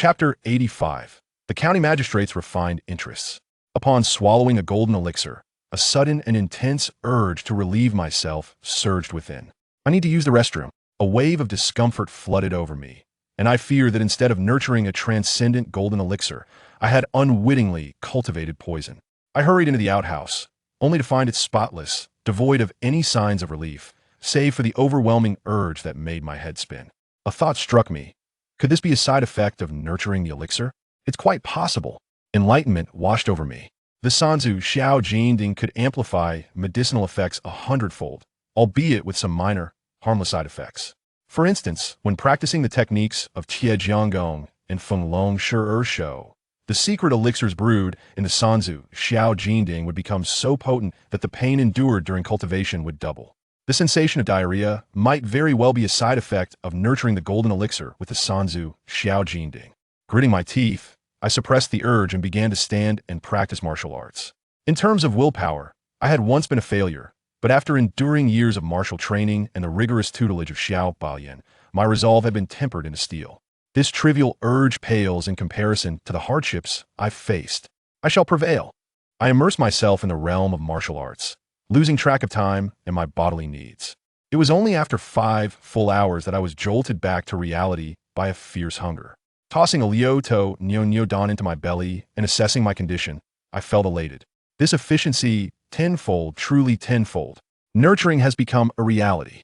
Chapter 85. The county magistrate's refined interests. Upon swallowing a golden elixir, a sudden and intense urge to relieve myself surged within. I need to use the restroom. A wave of discomfort flooded over me, and I fear that instead of nurturing a transcendent golden elixir, I had unwittingly cultivated poison. I hurried into the outhouse, only to find it spotless, devoid of any signs of relief, save for the overwhelming urge that made my head spin. A thought struck me. Could this be a side effect of nurturing the elixir? It's quite possible. Enlightenment washed over me. The Sanzu Xiao could amplify medicinal effects 100-fold, albeit with some minor, harmless side effects. For instance, when practicing the techniques of Qie Jianggong and Feng Long Shi Shou, the secret elixirs brewed in the Sanzu Xiao would become so potent that the pain endured during cultivation would double. The sensation of diarrhea might very well be a side effect of nurturing the golden elixir with the Sanzu Xiao. Gritting my teeth, I suppressed the urge and began to stand and practice martial arts. In terms of willpower, I had once been a failure, but after enduring years of martial training and the rigorous tutelage of Xiao Baoyan, my resolve had been tempered into steel. This trivial urge pales in comparison to the hardships I've faced. I shall prevail. I immerse myself in the realm of martial arts, losing track of time and my bodily needs. It was only after 5 full hours that I was jolted back to reality by a fierce hunger. Tossing a Liuto Nyo Don into my belly and assessing my condition, I felt elated. This efficiency, tenfold, truly tenfold. Nurturing has become a reality.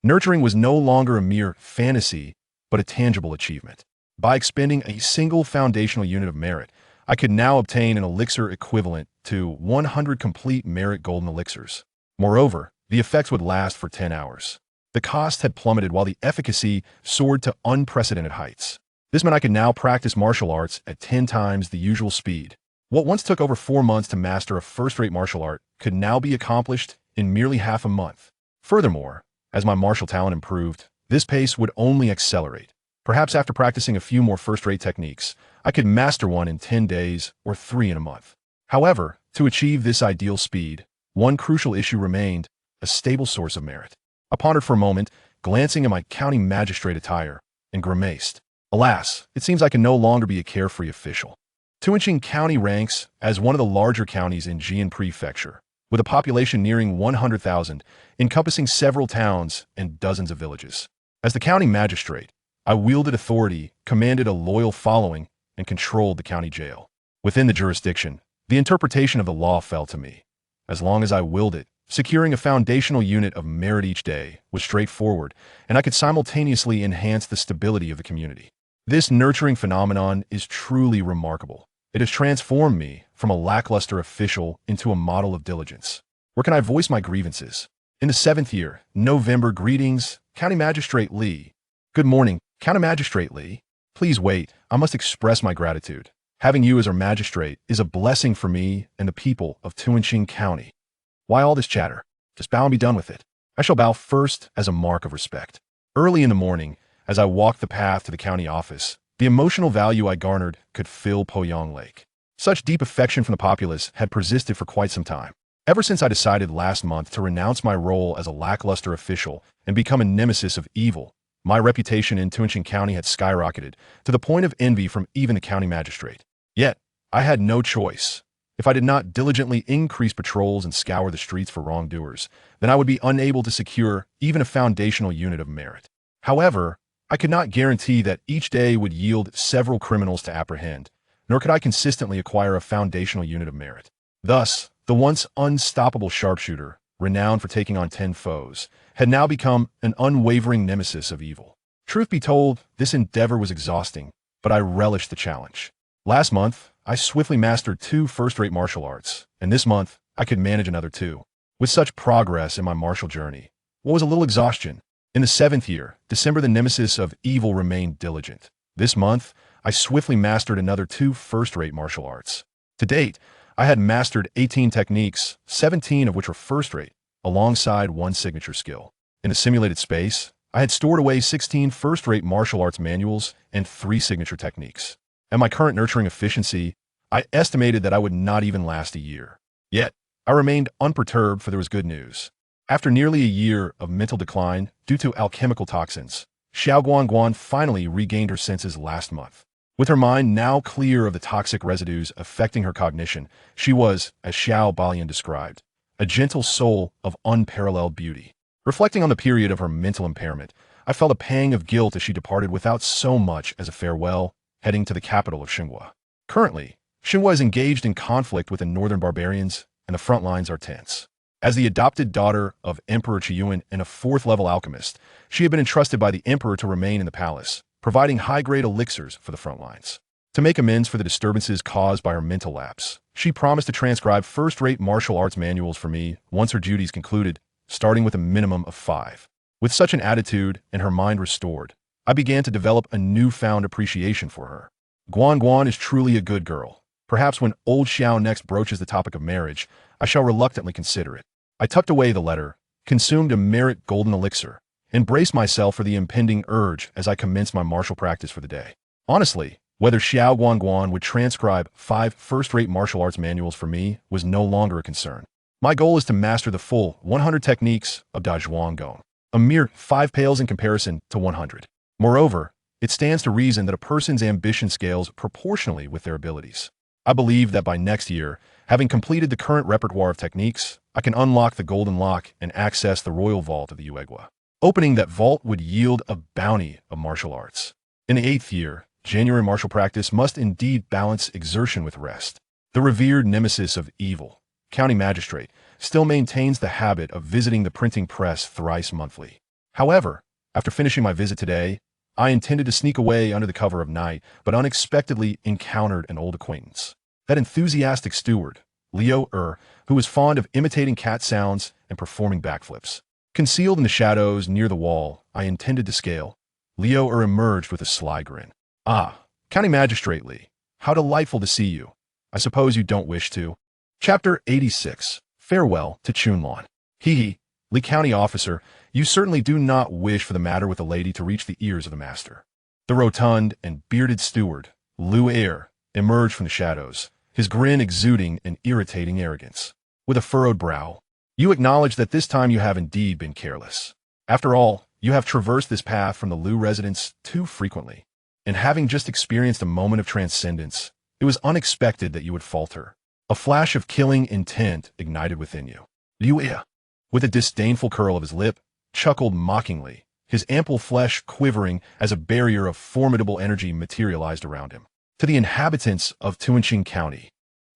Nurturing was no longer a mere fantasy, but a tangible achievement. By expending a single foundational unit of merit, I could now obtain an elixir equivalent to 100 complete merit golden elixirs. Moreover, the effects would last for 10 hours. The cost had plummeted while the efficacy soared to unprecedented heights. This meant I could now practice martial arts at 10 times the usual speed. What once took over 4 months to master a first-rate martial art could now be accomplished in merely half a month. Furthermore, as my martial talent improved, this pace would only accelerate. Perhaps after practicing a few more first-rate techniques, I could master one in 10 days or 3 in a month. However, to achieve this ideal speed, one crucial issue remained: a stable source of merit. I pondered for a moment, glancing at my county magistrate attire, and grimaced. Alas, it seems I can no longer be a carefree official. Tuanqing County ranks as one of the larger counties in Jian Prefecture, with a population nearing 100,000, encompassing several towns and dozens of villages. As the county magistrate, I wielded authority, commanded a loyal following, and controlled the county jail. Within the jurisdiction, the interpretation of the law fell to me. As long as I willed it, securing a foundational unit of merit each day was straightforward, and I could simultaneously enhance the stability of the community. This nurturing phenomenon is truly remarkable. It has transformed me from a lackluster official into a model of diligence. Where can I voice my grievances? In the 7th year, November. Greetings, County Magistrate Li. Good morning, County Magistrate Li. Please wait, I must express my gratitude. Having you as our magistrate is a blessing for me and the people of Tuanqing County. Why all this chatter? Just bow and be done with it. I shall bow first as a mark of respect. Early in the morning, as I walked the path to the county office, the emotional value I garnered could fill Poyang Lake. Such deep affection from the populace had persisted for quite some time. Ever since I decided last month to renounce my role as a lackluster official and become a nemesis of evil, my reputation in Tuanqing County had skyrocketed to the point of envy from even the county magistrate. Yet, I had no choice. If I did not diligently increase patrols and scour the streets for wrongdoers, then I would be unable to secure even a foundational unit of merit. However, I could not guarantee that each day would yield several criminals to apprehend, nor could I consistently acquire a foundational unit of merit. Thus, the once unstoppable sharpshooter, renowned for taking on 10 foes, had now become an unwavering nemesis of evil. Truth be told, this endeavor was exhausting, but I relished the challenge. Last month, I swiftly mastered 2 first-rate martial arts, and this month, I could manage another 2. With such progress in my martial journey, what was a little exhaustion? In the 7th year, December, the nemesis of evil remained diligent. This month, I swiftly mastered another 2 first-rate martial arts. To date, I had mastered 18 techniques, 17 of which were first-rate, alongside 1 signature skill. In a simulated space, I had stored away 16 first-rate martial arts manuals and 3 signature techniques. At my current nurturing efficiency, I estimated that I would not even last a year. Yet, I remained unperturbed, for there was good news. After nearly a year of mental decline due to alchemical toxins, Xiao Guangguan finally regained her senses last month. With her mind now clear of the toxic residues affecting her cognition, she was, as Xiao Balian described, a gentle soul of unparalleled beauty. Reflecting on the period of her mental impairment, I felt a pang of guilt as she departed without so much as a farewell, heading to the capital of Xianxia. Currently, Xianxia is engaged in conflict with the northern barbarians, and the front lines are tense. As the adopted daughter of Emperor Qiyuan and a fourth-level alchemist, she had been entrusted by the emperor to remain in the palace, providing high-grade elixirs for the front lines. To make amends for the disturbances caused by her mental lapse, she promised to transcribe first-rate martial arts manuals for me once her duties concluded, starting with a minimum of 5. With such an attitude and her mind restored, I began to develop a newfound appreciation for her. Guan Guan is truly a good girl. Perhaps when old Xiao next broaches the topic of marriage, I shall reluctantly consider it. I tucked away the letter, consumed a merit golden elixir, and braced myself for the impending urge as I commenced my martial practice for the day. Honestly, whether Xiao Guan would transcribe 5 first-rate martial arts manuals for me was no longer a concern. My goal is to master the full 100 techniques of Da Zhuang Gong, a mere 5 pales in comparison to 100. Moreover, it stands to reason that a person's ambition scales proportionally with their abilities. I believe that by next year, having completed the current repertoire of techniques, I can unlock the golden lock and access the royal vault of the Yuegua. Opening that vault would yield a bounty of martial arts. In the 8th year, January martial practice must indeed balance exertion with rest. The revered nemesis of evil, county magistrate, still maintains the habit of visiting the printing press thrice monthly. However, after finishing my visit today, I intended to sneak away under the cover of night, but unexpectedly encountered an old acquaintance. That enthusiastic steward, Liu who was fond of imitating cat sounds and performing backflips. Concealed in the shadows near the wall I intended to scale, Liu emerged with a sly grin. "Ah, County Magistrate Li, how delightful to see you. I suppose you don't wish to." Chapter 86. Farewell to Chunlan. Hee, Li County Officer, you certainly do not wish for the matter with the lady to reach the ears of the master. The rotund and bearded steward, Liu emerged from the shadows, his grin exuding an irritating arrogance. With a furrowed brow, "You acknowledge that this time you have indeed been careless. After all, you have traversed this path from the Liu residence too frequently. And having just experienced a moment of transcendence, it was unexpected that you would falter." A flash of killing intent ignited within you. Liu, with a disdainful curl of his lip, chuckled mockingly, his ample flesh quivering as a barrier of formidable energy materialized around him. To the inhabitants of Tuanqing County,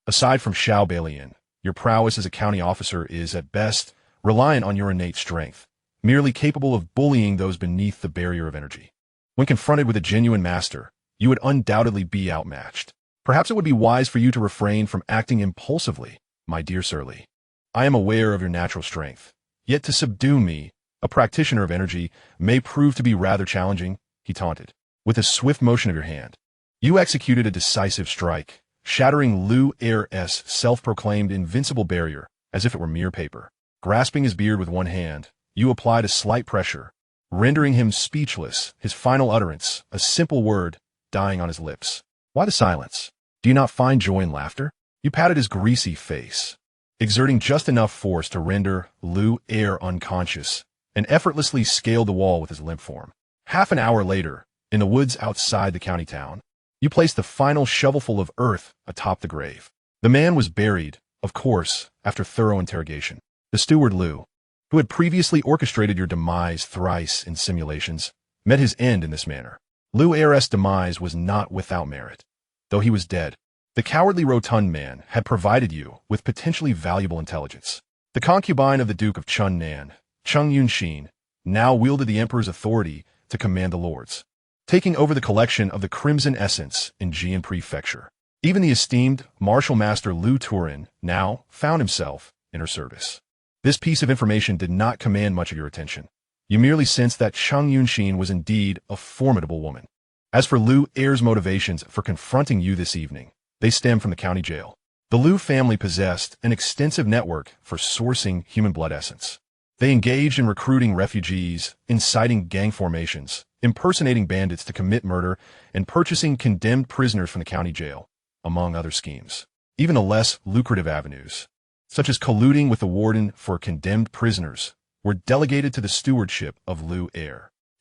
aside from Xiao Balian, your prowess as a county officer is, at best, reliant on your innate strength, merely capable of bullying those beneath the barrier of energy. When confronted with a genuine master, you would undoubtedly be outmatched. Perhaps it would be wise for you to refrain from acting impulsively, my dear Sir Li. I am aware of your natural strength, yet to subdue me, a practitioner of energy, may prove to be rather challenging, he taunted. With a swift motion of your hand, you executed a decisive strike, shattering Liu's self-proclaimed invincible barrier as if it were mere paper. Grasping his beard with one hand, you applied a slight pressure, rendering him speechless, his final utterance, a simple word, dying on his lips. Why the silence? Do you not find joy in laughter? You patted his greasy face, exerting just enough force to render Liu unconscious, and effortlessly scaled the wall with his limp form. Half an hour later, in the woods outside the county town, you placed the final shovelful of earth atop the grave. The man was buried, of course, after thorough interrogation. The steward Liu, who had previously orchestrated your demise thrice in simulations, met his end in this manner. Liu's demise was not without merit. Though he was dead, the cowardly rotund man had provided you with potentially valuable intelligence. The concubine of the Duke of Chunnan, Chung Yunxin, now wielded the emperor's authority to command the lords, taking over the collection of the Crimson Essence in Jian Prefecture. Even the esteemed martial master Liu Turin now found himself in her service. This piece of information did not command much of your attention. You merely sensed that Chung Yunxin was indeed a formidable woman. As for Liu's motivations for confronting you this evening, they stem from the county jail. The Liu family possessed an extensive network for sourcing human blood essence. They engaged in recruiting refugees, inciting gang formations, impersonating bandits to commit murder, and purchasing condemned prisoners from the county jail, among other schemes. Even the less lucrative avenues, such as colluding with the warden for condemned prisoners, were delegated to the stewardship of Liu.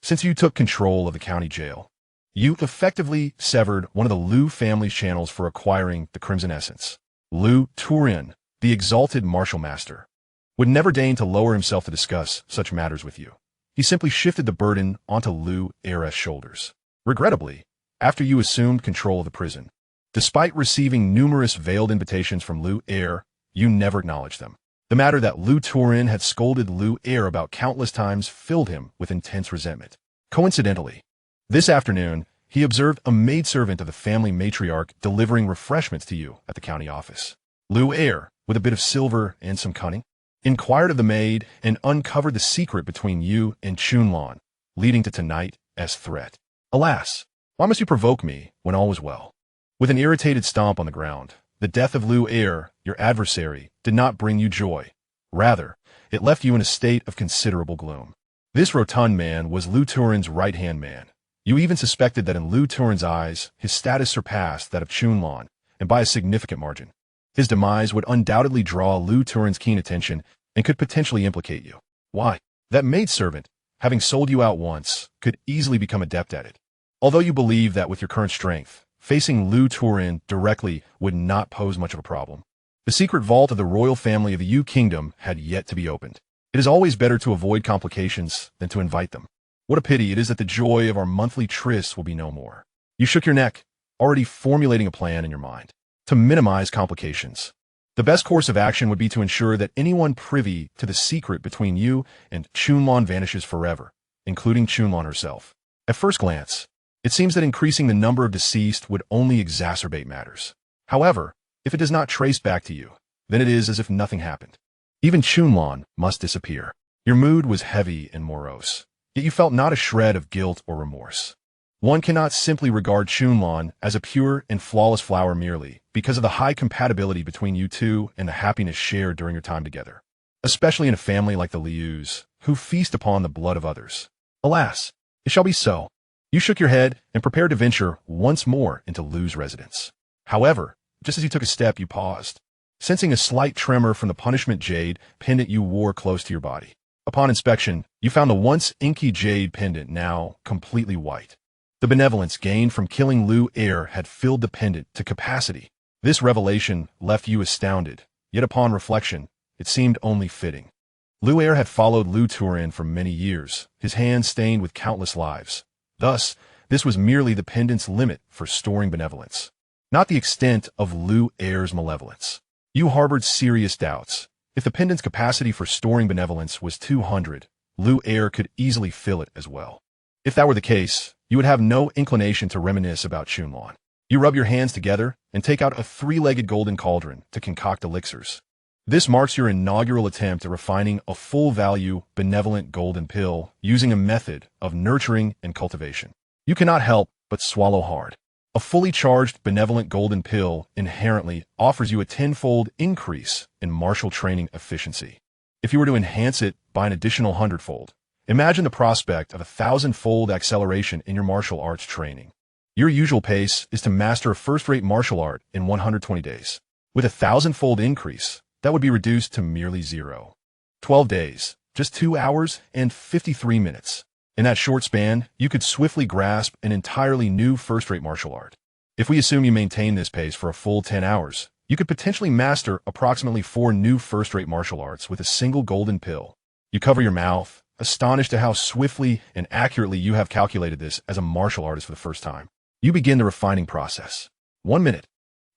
Since you took control of the county jail, You effectively severed one of the Lu family's channels for acquiring the Crimson Essence. Lu Turin, the exalted martial master, would never deign to lower himself to discuss such matters with you. He simply shifted the burden onto Lu Heir's shoulders. Regrettably, after you assumed control of the prison, despite receiving numerous veiled invitations from Lu Heir, you never acknowledged them. The matter that Lu Turin had scolded Lu Heir about countless times filled him with intense resentment. Coincidentally, this afternoon, he observed a maidservant of the family matriarch delivering refreshments to you at the county office. Lu Heir, with a bit of silver and some cunning, inquired of the maid and uncovered the secret between you and Chunlan, leading to tonight's threat. Alas, why must you provoke me when all was well? With an irritated stomp on the ground, the death of Lu Heir, your adversary, did not bring you joy. Rather, it left you in a state of considerable gloom. This rotund man was Lu Turin's right-hand man. You even suspected that in Lu Turin's eyes, his status surpassed that of Chunlan, and by a significant margin. His demise would undoubtedly draw Lu Turin's keen attention and could potentially implicate you. Why? That maidservant, having sold you out once, could easily become adept at it. Although you believe that with your current strength, facing Lu Turin directly would not pose much of a problem. The secret vault of the royal family of the Yu Kingdom had yet to be opened. It is always better to avoid complications than to invite them. What a pity it is that the joy of our monthly tryst will be no more. You shook your neck, already formulating a plan in your mind. To minimize complications, the best course of action would be to ensure that anyone privy to the secret between you and Chunlan vanishes forever, including Chunlan herself. At first glance, it seems that increasing the number of deceased would only exacerbate matters. However, if it does not trace back to you, then it is as if nothing happened. Even Chunlan must disappear. Your mood was heavy and morose, yet you felt not a shred of guilt or remorse. One cannot simply regard Chunlan as a pure and flawless flower merely because of the high compatibility between you two and the happiness shared during your time together, especially in a family like the Lius, who feast upon the blood of others. Alas, it shall be so. You shook your head and prepared to venture once more into Lu's residence. However, just as you took a step, you paused, sensing a slight tremor from the punishment jade pendant you wore close to your body. Upon inspection, you found the once inky jade pendant now completely white. The benevolence gained from killing Lu Heir had filled the pendant to capacity. This revelation left you astounded, yet upon reflection, it seemed only fitting. Lu Heir had followed Lu Turin for many years, his hands stained with countless lives. Thus, this was merely the pendant's limit for storing benevolence, not the extent of Lu Heir's malevolence. You harbored serious doubts. If the pendant's capacity for storing benevolence was 200, Lu Heir could easily fill it as well. If that were the case, you would have no inclination to reminisce about Chunlan. You rub your hands together and take out a three-legged golden cauldron to concoct elixirs. This marks your inaugural attempt at refining a full-value, benevolent golden pill using a method of nurturing and cultivation. You cannot help but swallow hard. A fully charged, benevolent golden pill inherently offers you a tenfold increase in martial training efficiency. If you were to enhance it by an additional hundredfold, imagine the prospect of 1,000-fold acceleration in your martial arts training. Your usual pace is to master a first-rate martial art in 120 days. With a 1,000-fold increase, that would be reduced to merely 0. 12 days, just 2 hours and 53 minutes. In that short span, you could swiftly grasp an entirely new first-rate martial art. If we assume you maintain this pace for a full 10 hours, you could potentially master approximately 4 new first-rate martial arts with a single golden pill. You cover your mouth, astonished at how swiftly and accurately you have calculated this as a martial artist for the first time. You begin the refining process. 1 minute,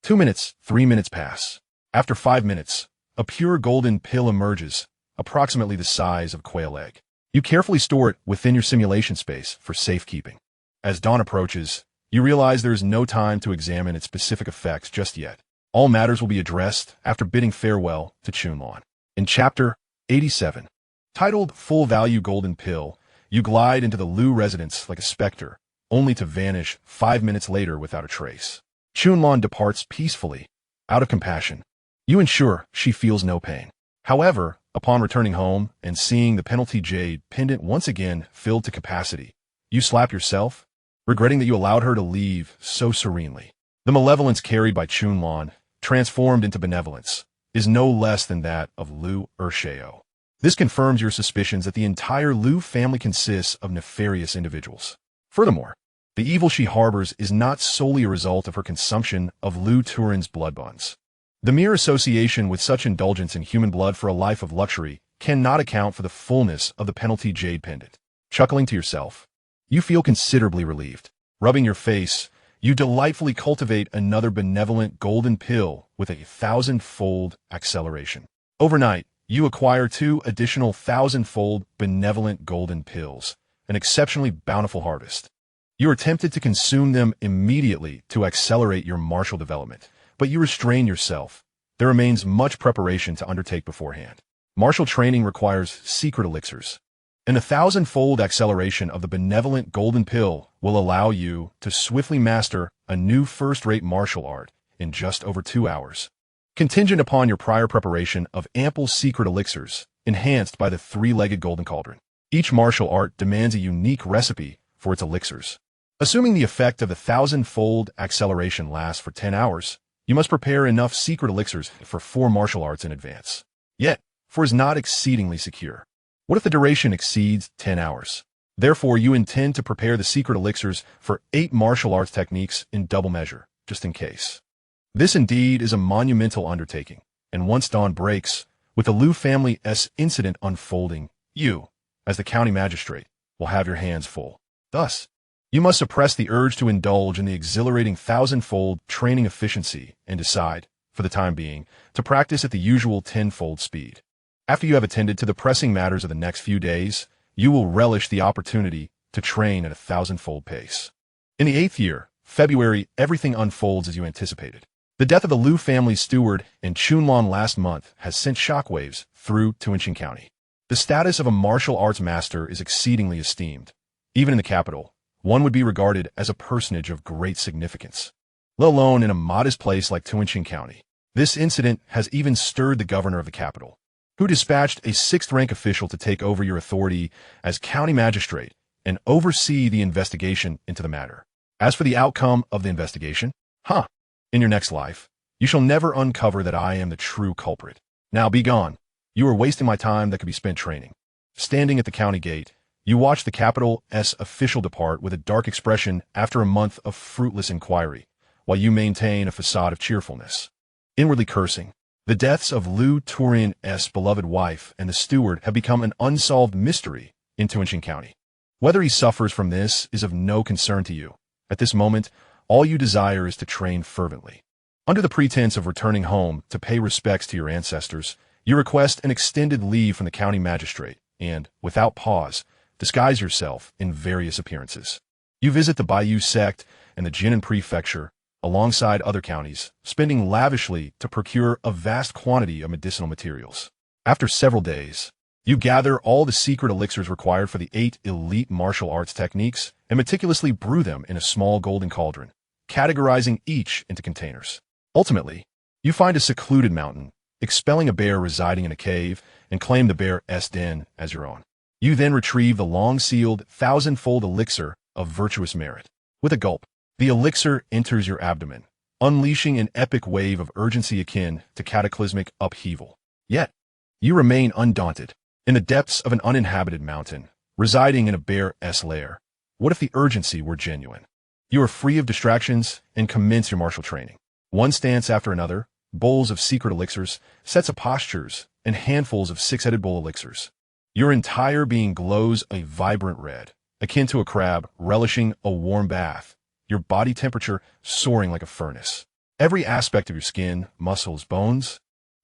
2 minutes, 3 minutes pass. After 5 minutes, a pure golden pill emerges, approximately the size of a quail egg. You carefully store it within your simulation space for safekeeping. As dawn approaches, you realize there is no time to examine its specific effects just yet. All matters will be addressed after bidding farewell to Chunlan. In Chapter 87, titled Full Value Golden Pill, you glide into the Lu residence like a specter, only to vanish 5 minutes later without a trace. Chunlan departs peacefully, out of compassion. You ensure she feels no pain. However, upon returning home and seeing the penalty jade pendant once again filled to capacity, you slap yourself, regretting that you allowed her to leave so serenely. The malevolence carried by Chunlan, transformed into benevolence, is no less than that of Lu Ershao. This confirms your suspicions that the entire Lu family consists of nefarious individuals. Furthermore, The evil she harbors is not solely a result of her consumption of Lu Turin's blood buns. The mere association with such indulgence in human blood for a life of luxury cannot account for the fullness of the penalty jade pendant. Chuckling to yourself, you feel considerably relieved. Rubbing your face, you delightfully cultivate another benevolent golden pill with 1,000-fold acceleration. Overnight, you acquire 2 additional 1,000-fold benevolent golden pills, an exceptionally bountiful harvest. You are tempted to consume them immediately to accelerate your martial development, but you restrain yourself. There remains much preparation to undertake beforehand. Martial training requires secret elixirs. An 1,000-fold acceleration of the benevolent golden pill will allow you to swiftly master a new first-rate martial art in just over 2 hours. Contingent upon your prior preparation of ample secret elixirs, enhanced by the 3-legged golden cauldron. Each martial art demands a unique recipe for its elixirs. Assuming the effect of the 1,000-fold acceleration lasts for 10 hours, you must prepare enough secret elixirs for 4 martial arts in advance. Yet, 4 is not exceedingly secure. What if the duration exceeds 10 hours? Therefore, you intend to prepare the secret elixirs for 8 martial arts techniques in double measure, just in case. This indeed is a monumental undertaking, and once dawn breaks, with the Lu family's incident unfolding, you, as the county magistrate, will have your hands full. Thus, you must suppress the urge to indulge in the exhilarating 1,000-fold training efficiency and decide, for the time being, to practice at the usual 10-fold speed. After you have attended to the pressing matters of the next few days, you will relish the opportunity to train at a 1,000-fold pace. In the 8th year, February, everything unfolds as you anticipated. The death of the Lu family's steward in Chunlan last month has sent shockwaves through Tuinshin County. The status of a martial arts master is exceedingly esteemed. Even in the capital, one would be regarded as a personage of great significance, let alone in a modest place like Tuinshin County. This incident has even stirred the governor of the capital, who dispatched a 6th-rank official to take over your authority as county magistrate and oversee the investigation into the matter. As for the outcome of the investigation, in your next life, you shall never uncover that I am the true culprit. Now be gone. You are wasting my time that could be spent training. Standing at the county gate, you watch the capital's official depart with a dark expression after a month of fruitless inquiry, while you maintain a facade of cheerfulness. Inwardly cursing, the deaths of Lu Turin's beloved wife and the steward have become an unsolved mystery in Tuinshin County. Whether he suffers from this is of no concern to you. At this moment, all you desire is to train fervently. Under the pretense of returning home to pay respects to your ancestors, you request an extended leave from the county magistrate and, without pause, disguise yourself in various appearances. You visit the Bayou sect and the Jinan prefecture, alongside other counties, spending lavishly to procure a vast quantity of medicinal materials. After several days, you gather all the secret elixirs required for the 8 elite martial arts techniques and meticulously brew them in a small golden cauldron, categorizing each into containers. Ultimately, you find a secluded mountain, expelling a bear residing in a cave, and claim the bear's den as your own. You then retrieve the long-sealed 1,000-fold elixir of virtuous merit. With a gulp, the elixir enters your abdomen, unleashing an epic wave of urgency akin to cataclysmic upheaval. Yet, you remain undaunted. In the depths of an uninhabited mountain, residing in a bear's lair, what if the urgency were genuine? You are free of distractions and commence your martial training. One stance after another, bowls of secret elixirs, sets of postures, and handfuls of 6-headed bull elixirs. Your entire being glows a vibrant red, akin to a crab relishing a warm bath, your body temperature soaring like a furnace. Every aspect of your skin, muscles, bones,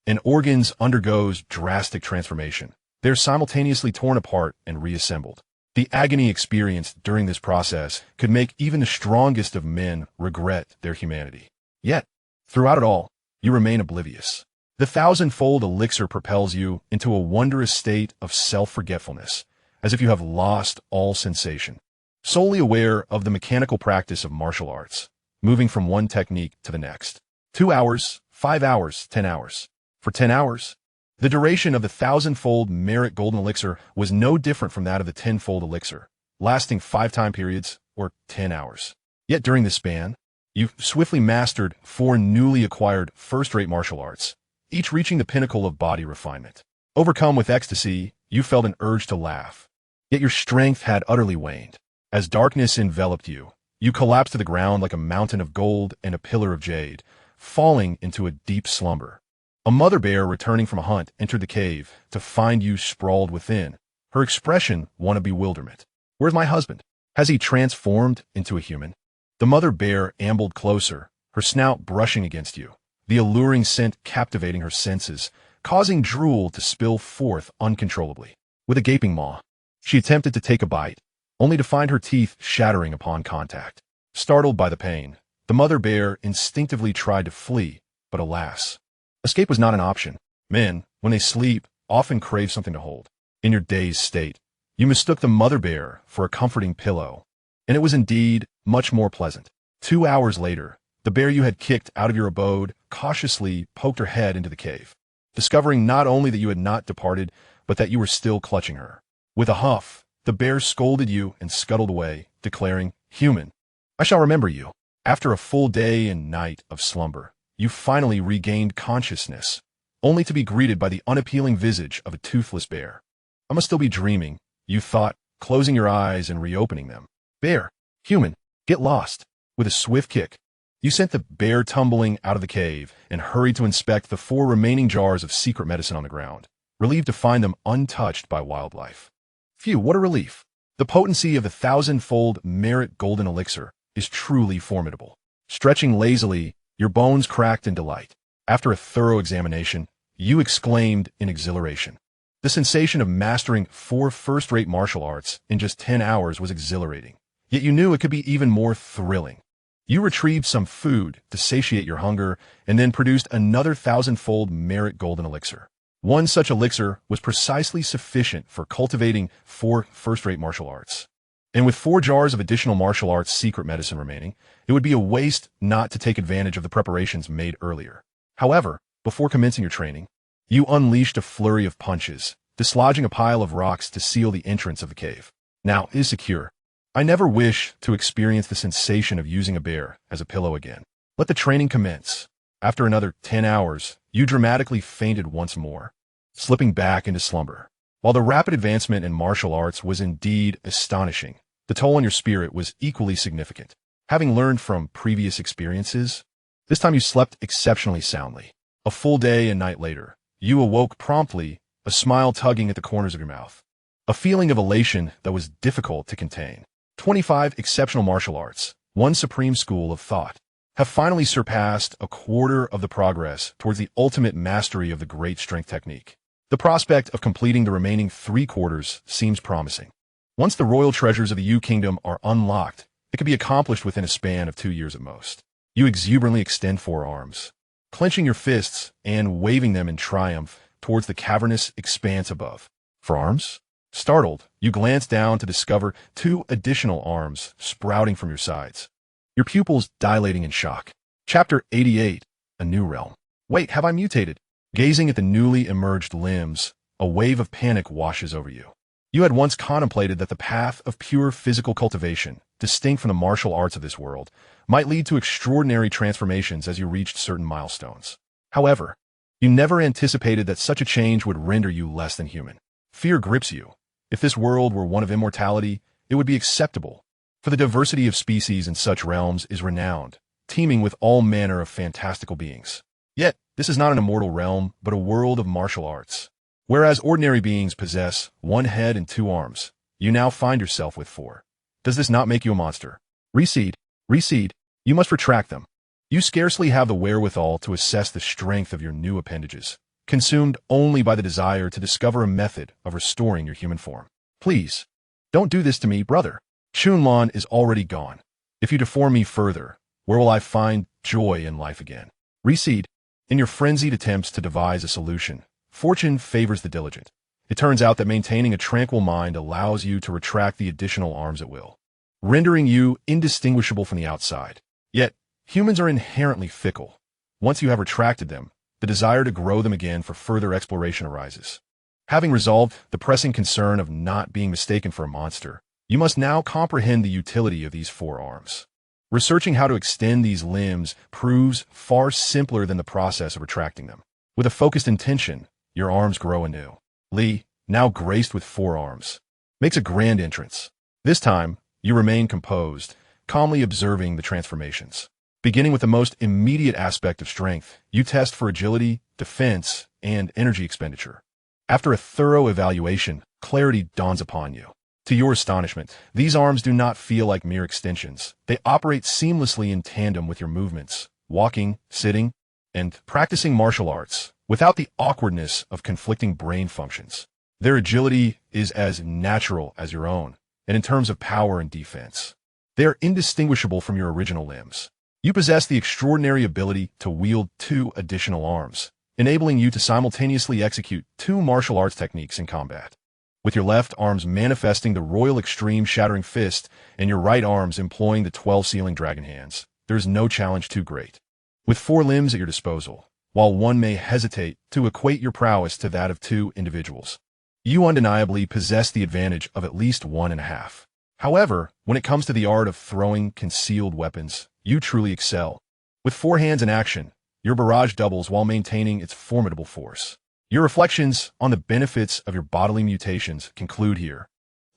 and organs undergoes drastic transformation. They're simultaneously torn apart and reassembled. The agony experienced during this process could make even the strongest of men regret their humanity. Yet, throughout it all, you remain oblivious. The 1,000-fold elixir propels you into a wondrous state of self-forgetfulness, as if you have lost all sensation. Solely aware of the mechanical practice of martial arts, moving from one technique to the next. 2 hours, 5 hours, 10 hours. For 10 hours, the duration of the 1,000-fold merit golden elixir was no different from that of the 10-fold elixir, lasting 5 time periods, or 10 hours. Yet during this span, you swiftly mastered 4 newly acquired first-rate martial arts, each reaching the pinnacle of body refinement. Overcome with ecstasy, you felt an urge to laugh. Yet your strength had utterly waned. As darkness enveloped you, You collapse to the ground like a mountain of gold and a pillar of jade, falling into a deep slumber. A mother bear returning from a hunt entered the cave to find you sprawled within, her expression one of bewilderment. Where's my husband? Has he transformed into a human? The mother bear ambled closer, her snout brushing against you, the alluring scent captivating her senses, causing drool to spill forth uncontrollably. With a gaping maw, she attempted to take a bite, only to find her teeth shattering upon contact. Startled by the pain, the mother bear instinctively tried to flee, but alas, escape was not an option. Men, when they sleep, often crave something to hold. In your dazed state, you mistook the mother bear for a comforting pillow, and it was indeed much more pleasant. 2 hours later, the bear you had kicked out of your abode cautiously poked her head into the cave, discovering not only that you had not departed, but that you were still clutching her. With a huff, the bear scolded you and scuttled away, declaring, "Human, I shall remember you." After a full day and night of slumber, you finally regained consciousness, only to be greeted by the unappealing visage of a toothless bear. I must still be dreaming, you thought, closing your eyes and reopening them. Bear, human, get lost. With a swift kick, you sent the bear tumbling out of the cave and hurried to inspect the 4 remaining jars of secret medicine on the ground, relieved to find them untouched by wildlife. Phew, what a relief. The potency of the 1,000-fold merit golden elixir is truly formidable. Stretching lazily, your bones cracked in delight. After a thorough examination, you exclaimed in exhilaration. The sensation of mastering 4 first-rate martial arts in just 10 hours was exhilarating, yet you knew it could be even more thrilling. You retrieved some food to satiate your hunger and then produced another 1,000-fold merit golden elixir. One such elixir was precisely sufficient for cultivating 4 first-rate martial arts. And with 4 jars of additional martial arts secret medicine remaining, it would be a waste not to take advantage of the preparations made earlier. However, before commencing your training, you unleashed a flurry of punches, dislodging a pile of rocks to seal the entrance of the cave. Now it is secure. I never wish to experience the sensation of using a bear as a pillow again. Let the training commence. After another 10 hours, you dramatically fainted once more, slipping back into slumber. While the rapid advancement in martial arts was indeed astonishing, the toll on your spirit was equally significant. Having learned from previous experiences, this time you slept exceptionally soundly. A full day and night later, you awoke promptly, a smile tugging at the corners of your mouth. A feeling of elation that was difficult to contain. 25 exceptional martial arts, 1 supreme school of thought, have finally surpassed a quarter of the progress towards the ultimate mastery of the great strength technique. The prospect of completing the remaining 3/4 seems promising. Once the royal treasures of the U Kingdom are unlocked, it can be accomplished within a span of 2 years at most. You exuberantly extend 4 arms, clenching your fists and waving them in triumph towards the cavernous expanse above. For arms? Startled, you glance down to discover 2 additional arms sprouting from your sides, your pupils dilating in shock. Chapter 88, A New Realm. Wait, have I mutated? Gazing at the newly emerged limbs, a wave of panic washes over you. You had once contemplated that the path of pure physical cultivation, distinct from the martial arts of this world, might lead to extraordinary transformations as you reached certain milestones. However, you never anticipated that such a change would render you less than human. Fear grips you. If this world were one of immortality, it would be acceptable, for the diversity of species in such realms is renowned, teeming with all manner of fantastical beings. Yet, this is not an immortal realm, but a world of martial arts. Whereas ordinary beings possess 1 head and 2 arms, you now find yourself with 4. Does this not make you a monster? Recede. You must retract them. You scarcely have the wherewithal to assess the strength of your new appendages, consumed only by the desire to discover a method of restoring your human form. Please, don't do this to me, brother. Chunlan is already gone. If you deform me further, where will I find joy in life again? Recede. In your frenzied attempts to devise a solution, fortune favors the diligent. It turns out that maintaining a tranquil mind allows you to retract the additional arms at will, rendering you indistinguishable from the outside. Yet, humans are inherently fickle. Once you have retracted them, the desire to grow them again for further exploration arises. Having resolved the pressing concern of not being mistaken for a monster, you must now comprehend the utility of these 4 arms. Researching how to extend these limbs proves far simpler than the process of retracting them. With a focused intention, your arms grow anew. Li, now graced with 4 arms, makes a grand entrance. This time, you remain composed, calmly observing the transformations. Beginning with the most immediate aspect of strength, you test for agility, defense, and energy expenditure. After a thorough evaluation, clarity dawns upon you. To your astonishment, these arms do not feel like mere extensions. They operate seamlessly in tandem with your movements, walking, sitting, and practicing martial arts, without the awkwardness of conflicting brain functions. Their agility is as natural as your own, and in terms of power and defense, they are indistinguishable from your original limbs. You possess the extraordinary ability to wield 2 additional arms, enabling you to simultaneously execute 2 martial arts techniques in combat. With your left arms manifesting the Royal Extreme Shattering Fist and your right arms employing the 12 Sealing Dragon Hands, there is no challenge too great. With 4 limbs at your disposal, while one may hesitate to equate your prowess to that of 2 individuals, you undeniably possess the advantage of at least 1.5. However, when it comes to the art of throwing concealed weapons, you truly excel. With 4 hands in action, your barrage doubles while maintaining its formidable force. Your reflections on the benefits of your bodily mutations conclude here,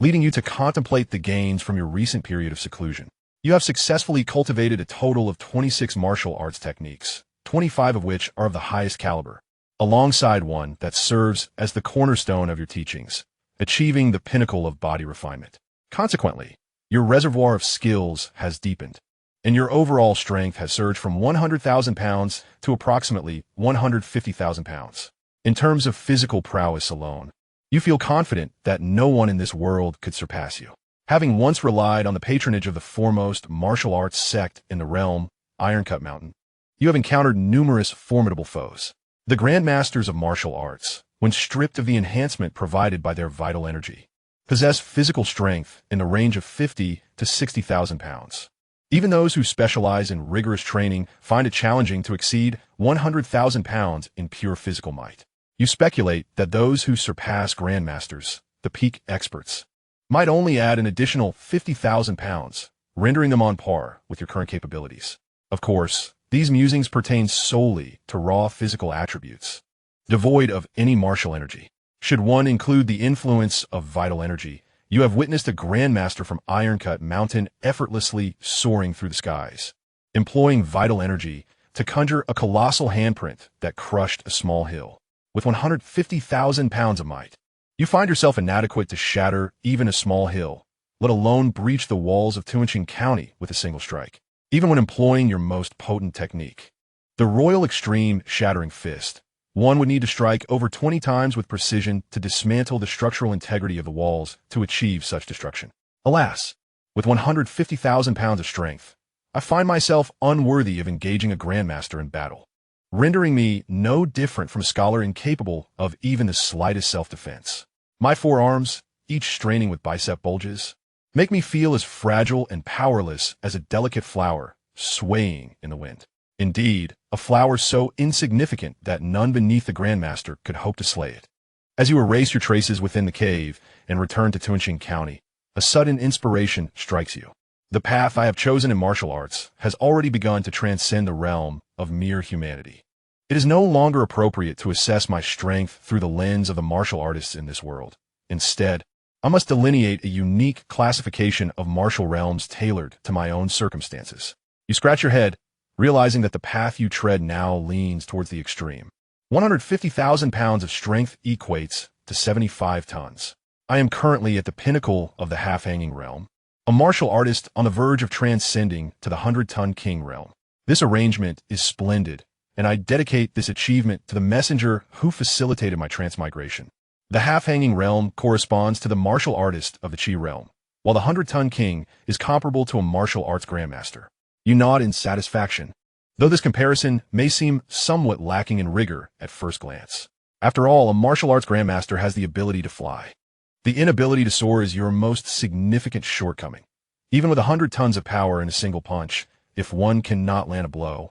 leading you to contemplate the gains from your recent period of seclusion. You have successfully cultivated a total of 26 martial arts techniques, 25 of which are of the highest caliber, alongside one that serves as the cornerstone of your teachings, achieving the pinnacle of body refinement. Consequently, your reservoir of skills has deepened, and your overall strength has surged from 100,000 pounds to approximately 150,000 pounds. In terms of physical prowess alone, you feel confident that no one in this world could surpass you. Having once relied on the patronage of the foremost martial arts sect in the realm, Ironcut Mountain, you have encountered numerous formidable foes. The Grandmasters of martial arts, when stripped of the enhancement provided by their vital energy, possess physical strength in the range of 50 to 60,000 pounds. Even those who specialize in rigorous training find it challenging to exceed 100,000 pounds in pure physical might. You speculate that those who surpass Grandmasters, the peak experts, might only add an additional 50,000 pounds, rendering them on par with your current capabilities. Of course, these musings pertain solely to raw physical attributes, devoid of any martial energy. Should one include the influence of vital energy, you have witnessed a Grandmaster from Ironcut Mountain effortlessly soaring through the skies, employing vital energy to conjure a colossal handprint that crushed a small hill. With 150,000 pounds of might, you find yourself inadequate to shatter even a small hill, let alone breach the walls of Xianxia County with a single strike, even when employing your most potent technique, the Royal Extreme Shattering Fist. One would need to strike over 20 times with precision to dismantle the structural integrity of the walls to achieve such destruction. Alas, with 150,000 pounds of strength, I find myself unworthy of engaging a Grandmaster in battle, rendering me no different from a scholar incapable of even the slightest self-defense. My 4 arms, each straining with bicep bulges, make me feel as fragile and powerless as a delicate flower swaying in the wind. Indeed, a flower so insignificant that none beneath the Grandmaster could hope to slay it. As you erase your traces within the cave and return to Xianxia County, a sudden inspiration strikes you. The path I have chosen in martial arts has already begun to transcend the realm of mere humanity. It is no longer appropriate to assess my strength through the lens of the martial artists in this world. Instead, I must delineate a unique classification of martial realms tailored to my own circumstances. You scratch your head, realizing that the path you tread now leans towards the extreme. 150,000 pounds of strength equates to 75 tons. I am currently at the pinnacle of the half-hanging realm, a martial artist on the verge of transcending to the 100-ton king realm. This arrangement is splendid, and I dedicate this achievement to the messenger who facilitated my transmigration. The half-hanging realm corresponds to the martial artist of the Chi realm, while the 100-ton king is comparable to a martial arts grandmaster. You nod in satisfaction, though this comparison may seem somewhat lacking in rigor at first glance. After all, a martial arts grandmaster has the ability to fly. The inability to soar is your most significant shortcoming. Even with 100 tons of power in a single punch, if one cannot land a blow,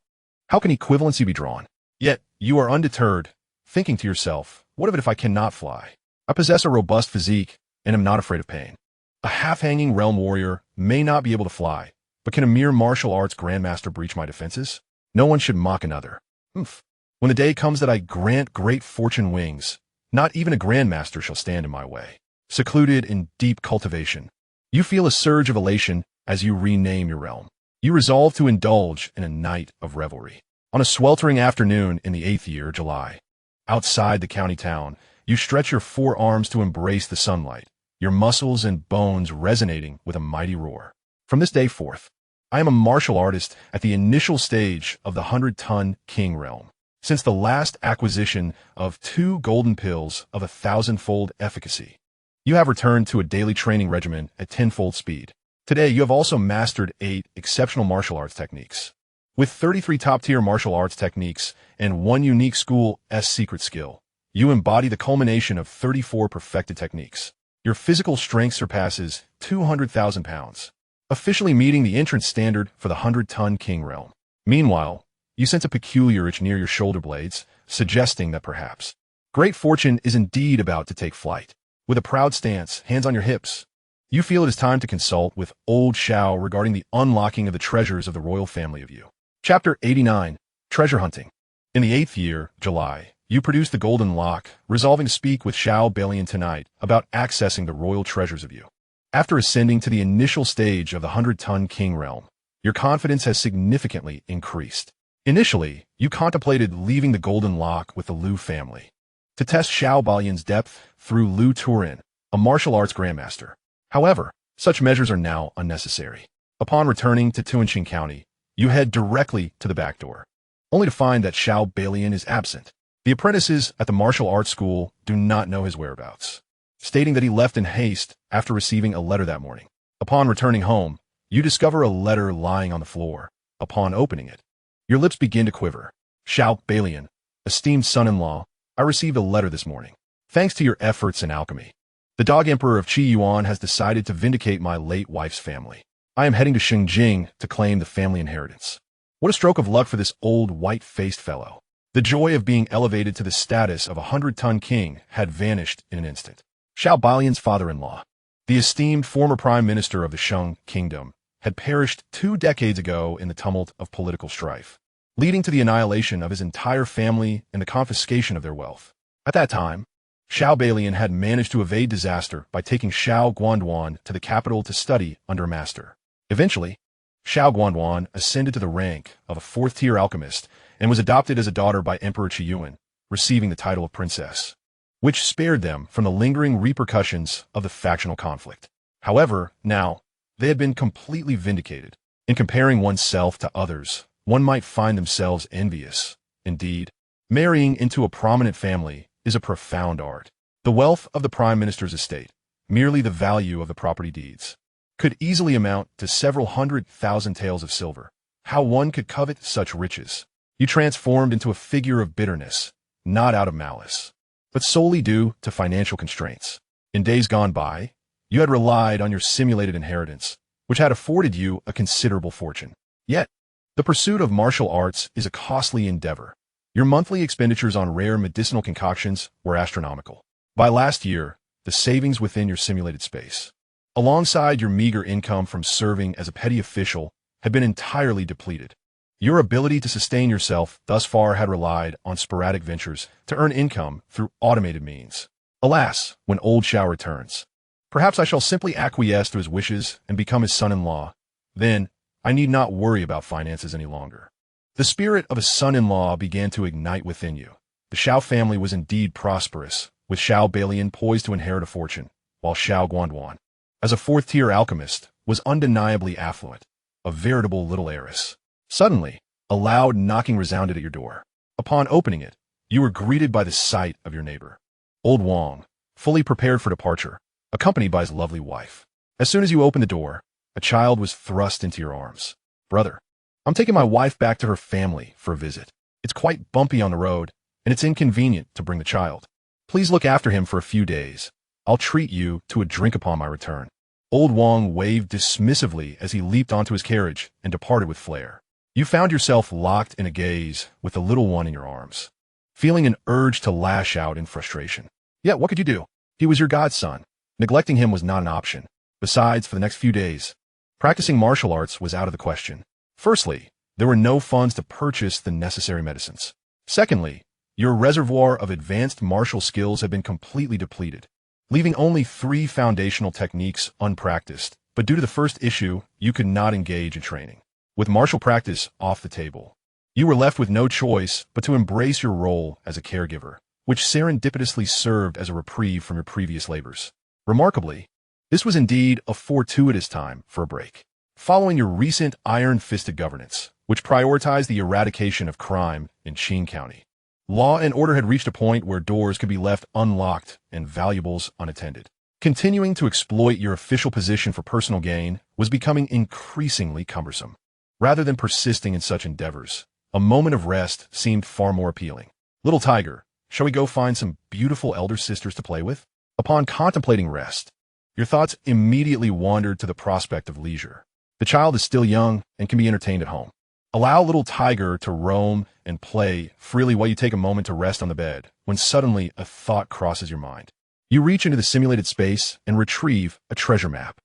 how can equivalency be drawn? Yet, you are undeterred, thinking to yourself, what of it if I cannot fly? I possess a robust physique and am not afraid of pain. A half-hanging realm warrior may not be able to fly, but can a mere martial arts grandmaster breach my defenses? No one should mock another. When the day comes that I grant great fortune wings, not even a grandmaster shall stand in my way. Secluded in deep cultivation, you feel a surge of elation as you rename your realm. You resolve to indulge in a night of revelry. On a sweltering afternoon in the 8th year, July, outside the county town, you stretch your forearms to embrace the sunlight, your muscles and bones resonating with a mighty roar. From this day forth, I am a martial artist at the initial stage of the 100-ton king realm. Since the last acquisition of 2 golden pills of 1,000-fold efficacy, you have returned to a daily training regimen at 10-fold speed. Today, you have also mastered 8 exceptional martial arts techniques. With 33 top-tier martial arts techniques and 1 unique school's secret skill, you embody the culmination of 34 perfected techniques. Your physical strength surpasses 200,000 pounds, officially meeting the entrance standard for the 100-ton king realm. Meanwhile, you sense a peculiar itch near your shoulder blades, suggesting that perhaps great fortune is indeed about to take flight. With a proud stance, hands on your hips, you feel it is time to consult with old Xiao regarding the unlocking of the treasures of the royal family of you. Chapter 89, Treasure Hunting. In the 8th year, July, you produce the golden lock, resolving to speak with Xiao Balian tonight about accessing the royal treasures of you. After ascending to the initial stage of the 100-ton king realm, your confidence has significantly increased. Initially, you contemplated leaving the golden lock with the Liu family to test Xiao Balian's depth through Liu Turin, a martial arts grandmaster. However, such measures are now unnecessary. Upon returning to Tuanqing County, you head directly to the back door, only to find that Xiao Balian is absent. The apprentices at the martial arts school do not know his whereabouts, stating that he left in haste after receiving a letter that morning. Upon returning home, you discover a letter lying on the floor. Upon opening it, your lips begin to quiver. Xiao Balian, esteemed son-in-law, I received a letter this morning. Thanks to your efforts in alchemy, the Dog Emperor of Qi Yuan has decided to vindicate my late wife's family. I am heading to Xinjing to claim the family inheritance. What a stroke of luck for this old white-faced fellow. The joy of being elevated to the status of a 100-ton king had vanished in an instant. Xiao Balian's father-in-law, the esteemed former prime minister of the Shang kingdom, had perished 2 decades ago in the tumult of political strife, leading to the annihilation of his entire family and the confiscation of their wealth. At that time, Xiao Balian had managed to evade disaster by taking Xiao Guanduan to the capital to study under a master. Eventually, Xiao Guanduan ascended to the rank of a 4th-tier alchemist and was adopted as a daughter by Emperor Qiyuan, receiving the title of princess, which spared them from the lingering repercussions of the factional conflict. However, now, they had been completely vindicated. In comparing oneself to others, one might find themselves envious. Indeed, marrying into a prominent family is a profound art. The wealth of the prime minister's estate, merely the value of the property deeds, could easily amount to several 100,000 taels of silver. How one could covet such riches? You transformed into a figure of bitterness, not out of malice, but solely due to financial constraints. In days gone by, you had relied on your simulated inheritance, which had afforded you a considerable fortune. Yet, the pursuit of martial arts is a costly endeavor. Your monthly expenditures on rare medicinal concoctions were astronomical. By last year, the savings within your simulated space, alongside your meager income from serving as a petty official, had been entirely depleted. Your ability to sustain yourself thus far had relied on sporadic ventures to earn income through automated means. Alas, when old Xiao returns, perhaps I shall simply acquiesce to his wishes and become his son-in-law. Then, I need not worry about finances any longer. The spirit of a son-in-law began to ignite within you. The Xiao family was indeed prosperous, with Xiao Balian poised to inherit a fortune, while Xiao Guanduan, as a 4th-tier alchemist, was undeniably affluent, a veritable little heiress. Suddenly, a loud knocking resounded at your door. Upon opening it, you were greeted by the sight of your neighbor, Old Wang, fully prepared for departure, accompanied by his lovely wife. As soon as you opened the door, a child was thrust into your arms. Brother, I'm taking my wife back to her family for a visit. It's quite bumpy on the road, and it's inconvenient to bring the child. Please look after him for a few days. I'll treat you to a drink upon my return. Old Wang waved dismissively as he leaped onto his carriage and departed with flair. You found yourself locked in a gaze with the little one in your arms, feeling an urge to lash out in frustration. Yet what could you do? He was your godson. Neglecting him was not an option. Besides, for the next few days, practicing martial arts was out of the question. Firstly, there were no funds to purchase the necessary medicines. Secondly, your reservoir of advanced martial skills had been completely depleted, leaving only 3 foundational techniques unpracticed But due to the first issue, you could not engage in training. With martial practice off the table, you were left with no choice but to embrace your role as a caregiver, which serendipitously served as a reprieve from your previous labors. Remarkably, this was indeed a fortuitous time for a break. Following your recent iron-fisted governance, which prioritized the eradication of crime in Qin County, law and order had reached a point where doors could be left unlocked and valuables unattended. Continuing to exploit your official position for personal gain was becoming increasingly cumbersome. Rather than persisting in such endeavors, a moment of rest seemed far more appealing. Little tiger, shall we go find some beautiful elder sisters to play with? Upon contemplating rest, your thoughts immediately wandered to the prospect of leisure. The child is still young and can be entertained at home. Allow little tiger to roam and play freely while you take a moment to rest on the bed, when suddenly a thought crosses your mind. You reach into the simulated space and retrieve a treasure map.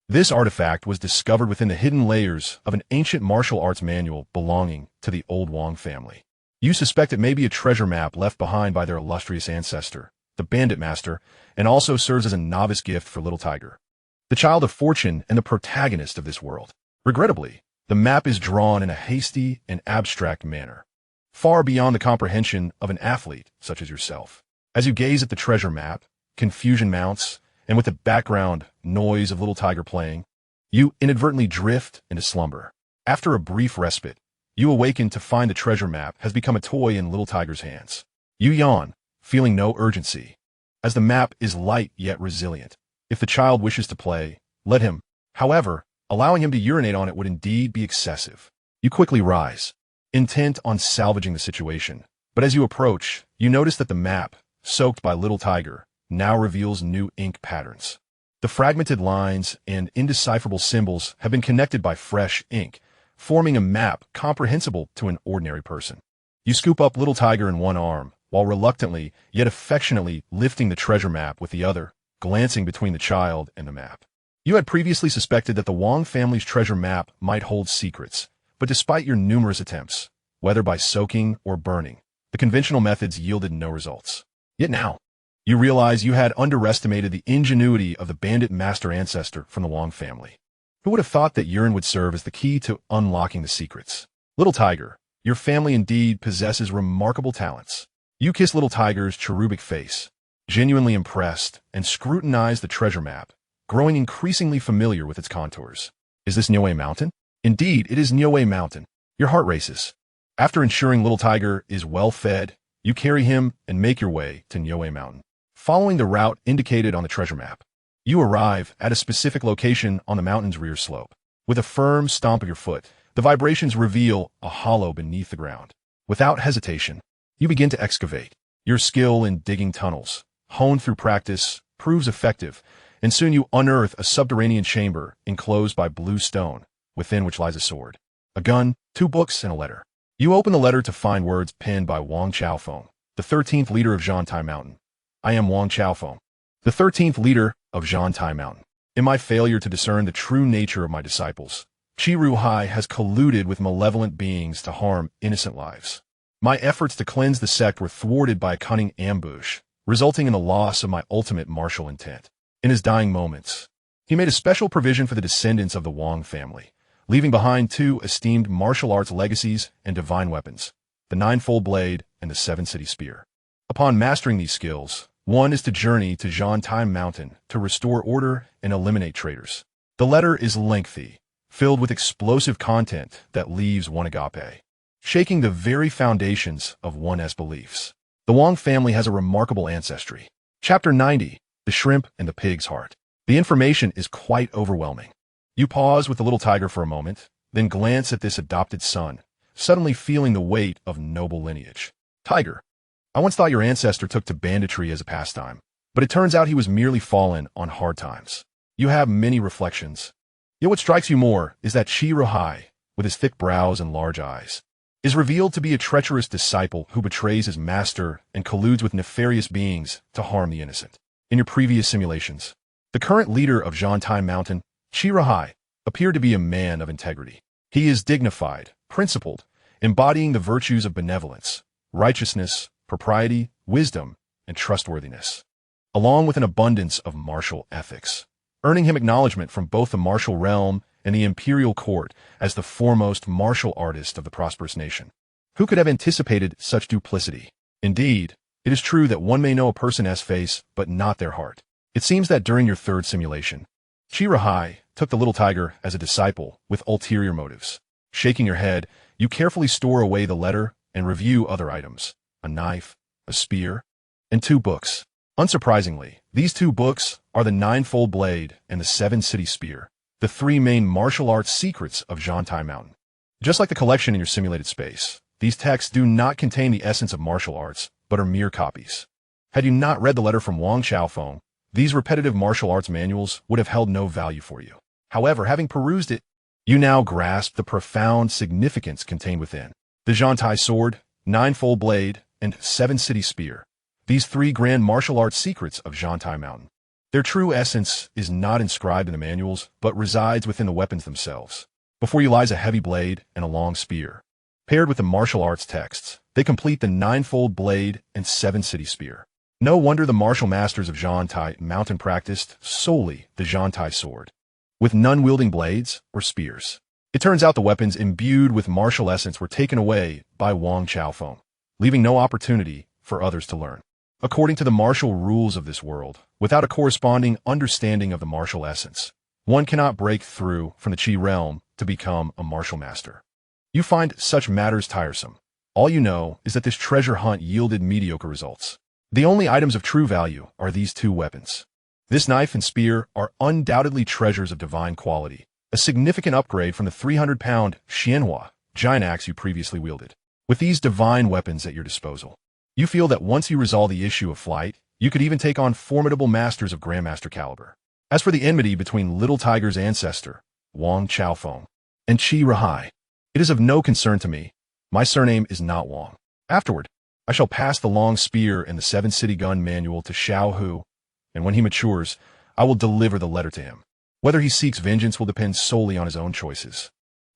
This artifact was discovered within the hidden layers of an ancient martial arts manual belonging to the old Wang family. You suspect it may be a treasure map left behind by their illustrious ancestor, the Bandit Master, and also serves as a novice gift for little tiger, the child of fortune and the protagonist of this world. Regrettably, the map is drawn in a hasty and abstract manner, far beyond the comprehension of an athlete such as yourself. As you gaze at the treasure map, confusion mounts, and with the background noise of little tiger playing, you inadvertently drift into slumber. After a brief respite, you awaken to find the treasure map has become a toy in little tiger's hands. You yawn, feeling no urgency, as the map is light yet resilient. If the child wishes to play, let him. However, allowing him to urinate on it would indeed be excessive. You quickly rise, intent on salvaging the situation. But as you approach, you notice that the map, soaked by little tiger, now reveals new ink patterns. The fragmented lines and indecipherable symbols have been connected by fresh ink, forming a map comprehensible to an ordinary person. You scoop up little tiger in one arm, while reluctantly yet affectionately lifting the treasure map with the other, glancing between the child and the map. You had previously suspected that the Wang family's treasure map might hold secrets, but despite your numerous attempts, whether by soaking or burning, the conventional methods yielded no results. Yet now, you realize you had underestimated the ingenuity of the Bandit Master ancestor from the Wang family. Who would have thought that urine would serve as the key to unlocking the secrets? Little tiger, your family indeed possesses remarkable talents. You kiss little tiger's cherubic face, genuinely impressed, and scrutinize the treasure map, growing increasingly familiar with its contours. Is this Niue Mountain? Indeed, it is Niue Mountain. Your heart races. After ensuring little tiger is well fed, you carry him and make your way to Niue Mountain. Following the route indicated on the treasure map, you arrive at a specific location on the mountain's rear slope. With a firm stomp of your foot, the vibrations reveal a hollow beneath the ground. Without hesitation, you begin to excavate. Your skill in digging tunnels, honed through practice, proves effective, and soon you unearth a subterranean chamber enclosed by blue stone, within which lies a sword, a gun, 2 books, and a letter. You open the letter to find words penned by Wang Chaofeng, the 13th leader of Xianxia Mountain. I am Wang Chaofeng, the 13th leader of Xianxia Mountain. In my failure to discern the true nature of my disciples, Qi Ruhai has colluded with malevolent beings to harm innocent lives. My efforts to cleanse the sect were thwarted by a cunning ambush, resulting in the loss of my ultimate martial intent. In his dying moments, he made a special provision for the descendants of the Wang family, leaving behind 2 esteemed martial arts legacies and divine weapons, the 9-fold blade and the 7-city spear. Upon mastering these skills, one is to journey to Xianxia Mountain to restore order and eliminate traitors. The letter is lengthy, filled with explosive content that leaves one agape, shaking the very foundations of one's beliefs. The Wang family has a remarkable ancestry. Chapter 90, The Shrimp and the Pig's Heart. The information is quite overwhelming. You pause with the little tiger for a moment, then glance at this adopted son, suddenly feeling the weight of noble lineage. Tiger, I once thought your ancestor took to banditry as a pastime, but it turns out he was merely fallen on hard times. You have many reflections. Yet what strikes you more is that Qi Ruhai, with his thick brows and large eyes, is revealed to be a treacherous disciple who betrays his master and colludes with nefarious beings to harm the innocent. In your previous simulations, the current leader of Xianxia Mountain, Qi Ruhai, appeared to be a man of integrity. He is dignified, principled, embodying the virtues of benevolence, righteousness, propriety, wisdom, and trustworthiness, along with an abundance of martial ethics. earning him acknowledgement from both the martial realm and the imperial court as the foremost martial artist of the prosperous nation. Who could have anticipated such duplicity? Indeed, it is true that one may know a person's face, but not their heart. It seems that during your third simulation, Chirahai took the little tiger as a disciple with ulterior motives. Shaking your head, you carefully store away the letter and review other items: a knife, a spear, and 2 books. Unsurprisingly, these 2 books are the Ninefold Blade and the Seven-City Spear, the 3 main martial arts secrets of Xianxia Mountain. Just like the collection in your simulated space, these texts do not contain the essence of martial arts, but are mere copies. Had you not read the letter from Wang Xiaofeng, these repetitive martial arts manuals would have held no value for you. However, having perused it, you now grasp the profound significance contained within. The Xianxia Sword, Ninefold Blade, and Seven-City Spear, these 3 grand martial arts secrets of Xianxia Mountain. Their true essence is not inscribed in the manuals, but resides within the weapons themselves. Before you lies a heavy blade and a long spear. Paired with the martial arts texts, they complete the Ninefold Blade and Seven-City Spear. No wonder the martial masters of Xianxia Mountain practiced solely the Xianxia Sword, with none wielding blades or spears. It turns out the weapons imbued with martial essence were taken away by Wang Xiaofeng, leaving no opportunity for others to learn. According to the martial rules of this world, without a corresponding understanding of the martial essence, one cannot break through from the Qi realm to become a martial master. You find such matters tiresome. All you know is that this treasure hunt yielded mediocre results. The only items of true value are these 2 weapons. This knife and spear are undoubtedly treasures of divine quality, a significant upgrade from the 300-pound Xianxia giant axe you previously wielded. With these divine weapons at your disposal, you feel that once you resolve the issue of flight, you could even take on formidable masters of Grandmaster caliber. As for the enmity between Little Tiger's ancestor, Wang Xiaofeng, and Chirahai, it is of no concern to me. My surname is not Wang. Afterward, I shall pass the long spear and the Seven-City Gun manual to Xiao Hu, and when he matures, I will deliver the letter to him. Whether he seeks vengeance will depend solely on his own choices.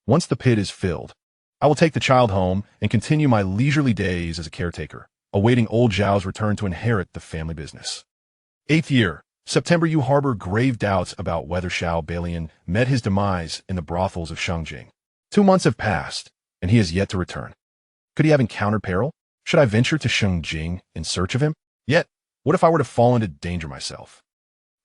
Once the pit is filled, I will take the child home and continue my leisurely days as a caretaker, awaiting old Zhao's return to inherit the family business. 8th year, September. You harbor grave doubts about whether Xiao Balian met his demise in the brothels of Shengjing. 2 months have passed, and he has yet to return. Could he have encountered peril? Should I venture to Shengjing in search of him? Yet, what if I were to fall into danger myself?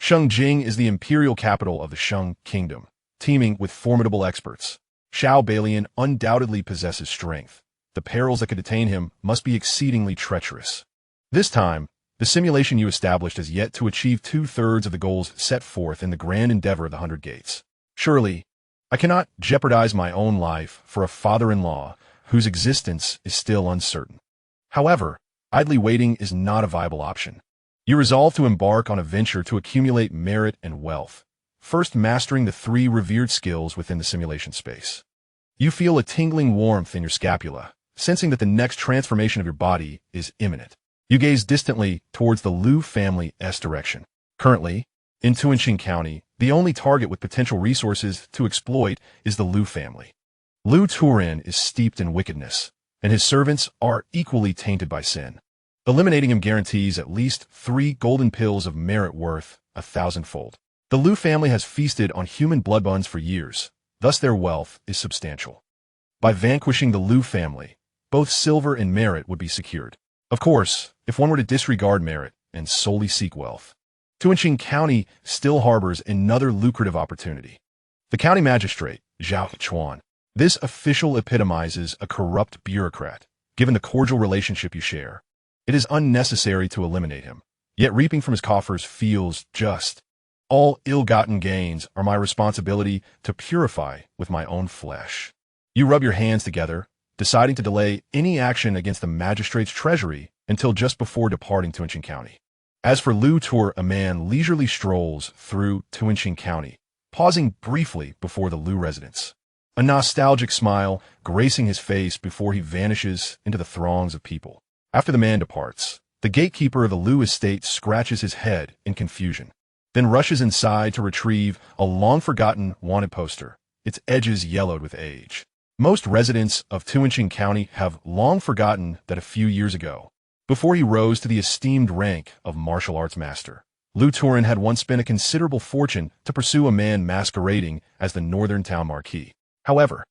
Shengjing is the imperial capital of the Sheng Kingdom, teeming with formidable experts. Xiao Balian undoubtedly possesses strength. The perils that could detain him must be exceedingly treacherous. This time, the simulation you established has yet to achieve 2/3 of the goals set forth in the grand endeavor of the 100 Gates. Surely, I cannot jeopardize my own life for a father-in-law whose existence is still uncertain. However, idly waiting is not a viable option. You resolve to embark on a venture to accumulate merit and wealth, first mastering the 3 revered skills within the simulation space. You feel a tingling warmth in your scapula, sensing that the next transformation of your body is imminent. You gaze distantly towards the Liu family's direction. Currently, in Tuanqing County, the only target with potential resources to exploit is the Liu family. Liu Turin is steeped in wickedness, and his servants are equally tainted by sin. Eliminating him guarantees at least 3 golden pills of merit worth 1,000-fold. The Liu family has feasted on human blood buns for years, thus their wealth is substantial. By vanquishing the Liu family, both silver and merit would be secured. Of course, if one were to disregard merit and solely seek wealth, Tuanqing County still harbors another lucrative opportunity. The county magistrate, Zhao Chuan. This official epitomizes a corrupt bureaucrat, given the cordial relationship you share. It is unnecessary to eliminate him, yet reaping from his coffers feels just. All ill-gotten gains are my responsibility to purify with my own flesh. You rub your hands together, deciding to delay any action against the magistrate's treasury until just before departing Tuanqing County. As for Liu Tur, a man leisurely strolls through Tuanqing County, pausing briefly before the Liu residence. A nostalgic smile gracing his face before he vanishes into the throngs of people. After the man departs, the gatekeeper of the Liu estate scratches his head in confusion, then rushes inside to retrieve a long-forgotten wanted poster, its edges yellowed with age. Most residents of Tuanqing County have long forgotten that a few years ago, before he rose to the esteemed rank of martial arts master, Lu Turin had once spent a considerable fortune to pursue a man masquerading as the northern town marquis. However,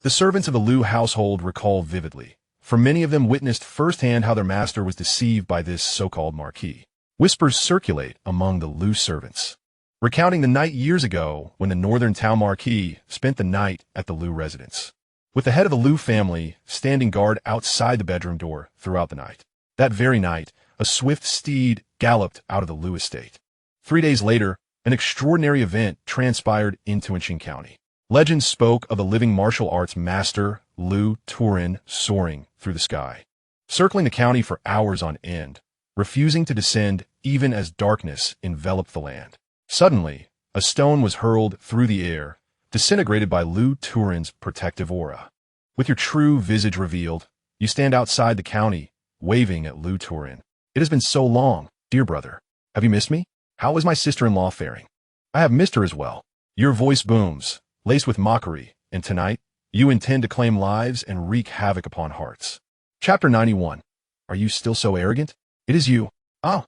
the servants of the Lu household recall vividly, for many of them witnessed firsthand how their master was deceived by this so-called marquis. Whispers circulate among the Lu servants, recounting the night years ago when the northern town marquis spent the night at the Lu residence, with the head of the Lu family standing guard outside the bedroom door throughout the night. That very night, a swift steed galloped out of the Lu estate. 3 days later, an extraordinary event transpired in Xianxia County. Legends spoke of the living martial arts master Lu Turin soaring through the sky, circling the county for hours on end, refusing to descend even as darkness enveloped the land. Suddenly, a stone was hurled through the air, disintegrated by Lu Turin's protective aura. With your true visage revealed, you stand outside the county, waving at Lu Turin. It has been so long, dear brother. Have you missed me? How is my sister-in-law faring? I have missed her as well. Your voice booms, laced with mockery, and tonight, you intend to claim lives and wreak havoc upon hearts. Chapter 91. Are you still so arrogant? It is you. Oh,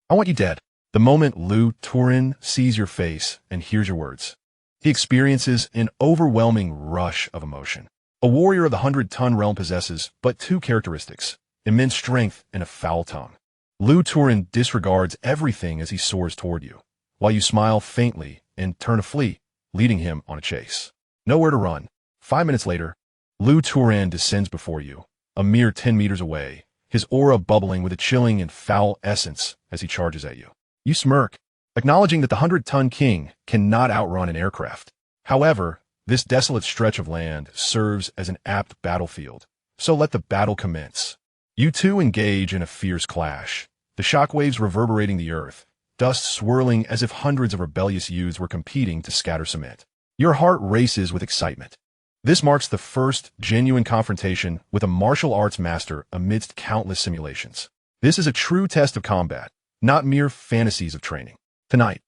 I want you dead. The moment Lu Turin sees your face and hears your words, he experiences an overwhelming rush of emotion. A warrior of the 100-ton realm possesses but two characteristics: immense strength and a foul tongue. Lu Turin disregards everything as he soars toward you, while you smile faintly and turn to flee, leading him on a chase. Nowhere to run. 5 minutes later, Lu Turin descends before you, a mere 10 meters away, his aura bubbling with a chilling and foul essence as he charges at you. You smirk, acknowledging that the 100-ton king cannot outrun an aircraft. However, this desolate stretch of land serves as an apt battlefield, so let the battle commence. You two engage in a fierce clash, the shockwaves reverberating the earth, dust swirling as if hundreds of rebellious youths were competing to scatter cement. Your heart races with excitement. This marks the first genuine confrontation with a martial arts master amidst countless simulations. This is a true test of combat, not mere fantasies of training. Tonight,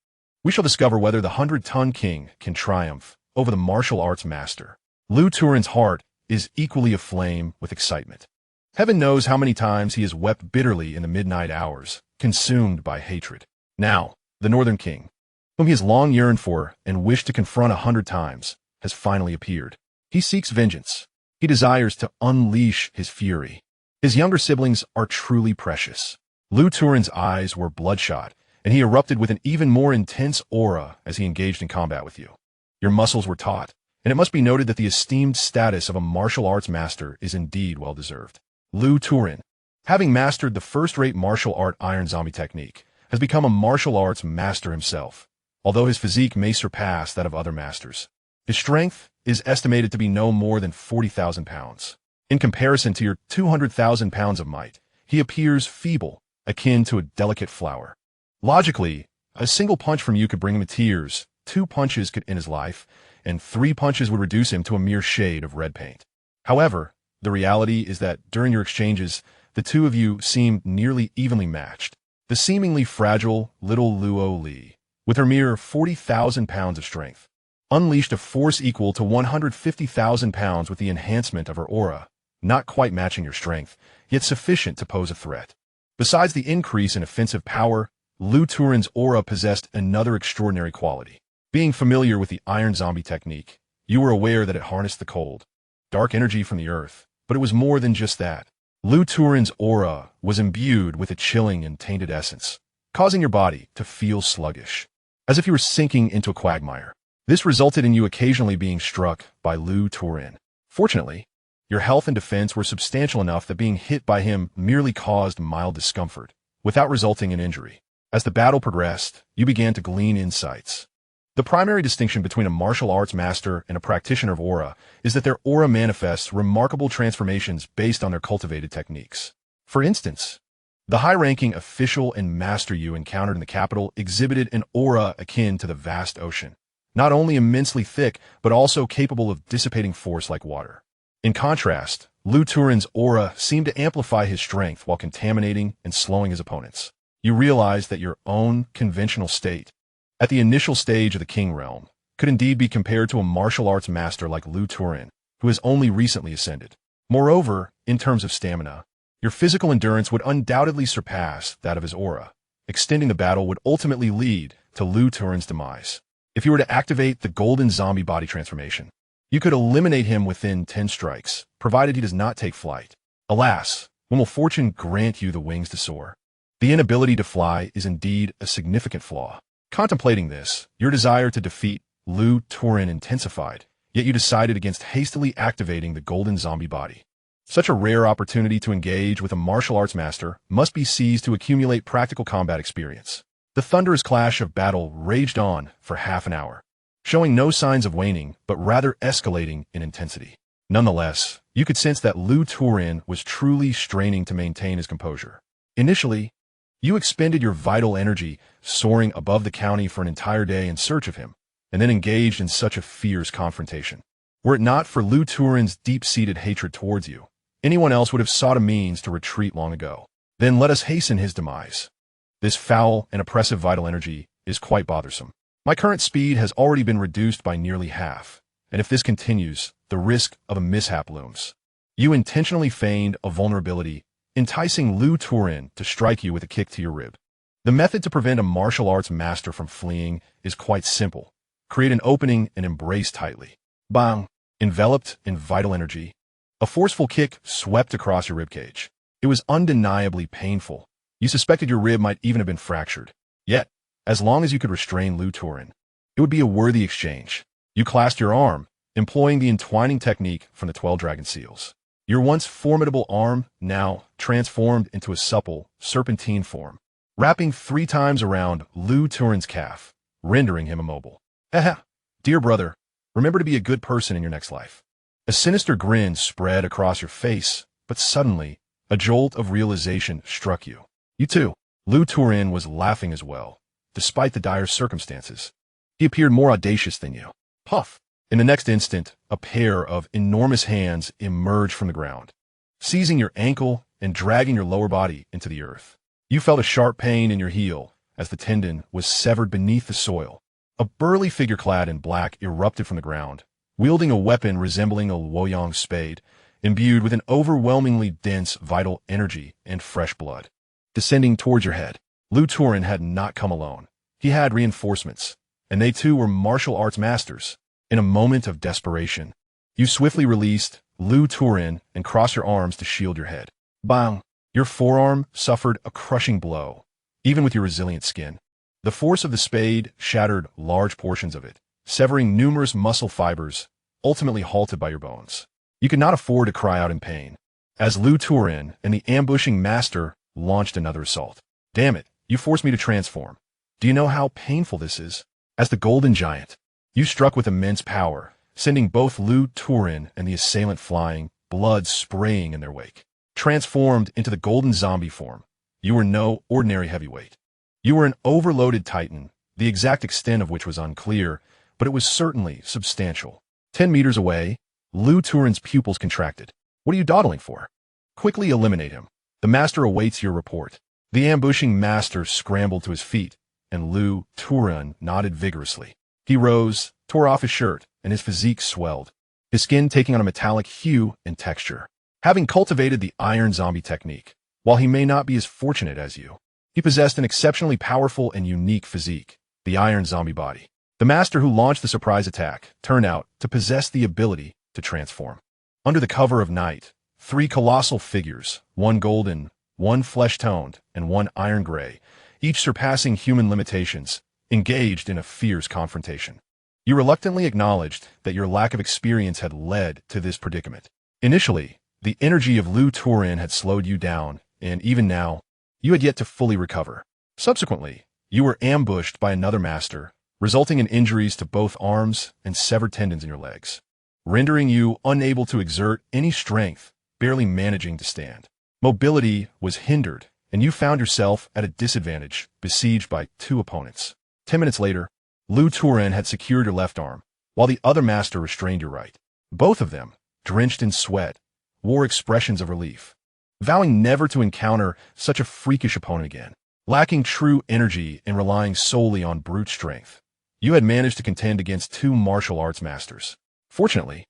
we shall discover whether the 100-ton king can triumph over the martial arts master. Lu Turin's heart is equally aflame with excitement. Heaven knows how many times he has wept bitterly in the midnight hours, consumed by hatred. Now, the Northern King, whom he has long yearned for and wished to confront 100 times, has finally appeared. He seeks vengeance. He desires to unleash his fury. His younger siblings are truly precious. Lu Turin's eyes were bloodshot, and he erupted with an even more intense aura as he engaged in combat with you. Your muscles were taut, and it must be noted that the esteemed status of a martial arts master is indeed well-deserved. Lu Turin, having mastered the first-rate martial art Iron Zombie technique, has become a martial arts master himself, although his physique may surpass that of other masters. His strength is estimated to be no more than 40,000 pounds. In comparison to your 200,000 pounds of might, he appears feeble, akin to a delicate flower. Logically, a single punch from you could bring him to tears, 2 punches could end his life, and 3 punches would reduce him to a mere shade of red paint. However, the reality is that during your exchanges, the two of you seemed nearly evenly matched. The seemingly fragile little Luo Li, with her mere 40,000 pounds of strength, unleashed a force equal to 150,000 pounds with the enhancement of her aura, not quite matching your strength, yet sufficient to pose a threat. Besides the increase in offensive power, Lu Turin's aura possessed another extraordinary quality. Being familiar with the Iron Zombie technique, you were aware that it harnessed the cold, dark energy from the earth, but it was more than just that. Lu Turin's aura was imbued with a chilling and tainted essence, causing your body to feel sluggish, as if you were sinking into a quagmire. This resulted in you occasionally being struck by Lu Turin. Fortunately, your health and defense were substantial enough that being hit by him merely caused mild discomfort, without resulting in injury. As the battle progressed, you began to glean insights. The primary distinction between a martial arts master and a practitioner of aura is that their aura manifests remarkable transformations based on their cultivated techniques. For instance, the high-ranking official and master you encountered in the capital exhibited an aura akin to the vast ocean, not only immensely thick, but also capable of dissipating force like water. In contrast, Lu Turin's aura seemed to amplify his strength while contaminating and slowing his opponents. You realized that your own conventional state, at the initial stage of the King Realm, could indeed be compared to a martial arts master like Lu Turin, who has only recently ascended. Moreover, in terms of stamina, your physical endurance would undoubtedly surpass that of his aura, extending the battle would ultimately lead to Lu Turin's demise. If you were to activate the golden zombie body transformation, you could eliminate him within 10 strikes, provided he does not take flight. Alas, when will fortune grant you the wings to soar? The inability to fly is indeed a significant flaw. Contemplating this, your desire to defeat Lu Turin intensified, yet you decided against hastily activating the golden zombie body. Such a rare opportunity to engage with a martial arts master must be seized to accumulate practical combat experience. The thunderous clash of battle raged on for half an hour, showing no signs of waning, but rather escalating in intensity. Nonetheless, you could sense that Lu Turin was truly straining to maintain his composure. Initially, you expended your vital energy soaring above the county for an entire day in search of him, and then engaged in such a fierce confrontation. Were it not for Lu Turin's deep-seated hatred towards you, anyone else would have sought a means to retreat long ago. Then let us hasten his demise. This foul and oppressive vital energy is quite bothersome. My current speed has already been reduced by nearly half, and if this continues, the risk of a mishap looms. You intentionally feigned a vulnerability, enticing Lu Turin to strike you with a kick to your rib. The method to prevent a martial arts master from fleeing is quite simple. Create an opening and embrace tightly. Bang! Enveloped in vital energy, a forceful kick swept across your ribcage. It was undeniably painful. You suspected your rib might even have been fractured. Yet, as long as you could restrain Lu Turin, it would be a worthy exchange. You clasped your arm, employing the entwining technique from the 12 dragon seals. Your once formidable arm now transformed into a supple, serpentine form, wrapping 3 times around Lu Turin's calf, rendering him immobile. Dear brother, remember to be a good person in your next life. A sinister grin spread across your face, but suddenly, a jolt of realization struck you. You too. Lu Turin was laughing as well, despite the dire circumstances. He appeared more audacious than you. Puff! In the next instant, a pair of enormous hands emerged from the ground, seizing your ankle and dragging your lower body into the earth. You felt a sharp pain in your heel as the tendon was severed beneath the soil. A burly figure clad in black erupted from the ground, wielding a weapon resembling a Woyong spade, imbued with an overwhelmingly dense vital energy and fresh blood. Descending towards your head, Lu Turin had not come alone. He had reinforcements, and they too were martial arts masters. In a moment of desperation, you swiftly released Lu Turin and crossed your arms to shield your head. Bang! Your forearm suffered a crushing blow, even with your resilient skin. The force of the spade shattered large portions of it, severing numerous muscle fibers, ultimately halted by your bones. You could not afford to cry out in pain, as Lu Turin and the ambushing master launched another assault. Damn it, you forced me to transform. Do you know how painful this is? As the golden giant, you struck with immense power, sending both Lu Turin and the assailant flying, blood spraying in their wake. Transformed into the golden zombie form, you were no ordinary heavyweight. You were an overloaded titan, the exact extent of which was unclear, but it was certainly substantial. 10 meters away, Lu Turin's pupils contracted. What are you dawdling for? Quickly eliminate him. The master awaits your report. The ambushing master scrambled to his feet, and Lu Turin nodded vigorously. He rose, tore off his shirt, and his physique swelled, his skin taking on a metallic hue and texture. Having cultivated the iron zombie technique, while he may not be as fortunate as you, he possessed an exceptionally powerful and unique physique, the iron zombie body. The master who launched the surprise attack turned out to possess the ability to transform. Under the cover of night, 3 colossal figures, one golden, one flesh-toned, and one iron gray, each surpassing human limitations, engaged in a fierce confrontation. You reluctantly acknowledged that your lack of experience had led to this predicament. Initially, the energy of Lu Turin had slowed you down, and even now, you had yet to fully recover. Subsequently, you were ambushed by another master, resulting in injuries to both arms and severed tendons in your legs, rendering you unable to exert any strength, barely managing to stand. Mobility was hindered, and you found yourself at a disadvantage, besieged by 2 opponents. 10 minutes later, Lu Turin had secured your left arm, while the other master restrained your right. Both of them, drenched in sweat, wore expressions of relief, vowing never to encounter such a freakish opponent again. Lacking true energy and relying solely on brute strength, you had managed to contend against 2 martial arts masters. Fortunately,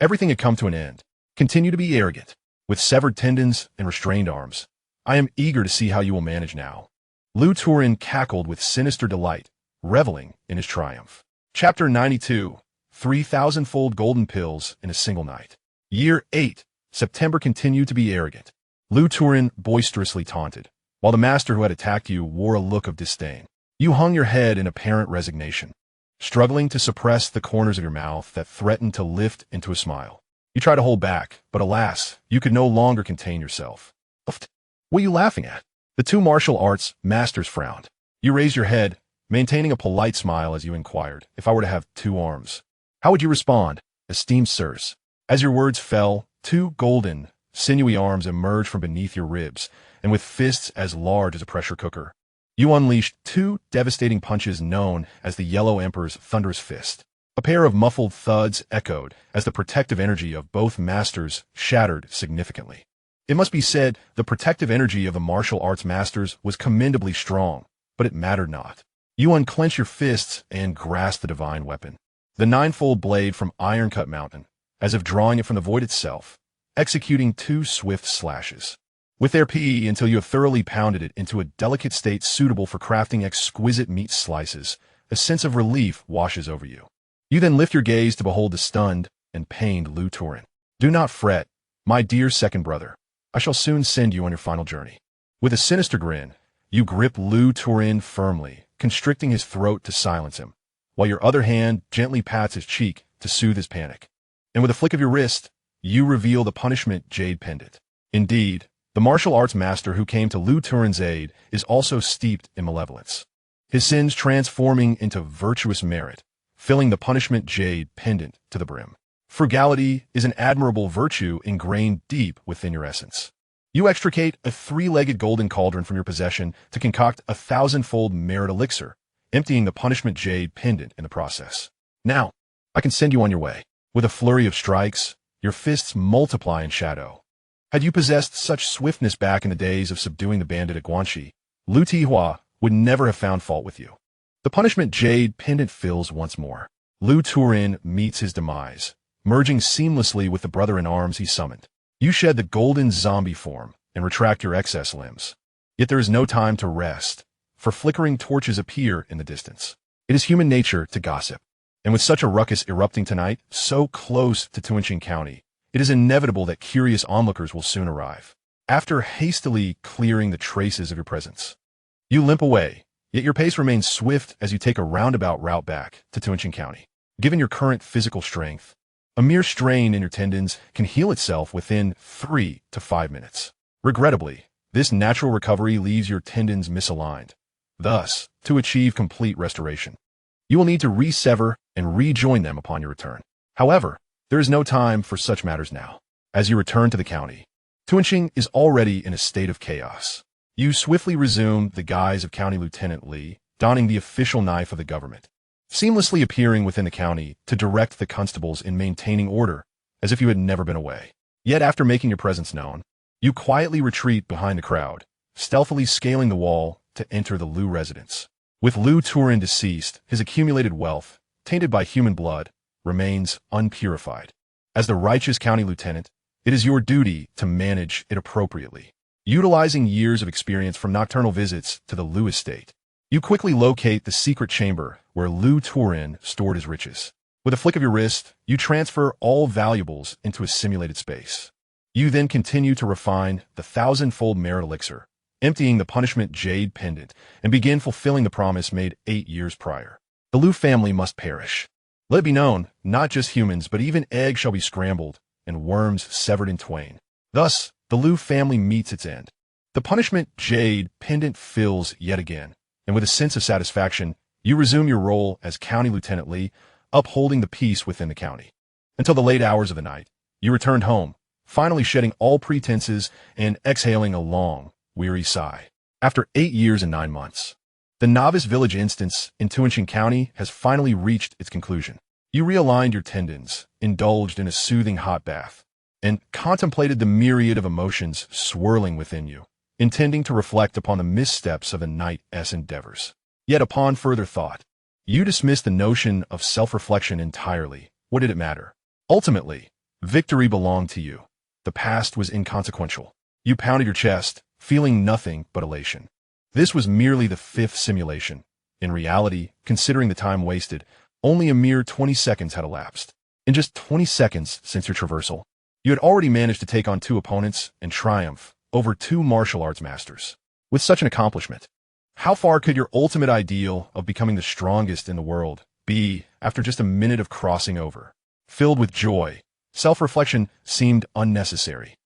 everything had come to an end. Continue to be arrogant. With severed tendons and restrained arms, I am eager to see how you will manage now. Lu Turin cackled with sinister delight, reveling in his triumph. Chapter 92. 3,000-fold golden pills in a single night. Year 8. September continued to be arrogant. Lu Turin boisterously taunted, while the master who had attacked you wore a look of disdain. You hung your head in apparent resignation, struggling to suppress the corners of your mouth that threatened to lift into a smile. You tried to hold back, but alas, you could no longer contain yourself. What are you laughing at? The two martial arts masters frowned. You raised your head, maintaining a polite smile as you inquired, if I were to have 2 arms, how would you respond, esteemed sirs? As your words fell, 2 golden, sinewy arms emerged from beneath your ribs, and with fists as large as a pressure cooker, you unleashed 2 devastating punches known as the Yellow Emperor's thunderous fist. A pair of muffled thuds echoed as the protective energy of both masters shattered significantly. It must be said, the protective energy of the martial arts masters was commendably strong, but it mattered not. You unclenched your fists and grasped the divine weapon. The 9-fold blade from Iron-Cut Mountain, as if drawing it from the void itself, executing 2 swift slashes. With their PE until you have thoroughly pounded it into a delicate state suitable for crafting exquisite meat slices, a sense of relief washes over you. You then lift your gaze to behold the stunned and pained Lu Turin. Do not fret, my dear second brother. I shall soon send you on your final journey. With a sinister grin, you grip Lu Turin firmly, constricting his throat to silence him, while your other hand gently pats his cheek to soothe his panic. And with a flick of your wrist, you reveal the punishment jade pendant. Indeed, the martial arts master who came to Lu Turin's aid is also steeped in malevolence, his sins transforming into virtuous merit, filling the punishment jade pendant to the brim. Frugality is an admirable virtue ingrained deep within your essence. You extricate a 3-legged golden cauldron from your possession to concoct a 1,000-fold merit elixir, emptying the punishment jade pendant in the process. Now, I can send you on your way. With a flurry of strikes, your fists multiply in shadow. Had you possessed such swiftness back in the days of subduing the bandit at Guanxi, Lu Tihua would never have found fault with you. The punishment jade pendant fills once more. Lu Turin meets his demise, merging seamlessly with the brother-in-arms he summoned. You shed the golden zombie form and retract your excess limbs. Yet there is no time to rest, for flickering torches appear in the distance. It is human nature to gossip, and with such a ruckus erupting tonight, so close to Xianxia County, it is inevitable that curious onlookers will soon arrive. After hastily clearing the traces of your presence, you limp away, yet your pace remains swift as you take a roundabout route back to Xianxia County. Given your current physical strength, a mere strain in your tendons can heal itself within 3 to 5 minutes. Regrettably, this natural recovery leaves your tendons misaligned. Thus, to achieve complete restoration, you will need to resever and rejoin them upon your return. However, there is no time for such matters now. As you return to the county, Xianxia is already in a state of chaos. You swiftly resume the guise of County Lieutenant Li, donning the official knife of the government, seamlessly appearing within the county to direct the constables in maintaining order, as if you had never been away. Yet after making your presence known, you quietly retreat behind the crowd, stealthily scaling the wall to enter the Lu residence. With Lu Turin deceased, his accumulated wealth, tainted by human blood, remains unpurified. As the righteous county lieutenant, it is your duty to manage it appropriately. Utilizing years of experience from nocturnal visits to the Lu estate, you quickly locate the secret chamber where Lu Turin stored his riches. With a flick of your wrist, you transfer all valuables into a simulated space. You then continue to refine the 1,000-fold merit elixir, emptying the punishment jade pendant, and begin fulfilling the promise made 8 years prior. The Lu family must perish. Let it be known, not just humans, but even eggs shall be scrambled, and worms severed in twain. Thus, the Lu family meets its end. The punishment jade pendant fills yet again, and with a sense of satisfaction, you resume your role as County Lieutenant Li, upholding the peace within the county. Until the late hours of the night, you returned home, finally shedding all pretenses and exhaling a long, weary sigh. After 8 years and 9 months, the novice village instance in Xianxia County has finally reached its conclusion. You realigned your tendons, indulged in a soothing hot bath, and contemplated the myriad of emotions swirling within you, intending to reflect upon the missteps of the night's endeavors. Yet upon further thought, you dismissed the notion of self-reflection entirely. What did it matter? Ultimately, victory belonged to you. The past was inconsequential. You pounded your chest, feeling nothing but elation. This was merely the fifth simulation. In reality, considering the time wasted, only a mere 20 seconds had elapsed. In just 20 seconds since your traversal, you had already managed to take on 2 opponents and triumph over 2 martial arts masters. With such an accomplishment, how far could your ultimate ideal of becoming the strongest in the world be after just a minute of crossing over? Filled with joy, self-reflection seemed unnecessary.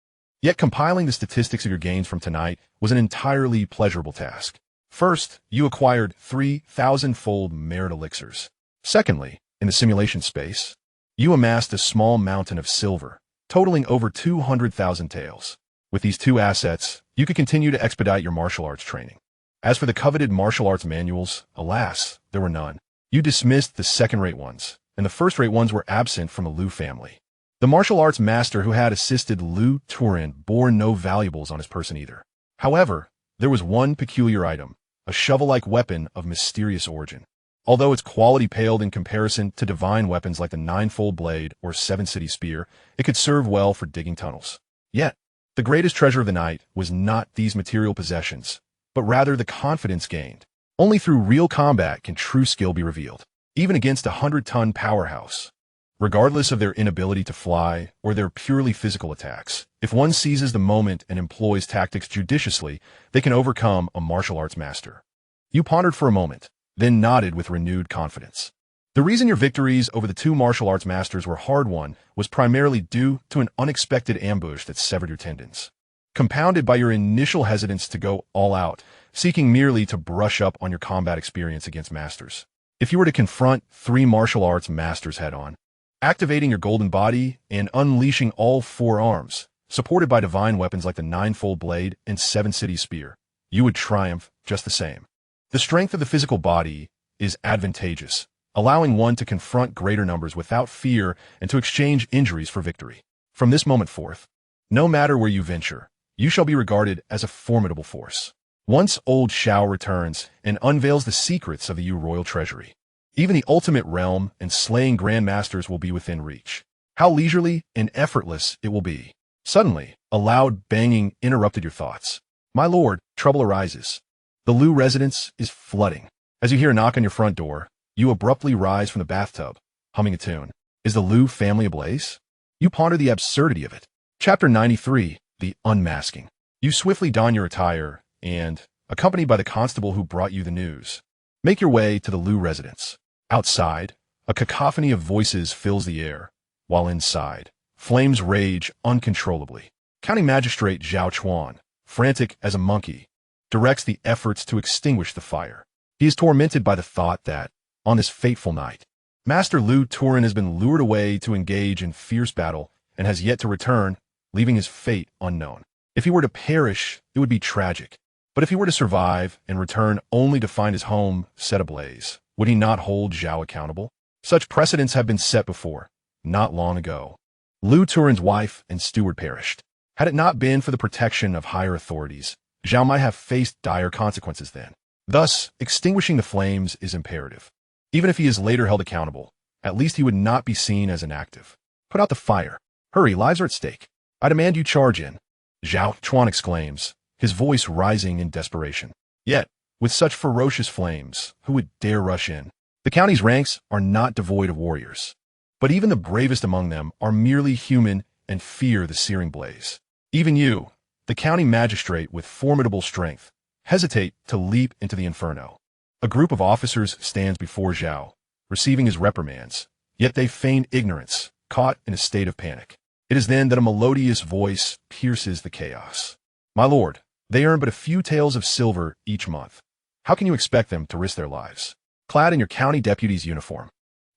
Yet compiling the statistics of your gains from tonight was an entirely pleasurable task. First, you acquired 3,000-fold merit elixirs. Secondly, in the simulation space, you amassed a small mountain of silver, totaling over 200,000 taels. With these 2 assets, you could continue to expedite your martial arts training. As for the coveted martial arts manuals, alas, there were none. You dismissed the second-rate ones, and the first-rate ones were absent from the Liu family. The martial arts master who had assisted Liu Turin bore no valuables on his person either. However, there was one peculiar item, a shovel-like weapon of mysterious origin. Although its quality paled in comparison to divine weapons like the 9-fold blade or 7-city spear, it could serve well for digging tunnels. Yet, the greatest treasure of the night was not these material possessions, but rather the confidence gained. Only through real combat can true skill be revealed, even against a 100-ton powerhouse. Regardless of their inability to fly or their purely physical attacks, if one seizes the moment and employs tactics judiciously, they can overcome a martial arts master. You pondered for a moment, then nodded with renewed confidence. The reason your victories over the 2 martial arts masters were hard-won was primarily due to an unexpected ambush that severed your tendons. Compounded by your initial hesitance to go all out, seeking merely to brush up on your combat experience against masters. If you were to confront 3 martial arts masters head-on, activating your golden body and unleashing all 4 arms, supported by divine weapons like the 9-fold blade and 7-city spear, you would triumph just the same. The strength of the physical body is advantageous, allowing one to confront greater numbers without fear and to exchange injuries for victory. From this moment forth, no matter where you venture, you shall be regarded as a formidable force. Once old Xiao returns and unveils the secrets of the Yu royal treasury, even the ultimate realm and slaying grandmasters will be within reach. How leisurely and effortless it will be. Suddenly, a loud banging interrupted your thoughts. My lord, trouble arises. The Liu residence is flooding. As you hear a knock on your front door, you abruptly rise from the bathtub, humming a tune. Is the Liu family ablaze? You ponder the absurdity of it. Chapter 93, The Unmasking. You swiftly don your attire and, accompanied by the constable who brought you the news, make your way to the Liu residence. Outside, a cacophony of voices fills the air, while inside, flames rage uncontrollably. County Magistrate Zhao Chuan, frantic as a monkey, directs the efforts to extinguish the fire. He is tormented by the thought that, on this fateful night, Master Liu Turin has been lured away to engage in fierce battle and has yet to return, leaving his fate unknown. If he were to perish, it would be tragic. But if he were to survive and return only to find his home set ablaze, would he not hold Zhao accountable? Such precedents have been set before, not long ago. Liu Turin's wife and steward perished. Had it not been for the protection of higher authorities, Zhao might have faced dire consequences then. Thus, extinguishing the flames is imperative. Even if he is later held accountable, at least he would not be seen as inactive. Put out the fire. Hurry, lives are at stake. I demand you charge in. Zhao Chuan exclaims, his voice rising in desperation. Yet, with such ferocious flames, who would dare rush in? The county's ranks are not devoid of warriors. But even the bravest among them are merely human and fear the searing blaze. Even you, the county magistrate with formidable strength, hesitate to leap into the inferno. A group of officers stands before Zhao, receiving his reprimands, yet they feign ignorance, caught in a state of panic. It is then that a melodious voice pierces the chaos. My lord, they earn but a few taels of silver each month. How can you expect them to risk their lives? Clad in your county deputy's uniform,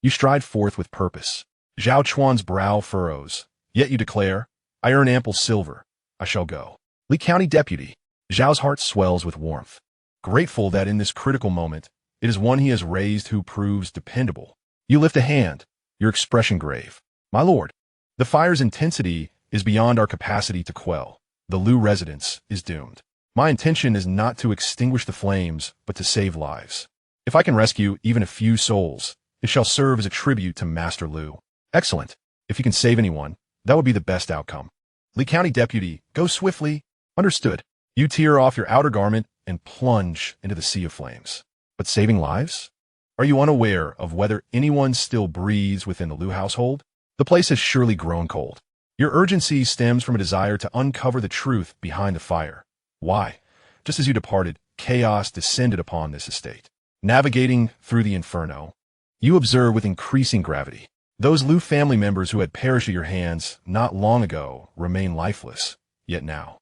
you stride forth with purpose. Zhao Chuan's brow furrows, yet you declare, I earn ample silver. I shall go. Li County Deputy. Zhao's heart swells with warmth. Grateful that in this critical moment, it is one he has raised who proves dependable. You lift a hand, your expression grave. My lord, the fire's intensity is beyond our capacity to quell. The Liu residence is doomed. My intention is not to extinguish the flames, but to save lives. If I can rescue even a few souls, it shall serve as a tribute to Master Liu. Excellent. If you can save anyone, that would be the best outcome. Li County Deputy, go swiftly. Understood. You tear off your outer garment and plunge into the sea of flames. But saving lives? Are you unaware of whether anyone still breathes within the Lu household? The place has surely grown cold. Your urgency stems from a desire to uncover the truth behind the fire. Why? Just as you departed, chaos descended upon this estate. Navigating through the inferno, you observe with increasing gravity. Those Lu family members who had perished at your hands not long ago remain lifeless, yet now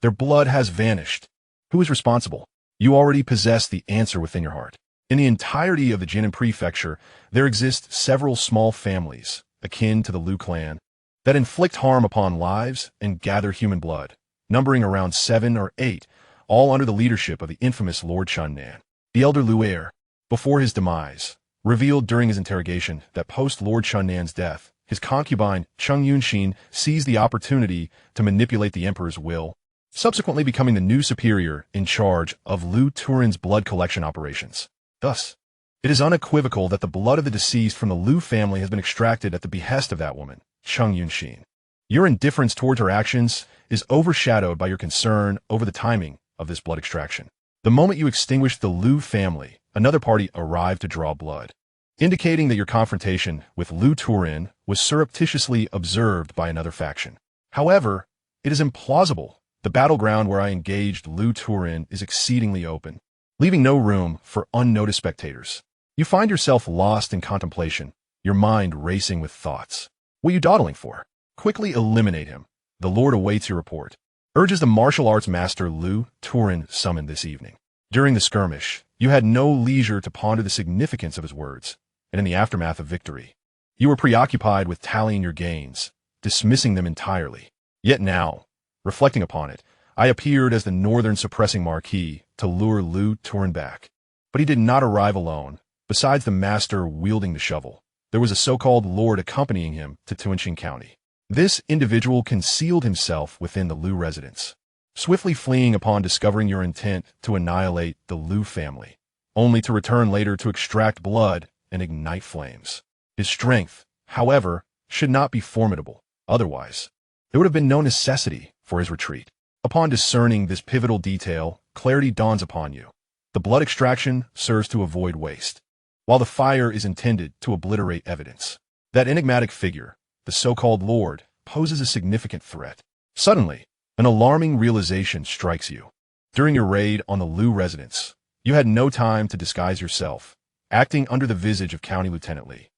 their blood has vanished. Who is responsible? You already possess the answer within your heart. In the entirety of the Jinan prefecture, there exist several small families, akin to the Lu clan, that inflict harm upon lives and gather human blood, numbering around 7 or 8, all under the leadership of the infamous Lord Chunnan. The elder Lu heir, before his demise, revealed during his interrogation that post-Lord Chunnan's death, his concubine, Chung Yunxin, seized the opportunity to manipulate the emperor's will, subsequently becoming the new superior in charge of Lu Turin's blood collection operations. Thus, it is unequivocal that the blood of the deceased from the Lu family has been extracted at the behest of that woman, Chung Yunxin. Your indifference towards her actions is overshadowed by your concern over the timing of this blood extraction. The moment you extinguished the Lu family, another party arrived to draw blood, indicating that your confrontation with Lu Turin was surreptitiously observed by another faction. However, it is implausible. The battleground where I engaged Lu Turin is exceedingly open, leaving no room for unnoticed spectators. You find yourself lost in contemplation, your mind racing with thoughts. What are you dawdling for? Quickly eliminate him. The Lord awaits your report, urges the martial arts master Lu Turin summoned this evening. During the skirmish, you had no leisure to ponder the significance of his words, and in the aftermath of victory, you were preoccupied with tallying your gains, dismissing them entirely. Yet now, reflecting upon it, I appeared as the northern suppressing marquis to lure Lu Turin back. But he did not arrive alone. Besides the master wielding the shovel, there was a so-called lord accompanying him to Tuanqing County. This individual concealed himself within the Lu residence, swiftly fleeing upon discovering your intent to annihilate the Lu family, only to return later to extract blood and ignite flames. His strength, however, should not be formidable. Otherwise, there would have been no necessity for his retreat. Upon discerning this pivotal detail, clarity dawns upon you. The blood extraction serves to avoid waste, while the fire is intended to obliterate evidence. That enigmatic figure, the so-called Lord, poses a significant threat. Suddenly, an alarming realization strikes you. During your raid on the Lu residence, you had no time to disguise yourself, acting under the visage of County Lieutenant Li.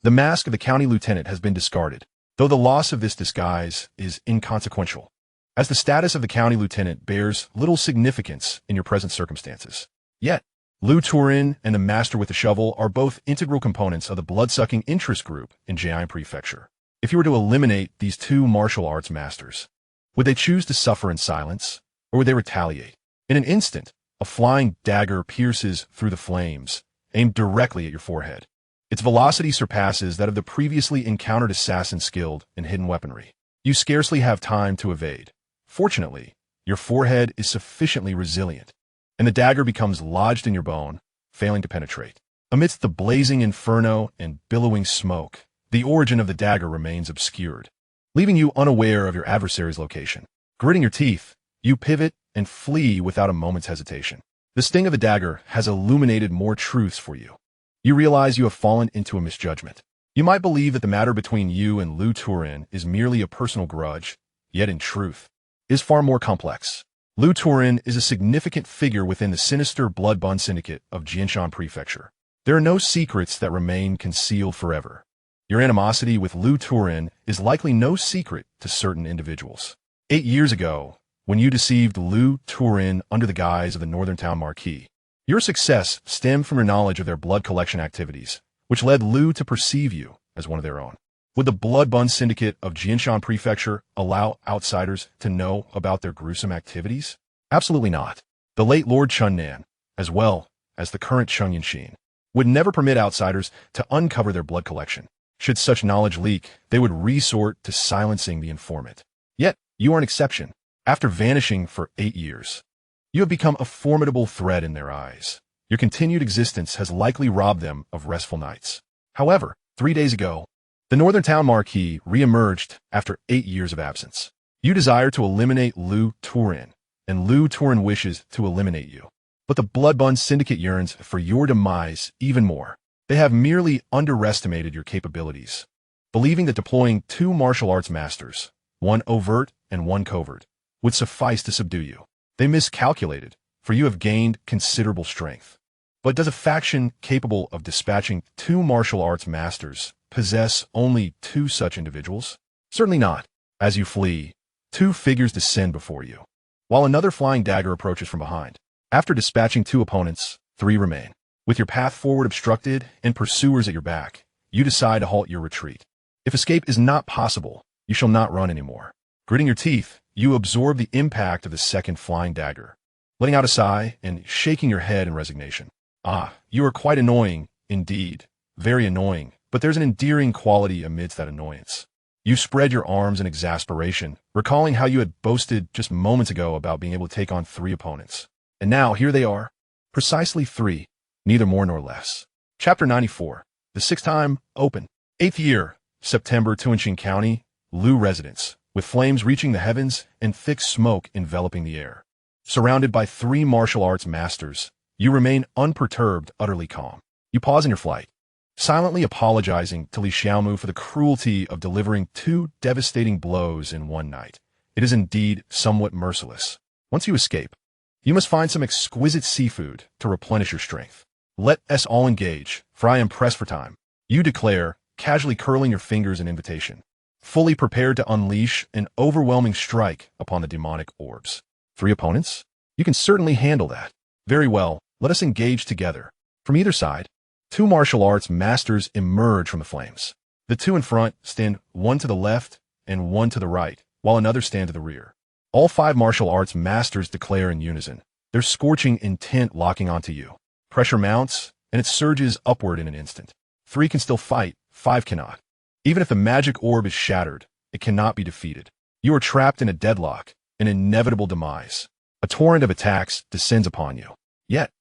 The mask of the County Lieutenant has been discarded, though the loss of this disguise is inconsequential, as the status of the County Lieutenant bears little significance in your present circumstances. Yet, Lu Turin and the Master with the Shovel are both integral components of the blood-sucking interest group in Jinan Prefecture. If you were to eliminate these two martial arts masters, would they choose to suffer in silence, or would they retaliate? In an instant, a flying dagger pierces through the flames, aimed directly at your forehead. Its velocity surpasses that of the previously encountered assassin skilled in hidden weaponry. You scarcely have time to evade. Fortunately, your forehead is sufficiently resilient, and the dagger becomes lodged in your bone, failing to penetrate. Amidst the blazing inferno and billowing smoke, the origin of the dagger remains obscured, leaving you unaware of your adversary's location. Gritting your teeth, you pivot and flee without a moment's hesitation. The sting of the dagger has illuminated more truths for you. You realize you have fallen into a misjudgment. You might believe that the matter between you and Lu Turin is merely a personal grudge, yet in truth, it is far more complex. Lu Turin is a significant figure within the sinister blood bond syndicate of Jianshan Prefecture. There are no secrets that remain concealed forever. Your animosity with Lu Turin is likely no secret to certain individuals. 8 years ago, when you deceived Lu Turin under the guise of the Northern Town Marquis, your success stemmed from your knowledge of their blood collection activities, which led Lu to perceive you as one of their own. Would the blood bond syndicate of Jianshan Prefecture allow outsiders to know about their gruesome activities? Absolutely not. The late Lord Chunnan, as well as the current Chung Yunxin, would never permit outsiders to uncover their blood collection. Should such knowledge leak, they would resort to silencing the informant. Yet, you are an exception. After vanishing for 8 years, you have become a formidable threat in their eyes. Your continued existence has likely robbed them of restful nights. However, 3 days ago, the Northern Town Marquis re-emerged after 8 years of absence. You desire to eliminate Lu Turin, and Liu Turin wishes to eliminate you. But the Bloodbun Syndicate yearns for your demise even more. They have merely underestimated your capabilities, believing that deploying 2 martial arts masters, one overt and one covert, would suffice to subdue you. They miscalculated, for you have gained considerable strength. But does a faction capable of dispatching 2 martial arts masters possess only 2 such individuals? Certainly not. As you flee, 2 figures descend before you, while another flying dagger approaches from behind. After dispatching 2 opponents, 3 remain. With your path forward obstructed and pursuers at your back, you decide to halt your retreat. If escape is not possible, you shall not run anymore. Gritting your teeth, you absorb the impact of the second flying dagger, letting out a sigh and shaking your head in resignation. Ah, you are quite annoying, indeed. Very annoying, but there's an endearing quality amidst that annoyance. You spread your arms in exasperation, recalling how you had boasted just moments ago about being able to take on 3 opponents. And now, here they are. Precisely 3, neither more nor less. Chapter 94. The 6th time, open. 8th year, September, Xianxia County, Liu residence, with flames reaching the heavens and thick smoke enveloping the air. Surrounded by 3 martial arts masters, you remain unperturbed, utterly calm. You pause in your flight, silently apologizing to Li Xiaomu for the cruelty of delivering 2 devastating blows in one night. It is indeed somewhat merciless. Once you escape, you must find some exquisite seafood to replenish your strength. Let us all engage, for I am pressed for time. You declare, casually curling your fingers in invitation, fully prepared to unleash an overwhelming strike upon the demonic orbs. 3 opponents? You can certainly handle that. Very well, let us engage together. From either side, 2 martial arts masters emerge from the flames. The 2 in front stand one to the left and one to the right, while another stand to the rear. All 5 martial arts masters declare in unison, their scorching intent locking onto you. Pressure mounts, and it surges upward in an instant. 3 can still fight, 5 cannot. Even if the magic orb is shattered, it cannot be defeated. You are trapped in a deadlock, an inevitable demise. A torrent of attacks descends upon you. Yet,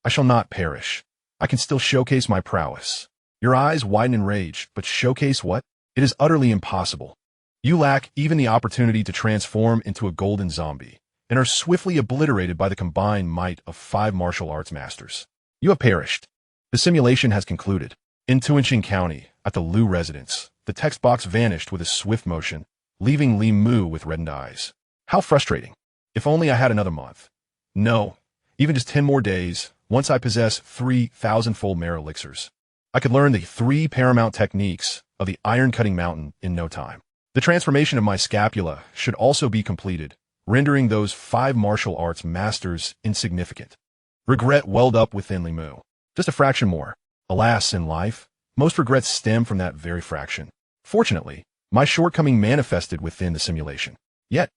I shall not perish. I can still showcase my prowess. Your eyes widen in rage, but showcase what? It is utterly impossible. You lack even the opportunity to transform into a golden zombie, and are swiftly obliterated by the combined might of 5 martial arts masters. You have perished. The simulation has concluded. In Xianxia County, at the Liu residence, the text box vanished with a swift motion, leaving Li Mu with reddened eyes. How frustrating. If only I had another month. No, even just 10 more days, once I possess 3,000-fold Mare elixirs. I could learn the 3 paramount techniques of the iron-cutting mountain in no time. The transformation of my scapula should also be completed, rendering those 5 martial arts masters insignificant. Regret welled up within Li Mu. Just a fraction more. Alas, in life, most regrets stem from that very fraction. Fortunately, my shortcoming manifested within the simulation. Yet,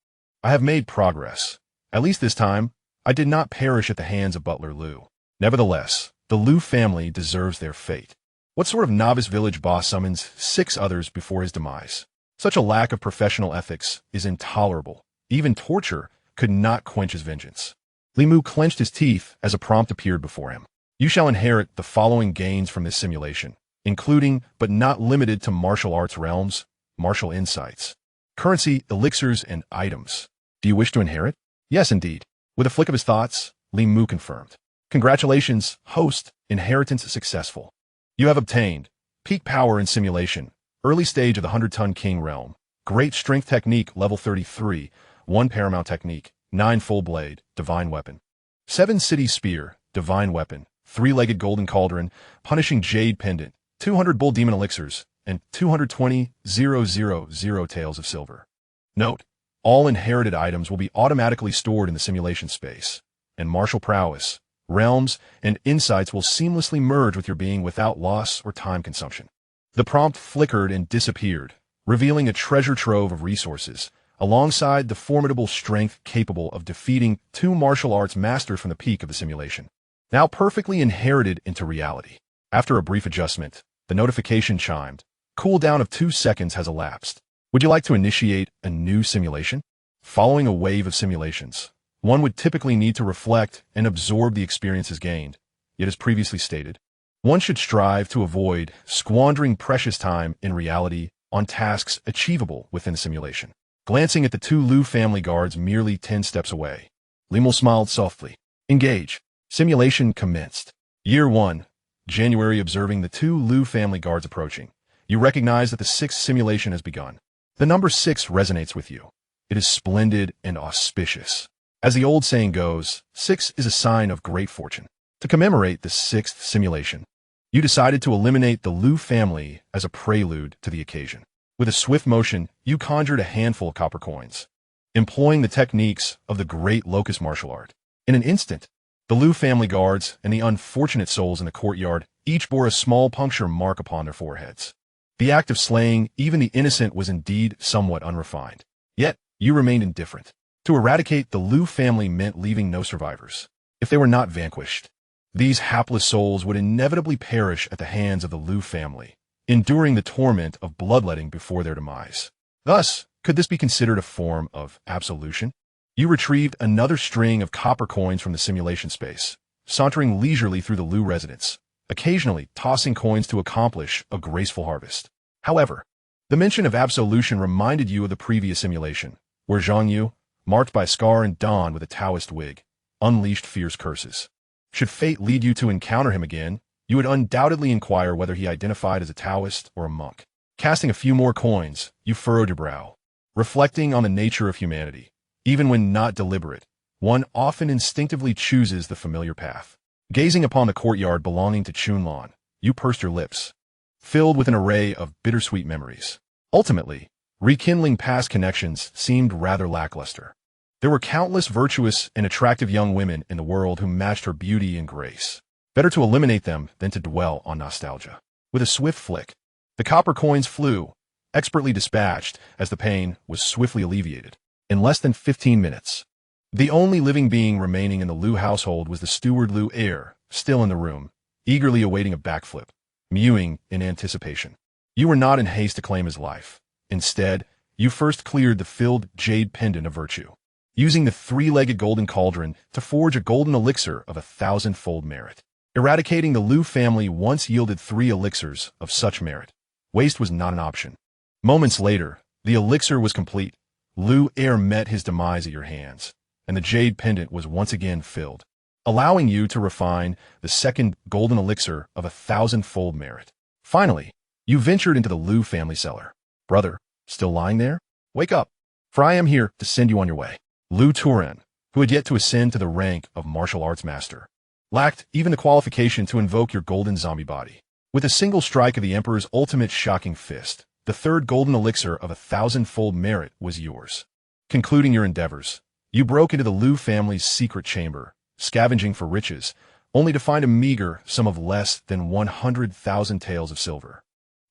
I have made progress. At least this time, I did not perish at the hands of Butler Liu. Nevertheless, the Liu family deserves their fate. What sort of novice village boss summons 6 others before his demise? Such a lack of professional ethics is intolerable. Even torture could not quench his vengeance. Li Mu clenched his teeth as a prompt appeared before him. You shall inherit the following gains from this simulation, including, but not limited to martial arts realms, martial insights, currency, elixirs, and items. Do you wish to inherit? Yes, indeed. With a flick of his thoughts, Li Mu confirmed. Congratulations, host, inheritance successful. You have obtained peak power in simulation, early stage of the 100-ton king realm, great strength technique level 33, 1 paramount technique, 9 full blade, divine weapon, 7 city spear, divine weapon, 3-legged golden cauldron, punishing jade pendant, 200 bull demon elixirs, and 220,000 taels of silver. Note, all inherited items will be automatically stored in the simulation space, and martial prowess, realms, and insights will seamlessly merge with your being without loss or time consumption. The prompt flickered and disappeared, revealing a treasure trove of resources, alongside the formidable strength capable of defeating 2 martial arts masters from the peak of the simulation. Now perfectly inherited into reality. After a brief adjustment, the notification chimed. Cooldown of 2 seconds has elapsed. Would you like to initiate a new simulation? Following a wave of simulations, one would typically need to reflect and absorb the experiences gained. Yet as previously stated, one should strive to avoid squandering precious time in reality on tasks achievable within a simulation. Glancing at the 2 Liu family guards merely 10 steps away, Lemel smiled softly. Engage. Simulation commenced. Year 1. January. Observing the two Liu family guards approaching, you recognize that the sixth simulation has begun. The number 6 resonates with you. It is splendid and auspicious. As the old saying goes, 6 is a sign of great fortune. To commemorate the 6th simulation, you decided to eliminate the Liu family as a prelude to the occasion. With a swift motion, you conjured a handful of copper coins, employing the techniques of the great locust martial art. In an instant, the Liu family guards and the unfortunate souls in the courtyard each bore a small puncture mark upon their foreheads. The act of slaying even the innocent was indeed somewhat unrefined. Yet, you remained indifferent. To eradicate the Liu family meant leaving no survivors. If they were not vanquished, these hapless souls would inevitably perish at the hands of the Liu family, enduring the torment of bloodletting before their demise. Thus, could this be considered a form of absolution? You retrieved another string of copper coins from the simulation space, sauntering leisurely through the Liu residence, occasionally tossing coins to accomplish a graceful harvest. However, the mention of absolution reminded you of the previous simulation, where Xianxia, marked by scar and dawn with a Taoist wig, unleashed fierce curses. Should fate lead you to encounter him again, you would undoubtedly inquire whether he identified as a Taoist or a monk. Casting a few more coins, you furrowed your brow, reflecting on the nature of humanity. Even when not deliberate, one often instinctively chooses the familiar path. Gazing upon the courtyard belonging to Chunlan, you pursed your lips, filled with an array of bittersweet memories. Ultimately, rekindling past connections seemed rather lackluster. There were countless virtuous and attractive young women in the world who matched her beauty and grace. Better to eliminate them than to dwell on nostalgia. With a swift flick, the copper coins flew, expertly dispatched as the pain was swiftly alleviated. In less than 15 minutes, the only living being remaining in the Liu household was the steward Liu heir, still in the room, eagerly awaiting a backflip, mewing in anticipation. You were not in haste to claim his life. Instead, you first cleared the filled jade pendant of virtue, using the 3-legged golden cauldron to forge a golden elixir of 1,000-fold merit. Eradicating the Liu family once yielded 3 elixirs of such merit. Waste was not an option. Moments later, the elixir was complete. Liu heir met his demise at your hands, and the jade pendant was once again filled, allowing you to refine the second golden elixir of 1,000-fold merit. Finally, you ventured into the Liu family cellar. Brother, still lying there? Wake up, for I am here to send you on your way. Liu Turan, who had yet to ascend to the rank of martial arts master, lacked even the qualification to invoke your golden zombie body. With a single strike of the Emperor's ultimate shocking fist, the third golden elixir of 1,000-fold merit was yours. Concluding your endeavors, you broke into the Liu family's secret chamber, scavenging for riches, only to find a meager sum of less than 100,000 taels of silver.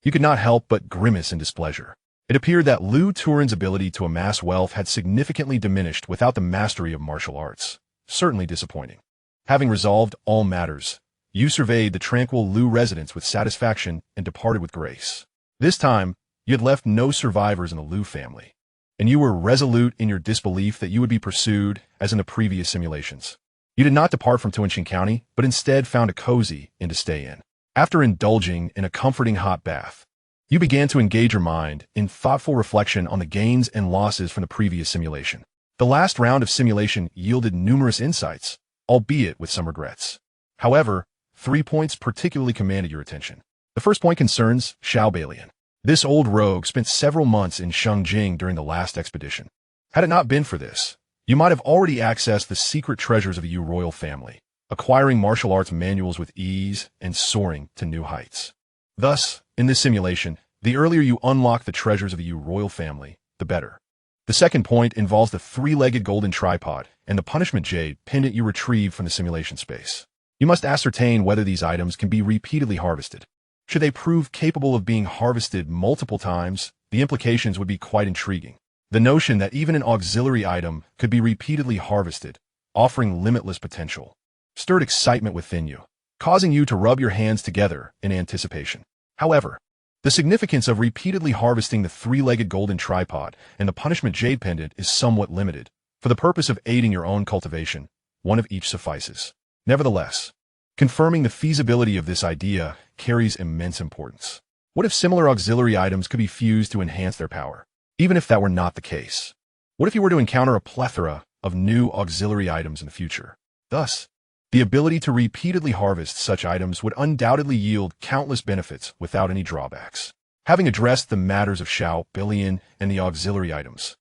You could not help but grimace in displeasure. It appeared that Liu Turan's ability to amass wealth had significantly diminished without the mastery of martial arts. Certainly disappointing. Having resolved all matters, you surveyed the tranquil Liu residence with satisfaction and departed with grace. This time, you had left no survivors in the Liu family, and you were resolute in your disbelief that you would be pursued as in the previous simulations. You did not depart from Tuanqing County, but instead found a cozy inn to stay in. After indulging in a comforting hot bath, you began to engage your mind in thoughtful reflection on the gains and losses from the previous simulation. The last round of simulation yielded numerous insights, albeit with some regrets. However, 3 points particularly commanded your attention. The first point concerns Xiao Balian. This old rogue spent several months in Shengjing during the last expedition. Had it not been for this, you might have already accessed the secret treasures of the Yu royal family, acquiring martial arts manuals with ease and soaring to new heights. Thus, in this simulation, the earlier you unlock the treasures of the Yu royal family, the better. The second point involves the 3-legged golden tripod and the punishment jade pendant you retrieved from the simulation space. You must ascertain whether these items can be repeatedly harvested. Should they prove capable of being harvested multiple times, the implications would be quite intriguing. The notion that even an auxiliary item could be repeatedly harvested, offering limitless potential, stirred excitement within you, causing you to rub your hands together in anticipation. However, the significance of repeatedly harvesting the 3-legged golden tripod and the punishment jade pendant is somewhat limited. For the purpose of aiding your own cultivation, one of each suffices. Nevertheless, confirming the feasibility of this idea carries immense importance. What if similar auxiliary items could be fused to enhance their power? Even if that were not the case, what if you were to encounter a plethora of new auxiliary items in the future. Thus, the ability to repeatedly harvest such items would undoubtedly yield countless benefits without any drawbacks. Having addressed the matters of Xiao, Billion, and the auxiliary items,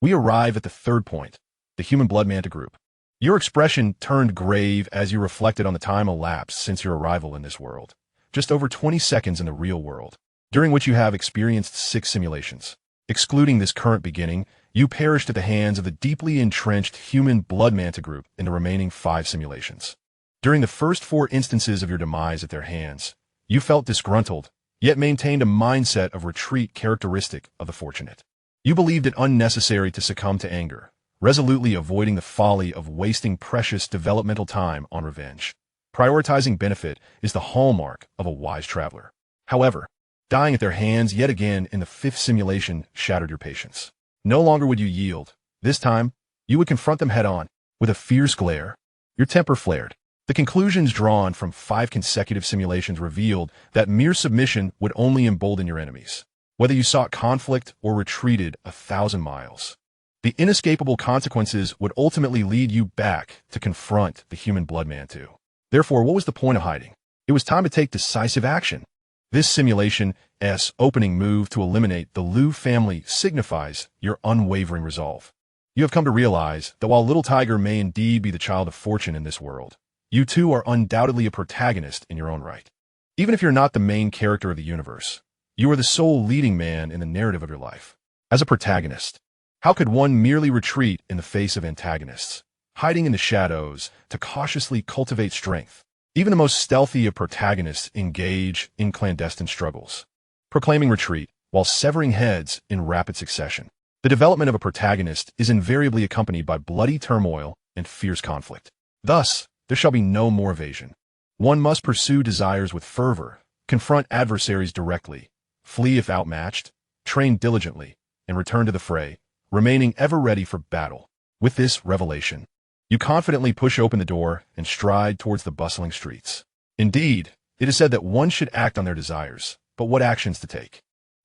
we arrive at the third point, the human blood manta group. Your expression turned grave as you reflected on the time elapsed since your arrival in this world, just over 20 seconds in the real world, during which you have experienced 6 simulations. Excluding this current beginning, you perished at the hands of the deeply entrenched human blood manta group in the remaining 5 simulations. During the first 4 instances of your demise at their hands, you felt disgruntled, yet maintained a mindset of retreat characteristic of the fortunate. You believed it unnecessary to succumb to anger, resolutely avoiding the folly of wasting precious developmental time on revenge. Prioritizing benefit is the hallmark of a wise traveler. However, dying at their hands yet again in the 5th simulation shattered your patience. No longer would you yield. This time, you would confront them head-on. With a fierce glare, your temper flared. The conclusions drawn from 5 consecutive simulations revealed that mere submission would only embolden your enemies, whether you sought conflict or retreated 1,000 miles. The inescapable consequences would ultimately lead you back to confront the human blood manta. Therefore, what was the point of hiding? It was time to take decisive action. This simulation's opening move to eliminate the Liu family signifies your unwavering resolve. You have come to realize that while Little Tiger may indeed be the child of fortune in this world, you too are undoubtedly a protagonist in your own right. Even if you're not the main character of the universe, you are the sole leading man in the narrative of your life. As a protagonist, how could one merely retreat in the face of antagonists, hiding in the shadows to cautiously cultivate strength? Even the most stealthy of protagonists engage in clandestine struggles, proclaiming retreat while severing heads in rapid succession. The development of a protagonist is invariably accompanied by bloody turmoil and fierce conflict. Thus, there shall be no more evasion. One must pursue desires with fervor, confront adversaries directly, flee if outmatched, train diligently, and return to the fray, remaining ever ready for battle. With this revelation, you confidently push open the door and stride towards the bustling streets. Indeed, it is said that one should act on their desires, but what actions to take?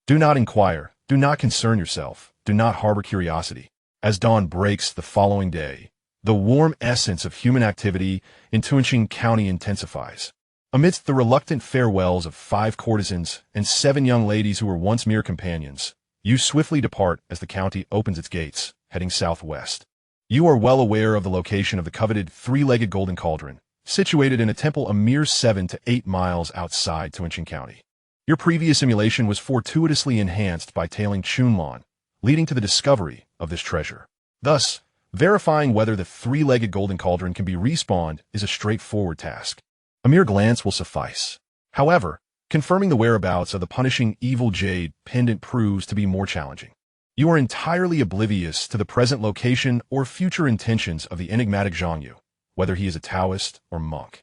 Do not inquire, do not concern yourself, do not harbor curiosity. As dawn breaks the following day, the warm essence of human activity in Tuanqing County intensifies. Amidst the reluctant farewells of 5 courtesans and 7 young ladies who were once mere companions, you swiftly depart as the county opens its gates, heading southwest. You are well aware of the location of the coveted 3-legged golden cauldron, situated in a temple a mere 7 to 8 miles outside Tuanqing County. Your previous simulation was fortuitously enhanced by tailing Chunlan, leading to the discovery of this treasure. Thus, verifying whether the 3-legged golden cauldron can be respawned is a straightforward task. A mere glance will suffice. However, confirming the whereabouts of the punishing evil jade pendant proves to be more challenging. You are entirely oblivious to the present location or future intentions of the enigmatic Xianxia, whether he is a Taoist or monk.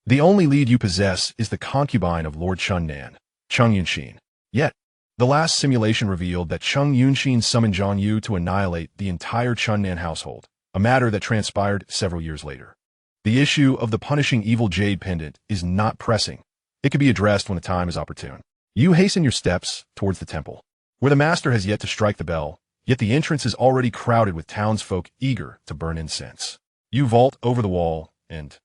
The only lead you possess is the concubine of Lord Chunnan, Cheng Yunxin. Yet, the last simulation revealed that Cheng Yunxin summoned Zhang Yu to annihilate the entire Chunnan household, a matter that transpired several years later. The issue of the punishing evil jade pendant is not pressing. It can be addressed when the time is opportune. You hasten your steps towards the temple, where the master has yet to strike the bell, yet the entrance is already crowded with townsfolk eager to burn incense. You vault over the wall and,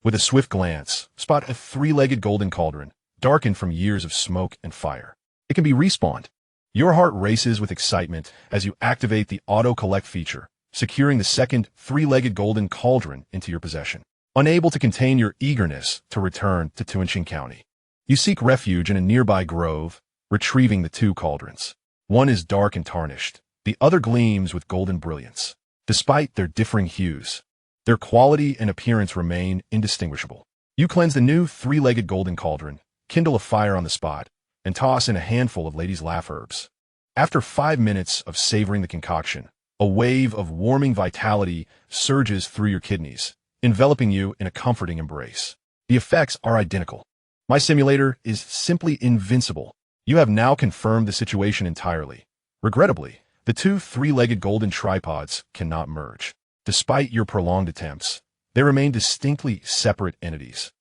with a swift glance, spot a 3-legged golden cauldron, darkened from years of smoke and fire. It can be respawned. Your heart races with excitement as you activate the auto-collect feature, securing the second 3-legged golden cauldron into your possession. Unable to contain your eagerness to return to Tuanqing County, you seek refuge in a nearby grove, retrieving the 2 cauldrons. One is dark and tarnished, the other gleams with golden brilliance. Despite their differing hues, their quality and appearance remain indistinguishable. You cleanse the new 3-legged golden cauldron, kindle a fire on the spot, and toss in a handful of ladies' laugh herbs. After 5 minutes of savoring the concoction, a wave of warming vitality surges through your kidneys, enveloping you in a comforting embrace. The effects are identical. My simulator is simply invincible. You have now confirmed the situation entirely. Regrettably, the 2 3-legged golden tripods cannot merge. Despite your prolonged attempts, they remain distinctly separate entities.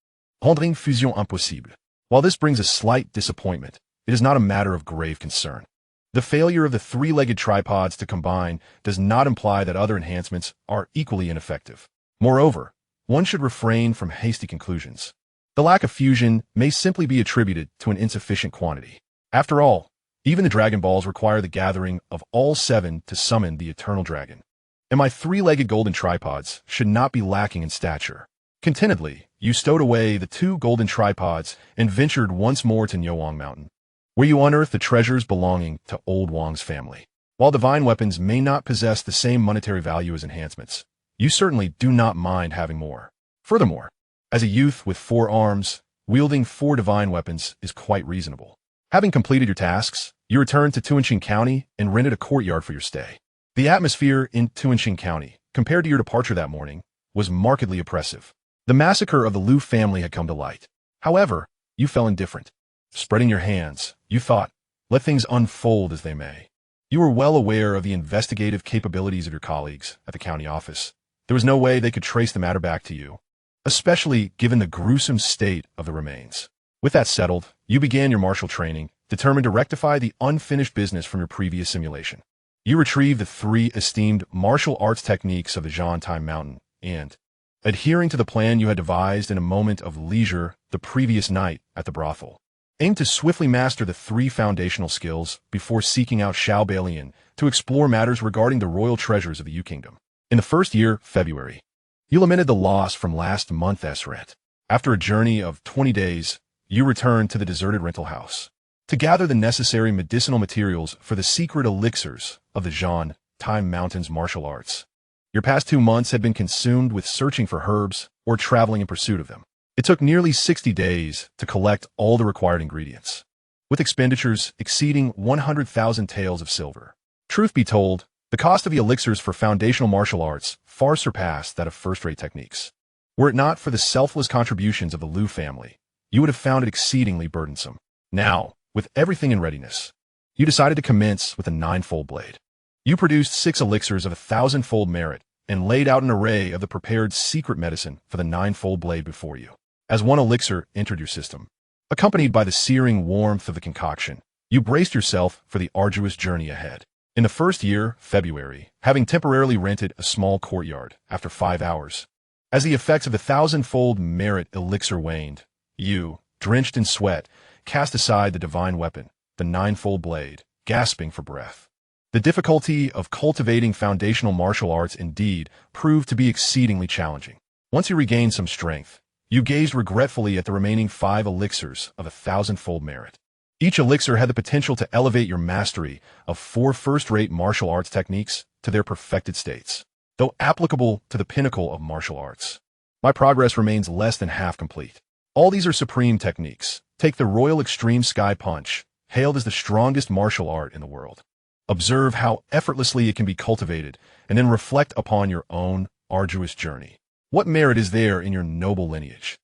Rendering fusion impossible. While this brings a slight disappointment, it is not a matter of grave concern. The failure of the three-legged tripods to combine does not imply that other enhancements are equally ineffective. Moreover, one should refrain from hasty conclusions. The lack of fusion may simply be attributed to an insufficient quantity. After all, even the Dragon Balls require the gathering of all 7 to summon the Eternal Dragon. And my three-legged golden tripods should not be lacking in stature. Contentedly, you stowed away the 2 golden tripods and ventured once more to Niuwang Mountain, where you unearthed the treasures belonging to Old Wang's family. While divine weapons may not possess the same monetary value as enhancements, you certainly do not mind having more. Furthermore, as a youth with 4 arms, wielding 4 divine weapons is quite reasonable. Having completed your tasks, you returned to Tuanqing County and rented a courtyard for your stay. The atmosphere in Tuanqing County, compared to your departure that morning, was markedly oppressive. The massacre of the Liu family had come to light. However, you fell indifferent. Spreading your hands, you thought, let things unfold as they may. You were well aware of the investigative capabilities of your colleagues at the county office. There was no way they could trace the matter back to you, especially given the gruesome state of the remains. With that settled, you began your martial training, determined to rectify the unfinished business from your previous simulation. You retrieved the 3 esteemed martial arts techniques of the Xianxia Mountain, and, adhering to the plan you had devised in a moment of leisure the previous night at the brothel, aimed to swiftly master the 3 foundational skills before seeking out Xianxia to explore matters regarding the royal treasures of the Yu Kingdom. In the first year, February, you lamented the loss from last month's rent. After a journey of 20 days, you returned to the deserted rental house to gather the necessary medicinal materials for the secret elixirs of the Xianxia Mountain's martial arts. Your past 2 months had been consumed with searching for herbs or traveling in pursuit of them. It took nearly 60 days to collect all the required ingredients, with expenditures exceeding 100,000 taels of silver. Truth be told, the cost of the elixirs for foundational martial arts far surpassed that of first-rate techniques. Were it not for the selfless contributions of the Liu family, you would have found it exceedingly burdensome. Now, with everything in readiness, you decided to commence with a 9-fold blade. You produced 6 elixirs of 1,000-fold merit and laid out an array of the prepared secret medicine for the 9-fold blade before you. As one elixir entered your system, accompanied by the searing warmth of the concoction, you braced yourself for the arduous journey ahead. In the first year, February, having temporarily rented a small courtyard after 5 hours, as the effects of the 1,000-fold merit elixir waned, you, drenched in sweat, cast aside the divine weapon, the 9-fold blade, gasping for breath. The difficulty of cultivating foundational martial arts indeed proved to be exceedingly challenging. Once you regained some strength, you gazed regretfully at the remaining 5 elixirs of 1,000-fold merit. Each elixir had the potential to elevate your mastery of 4 first-rate martial arts techniques to their perfected states, though applicable to the pinnacle of martial arts. My progress remains less than half complete. All these are supreme techniques. Take the Royal Extreme Sky Punch, hailed as the strongest martial art in the world. Observe how effortlessly it can be cultivated, and then reflect upon your own arduous journey. What merit is there in your noble lineage?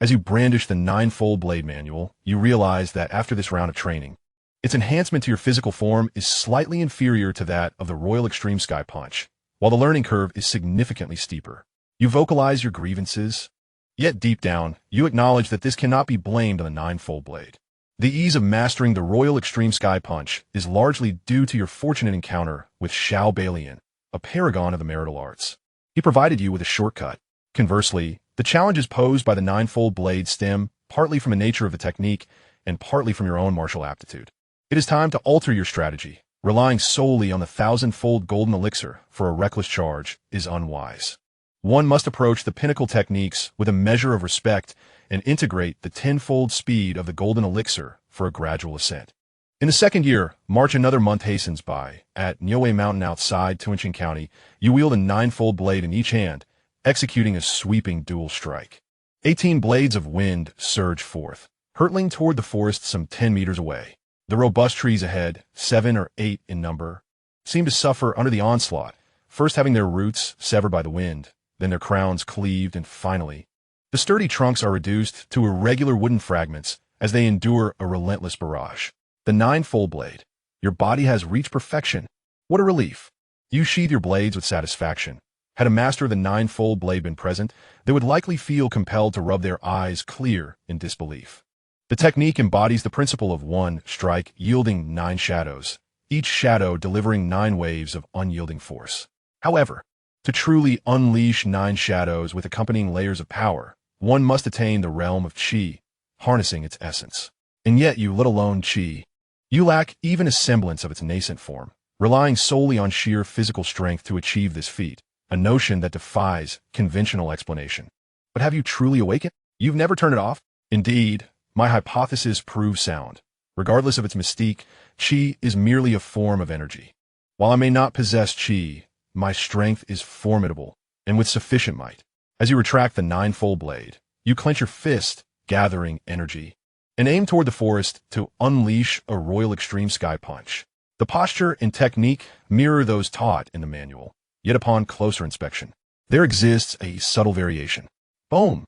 As you brandish the 9-fold blade manual, you realize that after this round of training, its enhancement to your physical form is slightly inferior to that of the Royal Extreme Sky Punch, while the learning curve is significantly steeper. You vocalize your grievances, yet deep down, you acknowledge that this cannot be blamed on the 9-fold blade. The ease of mastering the Royal Extreme Sky Punch is largely due to your fortunate encounter with Xiao Balian, a paragon of the marital arts. He provided you with a shortcut. Conversely, the challenges posed by the 9-fold blade stem partly from the nature of the technique and partly from your own martial aptitude. It is time to alter your strategy. Relying solely on the 1,000-fold golden elixir for a reckless charge is unwise. One must approach the pinnacle techniques with a measure of respect and integrate the 10-fold speed of the golden elixir for a gradual ascent. In the second year, March another month hastens by. At Niuwang Mountain outside Tuanqing County, you wield a 9-fold blade in each hand, executing a sweeping dual strike. 18 blades of wind surge forth, hurtling toward the forest some 10 meters away. The robust trees ahead, 7 or 8 in number, seem to suffer under the onslaught, first having their roots severed by the wind, then their crowns cleaved, and finally, the sturdy trunks are reduced to irregular wooden fragments as they endure a relentless barrage. The 9-fold blade. Your body has reached perfection. What a relief. You sheathe your blades with satisfaction. Had a master of the 9-fold blade been present, they would likely feel compelled to rub their eyes clear in disbelief. The technique embodies the principle of one strike yielding 9 shadows, each shadow delivering 9 waves of unyielding force. However, to truly unleash 9 shadows with accompanying layers of power, one must attain the realm of Qi, harnessing its essence. And yet you, let alone Qi, you lack even a semblance of its nascent form, relying solely on sheer physical strength to achieve this feat, a notion that defies conventional explanation. But have you truly awakened? You've never turned it off? Indeed, my hypothesis proves sound. Regardless of its mystique, Qi is merely a form of energy. While I may not possess Qi, my strength is formidable, and with sufficient might. As you retract the 9-fold blade, you clench your fist, gathering energy, and aim toward the forest to unleash a royal extreme sky punch. The posture and technique mirror those taught in the manual, yet upon closer inspection, there exists a subtle variation. Boom!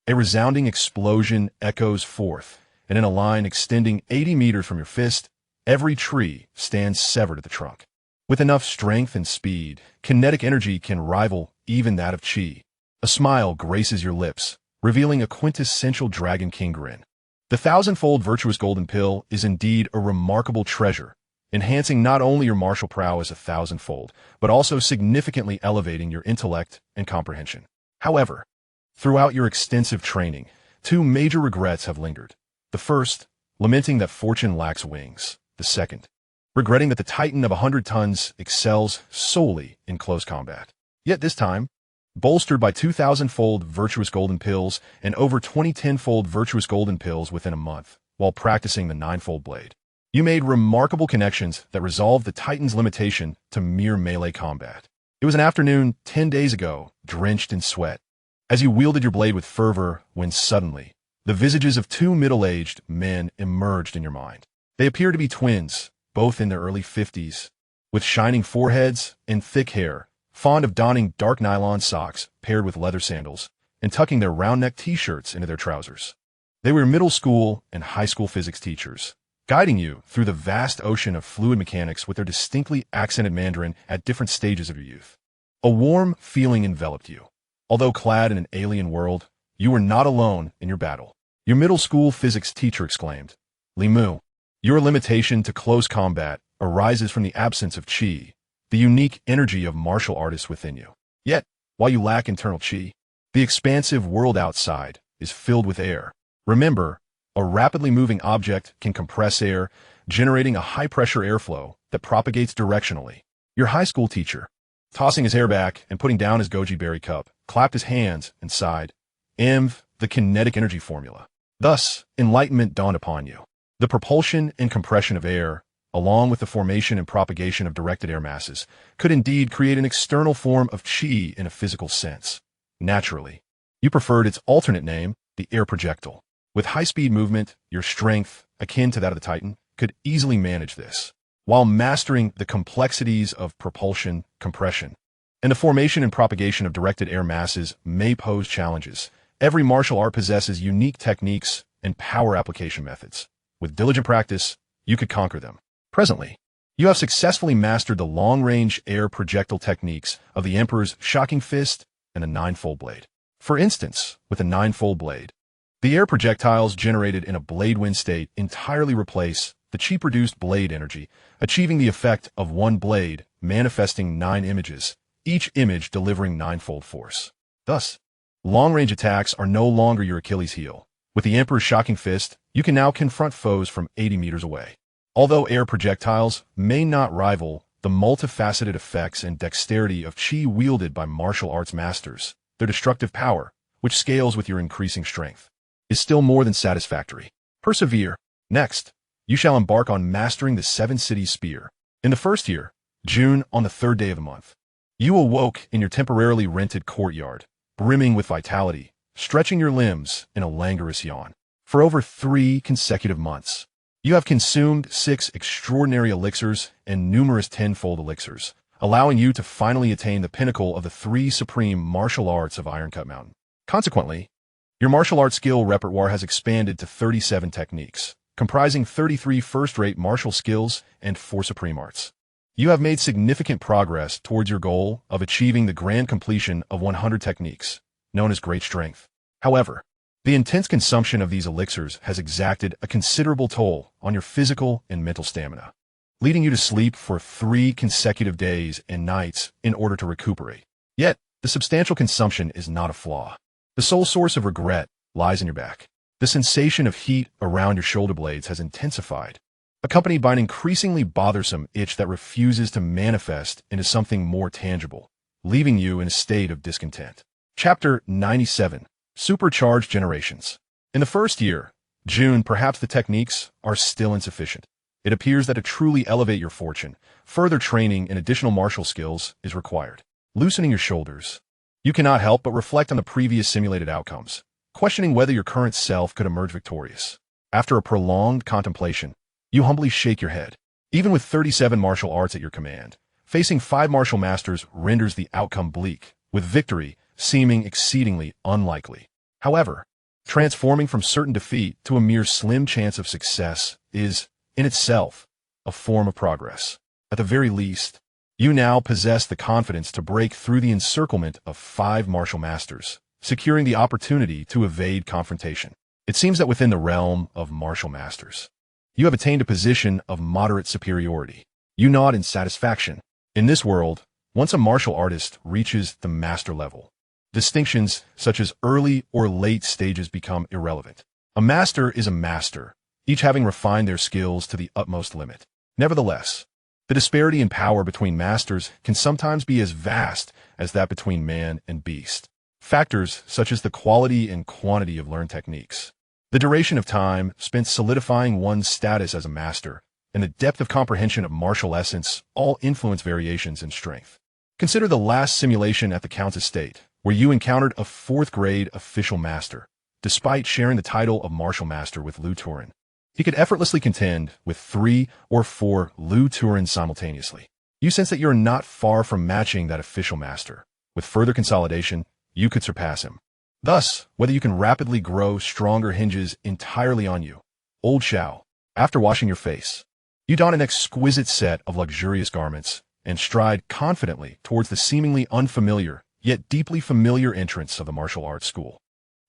A resounding explosion echoes forth, and in a line extending 80 meters from your fist, every tree stands severed at the trunk. With enough strength and speed, kinetic energy can rival even that of Qi. A smile graces your lips, revealing a quintessential Dragon King grin. The 1,000-fold virtuous golden pill is indeed a remarkable treasure, enhancing not only your martial prowess 1,000-fold, but also significantly elevating your intellect and comprehension. However, throughout your extensive training, 2 major regrets have lingered. The first, lamenting that fortune lacks wings. The second, regretting that the Titan of 100 tons excels solely in close combat. Yet this time, bolstered by 2,000-fold virtuous golden pills and over 20 10-fold virtuous golden pills within a month, while practicing the 9-fold blade, you made remarkable connections that resolved the Titan's limitation to mere melee combat. It was an afternoon 10 days ago, drenched in sweat, as you wielded your blade with fervor, when suddenly, the visages of 2 middle-aged men emerged in your mind. They appeared to be twins, both in their early 50s, with shining foreheads and thick hair, fond of donning dark nylon socks paired with leather sandals, and tucking their round-neck t-shirts into their trousers. They were middle school and high school physics teachers, guiding you through the vast ocean of fluid mechanics with their distinctly accented Mandarin at different stages of your youth. A warm feeling enveloped you. Although clad in an alien world, you were not alone in your battle. Your middle school physics teacher exclaimed, "Li Mu, your limitation to close combat arises from the absence of Qi, the unique energy of martial artists within you. Yet, while you lack internal Qi, the expansive world outside is filled with air. Remember, a rapidly moving object can compress air, generating a high-pressure airflow that propagates directionally." Your high school teacher, tossing his hair back and putting down his goji berry cup, clapped his hands and sighed, the kinetic energy formula. Thus, enlightenment dawned upon you. The propulsion and compression of air, along with the formation and propagation of directed air masses, could indeed create an external form of Qi in a physical sense. Naturally, you preferred its alternate name, the air projectile. With high-speed movement, your strength, akin to that of the Titan, could easily manage this. While mastering the complexities of propulsion, compression, and the formation and propagation of directed air masses may pose challenges, every martial art possesses unique techniques and power application methods. With diligent practice, you could conquer them. Presently, you have successfully mastered the long-range air projectile techniques of the Emperor's shocking fist and the 9-fold blade. For instance, with the 9-fold blade, the air projectiles generated in a blade wind state entirely replace the Qi-produced blade energy, achieving the effect of one blade manifesting 9 images, each image delivering 9-fold force. Thus, long-range attacks are no longer your Achilles heel. With the Emperor's shocking fist, you can now confront foes from 80 meters away. Although air projectiles may not rival the multifaceted effects and dexterity of Qi wielded by martial arts masters, their destructive power, which scales with your increasing strength, is still more than satisfactory. Persevere. Next, you shall embark on mastering the 7 cities spear. In the first year, June, on the 3rd day of the month, you awoke in your temporarily rented courtyard, brimming with vitality, stretching your limbs in a languorous yawn. For over 3 consecutive months, you have consumed 6 extraordinary elixirs and numerous 10-fold elixirs, allowing you to finally attain the pinnacle of the 3 supreme martial arts of Ironcut Mountain. Consequently, your martial arts skill repertoire has expanded to 37 techniques, comprising 33 first-rate martial skills and 4 supreme arts. You have made significant progress towards your goal of achieving the grand completion of 100 techniques, known as great strength. However, the intense consumption of these elixirs has exacted a considerable toll on your physical and mental stamina, leading you to sleep for 3 consecutive days and nights in order to recuperate. Yet, the substantial consumption is not a flaw. The sole source of regret lies in your back. The sensation of heat around your shoulder blades has intensified, accompanied by an increasingly bothersome itch that refuses to manifest into something more tangible, leaving you in a state of discontent. Chapter 97. Supercharged Generations. In the first year, June, perhaps the techniques are still insufficient. It appears that to truly elevate your fortune, further training in additional martial skills is required. Loosening your shoulders. You cannot help but reflect on the previous simulated outcomes, questioning whether your current self could emerge victorious. After a prolonged contemplation, you humbly shake your head. Even with 37 martial arts at your command, facing 5 martial masters renders the outcome bleak, with victory seeming exceedingly unlikely. However, transforming from certain defeat to a mere slim chance of success is, in itself, a form of progress. At the very least, you now possess the confidence to break through the encirclement of 5 martial masters, securing the opportunity to evade confrontation. It seems that within the realm of martial masters, you have attained a position of moderate superiority. You nod in satisfaction. In this world, once a martial artist reaches the master level, distinctions such as early or late stages become irrelevant. A master is a master, each having refined their skills to the utmost limit. Nevertheless, the disparity in power between masters can sometimes be as vast as that between man and beast. Factors such as the quality and quantity of learned techniques, the duration of time spent solidifying one's status as a master, and the depth of comprehension of martial essence all influence variations in strength. Consider the last simulation at the Count's estate, where you encountered a 4th grade official master, despite sharing the title of martial master with Liu Turin. He could effortlessly contend with 3 or 4 Liu Turins simultaneously. You sense that you're not far from matching that official master. With further consolidation, you could surpass him. Thus, whether you can rapidly grow stronger hinges entirely on you. Old Xiao, after washing your face, you don an exquisite set of luxurious garments and stride confidently towards the seemingly unfamiliar, yet deeply familiar entrance of the martial arts school.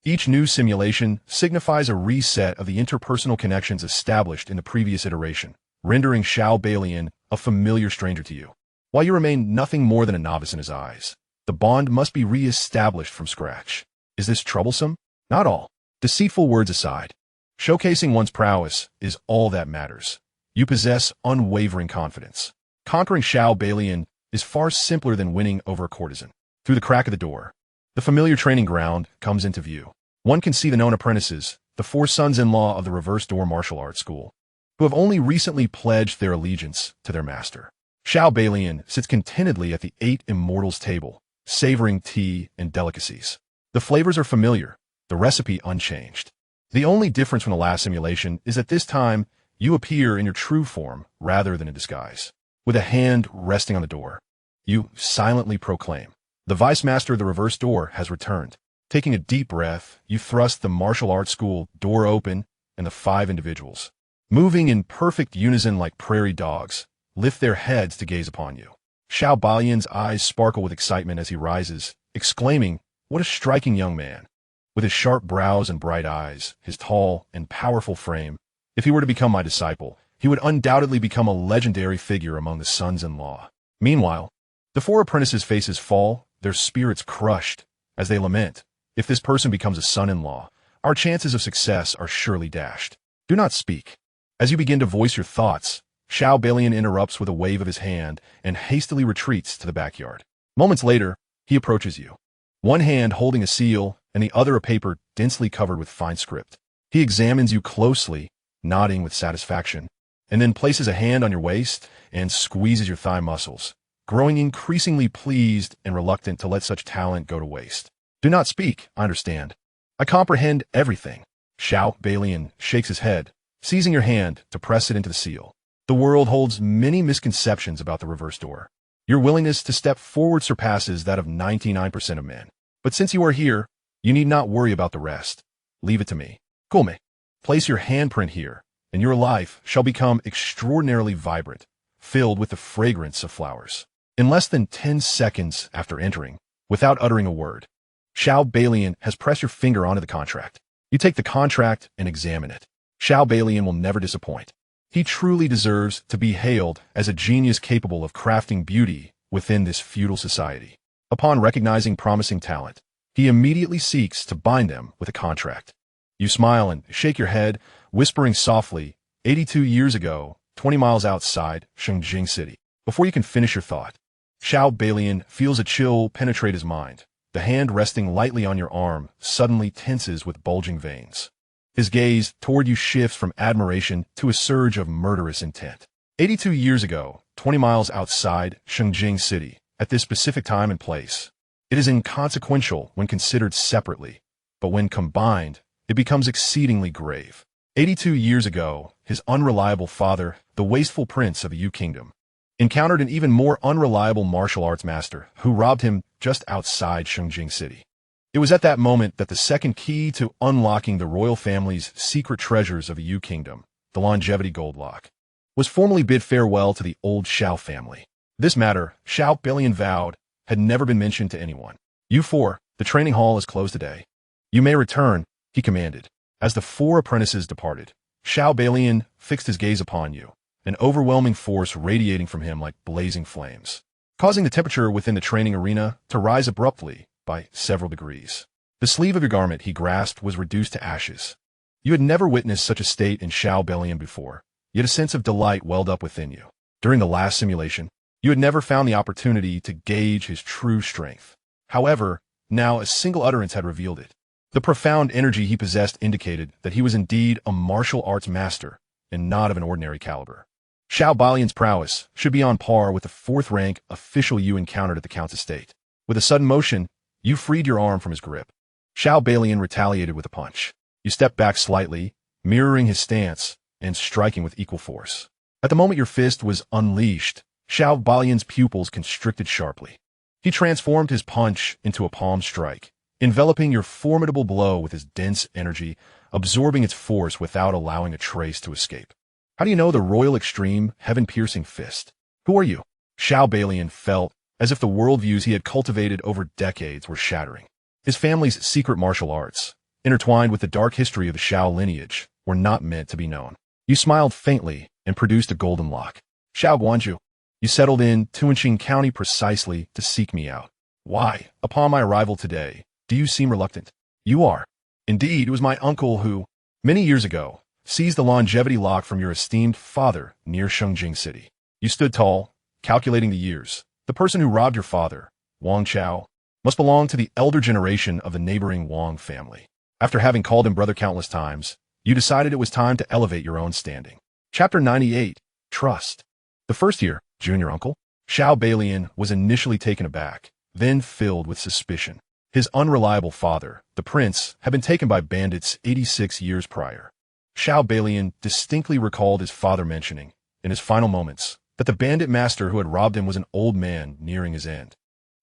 Each new simulation signifies a reset of the interpersonal connections established in the previous iteration, rendering Xiao Balian a familiar stranger to you. While you remain nothing more than a novice in his eyes, the bond must be re-established from scratch. Is this troublesome? Not all. Deceitful words aside, showcasing one's prowess is all that matters. You possess unwavering confidence. Conquering Xiao Balian is far simpler than winning over a courtesan. Through the crack of the door, the familiar training ground comes into view. One can see the known apprentices, the 4 sons-in-law of the Reverse Door Martial Arts School, who have only recently pledged their allegiance to their master. Xiao Balian sits contentedly at the 8 immortals table, savoring tea and delicacies. The flavors are familiar, the recipe unchanged. The only difference from the last simulation is that this time you appear in your true form rather than in disguise. With a hand resting on the door, you silently proclaim, "The Vice Master of the Reverse Door has returned." Taking a deep breath, you thrust the martial arts school door open, and the 5 individuals, moving in perfect unison like prairie dogs, lift their heads to gaze upon you. Xiao Balian's eyes sparkle with excitement as he rises, exclaiming, "What a striking young man!" With his sharp brows and bright eyes, his tall and powerful frame, if he were to become my disciple, he would undoubtedly become a legendary figure among the sons-in-law. Meanwhile, the 4 apprentices' faces fall, their spirits crushed, as they lament, "If this person becomes a son-in-law, our chances of success are surely dashed." Do not speak. As you begin to voice your thoughts, Xiao Balian interrupts with a wave of his hand and hastily retreats to the backyard. Moments later, he approaches you, one hand holding a seal and the other a paper densely covered with fine script. He examines you closely, nodding with satisfaction, and then places a hand on your waist and squeezes your thigh muscles, growing increasingly pleased and reluctant to let such talent go to waste. "Do not speak, I understand. I comprehend everything." Xiao Balian shakes his head, seizing your hand to press it into the seal. "The world holds many misconceptions about the Reverse Door. Your willingness to step forward surpasses that of 99% of men. But since you are here, you need not worry about the rest. Leave it to me. Come, place your handprint here, and your life shall become extraordinarily vibrant, filled with the fragrance of flowers." In less than 10 seconds after entering, without uttering a word, Xiao Balian has pressed your finger onto the contract. You take the contract and examine it. Xiao Balian will never disappoint. He truly deserves to be hailed as a genius capable of crafting beauty within this feudal society. Upon recognizing promising talent, he immediately seeks to bind them with a contract. You smile and shake your head, whispering softly, 82 years ago, 20 miles outside Xianxia City. Before you can finish your thought, Xiao Balian feels a chill penetrate his mind. The hand resting lightly on your arm suddenly tenses with bulging veins. His gaze toward you shifts from admiration to a surge of murderous intent. 82 years ago, 20 miles outside Xianxia City, at this specific time and place. It is inconsequential when considered separately, but when combined, it becomes exceedingly grave. 82 years ago, his unreliable father, the wasteful prince of a Yu kingdom, encountered an even more unreliable martial arts master who robbed him just outside Xianxia City. It was at that moment that the second key to unlocking the royal family's secret treasures of a Yu kingdom, the longevity gold lock, was formally bid farewell to the old Xiao family. This matter, Xiao Balian vowed, had never been mentioned to anyone. You four, the training hall is closed today. You may return, he commanded. As the four apprentices departed, Xiao Balian fixed his gaze upon you, an overwhelming force radiating from him like blazing flames, causing the temperature within the training arena to rise abruptly by several degrees. The sleeve of your garment he grasped was reduced to ashes. You had never witnessed such a state in Xiao Balian before, yet a sense of delight welled up within you. During the last simulation, you had never found the opportunity to gauge his true strength. However, now a single utterance had revealed it. The profound energy he possessed indicated that he was indeed a martial arts master, and not of an ordinary caliber. Xiao Balian's prowess should be on par with the fourth-rank official you encountered at the Count's estate. With a sudden motion, you freed your arm from his grip. Xiao Balian retaliated with a punch. You stepped back slightly, mirroring his stance, and striking with equal force. At the moment your fist was unleashed, Xiao Balian's pupils constricted sharply. He transformed his punch into a palm strike, enveloping your formidable blow with his dense energy, absorbing its force without allowing a trace to escape. How do you know the royal extreme, heaven-piercing fist? Who are you? Xiao Balian felt as if the worldviews he had cultivated over decades were shattering. His family's secret martial arts, intertwined with the dark history of the Xiao lineage, were not meant to be known. You smiled faintly and produced a golden lock. Xiao Guanju, you settled in Tuanqing County precisely to seek me out. Why, upon my arrival today, do you seem reluctant? You are. Indeed, it was my uncle who, many years ago, seized the longevity lock from your esteemed father near Xianxia City. You stood tall, calculating the years. The person who robbed your father, Wang Chao, must belong to the elder generation of the neighboring Wang family. After having called him brother countless times, you decided it was time to elevate your own standing. Chapter 98, Trust. The first year, junior uncle, Xiao Balian was initially taken aback, then filled with suspicion. His unreliable father, the prince, had been taken by bandits 86 years prior. Xiao Balian distinctly recalled his father mentioning, in his final moments, that the bandit master who had robbed him was an old man nearing his end.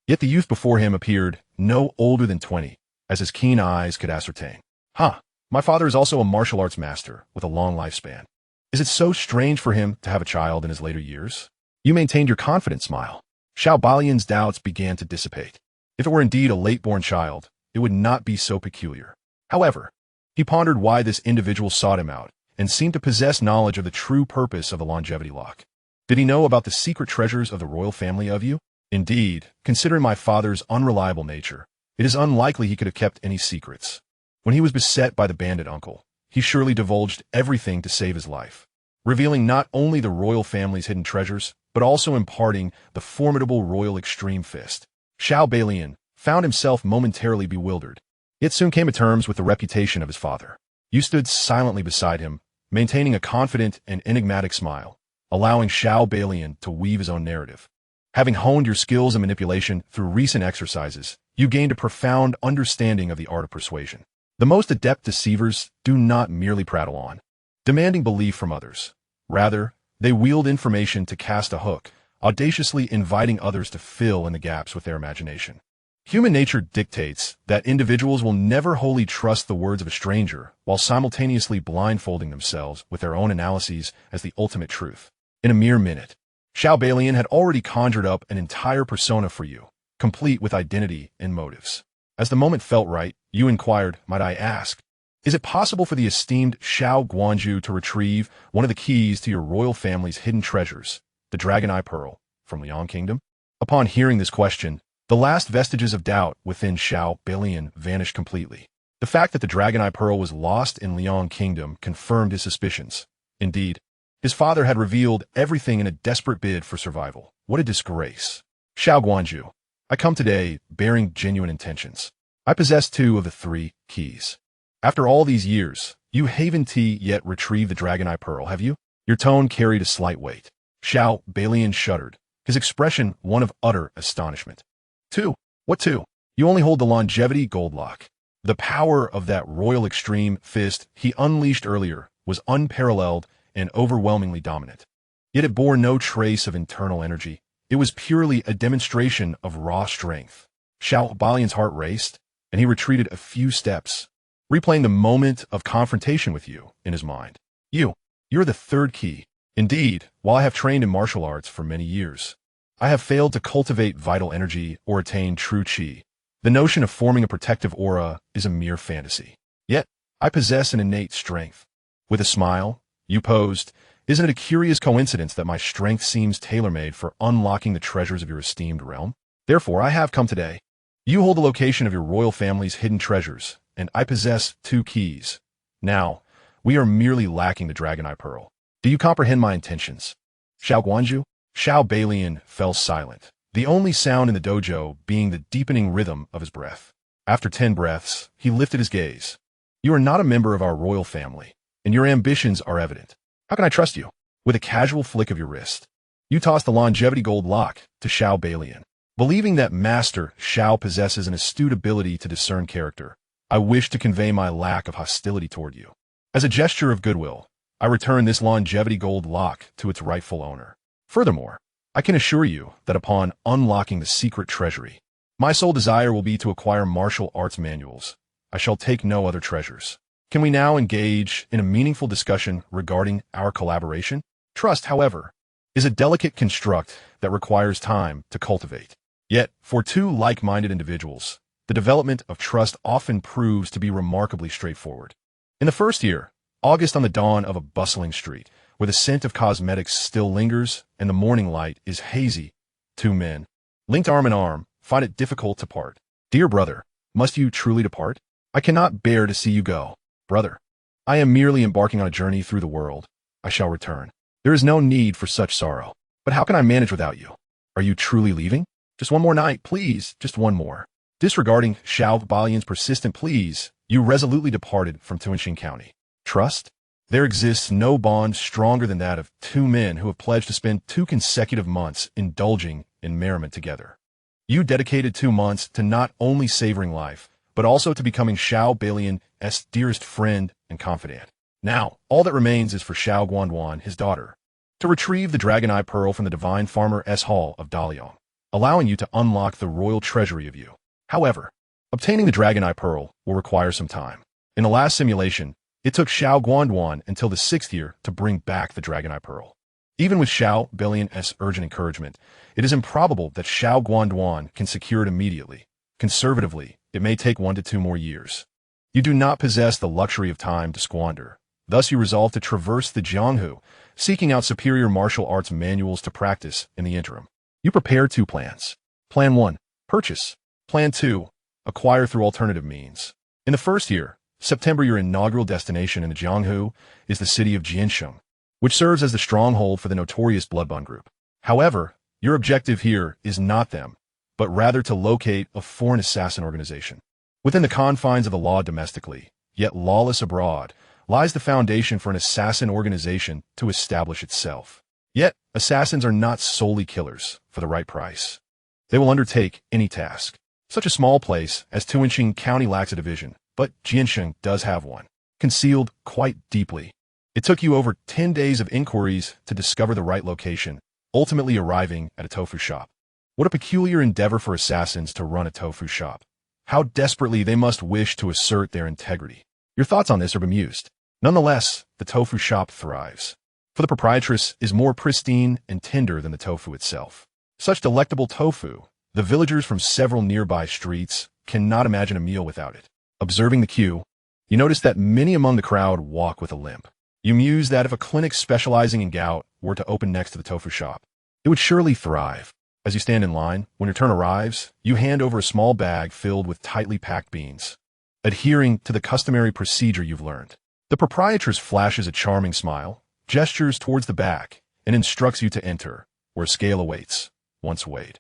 Yet the youth before him appeared no older than 20, as his keen eyes could ascertain. My father is also a martial arts master with a long lifespan. Is it so strange for him to have a child in his later years? You maintained your confident smile. Xiao Balian's doubts began to dissipate. If it were indeed a late-born child, it would not be so peculiar. However, he pondered why this individual sought him out and seemed to possess knowledge of the true purpose of the longevity lock. Did he know about the secret treasures of the royal family of you? Indeed, considering my father's unreliable nature, it is unlikely he could have kept any secrets. When he was beset by the bandit uncle, he surely divulged everything to save his life, revealing not only the royal family's hidden treasures, but also imparting the formidable royal extreme fist. Xiao Balian found himself momentarily bewildered, yet soon came to terms with the reputation of his father. You stood silently beside him, maintaining a confident and enigmatic smile, allowing Xiao Balian to weave his own narrative. Having honed your skills in manipulation through recent exercises, you gained a profound understanding of the art of persuasion. The most adept deceivers do not merely prattle on, demanding belief from others. Rather, they wield information to cast a hook, audaciously inviting others to fill in the gaps with their imagination. Human nature dictates that individuals will never wholly trust the words of a stranger while simultaneously blindfolding themselves with their own analyses as the ultimate truth. In a mere minute, Xiao Balian had already conjured up an entire persona for you, complete with identity and motives. As the moment felt right, you inquired, might I ask, Is it possible for the esteemed Xiao Guanju to retrieve one of the keys to your royal family's hidden treasures, the Dragon Eye Pearl, from Liang Kingdom? Upon hearing this question, the last vestiges of doubt within Xiao Balian vanished completely. The fact that the Dragon Eye Pearl was lost in Liang Kingdom confirmed his suspicions. Indeed, his father had revealed everything in a desperate bid for survival. What a disgrace. Xiao Guanju, I come today bearing genuine intentions. I possess 2 of the 3 keys. After all these years, you haven't yet retrieved the Dragon Eye Pearl, have you? Your tone carried a slight weight. Xiao Balian shuddered, his expression one of utter astonishment. 2? What 2? You only hold the longevity gold lock. The power of that royal extreme fist he unleashed earlier was unparalleled and overwhelmingly dominant. Yet it bore no trace of internal energy. It was purely a demonstration of raw strength. Xiao Balian's heart raced, and he retreated a few steps, replaying the moment of confrontation with you in his mind. You're the 3rd key. Indeed, while I have trained in martial arts for many years, I have failed to cultivate vital energy or attain true qi. The notion of forming a protective aura is a mere fantasy. Yet, I possess an innate strength. With a smile, you posed, isn't it a curious coincidence that my strength seems tailor-made for unlocking the treasures of your esteemed realm? Therefore, I have come today. You hold the location of your royal family's hidden treasures, and I possess 2 keys. Now, we are merely lacking the Dragon Eye Pearl. Do you comprehend my intentions? Xiao Guanju? Xiao Balian fell silent, the only sound in the dojo being the deepening rhythm of his breath. After 10 breaths, he lifted his gaze. You are not a member of our royal family, and your ambitions are evident. How can I trust you? With a casual flick of your wrist, you toss the longevity gold lock to Xiao Balian. Believing that Master Xiao possesses an astute ability to discern character, I wish to convey my lack of hostility toward you. As a gesture of goodwill, I return this longevity gold lock to its rightful owner. Furthermore, I can assure you that upon unlocking the secret treasury, my sole desire will be to acquire martial arts manuals. I shall take no other treasures. Can we now engage in a meaningful discussion regarding our collaboration? Trust, however, is a delicate construct that requires time to cultivate. Yet, for 2 like-minded individuals, the development of trust often proves to be remarkably straightforward. In the first year, August on the dawn of a bustling street, where the scent of cosmetics still lingers and the morning light is hazy, 2 men, linked arm in arm, find it difficult to part. Dear brother, must you truly depart? I cannot bear to see you go. Brother, I am merely embarking on a journey through the world. I shall return. There is no need for such sorrow. But how can I manage without you? Are you truly leaving? Just one more night, please, just one more. Disregarding Xiao Balian's persistent pleas, you resolutely departed from Tuanxing County. Trust? There exists no bond stronger than that of 2 men who have pledged to spend 2 consecutive months indulging in merriment together. You dedicated 2 months to not only savoring life, but also to becoming Xiao Balian's dearest friend and confidant. Now, all that remains is for Xiao Guanduan, his daughter, to retrieve the Dragon Eye Pearl from the Divine Farmer's Hall of Daliang, allowing you to unlock the royal treasury of you. However, obtaining the Dragon Eye Pearl will require some time. In the last simulation, it took Xiao Guanduan until the 6th year to bring back the Dragon Eye Pearl. Even with Xiao Balian's urgent encouragement, it is improbable that Xiao Guanduan can secure it immediately. Conservatively, it may take 1 to 2 more years. You do not possess the luxury of time to squander. Thus you resolve to traverse the Jianghu, seeking out superior martial arts manuals to practice in the interim. You prepare 2 plans. Plan 1, purchase. Plan 2, acquire through alternative means. In the first year, September, your inaugural destination in the Jianghu is the city of Xianxia, which serves as the stronghold for the notorious Bloodbond Group. However, your objective here is not them, but rather to locate a foreign assassin organization. Within the confines of the law domestically, yet lawless abroad, lies the foundation for an assassin organization to establish itself. Yet, assassins are not solely killers for the right price. They will undertake any task. Such a small place as Tuanxing County lacks a division, but Jianxing does have one, concealed quite deeply. It took you over 10 days of inquiries to discover the right location, ultimately arriving at a tofu shop. What a peculiar endeavor for assassins to run a tofu shop. How desperately they must wish to assert their integrity. Your thoughts on this are bemused. Nonetheless, the tofu shop thrives. For the proprietress is more pristine and tender than the tofu itself. Such delectable tofu, the villagers from several nearby streets cannot imagine a meal without it. Observing the queue, You notice that many among the crowd walk with a limp. You muse that if a clinic specializing in gout were to open next to the tofu shop, it would surely thrive. As you stand in line, when your turn arrives, you hand over a small bag filled with tightly packed beans, adhering to the customary procedure you've learned. The proprietress flashes a charming smile, gestures towards the back, and instructs you to enter, where a scale awaits, once weighed.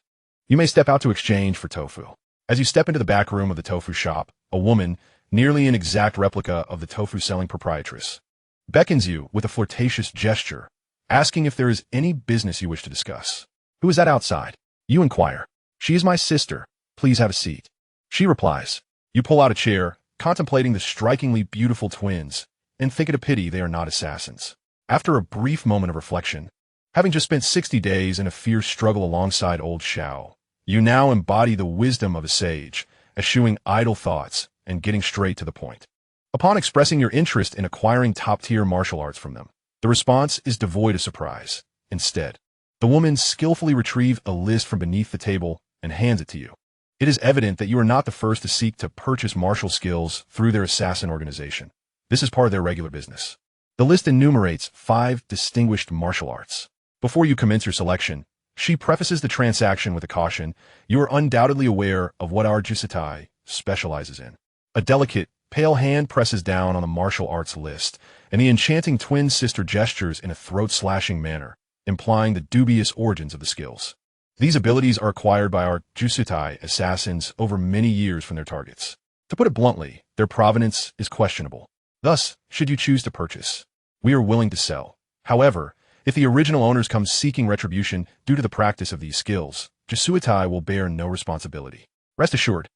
You may step out to exchange for tofu. As you step into the back room of the tofu shop, a woman, nearly an exact replica of the tofu-selling proprietress, beckons you with a flirtatious gesture, asking if there is any business you wish to discuss. Who is that outside? You inquire. She is my sister. Please have a seat. She replies. You pull out a chair, contemplating the strikingly beautiful twins, and think it a pity they are not assassins. After a brief moment of reflection, having just spent 60 days in a fierce struggle alongside old Xiao, you now embody the wisdom of a sage, eschewing idle thoughts and getting straight to the point. Upon expressing your interest in acquiring top-tier martial arts from them, the response is devoid of surprise. Instead, the woman skillfully retrieves a list from beneath the table and hands it to you. It is evident that you are not the first to seek to purchase martial skills through their assassin organization. This is part of their regular business. The list enumerates 5 distinguished martial arts. Before you commence your selection, she prefaces the transaction with a caution. You are undoubtedly aware of what our Jusitai specializes in. A delicate, pale hand presses down on the martial arts list, and the enchanting twin sister gestures in a throat-slashing manner, implying the dubious origins of the skills. These abilities are acquired by our Jusitai assassins over many years from their targets. To put it bluntly, their provenance is questionable. Thus, should you choose to purchase, we are willing to sell. However, if the original owners come seeking retribution due to the practice of these skills, Jusuitai will bear no responsibility. Rest assured,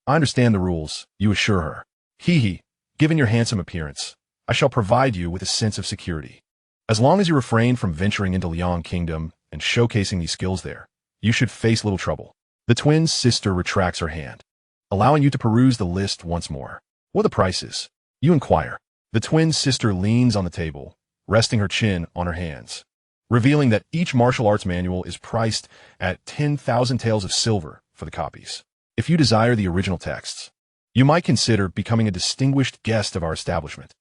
I understand the rules, you assure her. Hee, given your handsome appearance, I shall provide you with a sense of security. As long as you refrain from venturing into Liang Kingdom and showcasing these skills there, you should face little trouble. The twin sister retracts her hand, allowing you to peruse the list once more. What are the prices? You inquire. The twin sister leans on the table, resting her chin on her hands, revealing that each martial arts manual is priced at 10,000 taels of silver for the copies. If you desire the original texts, you might consider becoming a distinguished guest of our establishment.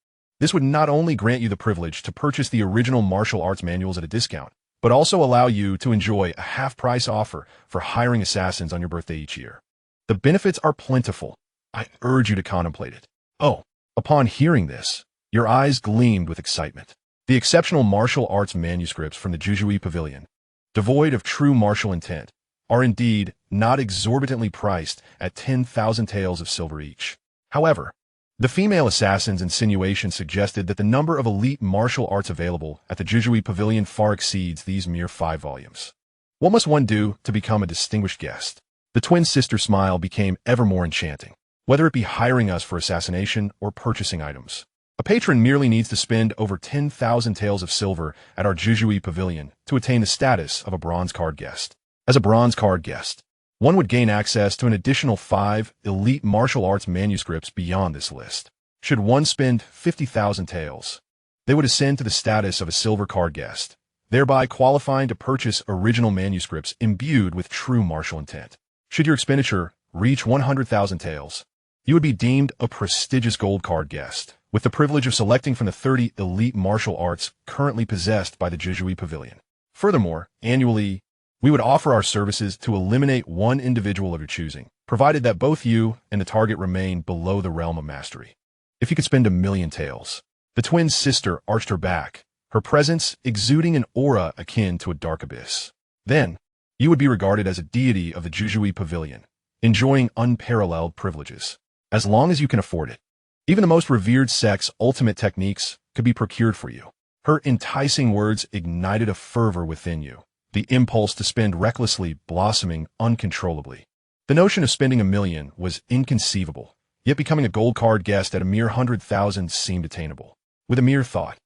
This would not only grant you the privilege to purchase the original martial arts manuals at a discount, but also allow you to enjoy a half-price offer for hiring assassins on your birthday each year. The benefits are plentiful. I urge you to contemplate it. Oh, upon hearing this, your eyes gleamed with excitement. The exceptional martial arts manuscripts from the Jujui Pavilion, devoid of true martial intent, are indeed not exorbitantly priced at 10,000 taels of silver each. However, the female assassin's insinuation suggested that the number of elite martial arts available at the Jujui Pavilion far exceeds these mere 5 volumes. What must one do to become a distinguished guest? The twin sister smile became ever more enchanting, whether it be hiring us for assassination or purchasing items. A patron merely needs to spend over 10,000 taels of silver at our Jujui Pavilion to attain the status of a bronze card guest. As a bronze card guest, one would gain access to an additional 5 elite martial arts manuscripts beyond this list. Should one spend 50,000 taels, they would ascend to the status of a silver card guest, thereby qualifying to purchase original manuscripts imbued with true martial intent. Should your expenditure reach 100,000 taels, you would be deemed a prestigious gold card guest, with the privilege of selecting from the 30 elite martial arts currently possessed by the Jujui Pavilion. Furthermore, annually, we would offer our services to eliminate one individual of your choosing, provided that both you and the target remain below the realm of mastery. If you could spend 1,000,000 taels, the twin sister arched her back, her presence exuding an aura akin to a dark abyss. Then, you would be regarded as a deity of the Jujui Pavilion, enjoying unparalleled privileges, as long as you can afford it. Even the most revered sect's ultimate techniques could be procured for you. Her enticing words ignited a fervor within you, the impulse to spend recklessly blossoming uncontrollably. The notion of spending 1,000,000 was inconceivable, yet becoming a gold card guest at a mere 100,000 seemed attainable. With a mere thought,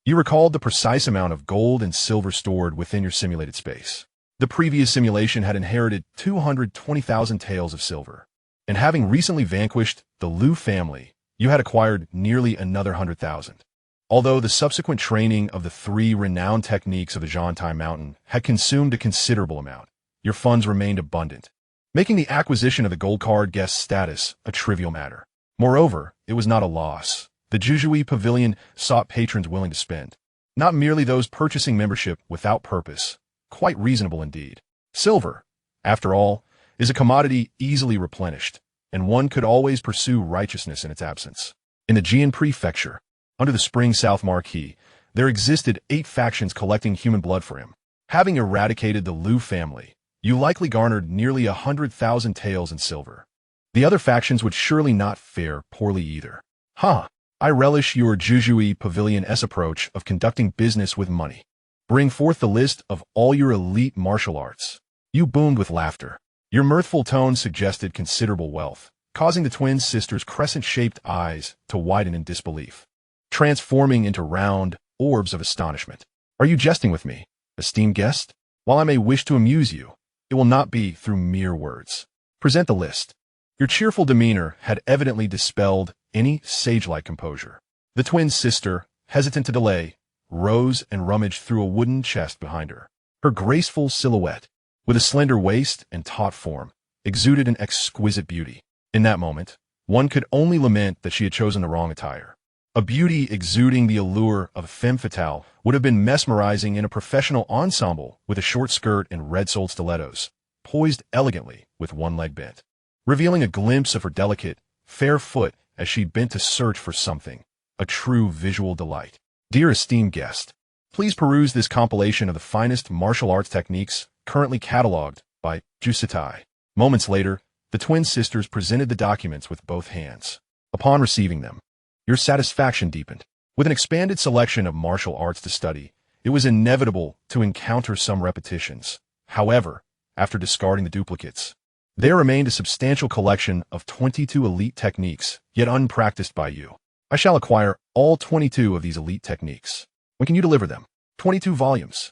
you recalled the precise amount of gold and silver stored within your simulated space. The previous simulation had inherited 220,000 taels of silver, and having recently vanquished the Liu family, you had acquired nearly another 100,000. Although the subsequent training of the 3 renowned techniques of the Xianxia mountain had consumed a considerable amount, your funds remained abundant, making the acquisition of the gold card guest status a trivial matter. Moreover, it was not a loss. The Juzhui Pavilion sought patrons willing to spend, not merely those purchasing membership without purpose. Quite reasonable indeed. Silver, after all, is a commodity easily replenished, and one could always pursue righteousness in its absence. In the Jian Prefecture, under the Spring South Marquis, there existed 8 factions collecting human blood for him. Having eradicated the Liu family, you likely garnered nearly 100,000 taels in silver. The other factions would surely not fare poorly either. I relish your Juzhui Pavilion-esque approach of conducting business with money. Bring forth the list of all your elite martial arts. You boomed with laughter. Your mirthful tone suggested considerable wealth, causing the twin sisters' crescent-shaped eyes to widen in disbelief, transforming into round orbs of astonishment. Are you jesting with me, esteemed guest? While I may wish to amuse you, it will not be through mere words. Present the list. Your cheerful demeanor had evidently dispelled any sage-like composure. The twin sister, hesitant to delay, rose and rummaged through a wooden chest behind her. Her graceful silhouette, with a slender waist and taut form, exuded an exquisite beauty. In that moment, one could only lament that she had chosen the wrong attire. A beauty exuding the allure of femme fatale would have been mesmerizing in a professional ensemble with a short skirt and red-soled stilettos, poised elegantly with one leg bent, revealing a glimpse of her delicate, fair foot as she bent to search for something, a true visual delight. Dear esteemed guest, please peruse this compilation of the finest martial arts techniques currently cataloged by Jusitai. Moments later, the twin sisters presented the documents with both hands. Upon receiving them, your satisfaction deepened. With an expanded selection of martial arts to study, it was inevitable to encounter some repetitions. However, after discarding the duplicates, there remained a substantial collection of 22 elite techniques, yet unpracticed by you. I shall acquire all 22 of these elite techniques. When can you deliver them? 22 volumes.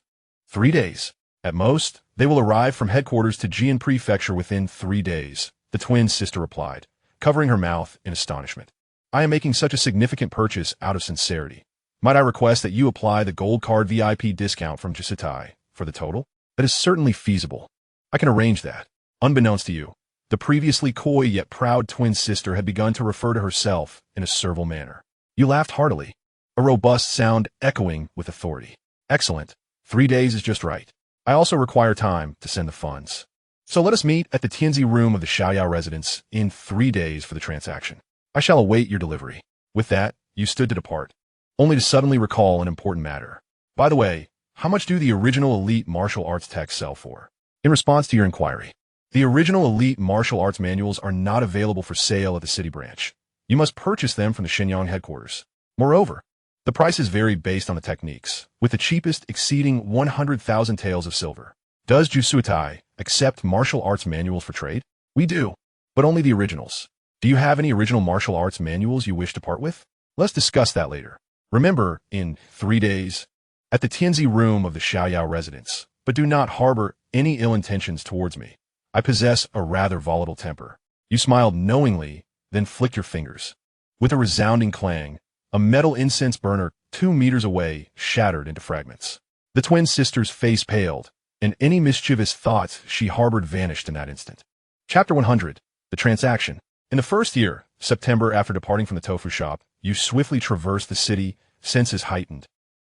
3 days. At most, they will arrive from headquarters to Jian Prefecture within 3 days, the twin sister replied, covering her mouth in astonishment. I am making such a significant purchase out of sincerity. Might I request that you apply the gold card VIP discount from Jusitai for the total? That is certainly feasible. I can arrange that. Unbeknownst to you, the previously coy yet proud twin sister had begun to refer to herself in a servile manner. You laughed heartily, a robust sound echoing with authority. Excellent. 3 days is just right. I also require time to send the funds. So let us meet at the Tianzi room of the Xiaoyao residence in 3 days for the transaction. I shall await your delivery. With that, you stood to depart, only to suddenly recall an important matter. By the way, how much do the original elite martial arts texts sell for? In response to your inquiry, the original elite martial arts manuals are not available for sale at the city branch. You must purchase them from the Shenyang headquarters. Moreover, the prices vary based on the techniques, with the cheapest exceeding 100,000 taels of silver. Does Jusutai accept martial arts manuals for trade? We do, but only the originals. Do you have any original martial arts manuals you wish to part with? Let's discuss that later. Remember, in 3 days, at the Tianzi room of the Xiaoyao residence, but do not harbor any ill intentions towards me. I possess a rather volatile temper. You smiled knowingly, then flicked your fingers. With a resounding clang, a metal incense burner 2 meters away shattered into fragments. The twin sister's face paled, and any mischievous thoughts she harbored vanished in that instant. Chapter 100. The Transaction. In the first year, September, after departing from the tofu shop, you swiftly traversed the city, senses heightened,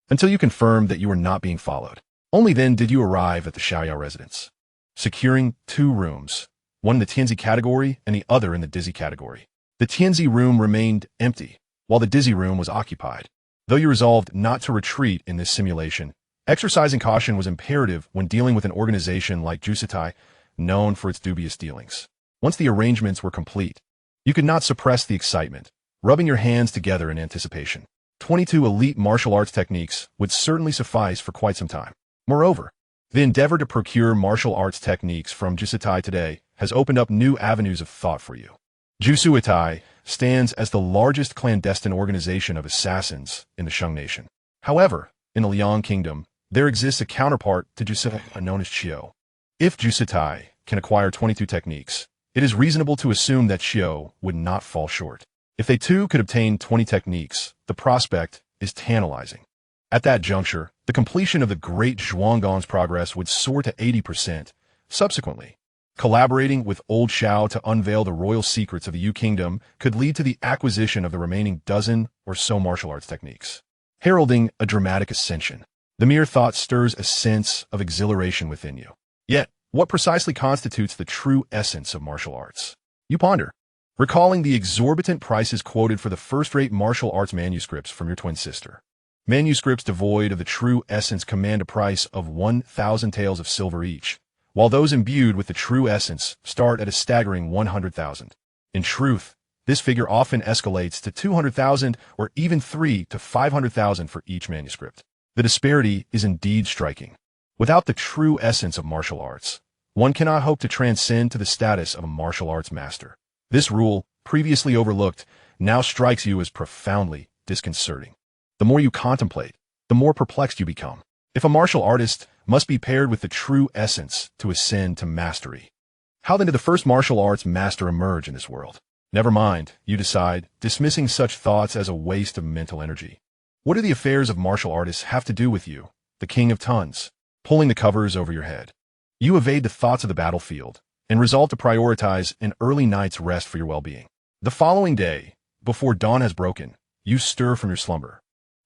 until you confirmed that you were not being followed. Only then did you arrive at the Xiaoyao residence, securing 2 rooms, one in the Tianzi category and the other in the Dizzy category. The Tianzi room remained empty, while the Dizzy room was occupied. Though you resolved not to retreat in this simulation, exercising caution was imperative when dealing with an organization like Jusitai, known for its dubious dealings. Once the arrangements were complete, you could not suppress the excitement, rubbing your hands together in anticipation. 22 elite martial arts techniques would certainly suffice for quite some time. Moreover, the endeavor to procure martial arts techniques from Jusitai today has opened up new avenues of thought for you. Jusuitai stands as the largest clandestine organization of assassins in the Shang nation. However, in the Liang kingdom, there exists a counterpart to Jusitai known as Qiu. If Jusitai can acquire 22 techniques, it is reasonable to assume that Qiu would not fall short. If they too could obtain 20 techniques, the prospect is tantalizing. At that juncture, the completion of the great Zhuanggong's progress would soar to 80%. Subsequently, Collaborating with Old Xiao to unveil the royal secrets of the Yu Kingdom could lead to the acquisition of the remaining dozen or so martial arts techniques, heralding a dramatic ascension. The mere thought stirs a sense of exhilaration within you. Yet, what precisely constitutes the true essence of martial arts? You ponder, recalling the exorbitant prices quoted for the first-rate martial arts manuscripts from your twin sister. Manuscripts devoid of the true essence command a price of 1,000 taels of silver each, while those imbued with the true essence start at a staggering 100,000. In truth, this figure often escalates to 200,000 or even 300,000 to 500,000 for each manuscript. The disparity is indeed striking. Without the true essence of martial arts, one cannot hope to transcend to the status of a martial arts master. This rule, previously overlooked, now strikes you as profoundly disconcerting. The more you contemplate, the more perplexed you become. If a martial artist must be paired with the true essence to ascend to mastery, how then did the first martial arts master emerge in this world? Never mind, you decide, dismissing such thoughts as a waste of mental energy. What do the affairs of martial artists have to do with you, the king of tons, pulling the covers over your head? You evade the thoughts of the battlefield and resolve to prioritize an early night's rest for your well-being. The following day, before dawn has broken, you stir from your slumber,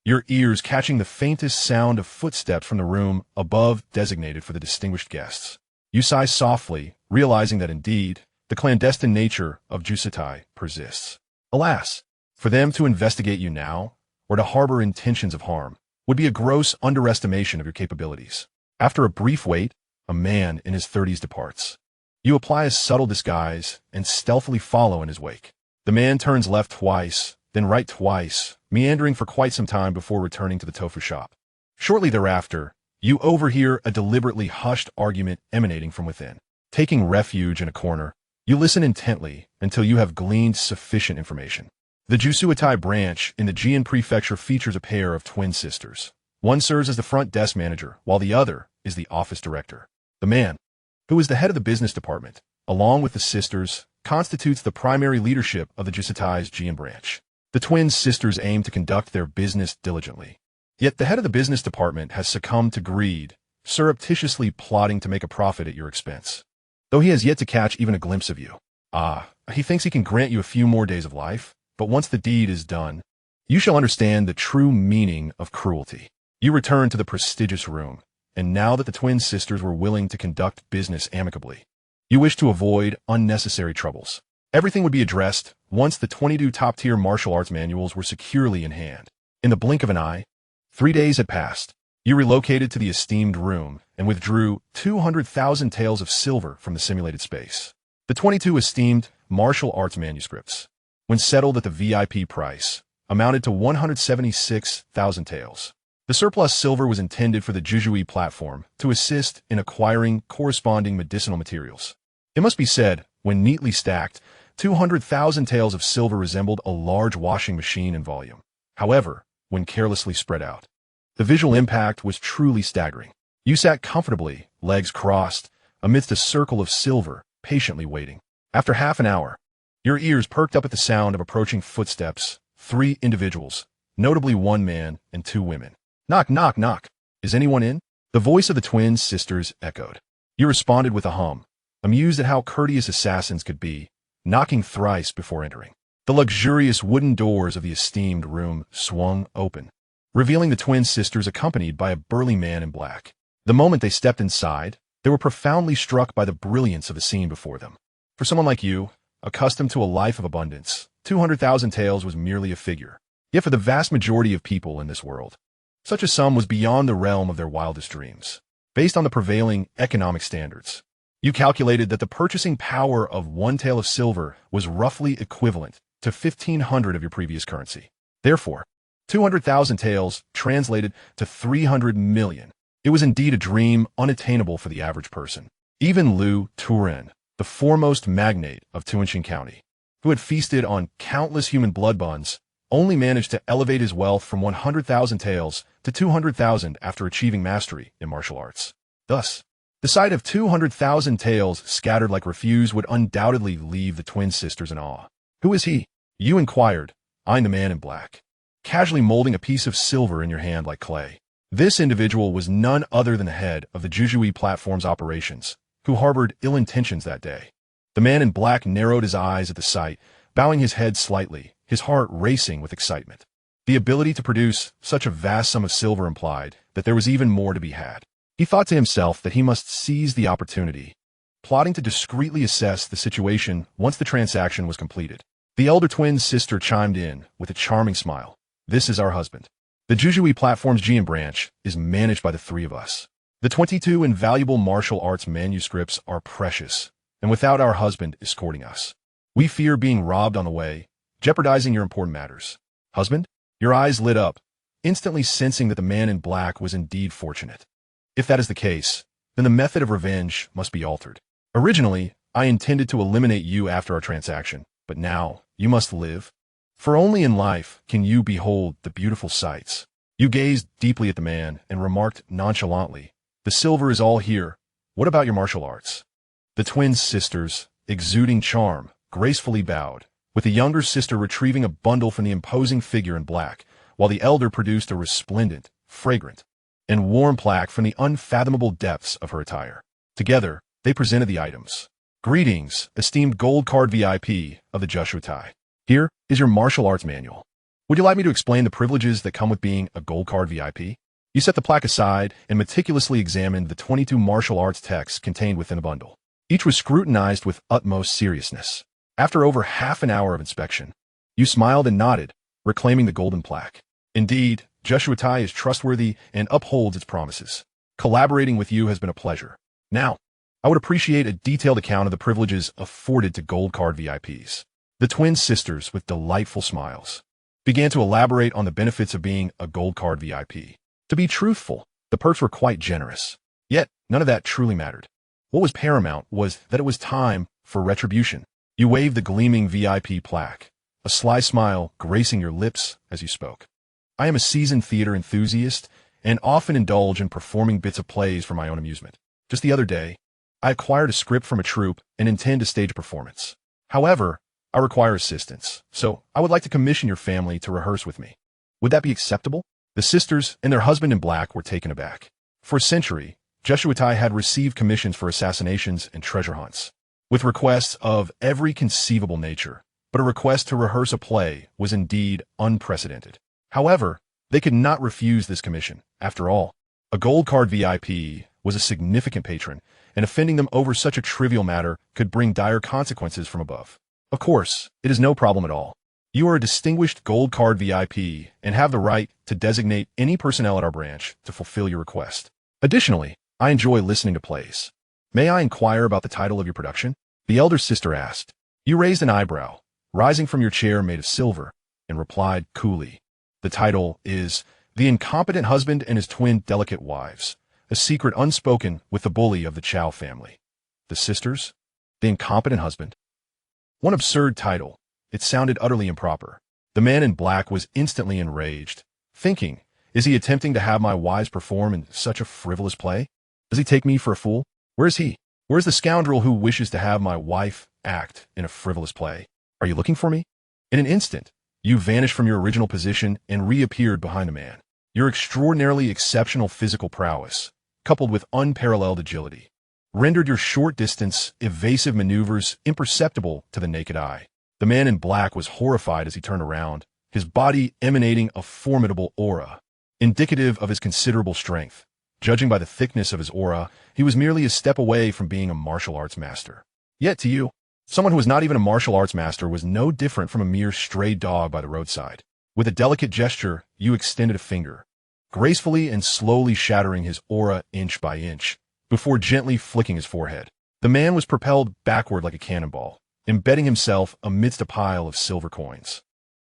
your ears catching the faintest sound of footsteps from the room above designated for the distinguished guests. You sigh softly, realizing that indeed, the clandestine nature of Jusitai persists. Alas, for them to investigate you now, or to harbor intentions of harm, would be a gross underestimation of your capabilities. After a brief wait, a man in his 30s departs. You apply a subtle disguise and stealthily follow in his wake. The man turns left twice, then right twice, meandering for quite some time before returning to the tofu shop. Shortly thereafter, you overhear a deliberately hushed argument emanating from within. Taking refuge in a corner, you listen intently until you have gleaned sufficient information. The Jusuitai branch in the Jian Prefecture features a pair of twin sisters. One serves as the front desk manager, while the other is the office director. The man, who is the head of the business department, along with the sisters, constitutes the primary leadership of the Jusutai's Jian branch. The twin sisters aim to conduct their business diligently. Yet the head of the business department has succumbed to greed, surreptitiously plotting to make a profit at your expense. Though he has yet to catch even a glimpse of you. He thinks he can grant you a few more days of life, but once the deed is done, you shall understand the true meaning of cruelty. You return to the prestigious room, and now that the twin sisters were willing to conduct business amicably, you wish to avoid unnecessary troubles. Everything would be addressed once the 22 top-tier martial arts manuals were securely in hand. In the blink of an eye, 3 days had passed. You relocated to the esteemed room and withdrew 200,000 taels of silver from the simulated space. The 22 esteemed martial arts manuscripts, when settled at the VIP price, amounted to 176,000 taels. The surplus silver was intended for the Jujui platform to assist in acquiring corresponding medicinal materials. It must be said, when neatly stacked, 200,000 taels of silver resembled a large washing machine in volume. However, when carelessly spread out, the visual impact was truly staggering. You sat comfortably, legs crossed, amidst a circle of silver, patiently waiting. After half an hour, your ears perked up at the sound of approaching footsteps, 3 individuals, notably 1 man and 2 women. Knock, knock, knock. Is anyone in? The voice of the twin sisters echoed. You responded with a hum, amused at how courteous assassins could be, knocking thrice before entering. The luxurious wooden doors of the esteemed room swung open, revealing the twin sisters accompanied by a burly man in black. The moment they stepped inside, they were profoundly struck by the brilliance of the scene before them. For someone like you, accustomed to a life of abundance, 200,000 taels was merely a figure. Yet for the vast majority of people in this world, such a sum was beyond the realm of their wildest dreams. Based on the prevailing economic standards, you calculated that the purchasing power of 1 tael of silver was roughly equivalent to 1,500 of your previous currency. Therefore, 200,000 taels translated to 300 million. It was indeed a dream unattainable for the average person. Even Liu Turen, the foremost magnate of Tuanshan County, who had feasted on countless human blood buns, only managed to elevate his wealth from 100,000 taels to 200,000 after achieving mastery in martial arts. Thus, the sight of 200,000 taels scattered like refuse would undoubtedly leave the twin sisters in awe. Who is he? You inquired, eyeing the man in black, casually molding a piece of silver in your hand like clay. This individual was none other than the head of the Jujui platform's operations, who harbored ill intentions that day. The man in black narrowed his eyes at the sight, bowing his head slightly, his heart racing with excitement. The ability to produce such a vast sum of silver implied that there was even more to be had. He thought to himself that he must seize the opportunity, plotting to discreetly assess the situation once the transaction was completed. The elder twin's sister chimed in with a charming smile. "This is our husband. The Jujui Platform's Jian branch is managed by the three of us. The 22 invaluable martial arts manuscripts are precious, and without our husband escorting us, we fear being robbed on the way, jeopardizing your important matters." Husband? Your eyes lit up, instantly sensing that the man in black was indeed fortunate. If that is the case, then the method of revenge must be altered. Originally, I intended to eliminate you after our transaction, but now you must live. For only in life can you behold the beautiful sights. You gazed deeply at the man and remarked nonchalantly, "The silver is all here. What about your martial arts?" The twin sisters, exuding charm, gracefully bowed, with the younger sister retrieving a bundle from the imposing figure in black, while the elder produced a resplendent, fragrant, and warm plaque from the unfathomable depths of her attire. Together, they presented the items. "Greetings, esteemed gold card VIP of the Jushutai. Here is your martial arts manual. Would you like me to explain the privileges that come with being a gold card VIP?" You set the plaque aside and meticulously examined the 22 martial arts texts contained within the bundle. Each was scrutinized with utmost seriousness. After over half an hour of inspection, you smiled and nodded, reclaiming the golden plaque. "Indeed, Jushutai is trustworthy and upholds its promises. Collaborating with you has been a pleasure. Now, I would appreciate a detailed account of the privileges afforded to gold card VIPs." The twin sisters, with delightful smiles, began to elaborate on the benefits of being a gold card VIP. To be truthful, the perks were quite generous. Yet, none of that truly mattered. What was paramount was that it was time for retribution. You waved the gleaming VIP plaque, a sly smile gracing your lips as you spoke. "I am a seasoned theater enthusiast and often indulge in performing bits of plays for my own amusement. Just the other day, I acquired a script from a troupe and intend to stage a performance. However, I require assistance, so I would like to commission your family to rehearse with me. Would that be acceptable?" The sisters and their husband in black were taken aback. For a century, Jushutai had received commissions for assassinations and treasure hunts, with requests of every conceivable nature, but a request to rehearse a play was indeed unprecedented. However, they could not refuse this commission. After all, a gold card VIP was a significant patron, and offending them over such a trivial matter could bring dire consequences from above. "Of course, it is no problem at all. You are a distinguished gold card VIP and have the right to designate any personnel at our branch to fulfill your request. Additionally, I enjoy listening to plays. May I inquire about the title of your production?" The elder sister asked. You raised an eyebrow, rising from your chair made of silver, and replied coolly, "The title is The Incompetent Husband and His Twin Delicate Wives, a secret unspoken with the bully of the Chow family." The sisters? The Incompetent Husband? One absurd title. It sounded utterly improper. The man in black was instantly enraged, thinking, is he attempting to have my wives perform in such a frivolous play? Does he take me for a fool? Where is he? Where is the scoundrel who wishes to have my wife act in a frivolous play? Are you looking for me? In an instant, you vanished from your original position and reappeared behind the man. Your extraordinarily exceptional physical prowess, coupled with unparalleled agility, rendered your short-distance, evasive maneuvers imperceptible to the naked eye. The man in black was horrified as he turned around, his body emanating a formidable aura, indicative of his considerable strength. Judging by the thickness of his aura, he was merely a step away from being a martial arts master. Yet to you, someone who was not even a martial arts master was no different from a mere stray dog by the roadside. With a delicate gesture, you extended a finger, gracefully and slowly shattering his aura inch by inch, before gently flicking his forehead. The man was propelled backward like a cannonball, embedding himself amidst a pile of silver coins.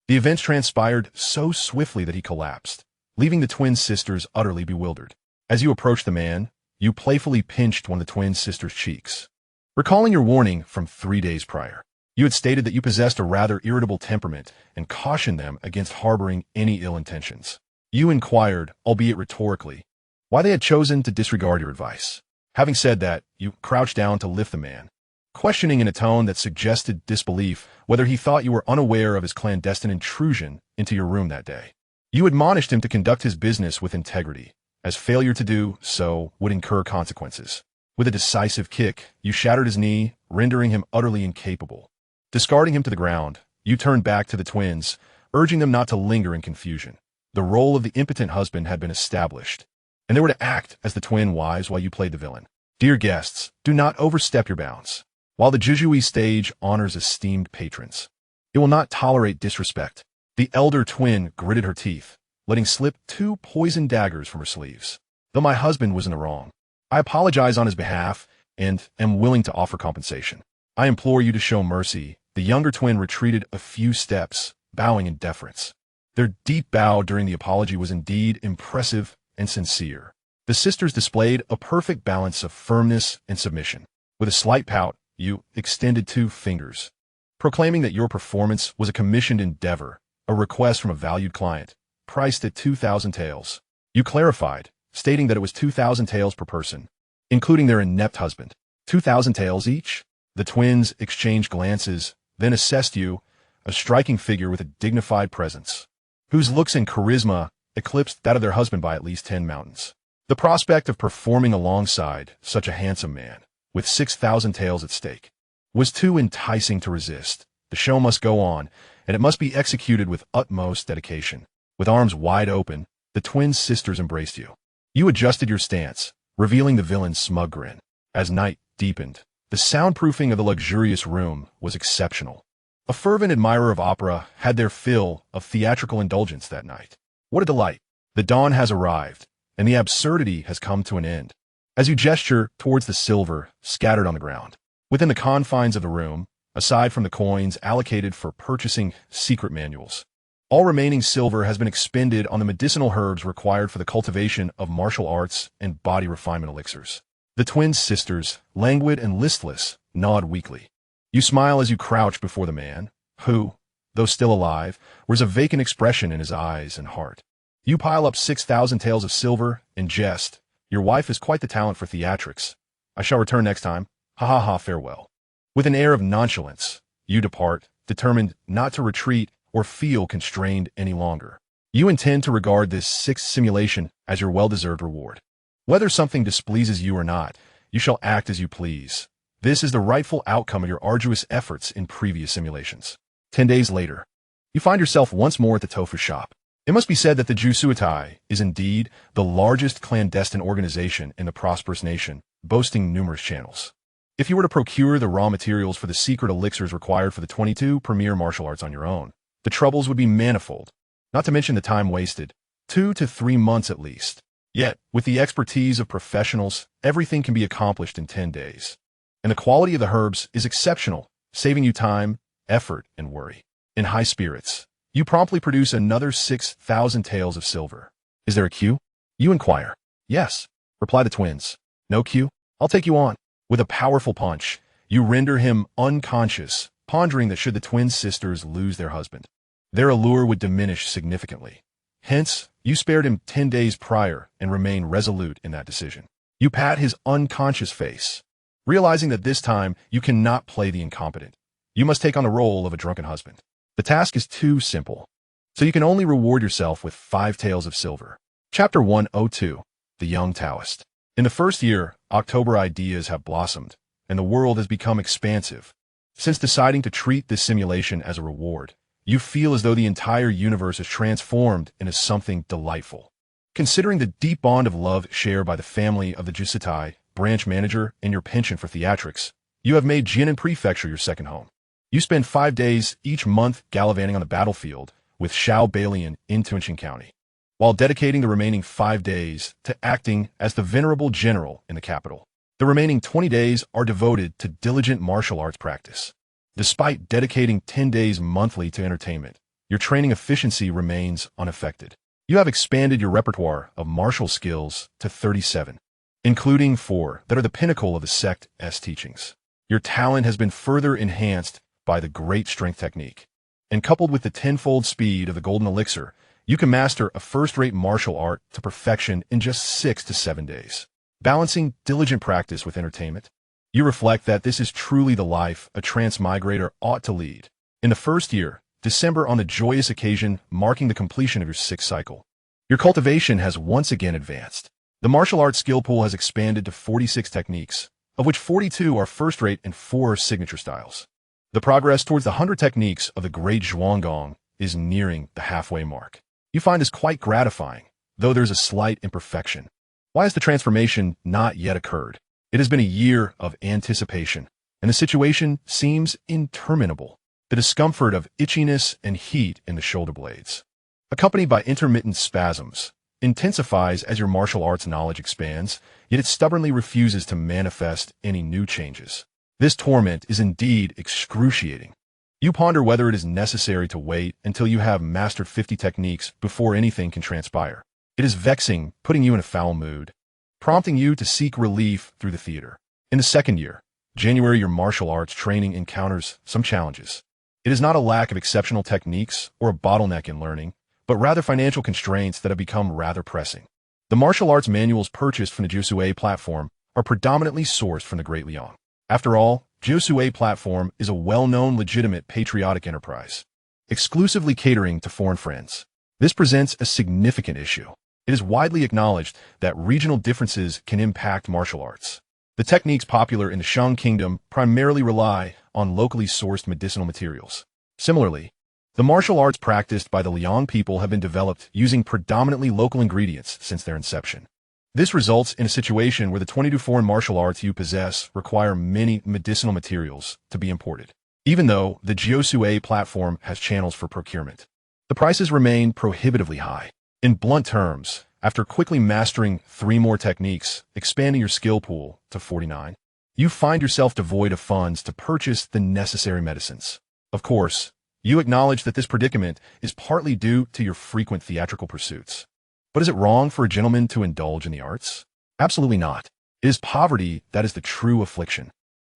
The events transpired so swiftly that he collapsed, leaving the twin sisters utterly bewildered. As you approached the man, you playfully pinched one of the twin sisters' cheeks. Recalling your warning from 3 days prior, you had stated that you possessed a rather irritable temperament and cautioned them against harboring any ill intentions. You inquired, albeit rhetorically, why they had chosen to disregard your advice. Having said that, you crouched down to lift the man, questioning in a tone that suggested disbelief whether he thought you were unaware of his clandestine intrusion into your room that day. You admonished him to conduct his business with integrity, as failure to do so would incur consequences. With a decisive kick, you shattered his knee, rendering him utterly incapable. Discarding him to the ground, you turned back to the twins, urging them not to linger in confusion. The role of the impotent husband had been established, and they were to act as the twin wives while you played the villain. Dear guests, do not overstep your bounds. While the Jujui stage honors esteemed patrons, it will not tolerate disrespect. The elder twin gritted her teeth, letting slip 2 poisoned daggers from her sleeves. Though my husband was in the wrong, I apologize on his behalf and am willing to offer compensation. I implore you to show mercy. The younger twin retreated a few steps, bowing in deference. Their deep bow during the apology was indeed impressive and sincere. The sisters displayed a perfect balance of firmness and submission. With a slight pout, you extended 2 fingers, proclaiming that your performance was a commissioned endeavor, a request from a valued client, priced at 2,000 taels. You clarified, stating that it was 2,000 taels per person, including their inept husband. 2,000 taels each? The twins exchanged glances, then assessed you, a striking figure with a dignified presence, whose looks and charisma eclipsed that of their husband by at least 10 mountains. The prospect of performing alongside such a handsome man, with 6,000 taels at stake, was too enticing to resist. The show must go on, and it must be executed with utmost dedication. With arms wide open, the twin sisters embraced you. You adjusted your stance, revealing the villain's smug grin. As night deepened, the soundproofing of the luxurious room was exceptional. A fervent admirer of opera had their fill of theatrical indulgence that night. What a delight! The dawn has arrived, and the absurdity has come to an end. As you gesture towards the silver scattered on the ground, within the confines of the room, aside from the coins allocated for purchasing secret manuals, all remaining silver has been expended on the medicinal herbs required for the cultivation of martial arts and body refinement elixirs. The twin sisters, languid and listless, nod weakly. You smile as you crouch before the man, who, though still alive, wears a vacant expression in his eyes and heart. You pile up 6,000 taels of silver and jest. Your wife is quite the talent for theatrics. I shall return next time. Ha ha ha, farewell. With an air of nonchalance, you depart, determined not to retreat or feel constrained any longer. You intend to regard this 6th simulation as your well-deserved reward. Whether something displeases you or not, you shall act as you please. This is the rightful outcome of your arduous efforts in previous simulations. 10 days later, you find yourself once more at the tofu shop. It must be said that the Jusuitai is indeed the largest clandestine organization in the prosperous nation, boasting numerous channels. If you were to procure the raw materials for the secret elixirs required for the 22 premier martial arts on your own, the troubles would be manifold, not to mention the time wasted, 2 to 3 months at least. Yet, with the expertise of professionals, everything can be accomplished in 10 days. And the quality of the herbs is exceptional, saving you time, effort, and worry. In high spirits, you promptly produce another 6,000 taels of silver. Is there a queue? You inquire. Yes, reply the twins. No queue? I'll take you on. With a powerful punch, you render him unconscious, pondering that should the twin sisters lose their husband, their allure would diminish significantly. Hence, you spared him 10 days prior and remain resolute in that decision. You pat his unconscious face, realizing that this time you cannot play the incompetent. You must take on the role of a drunken husband. The task is too simple, so you can only reward yourself with 5 taels of silver. Chapter 102, The Young Taoist. In the first year, October ideas have blossomed, and the world has become expansive. Since deciding to treat this simulation as a reward, you feel as though the entire universe is transformed into something delightful. Considering the deep bond of love shared by the family of the Jusuitai, branch manager, and your penchant for theatrics, you have made Jinan Prefecture your second home. You spend 5 days each month gallivanting on the battlefield with Shao Balian in Tunshan County, while dedicating the remaining 5 days to acting as the venerable general in the capital. The remaining 20 days are devoted to diligent martial arts practice. Despite dedicating 10 days monthly to entertainment, your training efficiency remains unaffected. You have expanded your repertoire of martial skills to 37, including 4 that are the pinnacle of the sect's teachings. Your talent has been further enhanced by the great strength technique, and coupled with the tenfold speed of the golden elixir, you can master a first-rate martial art to perfection in just 6 to 7 days. Balancing diligent practice with entertainment, you reflect that this is truly the life a transmigrator ought to lead. In the first year, December on the joyous occasion marking the completion of your 6th cycle, your cultivation has once again advanced. The martial arts skill pool has expanded to 46 techniques, of which 42 are first-rate and 4 are signature styles. The progress towards the 100 techniques of the great Zhuanggong is nearing the halfway mark. You find this quite gratifying, though there's a slight imperfection. Why has the transformation not yet occurred? It has been a year of anticipation, and the situation seems interminable. The discomfort of itchiness and heat in the shoulder blades, accompanied by intermittent spasms, intensifies as your martial arts knowledge expands, yet it stubbornly refuses to manifest any new changes. This torment is indeed excruciating. You ponder whether it is necessary to wait until you have mastered 50 techniques before anything can transpire. It is vexing, putting you in a foul mood, prompting you to seek relief through the theater. In the second year, January, your martial arts training encounters some challenges. It is not a lack of exceptional techniques or a bottleneck in learning, but rather financial constraints that have become rather pressing. The martial arts manuals purchased from the Jiusue platform are predominantly sourced from the Great Liang. After all, Jiusue platform is a well-known legitimate patriotic enterprise, exclusively catering to foreign friends. This presents a significant issue. It is widely acknowledged that regional differences can impact martial arts. The techniques popular in the Shang Kingdom primarily rely on locally sourced medicinal materials. Similarly, the martial arts practiced by the Liang people have been developed using predominantly local ingredients since their inception. This results in a situation where the 22 foreign martial arts you possess require many medicinal materials to be imported. Even though the Jiusue platform has channels for procurement, the prices remain prohibitively high. In blunt terms, after quickly mastering 3 more techniques, expanding your skill pool to 49, you find yourself devoid of funds to purchase the necessary medicines. Of course, you acknowledge that this predicament is partly due to your frequent theatrical pursuits. But is it wrong for a gentleman to indulge in the arts? Absolutely not. It is poverty that is the true affliction.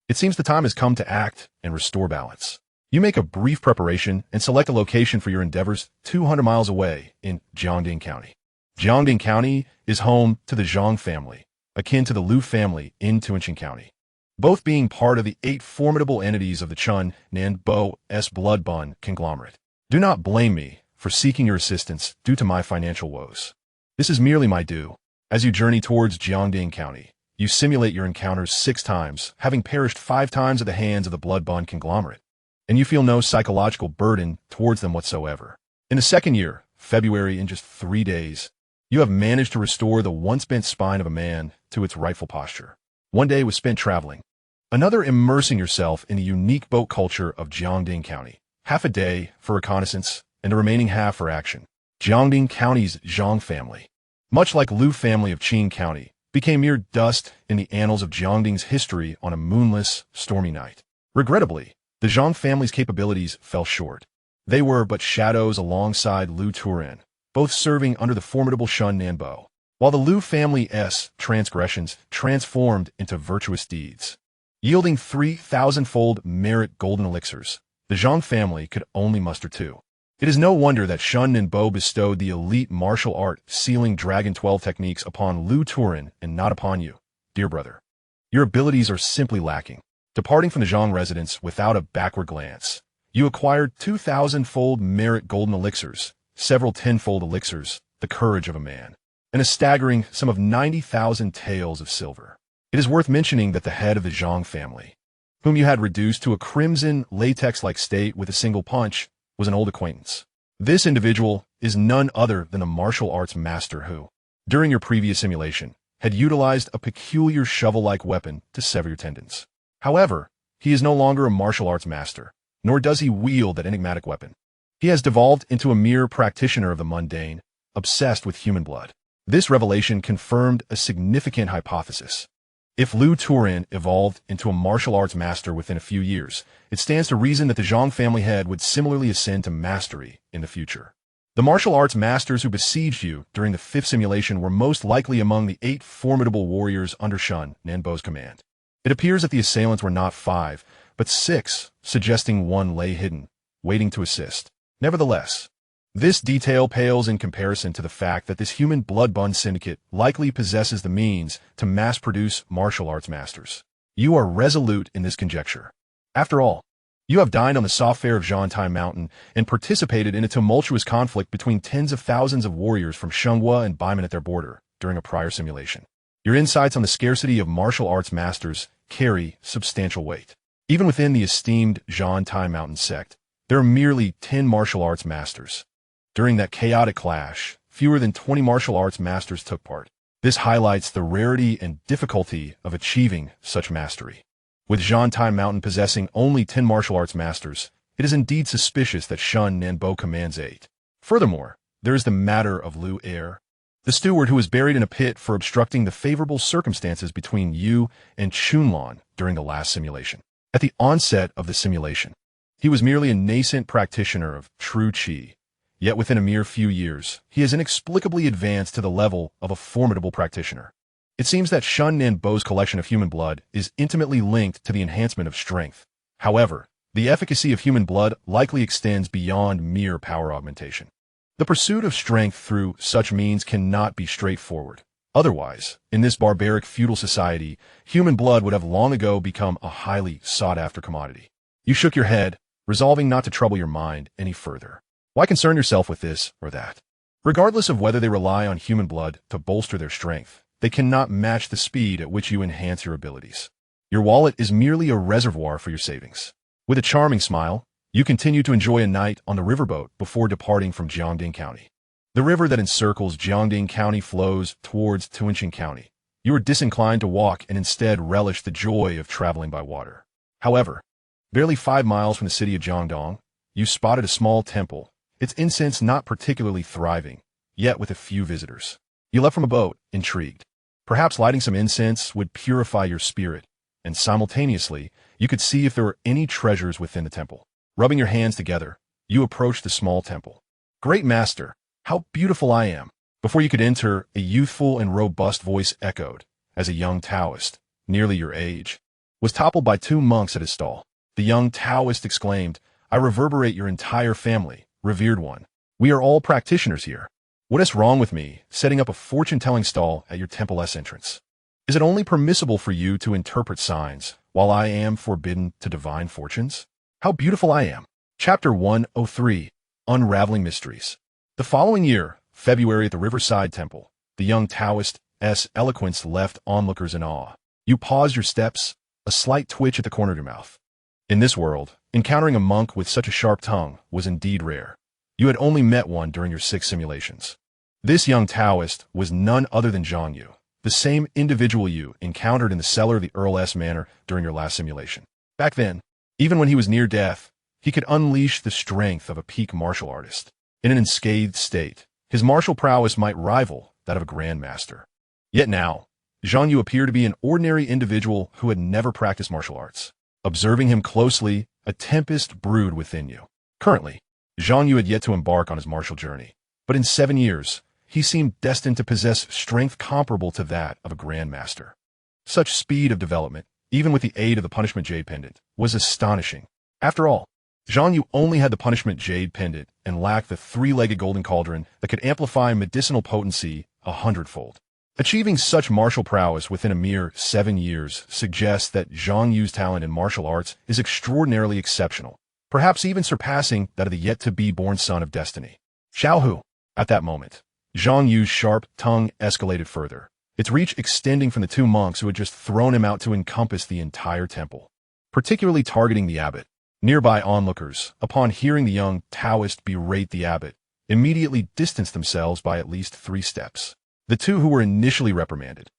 It seems the time has come to act and restore balance. You make a brief preparation and select a location for your endeavors 200 miles away in Jiangding County. Jiangding County is home to the Zhang family, akin to the Liu family in Tuanqing County, both being part of the 8 formidable entities of the Chun Nanbo's blood bond conglomerate. Do not blame me for seeking your assistance due to my financial woes. This is merely my due. As you journey towards Jiangding County, you simulate your encounters 6 times, having perished 5 times at the hands of the blood bond conglomerate, and you feel no psychological burden towards them whatsoever. In the second year, February, in just 3 days, you have managed to restore the once bent spine of a man to its rightful posture. 1 day was spent traveling, another immersing yourself in the unique boat culture of Jiangding County, half a day for reconnaissance, and the remaining half for action. Jiangding County's Zhang family, much like Liu family of Qing County, became mere dust in the annals of Jiangding's history on a moonless, stormy night. Regrettably, the Zhang family's capabilities fell short. They were but shadows alongside Liu Turan, both serving under the formidable Shun Nanbo, while the Liu family's transgressions transformed into virtuous deeds. Yielding 3,000-fold merit golden elixirs, the Zhang family could only muster 2. It is no wonder that Shun Nanbo bestowed the elite martial art sealing Dragon 12 techniques upon Liu Turan and not upon you, dear brother. Your abilities are simply lacking. Departing from the Zhang residence without a backward glance, you acquired 2,000-fold merit golden elixirs, several 10-fold elixirs, the courage of a man, and a staggering sum of 90,000 taels of silver. It is worth mentioning that the head of the Zhang family, whom you had reduced to a crimson latex-like state with a single punch, was an old acquaintance. This individual is none other than a martial arts master who, during your previous simulation, had utilized a peculiar shovel-like weapon to sever your tendons. However, he is no longer a martial arts master, nor does he wield that enigmatic weapon. He has devolved into a mere practitioner of the mundane, obsessed with human blood. This revelation confirmed a significant hypothesis. If Liu Turan evolved into a martial arts master within a few years, it stands to reason that the Zhang family head would similarly ascend to mastery in the future. The martial arts masters who besieged you during the 5th simulation were most likely among the 8 formidable warriors under Shun Nanbo's command. It appears that the assailants were not 5, but 6, suggesting 1 lay hidden, waiting to assist. Nevertheless, this detail pales in comparison to the fact that this human blood-bond syndicate likely possesses the means to mass-produce martial arts masters. You are resolute in this conjecture. After all, you have dined on the soft fare of Zhantai Mountain and participated in a tumultuous conflict between tens of thousands of warriors from Xianxia and Baiman at their border, during a prior simulation. Your insights on the scarcity of martial arts masters carry substantial weight. Even within the esteemed Xianxia Mountain sect, there are merely 10 martial arts masters. During that chaotic clash, fewer than 20 martial arts masters took part. This highlights the rarity and difficulty of achieving such mastery. With Xianxia Mountain possessing only 10 martial arts masters, it is indeed suspicious that Shun Nanbo commands 8. Furthermore, there is the matter of Lu Er, the steward who was buried in a pit for obstructing the favorable circumstances between you and Chunlan during the last simulation. At the onset of the simulation, he was merely a nascent practitioner of true Qi, yet within a mere few years, he has inexplicably advanced to the level of a formidable practitioner. It seems that Shun Nanbo's collection of human blood is intimately linked to the enhancement of strength. However, the efficacy of human blood likely extends beyond mere power augmentation. The pursuit of strength through such means cannot be straightforward. Otherwise, in this barbaric feudal society, human blood would have long ago become a highly sought-after commodity. You shook your head, resolving not to trouble your mind any further. Why concern yourself with this or that? Regardless of whether they rely on human blood to bolster their strength, they cannot match the speed at which you enhance your abilities. Your wallet is merely a reservoir for your savings. With a charming smile, you continue to enjoy a night on the riverboat before departing from Jiangding County. The river that encircles Jiangding County flows towards Tuanqing County. You are disinclined to walk and instead relish the joy of traveling by water. However, barely 5 miles from the city of Jiangdong, you spotted a small temple, its incense not particularly thriving, yet with a few visitors. You left from a boat, intrigued. Perhaps lighting some incense would purify your spirit, and simultaneously, you could see if there were any treasures within the temple. Rubbing your hands together, you approached the small temple. Great Master, how beautiful I am! Before you could enter, a youthful and robust voice echoed, as a young Taoist, nearly your age, was toppled by 2 monks at his stall. The young Taoist exclaimed, I reverberate your entire family, revered one. We are all practitioners here. What is wrong with me, setting up a fortune-telling stall at your temple's entrance? Is it only permissible for you to interpret signs, while I am forbidden to divine fortunes? How beautiful I am! Chapter 103, Unraveling Mysteries. The following year, February at the Riverside Temple, the young Taoist's eloquence left onlookers in awe. You paused your steps, a slight twitch at the corner of your mouth. In this world, encountering a monk with such a sharp tongue was indeed rare. You had only met one during your 6 simulations. This young Taoist was none other than Zhang Yu, the same individual you encountered in the cellar of the Earl's Manor during your last simulation. Back then, even when he was near death, he could unleash the strength of a peak martial artist. In an unscathed state, his martial prowess might rival that of a grandmaster. Yet now, Zhang Yu appeared to be an ordinary individual who had never practiced martial arts. Observing him closely, a tempest brewed within you. Currently, Zhang Yu had yet to embark on his martial journey, but in 7 years, he seemed destined to possess strength comparable to that of a grandmaster. Such speed of development, even with the aid of the Punishment Jade Pendant, was astonishing. After all, Zhang Yu only had the Punishment Jade Pendant and lacked the 3-legged golden cauldron that could amplify medicinal potency 100-fold. Achieving such martial prowess within a mere 7 years suggests that Zhang Yu's talent in martial arts is extraordinarily exceptional, perhaps even surpassing that of the yet-to-be-born son of destiny. Xiaohu. At that moment, Zhang Yu's sharp tongue escalated further, its reach extending from the 2 monks who had just thrown him out to encompass the entire temple, particularly targeting the abbot. Nearby onlookers, upon hearing the young Taoist berate the abbot, immediately distanced themselves by at least 3 steps. The 2 who were initially reprimanded,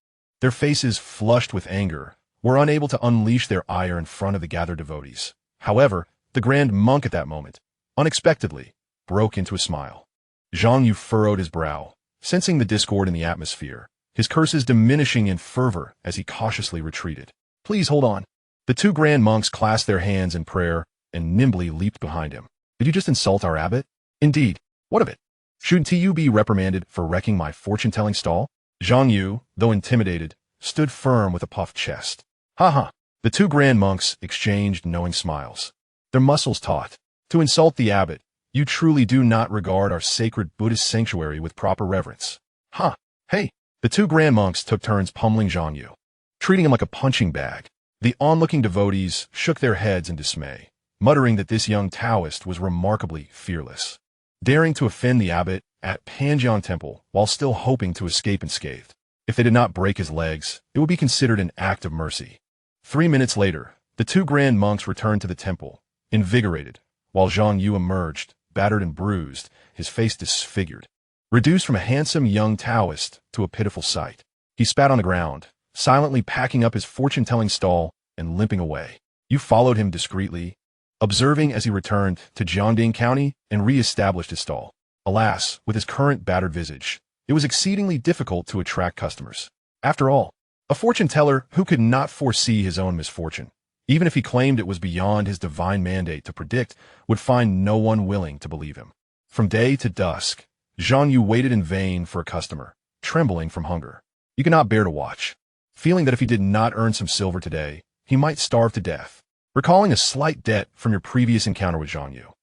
their faces flushed with anger, were unable to unleash their ire in front of the gathered devotees. However, the Grand Monk at that moment, unexpectedly, broke into a smile. Zhang Yu furrowed his brow, sensing the discord in the atmosphere, his curses diminishing in fervor as he cautiously retreated. Please hold on. The 2 Grand Monks clasped their hands in prayer and nimbly leaped behind him. Did you just insult our abbot? Indeed. What of it? Shouldn't you be reprimanded for wrecking my fortune-telling stall? Zhang Yu, though intimidated, stood firm with a puffed chest. Ha ha. The 2 Grand Monks exchanged knowing smiles, their muscles taut. To insult the abbot, you truly do not regard our sacred Buddhist sanctuary with proper reverence. Ha. Hey. The 2 Grand Monks took turns pummeling Zhang Yu, treating him like a punching bag. The onlooking devotees shook their heads in dismay, muttering that this young Taoist was remarkably fearless. Daring to offend the abbot at Panjiang Temple while still hoping to escape unscathed. If they did not break his legs, it would be considered an act of mercy. 3 minutes later, the 2 grand monks returned to the temple, invigorated, while Zhang Yu emerged, battered and bruised, his face disfigured, reduced from a handsome young Taoist to a pitiful sight. He spat on the ground, silently packing up his fortune-telling stall and limping away. You followed him discreetly, observing as he returned to Jiangding County and re-established his stall. Alas, with his current battered visage, it was exceedingly difficult to attract customers. After all, a fortune-teller who could not foresee his own misfortune, even if he claimed it was beyond his divine mandate to predict, would find no one willing to believe him. From day to dusk, Zhang Yu waited in vain for a customer, trembling from hunger. You could not bear to watch, feeling that if he did not earn some silver today, he might starve to death. Recalling a slight debt from your previous encounter with Zhang Yu,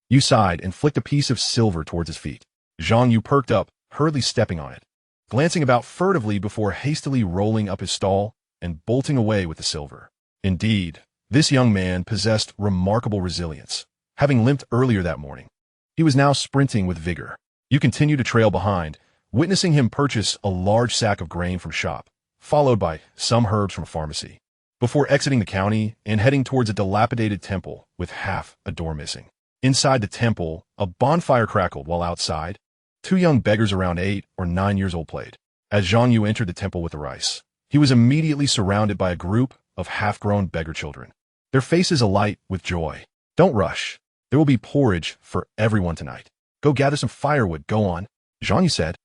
you sighed and flicked a piece of silver towards his feet. Zhang Yu perked up, hurriedly stepping on it, glancing about furtively before hastily rolling up his stall and bolting away with the silver. Indeed, this young man possessed remarkable resilience. Having limped earlier that morning, he was now sprinting with vigor. You continued to trail behind, witnessing him purchase a large sack of grain from shop, followed by some herbs from a pharmacy, before exiting the county and heading towards a dilapidated temple with half a door missing. Inside the temple, a bonfire crackled while outside, 2 young beggars around 8 or 9 years old played. As Zhang Yu entered the temple with the rice, he was immediately surrounded by a group of half-grown beggar children, their faces alight with joy. Don't rush. There will be porridge for everyone tonight. Go gather some firewood, go on, Zhang Yu said,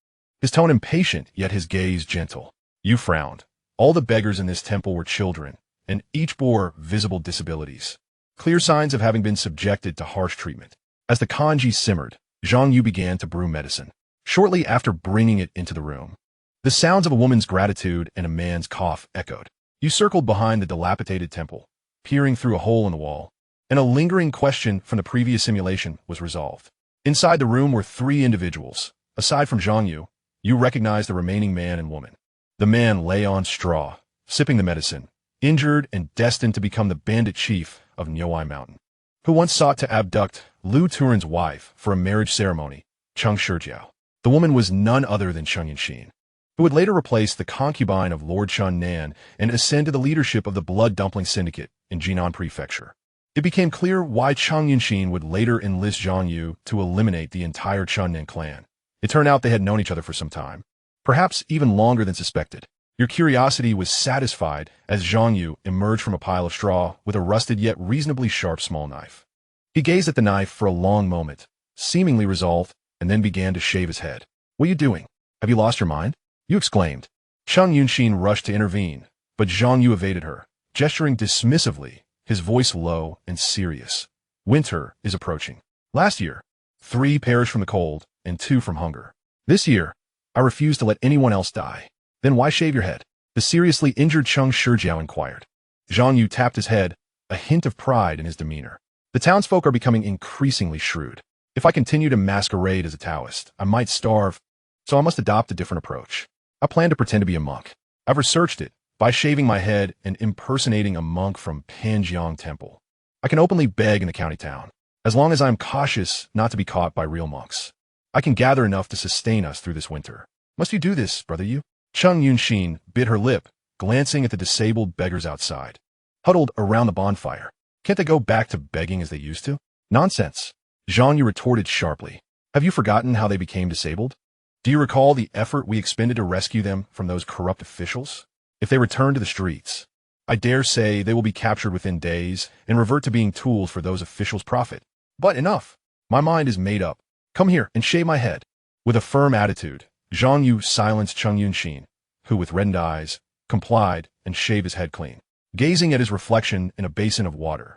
his tone impatient yet his gaze gentle. You frowned. All the beggars in this temple were children, and each bore visible disabilities, clear signs of having been subjected to harsh treatment. As the kanji simmered, Zhang Yu began to brew medicine. Shortly after bringing it into the room, the sounds of a woman's gratitude and a man's cough echoed. You circled behind the dilapidated temple, peering through a hole in the wall, and a lingering question from the previous simulation was resolved. Inside the room were 3 individuals. Aside from Zhang Yu, you recognized the remaining man and woman. The man lay on straw, sipping the medicine, injured and destined to become the bandit chief of Niuai Mountain, who once sought to abduct Lu Turin's wife for a marriage ceremony, Xianxia. The woman was none other than Xianxia, who would later replace the concubine of Lord Chun Nan and ascend to the leadership of the Blood Dumpling Syndicate in Jinan Prefecture. It became clear why Xianxia would later enlist Zhang Yu to eliminate the entire Chun Nan clan. It turned out they had known each other for some time, perhaps even longer than suspected. Your curiosity was satisfied as Zhang Yu emerged from a pile of straw with a rusted yet reasonably sharp small knife. He gazed at the knife for a long moment, seemingly resolved, and then began to shave his head. What are you doing? Have you lost your mind? You exclaimed. Xianxia rushed to intervene, but Zhang Yu evaded her, gesturing dismissively, his voice low and serious. Winter is approaching. Last year, 3 perished from the cold and 2 from hunger. This year, I refuse to let anyone else die. Then why shave your head? The seriously injured Cheng Shijiao inquired. Zhang Yu tapped his head, a hint of pride in his demeanor. The townsfolk are becoming increasingly shrewd. If I continue to masquerade as a Taoist, I might starve, so I must adopt a different approach. I plan to pretend to be a monk. I've researched it. By shaving my head and impersonating a monk from Panjiang Temple, I can openly beg in the county town, as long as I am cautious not to be caught by real monks. I can gather enough to sustain us through this winter. Must you do this, brother Yu? Cheng Yunxin bit her lip, glancing at the disabled beggars outside, huddled around the bonfire. Can't they go back to begging as they used to? Nonsense, Zhang Yu retorted sharply. Have you forgotten how they became disabled? Do you recall the effort we expended to rescue them from those corrupt officials? If they return to the streets, I dare say they will be captured within days and revert to being tools for those officials' profit. But enough. My mind is made up. Come here and shave my head. With a firm attitude, Zhang Yu silenced Cheng Yunxin, who with reddened eyes, complied and shaved his head clean, gazing at his reflection in a basin of water.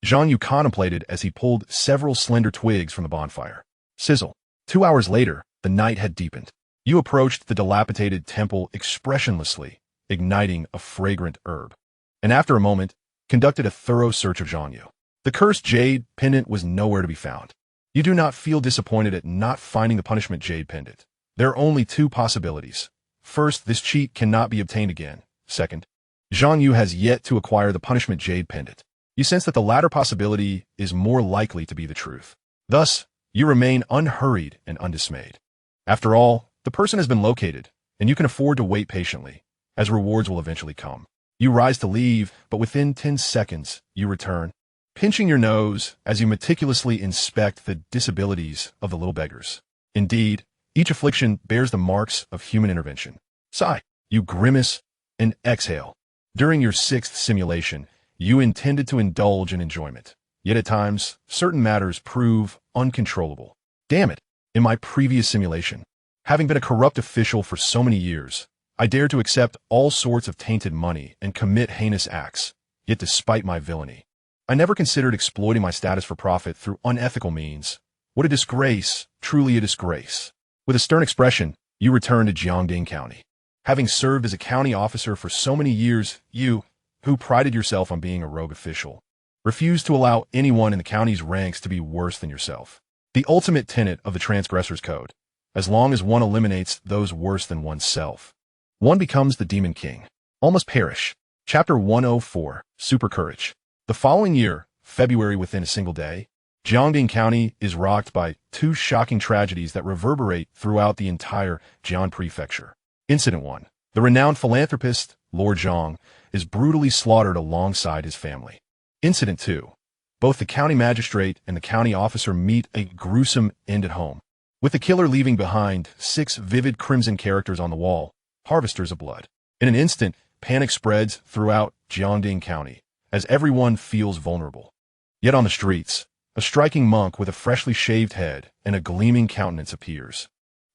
Zhang Yu contemplated as he pulled several slender twigs from the bonfire. Sizzle. 2 hours later, the night had deepened. You approached the dilapidated temple expressionlessly, igniting a fragrant herb, and after a moment, conducted a thorough search of Zhang Yu. The cursed jade pendant was nowhere to be found. You do not feel disappointed at not finding the punishment jade pendant. There are only 2 possibilities. First, this cheat cannot be obtained again. Second, Zhang Yu has yet to acquire the punishment jade pendant. You sense that the latter possibility is more likely to be the truth. Thus, you remain unhurried and undismayed. After all, the person has been located, and you can afford to wait patiently, as rewards will eventually come. You rise to leave, but within 10 seconds, you return, pinching your nose as you meticulously inspect the disabilities of the little beggars. Indeed, each affliction bears the marks of human intervention. Sigh, you grimace, and exhale. During your 6th simulation, you intended to indulge in enjoyment. Yet at times, certain matters prove uncontrollable. Damn it, in my previous simulation, having been a corrupt official for so many years, I dared to accept all sorts of tainted money and commit heinous acts. Yet despite my villainy, I never considered exploiting my status for profit through unethical means. What a disgrace, truly a disgrace. With a stern expression, you return to Xianxia County. Having served as a county officer for so many years, you, who prided yourself on being a rogue official, refused to allow anyone in the county's ranks to be worse than yourself. The ultimate tenet of the transgressor's code. As long as one eliminates those worse than oneself, one becomes the Demon King. Almost perish. Chapter 104, Super Courage. The following year, February within a single day, Xianxia County is rocked by 2 shocking tragedies that reverberate throughout the entire Jian Prefecture. Incident 1. The renowned philanthropist, Lord Zhang, is brutally slaughtered alongside his family. Incident 2. Both the county magistrate and the county officer meet a gruesome end at home, with the killer leaving behind 6 vivid crimson characters on the wall, harvesters of blood. In an instant, panic spreads throughout Xianxia County, as everyone feels vulnerable. Yet on the streets, a striking monk with a freshly shaved head and a gleaming countenance appears.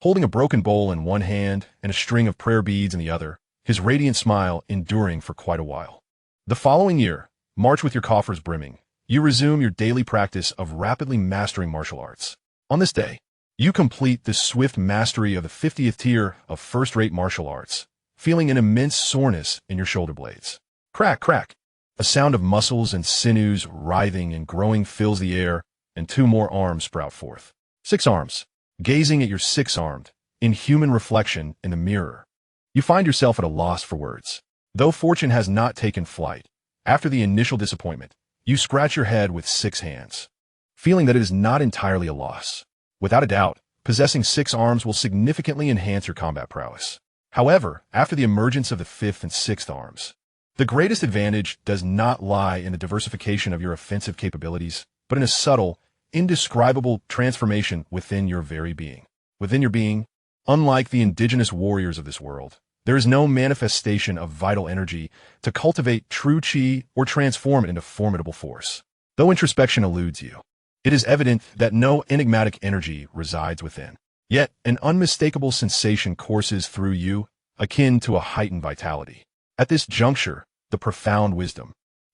Holding a broken bowl in one hand and a string of prayer beads in the other, his radiant smile enduring for quite a while. The following year, March with your coffers brimming, you resume your daily practice of rapidly mastering martial arts. On this day, you complete the swift mastery of the 50th tier of first-rate martial arts, feeling an immense soreness in your shoulder blades. Crack, crack. A sound of muscles and sinews writhing and growing fills the air, and 2 more arms sprout forth. 6 arms. Gazing at your 6-armed, inhuman reflection in the mirror, you find yourself at a loss for words. Though fortune has not taken flight, after the initial disappointment, you scratch your head with 6 hands, feeling that it is not entirely a loss. Without a doubt, possessing 6 arms will significantly enhance your combat prowess. However, after the emergence of the 5th and 6th arms, the greatest advantage does not lie in the diversification of your offensive capabilities, but in a subtle, indescribable transformation within your very being. Within your being, unlike the indigenous warriors of this world, there is no manifestation of vital energy to cultivate true chi or transform it into formidable force. Though introspection eludes you, it is evident that no enigmatic energy resides within. Yet, an unmistakable sensation courses through you, akin to a heightened vitality. At this juncture, the profound wisdom,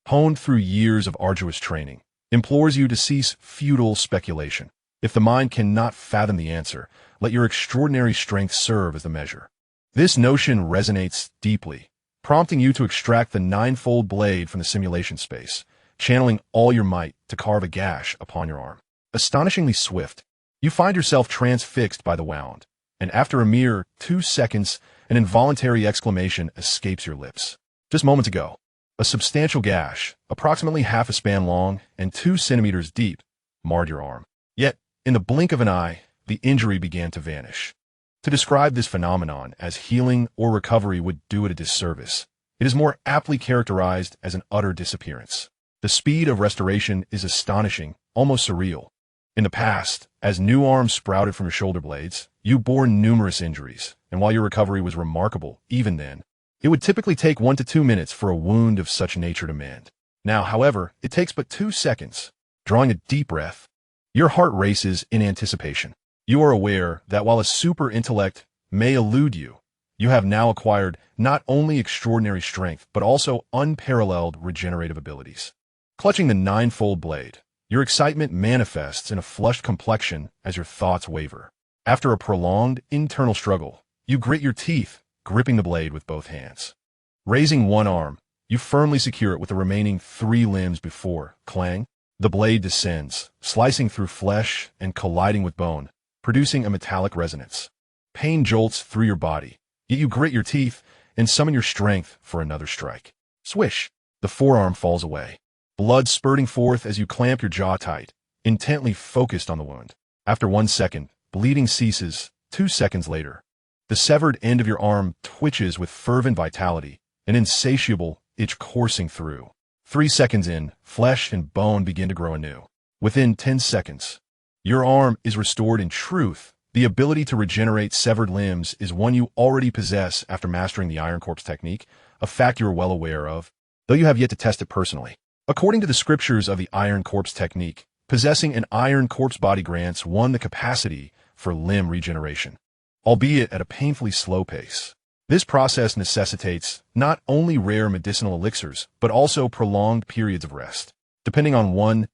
honed through years of arduous training, implores you to cease futile speculation. If the mind cannot fathom the answer, let your extraordinary strength serve as the measure. This notion resonates deeply, prompting you to extract the 9-fold blade from the simulation space, channeling all your might to carve a gash upon your arm. Astonishingly swift, you find yourself transfixed by the wound, and after a mere 2 seconds, an involuntary exclamation escapes your lips. Just moments ago, a substantial gash, approximately half a span long and 2 centimeters deep, marred your arm. Yet, in the blink of an eye, the injury began to vanish. To describe this phenomenon as healing or recovery would do it a disservice. It is more aptly characterized as an utter disappearance. The speed of restoration is astonishing, almost surreal. In the past, as new arms sprouted from your shoulder blades, you bore numerous injuries, and while your recovery was remarkable, even then, it would typically take 1 to 2 minutes for a wound of such nature to mend. Now, however, it takes but 2 seconds. Drawing a deep breath, your heart races in anticipation. You are aware that while a super intellect may elude you, you have now acquired not only extraordinary strength, but also unparalleled regenerative abilities. Clutching the 9-fold blade, your excitement manifests in a flushed complexion as your thoughts waver. After a prolonged internal struggle, you grit your teeth, gripping the blade with both hands. Raising one arm, you firmly secure it with the remaining 3 limbs before, clang, the blade descends, slicing through flesh and colliding with bone, producing a metallic resonance. Pain jolts through your body, yet you grit your teeth and summon your strength for another strike. Swish! The forearm falls away, blood spurting forth as you clamp your jaw tight, intently focused on the wound. After 1 second, bleeding ceases, 2 seconds later, the severed end of your arm twitches with fervent vitality, an insatiable itch coursing through. 3 seconds in, flesh and bone begin to grow anew. Within 10 seconds, your arm is restored. In truth, the ability to regenerate severed limbs is one you already possess after mastering the Iron Corpse technique, a fact you are well aware of, though you have yet to test it personally. According to the scriptures of the Iron Corpse technique, possessing an Iron Corpse body grants one the capacity for limb regeneration, albeit at a painfully slow pace. This process necessitates not only rare medicinal elixirs, but also prolonged periods of rest, depending on one's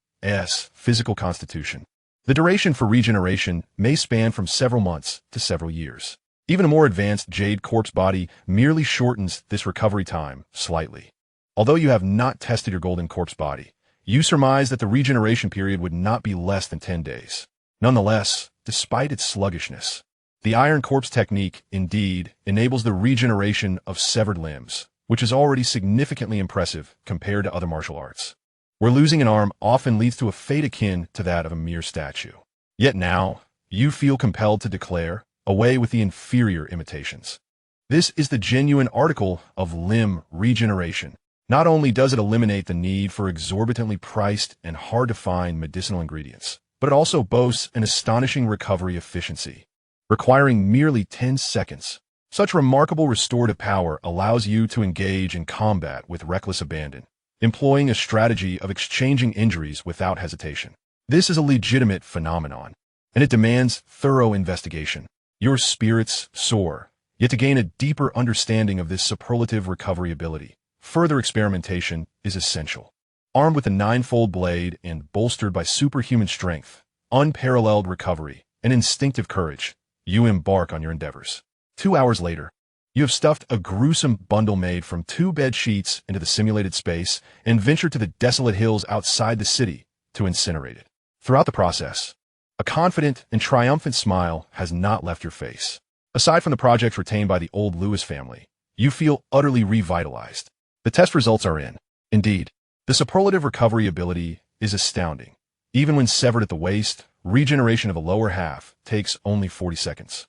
physical constitution. The duration for regeneration may span from several months to several years. Even a more advanced Jade Corpse body merely shortens this recovery time slightly. Although you have not tested your Golden Corpse body, you surmise that the regeneration period would not be less than 10 days. Nonetheless, despite its sluggishness, the Iron Corpse technique, indeed, enables the regeneration of severed limbs, which is already significantly impressive compared to other martial arts, where losing an arm often leads to a fate akin to that of a mere statue. Yet now, you feel compelled to declare, away with the inferior imitations. This is the genuine article of limb regeneration. Not only does it eliminate the need for exorbitantly priced and hard-to-find medicinal ingredients, but it also boasts an astonishing recovery efficiency, requiring merely 10 seconds. Such remarkable restorative power allows you to engage in combat with reckless abandon, employing a strategy of exchanging injuries without hesitation. This is a legitimate phenomenon, and it demands thorough investigation. Your spirits soar, yet to gain a deeper understanding of this superlative recovery ability, further experimentation is essential. Armed with a 9-fold blade and bolstered by superhuman strength, unparalleled recovery, and instinctive courage, you embark on your endeavors. 2 hours later, you have stuffed a gruesome bundle made from 2 bed sheets into the simulated space and venture to the desolate hills outside the city to incinerate it. Throughout the process, a confident and triumphant smile has not left your face. Aside from the projects retained by the old Lewis family, you feel utterly revitalized. The test results are in. Indeed, the superlative recovery ability is astounding. Even when severed at the waist, regeneration of the lower half takes only 40 seconds.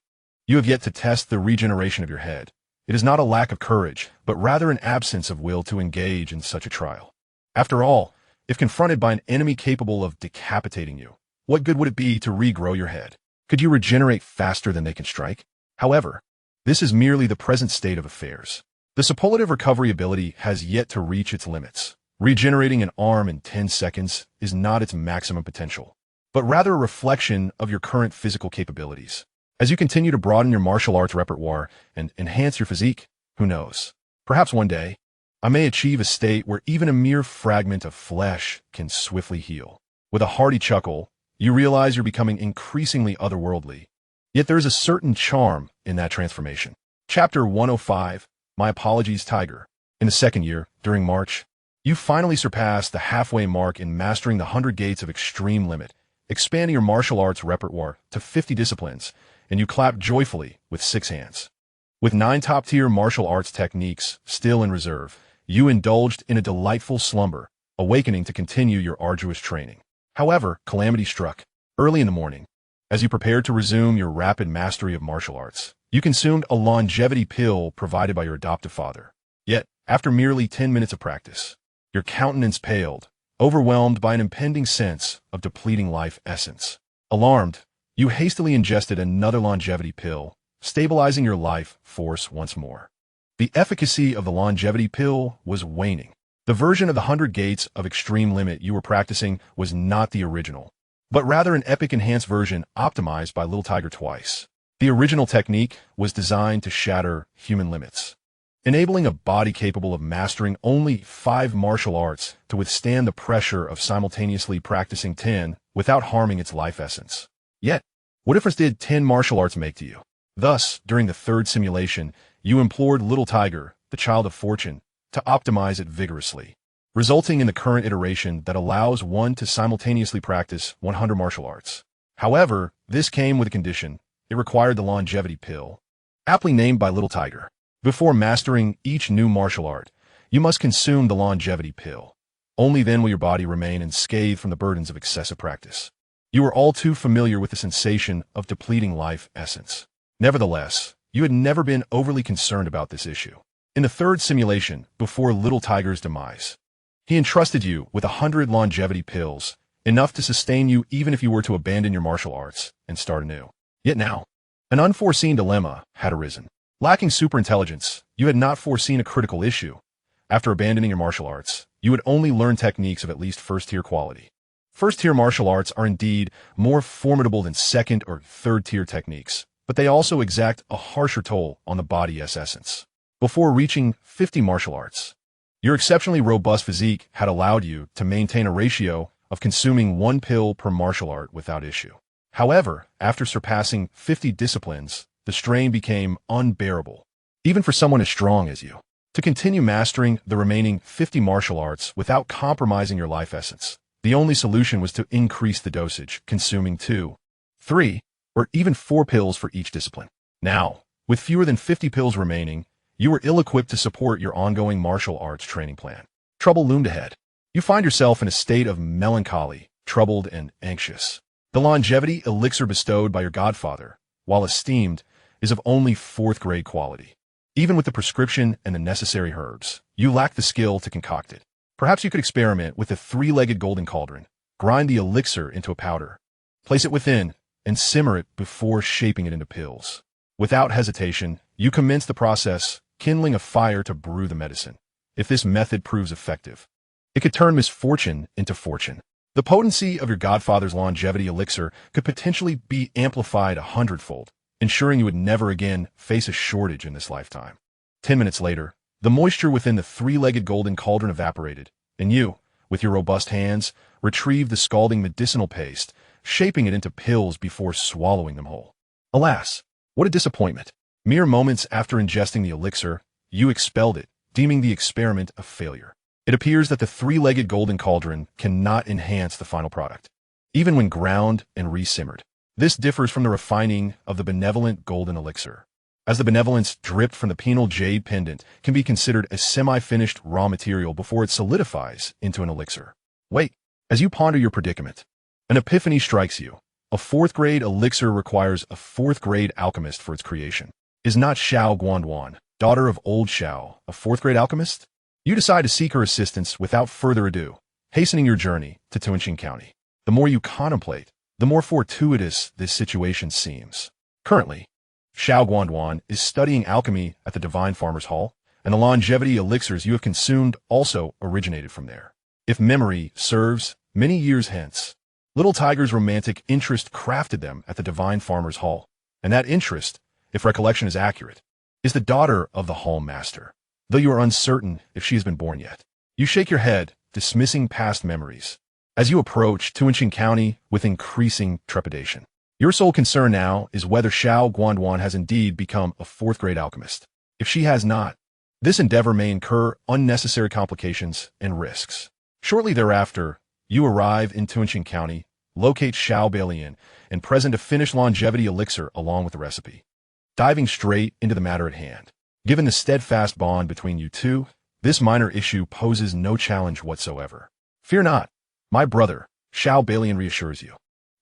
You have yet to test the regeneration of your head. It is not a lack of courage, but rather an absence of will to engage in such a trial. After all, if confronted by an enemy capable of decapitating you, what good would it be to regrow your head? Could you regenerate faster than they can strike? However, this is merely the present state of affairs. The superlative recovery ability has yet to reach its limits. Regenerating an arm in 10 seconds is not its maximum potential, but rather a reflection of your current physical capabilities. As you continue to broaden your martial arts repertoire and enhance your physique, who knows? Perhaps one day, I may achieve a state where even a mere fragment of flesh can swiftly heal. With a hearty chuckle, you realize you're becoming increasingly otherworldly. Yet there is a certain charm in that transformation. Chapter 105, My Apologies, Tiger. In the second year, during March, you finally surpassed the halfway mark in mastering the 100 gates of extreme limit, expanding your martial arts repertoire to 50 disciplines, and you clap joyfully with 6 hands. With 9 top-tier martial arts techniques still in reserve, you indulged in a delightful slumber, awakening to continue your arduous training. However, calamity struck. Early in the morning, as you prepared to resume your rapid mastery of martial arts, you consumed a longevity pill provided by your adoptive father. Yet, after merely 10 minutes of practice, your countenance paled, overwhelmed by an impending sense of depleting life essence. Alarmed, you hastily ingested another longevity pill, stabilizing your life force once more. The efficacy of the longevity pill was waning. The version of the 100 gates of extreme limit you were practicing was not the original, but rather an epic enhanced version optimized by Little Tiger twice. The original technique was designed to shatter human limits, enabling a body capable of mastering only 5 martial arts to withstand the pressure of simultaneously practicing 10 without harming its life essence. Yet, what difference did 10 martial arts make to you? Thus, during the 3rd simulation, you implored Little Tiger, the child of fortune, to optimize it vigorously, resulting in the current iteration that allows one to simultaneously practice 100 martial arts. However, this came with a condition. It required the longevity pill, aptly named by Little Tiger. Before mastering each new martial art, you must consume the longevity pill. Only then will your body remain unscathed from the burdens of excessive practice. You are all too familiar with the sensation of depleting life essence. Nevertheless, you had never been overly concerned about this issue. In the third simulation, before Little Tiger's demise, he entrusted you with 100 longevity pills, enough to sustain you even if you were to abandon your martial arts and start anew. Yet now, an unforeseen dilemma had arisen. Lacking superintelligence, you had not foreseen a critical issue. After abandoning your martial arts, you would only learn techniques of at least first-tier quality. First-tier martial arts are indeed more formidable than second- or third-tier techniques, but they also exact a harsher toll on the body's essence. Before reaching 50 martial arts, your exceptionally robust physique had allowed you to maintain a ratio of consuming 1 pill per martial art without issue. However, after surpassing 50 disciplines, the strain became unbearable, even for someone as strong as you. To continue mastering the remaining 50 martial arts without compromising your life essence, the only solution was to increase the dosage, consuming 2, 3, or even 4 pills for each discipline. Now, with fewer than 50 pills remaining, you were ill-equipped to support your ongoing martial arts training plan. Trouble loomed ahead. You find yourself in a state of melancholy, troubled, and anxious. The longevity elixir bestowed by your godfather, while esteemed, is of only 4th-grade quality. Even with the prescription and the necessary herbs, you lack the skill to concoct it. Perhaps you could experiment with the 3-legged golden cauldron, grind the elixir into a powder, place it within, and simmer it before shaping it into pills. Without hesitation, you commence the process, kindling a fire to brew the medicine. If this method proves effective, it could turn misfortune into fortune. The potency of your godfather's longevity elixir could potentially be amplified 100-fold, ensuring you would never again face a shortage in this lifetime. 10 minutes later, the moisture within the 3-legged golden cauldron evaporated, and you, with your robust hands, retrieved the scalding medicinal paste, shaping it into pills before swallowing them whole. Alas, what a disappointment. Mere moments after ingesting the elixir, you expelled it, deeming the experiment a failure. It appears that the 3-legged golden cauldron cannot enhance the final product, even when ground and re-simmered. This differs from the refining of the benevolent golden elixir, as the benevolence dripped from the penal jade pendant can be considered a semi-finished raw material before it solidifies into an elixir. Wait, as you ponder your predicament, an epiphany strikes you. A 4th-grade elixir requires a 4th-grade alchemist for its creation. Is not Xiao Guanduan, daughter of old Xiao, a 4th-grade alchemist? You decide to seek her assistance without further ado, hastening your journey to Tuanqing County. The more you contemplate, the more fortuitous this situation seems. Currently, Xiao Guanduan is studying alchemy at the Divine Farmer's Hall, and the longevity elixirs you have consumed also originated from there. If memory serves, many years hence, Little Tiger's romantic interest crafted them at the Divine Farmer's Hall, and that interest, if recollection is accurate, is the daughter of the Hall Master, though you are uncertain if she has been born yet. You shake your head, dismissing past memories, as you approach Tuanqing County with increasing trepidation. Your sole concern now is whether Xiao Guanduan has indeed become a 4th-grade alchemist. If she has not, this endeavor may incur unnecessary complications and risks. Shortly thereafter, you arrive in Tuanqing County, locate Xiao Balian, and present a finished longevity elixir along with the recipe. Diving straight into the matter at hand. Given the steadfast bond between you two, this minor issue poses no challenge whatsoever. Fear not, my brother, Xiao Balian reassures you.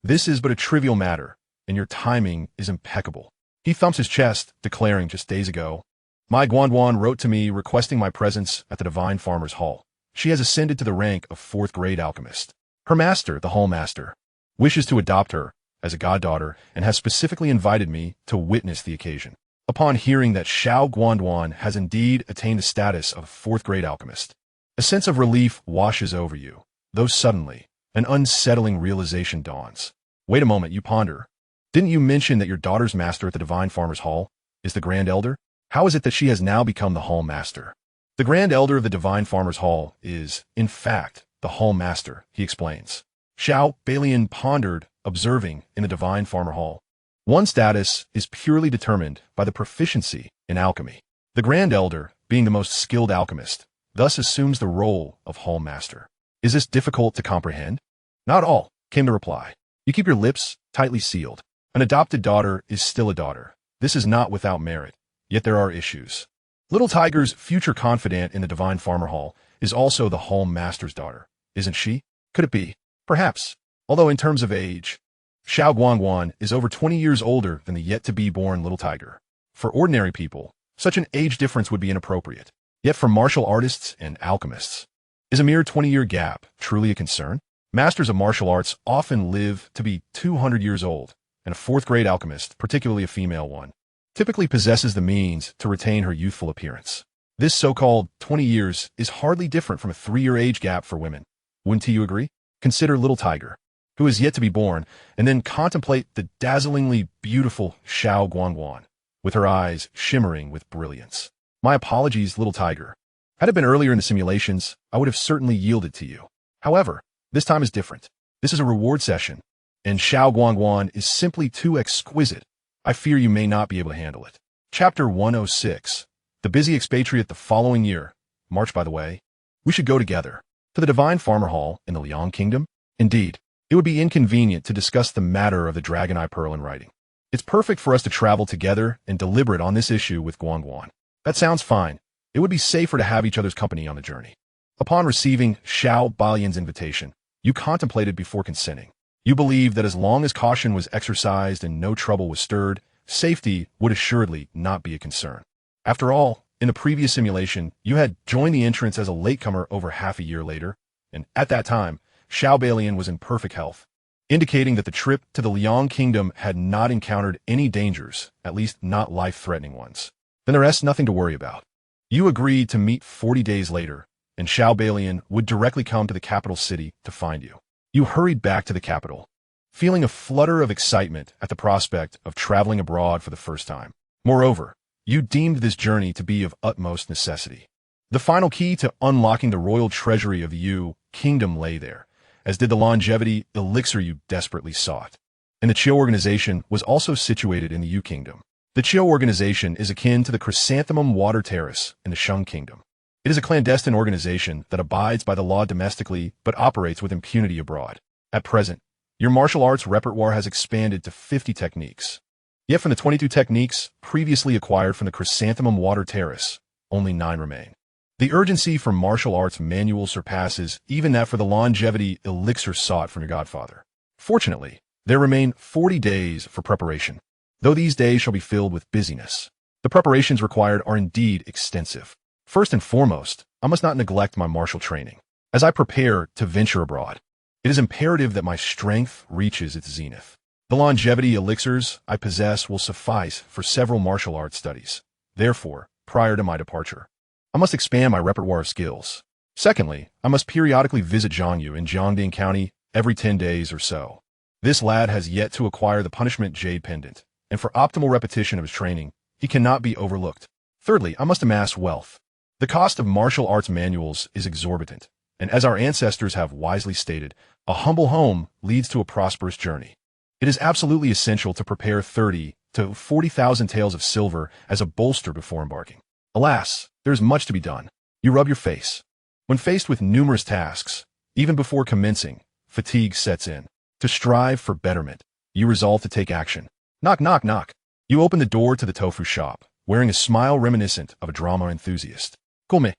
This is but a trivial matter, and your timing is impeccable. He thumps his chest, declaring just days ago, my Guanduan wrote to me requesting my presence at the Divine Farmer's Hall. She has ascended to the rank of 4th-grade alchemist. Her master, the Hall Master, wishes to adopt her as a goddaughter and has specifically invited me to witness the occasion. Upon hearing that Xiao Guanduan has indeed attained the status of 4th-grade alchemist, a sense of relief washes over you, though suddenly, an unsettling realization dawns. Wait a moment, you ponder. Didn't you mention that your daughter's master at the Divine Farmer's Hall is the Grand Elder? How is it that she has now become the Hall Master? The Grand Elder of the Divine Farmer's Hall is, in fact, the Hall Master, he explains. Xiao Balian pondered, observing in the Divine Farmer Hall. One's status is purely determined by the proficiency in alchemy. The Grand Elder, being the most skilled alchemist, thus assumes the role of Hall Master. Is this difficult to comprehend? Not all, came the reply. You keep your lips tightly sealed. An adopted daughter is still a daughter. This is not without merit, yet there are issues. Little Tiger's future confidant in the Divine Farmer Hall is also the Hall Master's daughter, isn't she? Could it be? Perhaps. Although in terms of age, Xiao Guangguan is over 20 years older than the yet-to-be-born little tiger. For ordinary people, such an age difference would be inappropriate. Yet for martial artists and alchemists, is a mere 20-year gap truly a concern? Masters of martial arts often live to be 200 years old, and a fourth-grade alchemist, particularly a female one, typically possesses the means to retain her youthful appearance. This so-called 20 years is hardly different from a 3-year age gap for women. Wouldn't you agree? Consider little tiger, who is yet to be born, and then contemplate the dazzlingly beautiful Xiao Guangguan, with her eyes shimmering with brilliance. My apologies, little tiger. Had it been earlier in the simulations, I would have certainly yielded to you. However, this time is different. This is a reward session, and Xiao Guangguan is simply too exquisite. I fear you may not be able to handle it. Chapter 106. The busy expatriate the following year. March, by the way. We should go together. To the Divine Farmer Hall in the Liang Kingdom? Indeed, it would be inconvenient to discuss the matter of the Dragon Eye Pearl in writing. It's perfect for us to travel together and deliberate on this issue with Guangguan. That sounds fine. It would be safer to have each other's company on the journey. Upon receiving Xiao Balian's invitation, you contemplated before consenting. You believed that as long as caution was exercised and no trouble was stirred, safety would assuredly not be a concern. After all, in the previous simulation, you had joined the entrance as a latecomer over half a year later, and at that time, Xiao Balian was in perfect health, indicating that the trip to the Liang Kingdom had not encountered any dangers, at least not life-threatening ones. Then the rest nothing to worry about. You agreed to meet 40 days later, and Xiao Balian would directly come to the capital city to find you. You hurried back to the capital, feeling a flutter of excitement at the prospect of traveling abroad for the first time. Moreover, you deemed this journey to be of utmost necessity. The final key to unlocking the royal treasury of the Yu Kingdom lay there, as did the longevity elixir you desperately sought. And the Qiu organization was also situated in the Yu Kingdom. The Qiu organization is akin to the Chrysanthemum Water Terrace in the Shang Kingdom. It is a clandestine organization that abides by the law domestically but operates with impunity abroad. At present, your martial arts repertoire has expanded to 50 techniques. Yet from the 22 techniques previously acquired from the Chrysanthemum Water Terrace, only 9 remain. The urgency for martial arts manual surpasses even that for the longevity elixir sought from your godfather. Fortunately, there remain 40 days for preparation, though these days shall be filled with busyness. The preparations required are indeed extensive. First and foremost, I must not neglect my martial training. As I prepare to venture abroad, it is imperative that my strength reaches its zenith. The longevity elixirs I possess will suffice for several martial arts studies. Therefore, prior to my departure, I must expand my repertoire of skills. Secondly, I must periodically visit Zhangyu in Jiangding County every 10 days or so. This lad has yet to acquire the punishment Jade Pendant, and for optimal repetition of his training, he cannot be overlooked. Thirdly, I must amass wealth. The cost of martial arts manuals is exorbitant, and as our ancestors have wisely stated, a humble home leads to a prosperous journey. It is absolutely essential to prepare 30 to 40,000 taels of silver as a bolster before embarking. Alas, there is much to be done. You rub your face. When faced with numerous tasks, even before commencing, fatigue sets in. To strive for betterment, you resolve to take action. Knock, knock, knock. You open the door to the tofu shop, wearing a smile reminiscent of a drama enthusiast. Come,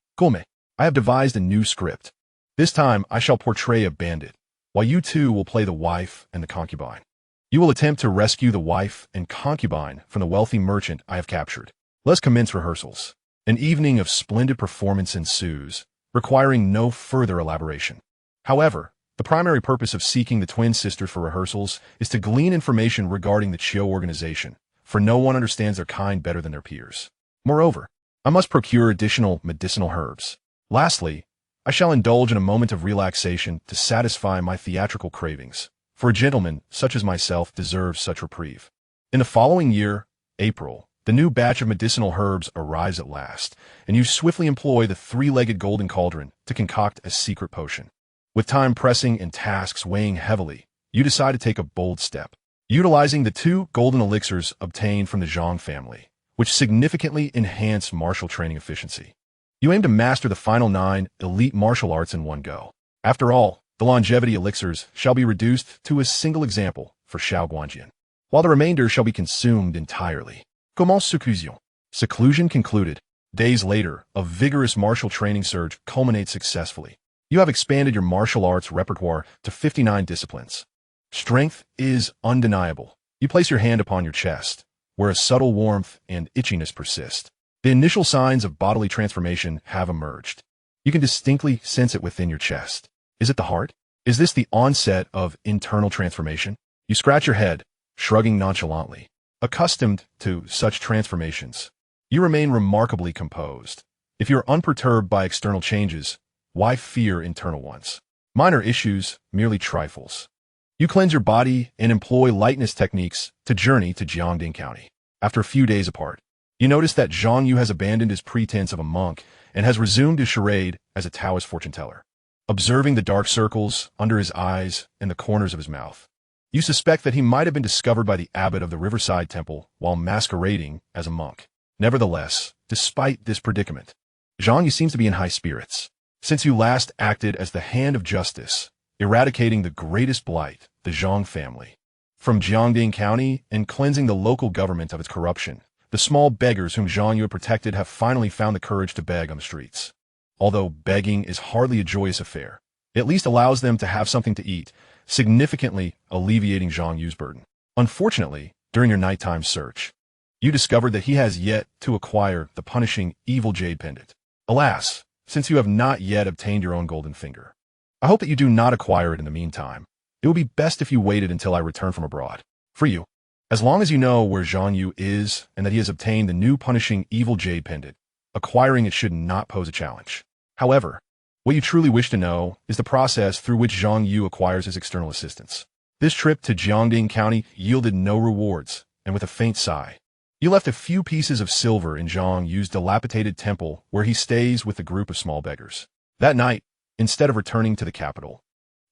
I have devised a new script. This time I shall portray a bandit, while you two will play the wife and the concubine. You will attempt to rescue the wife and concubine from the wealthy merchant I have captured. Let's commence rehearsals. An evening of splendid performance ensues, requiring no further elaboration. However, the primary purpose of seeking the twin sisters for rehearsals is to glean information regarding the Qiu organization, for no one understands their kind better than their peers. Moreover, I must procure additional medicinal herbs. Lastly, I shall indulge in a moment of relaxation to satisfy my theatrical cravings, for a gentleman such as myself deserves such reprieve. In the following year, April, the new batch of medicinal herbs arrives at last, and you swiftly employ the 3-legged golden cauldron to concoct a secret potion. With time pressing and tasks weighing heavily, you decide to take a bold step, utilizing the 2 golden elixirs obtained from the Zhang family, which significantly enhance martial training efficiency. You aim to master the final 9 elite martial arts in one go. After all, the longevity elixirs shall be reduced to a single example for Xiao Guangjian, while the remainder shall be consumed entirely. Comment seclusion? Seclusion concluded. Days later, a vigorous martial training surge culminates successfully. You have expanded your martial arts repertoire to 59 disciplines. Strength is undeniable. You place your hand upon your chest, where a subtle warmth and itchiness persist. The initial signs of bodily transformation have emerged. You can distinctly sense it within your chest. Is it the heart? Is this the onset of internal transformation? You scratch your head, shrugging nonchalantly. Accustomed to such transformations, you remain remarkably composed. If you are unperturbed by external changes, why fear internal ones? Minor issues, merely trifles. You cleanse your body and employ lightness techniques to journey to Jiangding County. After a few days apart, you notice that Xianxia has abandoned his pretense of a monk and has resumed his charade as a Taoist fortune-teller. Observing the dark circles under his eyes and the corners of his mouth, you suspect that he might have been discovered by the abbot of the Riverside Temple while masquerading as a monk. Nevertheless, despite this predicament, Xianxia seems to be in high spirits. Since you last acted as the hand of justice, eradicating the greatest blight, the Zhang family, from Jiangding County and cleansing the local government of its corruption, the small beggars whom Xianxia protected have finally found the courage to beg on the streets. Although begging is hardly a joyous affair, it at least allows them to have something to eat, significantly alleviating Xiangxia's burden. Unfortunately, during your nighttime search, you discovered that he has yet to acquire the punishing evil jade pendant. Alas, since you have not yet obtained your own golden finger, I hope that you do not acquire it in the meantime. It would be best if you waited until I return from abroad. For you, as long as you know where Xianxia is and that he has obtained the new punishing evil jade pendant, acquiring it should not pose a challenge. However, what you truly wish to know is the process through which Xianxia acquires his external assistance. This trip to Jiangding County yielded no rewards, and with a faint sigh, you left a few pieces of silver in Xianxia's dilapidated temple where he stays with a group of small beggars. That night, instead of returning to the capital,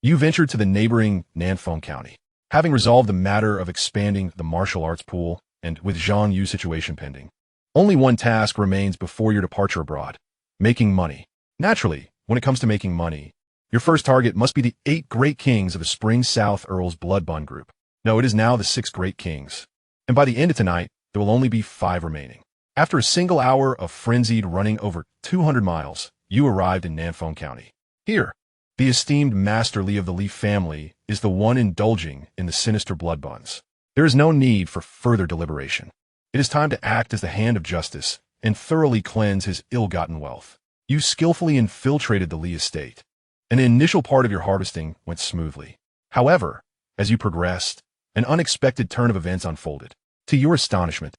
you ventured to the neighboring Nanfeng County. Having resolved the matter of expanding the martial arts pool, and with Xianxu's situation pending, only one task remains before your departure abroad: making money. Naturally, when it comes to making money, your first target must be the 8 great kings of the Spring South Earls Blood Bond group. No, it is now the 6 great kings, and by the end of tonight, there will only be 5 remaining. After a single hour of frenzied running over 200 miles, you arrived in Nanfeng County. Here, the esteemed Master Li of the Li family is the one indulging in the sinister blood bonds. There is no need for further deliberation. It is time to act as the hand of justice and thoroughly cleanse his ill-gotten wealth. You skillfully infiltrated the Li estate, and the initial part of your harvesting went smoothly. However, as you progressed, an unexpected turn of events unfolded. To your astonishment,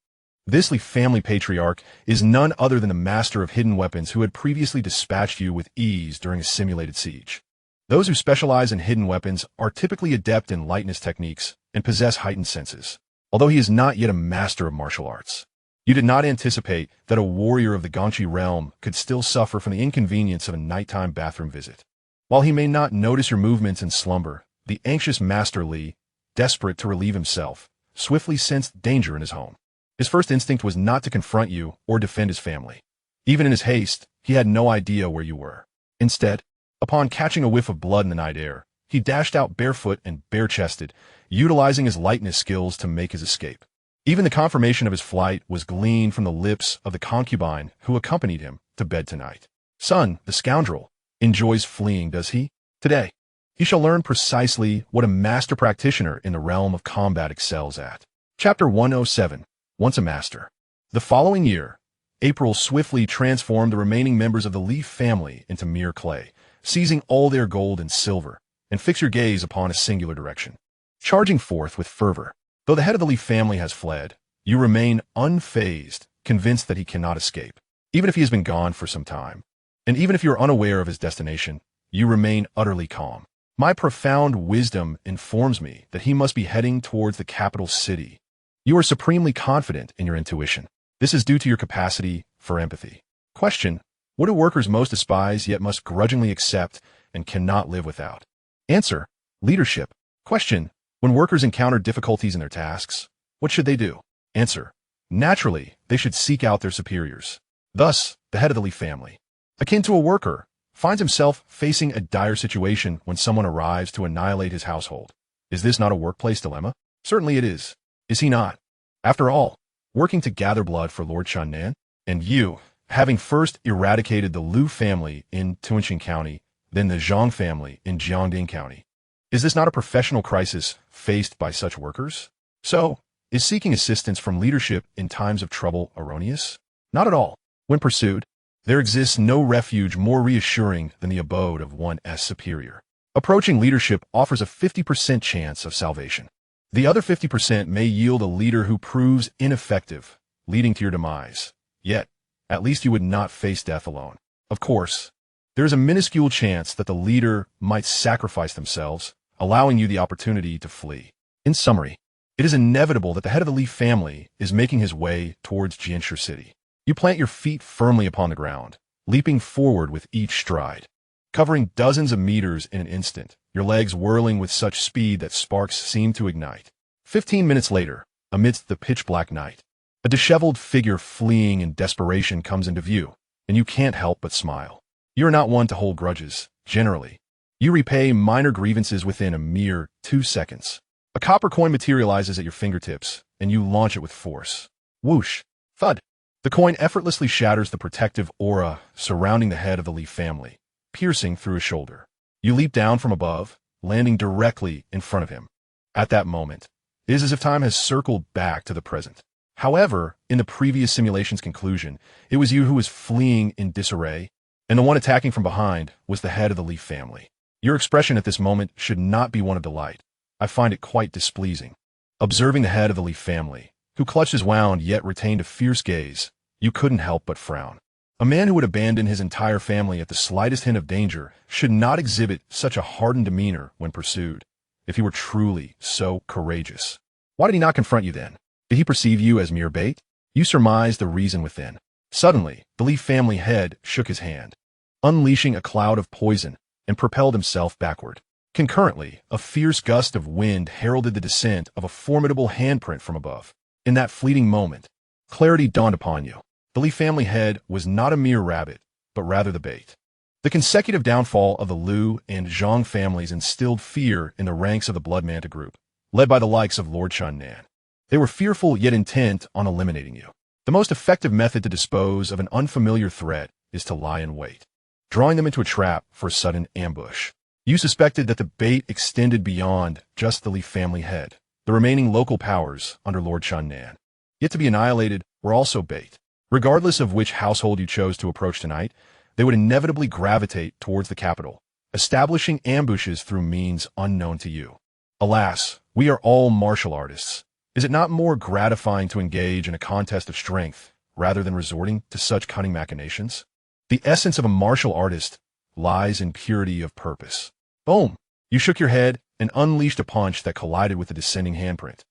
this Li family patriarch is none other than the master of hidden weapons who had previously dispatched you with ease during a simulated siege. Those who specialize in hidden weapons are typically adept in lightness techniques and possess heightened senses, although he is not yet a master of martial arts. You did not anticipate that a warrior of the Gangxi realm could still suffer from the inconvenience of a nighttime bathroom visit. While he may not notice your movements in slumber, the anxious Master Li, desperate to relieve himself, swiftly sensed danger in his home. His first instinct was not to confront you or defend his family. Even in his haste, he had no idea where you were. Instead, upon catching a whiff of blood in the night air, he dashed out barefoot and bare-chested, utilizing his lightness skills to make his escape. Even the confirmation of his flight was gleaned from the lips of the concubine who accompanied him to bed tonight. Son, the scoundrel, enjoys fleeing, does he? Today, he shall learn precisely what a master practitioner in the realm of combat excels at. Chapter 107. Once a master. The following year, April swiftly transformed the remaining members of the Li family into mere clay, seizing all their gold and silver, and fix your gaze upon a singular direction. Charging forth with fervor, though the head of the Li family has fled, you remain unfazed, convinced that he cannot escape, even if he has been gone for some time. And even if you are unaware of his destination, you remain utterly calm. My profound wisdom informs me that he must be heading towards the capital city. You are supremely confident in your intuition. This is due to your capacity for empathy. Question: what do workers most despise yet must grudgingly accept and cannot live without? Answer: leadership. Question: when workers encounter difficulties in their tasks, what should they do? Answer: naturally, they should seek out their superiors. Thus, the head of the Li family, akin to a worker, finds himself facing a dire situation when someone arrives to annihilate his household. Is this not a workplace dilemma? Certainly it is. Is he not? After all, working to gather blood for Lord Shannan? And you, having first eradicated the Lu family in Tunxin County, then the Zhang family in Jiangding County, Is this not a professional crisis faced by such workers? So, is seeking assistance from leadership in times of trouble erroneous? Not at all. When pursued, there exists no refuge more reassuring than the abode of one's superior. Approaching leadership offers a 50% chance of salvation. The other 50% may yield a leader who proves ineffective, leading to your demise. Yet, at least you would not face death alone. Of course, there is a minuscule chance that the leader might sacrifice themselves, allowing you the opportunity to flee. In summary, it is inevitable that the head of the Leaf family is making his way towards Xianxia City. You plant your feet firmly upon the ground, leaping forward with each stride, covering dozens of meters in an instant, your legs whirling with such speed that sparks seem to ignite. 15 minutes later, amidst the pitch-black night, a disheveled figure fleeing in desperation comes into view, and you can't help but smile. You are not one to hold grudges, generally. You repay minor grievances within a mere 2 seconds. A copper coin materializes at your fingertips, and you launch it with force. Whoosh! Thud! The coin effortlessly shatters the protective aura surrounding the head of the Leaf family, piercing through his shoulder. You leap down from above, landing directly in front of him. At that moment, it is as if time has circled back to the present. However, in the previous simulation's conclusion, it was you who was fleeing in disarray, and the one attacking from behind was the head of the Leaf family. Your expression at this moment should not be one of delight. I find it quite displeasing. Observing the head of the Leaf family, who clutched his wound yet retained a fierce gaze, you couldn't help but frown. A man who would abandon his entire family at the slightest hint of danger should not exhibit such a hardened demeanor when pursued, if he were truly so courageous. Why did he not confront you then? Did he perceive you as mere bait? You surmised the reason within. Suddenly, the Leaf family head shook his hand, unleashing a cloud of poison, and propelled himself backward. Concurrently, a fierce gust of wind heralded the descent of a formidable handprint from above. In that fleeting moment, clarity dawned upon you. The Leaf family head was not a mere rabbit, but rather the bait. The consecutive downfall of the Liu and Zhang families instilled fear in the ranks of the Blood Manta group, led by the likes of Lord Chunnan. They were fearful yet intent on eliminating you. The most effective method to dispose of an unfamiliar threat is to lie in wait, drawing them into a trap for a sudden ambush. You suspected that the bait extended beyond just the Leaf family head. The remaining local powers under Lord Chunnan, yet to be annihilated, were also bait. Regardless of which household you chose to approach tonight, they would inevitably gravitate towards the capital, establishing ambushes through means unknown to you. Alas, we are all martial artists. Is it not more gratifying to engage in a contest of strength rather than resorting to such cunning machinations? The essence of a martial artist lies in purity of purpose. Boom! You shook your head and unleashed a punch that collided with the descending handprint,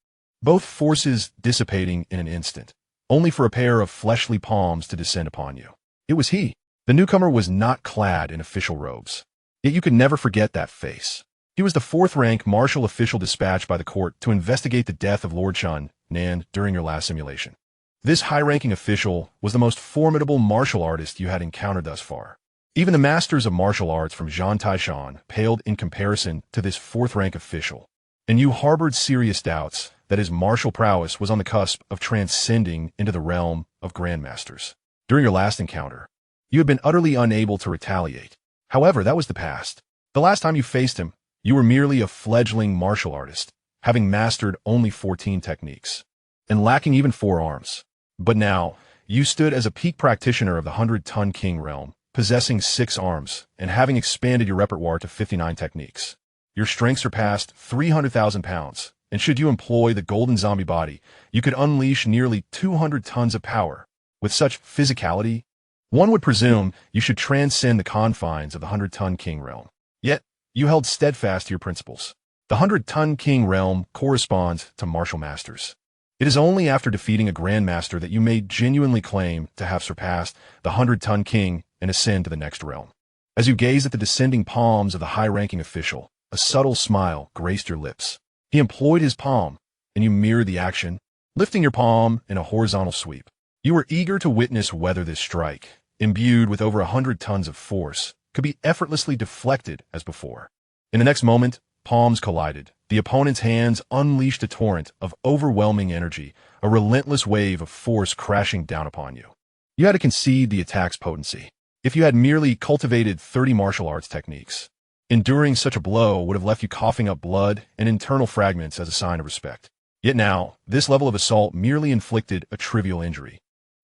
both forces dissipating in an instant, only for a pair of fleshly palms to descend upon you. It was he. The newcomer was not clad in official robes, yet you could never forget that face. He was the 4th-rank martial official dispatched by the court to investigate the death of Lord Chunnan during your last simulation. This high-ranking official was the most formidable martial artist you had encountered thus far. Even the masters of martial arts from Xianxia paled in comparison to this 4th-rank official, and you harbored serious doubts that his martial prowess was on the cusp of transcending into the realm of grandmasters. During your last encounter, you had been utterly unable to retaliate. However, that was the past. The last time you faced him, you were merely a fledgling martial artist, having mastered only 14 techniques, and lacking even 4 arms. But now, you stood as a peak practitioner of the 100-ton king realm, possessing 6 arms, and having expanded your repertoire to 59 techniques. Your strength surpassed 300,000 pounds, and should you employ the golden zombie body, you could unleash nearly 200 tons of power. With such physicality, one would presume you should transcend the confines of the 100-ton king realm. Yet, you held steadfast to your principles. The 100-ton king realm corresponds to martial masters. It is only after defeating a grandmaster that you may genuinely claim to have surpassed the 100-ton king and ascend to the next realm. As you gazed at the descending palms of the high-ranking official, a subtle smile graced your lips. He employed his palm, and you mirrored the action, lifting your palm in a horizontal sweep. You were eager to witness whether this strike, imbued with over 100 tons of force, could be effortlessly deflected as before. In the next moment, palms collided. The opponent's hands unleashed a torrent of overwhelming energy, a relentless wave of force crashing down upon you. You had to concede the attack's potency. If you had merely cultivated 30 martial arts techniques, Enduring such a blow would have left you coughing up blood and internal fragments as a sign of respect. Yet now, this level of assault merely inflicted a trivial injury.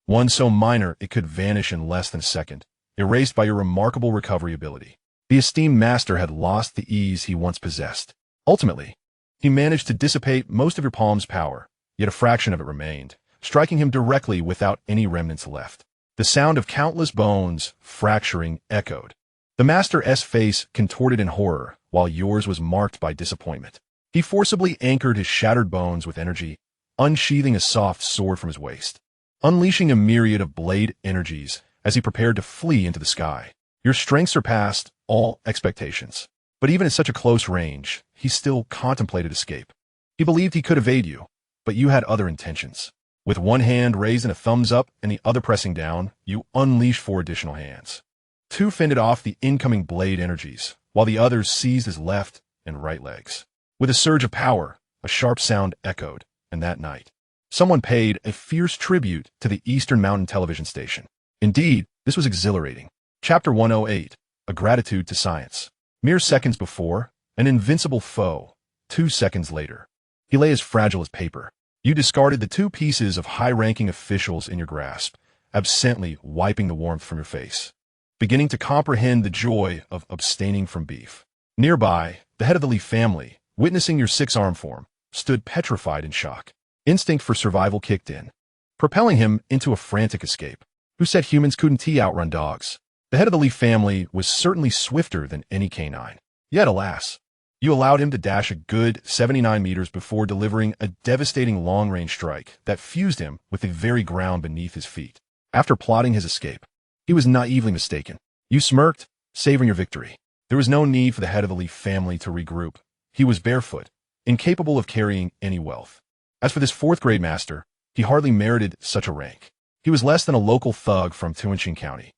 One so minor it could vanish in less than a second, erased by your remarkable recovery ability. The esteemed master had lost the ease he once possessed. Ultimately, he managed to dissipate most of your palm's power, yet a fraction of it remained, striking him directly without any remnants left. The sound of countless bones fracturing echoed. The Master's face contorted in horror, while yours was marked by disappointment. He forcibly anchored his shattered bones with energy, unsheathing a soft sword from his waist, unleashing a myriad of blade energies as he prepared to flee into the sky. Your strength surpassed all expectations. But even at such a close range, he still contemplated escape. He believed he could evade you, but you had other intentions. With one hand raised and a thumbs up and the other pressing down, you unleashed 4 additional hands. 2 fended off the incoming blade energies, while the others seized his left and right legs. With a surge of power, a sharp sound echoed, and that night, someone paid a fierce tribute to the Eastern Mountain television station. Indeed, this was exhilarating. Chapter 108, A Gratitude to Science. Mere seconds before, an invincible foe. 2 seconds later, he lay as fragile as paper. You discarded the 2 pieces of high-ranking officials in your grasp, absently wiping the warmth from your face, beginning to comprehend the joy of abstaining from beef. Nearby, the head of the Lee family, witnessing your 6-arm form, stood petrified in shock. Instinct for survival kicked in, propelling him into a frantic escape. Who said humans couldn't outrun dogs? The head of the Lee family was certainly swifter than any canine. Yet, alas, you allowed him to dash a good 79 meters before delivering a devastating long-range strike that fused him with the very ground beneath his feet. After plotting his escape, he was naively mistaken. You smirked, savoring your victory. There was no need for the head of the Lee family to regroup. He was barefoot, incapable of carrying any wealth. As for this 4th-grade master, he hardly merited such a rank. He was less than a local thug from Xianxia County,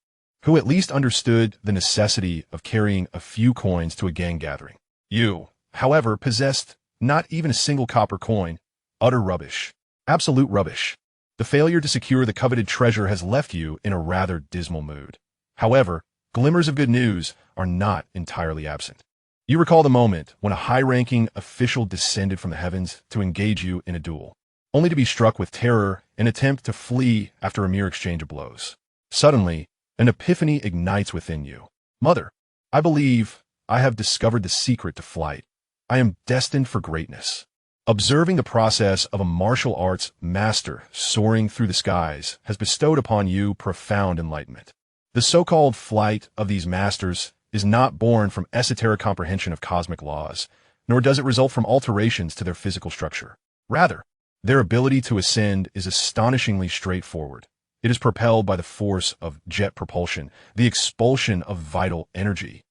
who at least understood the necessity of carrying a few coins to a gang gathering. You, however, possessed not even a single copper coin. Utter rubbish. Absolute rubbish. The failure to secure the coveted treasure has left you in a rather dismal mood. However, glimmers of good news are not entirely absent. You recall the moment when a high-ranking official descended from the heavens to engage you in a duel, only to be struck with terror and attempt to flee after a mere exchange of blows. Suddenly, an epiphany ignites within you. Mother, I believe I have discovered the secret to flight. I am destined for greatness. Observing the process of a martial arts master soaring through the skies has bestowed upon you profound enlightenment. The so-called flight of these masters is not born from esoteric comprehension of cosmic laws, nor does it result from alterations to their physical structure. Rather, their ability to ascend is astonishingly straightforward. It is propelled by the force of jet propulsion, the expulsion of vital energy.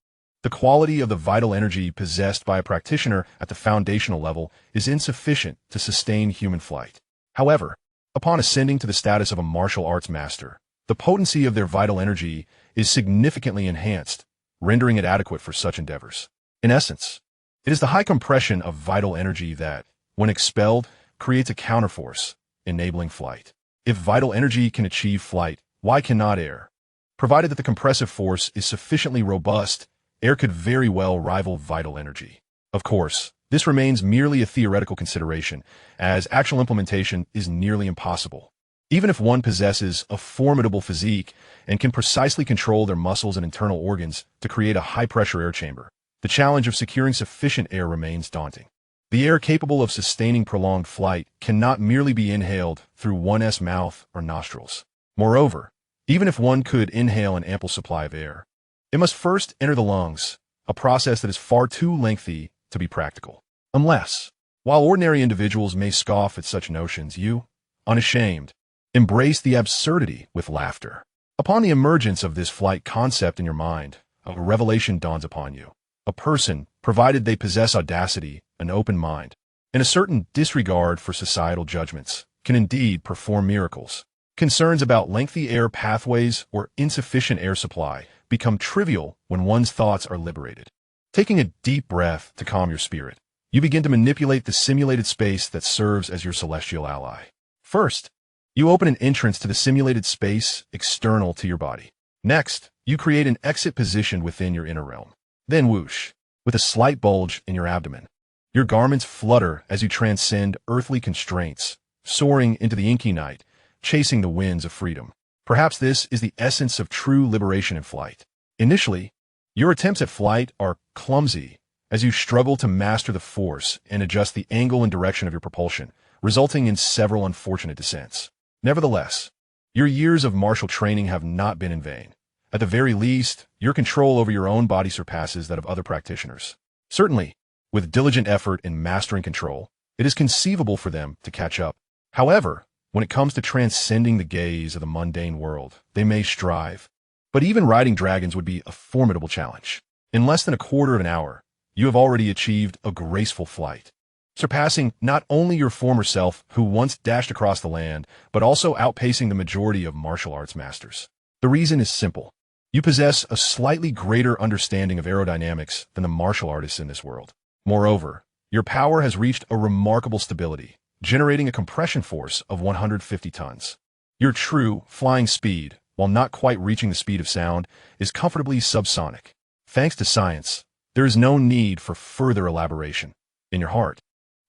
The quality of the vital energy possessed by a practitioner at the foundational level is insufficient to sustain human flight. However, upon ascending to the status of a martial arts master, the potency of their vital energy is significantly enhanced, rendering it adequate for such endeavors. In essence, it is the high compression of vital energy that, when expelled, creates a counterforce, enabling flight. If vital energy can achieve flight, why cannot air? Provided that the compressive force is sufficiently robust, air could very well rival vital energy. Of course, this remains merely a theoretical consideration, as actual implementation is nearly impossible. Even if one possesses a formidable physique and can precisely control their muscles and internal organs to create a high-pressure air chamber, the challenge of securing sufficient air remains daunting. The air capable of sustaining prolonged flight cannot merely be inhaled through one's mouth or nostrils. Moreover, even if one could inhale an ample supply of air, it must first enter the lungs, a process that is far too lengthy to be practical. Unless, while ordinary individuals may scoff at such notions, you, unashamed, embrace the absurdity with laughter. Upon the emergence of this flight concept in your mind, a revelation dawns upon you. A person, provided they possess audacity, an open mind, and a certain disregard for societal judgments, can indeed perform miracles. Concerns about lengthy air pathways or insufficient air supply become trivial when one's thoughts are liberated. Taking a deep breath to calm your spirit, you begin to manipulate the simulated space that serves as your celestial ally. First, you open an entrance to the simulated space external to your body. Next, you create an exit position within your inner realm. Then whoosh, with a slight bulge in your abdomen. Your garments flutter as you transcend earthly constraints, soaring into the inky night, chasing the winds of freedom. Perhaps this is the essence of true liberation in flight. Initially, your attempts at flight are clumsy as you struggle to master the force and adjust the angle and direction of your propulsion, resulting in several unfortunate descents. Nevertheless, your years of martial training have not been in vain. At the very least, your control over your own body surpasses that of other practitioners. Certainly, with diligent effort in mastering control, it is conceivable for them to catch up. However, when it comes to transcending the gaze of the mundane world, they may strive. But even riding dragons would be a formidable challenge. In less than a quarter of an hour, you have already achieved a graceful flight, surpassing not only your former self who once dashed across the land, but also outpacing the majority of martial arts masters. The reason is simple. You possess a slightly greater understanding of aerodynamics than the martial artists in this world. Moreover, your power has reached a remarkable stability, generating a compression force of 150 tons. Your true flying speed, while not quite reaching the speed of sound, is comfortably subsonic. Thanks to science, there is no need for further elaboration. In your heart,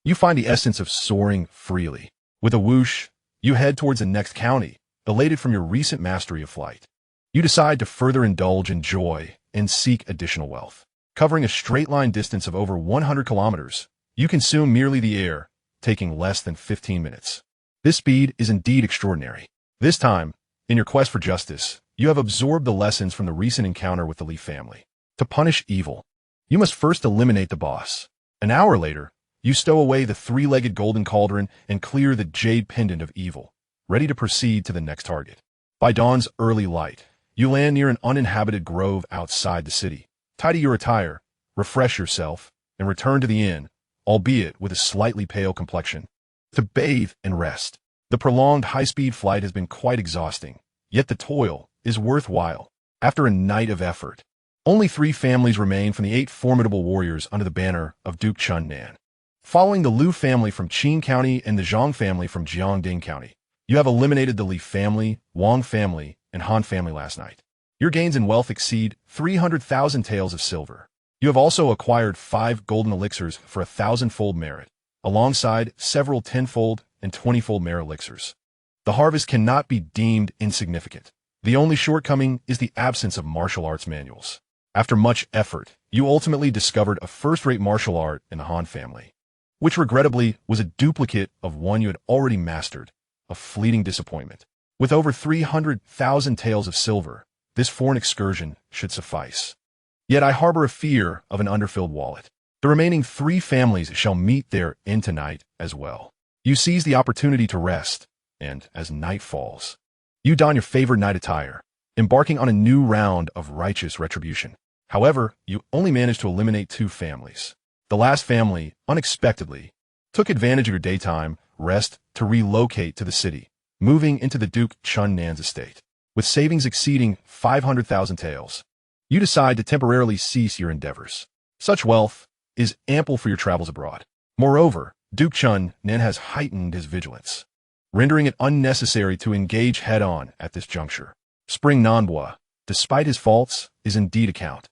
you find the essence of soaring freely. With a whoosh, you head towards the next county, elated from your recent mastery of flight. You decide to further indulge in joy and seek additional wealth. Covering a straight-line distance of over 100 kilometers, you consume merely the air, taking less than 15 minutes. This speed is indeed extraordinary. This time, in your quest for justice, you have absorbed the lessons from the recent encounter with the Leaf family. To punish evil, you must first eliminate the boss. An hour later, you stow away the three-legged golden cauldron and clear the jade pendant of evil, ready to proceed to the next target. By dawn's early light, you land near an uninhabited grove outside the city. Tidy your attire, refresh yourself, and return to the inn, albeit with a slightly pale complexion, to bathe and rest. The prolonged high-speed flight has been quite exhausting, yet the toil is worthwhile. After a night of effort, only 3 families remain from the 8 formidable warriors under the banner of Duke Chun Nan. Following the Liu family from Qin County and the Zhang family from Jiangding County, you have eliminated the Li family, Wang family, and Han family last night. Your gains in wealth exceed 300,000 taels of silver. You have also acquired 5 golden elixirs for 1,000-fold merit, alongside several 10-fold and 20-fold merit elixirs. The harvest cannot be deemed insignificant. The only shortcoming is the absence of martial arts manuals. After much effort, you ultimately discovered a first-rate martial art in the Han family, which regrettably was a duplicate of one you had already mastered, a fleeting disappointment. With over 300,000 taels of silver, this foreign excursion should suffice. Yet I harbor a fear of an underfilled wallet. The remaining 3 families shall meet their end tonight as well. You seize the opportunity to rest, and as night falls, you don your favorite night attire, embarking on a new round of righteous retribution. However, you only managed to eliminate 2 families. The last family, unexpectedly, took advantage of your daytime rest to relocate to the city, moving into the Duke Chun Nan's estate. With savings exceeding 500,000 taels, you decide to temporarily cease your endeavors. Such wealth is ample for your travels abroad. Moreover, Duke Chun Nan has heightened his vigilance, rendering it unnecessary to engage head-on at this juncture. Spring Nanbua, despite his faults, is indeed a count,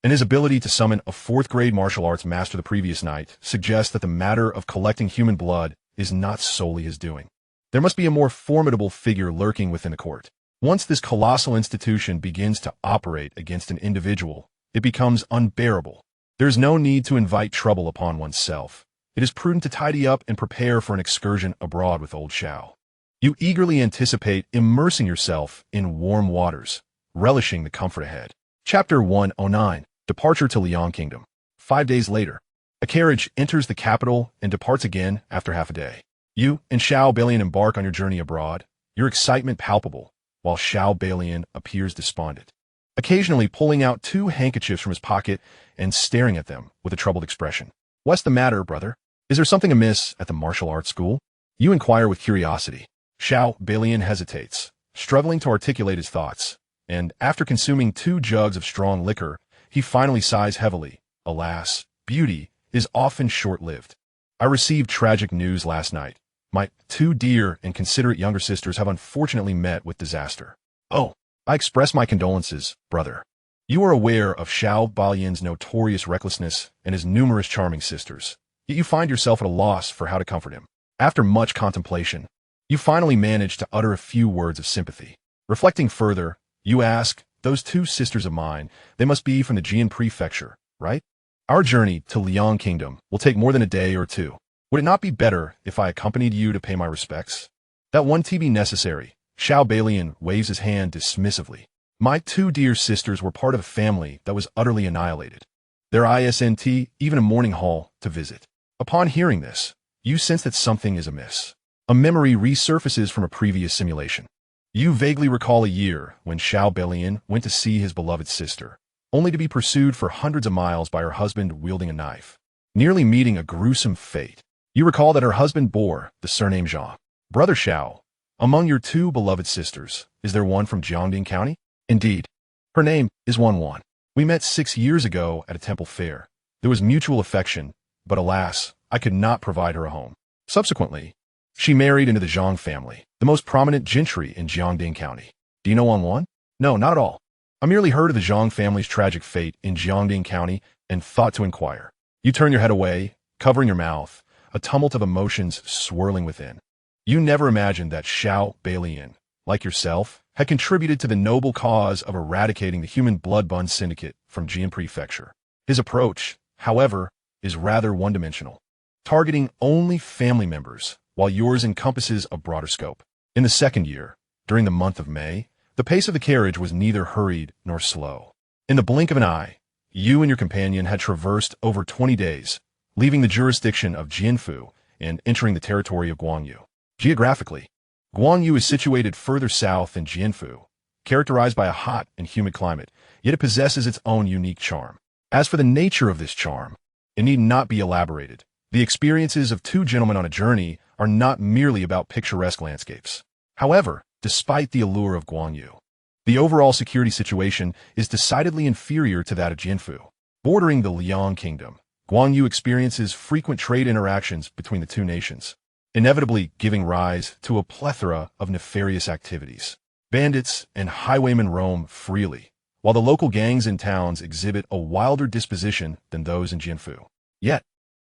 and his ability to summon a 4th-grade martial arts master the previous night suggests that the matter of collecting human blood is not solely his doing. There must be a more formidable figure lurking within the court. Once this colossal institution begins to operate against an individual, it becomes unbearable. There is no need to invite trouble upon oneself. It is prudent to tidy up and prepare for an excursion abroad with old Xiao. You eagerly anticipate immersing yourself in warm waters, relishing the comfort ahead. Chapter 109, Departure to Liang Kingdom. 5 days later, a carriage enters the capital and departs again after half a day. You and Xiao Balian embark on your journey abroad, your excitement palpable, while Xiao Balian appears despondent, occasionally pulling out 2 handkerchiefs from his pocket and staring at them with a troubled expression. "What's the matter, brother? Is there something amiss at the martial arts school?" You inquire with curiosity. Xiao Balian hesitates, struggling to articulate his thoughts, and after consuming 2 jugs of strong liquor, he finally sighs heavily. Alas, beauty is often short-lived. I received tragic news last night. My 2 dear and considerate younger sisters have unfortunately met with disaster. "Oh, I express my condolences, brother. You are aware of Xiao Balian's notorious recklessness and his numerous charming sisters, yet you find yourself at a loss for how to comfort him. After much contemplation, you finally manage to utter a few words of sympathy. Reflecting further, you ask, those two sisters of mine, they must be from the Jian Prefecture, right? Our journey to Liang Kingdom will take more than a day or two. Would it not be better if I accompanied you to pay my respects? That won't be necessary. Xiao Balian waves his hand dismissively. My two dear sisters were part of a family that was utterly annihilated. There isn't even a mourning hall to visit. Upon hearing this, you sense that something is amiss. A memory resurfaces from a previous simulation. You vaguely recall a year when Xiao Balian went to see his beloved sister, only to be pursued for hundreds of miles by her husband wielding a knife, nearly meeting a gruesome fate. You recall that her husband bore the surname Zhang. Brother Xiao, among your two beloved sisters, is there one from Jiangding County? Indeed. Her name is Wan. We met 6 years ago at a temple fair. There was mutual affection, but alas, I could not provide her a home. Subsequently, she married into the Zhang family, the most prominent gentry in Jiangding County. Do you know Wan? No, not at all. I merely heard of the Zhang family's tragic fate in Jiangding County and thought to inquire. You turn your head away, covering your mouth, a tumult of emotions swirling within. You never imagined that Xiao Balian, like yourself, had contributed to the noble cause of eradicating the human blood-bun syndicate from Jian Prefecture. His approach, however, is rather one-dimensional, targeting only family members, while yours encompasses a broader scope. In the second year, during the month of May, the pace of the carriage was neither hurried nor slow. In the blink of an eye, you and your companion had traversed over 20 days, leaving the jurisdiction of Jianfu and entering the territory of Guangyu. Geographically, Guangyu is situated further south than Jianfu, characterized by a hot and humid climate, yet it possesses its own unique charm. As for the nature of this charm, it need not be elaborated. The experiences of two gentlemen on a journey are not merely about picturesque landscapes. However, despite the allure of Guangyu, the overall security situation is decidedly inferior to that of Jianfu. Bordering the Liang Kingdom, Guangyu experiences frequent trade interactions between the two nations, inevitably giving rise to a plethora of nefarious activities. Bandits and highwaymen roam freely, while the local gangs in towns exhibit a wilder disposition than those in Jianfu. Yet,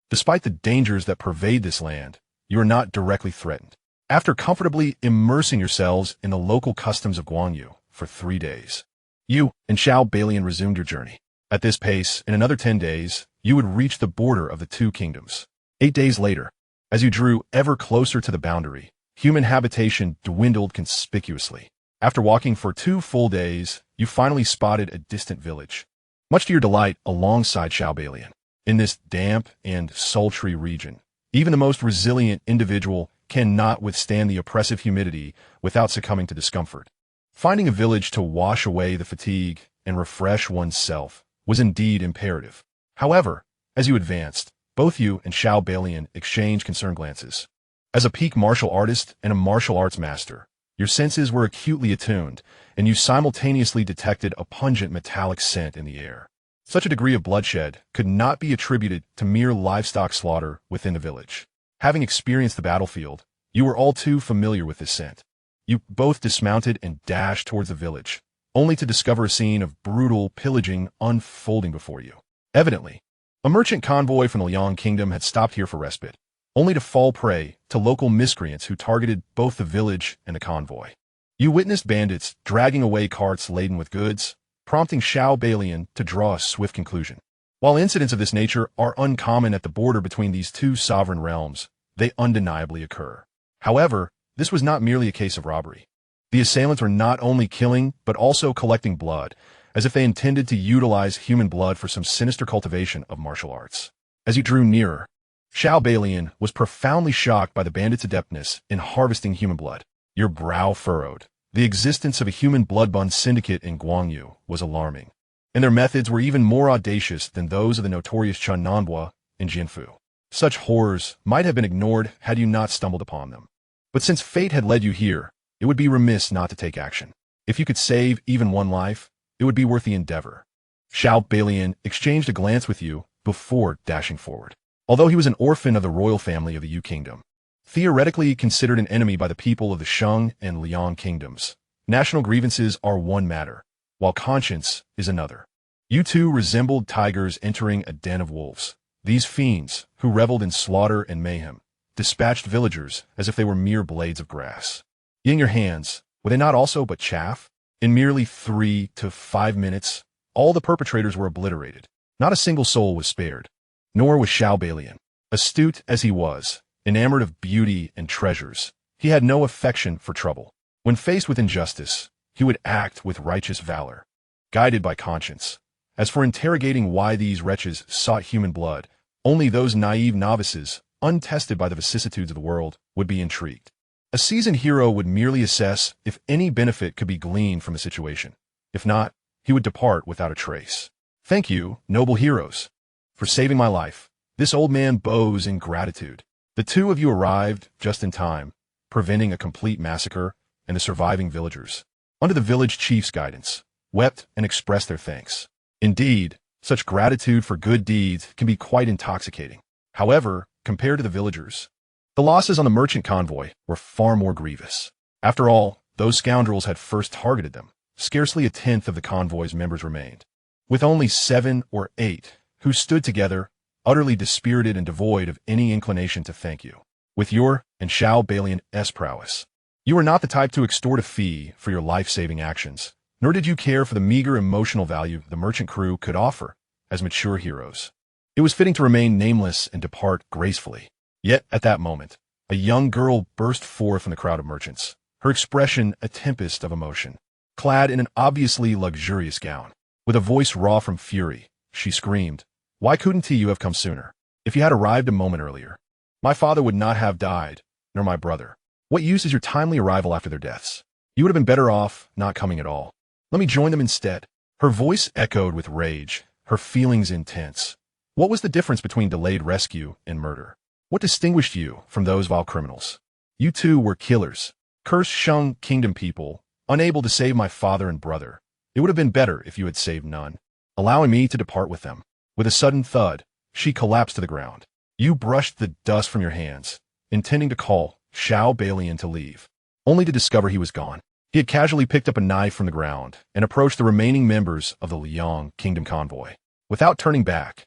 despite the dangers that pervade this land, you are not directly threatened. After comfortably immersing yourselves in the local customs of Guangyu for 3 days, you and Xiao Balian resumed your journey. At this pace, in another 10 days, you would reach the border of the two kingdoms. 8 days later, as you drew ever closer to the boundary, human habitation dwindled conspicuously. After walking for 2 full days, you finally spotted a distant village, much to your delight alongside Xiao Balian. In this damp and sultry region, even the most resilient individual cannot withstand the oppressive humidity without succumbing to discomfort. Finding a village to wash away the fatigue and refresh one's self was indeed imperative. However, as you advanced, both you and Xiao Balian exchanged concerned glances. As a peak martial artist and a martial arts master, your senses were acutely attuned, and you simultaneously detected a pungent metallic scent in the air. Such a degree of bloodshed could not be attributed to mere livestock slaughter within the village. Having experienced the battlefield, you were all too familiar with this scent. You both dismounted and dashed towards the village, only to discover a scene of brutal pillaging unfolding before you. Evidently, a merchant convoy from the Liang Kingdom had stopped here for respite, only to fall prey to local miscreants who targeted both the village and the convoy. You witnessed bandits dragging away carts laden with goods, prompting Xiao Balian to draw a swift conclusion. While incidents of this nature are uncommon at the border between these two sovereign realms, they undeniably occur. However, this was not merely a case of robbery. The assailants were not only killing, but also collecting blood, as if they intended to utilize human blood for some sinister cultivation of martial arts. As you drew nearer, Xiao Balian was profoundly shocked by the bandits' adeptness in harvesting human blood. Your brow furrowed. The existence of a human blood-bun syndicate in Guangyu was alarming, and their methods were even more audacious than those of the notorious Chun Nanbua in Jianfu. Such horrors might have been ignored had you not stumbled upon them. But since fate had led you here, it would be remiss not to take action. If you could save even one life, it would be worth the endeavor. Xiao Balian exchanged a glance with you before dashing forward. Although he was an orphan of the royal family of the Yu Kingdom, theoretically considered an enemy by the people of the Shang and Liang kingdoms, national grievances are one matter, while conscience is another. You two resembled tigers entering a den of wolves. These fiends, who reveled in slaughter and mayhem, dispatched villagers as if they were mere blades of grass. In your hands, were they not also but chaff? In merely 3 to 5 minutes, all the perpetrators were obliterated. Not a single soul was spared. Nor was Xianxia. Astute as he was, enamored of beauty and treasures, he had no affection for trouble. When faced with injustice, he would act with righteous valor, guided by conscience. As for interrogating why these wretches sought human blood, only those naive novices, untested by the vicissitudes of the world, would be intrigued. A seasoned hero would merely assess if any benefit could be gleaned from the situation. If not, he would depart without a trace. Thank you, noble heroes, for saving my life. This old man bows in gratitude. The two of you arrived just in time, preventing a complete massacre, and the surviving villagers, under the village chief's guidance, wept and expressed their thanks. Indeed, such gratitude for good deeds can be quite intoxicating. However, compared to the villagers, the losses on the merchant convoy were far more grievous. After all, those scoundrels had first targeted them. Scarcely a tenth of the convoy's members remained, with only 7 or 8 who stood together, utterly dispirited and devoid of any inclination to thank you. With your and Xianxia's prowess, you were not the type to extort a fee for your life-saving actions, nor did you care for the meager emotional value the merchant crew could offer as mature heroes. It was fitting to remain nameless and depart gracefully. Yet, at that moment, a young girl burst forth from the crowd of merchants, her expression a tempest of emotion. Clad in an obviously luxurious gown, with a voice raw from fury, she screamed, "Why couldn't you have come sooner? If you had arrived a moment earlier, my father would not have died, nor my brother. What use is your timely arrival after their deaths? You would have been better off not coming at all. Let me join them instead." Her voice echoed with rage, her feelings intense. What was the difference between delayed rescue and murder? What distinguished you from those vile criminals? You two were killers. Cursed Shang Kingdom people, unable to save my father and brother. It would have been better if you had saved none, allowing me to depart with them. With a sudden thud, she collapsed to the ground. You brushed the dust from your hands, intending to call Xianxia to leave, only to discover he was gone. He had casually picked up a knife from the ground and approached the remaining members of the Liang Kingdom convoy. Without turning back,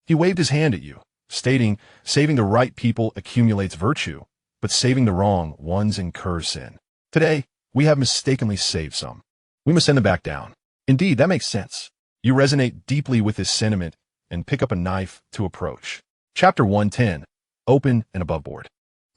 he waved his hand at you, stating, "Saving the right people accumulates virtue, but saving the wrong ones incurs sin. Today, we have mistakenly saved some. We must send them back down." Indeed, that makes sense. You resonate deeply with this sentiment and pick up a knife to approach. Chapter 110, Open and Aboveboard.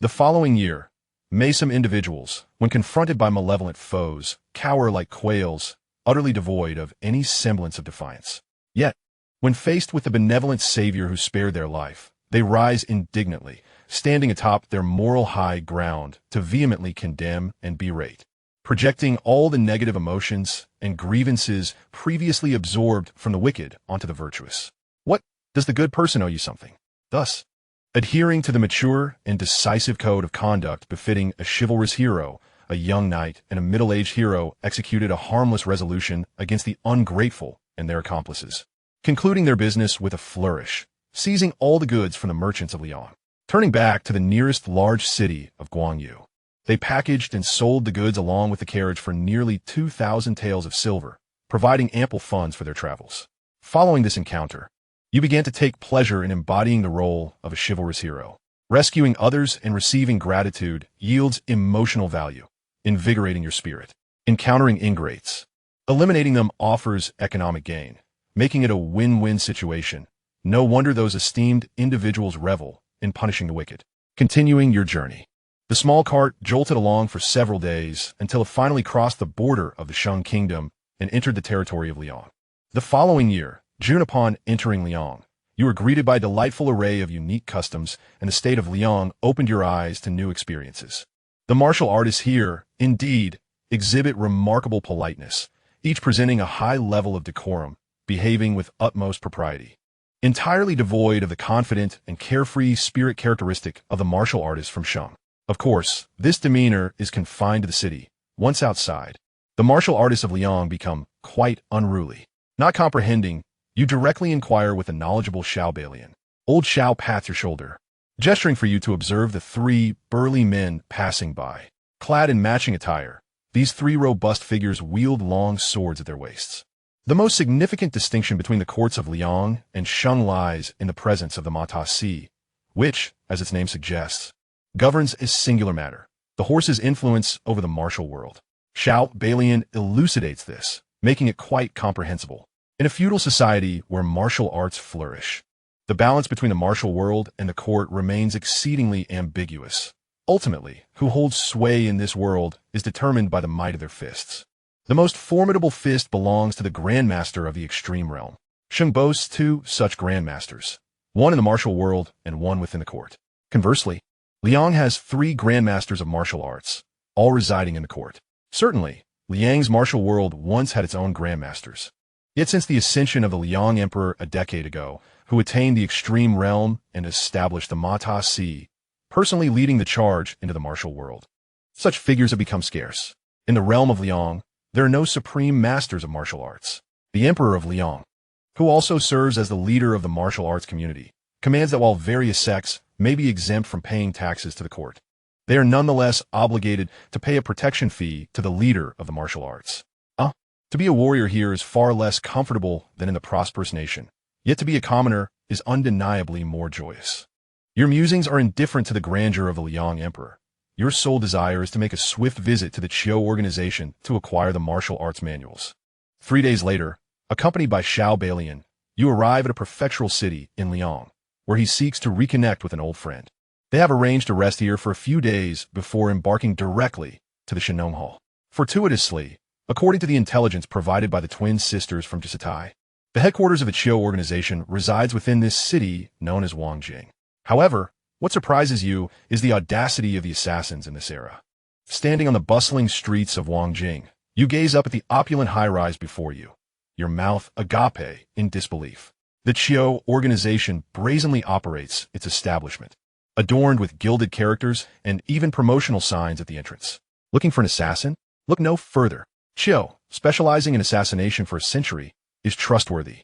The following year, may some individuals, when confronted by malevolent foes, cower like quails, utterly devoid of any semblance of defiance. Yet, when faced with the benevolent savior who spared their life, they rise indignantly, standing atop their moral high ground to vehemently condemn and berate, projecting all the negative emotions and grievances previously absorbed from the wicked onto the virtuous. What, does the good person owe you something? Thus, adhering to the mature and decisive code of conduct befitting a chivalrous hero, a young knight and a middle-aged hero executed a harmless resolution against the ungrateful and their accomplices, concluding their business with a flourish, seizing all the goods from the merchants of Liang. Turning back to the nearest large city of Guangyu, they packaged and sold the goods along with the carriage for nearly 2,000 taels of silver, providing ample funds for their travels. Following this encounter, you began to take pleasure in embodying the role of a chivalrous hero. Rescuing others and receiving gratitude yields emotional value, invigorating your spirit. Encountering ingrates, eliminating them offers economic gain, making it a win-win situation. No wonder those esteemed individuals revel in punishing the wicked. Continuing your journey. The small cart jolted along for several days until it finally crossed the border of the Shang Kingdom and entered the territory of Liang. The following year, June, upon entering Liang, you were greeted by a delightful array of unique customs, and the state of Liang opened your eyes to new experiences. The martial artists here, indeed, exhibit remarkable politeness, each presenting a high level of decorum, behaving with utmost propriety. Entirely devoid of the confident and carefree spirit characteristic of the martial artists from Shang. Of course, this demeanor is confined to the city. Once outside, the martial artists of Liang become quite unruly. Not comprehending, you directly inquire with the knowledgeable Xianxia. Old Xiao pats your shoulder, gesturing for you to observe the 3 burly men passing by. Clad in matching attire, These three robust figures wield long swords at their waists. The most significant distinction between the courts of Liang and Sheng lies in the presence of the Mata Si, which, as its name suggests, governs a singular matter, the horse's influence over the martial world. Xiao Balian elucidates this, making it quite comprehensible. In a feudal society where martial arts flourish, the balance between the martial world and the court remains exceedingly ambiguous. Ultimately, who holds sway in this world is determined by the might of their fists. The most formidable fist belongs to the Grandmaster of the Extreme Realm. Sheng boasts two such Grandmasters, one in the martial world and one within the court. Conversely, Liang has three Grandmasters of martial arts, all residing in the court. Certainly, Liang's martial world once had its own Grandmasters. Yet since the ascension of the Liang Emperor a decade ago, who attained the Extreme Realm and established the Mata Si, personally leading the charge into the martial world, such figures have become scarce. In the realm of Liang, there are no supreme masters of martial arts. The Emperor of Liang, who also serves as the leader of the martial arts community, commands that while various sects may be exempt from paying taxes to the court, they are nonetheless obligated to pay a protection fee to the leader of the martial arts. To be a warrior here is far less comfortable than in the prosperous nation, yet to be a commoner is undeniably more joyous. Your musings are indifferent to the grandeur of the Liang Emperor. Your sole desire is to make a swift visit to the Qiu organization to acquire the martial arts manuals. 3 days later, accompanied by Xiao Balian, you arrive at a prefectural city in Liang, where he seeks to reconnect with an old friend. They have arranged to rest here for a few days before embarking directly to the Shenong Hall. Fortuitously, according to the intelligence provided by the twin sisters from Jisatai, the headquarters of the Qiu organization resides within this city known as Wangjing. However, what surprises you is the audacity of the assassins in this era. Standing on the bustling streets of Wangjing, you gaze up at the opulent high-rise before you, your mouth agape in disbelief. The Qiu organization brazenly operates its establishment, adorned with gilded characters and even promotional signs at the entrance. Looking for an assassin? Look no further. Qiu, specializing in assassination for a century, is trustworthy.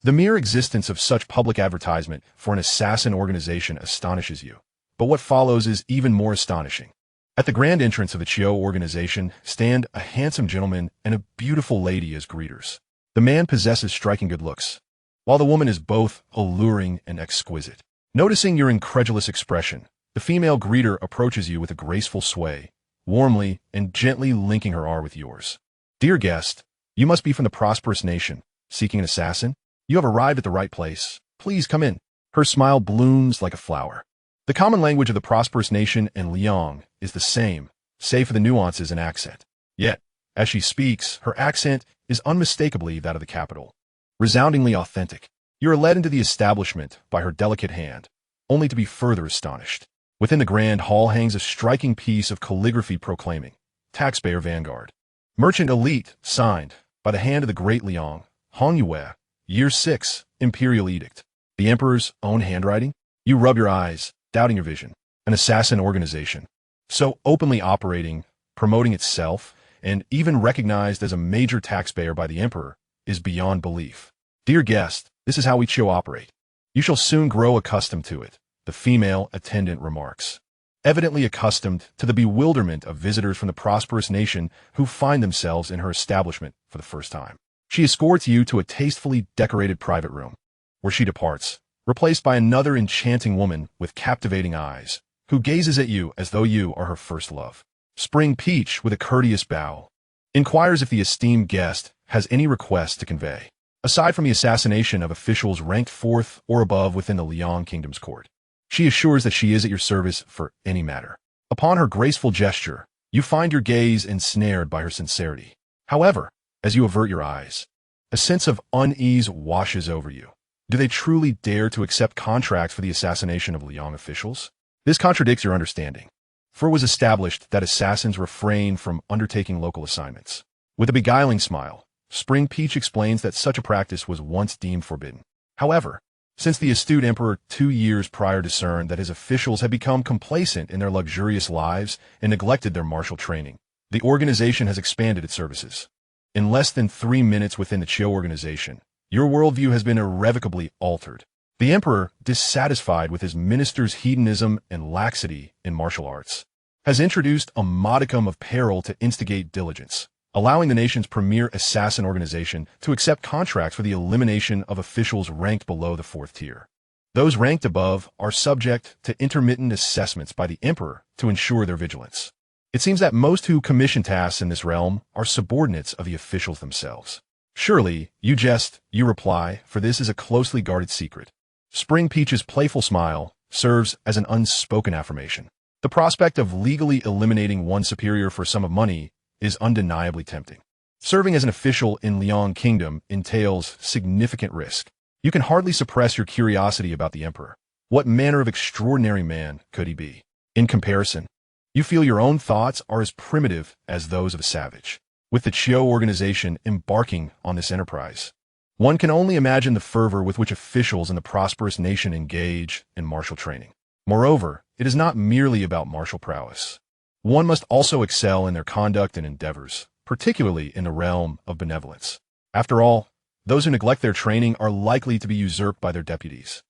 The mere existence of such public advertisement for an assassin organization astonishes you. But what follows is even more astonishing. At the grand entrance of the Qiu organization stand a handsome gentleman and a beautiful lady as greeters. The man possesses striking good looks, while the woman is both alluring and exquisite. Noticing your incredulous expression, the female greeter approaches you with a graceful sway, warmly and gently linking her arm with yours. Dear guest, you must be from the prosperous nation, seeking an assassin? You have arrived at the right place. Please come in. Her smile blooms like a flower. The common language of the prosperous nation and Liang is the same, save for the nuances in accent. Yet, as she speaks, her accent is unmistakably that of the capital, resoundingly authentic. You are led into the establishment by her delicate hand, only to be further astonished. Within the grand hall hangs a striking piece of calligraphy proclaiming, Taxpayer Vanguard, Merchant Elite, signed by the hand of the great Liang, Hongyue, Year 6, Imperial Edict. The Emperor's own handwriting? You rub your eyes, doubting your vision. An assassin organization, so openly operating, promoting itself, and even recognized as a major taxpayer by the Emperor, is beyond belief. Dear guest, this is how we Qiu operate. You shall soon grow accustomed to it, the female attendant remarks. Evidently accustomed to the bewilderment of visitors from the prosperous nation who find themselves in her establishment for the first time. She escorts you to a tastefully decorated private room, where she departs, replaced by another enchanting woman with captivating eyes, who gazes at you as though you are her first love. Spring Peach, with a courteous bow, inquires if the esteemed guest has any request to convey, aside from the assassination of officials ranked 4th or above within the Liang Kingdom's court. She assures that she is at your service for any matter. Upon her graceful gesture, you find your gaze ensnared by her sincerity. However, as you avert your eyes, a sense of unease washes over you. Do they truly dare to accept contracts for the assassination of Liang officials? This contradicts your understanding, for it was established that assassins refrain from undertaking local assignments. With a beguiling smile, Spring Peach explains that such a practice was once deemed forbidden. However, since the astute emperor 2 years prior discerned that his officials had become complacent in their luxurious lives and neglected their martial training, the organization has expanded its services. In less than 3 minutes within the Qiu organization, your worldview has been irrevocably altered. The emperor, dissatisfied with his minister's hedonism and laxity in martial arts, has introduced a modicum of peril to instigate diligence, allowing the nation's premier assassin organization to accept contracts for the elimination of officials ranked below the 4th tier. Those ranked above are subject to intermittent assessments by the Emperor to ensure their vigilance. It seems that most who commission tasks in this realm are subordinates of the officials themselves. Surely, you jest, you reply, for this is a closely guarded secret. Spring Peach's playful smile serves as an unspoken affirmation. The prospect of legally eliminating one superior for a sum of money is undeniably tempting. Serving as an official in Liang Kingdom entails significant risk. You can hardly suppress your curiosity about the Emperor. What manner of extraordinary man could he be? In comparison, you feel your own thoughts are as primitive as those of a savage. With the Chiu organization embarking on this enterprise, one can only imagine the fervor with which officials in the prosperous nation engage in martial training. Moreover, it is not merely about martial prowess. One must also excel in their conduct and endeavors, particularly in the realm of benevolence. After all, those who neglect their training are likely to be usurped by their deputies,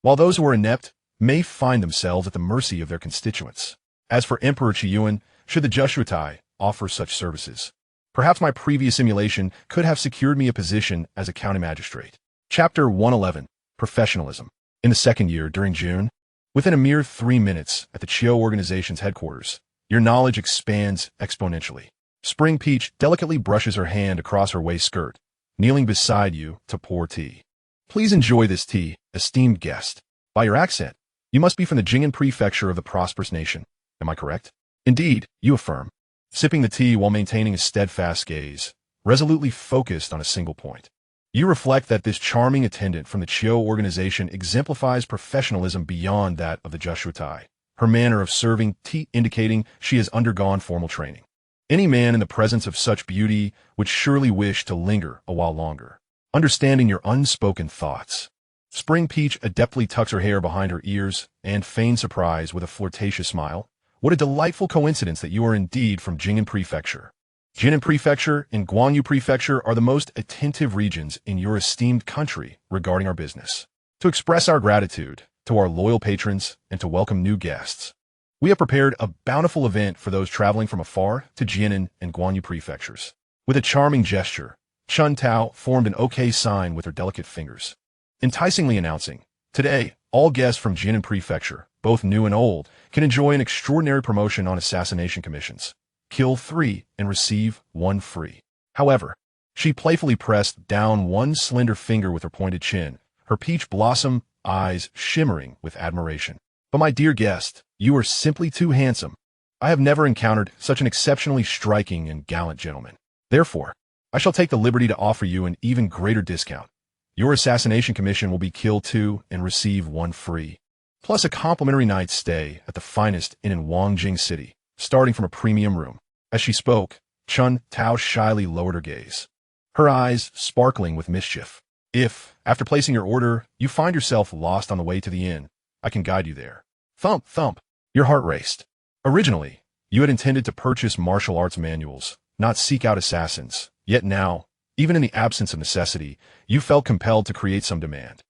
while those who are inept may find themselves at the mercy of their constituents. As for Emperor Qiyuan, should the Jushutai offer such services, perhaps my previous simulation could have secured me a position as a county magistrate. Chapter 111, Professionalism. In the 2nd year, during June, within a mere 3 minutes at the Chiu organization's headquarters, your knowledge expands exponentially. Spring Peach delicately brushes her hand across her waist skirt, kneeling beside you to pour tea. Please enjoy this tea, esteemed guest. By your accent, you must be from the Jing'an prefecture of the prosperous nation. Am I correct? Indeed, you affirm, sipping the tea while maintaining a steadfast gaze, resolutely focused on a single point. You reflect that this charming attendant from the Chiu organization exemplifies professionalism beyond that of the Jushutai, her manner of serving tea indicating she has undergone formal training. Any man in the presence of such beauty would surely wish to linger a while longer, understanding your unspoken thoughts. Spring Peach adeptly tucks her hair behind her ears and feigns surprise with a flirtatious smile. What a delightful coincidence that you are indeed from Jing'an Prefecture. Jing'an Prefecture and Guangyu Prefecture are the most attentive regions in your esteemed country regarding our business. To express our gratitude to our loyal patrons and to welcome new guests, we have prepared a bountiful event for those traveling from afar to Jianan and Guangyu prefectures. With a charming gesture, Chun Tao formed an OK sign with her delicate fingers, enticingly announcing, today, all guests from Jianan Prefecture, both new and old, can enjoy an extraordinary promotion on assassination commissions. Kill 3 and receive 1 free. However, she playfully pressed down one slender finger with her pointed chin, her peach blossom eyes shimmering with admiration. But my dear guest, you are simply too handsome. I have never encountered such an exceptionally striking and gallant gentleman. Therefore, I shall take the liberty to offer you an even greater discount. Your assassination commission will be kill 2 and receive 1 free, plus a complimentary night's stay at the finest inn in Wangjing City, starting from a premium room. As she spoke, Chun Tao shyly lowered her gaze, her eyes sparkling with mischief. If, after placing your order, you find yourself lost on the way to the inn, I can guide you there. Thump, thump. Your heart raced. Originally, you had intended to purchase martial arts manuals, not seek out assassins. Yet now, even in the absence of necessity, you felt compelled to create some demand.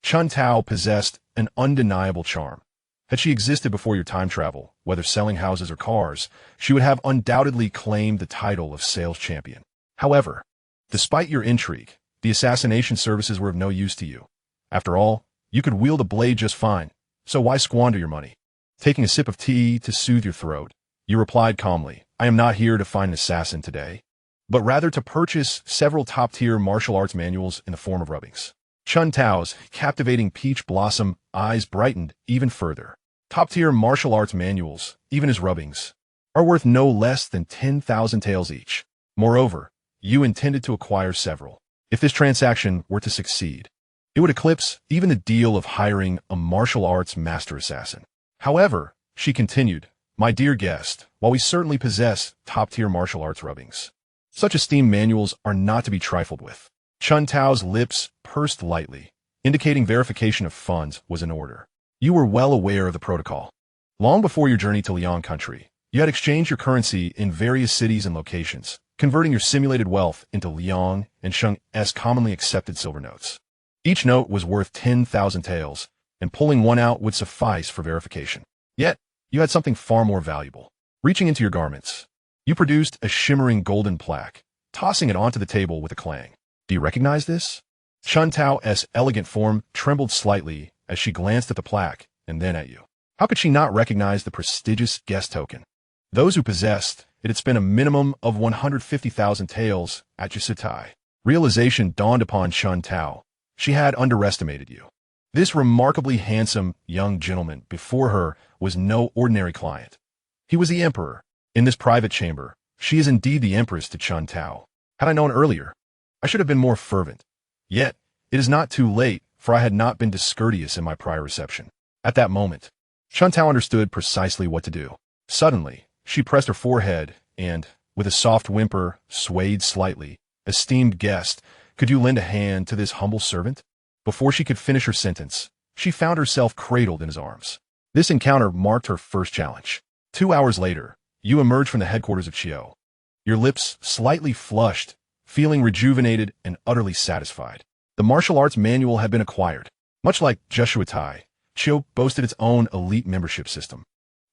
Chun Tao possessed an undeniable charm. Had she existed before your time travel, whether selling houses or cars, she would have undoubtedly claimed the title of sales champion. However, despite your intrigue, the assassination services were of no use to you. After all, you could wield a blade just fine, so why squander your money? Taking a sip of tea to soothe your throat, you replied calmly, I am not here to find an assassin today, but rather to purchase several top-tier martial arts manuals in the form of rubbings. Chun Tao's captivating peach blossom eyes brightened even further. Top-tier martial arts manuals, even as rubbings, are worth no less than 10,000 taels each. Moreover, you intended to acquire several. If this transaction were to succeed, it would eclipse even the deal of hiring a martial arts master assassin. However, she continued, my dear guest, while we certainly possess top-tier martial arts rubbings, such esteemed manuals are not to be trifled with. Chun Tao's lips pursed lightly, indicating verification of funds was in order. You were well aware of the protocol. Long before your journey to Liang country, you had exchanged your currency in various cities and locations, converting your simulated wealth into Liang and Xianxia's commonly accepted silver notes. Each note was worth 10,000 taels, and pulling one out would suffice for verification. Yet, you had something far more valuable. Reaching into your garments, you produced a shimmering golden plaque, tossing it onto the table with a clang. Do you recognize this? Chun Tao's elegant form trembled slightly as she glanced at the plaque and then at you. How could she not recognize the prestigious guest token? Those who possessed it had spent a minimum of 150,000 taels at Xianxia. Realization dawned upon Chun Tao. She had underestimated you. This remarkably handsome young gentleman before her was no ordinary client. He was the emperor. In this private chamber, she is indeed the empress to Chun Tao. Had I known earlier, I should have been more fervent. Yet, it is not too late, for I had not been discourteous in my prior reception. At that moment, Chun Tao understood precisely what to do. Suddenly, she pressed her forehead and, with a soft whimper, swayed slightly. Esteemed guest, could you lend a hand to this humble servant? Before she could finish her sentence, she found herself cradled in his arms. This encounter marked her first challenge. 2 hours later, you emerged from the headquarters of Chio. Your lips slightly flushed, feeling rejuvenated and utterly satisfied. The martial arts manual had been acquired. Much like Xianxia, Chio boasted its own elite membership system.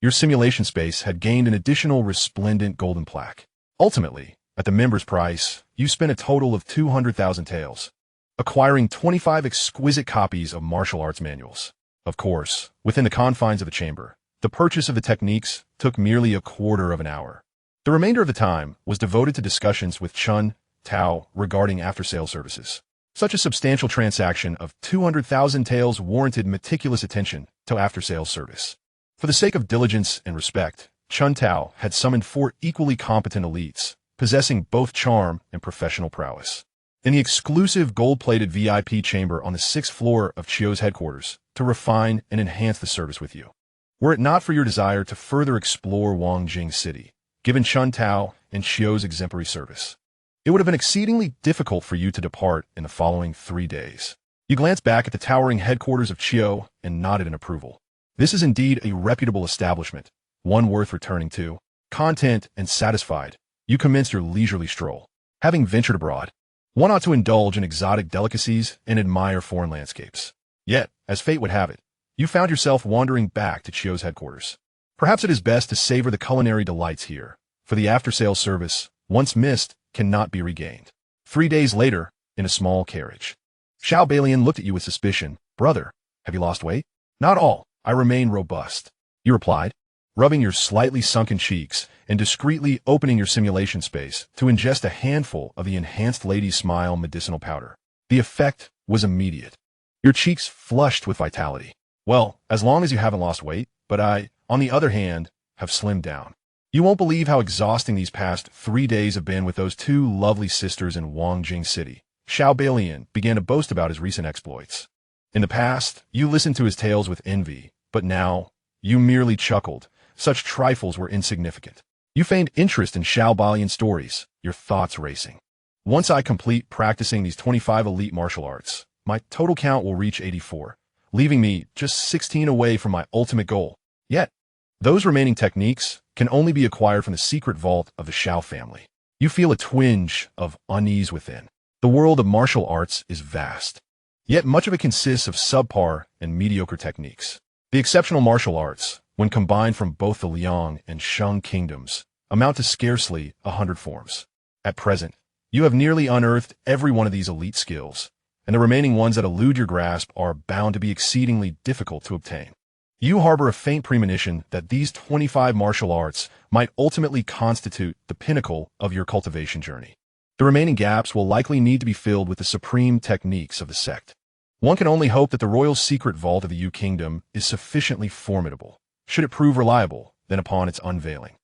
Your simulation space had gained an additional resplendent golden plaque. Ultimately, at the member's price, you spent a total of 200,000 taels, acquiring 25 exquisite copies of martial arts manuals. Of course, within the confines of the chamber, the purchase of the techniques took merely a quarter of an hour. The remainder of the time was devoted to discussions with Chun Tao regarding after-sale services. Such a substantial transaction of 200,000 taels warranted meticulous attention to after-sales service. For the sake of diligence and respect, Chun Tao had summoned 4 equally competent elites, possessing both charm and professional prowess. In the exclusive gold-plated VIP chamber on the 6th floor of Chio's headquarters, to refine and enhance the service with you. Were it not for your desire to further explore Wangjing City, given Chun Tao and Chio's exemplary service, it would have been exceedingly difficult for you to depart in the following 3 days. You glanced back at the towering headquarters of Chio and nodded in approval. This is indeed a reputable establishment, one worth returning to. Content and satisfied, you commenced your leisurely stroll. Having ventured abroad, one ought to indulge in exotic delicacies and admire foreign landscapes. Yet, as fate would have it, you found yourself wandering back to Chio's headquarters. Perhaps it is best to savor the culinary delights here, for the after-sales service, once missed, cannot be regained. 3 days later, in a small carriage, Xiao Balian looked at you with suspicion. Brother, have you lost weight? Not all. I remain robust, you replied, rubbing your slightly sunken cheeks and discreetly opening your simulation space to ingest a handful of the enhanced Lady Smile medicinal powder. The effect was immediate. Your cheeks flushed with vitality. Well, as long as you haven't lost weight, but I, on the other hand, have slimmed down. You won't believe how exhausting these past 3 days have been with those 2 lovely sisters in Wangjing City. Xiao Balian began to boast about his recent exploits. In the past, you listened to his tales with envy, but now, you merely chuckled. Such trifles were insignificant. You feigned interest in Xiao Balian's stories, your thoughts racing. Once I complete practicing these 25 elite martial arts, my total count will reach 84, leaving me just 16 away from my ultimate goal. Yet, those remaining techniques can only be acquired from the secret vault of the Xiao family. You feel a twinge of unease within. The world of martial arts is vast, yet much of it consists of subpar and mediocre techniques. The exceptional martial arts, when combined from both the Liang and Shang kingdoms, amount to scarcely 100 forms. At present, you have nearly unearthed every one of these elite skills, and the remaining ones that elude your grasp are bound to be exceedingly difficult to obtain. You harbor a faint premonition that these 25 martial arts might ultimately constitute the pinnacle of your cultivation journey. The remaining gaps will likely need to be filled with the supreme techniques of the sect. One can only hope that the royal secret vault of the Yu Kingdom is sufficiently formidable. Should it prove reliable, then upon its unveiling,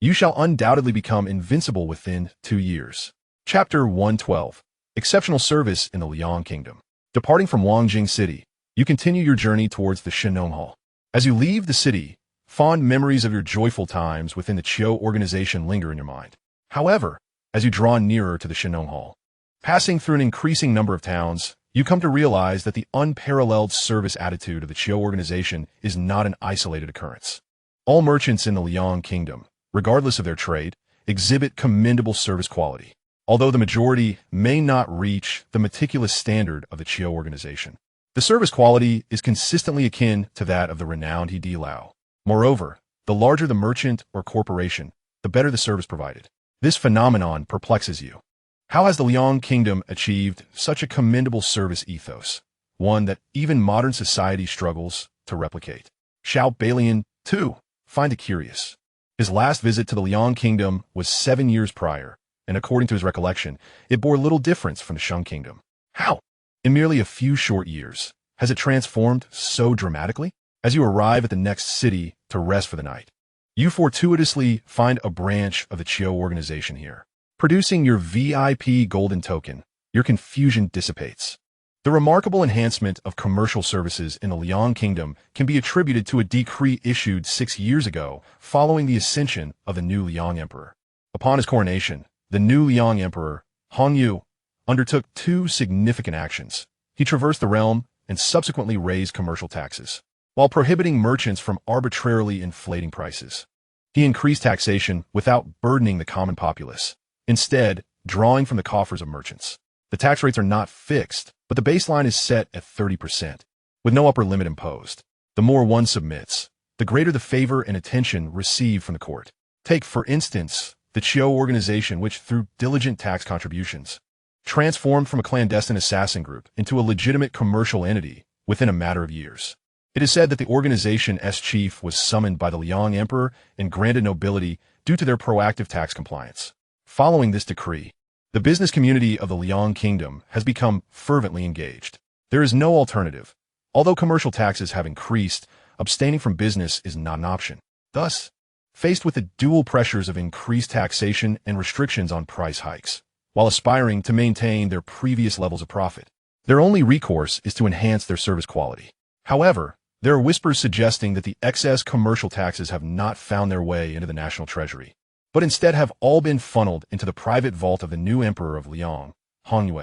you shall undoubtedly become invincible within 2 years. Chapter 112. Exceptional Service in the Liang Kingdom. Departing from Wangjing City, you continue your journey towards the Shenong Hall. As you leave the city, fond memories of your joyful times within the Chio organization linger in your mind. However, as you draw nearer to the Shenong Hall, passing through an increasing number of towns, you come to realize that the unparalleled service attitude of the Chio organization is not an isolated occurrence. All merchants in the Liang Kingdom, regardless of their trade, exhibit commendable service quality, although the majority may not reach the meticulous standard of the Chio organization. The service quality is consistently akin to that of the renowned He Lao. Moreover, The larger the merchant or corporation, the better the service provided. This phenomenon perplexes you. How has the Liang Kingdom achieved such a commendable service ethos, one that even modern society struggles to replicate? Xiao Balian, too, find it curious. His last visit to the Liang Kingdom was 7 years prior, and according to his recollection, it bore little difference from the Shang Kingdom. How? In merely a few short years, has it transformed so dramatically? As you arrive at the next city to rest for the night, you fortuitously find a branch of the Qiu organization here. Producing your VIP golden token, your confusion dissipates. The remarkable enhancement of commercial services in the Liang Kingdom can be attributed to a decree issued 6 years ago following the ascension of the new Liang Emperor. Upon his coronation, the new Liang Emperor, Han Yu, undertook 2 significant actions. He traversed the realm and subsequently raised commercial taxes, while prohibiting merchants from arbitrarily inflating prices. He increased taxation without burdening the common populace, instead drawing from the coffers of merchants. The tax rates are not fixed, but the baseline is set at 30%, with no upper limit imposed. The more one submits, the greater the favor and attention received from the court. Take, for instance, the Qiu organization, which, through diligent tax contributions, transformed from a clandestine assassin group into a legitimate commercial entity within a matter of years. It is said that the organization's chief was summoned by the Liang Emperor and granted nobility due to their proactive tax compliance. Following this decree, the business community of the Liang Kingdom has become fervently engaged. There is no alternative. Although commercial taxes have increased, abstaining from business is not an option. Thus, faced with the dual pressures of increased taxation and restrictions on price hikes, while aspiring to maintain their previous levels of profit, their only recourse is to enhance their service quality. However, there are whispers suggesting that the excess commercial taxes have not found their way into the national treasury, but instead have all been funneled into the private vault of the new emperor of Liang, Han Yu.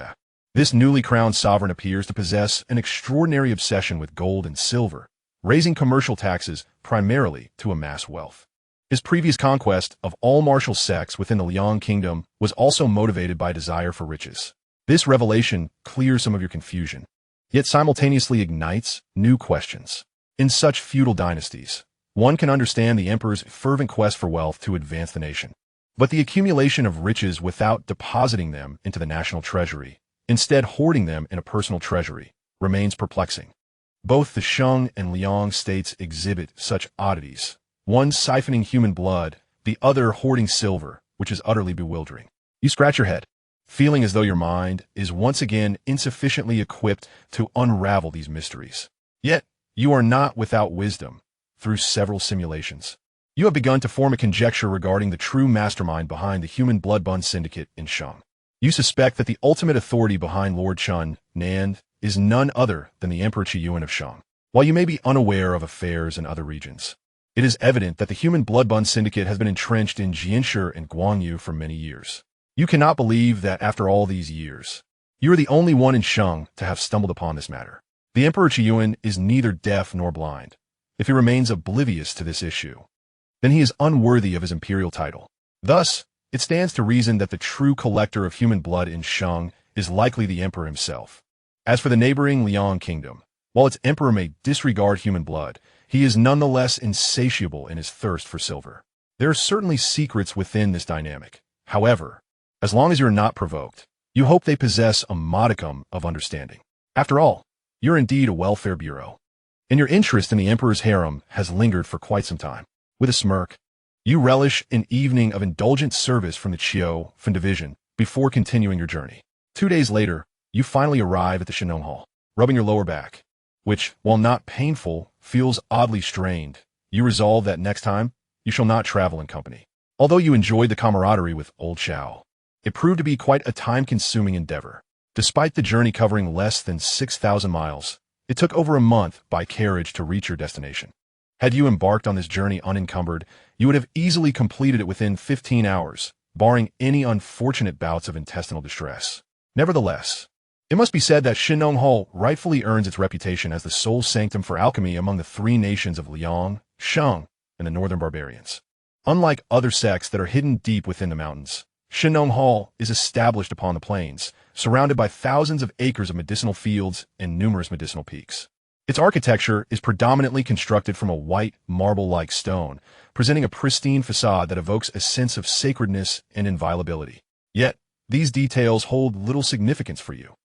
This newly crowned sovereign appears to possess an extraordinary obsession with gold and silver, raising commercial taxes primarily to amass wealth. His previous conquest of all martial sects within the Liang Kingdom was also motivated by desire for riches. This revelation clears some of your confusion, yet simultaneously ignites new questions. In such feudal dynasties, one can understand the emperor's fervent quest for wealth to advance the nation. But the accumulation of riches without depositing them into the national treasury, instead hoarding them in a personal treasury, remains perplexing. Both the Shang and Liang states exhibit such oddities, one siphoning human blood, the other hoarding silver, which is utterly bewildering. You scratch your head, feeling as though your mind is once again insufficiently equipped to unravel these mysteries. Yet, you are not without wisdom. Through several simulations, you have begun to form a conjecture regarding the true mastermind behind the human blood-bond syndicate in Shang. You suspect that the ultimate authority behind Lord Chun Nand is none other than the Emperor Qiyuan of Shang. While you may be unaware of affairs in other regions, it is evident that the human blood-bond syndicate has been entrenched in Xianxia and Guangyu for many years. You cannot believe that after all these years, you are the only one in Shang to have stumbled upon this matter. The Emperor Qiyuan is neither deaf nor blind. If he remains oblivious to this issue, then he is unworthy of his imperial title. Thus, it stands to reason that the true collector of human blood in Shang is likely the emperor himself. As for the neighboring Liang Kingdom, while its emperor may disregard human blood, he is nonetheless insatiable in his thirst for silver. There are certainly secrets within this dynamic. However, as long as you are not provoked, you hope they possess a modicum of understanding. After all, you're indeed a welfare bureau, and your interest in the emperor's harem has lingered for quite some time. With a smirk, you relish an evening of indulgent service from the Qiu Fan division before continuing your journey. 2 days later, you finally arrive at the Shenong Hall, rubbing your lower back, which, while not painful, feels oddly strained. You resolve that next time, you shall not travel in company. Although you enjoyed the camaraderie with old Xiao, it proved to be quite a time-consuming endeavor. Despite the journey covering less than 6,000 miles, it took over a month by carriage to reach your destination. Had you embarked on this journey unencumbered, you would have easily completed it within 15 hours, barring any unfortunate bouts of intestinal distress. Nevertheless, it must be said that Shenong Hall rightfully earns its reputation as the sole sanctum for alchemy among the 3 nations of Liang, Shang, and the northern barbarians. Unlike other sects that are hidden deep within the mountains, Shenong Hall is established upon the plains, surrounded by thousands of acres of medicinal fields and numerous medicinal peaks. Its architecture is predominantly constructed from a white, marble-like stone, presenting a pristine facade that evokes a sense of sacredness and inviolability. Yet, these details hold little significance for you.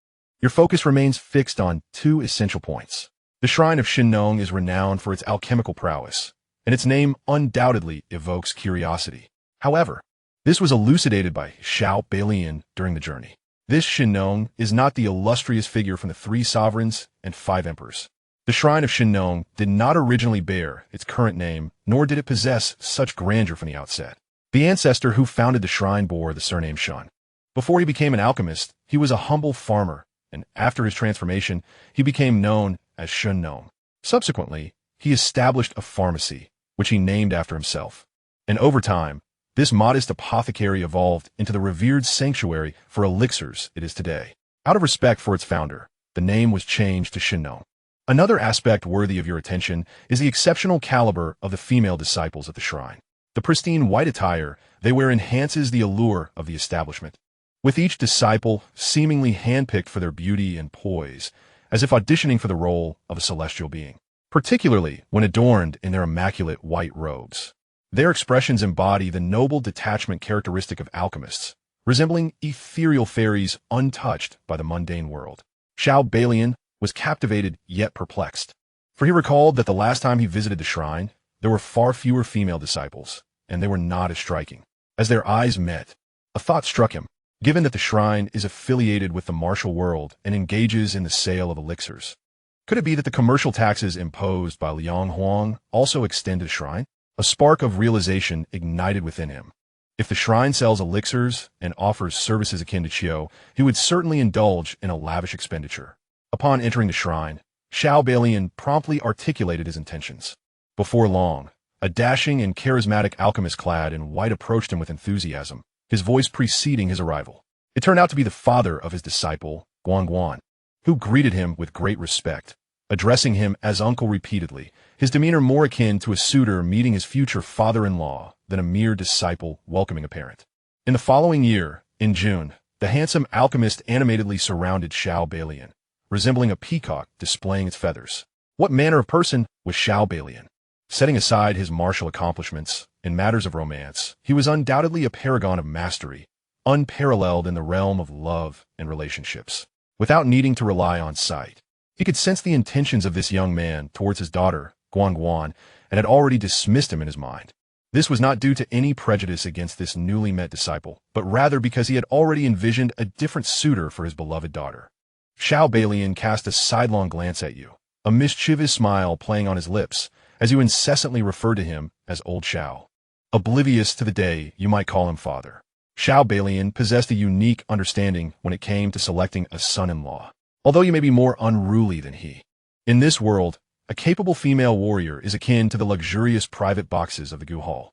Your focus remains fixed on two essential points. The Shrine of Xianxia is renowned for its alchemical prowess, and its name undoubtedly evokes curiosity. However, this was elucidated by Xianxia during the journey. This Xianxia is not the illustrious figure from the 3 sovereigns and 5 emperors. The Shrine of Xianxia did not originally bear its current name, nor did it possess such grandeur from the outset. The ancestor who founded the shrine bore the surname Shun. Before he became an alchemist, he was a humble farmer, and after his transformation, he became known as Xianxia. Subsequently, he established a pharmacy, which he named after himself. And over time, this modest apothecary evolved into the revered sanctuary for elixirs it is today. Out of respect for its founder, the name was changed to Xianxia. Another aspect worthy of your attention is the exceptional caliber of the female disciples at the shrine. The pristine white attire they wear enhances the allure of the establishment, with each disciple seemingly handpicked for their beauty and poise, as if auditioning for the role of a celestial being, particularly when adorned in their immaculate white robes. Their expressions embody the noble detachment characteristic of alchemists, resembling ethereal fairies untouched by the mundane world. Xianxia was captivated yet perplexed, for he recalled that the last time he visited the shrine, there were far fewer female disciples, and they were not as striking. As their eyes met, a thought struck him. Given that the shrine is affiliated with the martial world and engages in the sale of elixirs, could it be that the commercial taxes imposed by Liang Huang also extend to the shrine? A spark of realization ignited within him. If the shrine sells elixirs and offers services akin to Qio, he would certainly indulge in a lavish expenditure. Upon entering the shrine, Xianxia promptly articulated his intentions. Before long, a dashing and charismatic alchemist clad in white approached him with enthusiasm, his voice preceding his arrival. It turned out to be the father of his disciple, Guan, who greeted him with great respect, addressing him as uncle repeatedly, his demeanor more akin to a suitor meeting his future father-in-law than a mere disciple welcoming a parent. In the following year, in June, the handsome alchemist animatedly surrounded Xianxia, resembling a peacock displaying its feathers. What manner of person was Xianxia? Setting aside his martial accomplishments, in matters of romance, he was undoubtedly a paragon of mastery, unparalleled in the realm of love and relationships. Without needing to rely on sight, he could sense the intentions of this young man towards his daughter, Guan, and had already dismissed him in his mind. This was not due to any prejudice against this newly met disciple, but rather because he had already envisioned a different suitor for his beloved daughter. Xianxia cast a sidelong glance at you, a mischievous smile playing on his lips, as you incessantly referred to him as Old Xiao. Oblivious to the day you might call him father, Xianxia possessed a unique understanding when it came to selecting a son-in-law, although you may be more unruly than he. In this world, a capable female warrior is akin to the luxurious private boxes of the Guhal,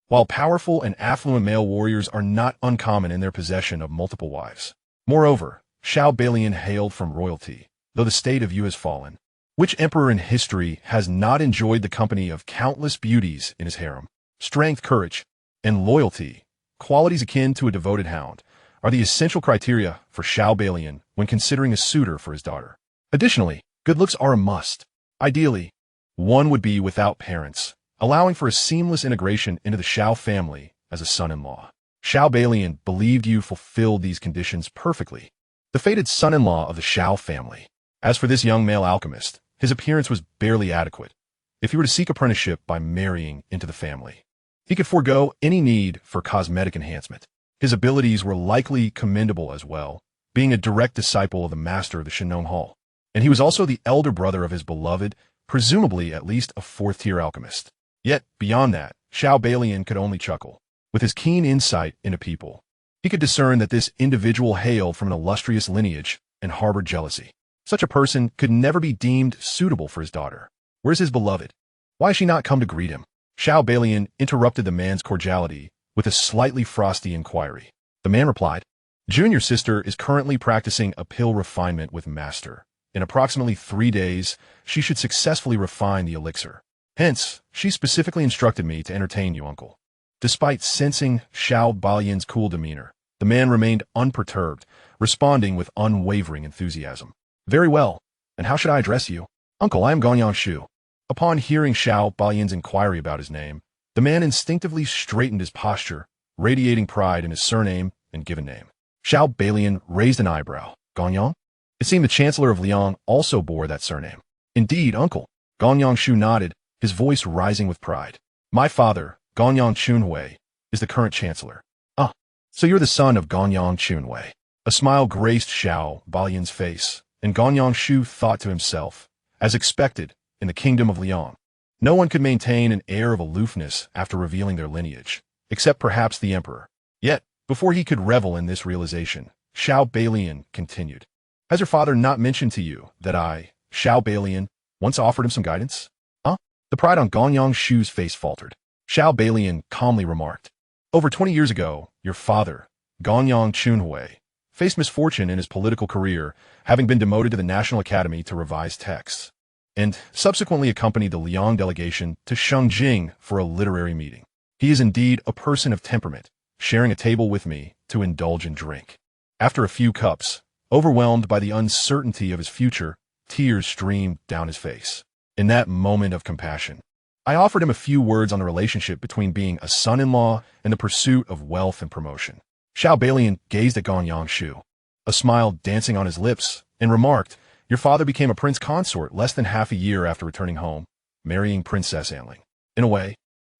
while powerful and affluent male warriors are not uncommon in their possession of multiple wives. Moreover, Xianxia hailed from royalty, though the state of Yu has fallen. Which emperor in history has not enjoyed the company of countless beauties in his harem? Strength, courage, and loyalty, qualities akin to a devoted hound, are the essential criteria for Xianxia when considering a suitor for his daughter. Additionally, good looks are a must. Ideally, one would be without parents, allowing for a seamless integration into the Xiao family as a son-in-law. Xianxia believed you fulfilled these conditions perfectly. The fated son-in-law of the Xiao family. As for this young male alchemist, his appearance was barely adequate. If he were to seek apprenticeship by marrying into the family, he could forego any need for cosmetic enhancement. His abilities were likely commendable as well, being a direct disciple of the master of the Xianxia Hall. And he was also the elder brother of his beloved, presumably at least a 4th-tier alchemist. Yet, beyond that, Xianxia could only chuckle. With his keen insight into people, he could discern that this individual hailed from an illustrious lineage and harbored jealousy. Such a person could never be deemed suitable for his daughter. Where's his beloved? Why has she not come to greet him? Xianxia interrupted the man's cordiality with a slightly frosty inquiry. The man replied, "Junior sister is currently practicing a pill refinement with master. In approximately 3 days, she should successfully refine the elixir. Hence, she specifically instructed me to entertain you, uncle." Despite sensing Xianxia's cool demeanor, the man remained unperturbed, responding with unwavering enthusiasm. "Very well, and how should I address you?" Uncle, I am Gonyang Shu. Upon hearing Xiao Balian's inquiry about his name, the man instinctively straightened his posture, radiating pride in his surname and given name. Xiao Balian raised an eyebrow. Gonyang? It seemed the Chancellor of Liang also bore that surname. Indeed, uncle. Gonyang Shu nodded, his voice rising with pride. My father, Gonyang Chunhui, is the current Chancellor. Ah, so you're the son of Gonyang Chunhui. A smile graced Xiao Balian's face, and Gonyang Shu thought to himself, as expected, in the kingdom of Liang, no one could maintain an air of aloofness after revealing their lineage, except perhaps the emperor. Yet, before he could revel in this realization, Xiao Balian continued. Has your father not mentioned to you that I, Xiao Balian, once offered him some guidance? Huh? The pride on Gonyang Shu's face faltered. Xiao Balian calmly remarked. Over 20 years ago, your father, Gonyang Chunhui, faced misfortune in his political career, having been demoted to the National Academy to revise texts, and subsequently accompanied the Liang delegation to Shengjing for a literary meeting. He is indeed a person of temperament, sharing a table with me to indulge in drink. After a few cups, overwhelmed by the uncertainty of his future, tears streamed down his face. In that moment of compassion, I offered him a few words on the relationship between being a son-in-law and the pursuit of wealth and promotion. Xiao Balian gazed at Gonyang Shu, a smile dancing on his lips, and remarked, your father became a prince consort less than half a year after returning home, marrying Princess Anling. In a way,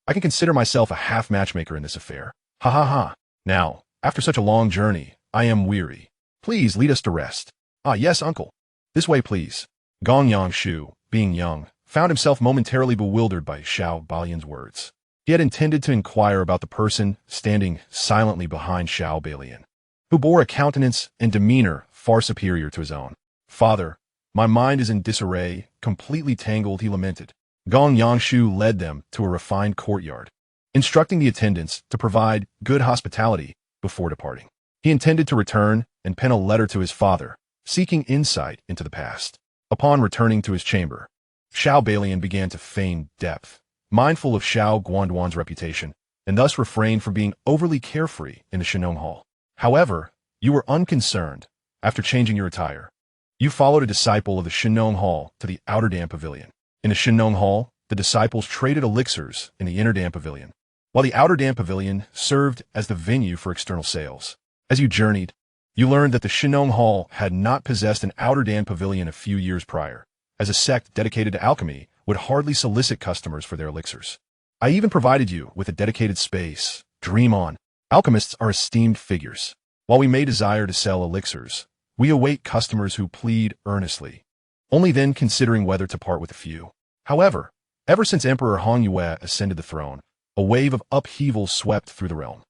I can consider myself a half matchmaker in this affair. Ha ha ha. Now, after such a long journey, I am weary. Please lead us to rest. Ah, yes, uncle. This way, please. Gonyang Shu, being young, found himself momentarily bewildered by Xiao Balian's words. He had intended to inquire about the person standing silently behind Xiao Balian, who bore a countenance and demeanor far superior to his own. Father, my mind is in disarray, completely tangled, he lamented. Gonyang Shu led them to a refined courtyard, instructing the attendants to provide good hospitality before departing. He intended to return and pen a letter to his father, seeking insight into the past. Upon returning to his chamber, Xiao Balian began to feign depth, mindful of Xiao Guanduan's reputation, and thus refrained from being overly carefree in the Shenong Hall. However, you were unconcerned. After changing your attire, you followed a disciple of the Shenong Hall to the Outer Dam Pavilion. In the Shenong Hall, the disciples traded elixirs in the Inner Dam Pavilion, while the Outer Dam Pavilion served as the venue for external sales. As you journeyed, you learned that the Shenong Hall had not possessed an Outer Dam Pavilion a few years prior, as a sect dedicated to alchemy would hardly solicit customers for their elixirs. I even provided you with a dedicated space. Dream on. Alchemists are esteemed figures. While we may desire to sell elixirs, we await customers who plead earnestly, only then considering whether to part with a few. However, ever since Emperor Hongyue ascended the throne, a wave of upheaval swept through the realm.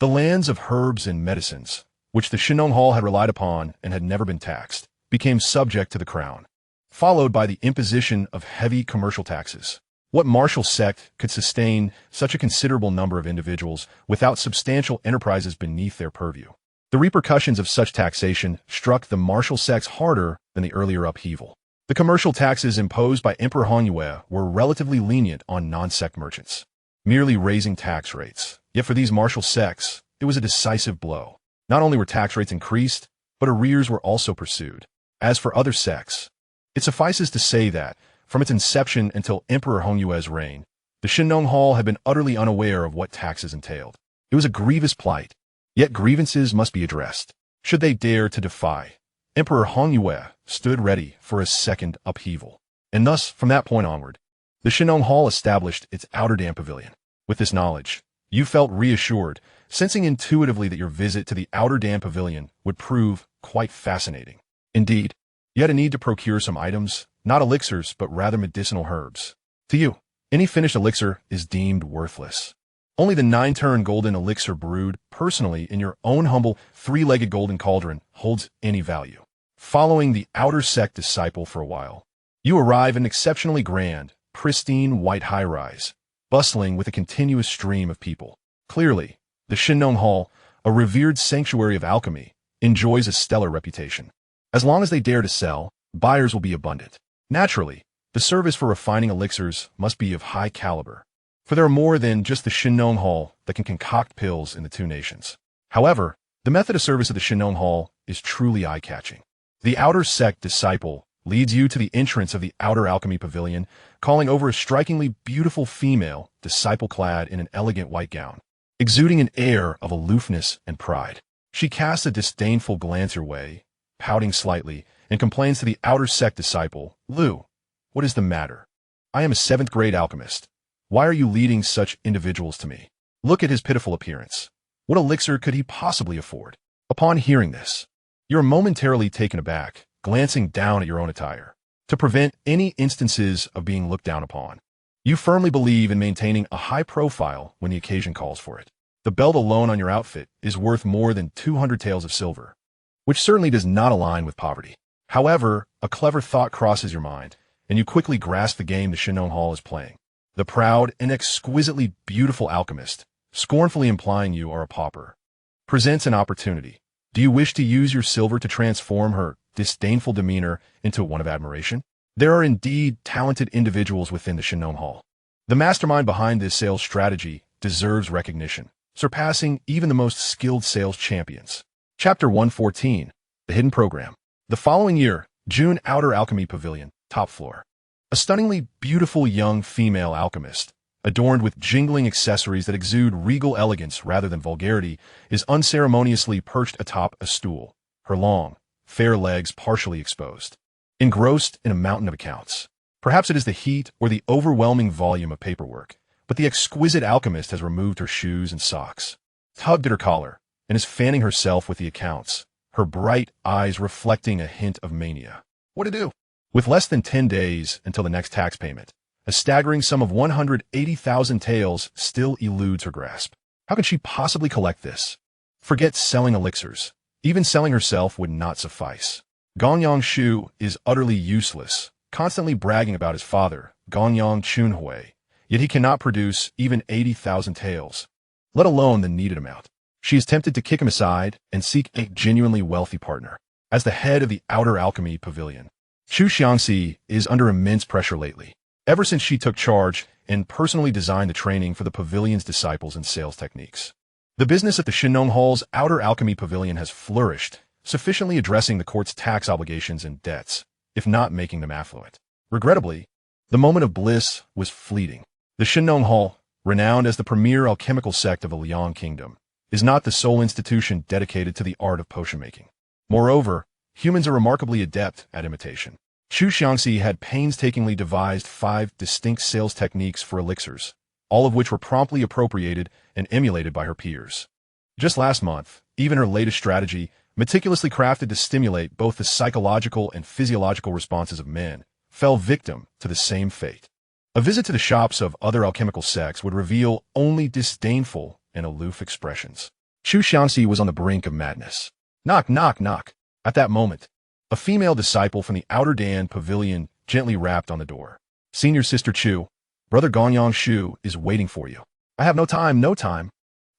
The lands of herbs and medicines, which the Shenong Hall had relied upon and had never been taxed, became subject to the crown, followed by the imposition of heavy commercial taxes. What martial sect could sustain such a considerable number of individuals without substantial enterprises beneath their purview? The repercussions of such taxation struck the martial sects harder than the earlier upheaval. The commercial taxes imposed by Emperor Hongyue were relatively lenient on non-sect merchants, merely raising tax rates. Yet for these martial sects, it was a decisive blow. Not only were tax rates increased, but arrears were also pursued. As for other sects, it suffices to say that, from its inception until Emperor Hongyue's reign, the Shenong Hall had been utterly unaware of what taxes entailed. It was a grievous plight, yet grievances must be addressed. Should they dare to defy, Emperor Hongyue stood ready for a second upheaval. And thus, from that point onward, the Shenong Hall established its Outer Dam Pavilion. With this knowledge, you felt reassured, sensing intuitively that your visit to the Outer Dam Pavilion would prove quite fascinating. Indeed, you had a need to procure some items, not elixirs, but rather medicinal herbs. To you, any finished elixir is deemed worthless. Only the 9-turn golden elixir brewed personally in your own humble 3-legged golden cauldron holds any value. Following the outer sect disciple for a while, you arrive in an exceptionally grand, pristine white high-rise, bustling with a continuous stream of people. Clearly, the Shenong Hall, a revered sanctuary of alchemy, enjoys a stellar reputation. As long as they dare to sell, buyers will be abundant. Naturally, the service for refining elixirs must be of high caliber, for there are more than just the Shenong Hall that can concoct pills in the two nations. However, the method of service of the Shenong Hall is truly eye-catching. The outer sect disciple leads you to the entrance of the outer alchemy pavilion, calling over a strikingly beautiful female, disciple clad in an elegant white gown, exuding an air of aloofness and pride. She casts a disdainful glance your way, pouting slightly, and complains to the outer sect disciple, "Lu, what is the matter? I am a 7th grade alchemist. Why are you leading such individuals to me? Look at his pitiful appearance. What elixir could he possibly afford?" Upon hearing this, you are momentarily taken aback, glancing down at your own attire. To prevent any instances of being looked down upon, you firmly believe in maintaining a high profile when the occasion calls for it. The belt alone on your outfit is worth more than 200 taels of silver, which certainly does not align with poverty. However, a clever thought crosses your mind, and you quickly grasp the game the Xianxia is playing. The proud and exquisitely beautiful alchemist, scornfully implying you are a pauper, presents an opportunity. Do you wish to use your silver to transform her disdainful demeanor into one of admiration? There are indeed talented individuals within the Xianxia. The mastermind behind this sales strategy deserves recognition, surpassing even the most skilled sales champions. Chapter 114, The Hidden Program. The following year, June, Outer Alchemy Pavilion, top floor. A stunningly beautiful young female alchemist, adorned with jingling accessories that exude regal elegance rather than vulgarity, is unceremoniously perched atop a stool, her long, fair legs partially exposed, engrossed in a mountain of accounts. Perhaps it is the heat or the overwhelming volume of paperwork, but the exquisite alchemist has removed her shoes and socks, tugged at her collar, and is fanning herself with the accounts, her bright eyes reflecting a hint of mania. What to do? With less than 10 days until the next tax payment, a staggering sum of 180,000 taels still eludes her grasp. How can she possibly collect this? Forget selling elixirs. Even selling herself would not suffice. Gonyang Shu is utterly useless, constantly bragging about his father, Gonyang Chunhui, yet he cannot produce even 80,000 taels, let alone the needed amount. She is tempted to kick him aside and seek a genuinely wealthy partner. As the head of the Outer Alchemy Pavilion, Xianxia is under immense pressure lately, ever since she took charge and personally designed the training for the pavilion's disciples and sales techniques. The business at the Xianxia's Outer Alchemy Pavilion has flourished, sufficiently addressing the court's tax obligations and debts, if not making them affluent. Regrettably, the moment of bliss was fleeting. The Xianxia, renowned as the premier alchemical sect of the Liang Kingdom, is not the sole institution dedicated to the art of potion making. Moreover, humans are remarkably adept at imitation. Xianxia had painstakingly devised 5 distinct sales techniques for elixirs, all of which were promptly appropriated and emulated by her peers. Just last month, even her latest strategy, meticulously crafted to stimulate both the psychological and physiological responses of men, fell victim to the same fate. A visit to the shops of other alchemical sects would reveal only disdainful and aloof expressions. Xianxia was on the brink of madness. Knock, knock, knock. At that moment, a female disciple from the Outer Dan Pavilion gently rapped on the door. "Senior Sister Chu, Brother Gonyang Shu is waiting for you." "I have no time, no time."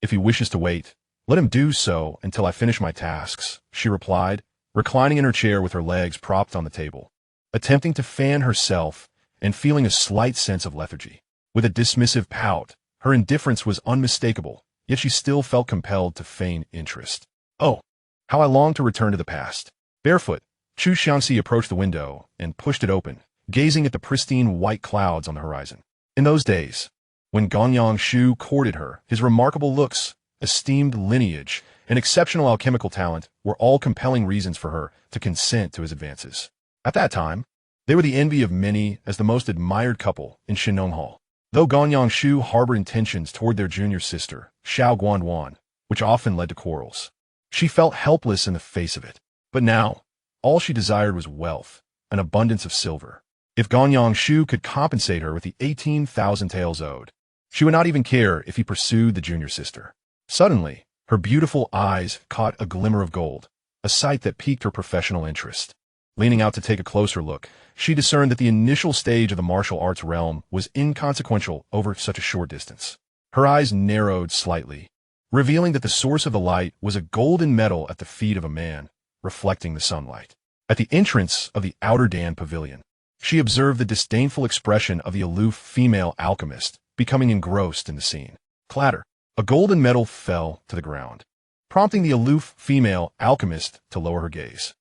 "If he wishes to wait, let him do so until I finish my tasks," she replied, reclining in her chair with her legs propped on the table, attempting to fan herself and feeling a slight sense of lethargy. With a dismissive pout, her indifference was unmistakable, yet she still felt compelled to feign interest. "Oh, how I long to return to the past." Barefoot, Xianxia approached the window and pushed it open, gazing at the pristine white clouds on the horizon. In those days, when Gonyang Shu courted her, his remarkable looks, esteemed lineage, and exceptional alchemical talent were all compelling reasons for her to consent to his advances. At that time, they were the envy of many as the most admired couple in Xianxia. Though Gonyang Shu harbored intentions toward their junior sister, Xiao Guanduan, which often led to quarrels, she felt helpless in the face of it. But now, all she desired was wealth, an abundance of silver. If Gonyang Shu could compensate her with the 18,000 taels owed, she would not even care if he pursued the junior sister. Suddenly, her beautiful eyes caught a glimmer of gold, a sight that piqued her professional interest. Leaning out to take a closer look, she discerned that the initial stage of the martial arts realm was inconsequential over such a short distance. Her eyes narrowed slightly, revealing that the source of the light was a golden medal at the feet of a man, reflecting the sunlight. At the entrance of the Outer Dan Pavilion, she observed the disdainful expression of the aloof female alchemist, becoming engrossed in the scene. Clatter! A golden medal fell to the ground, prompting the aloof female alchemist to lower her gaze.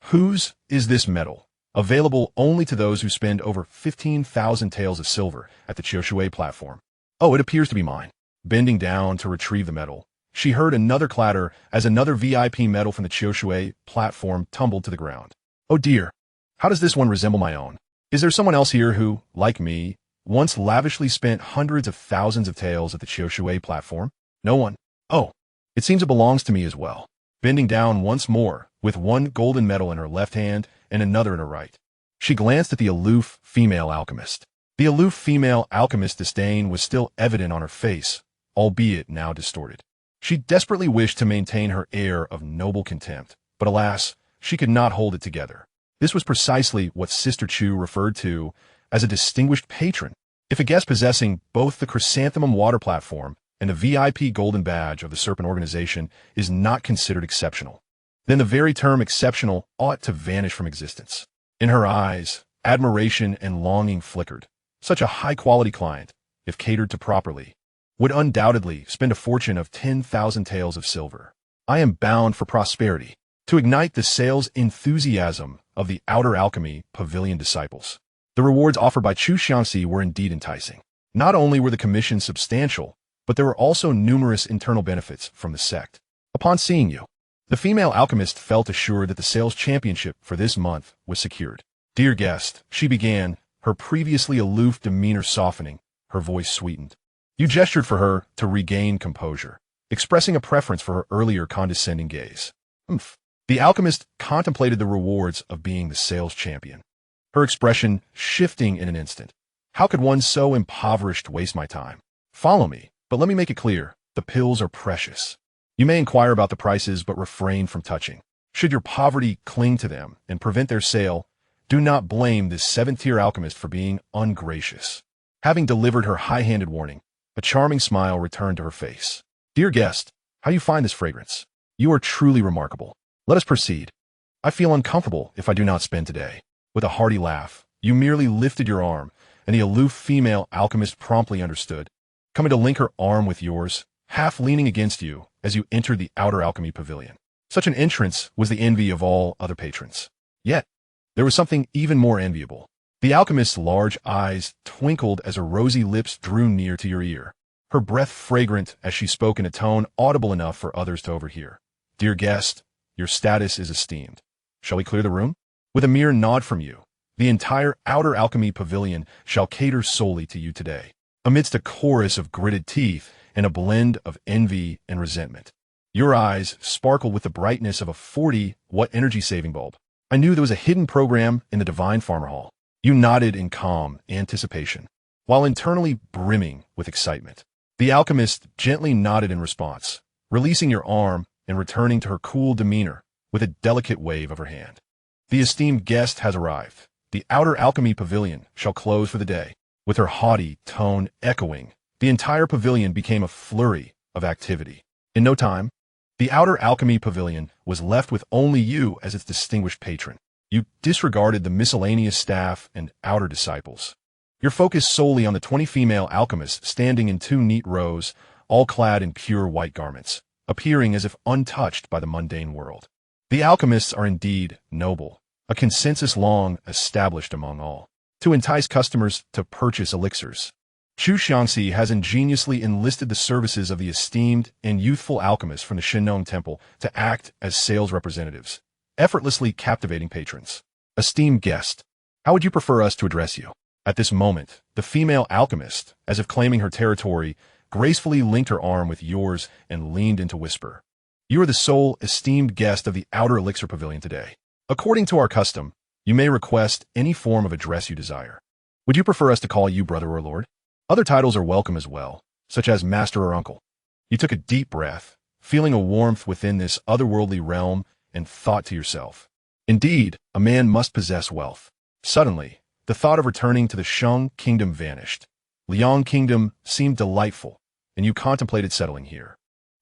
"Whose is this medal?" Available only to those who spend over 15,000 taels of silver at the Xianxia platform. Oh, it appears to be mine. Bending down to retrieve the medal, she heard another clatter as another VIP medal from the Xianxia platform tumbled to the ground. Oh dear, how does this one resemble my own? Is there someone else here who, like me, once lavishly spent hundreds of thousands of taels at the Xianxia platform? No one. Oh, it seems it belongs to me as well. Bending down once more, with one golden medal in her left hand and another in her right, she glanced at the aloof female alchemist. The aloof female alchemist's disdain was still evident on her face, albeit now distorted. She desperately wished to maintain her air of noble contempt, but alas, she could not hold it together. This was precisely what Sister Chu referred to as a distinguished patron. If a guest possessing both the chrysanthemum water platform and the VIP golden badge of the Serpent Organization is not considered exceptional, then the very term exceptional ought to vanish from existence. In her eyes, admiration and longing flickered. Such a high-quality client, if catered to properly, would undoubtedly spend a fortune of 10,000 taels of silver. I am bound for prosperity, to ignite the sales enthusiasm of the Outer Alchemy Pavilion disciples. The rewards offered by Xianxia were indeed enticing. Not only were the commissions substantial, but there were also numerous internal benefits from the sect. Upon seeing you, the female alchemist felt assured that the sales championship for this month was secured. Dear guest, she began, her previously aloof demeanor softening, her voice sweetened. You gestured for her to regain composure, expressing a preference for her earlier condescending gaze. The alchemist contemplated the rewards of being the sales champion, her expression shifting in an instant. How could one so impoverished waste my time? Follow me, but let me make it clear, the pills are precious. You may inquire about the prices, but refrain from touching. Should your poverty cling to them and prevent their sale, do not blame this seventh-tier alchemist for being ungracious. Having delivered her high-handed warning, a charming smile returned to her face. Dear guest, how do you find this fragrance? You are truly remarkable. Let us proceed. I feel uncomfortable if I do not spend today. With a hearty laugh, you merely lifted your arm, and the aloof female alchemist promptly understood, coming to link her arm with yours, half leaning against you as you entered the Outer Alchemy Pavilion. Such an entrance was the envy of all other patrons. Yet, there was something even more enviable. The alchemist's large eyes twinkled as her rosy lips drew near to your ear, her breath fragrant as she spoke in a tone audible enough for others to overhear. Dear guest, your status is esteemed. Shall we clear the room? With a mere nod from you, the entire Outer Alchemy Pavilion shall cater solely to you today. Amidst a chorus of gritted teeth and a blend of envy and resentment, your eyes sparkled with the brightness of a 40-watt energy-saving bulb. I knew there was a hidden program in the Divine Farmer Hall. You nodded in calm anticipation, while internally brimming with excitement. The alchemist gently nodded in response, releasing your arm and returning to her cool demeanor with a delicate wave of her hand. The esteemed guest has arrived. The Outer Alchemy Pavilion shall close for the day. With her haughty tone echoing, the entire pavilion became a flurry of activity. In no time, the Outer Alchemy Pavilion was left with only you as its distinguished patron. You disregarded the miscellaneous staff and outer disciples. Your focus solely on the 20 female alchemists standing in 2 neat rows, all clad in pure white garments, appearing as if untouched by the mundane world. The alchemists are indeed noble, a consensus long established among all, to entice customers to purchase elixirs. Xianxia has ingeniously enlisted the services of the esteemed and youthful alchemists from the Shinong Temple to act as sales representatives, effortlessly captivating patrons. Esteemed guest, how would you prefer us to address you? At this moment, the female alchemist, as if claiming her territory, gracefully linked her arm with yours and leaned in to whisper. You are the sole esteemed guest of the Outer Elixir Pavilion today. According to our custom, you may request any form of address you desire. Would you prefer us to call you brother or lord? Other titles are welcome as well, such as master or uncle. You took a deep breath, feeling a warmth within this otherworldly realm, and thought to yourself, indeed, a man must possess wealth. Suddenly, the thought of returning to the Shang Kingdom vanished. Liang Kingdom seemed delightful, and you contemplated settling here.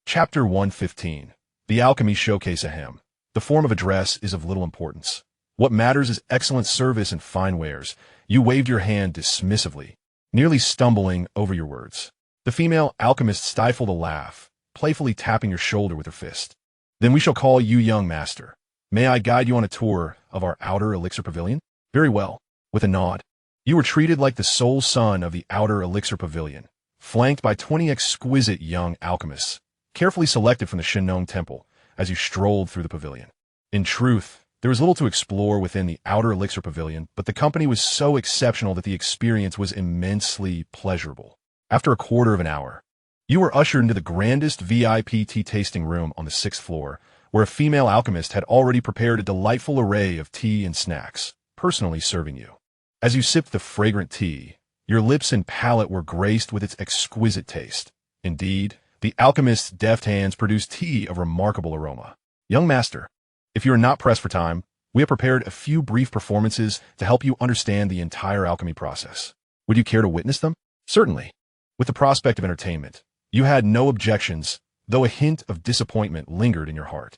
Chapter 115. The Alchemy Showcase Ahem. The form of address is of little importance. What matters is excellent service and fine wares. You waved your hand dismissively, nearly stumbling over your words. The female alchemist stifled a laugh, playfully tapping your shoulder with her fist. Then we shall call you young master. May I guide you on a tour of our Outer Elixir Pavilion? Very well. With a nod. You were treated like the sole son of the outer elixir pavilion, flanked by 20 exquisite young alchemists, carefully selected from the Xianxia temple, as you strolled through the pavilion. In truth, there was little to explore within the outer elixir pavilion, but the company was so exceptional that the experience was immensely pleasurable. After a quarter of an hour, you were ushered into the grandest VIP tea tasting room on the 6th floor, where a female alchemist had already prepared a delightful array of tea and snacks, personally serving you. As you sipped the fragrant tea, your lips and palate were graced with its exquisite taste. Indeed, the alchemist's deft hands produced tea of remarkable aroma. Young master, if you are not pressed for time, we have prepared a few brief performances to help you understand the entire alchemy process. Would you care to witness them? Certainly. With the prospect of entertainment, you had no objections, though a hint of disappointment lingered in your heart.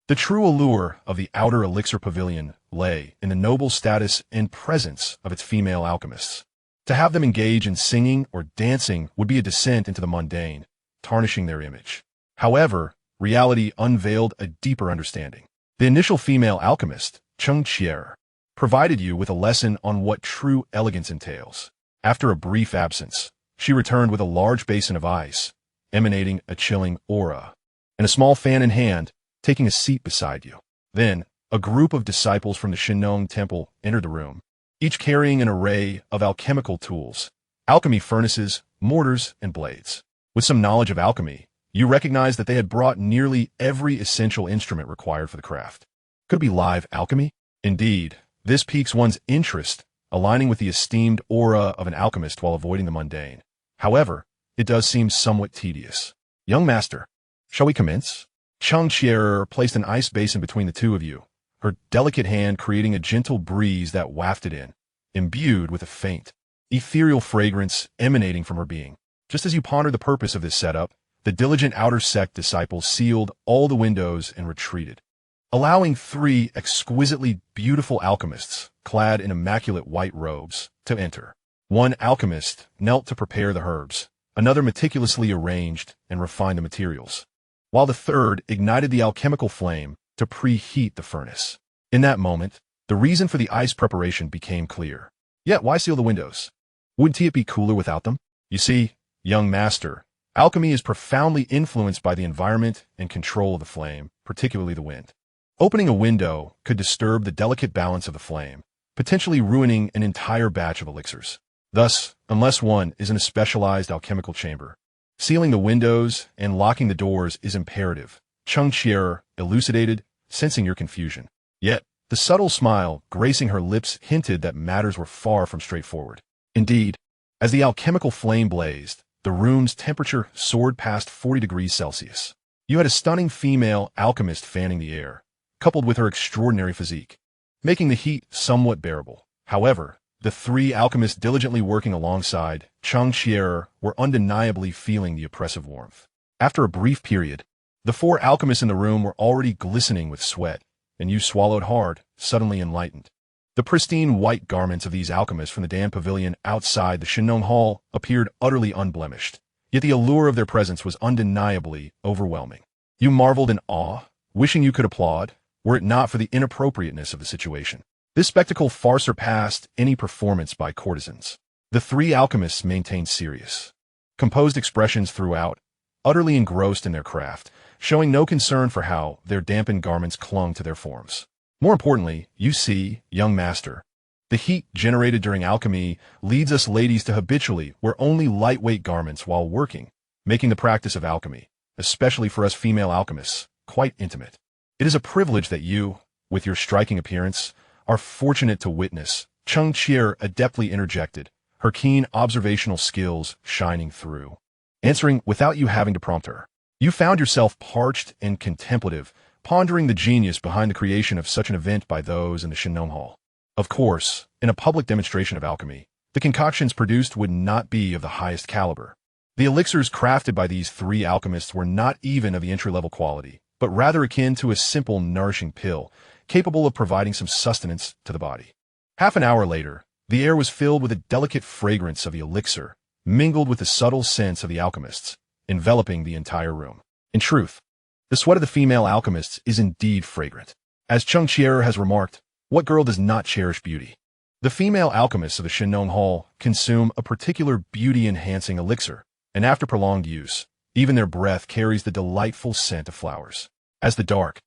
The true allure of the outer elixir pavilion lay in the noble status and presence of its female alchemists. To have them engage in singing or dancing would be a descent into the mundane, tarnishing their image. However, reality unveiled a deeper understanding. The initial female alchemist, Xianxia, provided you with a lesson on what true elegance entails. After a brief absence, she returned with a large basin of ice, emanating a chilling aura, and a small fan in hand, taking a seat beside you. Then, a group of disciples from the Xianxia temple entered the room, each carrying an array of alchemical tools, alchemy furnaces, mortars, and blades. With some knowledge of alchemy, you recognized that they had brought nearly every essential instrument required for the craft. Could it be live alchemy? Indeed, this piques one's interest, aligning with the esteemed aura of an alchemist while avoiding the mundane. However, it does seem somewhat tedious. Young master, shall we commence? Xianxia placed an ice basin between the two of you, her delicate hand creating a gentle breeze that wafted in, imbued with a faint, ethereal fragrance emanating from her being. Just as you pondered the purpose of this setup, the diligent outer sect disciples sealed all the windows and retreated, allowing 3 exquisitely beautiful alchemists, clad in immaculate white robes, to enter. One alchemist knelt to prepare the herbs, another meticulously arranged and refined the materials, while the third ignited the alchemical flame to preheat the furnace. In that moment, the reason for the ice preparation became clear. Yet why seal the windows? Wouldn't it be cooler without them? You see, young master, alchemy is profoundly influenced by the environment and control of the flame, particularly the wind. Opening a window could disturb the delicate balance of the flame, potentially ruining an entire batch of elixirs. Thus, unless one is in a specialized alchemical chamber, sealing the windows and locking the doors is imperative. Xianxia elucidated, sensing your confusion. Yet, the subtle smile gracing her lips hinted that matters were far from straightforward. Indeed, as the alchemical flame blazed, the room's temperature soared past 40 degrees Celsius. You had a stunning female alchemist fanning the air, coupled with her extraordinary physique, making the heat somewhat bearable. However, the 3 alchemists diligently working alongside Xianxia were undeniably feeling the oppressive warmth. After a brief period, the 4 alchemists in the room were already glistening with sweat, and you swallowed hard, suddenly enlightened. The pristine white garments of these alchemists from the Dan Pavilion outside the Xianxia Hall appeared utterly unblemished, yet the allure of their presence was undeniably overwhelming. You marveled in awe, wishing you could applaud, were it not for the inappropriateness of the situation. This spectacle far surpassed any performance by courtesans. The 3 alchemists maintained serious, composed expressions throughout, utterly engrossed in their craft, showing no concern for how their dampened garments clung to their forms. More importantly, you see, young master, the heat generated during alchemy leads us ladies to habitually wear only lightweight garments while working, making the practice of alchemy, especially for us female alchemists, quite intimate. It is a privilege that you, with your striking appearance, are fortunate to witness. Xianxia adeptly interjected, her keen observational skills shining through, answering without you having to prompt her. You found yourself parched and contemplative, pondering the genius behind the creation of such an event by those in the Xianxia Hall. Of course, in a public demonstration of alchemy, the concoctions produced would not be of the highest caliber. The elixirs crafted by these 3 alchemists were not even of the entry-level quality, but rather akin to a simple, nourishing pill, capable of providing some sustenance to the body. Half an hour later, the air was filled with a delicate fragrance of the elixir, mingled with the subtle scents of the alchemists, enveloping the entire room. In truth, the sweat of the female alchemists is indeed fragrant. As Xianxia has remarked, what girl does not cherish beauty? The female alchemists of the Xianxia Hall consume a particular beauty-enhancing elixir, and after prolonged use, even their breath carries the delightful scent of flowers. As the dark,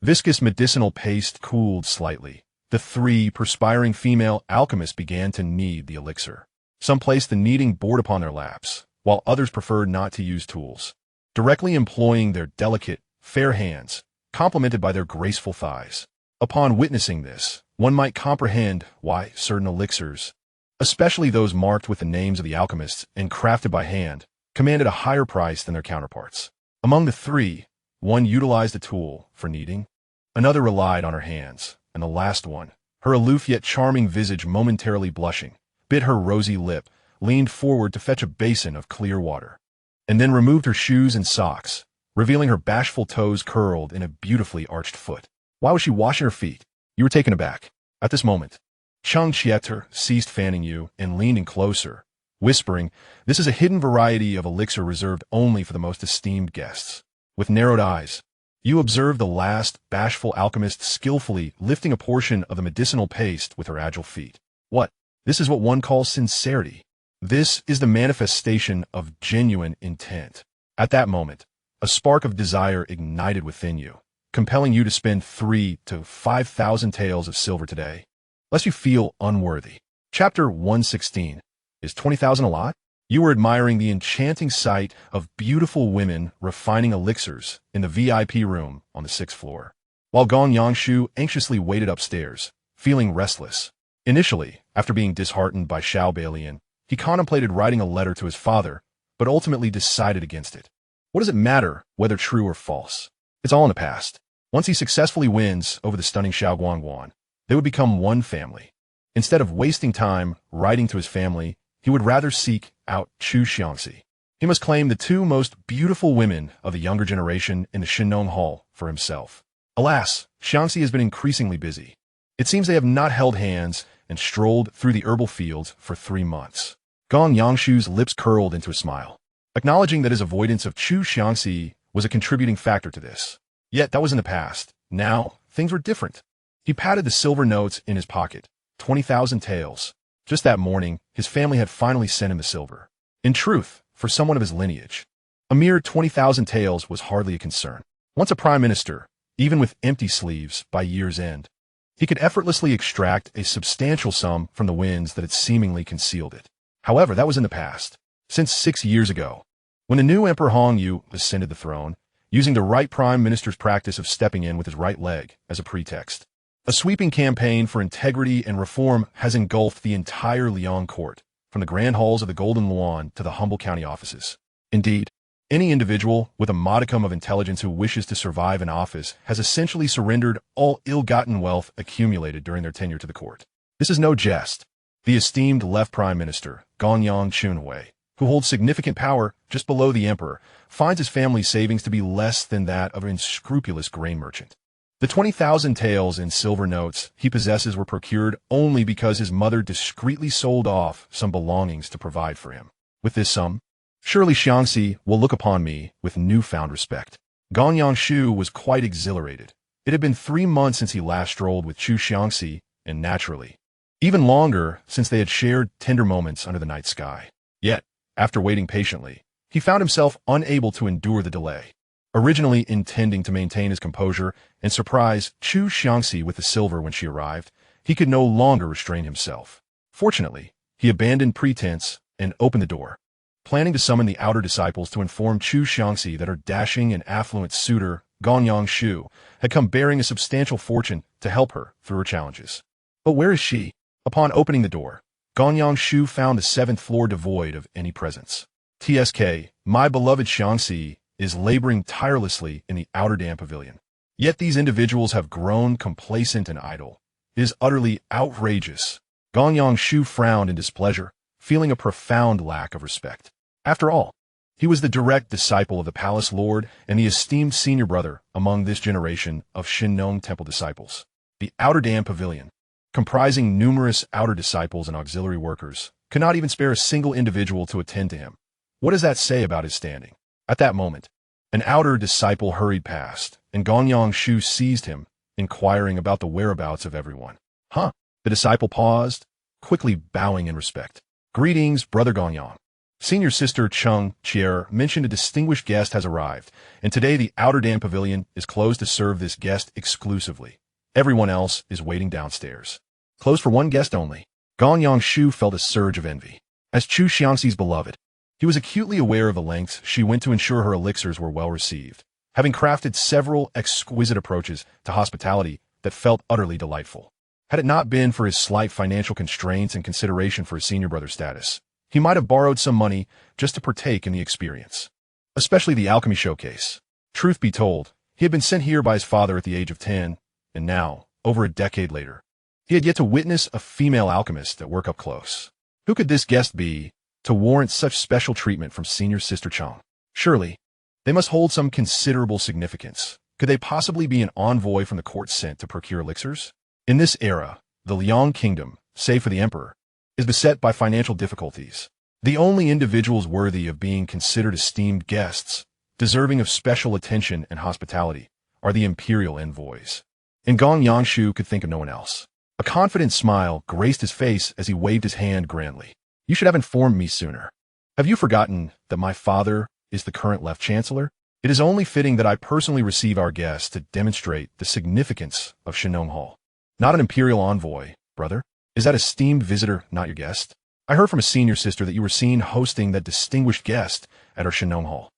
viscous medicinal paste cooled slightly, the three perspiring female alchemists began to knead the elixir. Some placed the kneading board upon their laps, while others preferred not to use tools, directly employing their delicate, fair hands, complemented by their graceful thighs. Upon witnessing this, one might comprehend why certain elixirs, especially those marked with the names of the alchemists and crafted by hand, commanded a higher price than their counterparts. Among the three, one utilized a tool for kneading, another relied on her hands, and the last one, her aloof yet charming visage momentarily blushing, bit her rosy lip, leaned forward to fetch a basin of clear water, and then removed her shoes and socks, revealing her bashful toes curled in a beautifully arched foot. Why was she washing her feet? You were taken aback. At this moment, Xianxia ceased fanning you and leaned in closer, whispering, "This is a hidden variety of elixir reserved only for the most esteemed guests." With narrowed eyes, you observed the last bashful alchemist skillfully lifting a portion of the medicinal paste with her agile feet. What? This is what one calls sincerity. This is the manifestation of genuine intent. At that moment, a spark of desire ignited within you, compelling you to spend 3,000 to 5,000 taels of silver today, lest you feel unworthy. Chapter 116. Is 20,000 a lot? You were admiring the enchanting sight of beautiful women refining elixirs in the VIP room on the 6th floor, while Xianxia anxiously waited upstairs, feeling restless. Initially, after being disheartened by Xiao Balian, he contemplated writing a letter to his father, but ultimately decided against it. What does it matter whether true or false? It's all in the past. Once he successfully wins over the stunning Xiao Guangguan, they would become one family. Instead of wasting time writing to his family, he would rather seek out Xianxia. He must claim the two most beautiful women of the younger generation in the Xianxia Hall for himself. Alas, Xianxia has been increasingly busy. It seems they have not held hands and strolled through the herbal fields for 3 months. Xiangxia's lips curled into a smile, acknowledging that his avoidance of Xianxia was a contributing factor to this. Yet that was in the past. Now, things were different. He patted the silver notes in his pocket. 20,000 taels. Just that morning, his family had finally sent him the silver. In truth, for someone of his lineage, a mere 20,000 taels was hardly a concern. Once a prime minister, even with empty sleeves by year's end, he could effortlessly extract a substantial sum from the winds that had seemingly concealed it. However, that was in the past. Since 6 years ago, when the new Emperor Hongyu ascended the throne, using the right prime minister's practice of stepping in with his right leg as a pretext, a sweeping campaign for integrity and reform has engulfed the entire Liang court, from the grand halls of the Golden Luan to the humble county offices. Indeed, any individual with a modicum of intelligence who wishes to survive in office has essentially surrendered all ill-gotten wealth accumulated during their tenure to the court. This is no jest. The esteemed left prime minister, Chunhui, who holds significant power just below the emperor, finds his family's savings to be less than that of an unscrupulous grain merchant. The 20,000 taels in silver notes he possesses were procured only because his mother discreetly sold off some belongings to provide for him. With this sum, surely Xianxia will look upon me with newfound respect. Xianxia was quite exhilarated. It had been 3 months since he last strolled with Xianxia, and naturally, even longer since they had shared tender moments under the night sky. Yet, after waiting patiently, he found himself unable to endure the delay. Originally intending to maintain his composure and surprise Xianxia with the silver when she arrived, he could no longer restrain himself. Fortunately, he abandoned pretense and opened the door, planning to summon the outer disciples to inform Xianxia that her dashing and affluent suitor, Xianxia, had come bearing a substantial fortune to help her through her challenges. But where is she? Upon opening the door, Xianxia found the 7th floor devoid of any presence. TSK, my beloved Xianxia, is laboring tirelessly in the outer dam pavilion. Yet these individuals have grown complacent and idle. It is utterly outrageous. Xianxia frowned in displeasure, feeling a profound lack of respect. After all, he was the direct disciple of the palace lord and the esteemed senior brother among this generation of Xianxia temple disciples. The outer dam pavilion, comprising numerous outer disciples and auxiliary workers, could not even spare a single individual to attend to him. What does that say about his standing? At that moment, an outer disciple hurried past, and Xianxia seized him, inquiring about the whereabouts of everyone. The disciple paused, quickly bowing in respect. Greetings, Brother Gonyang. Senior Sister Xianxia mentioned a distinguished guest has arrived, and today the Outer Dan Pavilion is closed to serve this guest exclusively. Everyone else is waiting downstairs. Closed for one guest only. Gonyang Shu felt a surge of envy. As Chu Xiangxi's beloved, he was acutely aware of the lengths she went to ensure her elixirs were well received, having crafted several exquisite approaches to hospitality that felt utterly delightful. Had it not been for his slight financial constraints and consideration for his senior brother status, he might have borrowed some money just to partake in the experience. Especially the alchemy showcase. Truth be told, he had been sent here by his father at the age of 10, and now, over a decade later, he had yet to witness a female alchemist at work up close. Who could this guest be to warrant such special treatment from Senior Sister Chang? Surely, they must hold some considerable significance. Could they possibly be an envoy from the court sent to procure elixirs? In this era, the Liang Kingdom, save for the Emperor, is beset by financial difficulties. The only individuals worthy of being considered esteemed guests, deserving of special attention and hospitality, are the imperial envoys. And Gong Yangshu could think of no one else. A confident smile graced his face as he waved his hand grandly. You should have informed me sooner. Have you forgotten that my father is the current left chancellor? It is only fitting that I personally receive our guests to demonstrate the significance of Shenong Hall. Not an imperial envoy, brother. Is that esteemed visitor not your guest? I heard from a senior sister that you were seen hosting that distinguished guest at our Shenong Hall.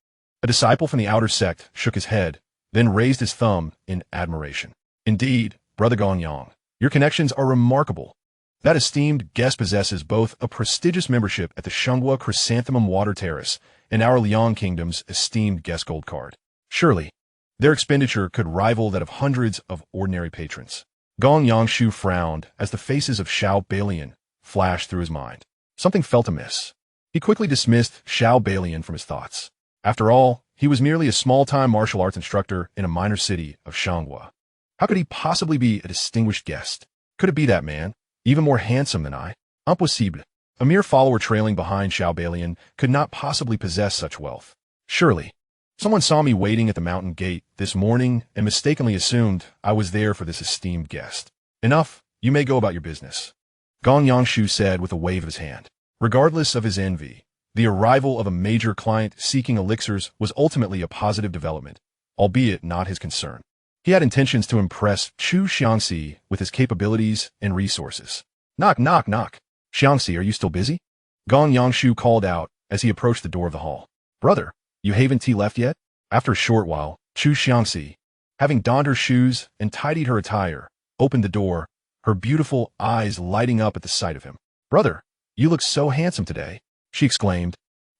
A disciple from the outer sect shook his head, then raised his thumb in admiration. Indeed, Brother Gonyang, your connections are remarkable. That esteemed guest possesses both a prestigious membership at the Shenghua Chrysanthemum Water Terrace and our Liang Kingdom's esteemed guest gold card. Surely, their expenditure could rival that of hundreds of ordinary patrons. Gong Yangshu frowned as the faces of Xiao Balian flashed through his mind. Something felt amiss. He quickly dismissed Xiao Balian from his thoughts. After all, he was merely a small-time martial arts instructor in a minor city of Shenghua. How could he possibly be a distinguished guest? Could it be that man, even more handsome than I? Impossible. A mere follower trailing behind Xiao Balian could not possibly possess such wealth. Surely, someone saw me waiting at the mountain gate this morning and mistakenly assumed I was there for this esteemed guest. Enough, you may go about your business. Gong Yangshu said with a wave of his hand. Regardless of his envy, the arrival of a major client seeking elixirs was ultimately a positive development, albeit not his concern. He had intentions to impress Chu Xiangxi with his capabilities and resources. Knock, knock, knock. Xiangxi, are you still busy? Gong Yangshu called out as he approached the door of the hall. Brother, you haven't left yet? After a short while, Chu Xiangxi, having donned her shoes and tidied her attire, opened the door, her beautiful eyes lighting up at the sight of him. Brother, you look so handsome today, she exclaimed,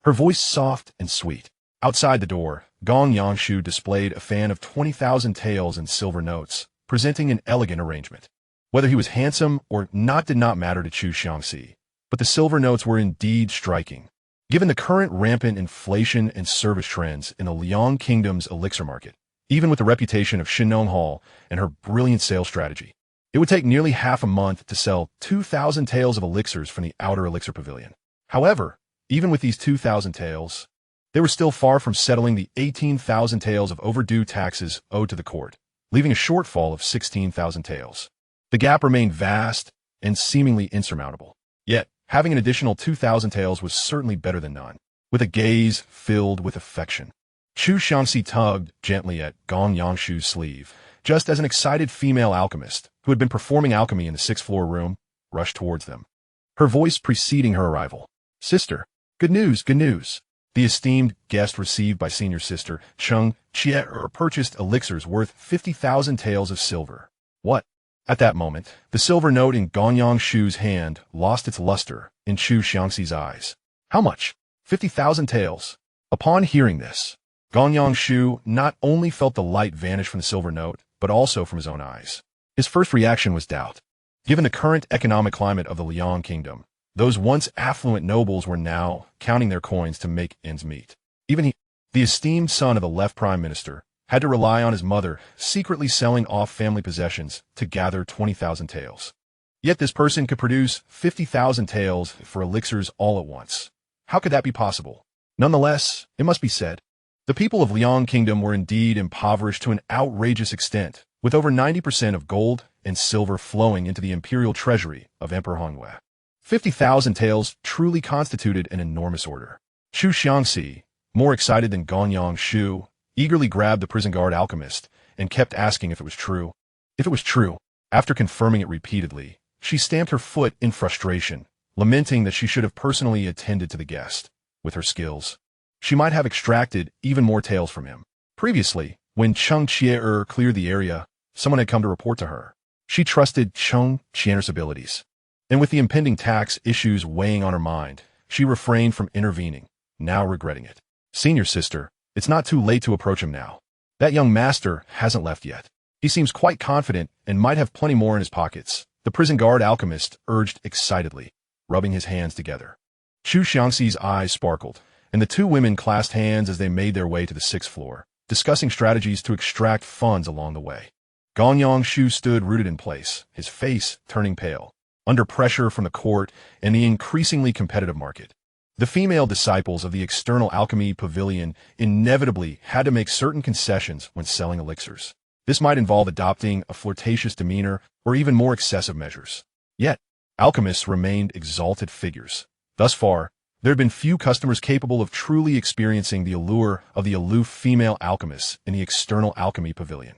her voice soft and sweet. Outside the door, Gong Yangshu displayed a fan of 20,000 taels in silver notes, presenting an elegant arrangement. Whether he was handsome or not did not matter to Chu Xiangxi, but the silver notes were indeed striking. Given the current rampant inflation and service trends in the Liang Kingdom's elixir market, even with the reputation of Shenong Hall and her brilliant sales strategy, it would take nearly half a month to sell 2,000 taels of elixirs from the outer elixir pavilion. However, even with these 2,000 taels, they were still far from settling the 18,000 taels of overdue taxes owed to the court, leaving a shortfall of 16,000 taels. The gap remained vast and seemingly insurmountable. Yet, having an additional 2,000 taels was certainly better than none. With a gaze filled with affection, Chu Xiangxi tugged gently at Gong Yangshu's sleeve, just as an excited female alchemist, who had been performing alchemy in the sixth-floor room, rushed towards them. Her voice preceding her arrival. Sister, good news, good news. The esteemed guest received by Senior Sister Xianxia purchased elixirs worth 50,000 taels of silver. What? At that moment, the silver note in Gong Yangshu's hand lost its luster in Chu Xiangxi's eyes. How much? 50,000 taels. Upon hearing this, Gong Yangshu not only felt the light vanish from the silver note, but also from his own eyes. His first reaction was doubt. Given the current economic climate of the Liang Kingdom, those once affluent nobles were now counting their coins to make ends meet. Even he, the esteemed son of the left prime minister, had to rely on his mother secretly selling off family possessions to gather 20,000 taels. Yet this person could produce 50,000 taels for elixirs all at once. How could that be possible? Nonetheless, it must be said, the people of Liang Kingdom were indeed impoverished to an outrageous extent, with over 90% of gold and silver flowing into the imperial treasury of Emperor Hongwei. 50,000 taels truly constituted an enormous order. Xianxia, more excited than Gonyang Shu, eagerly grabbed the prison guard alchemist and kept asking if it was true. If it was true, after confirming it repeatedly, she stamped her foot in frustration, lamenting that she should have personally attended to the guest. With her skills, she might have extracted even more taels from him. Previously, when Xianxia cleared the area, someone had come to report to her. She trusted Xianxia's abilities. And with the impending tax issues weighing on her mind, she refrained from intervening, now regretting it. Senior sister, it's not too late to approach him now. That young master hasn't left yet. He seems quite confident and might have plenty more in his pockets, the prison guard alchemist urged excitedly, rubbing his hands together. Xianxia's eyes sparkled, and the two women clasped hands as they made their way to the 6th floor, discussing strategies to extract funds along the way. Gonyang Shu stood rooted in place, his face turning pale, under pressure from the court and the increasingly competitive market. The female disciples of the external alchemy pavilion inevitably had to make certain concessions when selling elixirs. This might involve adopting a flirtatious demeanor or even more excessive measures. Yet, alchemists remained exalted figures. Thus far, there had been few customers capable of truly experiencing the allure of the aloof female alchemists in the external alchemy pavilion.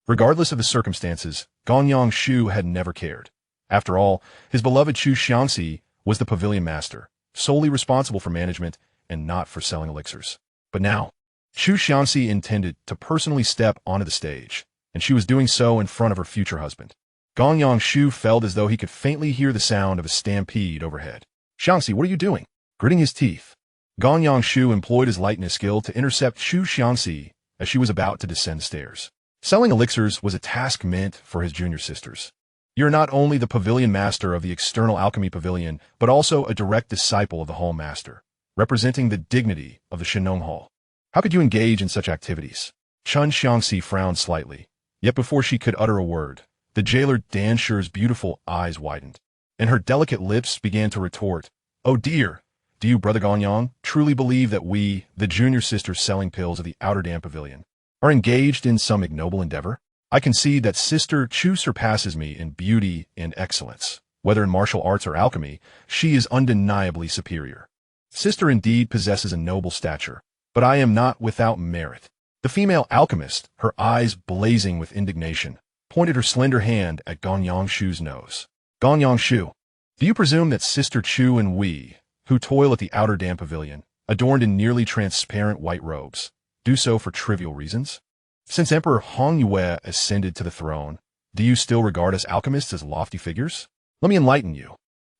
Regardless of the circumstances, Gonyang Shu had never cared. After all, his beloved Xianxia was the pavilion master, solely responsible for management and not for selling elixirs. But now, Xianxia intended to personally step onto the stage, and she was doing so in front of her future husband. Gonyang Shu felt as though he could faintly hear the sound of a stampede overhead. Xianxia, what are you doing? Gritting his teeth, Gonyang Shu employed his lightness skill to intercept Xianxia as she was about to descend the stairs. Selling elixirs was a task meant for his junior sisters. You're not only the pavilion master of the external alchemy pavilion, but also a direct disciple of the hall master, representing the dignity of the Shinong Hall. How could you engage in such activities? Xianxia frowned slightly, yet before she could utter a word, the jailer Dansher's beautiful eyes widened, and her delicate lips began to retort, "Oh dear, do you, Brother Gonyang, truly believe that we, the junior sisters selling pills of the Outer Dam Pavilion, are engaged in some ignoble endeavor? I concede that Sister Chu surpasses me in beauty and excellence. Whether in martial arts or alchemy, she is undeniably superior. Sister indeed possesses a noble stature, but I am not without merit." The female alchemist, her eyes blazing with indignation, pointed her slender hand at Gonyang Shu's nose. "Gonyang Shu, do you presume that Sister Chu and we, who toil at the Outer Dam Pavilion, adorned in nearly transparent white robes, do so for trivial reasons? Since Emperor Hongyue ascended to the throne, do you still regard us alchemists as lofty figures? Let me enlighten you.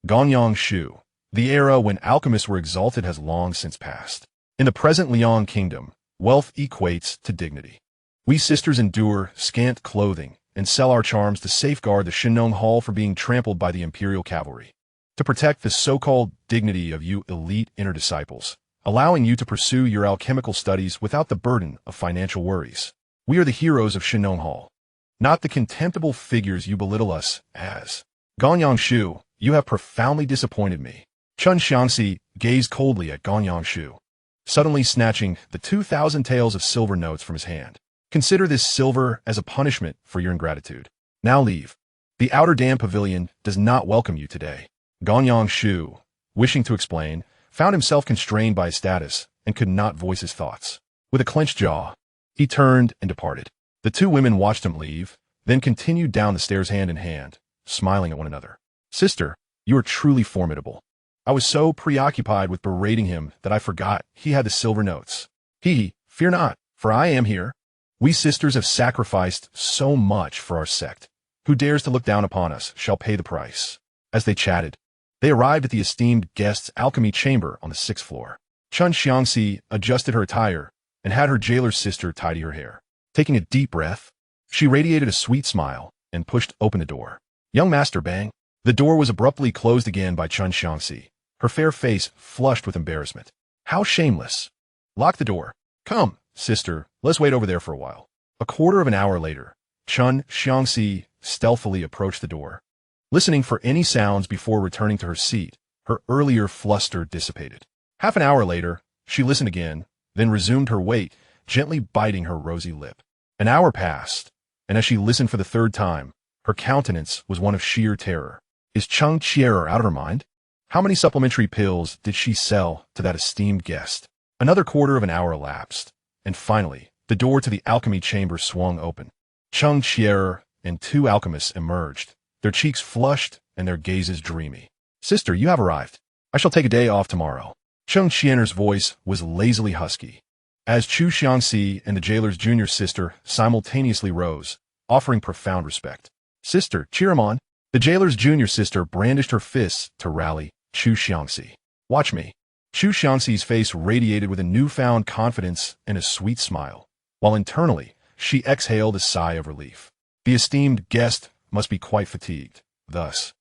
Gonyang Shu, the era when alchemists were exalted has long since passed. In the present Liang Kingdom, wealth equates to dignity. We sisters endure scant clothing and sell our charms to safeguard the Shinong Hall from being trampled by the imperial cavalry. To protect the so-called dignity of you elite inner disciples, allowing you to pursue your alchemical studies without the burden of financial worries. We are the heroes of Shinong Hall, not the contemptible figures you belittle us as. Gonyang Shu, you have profoundly disappointed me." Xianxia gazed coldly at Gonyang Shu, suddenly snatching the 2,000 taels of silver notes from his hand. "Consider this silver as a punishment for your ingratitude. Now leave. The Outer Dam Pavilion does not welcome you today." Gonyang Shu, wishing to explain, found himself constrained by his status and could not voice his thoughts. With a clenched jaw, he turned and departed. The two women watched him leave, then continued down the stairs hand in hand, smiling at one another. "Sister, you are truly formidable. I was so preoccupied with berating him that I forgot he had the silver notes. Fear not, for I am here. We sisters have sacrificed so much for our sect. Who dares to look down upon us shall pay the price." As they chatted, they arrived at the esteemed guest's alchemy chamber on the 6th floor. Xianxia adjusted her attire and had her jailer's sister tidy her hair. Taking a deep breath, she radiated a sweet smile and pushed open the door. "Young master, bang." The door was abruptly closed again by Xianxia, her fair face flushed with embarrassment. "How shameless." "Lock the door. Come, sister, let's wait over there for a while." A quarter of an hour later, Xianxia stealthily approached the door. Listening for any sounds before returning to her seat, her earlier fluster dissipated. Half an hour later, she listened again, then resumed her wait, gently biting her rosy lip. An hour passed, and as she listened for the third time, her countenance was one of sheer terror. "Is Xianxia out of her mind? How many supplementary pills did she sell to that esteemed guest? Another quarter of an hour elapsed, and finally, the door to the alchemy chamber swung open. Xianxia and two alchemists emerged, their cheeks flushed and their gazes dreamy. Sister, you have arrived. I shall take a day off tomorrow. Xianxia's voice was lazily husky, as Chu Xianxia and the jailer's junior sister simultaneously rose, offering profound respect. Sister, cheer him on. The jailer's junior sister brandished her fists to rally Chu Xianxia. Watch me. Chu Xianxi's face radiated with a newfound confidence and a sweet smile, while internally she exhaled a sigh of relief. The esteemed guest must be quite fatigued. Thus,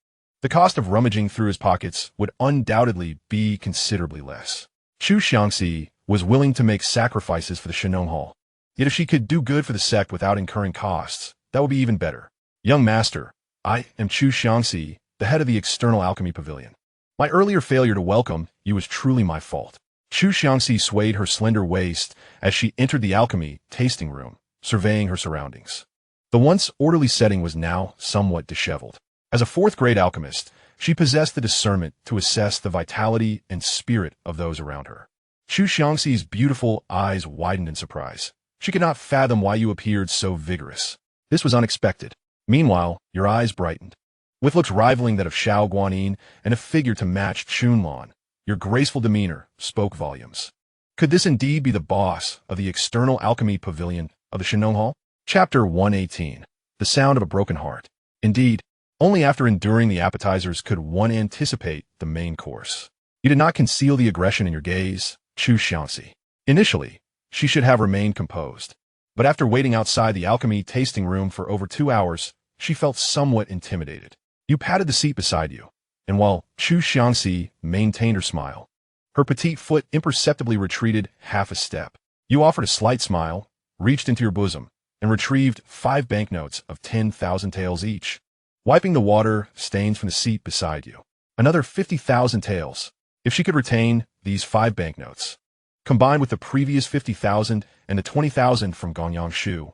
the cost of rummaging through his pockets would undoubtedly be considerably less. Chu Xianxia was willing to make sacrifices for the Xianxia. Yet if she could do good for the sect without incurring costs, that would be even better. Young master, I am Chu Xianxia, the head of the external alchemy pavilion. My earlier failure to welcome you was truly my fault. Chu Xianxia swayed her slender waist as she entered the alchemy tasting room, surveying her surroundings. The once orderly setting was now somewhat disheveled. As a fourth-grade alchemist, she possessed the discernment to assess the vitality and spirit of those around her. Chu Xianxi's beautiful eyes widened in surprise. She could not fathom why you appeared so vigorous. This was unexpected. Meanwhile, your eyes brightened. With looks rivaling that of Xiao Guanyin and a figure to match Chunlan, your graceful demeanor spoke volumes. Could this indeed be the boss of the external alchemy pavilion of the Xianxia? Chapter 118. The Sound of a Broken Heart. Indeed, only after enduring the appetizers could one anticipate the main course. You did not conceal the aggression in your gaze, Chu Xianxia. Initially, she should have remained composed. But after waiting outside the alchemy tasting room for over 2 hours, she felt somewhat intimidated. You patted the seat beside you, and while Chu Xianxia maintained her smile, her petite foot imperceptibly retreated half a step. You offered a slight smile, reached into your bosom, and retrieved 5 banknotes of 10,000 taels each, wiping the water stains from the seat beside you. Another 50,000 taels. If she could retain these 5 banknotes, combined with the previous 50,000 and the 20,000 from Gonyang Shu,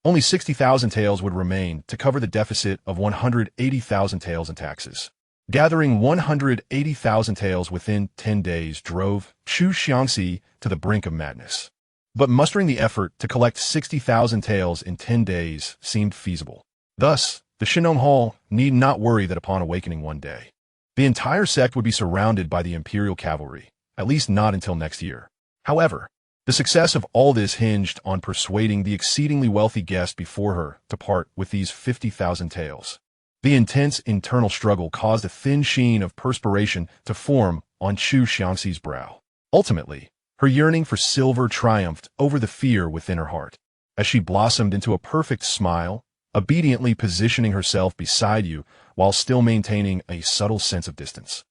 only 60,000 taels would remain to cover the deficit of 180,000 taels in taxes. Gathering 180,000 taels within 10 days drove Chu Xianxia to the brink of madness. But mustering the effort to collect 60,000 taels in 10 days seemed feasible. Thus, the Xianxia need not worry that upon awakening one day, the entire sect would be surrounded by the imperial cavalry, at least not until next year. However, the success of all this hinged on persuading the exceedingly wealthy guest before her to part with these 50,000 taels. The intense internal struggle caused a thin sheen of perspiration to form on Chu Xianxi's brow. Ultimately, her yearning for silver triumphed over the fear within her heart, as she blossomed into a perfect smile, obediently positioning herself beside you while still maintaining a subtle sense of distance.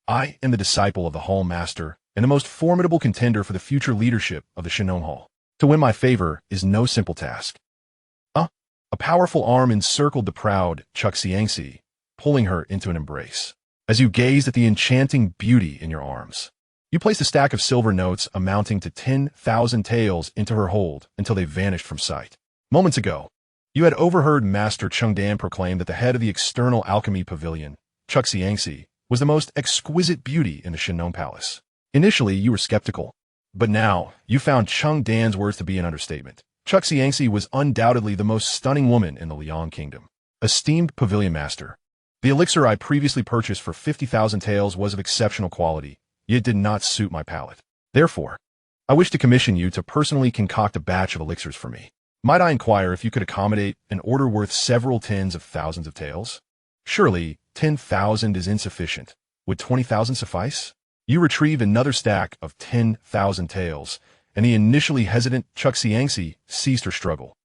I am the disciple of the Hall Master and the most formidable contender for the future leadership of the Xianxia. To win my favor is no simple task. A powerful arm encircled the proud Xianxia, pulling her into an embrace. As you gazed at the enchanting beauty in your arms, you placed a stack of silver notes amounting to 10,000 taels into her hold until they vanished from sight. Moments ago, you had overheard Master Chengdan proclaim that the head of the external alchemy pavilion, Xianxia, was the most exquisite beauty in the Xianxia Palace. Initially, you were skeptical, but now you found Chengdan's words to be an understatement. Xianxia was undoubtedly the most stunning woman in the Liang Kingdom. Esteemed Pavilion Master, the elixir I previously purchased for 50,000 taels was of exceptional quality, yet did not suit my palate. Therefore, I wish to commission you to personally concoct a batch of elixirs for me. Might I inquire if you could accommodate an order worth several tens of thousands of taels? Surely, 10,000 is insufficient. Would 20,000 suffice? You retrieved another stack of 10,000 taels, and the initially hesitant Xianxia ceased her struggle.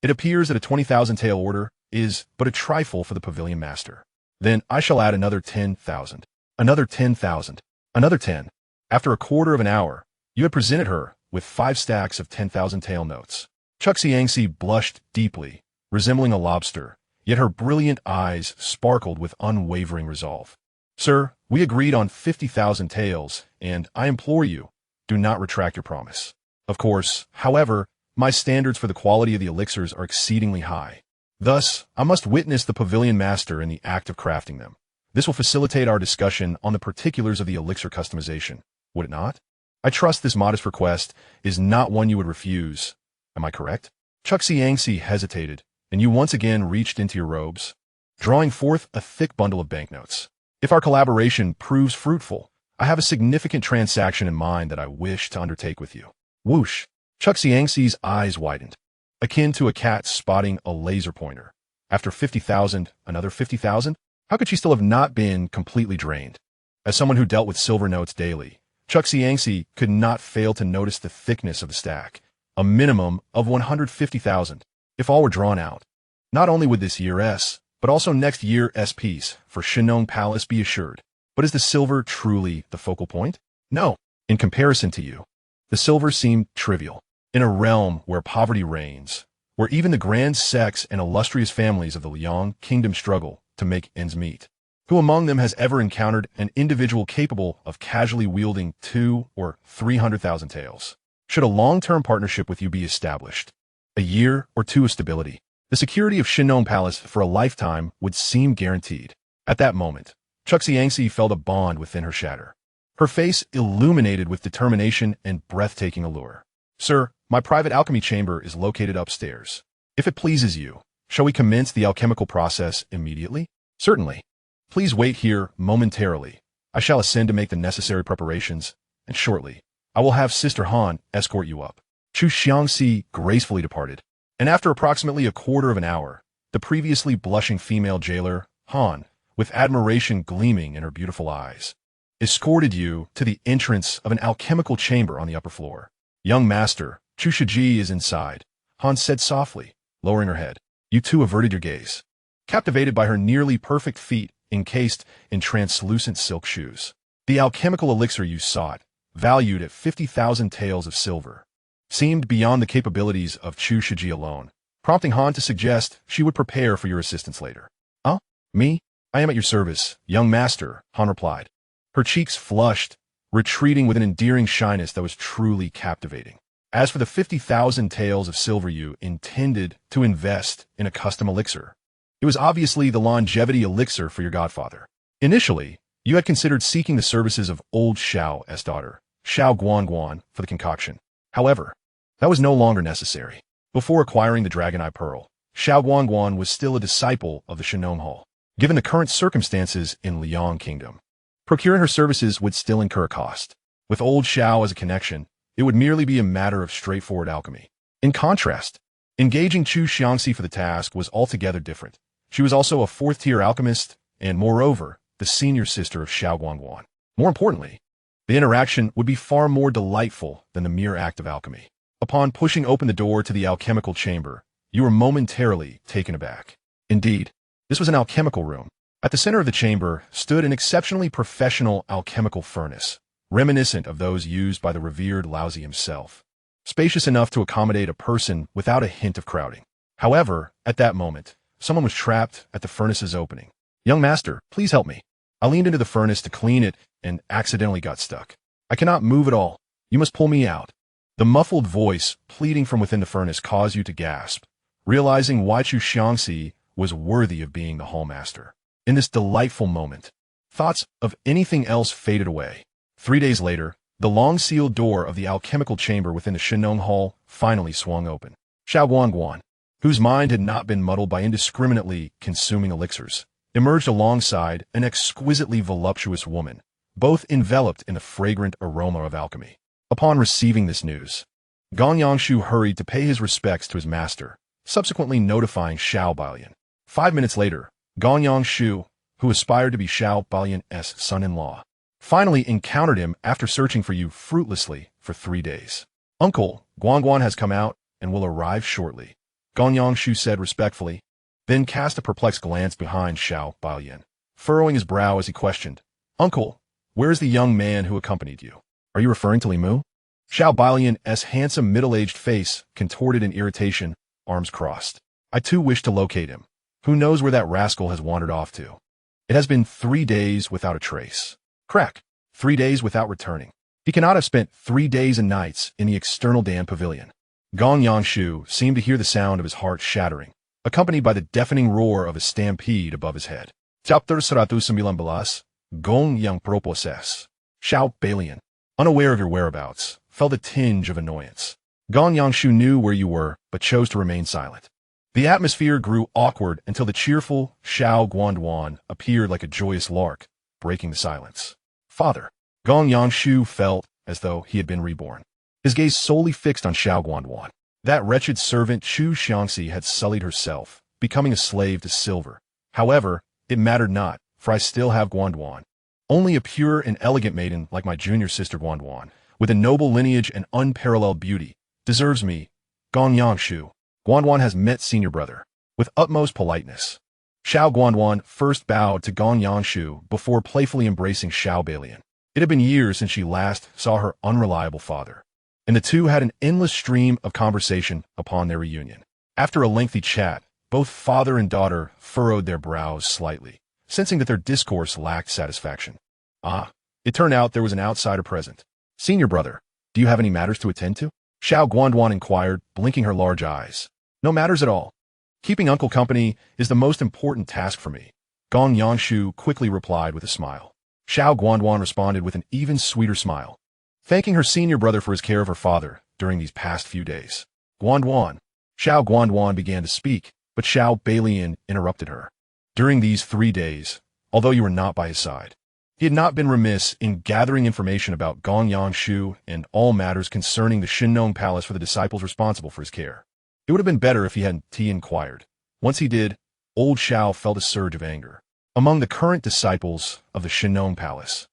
It appears that a 20,000 tael order is but a trifle for the Pavilion Master. Then I shall add another 10,000. Another 10,000. Another 10. After a quarter of an hour, you had presented her with 5 stacks of 10,000 tael notes. Xianxia blushed deeply, resembling a lobster, yet her brilliant eyes sparkled with unwavering resolve. Sir, we agreed on 50,000 taels, and I implore you, do not retract your promise. Of course, however, my standards for the quality of the elixirs are exceedingly high. Thus, I must witness the Pavilion Master in the act of crafting them. This will facilitate our discussion on the particulars of the elixir customization, would it not? I trust this modest request is not one you would refuse. Am I correct? Xianxia hesitated, and you once again reached into your robes, drawing forth a thick bundle of banknotes. If our collaboration proves fruitful, I have a significant transaction in mind that I wish to undertake with you. Whoosh! Xianxia's eyes widened, akin to a cat spotting a laser pointer. After 50,000, another 50,000? How could she still have not been completely drained? As someone who dealt with silver notes daily, Xianxia could not fail to notice the thickness of the stack, a minimum of 150,000. If all were drawn out, not only would this year's, but also next year's piece for Xianxia Palace be assured. But is the silver truly the focal point? No. In comparison to you, the silver seemed trivial. In a realm where poverty reigns, where even the grand sects and illustrious families of the Liang kingdom struggle to make ends meet, who among them has ever encountered an individual capable of casually wielding 200,000 or 300,000 taels? Should a long-term partnership with you be established, a year or two of stability, the security of Xianxia Palace for a lifetime would seem guaranteed. At that moment, Xianxia felt a bond within her shatter, her face illuminated with determination and breathtaking allure. Sir, my private alchemy chamber is located upstairs. If it pleases you, shall we commence the alchemical process immediately? Certainly. Please wait here momentarily. I shall ascend to make the necessary preparations, and shortly, I will have Sister Han escort you up. Xianxia gracefully departed, and after approximately a quarter of an hour, the previously blushing female jailer, Han, with admiration gleaming in her beautiful eyes, escorted you to the entrance of an alchemical chamber on the upper floor. Young master, Xianxia is inside, Han said softly, lowering her head. You two averted your gaze, captivated by her nearly perfect feet encased in translucent silk shoes. The alchemical elixir you sought, valued at 50,000 taels of silver, seemed beyond the capabilities of Xianxia alone, prompting Han to suggest she would prepare for your assistance later. Huh? Me? I am at your service, young master, Han replied. Her cheeks flushed, retreating with an endearing shyness that was truly captivating. As for the 50,000 taels of silver you intended to invest in a custom elixir, it was obviously the longevity elixir for your godfather. Initially, you had considered seeking the services of old Xiao's daughter, Xiao Guanguan, for the concoction. However, that was no longer necessary. Before acquiring the Dragon Eye Pearl, Xiao Guanguan was still a disciple of the Xianxia Hall. Given the current circumstances in Liang Kingdom, procuring her services would still incur cost. With old Xiao as a connection, it would merely be a matter of straightforward alchemy. In contrast, engaging Xianxia for the task was altogether different. She was also a fourth-tier alchemist, and moreover, the senior sister of Xiao Guanguan. More importantly, the interaction would be far more delightful than the mere act of alchemy. Upon pushing open the door to the alchemical chamber, you were momentarily taken aback. Indeed, this was an alchemical room. At the center of the chamber stood an exceptionally professional alchemical furnace, reminiscent of those used by the revered Laozi himself, spacious enough to accommodate a person without a hint of crowding. However, at that moment, someone was trapped at the furnace's opening. Young master, please help me. I leaned into the furnace to clean it and accidentally got stuck. I cannot move at all. You must pull me out. The muffled voice pleading from within the furnace caused you to gasp, realizing why Xianxia was worthy of being the hallmaster. In this delightful moment, thoughts of anything else faded away. 3 days later, the long-sealed door of the alchemical chamber within the Xianxia Hall finally swung open. Xiao Guanguan, whose mind had not been muddled by indiscriminately consuming elixirs, emerged alongside an exquisitely voluptuous woman, both enveloped in the fragrant aroma of alchemy. Upon receiving this news, Gongyangshu hurried to pay his respects to his master, subsequently notifying Xiao Balian. 5 minutes later, Gongyangshu, who aspired to be Xiao Balian's son-in-law, finally encountered him after searching for you fruitlessly for 3 days. Uncle, Guanguan has come out and will arrive shortly, Gongyangshu said respectfully, then cast a perplexed glance behind Xiao Balian, furrowing his brow as he questioned, Uncle, where is the young man who accompanied you? Are you referring to Limu? Xiao Balian's handsome middle-aged face contorted in irritation, arms crossed. I too wish to locate him. Who knows where that rascal has wandered off to? It has been 3 days without a trace. Crack. 3 days without returning. He cannot have spent 3 days and nights in the external Dan Pavilion. Gongyangshu seemed to hear the sound of his heart shattering, accompanied by the deafening roar of a stampede above his head. Chapter 119, Gong Yang Proposes. Xiao Balian, unaware of your whereabouts, felt a tinge of annoyance. Gong Yangshu knew where you were, but chose to remain silent. The atmosphere grew awkward until the cheerful Xiao Guanduan appeared like a joyous lark, breaking the silence. Father. Gong Yangshu felt as though he had been reborn. His gaze solely fixed on Xiao Guanduan. That wretched servant Chu Xianxia had sullied herself, becoming a slave to silver. However, it mattered not, for I still have Guanduan. Only a pure and elegant maiden like my junior sister Guanduan, with a noble lineage and unparalleled beauty, deserves me. Gong Yangshu. Guanduan has met senior brother. With utmost politeness. Xiao Guanduan first bowed to Gong Yangshu before playfully embracing Xiao Balian. It had been years since she last saw her unreliable father, and the two had an endless stream of conversation upon their reunion. After a lengthy chat, both father and daughter furrowed their brows slightly, sensing that their discourse lacked satisfaction. It turned out there was an outsider present. Senior brother, do you have any matters to attend to? Xiao Guanduan inquired, blinking her large eyes. No matters at all. Keeping uncle company is the most important task for me. Gong Yangshu quickly replied with a smile. Xiao Guanduan responded with an even sweeter smile, thanking her senior brother for his care of her father during these past few days. Guanduan. Xiao Guanduan began to speak, but Xiao Balian interrupted her. During these 3 days, although you were not by his side, he had not been remiss in gathering information about Gong Yangshu and all matters concerning the Shinnong Palace for the disciples responsible for his care. It would have been better if he hadn't inquired. Once he did, old Xiao felt a surge of anger. Among the current disciples of the Shinnong Palace,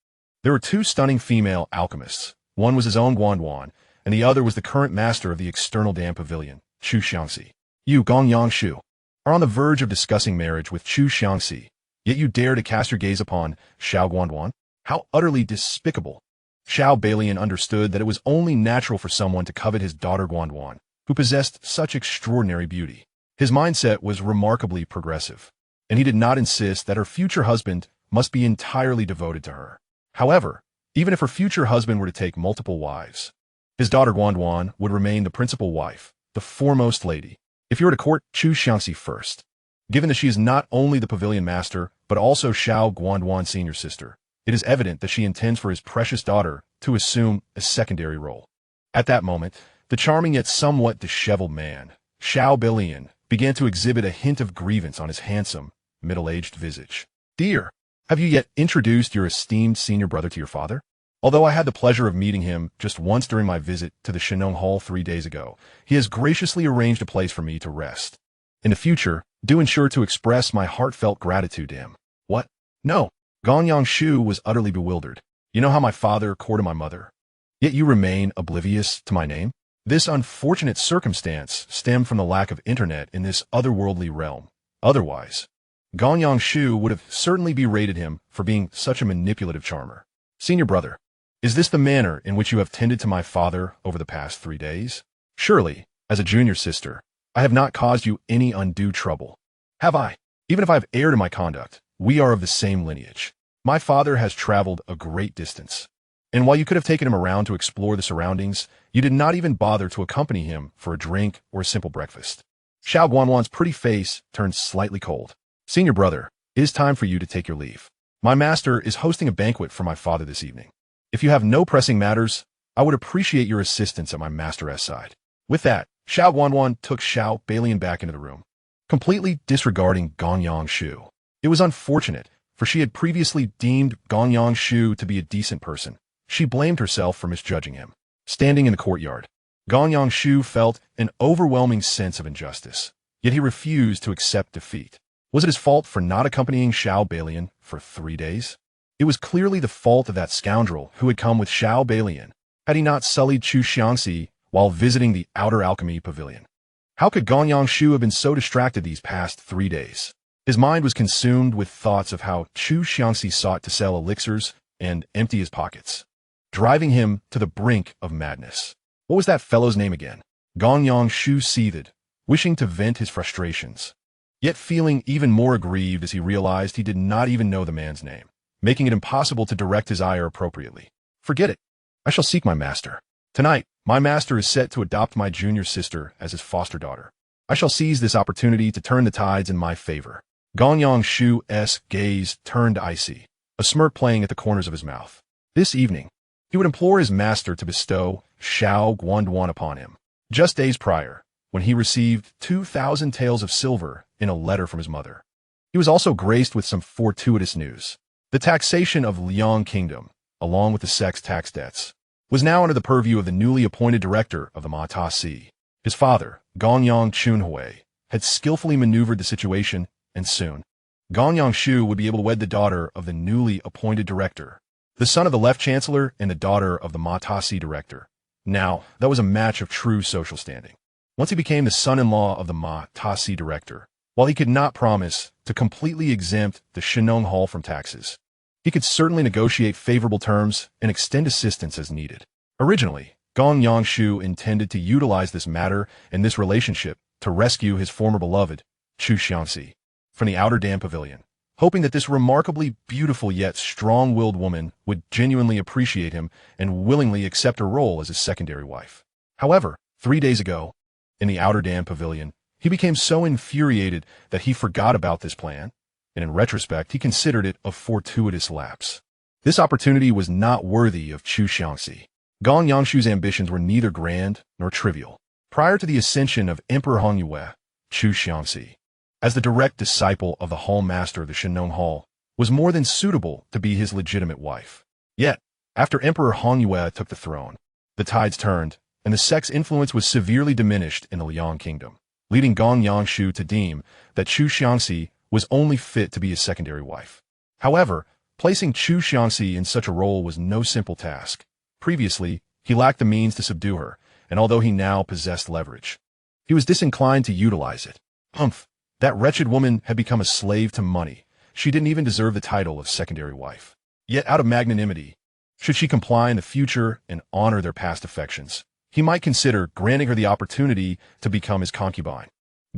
there were 2 stunning female alchemists. One was his own Guanduan, and the other was the current master of the external dam pavilion, Chu Xianxia. You, Gong Yangshu, are on the verge of discussing marriage with Chu Xianxia, yet you dare to cast your gaze upon Xiao Guanduan? How utterly despicable. Xiao Balian understood that it was only natural for someone to covet his daughter Guanduan, who possessed such extraordinary beauty. His mindset was remarkably progressive, and he did not insist that her future husband must be entirely devoted to her. However, even if her future husband were to take multiple wives, his daughter Guanduan would remain the principal wife, the foremost lady. If you were to court Chu Xianxia first, given that she is not only the pavilion master, but also Xiao Guanduan's senior sister, it is evident that she intends for his precious daughter to assume a secondary role. At that moment, the charming yet somewhat disheveled man, Xiao Balian, began to exhibit a hint of grievance on his handsome, middle-aged visage. Dear, have you yet introduced your esteemed senior brother to your father? Although I had the pleasure of meeting him just once during my visit to the Shinnong Hall 3 days ago, he has graciously arranged a place for me to rest. In the future, do ensure to express my heartfelt gratitude to him. What? No. Gong Yangshu was utterly bewildered. You know how my father courted my mother? Yet you remain oblivious to my name? This unfortunate circumstance stemmed from the lack of internet in this otherworldly realm. Otherwise, Gong Yangshu would have certainly berated him for being such a manipulative charmer. Senior brother, is this the manner in which you have tended to my father over the past 3 days? Surely, as a junior sister, I have not caused you any undue trouble. Have I? Even if I have erred in my conduct, we are of the same lineage. My father has traveled a great distance, and while you could have taken him around to explore the surroundings, you did not even bother to accompany him for a drink or a simple breakfast. Xiao Guanduan's pretty face turned slightly cold. Senior brother, it is time for you to take your leave. My master is hosting a banquet for my father this evening. If you have no pressing matters, I would appreciate your assistance at my master's side. With that, Xiao Guanduan took Xiao Balian back into the room, completely disregarding Gong Yangshu. It was unfortunate, for she had previously deemed Gong Yangshu to be a decent person. She blamed herself for misjudging him. Standing in the courtyard, Gong Yangshu felt an overwhelming sense of injustice, yet he refused to accept defeat. Was it his fault for not accompanying Xiao Balian for 3 days? It was clearly the fault of that scoundrel who had come with Xiao Balian, had he not sullied Chu Xianxia while visiting the Outer Alchemy Pavilion. How could Gong Yangshu have been so distracted these past 3 days? His mind was consumed with thoughts of how Chu Xianxia sought to sell elixirs and empty his pockets, driving him to the brink of madness. What was that fellow's name again? Gong Yangshu seethed, wishing to vent his frustrations, yet feeling even more aggrieved as he realized he did not even know the man's name, making it impossible to direct his ire appropriately. Forget it. I shall seek my master. Tonight, my master is set to adopt my junior sister as his foster daughter. I shall seize this opportunity to turn the tides in my favor. Xianxia's gaze turned icy, a smirk playing at the corners of his mouth. This evening, he would implore his master to bestow Xiao Guanduan upon him. Just days prior, when he received 2,000 taels of silver in a letter from his mother. He was also graced with some fortuitous news. The taxation of Liang Kingdom, along with the sect's tax debts, was now under the purview of the newly appointed director of the Ma Ta Si. His father, Gonyang Chunhui, had skillfully maneuvered the situation, and soon, Gonyang Shu would be able to wed the daughter of the newly appointed director, the son of the left chancellor and the daughter of the Ma Ta Si director. Now, that was a match of true social standing. Once he became the son-in-law of the Ma Ta Si director, while he could not promise to completely exempt the Shenong Hall from taxes, he could certainly negotiate favorable terms and extend assistance as needed. Originally, Gong Yangshu intended to utilize this matter and this relationship to rescue his former beloved, Chu Xianxia, from the Outer Dam Pavilion, hoping that this remarkably beautiful yet strong-willed woman would genuinely appreciate him and willingly accept her role as his secondary wife. However, 3 days ago, in the Outer Dam Pavilion, he became so infuriated that he forgot about this plan, and in retrospect, he considered it a fortuitous lapse. This opportunity was not worthy of Chu Xianxia. Gong Yangshu's ambitions were neither grand nor trivial. Prior to the ascension of Emperor Hongyue, Chu Xianxia, as the direct disciple of the Hall Master of the Shenong Hall, was more than suitable to be his legitimate wife. Yet, after Emperor Hongyue took the throne, the tides turned, and the sect's influence was severely diminished in the Liang Kingdom, leading Gong Yangshu to deem that Chu Xianxia was only fit to be his secondary wife. However, placing Chu Xianxia in such a role was no simple task. Previously, he lacked the means to subdue her, and although he now possessed leverage, he was disinclined to utilize it. That wretched woman had become a slave to money. She didn't even deserve the title of secondary wife. Yet out of magnanimity, should she comply in the future and honor their past affections, he might consider granting her the opportunity to become his concubine.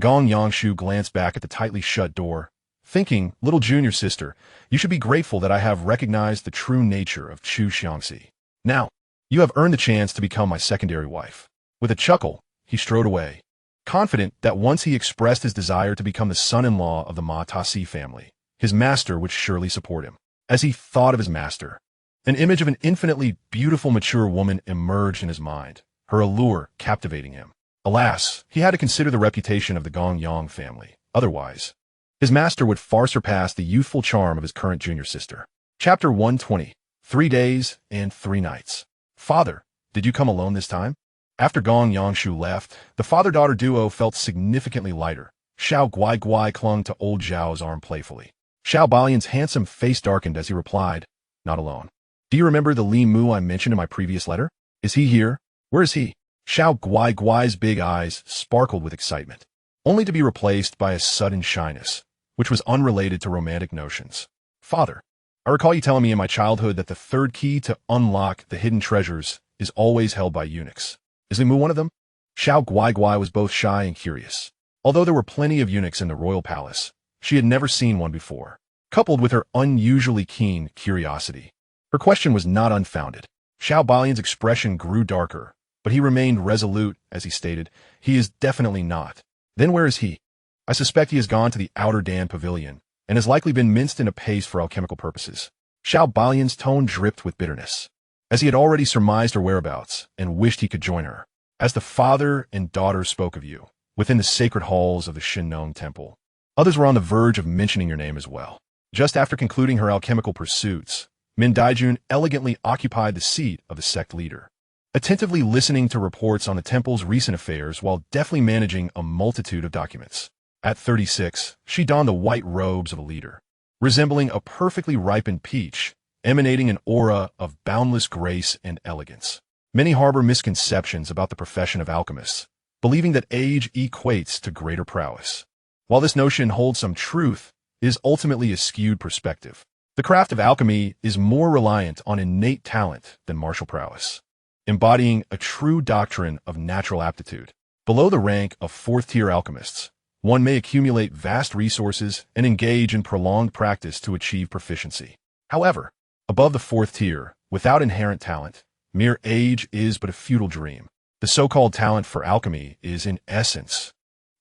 Gong Yangshu glanced back at the tightly shut door, thinking, little junior sister, you should be grateful that I have recognized the true nature of Chu Xianxia. Now, you have earned the chance to become my secondary wife. With a chuckle, he strode away, confident that once he expressed his desire to become the son-in-law of the Ma Ta Si family, his master would surely support him. As he thought of his master, an image of an infinitely beautiful mature woman emerged in his mind, her allure captivating him. Alas, he had to consider the reputation of the Gong Yang family. Otherwise, his master would far surpass the youthful charm of his current junior sister. Chapter 120. 3 days and 3 nights. Father, did you come alone this time? After Gong Yangshu left, the father-daughter duo felt significantly lighter. Xiao Guai clung to old Zhao's arm playfully. Xiao Balian's handsome face darkened as he replied, not alone. Do you remember the Li Mu I mentioned in my previous letter? Is he here? Where is he? Xiao Guai's big eyes sparkled with excitement, only to be replaced by a sudden shyness, which was unrelated to romantic notions. Father, I recall you telling me in my childhood that the third key to unlock the hidden treasures is always held by eunuchs. Is Li Mu one of them? Xiao Guai was both shy and curious. Although there were plenty of eunuchs in the royal palace, she had never seen one before. Coupled with her unusually keen curiosity, her question was not unfounded. Xiao Balian's expression grew darker, but he remained resolute as he stated, he is definitely not. Then where is he? I suspect he has gone to the Outer Dam Pavilion, and has likely been minced into paste for alchemical purposes. Xiao Balian's tone dripped with bitterness, as he had already surmised her whereabouts and wished he could join her. As the father and daughter spoke of you, within the sacred halls of the Shinong Temple, others were on the verge of mentioning your name as well. Just after concluding her alchemical pursuits, Min Daijun elegantly occupied the seat of the sect leader, attentively listening to reports on the temple's recent affairs while deftly managing a multitude of documents. At 36, she donned the white robes of a leader, resembling a perfectly ripened peach, emanating an aura of boundless grace and elegance. Many harbor misconceptions about the profession of alchemists, believing that age equates to greater prowess. While this notion holds some truth, it is ultimately a skewed perspective. The craft of alchemy is more reliant on innate talent than martial prowess, embodying a true doctrine of natural aptitude. Below the rank of fourth-tier alchemists, one may accumulate vast resources and engage in prolonged practice to achieve proficiency. However, above the fourth tier, without inherent talent, mere age is but a futile dream. The so-called talent for alchemy is, in essence,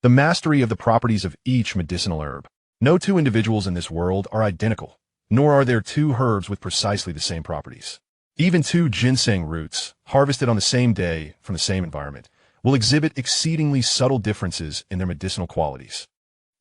the mastery of the properties of each medicinal herb. No two individuals in this world are identical, nor are there two herbs with precisely the same properties. Even two ginseng roots, harvested on the same day from the same environment, will exhibit exceedingly subtle differences in their medicinal qualities.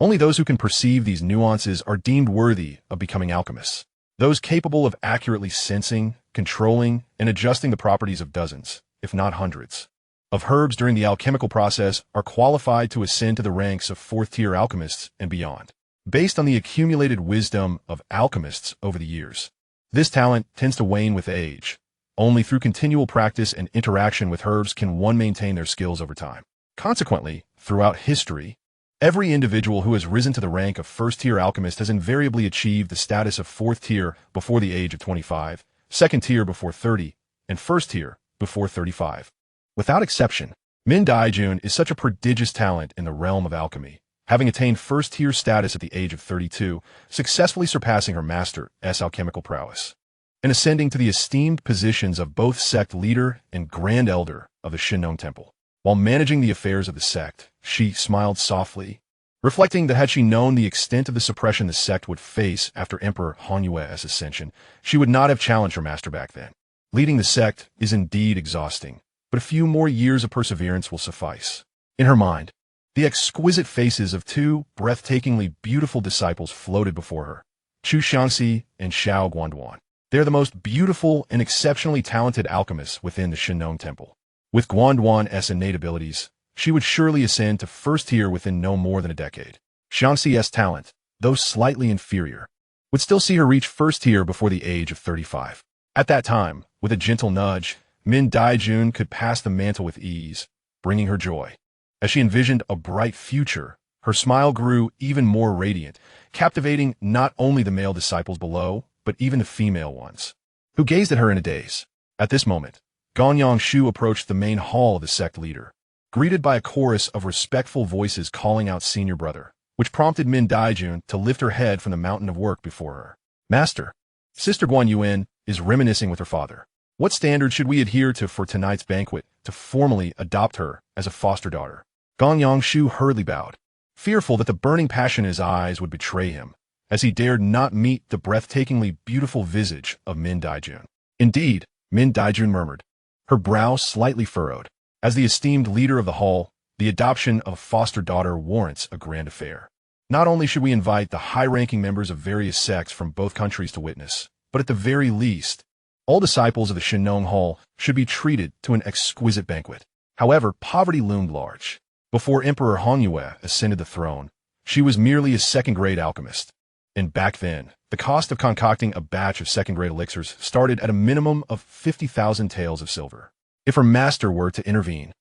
Only those who can perceive these nuances are deemed worthy of becoming alchemists. Those capable of accurately sensing, controlling, and adjusting the properties of dozens, if not hundreds, of herbs during the alchemical process are qualified to ascend to the ranks of fourth-tier alchemists and beyond. Based on the accumulated wisdom of alchemists over the years, this talent tends to wane with age. Only through continual practice and interaction with herbs can one maintain their skills over time. Consequently, throughout history, every individual who has risen to the rank of first-tier alchemist has invariably achieved the status of fourth tier before the age of 25, second tier before 30, and first tier before 35. Without exception, Min Daijun is such a prodigious talent in the realm of alchemy, having attained first-tier status at the age of 32, successfully surpassing her master's alchemical prowess, and ascending to the esteemed positions of both sect leader and grand elder of the Xianxia Temple. While managing the affairs of the sect, she smiled softly, reflecting that had she known the extent of the suppression the sect would face after Emperor Hanyue's ascension, she would not have challenged her master back then. Leading the sect is indeed exhausting, but a few more years of perseverance will suffice. In her mind, the exquisite faces of two breathtakingly beautiful disciples floated before her, Chu Xianxia and Xiao Guanduan. They are the most beautiful and exceptionally talented alchemists within the Xianxia Temple. With Guanduan's innate abilities, she would surely ascend to first tier within no more than a decade. Xianxia's talent, though slightly inferior, would still see her reach first tier before the age of 35. At that time, with a gentle nudge, Min Daijun could pass the mantle with ease, bringing her joy. As she envisioned a bright future, her smile grew even more radiant, captivating not only the male disciples below, but even the female ones, who gazed at her in a daze. At this moment, Ganyang Shu approached the main hall of the sect leader, greeted by a chorus of respectful voices calling out senior brother, which prompted Min Daijun to lift her head from the mountain of work before her. Master, Sister Guanyuan is reminiscing with her father. What standard should we adhere to for tonight's banquet to formally adopt her as a foster daughter? Ganyang Shu hurriedly bowed, fearful that the burning passion in his eyes would betray him, as he dared not meet the breathtakingly beautiful visage of Min Daijun. Indeed, Min Daijun murmured, her brow slightly furrowed. As the esteemed leader of the hall, the adoption of a foster daughter warrants a grand affair. Not only should we invite the high-ranking members of various sects from both countries to witness, but at the very least, all disciples of the Xianxia Hall should be treated to an exquisite banquet. However, poverty loomed large. Before Emperor Hanyue ascended the throne, she was merely a second-grade alchemist. And back then, the cost of concocting a batch of second-grade elixirs started at a minimum of 50,000 taels of silver. If her master were to intervene,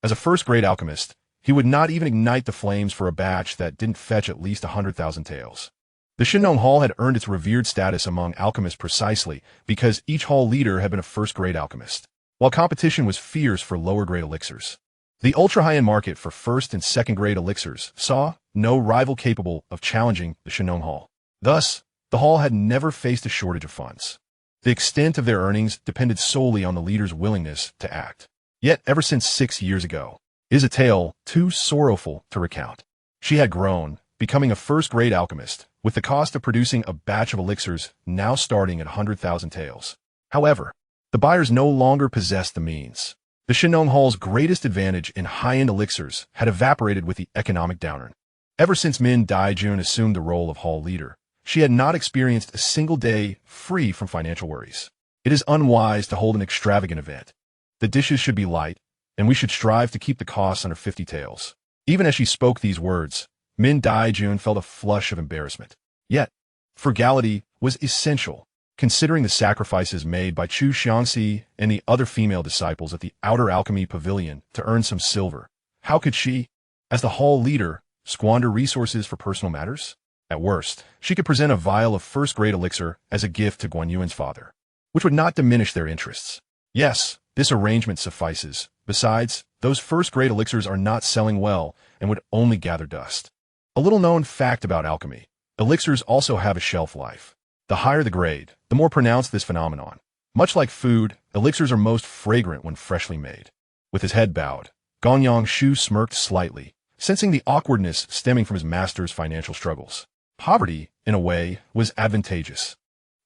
as a first-grade alchemist, he would not even ignite the flames for a batch that didn't fetch at least 100,000 taels. The Xianxia Hall had earned its revered status among alchemists precisely because each hall leader had been a first-grade alchemist, while competition was fierce for lower-grade elixirs. The ultra-high-end market for first- and second-grade elixirs saw no rival capable of challenging the Xianxia Hall. Thus, the hall had never faced a shortage of funds. The extent of their earnings depended solely on the leader's willingness to act. Yet, ever since 6 years ago, is a tale too sorrowful to recount. She had grown, becoming a first-grade alchemist, with the cost of producing a batch of elixirs now starting at 100,000 taels. However, the buyers no longer possessed the means. The Xianxia Hall's greatest advantage in high-end elixirs had evaporated with the economic downturn. Ever since Min Daijun assumed the role of hall leader, she had not experienced a single day free from financial worries. It is unwise to hold an extravagant event. The dishes should be light, and we should strive to keep the costs under 50 taels. Even as she spoke these words, Min Daijun felt a flush of embarrassment. Yet, frugality was essential, considering the sacrifices made by Chu Xianxia and the other female disciples at the outer alchemy pavilion to earn some silver. How could she, as the hall leader, squander resources for personal matters? At worst, she could present a vial of first-grade elixir as a gift to Guanyuan's father, which would not diminish their interests. Yes, this arrangement suffices. Besides, those first-grade elixirs are not selling well and would only gather dust. A little-known fact about alchemy: elixirs also have a shelf life. The higher the grade, the more pronounced this phenomenon. Much like food, elixirs are most fragrant when freshly made. With his head bowed, Ganyang Shu smirked slightly, sensing the awkwardness stemming from his master's financial struggles. Poverty, in a way, was advantageous.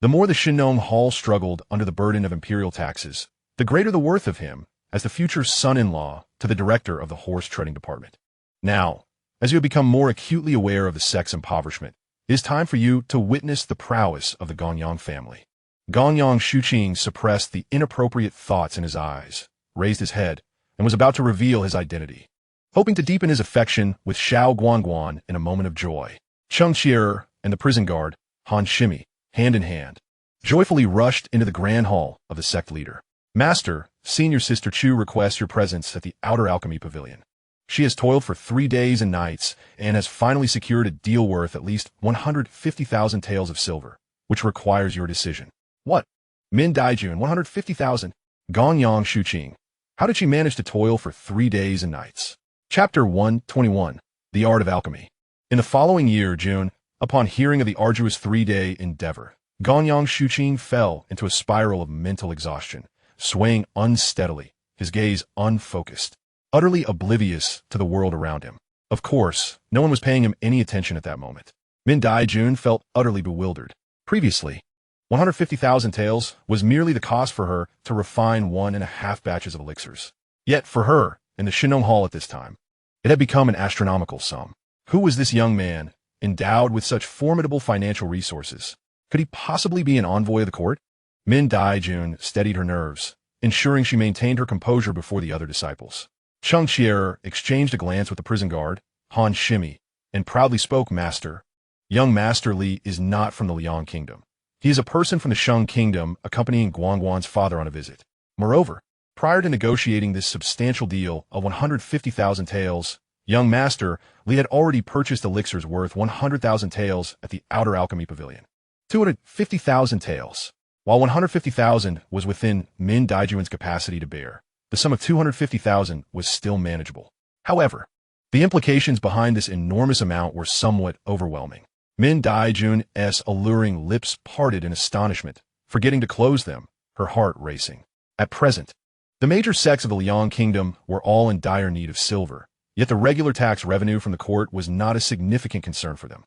The more the Xianxia Hall struggled under the burden of imperial taxes, the greater the worth of him as the future son-in-law to the director of the horse-trading department. Now, as you have become more acutely aware of the sect's impoverishment, it is time for you to witness the prowess of the Gonyang family. Gonyang Shuqing suppressed the inappropriate thoughts in his eyes, raised his head, and was about to reveal his identity, hoping to deepen his affection with Xiao Guangguan in a moment of joy. Xianxia and the prison guard, Han Shimi, hand in hand, joyfully rushed into the grand hall of the sect leader. Master, Senior Sister Chu requests your presence at the Outer Alchemy Pavilion. She has toiled for 3 days and nights and has finally secured a deal worth at least 150,000 taels of silver, which requires your decision. What? Min Daijun, 150,000? Gonyang Shuqing. How did she manage to toil for 3 days and nights? Chapter 121. The Art of Alchemy. In the following year, June, upon hearing of the arduous 3-day endeavor, Gonyang Shuqing fell into a spiral of mental exhaustion, swaying unsteadily, his gaze unfocused, utterly oblivious to the world around him. Of course, no one was paying him any attention at that moment. Min Daijun felt utterly bewildered. Previously, 150,000 taels was merely the cost for her to refine 1.5 batches of elixirs. Yet for her, in the Xianxia Hall at this time, it had become an astronomical sum. Who was this young man, endowed with such formidable financial resources? Could he possibly be an envoy of the court? Min Daijun steadied her nerves, ensuring she maintained her composure before the other disciples. Xianxia exchanged a glance with the prison guard, Han Shimi, and proudly spoke, Master. Young Master Li is not from the Liang Kingdom. He is a person from the Shang Kingdom accompanying Guangguan's father on a visit. Moreover, prior to negotiating this substantial deal of 150,000 taels, young Master Li had already purchased elixirs worth 100,000 taels at the Outer Alchemy Pavilion. 250,000 taels. While 150,000 was within Min Daijun's capacity to bear, the sum of 250,000 was still manageable. However, the implications behind this enormous amount were somewhat overwhelming. Min Daijun's alluring lips parted in astonishment, forgetting to close them, her heart racing. At present, the major sects of the Liang Kingdom were all in dire need of silver, yet the regular tax revenue from the court was not a significant concern for them.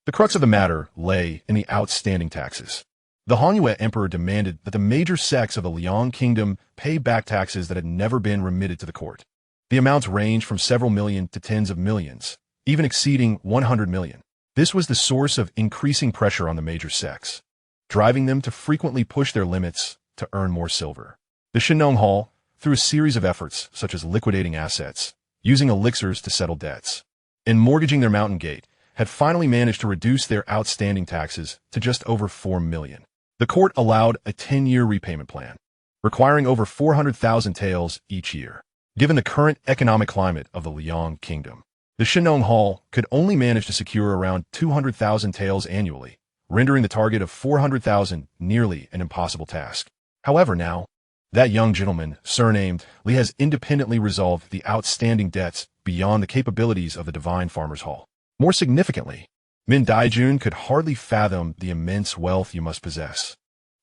The crux of the matter lay in the outstanding taxes. The Hanyue Emperor demanded that the major sects of the Liang Kingdom pay back taxes that had never been remitted to the court. The amounts ranged from several million to tens of millions, even exceeding 100 million. This was the source of increasing pressure on the major sects, driving them to frequently push their limits to earn more silver. The Xianxia Hall, through a series of efforts such as liquidating assets, using elixirs to settle debts, and mortgaging their mountain gate, had finally managed to reduce their outstanding taxes to just over 4 million. The court allowed a 10-year repayment plan, requiring over 400,000 taels each year. Given the current economic climate of the Liang Kingdom, the Xianxia Hall could only manage to secure around 200,000 taels annually, rendering the target of 400,000 nearly an impossible task. However, now, that young gentleman, surnamed Li, has independently resolved the outstanding debts beyond the capabilities of the Divine Farmers Hall. More significantly, Min Daijun could hardly fathom the immense wealth you must possess.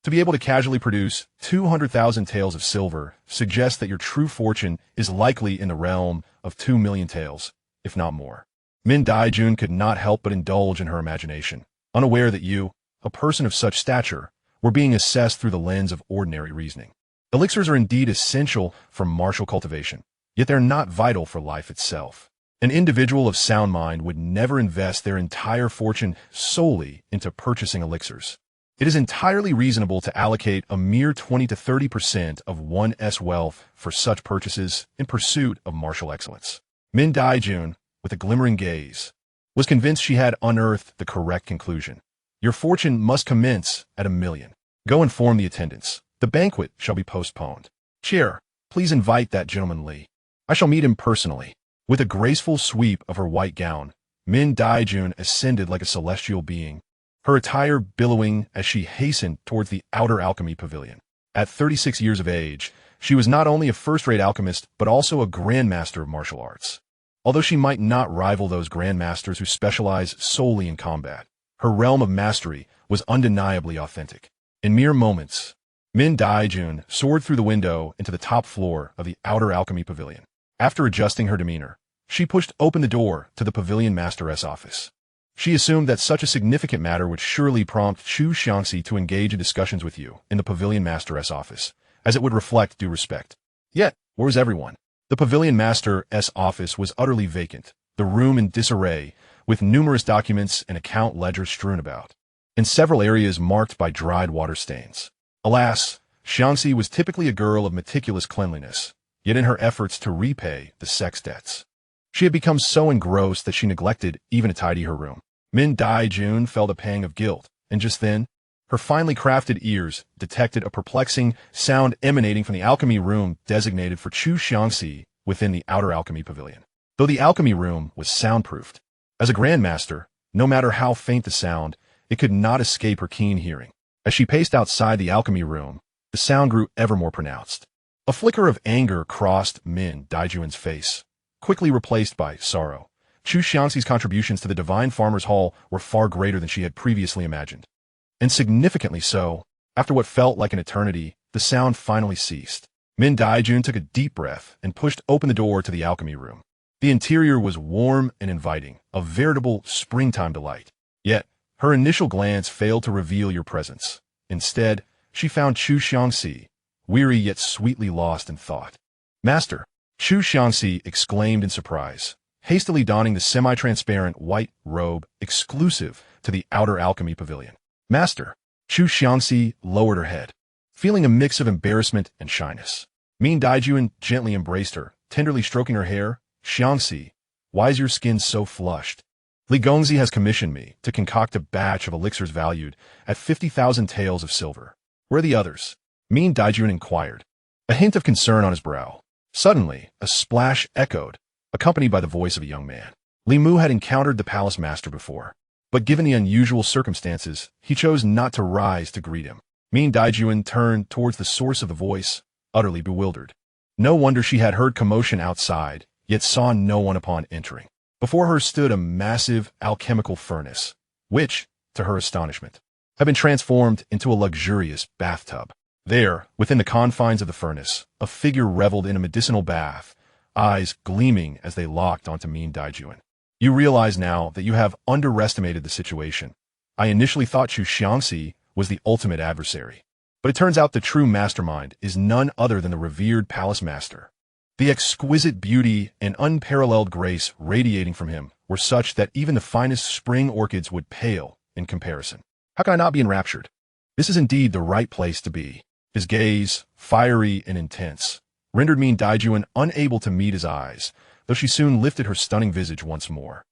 To be able to casually produce 200,000 taels of silver suggests that your true fortune is likely in the realm of 2 million taels, if not more. Min Daijun could not help but indulge in her imagination, unaware that you, a person of such stature, were being assessed through the lens of ordinary reasoning. Elixirs are indeed essential for martial cultivation, yet they're not vital for life itself. An individual of sound mind would never invest their entire fortune solely into purchasing elixirs. It is entirely reasonable to allocate a mere 20 to 30% of one's wealth for such purchases in pursuit of martial excellence. Min Daijun, with a glimmering gaze, was convinced she had unearthed the correct conclusion. Your fortune must commence at 1 million. Go inform the attendants. The banquet shall be postponed. Chair, please invite that gentleman Li. I shall meet him personally. With a graceful sweep of her white gown, Min Daijun ascended like a celestial being, her attire billowing as she hastened towards the Outer Alchemy Pavilion. At 36 years of age, she was not only a first-rate alchemist, but also a grandmaster of martial arts. Although she might not rival those grandmasters who specialize solely in combat, her realm of mastery was undeniably authentic. In mere moments, Min Daijun soared through the window into the top floor of the Outer Alchemy Pavilion. After adjusting her demeanor, she pushed open the door to the pavilion master's office. She assumed that such a significant matter would surely prompt Chu Xianxia to engage in discussions with you in the Pavilion Master's office, as it would reflect due respect. Yet, where was everyone? The Pavilion Master's office was utterly vacant, the room in disarray, with numerous documents and account ledgers strewn about, in several areas marked by dried water stains. Alas, Xianxia was typically a girl of meticulous cleanliness, yet in her efforts to repay the sex debts, she had become so engrossed that she neglected even to tidy her room. Min Daijun felt a pang of guilt, and just then, her finely crafted ears detected a perplexing sound emanating from the alchemy room designated for Chu Xianxia within the outer alchemy pavilion. Though the alchemy room was soundproofed, as a grandmaster, no matter how faint the sound, it could not escape her keen hearing. As she paced outside the alchemy room, the sound grew ever more pronounced. A flicker of anger crossed Min Daijun's face, quickly replaced by sorrow. Chu Xianxia's contributions to the Divine Farmer's Hall were far greater than she had previously imagined. And significantly so, after what felt like an eternity, the sound finally ceased. Min Daijun took a deep breath and pushed open the door to the alchemy room. The interior was warm and inviting, a veritable springtime delight. Yet, her initial glance failed to reveal your presence. Instead, she found Chu Xianxia, weary yet sweetly lost in thought. "Master!" Chu Xianxia exclaimed in surprise, hastily donning the semi-transparent white robe exclusive to the outer alchemy pavilion. "Master!" Chu Xianxia lowered her head, feeling a mix of embarrassment and shyness. Min Daijun gently embraced her, tenderly stroking her hair. "Xianxia, why is your skin so flushed? Li Gongzi has commissioned me to concoct a batch of elixirs valued at 50,000 taels of silver. Where are the others?" Min Daijun inquired, a hint of concern on his brow. Suddenly, a splash echoed, accompanied by the voice of a young man. Li Mu had encountered the palace master before, but given the unusual circumstances, he chose not to rise to greet him. Min Daijun turned towards the source of the voice, utterly bewildered. No wonder she had heard commotion outside, yet saw no one upon entering. Before her stood a massive alchemical furnace, which, to her astonishment, had been transformed into a luxurious bathtub. There, within the confines of the furnace, a figure reveled in a medicinal bath, eyes gleaming as they locked onto Min Daijun. "You realize now that you have underestimated the situation. I initially thought Chu Xianxia was the ultimate adversary, but it turns out the true mastermind is none other than the revered palace master." The exquisite beauty and unparalleled grace radiating from him were such that even the finest spring orchids would pale in comparison. How can I not be enraptured? This is indeed the right place to be. His gaze, fiery and intense, rendered Min Daijun unable to meet his eyes, though she soon lifted her stunning visage once more.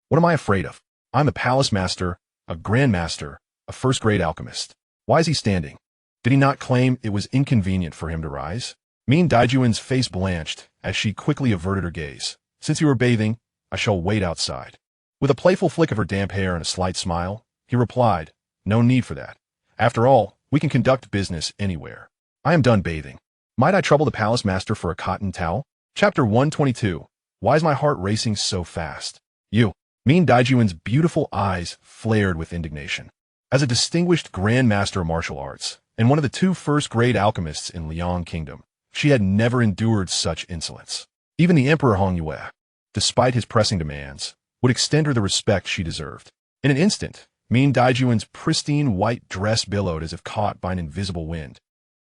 "What am I afraid of? I'm a palace master, a grandmaster, a first-grade alchemist. Why is he standing? Did he not claim it was inconvenient for him to rise?" Min Daijun's face blanched as she quickly averted her gaze. "Since you are bathing, I shall wait outside." With a playful flick of her damp hair and a slight smile, he replied, "No need for that. After all, we can conduct business anywhere. I am done bathing. Might I trouble the palace master for a cotton towel?" Chapter 122. Why is my heart racing so fast? "You." Min Daijun's beautiful eyes flared with indignation. As a distinguished Grand Master of martial arts, and one of the two first-grade alchemists in Liang Kingdom, she had never endured such insolence. Even the Emperor Hongyue, despite his pressing demands, would extend her the respect she deserved. In an instant, Min Daijun's pristine white dress billowed as if caught by an invisible wind,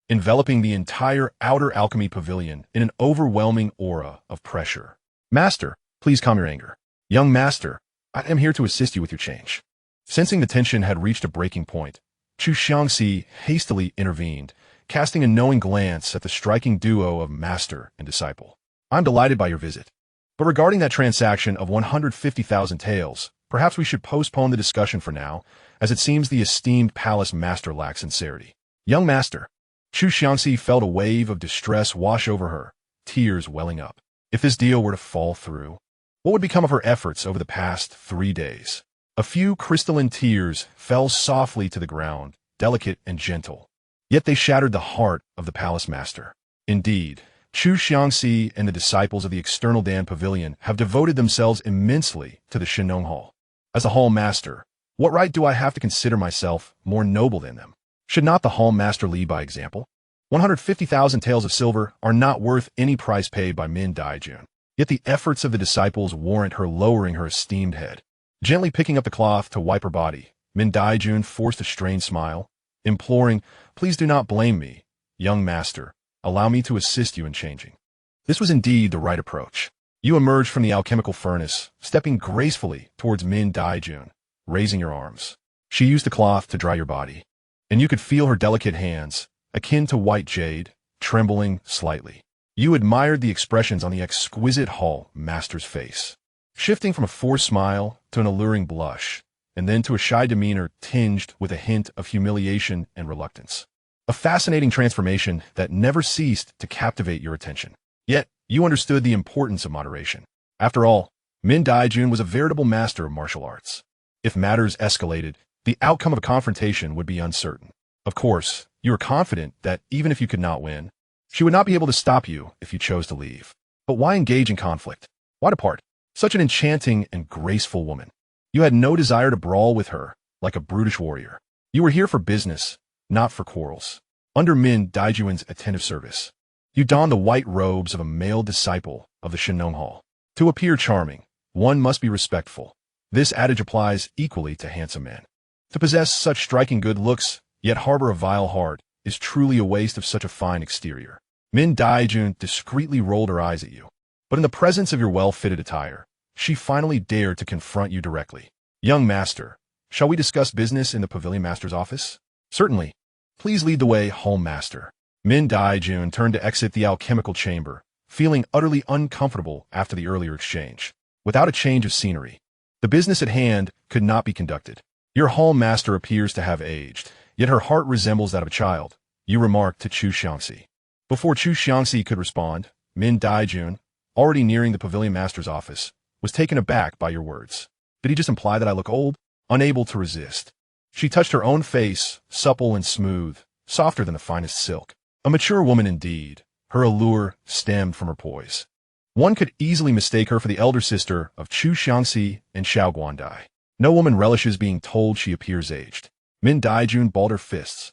enveloping the entire outer alchemy pavilion in an overwhelming aura of pressure. "Master, please calm your anger." "Young master, I am here to assist you with your change." Sensing the tension had reached a breaking point, Chu Xianxia hastily intervened, casting a knowing glance at the striking duo of master and disciple. "I'm delighted by your visit. But regarding that transaction of 150,000 taels, perhaps we should postpone the discussion for now, as it seems the esteemed palace master lacks sincerity." "Young master." Chu Xianxia felt a wave of distress wash over her, tears welling up. If this deal were to fall through, what would become of her efforts over the past 3 days? A few crystalline tears fell softly to the ground, delicate and gentle. Yet they shattered the heart of the palace master. Indeed, Chu Xianxia and the disciples of the external Dan Pavilion have devoted themselves immensely to the Shenong Hall. As the hall master, what right do I have to consider myself more noble than them? Should not the hall master lead by example? 150,000 taels of silver are not worth any price paid by Min Daijun. Yet the efforts of the disciples warrant her lowering her esteemed head. Gently picking up the cloth to wipe her body, Min Daijun forced a strained smile, imploring, "Please do not blame me, young master. Allow me to assist you in changing." This was indeed the right approach. You emerged from the alchemical furnace, stepping gracefully towards Min Daijun, raising your arms. She used the cloth to dry your body, and you could feel her delicate hands, akin to white jade, trembling slightly. You admired the expressions on the exquisite hall master's face, shifting from a forced smile to an alluring blush, and then to a shy demeanor tinged with a hint of humiliation and reluctance. A fascinating transformation that never ceased to captivate your attention. Yet, you understood the importance of moderation. After all, Min Daijun was a veritable master of martial arts. If matters escalated, the outcome of a confrontation would be uncertain. Of course, you were confident that even if you could not win, she would not be able to stop you if you chose to leave. But why engage in conflict? Why depart? Such an enchanting and graceful woman. You had no desire to brawl with her, like a brutish warrior. You were here for business, not for quarrels. Under Min Daijun's attentive service, you donned the white robes of a male disciple of the Shenong Hall. To appear charming, one must be respectful. This adage applies equally to handsome men. To possess such striking good looks, yet harbor a vile heart, is truly a waste of such a fine exterior. Min Daijun discreetly rolled her eyes at you. But in the presence of your well-fitted attire, she finally dared to confront you directly. "Young master, shall we discuss business in the pavilion master's office?" "Certainly. Please lead the way, hall master." Min Daijun turned to exit the alchemical chamber, feeling utterly uncomfortable after the earlier exchange. Without a change of scenery, the business at hand could not be conducted. "Your hall master appears to have aged, yet her heart resembles that of a child," you remarked to Xianxia. Before Xianxia could respond, Min Daijun, already nearing the pavilion master's office, was taken aback by your words. Did he just imply that I look old? Unable to resist, she touched her own face, supple and smooth, softer than the finest silk. A mature woman indeed, her allure stemmed from her poise. One could easily mistake her for the elder sister of Chu Xianxi and Xiao Guandai. No woman relishes being told she appears aged. Min Daijun balled her fists,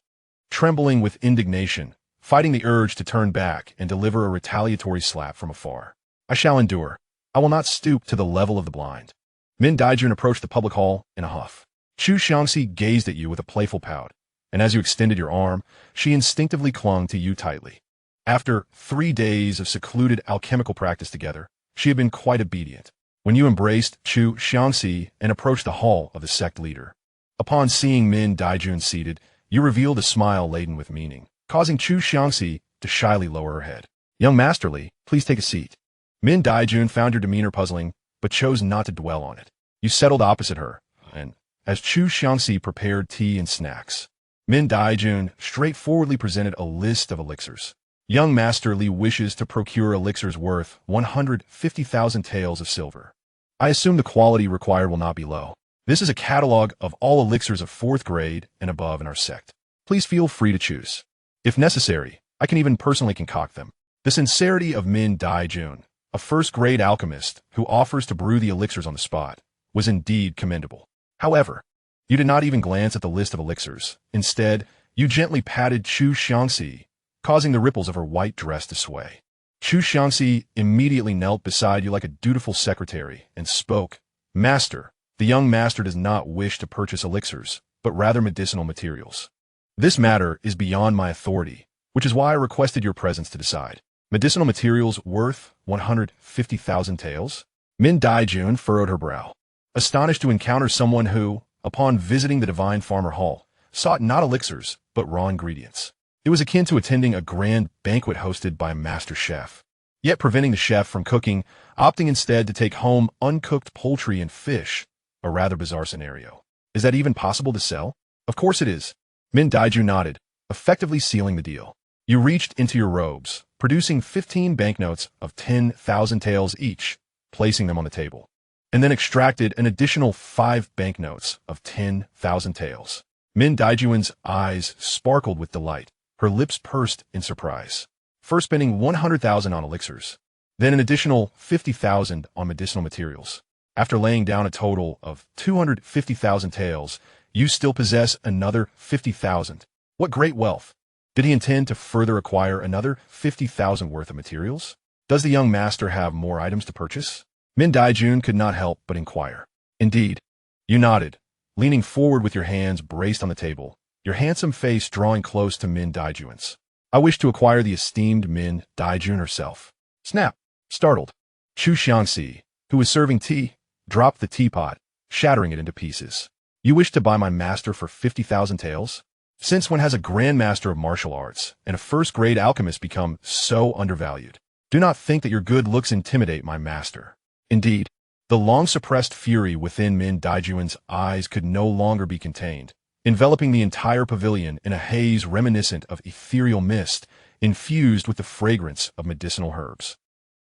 trembling with indignation, fighting the urge to turn back and deliver a retaliatory slap from afar. "I shall endure. I will not stoop to the level of the blind." Min Daijun approached the public hall in a huff. Chu Xianxi gazed at you with a playful pout, and as you extended your arm, she instinctively clung to you tightly. After 3 days of secluded alchemical practice together, she had been quite obedient. When you embraced Chu Xianxi and approached the hall of the sect leader, upon seeing Min Daijun seated, you revealed a smile laden with meaning, causing Chu Xianxi to shyly lower her head. "Young Masterly, please take a seat." Min Daijun found your demeanor puzzling, but chose not to dwell on it. You settled opposite her, and as Chu Xianxi prepared tea and snacks, Min Daijun straightforwardly presented a list of elixirs. "Young Master Li wishes to procure elixirs worth 150,000 taels of silver. I assume the quality required will not be low. This is a catalog of all elixirs of 4th grade and above in our sect. Please feel free to choose. If necessary, I can even personally concoct them." The sincerity of Min Daijun, a 1st-grade alchemist who offers to brew the elixirs on the spot, was indeed commendable. However, you did not even glance at the list of elixirs. Instead, you gently patted Chu Xianxi, causing the ripples of her white dress to sway. Chu Xianxi immediately knelt beside you like a dutiful secretary and spoke. "Master, the young master does not wish to purchase elixirs, but rather medicinal materials. This matter is beyond my authority, which is why I requested your presence to decide." "Medicinal materials worth 150,000 taels?" Min Daijun furrowed her brow, astonished to encounter someone who, upon visiting the Divine Farmer Hall, sought not elixirs, but raw ingredients. It was akin to attending a grand banquet hosted by a master chef, yet preventing the chef from cooking, opting instead to take home uncooked poultry and fish, a rather bizarre scenario. "Is that even possible to sell?" "Of course it is." Min Daijun nodded, effectively sealing the deal. You reached into your robes, producing 15 banknotes of 10,000 taels each, placing them on the table, and then extracted an additional 5 banknotes of 10,000 taels. Min Daijun's eyes sparkled with delight, her lips pursed in surprise. First spending 100,000 on elixirs, then an additional 50,000 on medicinal materials. After laying down a total of 250,000 taels, you still possess another 50,000. What great wealth! Did he intend to further acquire another 50,000 worth of materials? Does the young master have more items to purchase? Min Daijun could not help but inquire. Indeed, You nodded, leaning forward with your hands braced on the table, your handsome face drawing close to Min Daijuan's. I wish to acquire the esteemed Min Daijun herself. Snap, startled. Xianxia, who was serving tea, dropped the teapot, shattering it into pieces. You wish to buy my master for 50,000 taels? Since when has a grandmaster of martial arts and a first-grade alchemist become so undervalued? Do not think that your good looks intimidate my master. Indeed, the long-suppressed fury within Min Daijuan's eyes could no longer be contained, enveloping the entire pavilion in a haze reminiscent of ethereal mist, infused with the fragrance of medicinal herbs.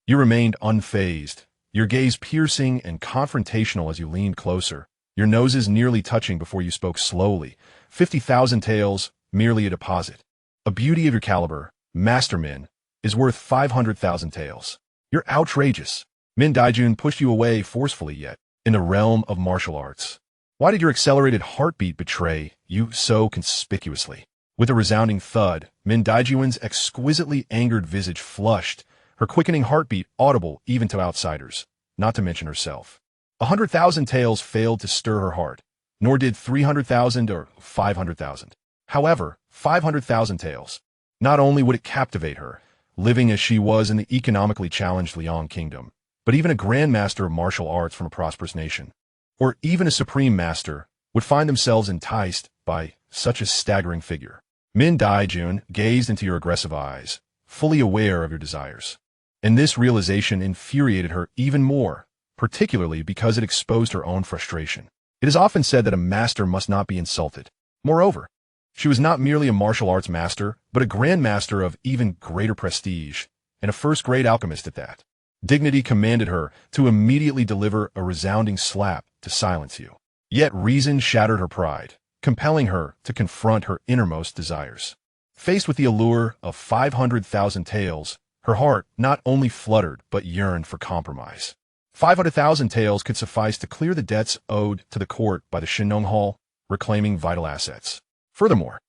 You remained unfazed, your gaze piercing and confrontational as you leaned closer, your noses nearly touching before you spoke slowly. 50,000 taels, merely a deposit. A beauty of your caliber, Master Min, is worth 500,000 taels. You're outrageous. Min Daijun pushed you away forcefully yet, in the realm of martial arts. Why did your accelerated heartbeat betray you so conspicuously? With a resounding thud, Min Daijuan's exquisitely angered visage flushed, her quickening heartbeat audible even to outsiders, not to mention herself. 100,000 taels failed to stir her heart, nor did 300,000 or 500,000. However, 500,000 taels. Not only would it captivate her, living as she was in the economically challenged Liang kingdom, but even a grandmaster of martial arts from a prosperous nation, or even a supreme master, would find themselves enticed by such a staggering figure. Min Daijun gazed into your aggressive eyes, fully aware of your desires. And this realization infuriated her even more, particularly because it exposed her own frustration. It is often said that a master must not be insulted. Moreover, she was not merely a martial arts master, but a grandmaster of even greater prestige, and a first-grade alchemist at that. Dignity commanded her to immediately deliver a resounding slap to silence you. Yet reason shattered her pride, compelling her to confront her innermost desires. Faced with the allure of 500,000 taels, her heart not only fluttered but yearned for compromise. 500,000 taels could suffice to clear the debts owed to the court by the Shinong Hall, reclaiming vital assets. Furthermore,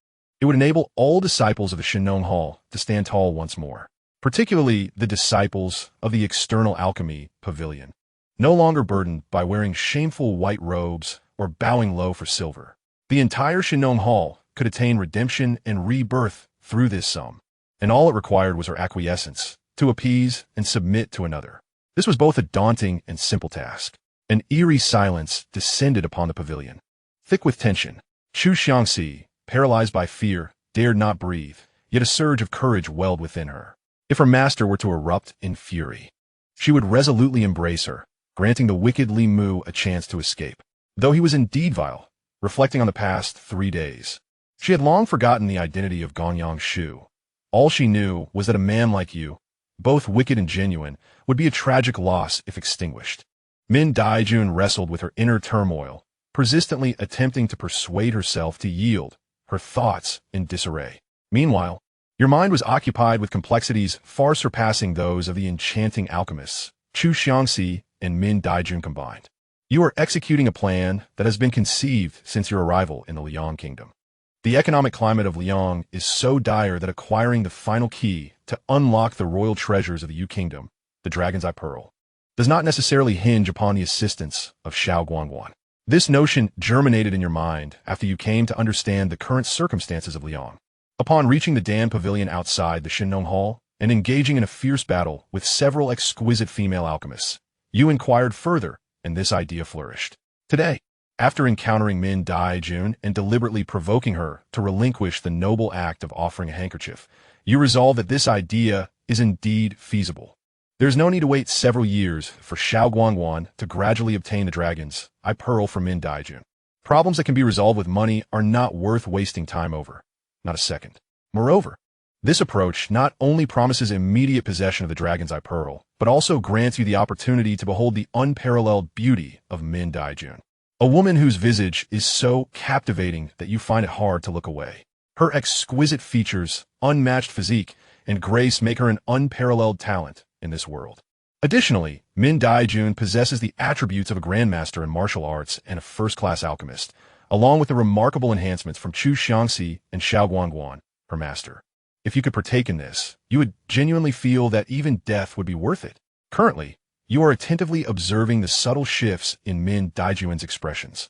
it would enable all disciples of the Shinong Hall to stand tall once more, particularly the disciples of the external alchemy pavilion, no longer burdened by wearing shameful white robes or bowing low for silver. The entire Shinong Hall could attain redemption and rebirth through this sum, and all it required was her acquiescence, to appease and submit to another. This was both a daunting and simple task. An eerie silence descended upon the pavilion. Thick with tension, Xianxia, paralyzed by fear, dared not breathe, yet a surge of courage welled within her. If her master were to erupt in fury, she would resolutely embrace her, granting the wicked Li Mu a chance to escape. Though he was indeed vile, reflecting on the past 3 days, she had long forgotten the identity of Gonyang Shu. All she knew was that a man like you, both wicked and genuine, would be a tragic loss if extinguished. Min Daijun wrestled with her inner turmoil, persistently attempting to persuade herself to yield, her thoughts in disarray. Meanwhile, your mind was occupied with complexities far surpassing those of the enchanting alchemists, Xianxia and Min Daijun combined. You are executing a plan that has been conceived since your arrival in the Liang kingdom. The economic climate of Liang is so dire that acquiring the final key to unlock the royal treasures of the Yu kingdom, the Dragon's Eye Pearl, does not necessarily hinge upon the assistance of Xiaoguangguan. This notion germinated in your mind after you came to understand the current circumstances of Liang. Upon reaching the Dan Pavilion outside the Shinong Hall and engaging in a fierce battle with several exquisite female alchemists, you inquired further, and this idea flourished. Today, after encountering Min Daijun and deliberately provoking her to relinquish the noble act of offering a handkerchief, you resolve that this idea is indeed feasible. There is no need to wait several years for Xiaoguangguan to gradually obtain the Dragon's Eye Pearl from Min Daijun. Problems that can be resolved with money are not worth wasting time over. Not a second. Moreover, this approach not only promises immediate possession of the Dragon's Eye Pearl, but also grants you the opportunity to behold the unparalleled beauty of Min Daijun. A woman whose visage is so captivating that you find it hard to look away. Her exquisite features, unmatched physique, and grace make her an unparalleled talent in this world. Additionally, Min Daijun possesses the attributes of a grandmaster in martial arts and a first-class alchemist, along with the remarkable enhancements from Xianxia and Xiaoguangguan, her master. If you could partake in this, you would genuinely feel that even death would be worth it. Currently, you are attentively observing the subtle shifts in Min Daijuan's expressions.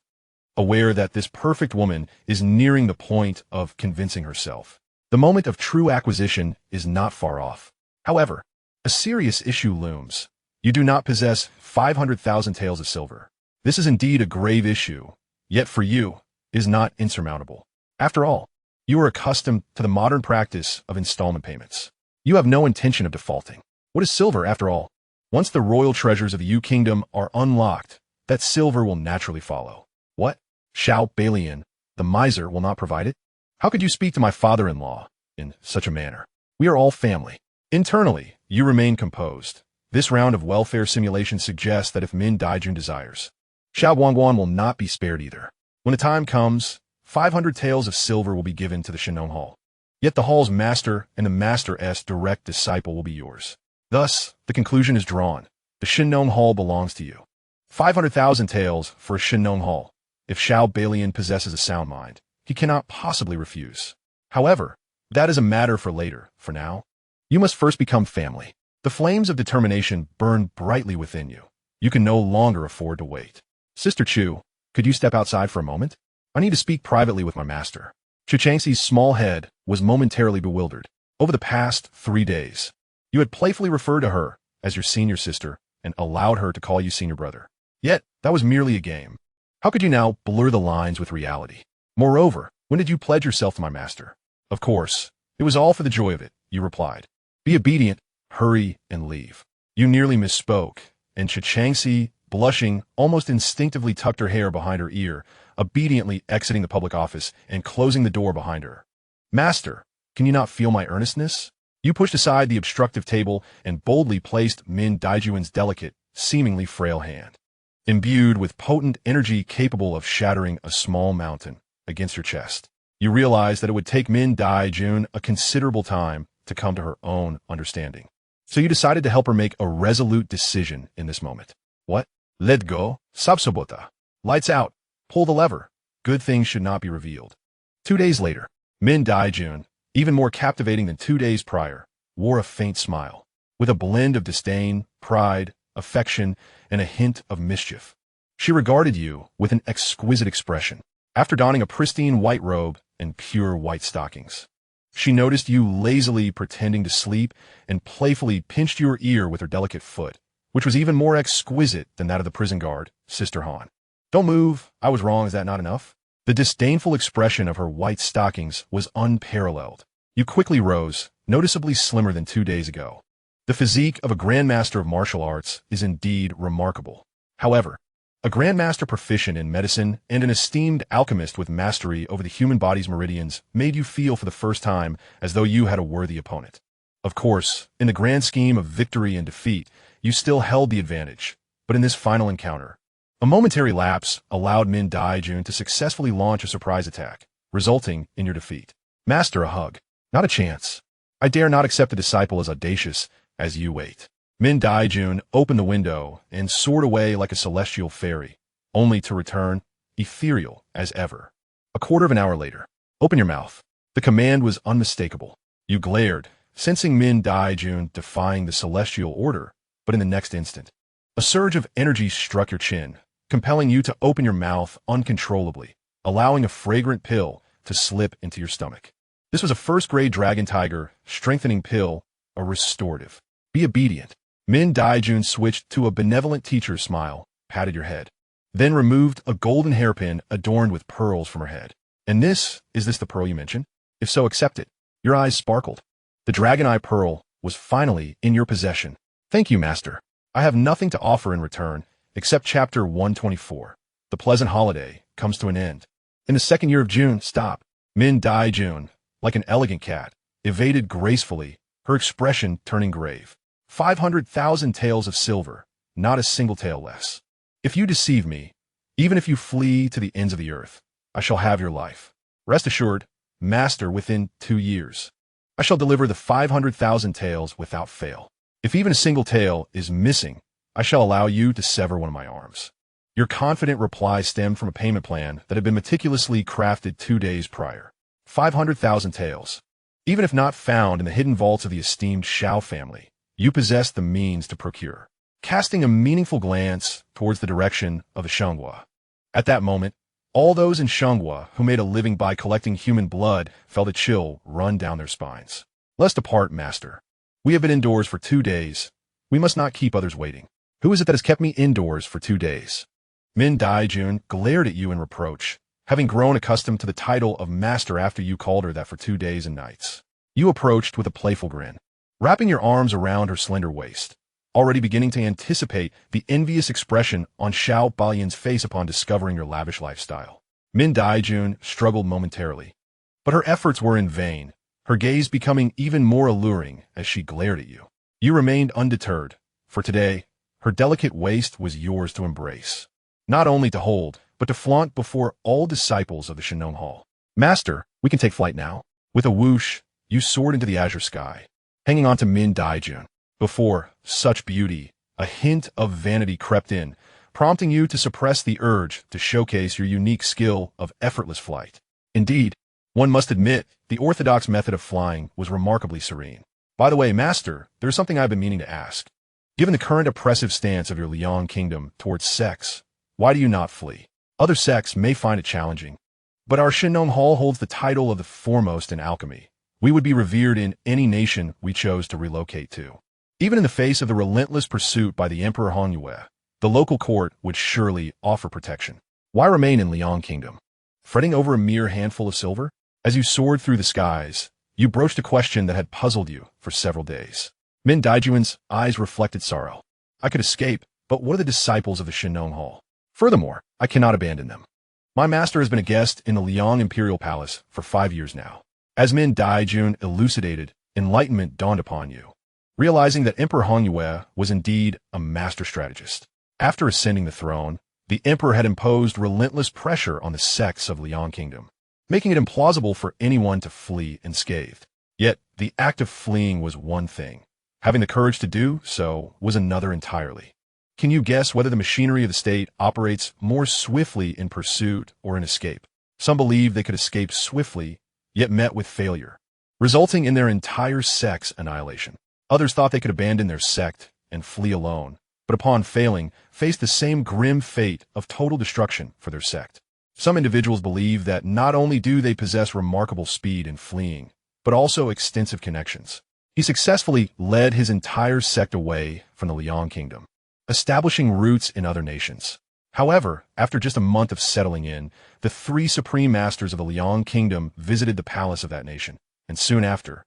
aware that this perfect woman is nearing the point of convincing herself. The moment of true acquisition is not far off. However, a serious issue looms. You do not possess 500,000 taels of silver. This is indeed a grave issue, yet for you, it is not insurmountable. After all, you are accustomed to the modern practice of installment payments. You have no intention of defaulting. What is silver, after all? Once the royal treasures of the U Kingdom are unlocked, that silver will naturally follow. What? Xiao Balian, the miser, will not provide it? How could you speak to my father-in-law in such a manner? We are all family. Internally, you remain composed. This round of welfare simulation suggests that if Min Daijun desires, Xiao Guangguan will not be spared either. When the time comes, 500 taels of silver will be given to the Shinong Hall. Yet the hall's master and the master's direct disciple will be yours. Thus, the conclusion is drawn. The Shinong Hall belongs to you. 500,000 taels for a Shinong Hall. If Xiao Balian possesses a sound mind, he cannot possibly refuse. However, that is a matter for later. For now, you must first become family. The flames of determination burn brightly within you. You can no longer afford to wait. Sister Chu, could you step outside for a moment? I need to speak privately with my master. Xianxia's small head was momentarily bewildered. Over the past 3 days, you had playfully referred to her as your senior sister and allowed her to call you senior brother. Yet, that was merely a game. How could you now blur the lines with reality? Moreover, when did you pledge yourself to my master? Of course, it was all for the joy of it, you replied. Be obedient, hurry, and leave. You nearly misspoke, and Xianxia, blushing, almost instinctively tucked her hair behind her ear, obediently exiting the public office and closing the door behind her. Master, can you not feel my earnestness? You pushed aside the obstructive table and boldly placed Min Daijun's delicate, seemingly frail hand, imbued with potent energy capable of shattering a small mountain, against your chest. You realized that it would take Min Daijun a considerable time to come to her own understanding. So you decided to help her make a resolute decision in this moment. What? Let go, sabsobota. Lights out. Pull the lever. Good things should not be revealed. 2 days later, Min Daijun, even more captivating than 2 days prior, wore a faint smile, with a blend of disdain, pride, affection, and a hint of mischief. She regarded you with an exquisite expression. After donning a pristine white robe and pure white stockings, she noticed you lazily pretending to sleep and playfully pinched your ear with her delicate foot, which was even more exquisite than that of the prison guard, Sister Han. Don't move, I was wrong, is that not enough? The disdainful expression of her white stockings was unparalleled. You quickly rose, noticeably slimmer than 2 days ago. The physique of a grandmaster of martial arts is indeed remarkable. However, a grandmaster proficient in medicine and an esteemed alchemist with mastery over the human body's meridians made you feel for the first time as though you had a worthy opponent. Of course, in the grand scheme of victory and defeat, you still held the advantage, but in this final encounter, a momentary lapse allowed Min Daijun to successfully launch a surprise attack, resulting in your defeat. Master, a hug. Not a chance. I dare not accept a disciple as audacious as you wait. Min Daijun opened the window and soared away like a celestial fairy, only to return, ethereal as ever. A quarter of an hour later, open your mouth. The command was unmistakable. You glared, sensing Min Daijun defying the celestial order, but in the next instant, a surge of energy struck your chin, compelling you to open your mouth uncontrollably, allowing a fragrant pill to slip into your stomach. This was a first-grade dragon tiger, strengthening pill, a restorative. Be obedient. Min Daijun switched to a benevolent teacher's smile, patted your head, then removed a golden hairpin adorned with pearls from her head. And is this the pearl you mentioned? If so, accept it. Your eyes sparkled. The dragon eye pearl was finally in your possession. Thank you, master. I have nothing to offer in return, except chapter 124. The pleasant holiday comes to an end. In the second year of June, stop. Min Daijun, like an elegant cat, evaded gracefully, her expression turning grave. 500,000 taels of silver, not a single tael less. If you deceive me, even if you flee to the ends of the earth, I shall have your life. Rest assured, master, within 2 years, I shall deliver the 500,000 taels without fail. If even a single tael is missing, I shall allow you to sever one of my arms. Your confident reply stemmed from a payment plan that had been meticulously crafted 2 days prior. 500,000 taels. Even if not found in the hidden vaults of the esteemed Xiao family, you possess the means to procure. Casting a meaningful glance towards the direction of the Xianxia. At that moment, All those in Xianxia who made a living by collecting human blood felt a chill run down their spines. Let's depart, master. We have been indoors for 2 days. We must not keep others waiting. Who is it that has kept me indoors for 2 days? Min Daijun glared at you in reproach, having grown accustomed to the title of master after you called her that for 2 days and nights. You approached with a playful grin, wrapping your arms around her slender waist, already beginning to anticipate the envious expression on Xiao Balian's face upon discovering your lavish lifestyle. Min Daijun struggled momentarily, but her efforts were in vain, her gaze becoming even more alluring as she glared at you. You remained undeterred, for today, her delicate waist was yours to embrace, not only to hold, but to flaunt before all disciples of the Xianxia Hall. Master, we can take flight now. With a whoosh, you soared into the azure sky, hanging on to Min Daijun. Before such beauty, a hint of vanity crept in, prompting you to suppress the urge to showcase your unique skill of effortless flight. Indeed, one must admit, the orthodox method of flying was remarkably serene. By the way, Master, there's something I've been meaning to ask. Given the current oppressive stance of your Liang kingdom towards sex, why do you not flee? Other sects may find it challenging, but our Xianxia Hall holds the title of the foremost in alchemy. We would be revered in any nation we chose to relocate to. Even in the face of the relentless pursuit by the Emperor Xianxia, the local court would surely offer protection. Why remain in Liang Kingdom? Fretting over a mere handful of silver? As you soared through the skies, you broached a question that had puzzled you for several days. Min Daijun's eyes reflected sorrow. I could escape, but what are the disciples of the Xianxia Hall? Furthermore, I cannot abandon them. My master has been a guest in the Liang Imperial Palace for 5 years now. As Min Daijun elucidated, enlightenment dawned upon you, realizing that Emperor Xianxia was indeed a master strategist. After ascending the throne, the emperor had imposed relentless pressure on the sects of Liang Kingdom, making it implausible for anyone to flee unscathed. Yet, the act of fleeing was one thing. Having the courage to do so was another entirely. Can you guess whether the machinery of the state operates more swiftly in pursuit or in escape? Some believe they could escape swiftly, yet met with failure, resulting in their entire sect's annihilation. Others thought they could abandon their sect and flee alone, but upon failing, faced the same grim fate of total destruction for their sect. Some individuals believe that not only do they possess remarkable speed in fleeing, but also extensive connections. He successfully led his entire sect away from the Liang Kingdom, establishing roots in other nations. However, after just a month of settling in, the 3 supreme masters of the Liang Kingdom visited the palace of that nation, and soon after,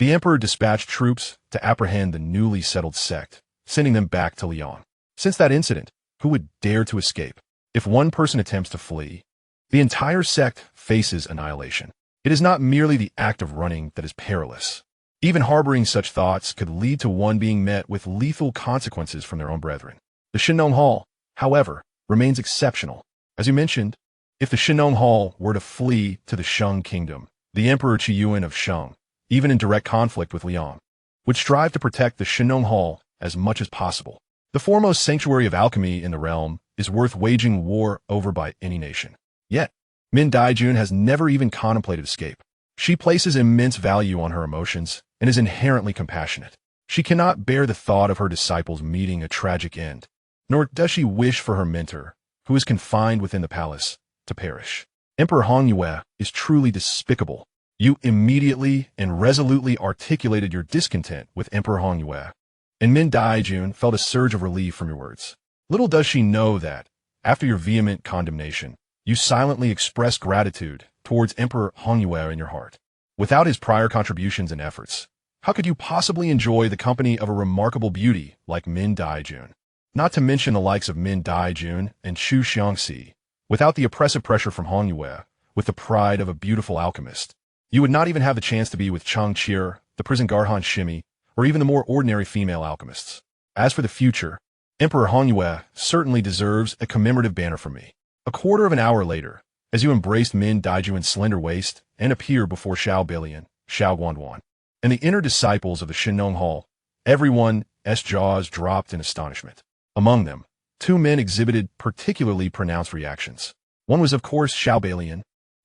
the emperor dispatched troops to apprehend the newly settled sect, sending them back to Liang. Since that incident, who would dare to escape? If one person attempts to flee, the entire sect faces annihilation. It is not merely the act of running that is perilous. Even harboring such thoughts could lead to one being met with lethal consequences from their own brethren. The Xianxia Hall, however, remains exceptional. As you mentioned, if the Xianxia Hall were to flee to the Shang Kingdom, the Emperor Qiyuan of Shang, even in direct conflict with Liang, would strive to protect the Xianxia Hall as much as possible. The foremost sanctuary of alchemy in the realm is worth waging war over by any nation. Yet, Min Daijun has never even contemplated escape. She places immense value on her emotions and is inherently compassionate. She cannot bear the thought of her disciples meeting a tragic end, nor does she wish for her mentor, who is confined within the palace, to perish. Emperor Xianxia is truly despicable. You immediately and resolutely articulated your discontent with Emperor Xianxia, and Min Daijun felt a surge of relief from your words. Little does she know that, after your vehement condemnation, you silently expressed gratitude towards Emperor Xianxia in your heart. Without his prior contributions and efforts, how could you possibly enjoy the company of a remarkable beauty like Min Daijun? Not to mention the likes of Min Daijun and Chu Xianxia. Without the oppressive pressure from Xianxia, with the pride of a beautiful alchemist, you would not even have the chance to be with Chang Qir, the prison Garhan Shimi, or even the more ordinary female alchemists. As for the future, Emperor Xianxia certainly deserves a commemorative banner from me. A quarter of an hour later, as you embraced Min Daijun's slender waist and appeared before Xiao Balian, Xiao Guanduan, and the inner disciples of the Xianxia Hall, everyone's jaws dropped in astonishment. Among them, 2 men exhibited particularly pronounced reactions. One was, of course, Xiao Balian,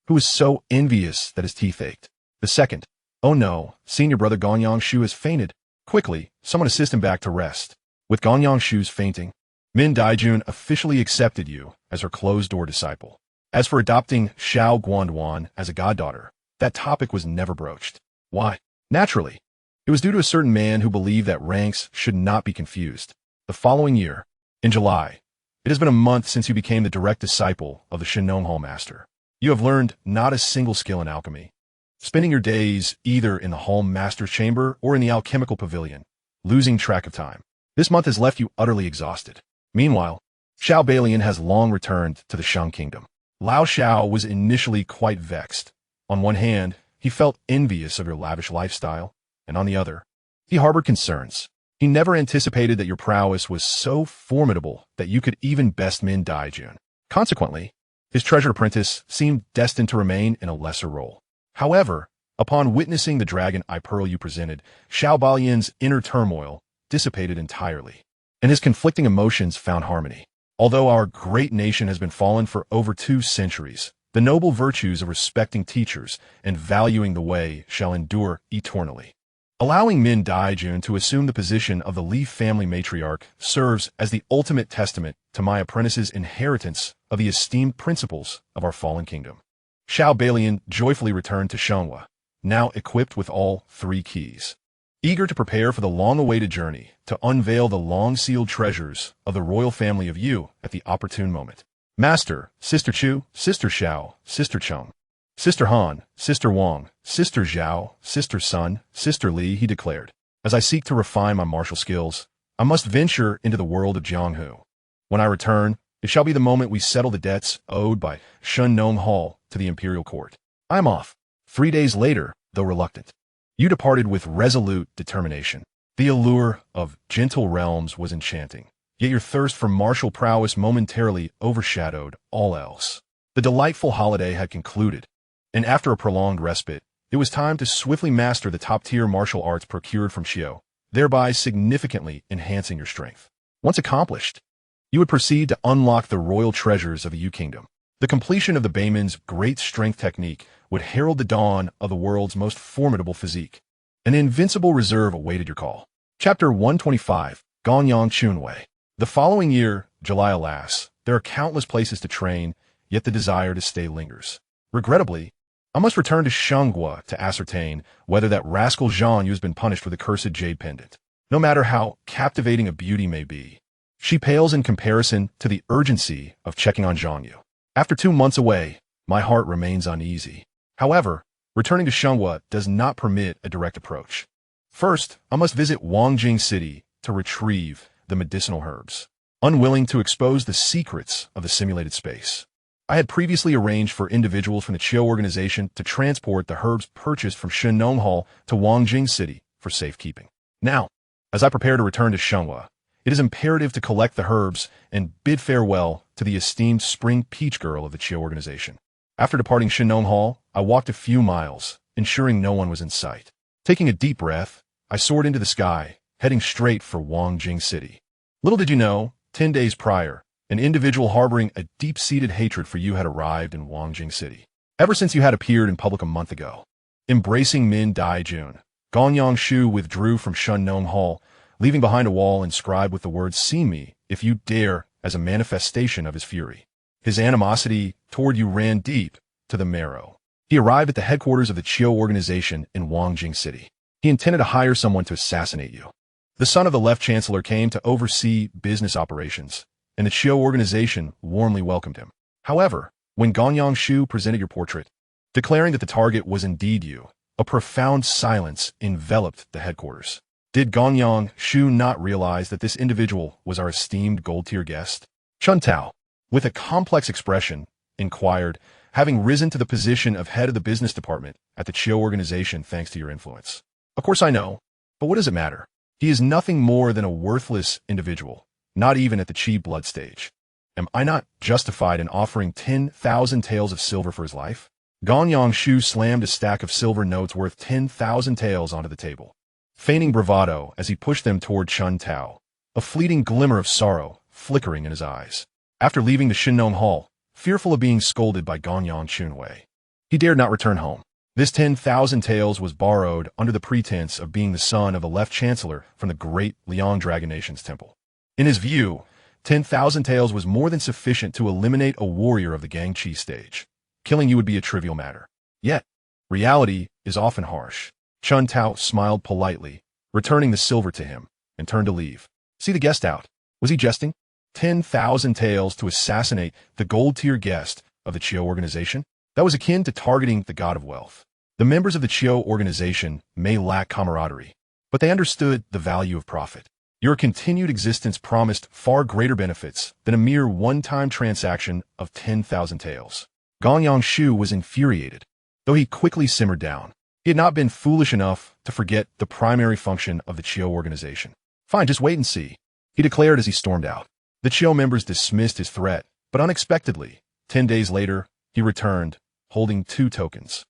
who was so envious that his teeth ached. The second, oh no, senior brother Ganyang Shu has fainted. Quickly, someone assist him back to rest. With Ganyang Shu's fainting, Min Daijun officially accepted you as her closed-door disciple. As for adopting Xiao Guanduan as a goddaughter, that topic was never broached. Why? Naturally, it was due to a certain man who believed that ranks should not be confused. The following year, in July, it has been a month since you became the direct disciple of the Shinonghal master. You have learned not a single skill in alchemy, spending your days either in the Hall Master's chamber or in the alchemical pavilion, losing track of time. This month has left you utterly exhausted. Meanwhile, Xiao Balian has long returned to the Shang Kingdom. Lao Xiao was initially quite vexed. On one hand, he felt envious of your lavish lifestyle, and on the other, he harbored concerns. He never anticipated that your prowess was so formidable that you could even best Min Daijun. Consequently, his treasured apprentice seemed destined to remain in a lesser role. However, upon witnessing the dragon eye pearl you presented, Xiao Balian's inner turmoil dissipated entirely, and his conflicting emotions found harmony. Although our great nation has been fallen for over 2 centuries, the noble virtues of respecting teachers and valuing the way shall endure eternally. Allowing Min Daijun to assume the position of the Li family matriarch serves as the ultimate testament to my apprentice's inheritance of the esteemed principles of our fallen kingdom. Xiao Balian joyfully returned to Xianxia, now equipped with all 3 keys. Eager to prepare for the long-awaited journey to unveil the long-sealed treasures of the royal family of Yu at the opportune moment. Master, Sister Chu, Sister Xiao, Sister Cheng, Sister Han, Sister Wang, Sister Zhao, Sister Sun, Sister Li, he declared. As I seek to refine my martial skills, I must venture into the world of Jianghu. When I return, it shall be the moment we settle the debts owed by Shinonghal to the imperial court. I am off. 3 days later, though reluctant, you departed with resolute determination. The allure of gentle realms was enchanting, yet your thirst for martial prowess momentarily overshadowed all else. The delightful holiday had concluded, and after a prolonged respite, it was time to swiftly master the top-tier martial arts procured from Xiao, thereby significantly enhancing your strength. Once accomplished, you would proceed to unlock the royal treasures of the Yu Kingdom. The completion of the Bayman's great strength technique would herald the dawn of the world's most formidable physique. An invincible reserve awaited your call. Chapter 125, Gonyang Chunwei. The following year, July alas, there are countless places to train, yet the desire to stay lingers. Regrettably, I must return to Xianxia to ascertain whether that rascal Zhang Yu has been punished for the cursed jade pendant. No matter how captivating a beauty may be, she pales in comparison to the urgency of checking on Zhang Yu. After 2 months away, my heart remains uneasy. However, returning to Xianxia does not permit a direct approach. First, I must visit Wangjing City to retrieve the medicinal herbs. Unwilling to expose the secrets of the simulated space, I had previously arranged for individuals from the Qiu organization to transport the herbs purchased from Shinonghal to Wangjing City for safekeeping. Now, as I prepare to return to Xianxia, it is imperative to collect the herbs and bid farewell to the esteemed Spring Peach Girl of the Qiu organization. After departing Shinonghal, I walked a few miles, ensuring no one was in sight. Taking a deep breath, I soared into the sky, heading straight for Wangjing City. Little did you know, 10 days prior, an individual harboring a deep-seated hatred for you had arrived in Wangjing City. Ever since you had appeared in public a month ago, embracing Min Daijun, Gonyang Shu withdrew from Shinonghal, leaving behind a wall inscribed with the words, "See me, if you dare," as a manifestation of his fury. His animosity toward you ran deep to the marrow. He arrived at the headquarters of the Qiu organization in Wangjing City. He intended to hire someone to assassinate you. The son of the left chancellor came to oversee business operations, and the Qiu organization warmly welcomed him. However, when Gonyang Shu presented your portrait, declaring that the target was indeed you, a profound silence enveloped the headquarters. Did Gonyang Shu not realize that this individual was our esteemed gold-tier guest? Chun Tao, with a complex expression, inquired, having risen to the position of head of the business department at the Qiu organization thanks to your influence. Of course I know, but what does it matter? He is nothing more than a worthless individual, not even at the Qi blood stage. Am I not justified in offering 10,000 taels of silver for his life? Gonyang Shu slammed a stack of silver notes worth 10,000 taels onto the table, feigning bravado as he pushed them toward Chun Tao, a fleeting glimmer of sorrow flickering in his eyes. After leaving the Shinonghal, fearful of being scolded by Gonyang Chunwei, he dared not return home. This 10,000 taels was borrowed under the pretense of being the son of the left chancellor from the great Liang Dragon Nation's temple. In his view, 10,000 taels was more than sufficient to eliminate a warrior of the Xianxia stage. Killing you would be a trivial matter. Yet, reality is often harsh. Chun Tao smiled politely, returning the silver to him, and turned to leave. See the guest out. Was he jesting? 10,000 taels to assassinate the gold-tier guest of the Chiu organization? That was akin to targeting the god of wealth. The members of the Chiu organization may lack camaraderie, but they understood the value of profit. Your continued existence promised far greater benefits than a mere one-time transaction of 10,000 taels. Xianxia was infuriated, though he quickly simmered down. He had not been foolish enough to forget the primary function of the Chiu organization. Fine, just wait and see, he declared as he stormed out. The Chiu members dismissed his threat, but unexpectedly, 10 days later, he returned, holding 2 tokens.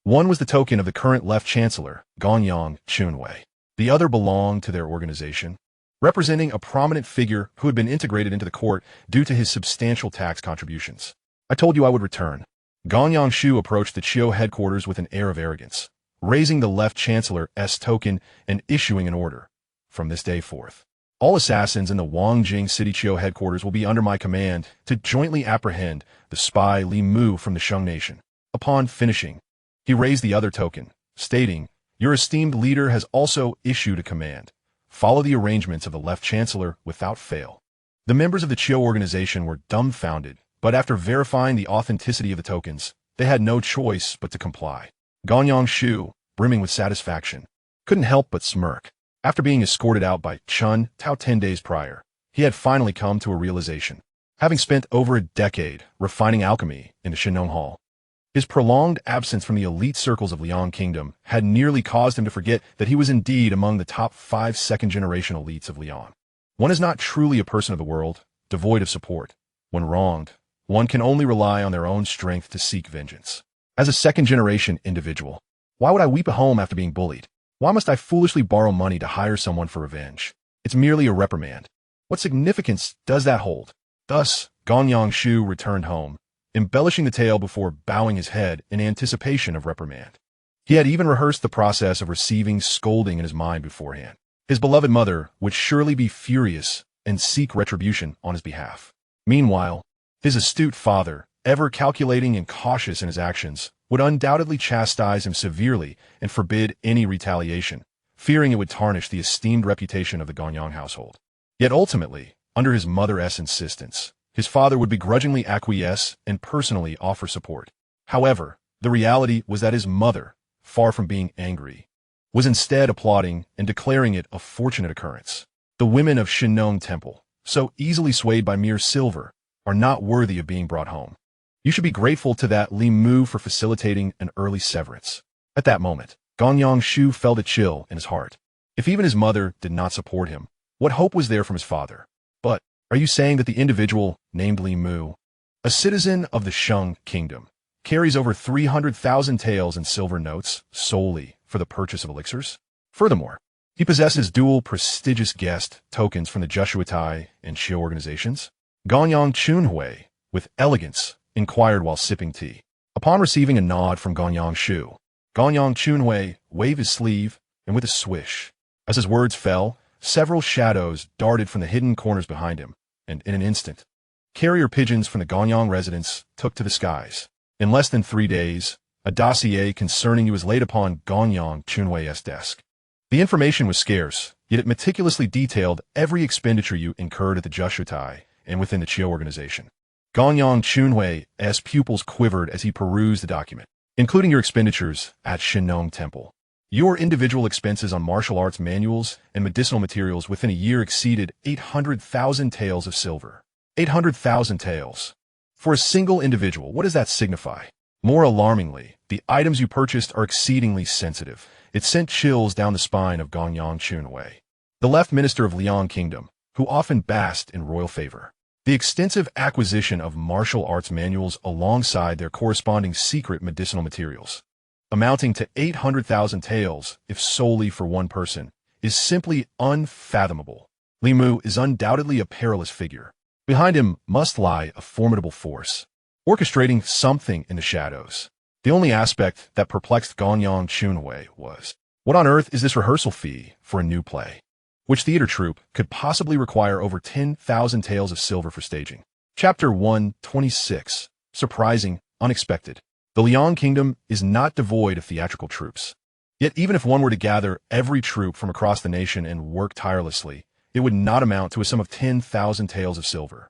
One was the token of the current left chancellor, Gonyang Chunwei. The other belonged to their organization, representing a prominent figure who had been integrated into the court due to his substantial tax contributions. I told you I would return. Xianxia approached the Chiu headquarters with an air of arrogance, raising the left chancellor's token and issuing an order. From this day forth, all assassins in the Wangjing City Chiu headquarters will be under my command to jointly apprehend the spy Li Mu from the Shang Nation. Upon finishing, he raised the other token, stating, "Your esteemed leader has also issued a command. Follow the arrangements of the left chancellor without fail." The members of the Chiu organization were dumbfounded, but after verifying the authenticity of the tokens, they had no choice but to comply. Xianxia, brimming with satisfaction, couldn't help but smirk. After being escorted out by Chun Tao 10 days prior, he had finally come to a realization. Having spent over a decade refining alchemy in the Shinong Hall, his prolonged absence from the elite circles of Liang Kingdom had nearly caused him to forget that he was indeed among the top 5 second-generation elites of Liang. One is not truly a person of the world, devoid of support. When wronged, one can only rely on their own strength to seek vengeance. As a second-generation individual, why would I weep at home after being bullied? Why must I foolishly borrow money to hire someone for revenge? It's merely a reprimand. What significance does that hold? Thus, Xianxia returned home, embellishing the tale before bowing his head in anticipation of reprimand. He had even rehearsed the process of receiving scolding in his mind beforehand. His beloved mother would surely be furious and seek retribution on his behalf. Meanwhile, his astute father, ever calculating and cautious in his actions, would undoubtedly chastise him severely and forbid any retaliation, fearing it would tarnish the esteemed reputation of the Gonyang household. Yet ultimately, under his mother's insistence, his father would begrudgingly acquiesce and personally offer support. However, the reality was that his mother, far from being angry, was instead applauding and declaring it a fortunate occurrence. The women of Shinong Temple, so easily swayed by mere silver, are not worthy of being brought home. You should be grateful to that Li Mu for facilitating an early severance. At that moment, Xianxia felt a chill in his heart. If even his mother did not support him, what hope was there from his father? But, are you saying that the individual named Li Mu, a citizen of the Shang Kingdom, carries over 300,000 taels in silver notes solely for the purchase of elixirs? Furthermore, he possesses dual prestigious guest tokens from the Jushuatai and Chiu organizations? Gonyang Chunhui, with elegance, inquired while sipping tea. Upon receiving a nod from Xianxia, Gonyang Chunhui waved his sleeve, and with a swish, as his words fell, several shadows darted from the hidden corners behind him, and in an instant, carrier pigeons from the Gonyang residence took to the skies. In less than 3 days, a dossier concerning you was laid upon Gonyang Chunhui's desk. The information was scarce, yet it meticulously detailed every expenditure you incurred at the Jushuatai and within the Chiu organization. Gonyang Chunhui's pupils quivered as he perused the document, including your expenditures at Shinong Temple. Your individual expenses on martial arts manuals and medicinal materials within a year exceeded 800,000 taels of silver. 800,000 taels. For a single individual, what does that signify? More alarmingly, the items you purchased are exceedingly sensitive. It sent chills down the spine of Gonyang Chunhui, the left minister of Liang Kingdom, who often basked in royal favor. The extensive acquisition of martial arts manuals alongside their corresponding secret medicinal materials, amounting to 800,000 taels if solely for one person, is simply unfathomable. Li Mu is undoubtedly a perilous figure. Behind him must lie a formidable force, orchestrating something in the shadows. The only aspect that perplexed Gonyang Chunhui was, what on earth is this rehearsal fee for a new play? Which theater troupe could possibly require over 10,000 taels of silver for staging? Chapter 126. Surprising, unexpected. The Liang Kingdom is not devoid of theatrical troupes. Yet even if one were to gather every troupe from across the nation and work tirelessly, it would not amount to a sum of 10,000 taels of silver.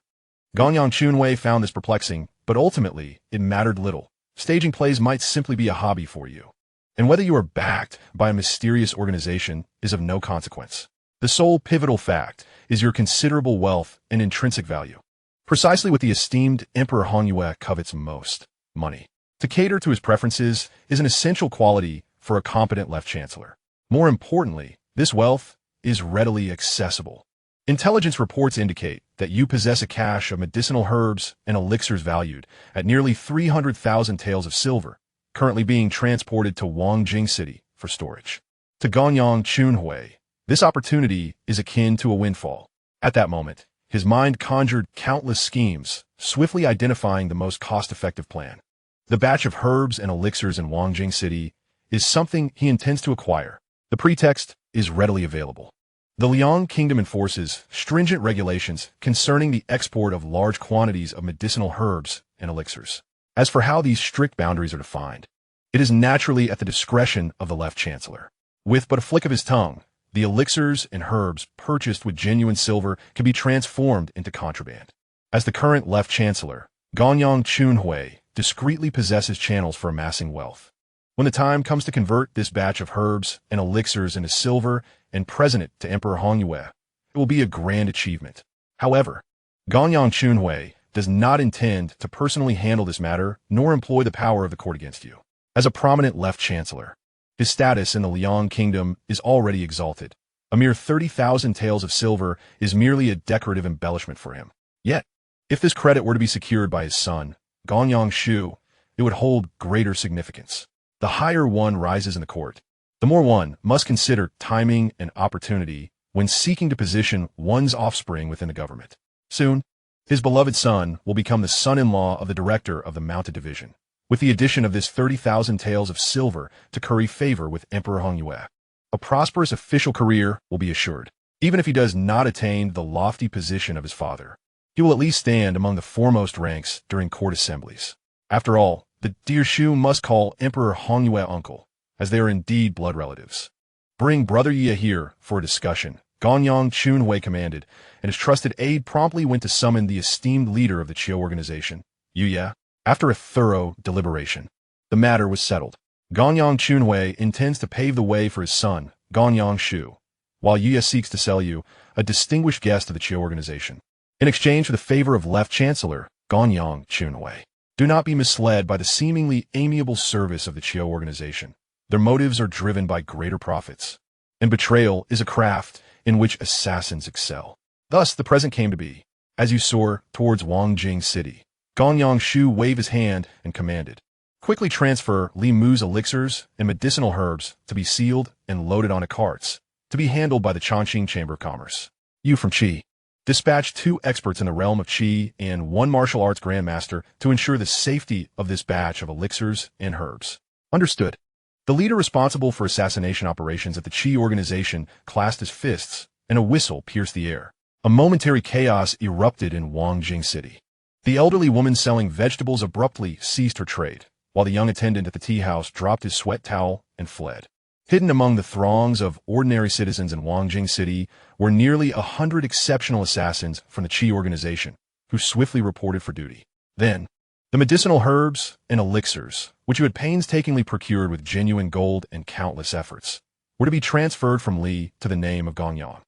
Ganyang Chunhui found this perplexing, but ultimately, it mattered little. Staging plays might simply be a hobby for you. And whether you are backed by a mysterious organization is of no consequence. The sole pivotal fact is your considerable wealth and intrinsic value. Precisely what the esteemed Emperor Honyue covets most: money. To cater to his preferences is an essential quality for a competent left chancellor. More importantly, this wealth is readily accessible. Intelligence reports indicate that you possess a cache of medicinal herbs and elixirs valued at nearly 300,000 taels of silver, currently being transported to Wangjing City for storage. To Ganyang Chunhui, this opportunity is akin to a windfall. At that moment, his mind conjured countless schemes, swiftly identifying the most cost-effective plan. The batch of herbs and elixirs in Wangjing City is something he intends to acquire. The pretext is readily available. The Liang Kingdom enforces stringent regulations concerning the export of large quantities of medicinal herbs and elixirs. As for how these strict boundaries are defined, it is naturally at the discretion of the left chancellor. With but a flick of his tongue, the elixirs and herbs purchased with genuine silver can be transformed into contraband. As the current left chancellor, Ganyang Chunhui discreetly possesses channels for amassing wealth. When the time comes to convert this batch of herbs and elixirs into silver and present it to Emperor Honyue, it will be a grand achievement. However, Ganyang Chunhui does not intend to personally handle this matter nor employ the power of the court against you. As a prominent left chancellor, his status in the Liang Kingdom is already exalted. A mere 30,000 taels of silver is merely a decorative embellishment for him. Yet, if this credit were to be secured by his son, Ganyang Shu, it would hold greater significance. The higher one rises in the court, the more one must consider timing and opportunity when seeking to position one's offspring within the government. Soon, his beloved son will become the son-in-law of the director of the Mounted Division, with the addition of this 30,000 taels of silver to curry favor with Emperor Honyue. A prosperous official career will be assured. Even if he does not attain the lofty position of his father, he will at least stand among the foremost ranks during court assemblies. After all, the dear Shu must call Emperor Honyue uncle, as they are indeed blood relatives. Bring Brother Ye here for a discussion, Ganyang Chunhui commanded, and his trusted aide promptly went to summon the esteemed leader of the Chiu organization, Yuya. After a thorough deliberation, the matter was settled. Ganyang Chunhui intends to pave the way for his son, Ganyang Shu, while Yuya seeks to sell you, a distinguished guest of the Chiu organization, in exchange for the favor of left chancellor, Ganyang Chunhui. Do not be misled by the seemingly amiable service of the Chiu organization. Their motives are driven by greater profits, and betrayal is a craft in which assassins excel. Thus, the present came to be. As you soar towards Wangjing City, Ganyang Shu waved his hand and commanded, "Quickly transfer Li Mu's elixirs and medicinal herbs to be sealed and loaded onto carts, to be handled by the Chongqing Chamber of Commerce. You from Qi, dispatch 2 experts in the realm of Qi and 1 martial arts grandmaster to ensure the safety of this batch of elixirs and herbs." Understood. The leader responsible for assassination operations at the Qi organization clasped his fists, and a whistle pierced the air. A momentary chaos erupted in Wangjing City. The elderly woman selling vegetables abruptly ceased her trade, while the young attendant at the tea house dropped his sweat towel and fled. Hidden among the throngs of ordinary citizens in Wangjing City were nearly 100 exceptional assassins from the Qi organization, who swiftly reported for duty. Then, the medicinal herbs and elixirs, which you had painstakingly procured with genuine gold and countless efforts, were to be transferred from Li to the name of Ganyang.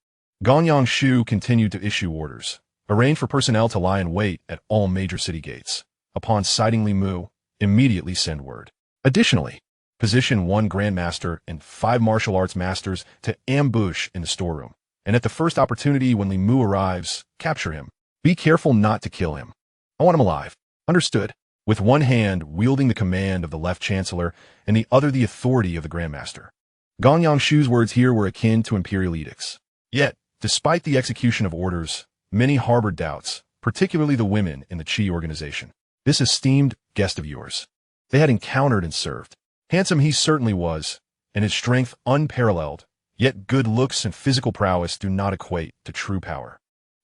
Ganyang Shu continued to issue orders. Arrange for personnel to lie in wait at all major city gates. Upon sighting Li Mu, immediately send word. Additionally, position 1 grandmaster and 5 martial arts masters to ambush in the storeroom, and at the first opportunity when Li Mu arrives, capture him. Be careful not to kill him. I want him alive. Understood. With one hand wielding the command of the left chancellor and the other the authority of the grandmaster, Ganyang Shu's words here were akin to imperial edicts. Yet, despite the execution of orders, many harbored doubts, particularly the women in the Qi organization. This esteemed guest of yours, they had encountered and served. Handsome he certainly was, and his strength unparalleled, Yet good looks and physical prowess do not equate to true power.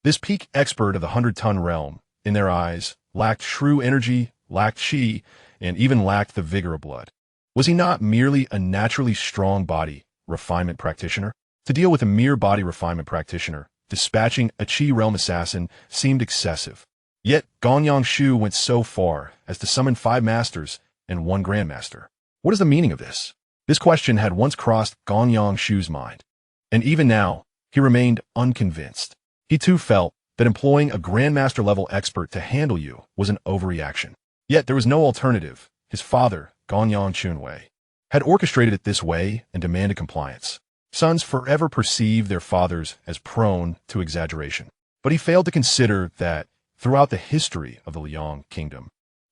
This peak expert of the 100-ton realm, in their eyes, lacked true energy, lacked chi, and even lacked the vigor of blood. Was he not merely a naturally strong body refinement practitioner? To deal with a mere body refinement practitioner, dispatching a chi realm assassin seemed excessive. Yet Ganyang Shu went so far as to summon 5 masters and 1 grandmaster. What is the meaning of this? This question had once crossed Ganyang Shu's mind, and even now, he remained unconvinced. He too felt that employing a grandmaster-level expert to handle you was an overreaction. Yet there was no alternative. His father, Ganyang Chunwei, had orchestrated it this way and demanded compliance. Sons forever perceive their fathers as prone to exaggeration. But he failed to consider that, throughout the history of the Liang kingdom,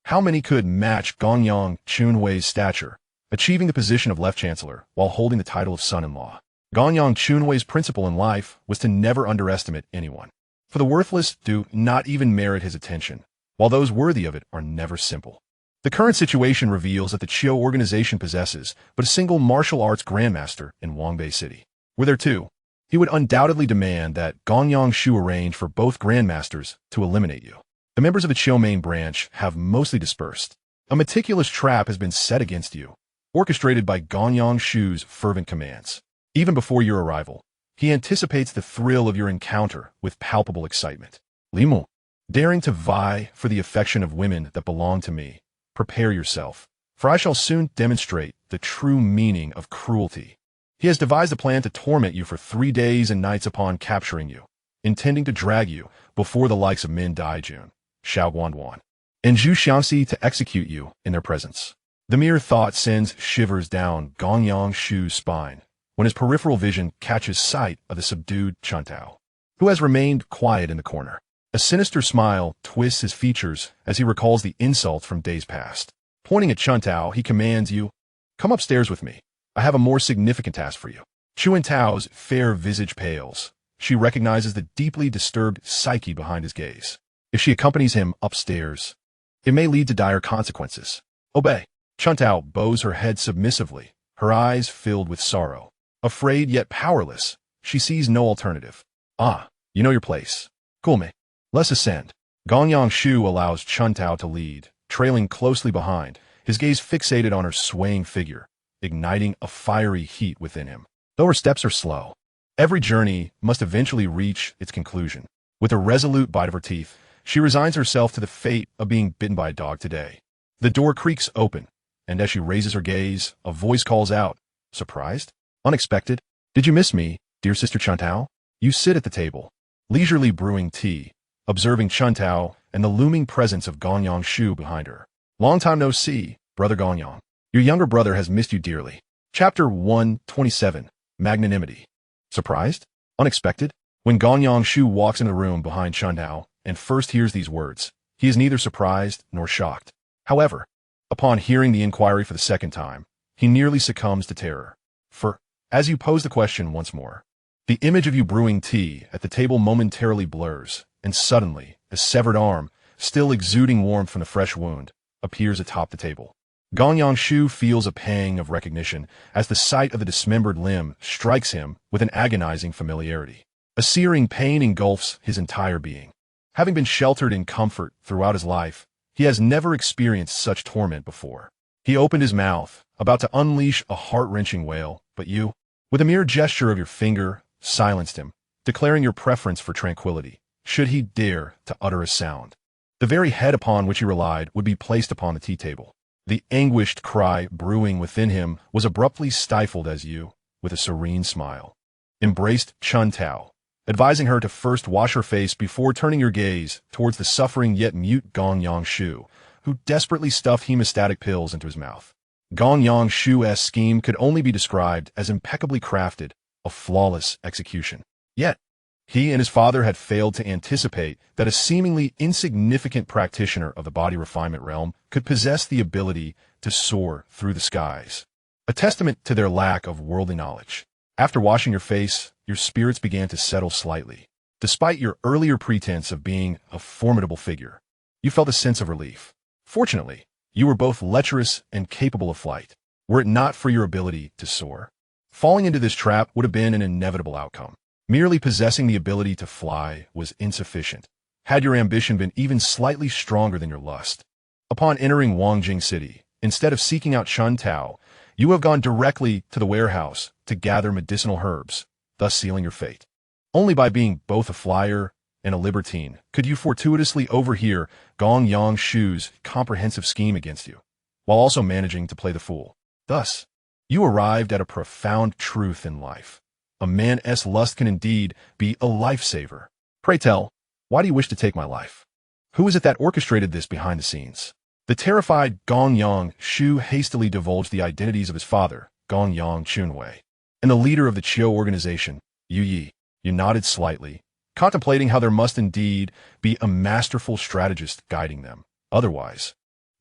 how many could match Ganyang Chunwei's stature, achieving the position of left chancellor while holding the title of son-in-law? Ganyang Chunwei's principle in life was to never underestimate anyone. For the worthless do not even merit his attention, while those worthy of it are never simple. The current situation reveals that the Chiu organization possesses but a single martial arts grandmaster in Wangbei City. Were there 2, he would undoubtedly demand that Ganyang Shu arrange for both grandmasters to eliminate you. The members of the Chiu main branch have mostly dispersed. A meticulous trap has been set against you, orchestrated by Ganyang Shu's fervent commands. Even before your arrival, he anticipates the thrill of your encounter with palpable excitement. Limu, daring to vie for the affection of women that belong to me, prepare yourself, for I shall soon demonstrate the true meaning of cruelty. He has devised a plan to torment you for 3 days and nights upon capturing you, intending to drag you before the likes of Min Daijun, Xiao Guanduan, and Zhu Xianxia to execute you in their presence. The mere thought sends shivers down Ganyang Shu's spine when his peripheral vision catches sight of the subdued Chuntao, who has remained quiet in the corner. A sinister smile twists his features as he recalls the insults from days past. Pointing at Chuntao, he commands you, "Come upstairs with me. I have a more significant task for you." Chuantao's fair visage pales. She recognizes the deeply disturbed psyche behind his gaze. If she accompanies him upstairs, it may lead to dire consequences. Obey. Chuntao bows her head submissively, her eyes filled with sorrow. Afraid yet powerless, she sees no alternative. "Ah, you know your place. Cool. Let's ascend." Ganyang Shu allows Chuntao to lead, trailing closely behind, his gaze fixated on her swaying figure, igniting a fiery heat within him. Though her steps are slow, every journey must eventually reach its conclusion. With a resolute bite of her teeth, she resigns herself to the fate of being bitten by a dog today. The door creaks open, and as she raises her gaze, a voice calls out, "Surprised? Unexpected? Did you miss me, dear Sister Chuntao?" You sit at the table, leisurely brewing tea, observing Chuntao and the looming presence of Ganyang Shu behind her. "Long time no see, Brother Ganyang. Your younger brother has missed you dearly." Chapter 127, Magnanimity. Surprised? Unexpected? When Ganyang Shu walks into the room behind Chuntao and first hears these words, he is neither surprised nor shocked. However, upon hearing the inquiry for the second time, he nearly succumbs to terror. For, as you pose the question once more, the image of you brewing tea at the table momentarily blurs, and suddenly, a severed arm, still exuding warmth from the fresh wound, appears atop the table. Ganyang Shu feels a pang of recognition as the sight of the dismembered limb strikes him with an agonizing familiarity. A searing pain engulfs his entire being. Having been sheltered in comfort throughout his life, he has never experienced such torment before. He opened his mouth, about to unleash a heart-wrenching wail, but you, with a mere gesture of your finger, silenced him, declaring your preference for tranquility, should he dare to utter a sound. The very head upon which he relied would be placed upon the tea table. The anguished cry brewing within him was abruptly stifled as you, with a serene smile, embraced Chuntao, advising her to first wash her face before turning your gaze towards the suffering yet mute Ganyang Shu, who desperately stuffed hemostatic pills into his mouth. Ganyang Shu's scheme could only be described as impeccably crafted, a flawless execution. Yet, he and his father had failed to anticipate that a seemingly insignificant practitioner of the body refinement realm could possess the ability to soar through the skies, a testament to their lack of worldly knowledge. After washing your face, your spirits began to settle slightly. Despite your earlier pretense of being a formidable figure, you felt a sense of relief. Fortunately, you were both lecherous and capable of flight. Were it not for your ability to soar, Falling into this trap would have been an inevitable outcome. Merely possessing the ability to fly was insufficient, had your ambition been even slightly stronger than your lust. Upon entering Wangjing City, instead of seeking out Chun Tao, you have gone directly to the warehouse to gather medicinal herbs, thus sealing your fate. Only by being both a flyer and a libertine could you fortuitously overhear Gong Yang Shu's comprehensive scheme against you, while also managing to play the fool. Thus, you arrived at a profound truth in life. A man's lust can indeed be a lifesaver. Pray tell, why do you wish to take my life? Who is it that orchestrated this behind the scenes? The terrified Gong Yang Shu hastily divulged the identities of his father, Gong Yang Chunwei, and the leader of the Chiu organization, Yu Yi. You nodded slightly, contemplating how there must indeed be a masterful strategist guiding them. Otherwise,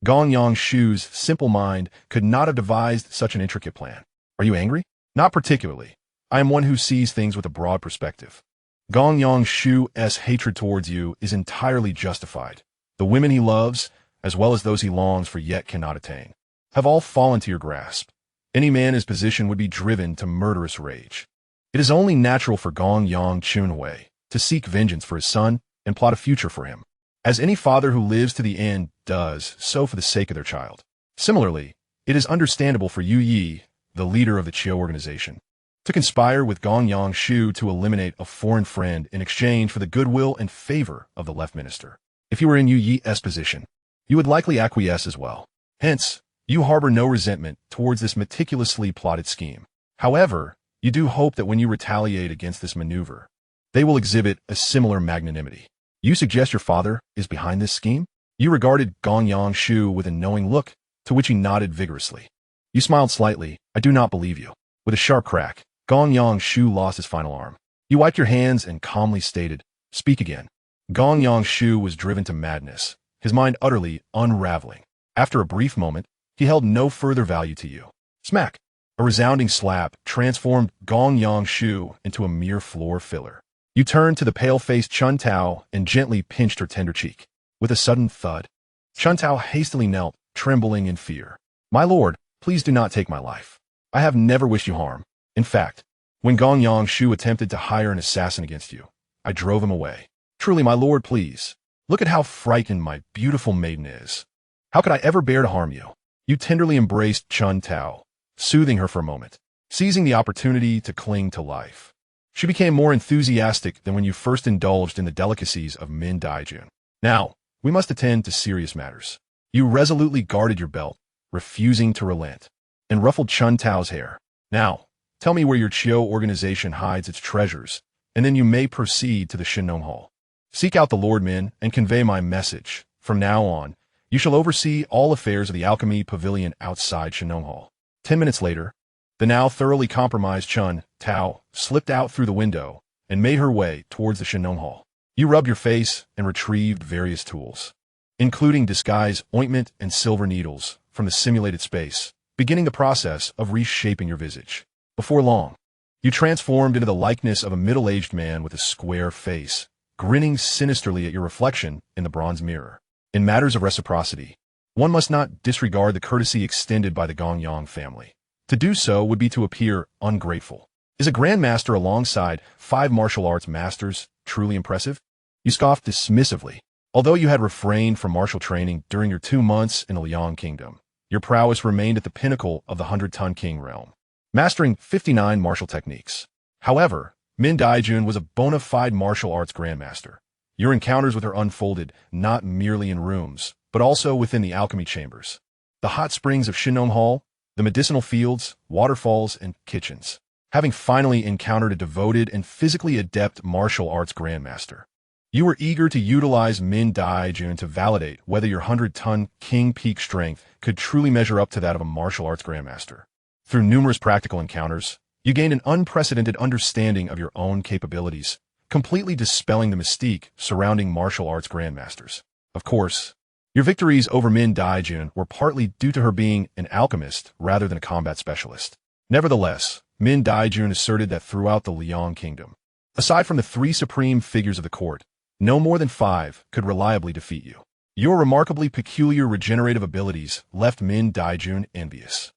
Gong Yang Shu's simple mind could not have devised such an intricate plan. Are you angry? Not particularly. I am one who sees things with a broad perspective. Gong Yang Shu's hatred towards you is entirely justified. The women he loves, as well as those he longs for yet cannot attain, have all fallen to your grasp. Any man in his position would be driven to murderous rage. It is only natural for Gong Yang Chunwei to seek vengeance for his son and plot a future for him, as any father who lives to the end does so for the sake of their child. Similarly, it is understandable for Yu Yi, the leader of the Chiu organization, to conspire with Gong Yang Shu to eliminate a foreign friend in exchange for the goodwill and favor of the left minister. If you were in Yu Yi's position, you would likely acquiesce as well. Hence, you harbor no resentment towards this meticulously plotted scheme. However, you do hope that when you retaliate against this maneuver, they will exhibit a similar magnanimity. You suggest your father is behind this scheme? You regarded Gong Yang Shu with a knowing look, to which he nodded vigorously. You smiled slightly. I do not believe you. With a sharp crack, Gong Yang Shu lost his final arm. You wiped your hands and calmly stated, "Speak again." Gong Yang Shu was driven to madness, his mind utterly unraveling. After a brief moment, he held no further value to you. Smack! A resounding slap transformed Gong Yang Shu into a mere floor filler. You turned to the pale-faced Chun Tao and gently pinched her tender cheek. With a sudden thud, Chun Tao hastily knelt, trembling in fear. My lord, please do not take my life. I have never wished you harm. In fact, when Gong Yang Shu attempted to hire an assassin against you, I drove him away. Truly, my lord, please. Look at how frightened my beautiful maiden is. How could I ever bear to harm you? You tenderly embraced Chun Tao, soothing her for a moment, seizing the opportunity to cling to life. She became more enthusiastic than when you first indulged in the delicacies of Min Daijun. Now, we must attend to serious matters. You resolutely guarded your belt, refusing to relent, and ruffled Chun Tao's hair. Now, tell me where your Chiu organization hides its treasures, and then you may proceed to the Shinong Hall. Seek out the Lord Min and convey my message. From now on, you shall oversee all affairs of the Alchemy Pavilion outside Shinong Hall. 10 minutes later, the now thoroughly compromised Chun Tao slipped out through the window and made her way towards the Shinong Hall. You rubbed your face and retrieved various tools, including disguise ointment and silver needles from the simulated space, beginning the process of reshaping your visage. Before long, you transformed into the likeness of a middle-aged man with a square face, grinning sinisterly at your reflection in the bronze mirror. In matters of reciprocity, one must not disregard the courtesy extended by the Gong Yang family. To do so would be to appear ungrateful. Is a grandmaster alongside 5 martial arts masters truly impressive? You scoffed dismissively. Although you had refrained from martial training during your 2 months in the Liang Kingdom, your prowess remained at the pinnacle of the 100-ton king realm, mastering 59 martial techniques. However, Min Daijun was a bona fide martial arts grandmaster. Your encounters with her unfolded not merely in rooms, but also within the alchemy chambers, the hot springs of Shinong Hall, the medicinal fields, waterfalls, and kitchens. Having finally encountered a devoted and physically adept martial arts grandmaster, you were eager to utilize Min Daijun to validate whether your 100-ton king peak strength could truly measure up to that of a martial arts grandmaster. Through numerous practical encounters, you gained an unprecedented understanding of your own capabilities, completely dispelling the mystique surrounding martial arts grandmasters. Of course, your victories over Min Daijun were partly due to her being an alchemist rather than a combat specialist. Nevertheless, Min Daijun asserted that throughout the Liang Kingdom, aside from the 3 supreme figures of the court, no more than 5 could reliably defeat you. Your remarkably peculiar regenerative abilities left Min Daijun envious.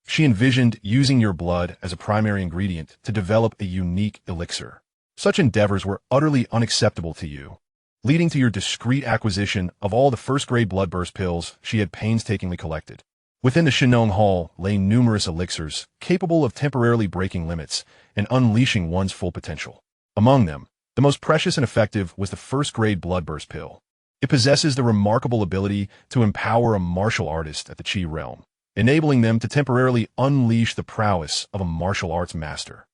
She envisioned using your blood as a primary ingredient to develop a unique elixir. Such endeavors were utterly unacceptable to you, leading to your discreet acquisition of all the first-grade bloodburst pills she had painstakingly collected. Within the Xianxia Hall lay numerous elixirs capable of temporarily breaking limits and unleashing one's full potential. Among them, the most precious and effective was the first-grade bloodburst pill. It possesses the remarkable ability to empower a martial artist at the Qi realm, enabling them to temporarily unleash the prowess of a martial arts master.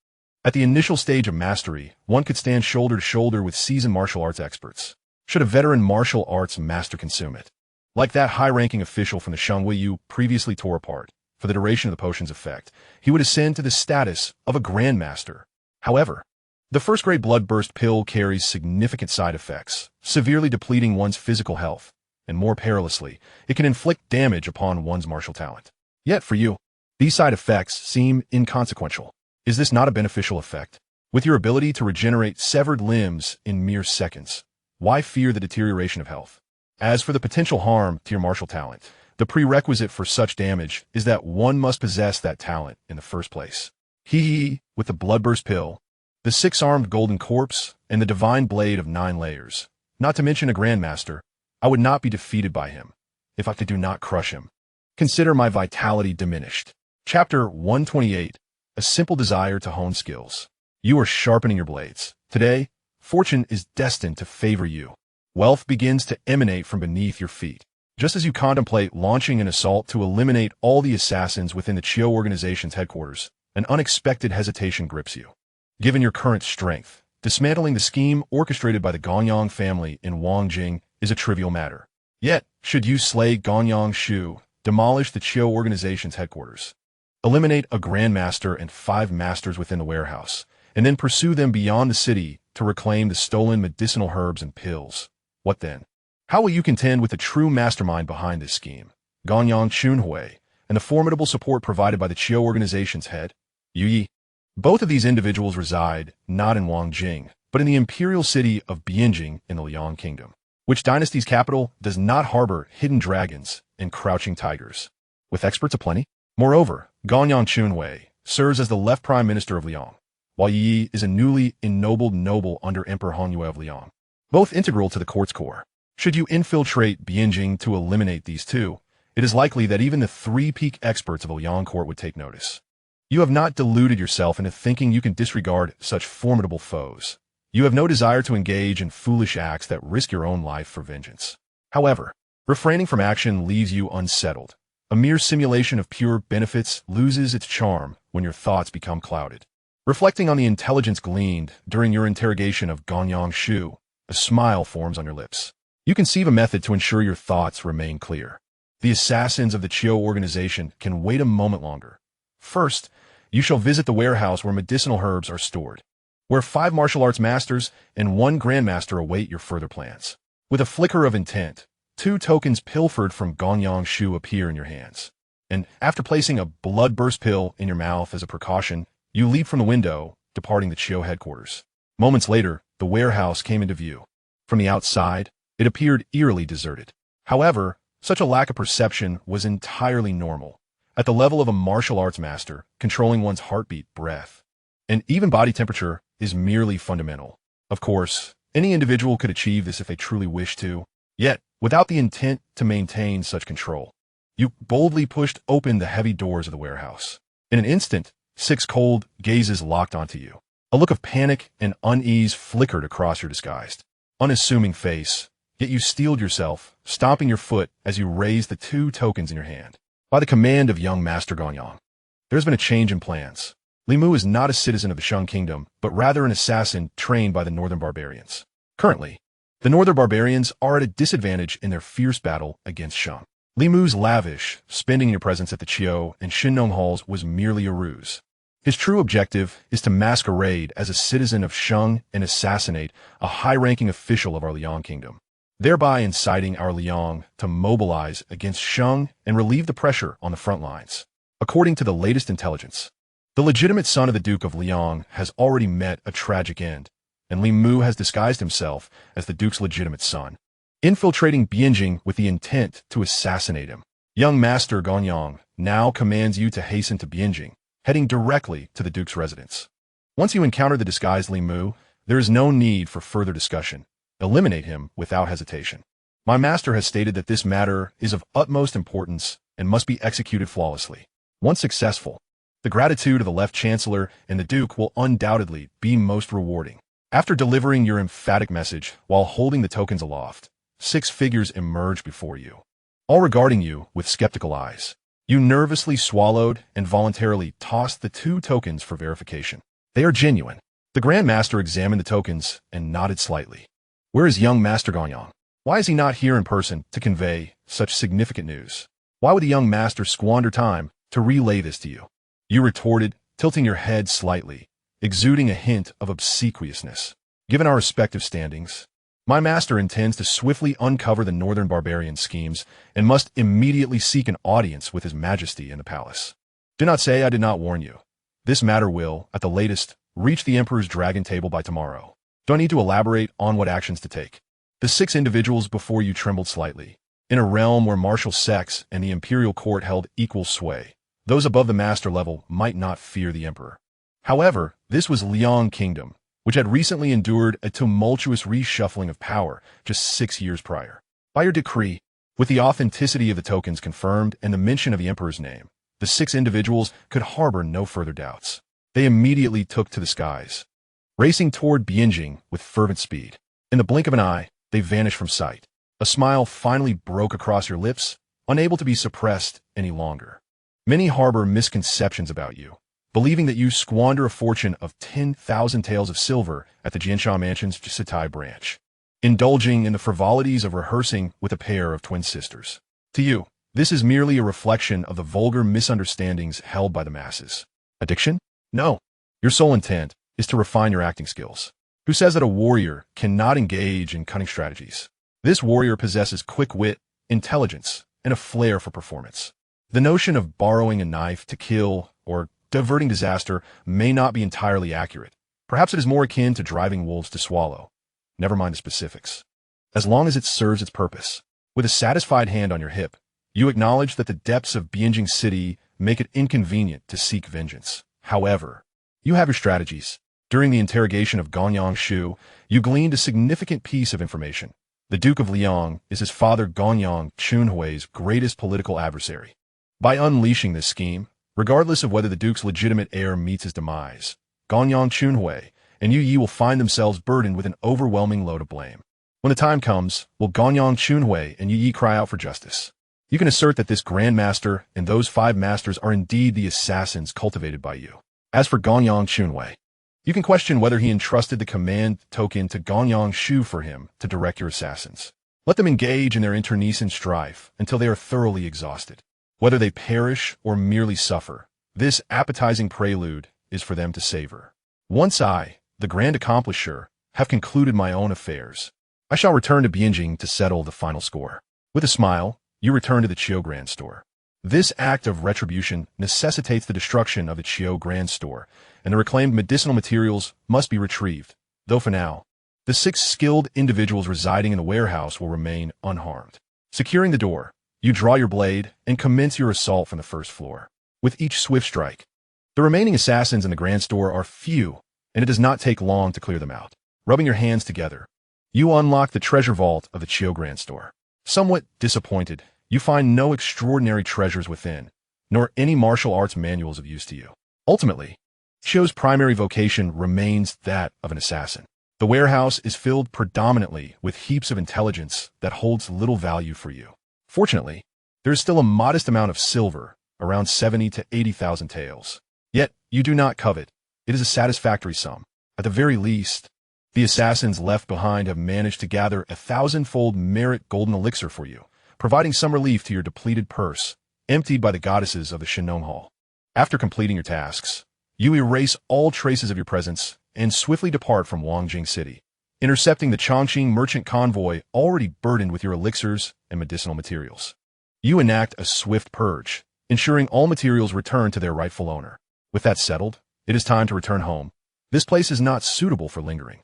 At the initial stage of mastery, one could stand shoulder to shoulder with seasoned martial arts experts, should a veteran martial arts master consume it. Like that high-ranking official from the Xianxia you previously tore apart, for the duration of the potion's effect, he would ascend to the status of a grandmaster. However, the first-grade bloodburst pill carries significant side effects, severely depleting one's physical health, and more perilously, it can inflict damage upon one's martial talent. Yet for you, these side effects seem inconsequential. Is this not a beneficial effect? With your ability to regenerate severed limbs in mere seconds, why fear the deterioration of health? As for the potential harm to your martial talent, the prerequisite for such damage is that one must possess that talent in the first place. With the bloodburst pill, the six-armed golden corpse, and the divine blade of 9 layers, not to mention a grandmaster, I would not be defeated by him if I do not crush him. Consider my vitality diminished. Chapter 128, A Simple Desire to Hone Skills. You are sharpening your blades. Today, fortune is destined to favor you. Wealth begins to emanate from beneath your feet. Just as you contemplate launching an assault to eliminate all the assassins within the Qio organization's headquarters, an unexpected hesitation grips you. Given your current strength, dismantling the scheme orchestrated by the Gonyang family in Wangjing is a trivial matter. Yet, should you slay Gonyang Shu, demolish the Qio organization's headquarters, eliminate a grandmaster and 5 masters within the warehouse, and then pursue them beyond the city to reclaim the stolen medicinal herbs and pills, what then? How will you contend with the true mastermind behind this scheme, Gonyang Chunhui, and the formidable support provided by the Qio organization's head, Yu Yi? Both of these individuals reside not in Wangjing, but in the imperial city of Bianjing in the Liang Kingdom, which dynasty's capital does not harbor hidden dragons and crouching tigers, with experts aplenty. Moreover, Gonyang Chunhui serves as the left prime minister of Liang, while Yi is a newly ennobled noble under Emperor Hongyue of Liang, both integral to the court's core. Should you infiltrate Bianjing to eliminate these two, it is likely that even the 3 peak experts of a Liang court would take notice. You have not deluded yourself into thinking you can disregard such formidable foes. You have no desire to engage in foolish acts that risk your own life for vengeance. However, refraining from action leaves you unsettled. A mere simulation of pure benefits loses its charm when your thoughts become clouded. Reflecting on the intelligence gleaned during your interrogation of Gonyang Shu, a smile forms on your lips. You conceive a method to ensure your thoughts remain clear. The assassins of the Qio organization can wait a moment longer. First, you shall visit the warehouse where medicinal herbs are stored, where 5 martial arts masters and 1 grandmaster await your further plans. With a flicker of intent, 2 tokens pilfered from Gonyang Shu appear in your hands. And after placing a bloodburst pill in your mouth as a precaution, you leap from the window, departing the Qio headquarters. Moments later, the warehouse came into view. From the outside, it appeared eerily deserted. However, such a lack of perception was entirely normal. At the level of a martial arts master, controlling one's heartbeat, breath, and even body temperature is merely fundamental. Of course, any individual could achieve this if they truly wished to, yet, without the intent to maintain such control, you boldly pushed open the heavy doors of the warehouse. In an instant, 6 cold gazes locked onto you. A look of panic and unease flickered across your disguised, unassuming face, yet you steeled yourself, stomping your foot as you raised the 2 tokens in your hand. By the command of young Master Gonyang, there has been a change in plans. Li Mu is not a citizen of the Shang Kingdom, but rather an assassin trained by the Northern Barbarians. Currently, the Northern Barbarians are at a disadvantage in their fierce battle against Shang. Li Mu's lavish spending in your presence at the Qio and Xianxia halls was merely a ruse. His true objective is to masquerade as a citizen of Shang and assassinate a high-ranking official of our Liang Kingdom, thereby inciting our Liang to mobilize against Shang and relieve the pressure on the front lines. According to the latest intelligence, the legitimate son of the Duke of Liang has already met a tragic end, and Li Mu has disguised himself as the Duke's legitimate son, infiltrating Bianjing with the intent to assassinate him. Young Master Gonyang now commands you to hasten to Bianjing, heading directly to the Duke's residence. Once you encounter the disguised Li Mu, there is no need for further discussion. Eliminate him without hesitation. My master has stated that this matter is of utmost importance and must be executed flawlessly. Once successful, the gratitude of the Left Chancellor and the Duke will undoubtedly be most rewarding. After delivering your emphatic message while holding the tokens aloft, 6 figures emerge before you, all regarding you with skeptical eyes. You nervously swallowed and voluntarily tossed the 2 tokens for verification. They are genuine. The Grand Master examined the tokens and nodded slightly. Where is young Master Gonyang? Why is he not here in person to convey such significant news? Why would the young master squander time to relay this to you? You retorted, tilting your head slightly, exuding a hint of obsequiousness. Given our respective standings, my master intends to swiftly uncover the northern barbarian schemes and must immediately seek an audience with his majesty in the palace. Do not say I did not warn you. This matter will, at the latest, reach the Emperor's dragon table by tomorrow. Do I need to elaborate on what actions to take? The 6 individuals before you trembled slightly. In a realm where martial sects and the imperial court held equal sway, those above the master level might not fear the Emperor. However, this was Liang Kingdom, which had recently endured a tumultuous reshuffling of power just 6 years prior. By your decree, with the authenticity of the tokens confirmed and the mention of the Emperor's name, the 6 individuals could harbor no further doubts. They immediately took to the skies, racing toward Bianjing with fervent speed. In the blink of an eye, they vanished from sight. A smile finally broke across your lips, unable to be suppressed any longer. Many harbor misconceptions about you, believing that you squander a fortune of 10,000 taels of silver at the Xianxia Mansion's Sitai branch, indulging in the frivolities of rehearsing with a pair of twin sisters. To you, this is merely a reflection of the vulgar misunderstandings held by the masses. Addiction? No. Your sole intent is to refine your acting skills. Who says that a warrior cannot engage in cunning strategies? This warrior possesses quick wit, intelligence, and a flair for performance. The notion of borrowing a knife to kill or diverting disaster may not be entirely accurate. Perhaps it is more akin to driving wolves to swallow. Never mind the specifics. As long as it serves its purpose. With a satisfied hand on your hip, you acknowledge that the depths of Bianjing City make it inconvenient to seek vengeance. However, you have your strategies. During the interrogation of Gonyang Shu, you gleaned a significant piece of information. The Duke of Liang is his father Gonyang Chunhui's greatest political adversary. By unleashing this scheme, regardless of whether the Duke's legitimate heir meets his demise, Gonyang Chunhui and Yu Yi will find themselves burdened with an overwhelming load of blame. When the time comes, will Gonyang Chunhui and Yu Yi cry out for justice? You can assert that this Grand Master and those 5 masters are indeed the assassins cultivated by you. As for Gonyang Chunhui, you can question whether he entrusted the command token to Gonyang Shu for him to direct your assassins. Let them engage in their internecine strife until they are thoroughly exhausted. Whether they perish or merely suffer, this appetizing prelude is for them to savor. Once I, the Grand Accomplisher, have concluded my own affairs, I shall return to Bianjing to settle the final score. With a smile, you return to the Chiu Grand Store. This act of retribution necessitates the destruction of the Chiu Grand Store, and the reclaimed medicinal materials must be retrieved, though for now, the 6 skilled individuals residing in the warehouse will remain unharmed. Securing the door, you draw your blade and commence your assault from the first floor. With each swift strike, the remaining assassins in the Grand Store are few, and it does not take long to clear them out. Rubbing your hands together, you unlock the treasure vault of the Chiu Grand Store. Somewhat disappointed, you find no extraordinary treasures within, nor any martial arts manuals of use to you. Ultimately, Chiu's primary vocation remains that of an assassin. The warehouse is filled predominantly with heaps of intelligence that holds little value for you. Fortunately, there is still a modest amount of silver, around 70 to 80,000 taels. Yet, you do not covet. It is a satisfactory sum. At the very least, the assassins left behind have managed to gather 1,000-fold merit golden elixir for you, providing some relief to your depleted purse, emptied by the goddesses of the Shinong Hall. After completing your tasks, you erase all traces of your presence and swiftly depart from Wangjing City, intercepting the Chongqing merchant convoy already burdened with your elixirs and medicinal materials. You enact a swift purge, ensuring all materials return to their rightful owner. With that settled, it is time to return home. This place is not suitable for lingering.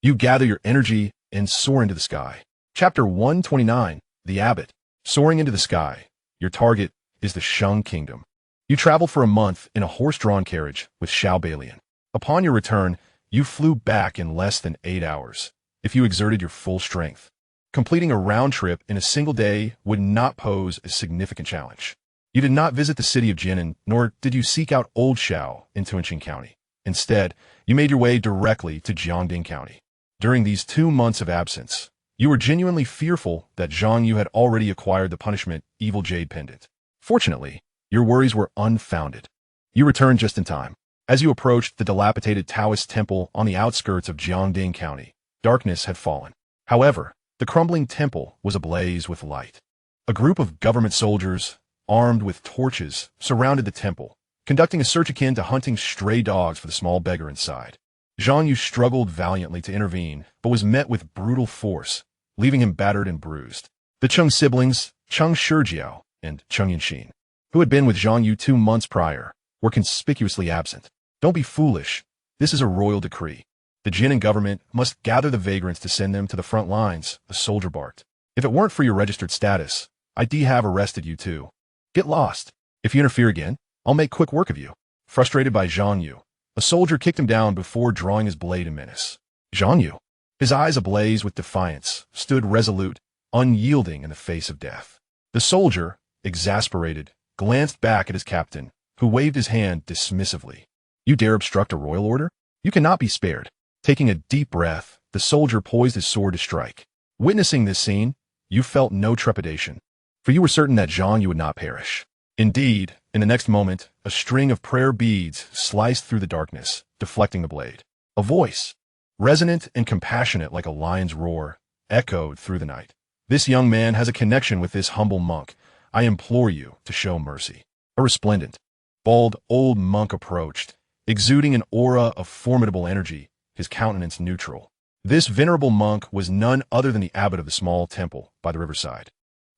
You gather your energy and soar into the sky. Chapter 129, The Abbot. Soaring into the sky, Your target is the Shang Kingdom. You traveled for a month in a horse-drawn carriage with Xiao Balian. Upon your return, you flew back in less than 8 hours, if you exerted your full strength. Completing a round trip in a single day would not pose a significant challenge. You did not visit the city of Jinan, nor did you seek out Old Xiao in Tuanqing County. Instead, you made your way directly to Jiangding County. During these 2 months of absence, you were genuinely fearful that Zhang Yu had already acquired the punishment Evil Jade Pendant. Fortunately, your worries were unfounded. You returned just in time. As you approached the dilapidated Taoist temple on the outskirts of Jiangding County, darkness had fallen. However, the crumbling temple was ablaze with light. A group of government soldiers, armed with torches, surrounded the temple, conducting a search akin to hunting stray dogs for the small beggar inside. Zhang Yu struggled valiantly to intervene, but was met with brutal force, leaving him battered and bruised. The Cheng siblings, Cheng Shijiao and Cheng Yanxin, who had been with Zhang Yu 2 months prior, were conspicuously absent. Don't be foolish. This is a royal decree. The Jinan government must gather the vagrants to send them to the front lines, a soldier barked. If it weren't for your registered status, I'd have arrested you too. Get lost. If you interfere again, I'll make quick work of you. Frustrated by Zhang Yu, a soldier kicked him down before drawing his blade in menace. Zhang Yu, his eyes ablaze with defiance, stood resolute, unyielding in the face of death. The soldier, exasperated, glanced back at his captain, who waved his hand dismissively. You dare obstruct a royal order? You cannot be spared. Taking a deep breath, the soldier poised his sword to strike. Witnessing this scene, you felt no trepidation, for you were certain that Zhang Yu would not perish. Indeed, in the next moment, a string of prayer beads sliced through the darkness, deflecting the blade. A voice, resonant and compassionate like a lion's roar, echoed through the night. This young man has a connection with this humble monk. I implore you to show mercy. A resplendent, bald old monk approached, exuding an aura of formidable energy, his countenance neutral. This venerable monk was none other than the abbot of the small temple by the riverside.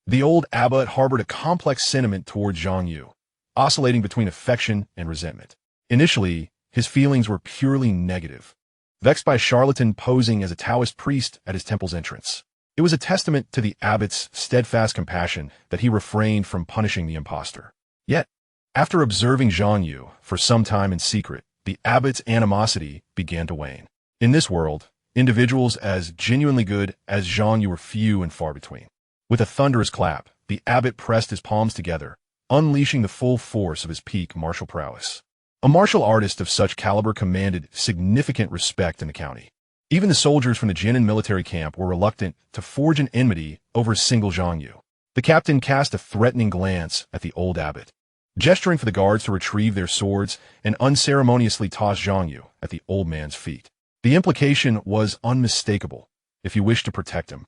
The old abbot harbored a complex sentiment toward Zhang Yu, oscillating between affection and resentment. Initially, his feelings were purely negative, vexed by a charlatan posing as a Taoist priest at his temple's entrance. It was a testament to the abbot's steadfast compassion that he refrained from punishing the impostor. Yet, after observing Zhang Yu for some time in secret, the abbot's animosity began to wane. In this world, individuals as genuinely good as Zhang Yu were few and far between. With a thunderous clap, the abbot pressed his palms together, unleashing the full force of his peak martial prowess. A martial artist of such caliber commanded significant respect in the county. Even the soldiers from the Jinan military camp were reluctant to forge an enmity over a single Zhang Yu. The captain cast a threatening glance at the old abbot, gesturing for the guards to retrieve their swords and unceremoniously toss Zhang Yu at the old man's feet. The implication was unmistakable. If you wish to protect him,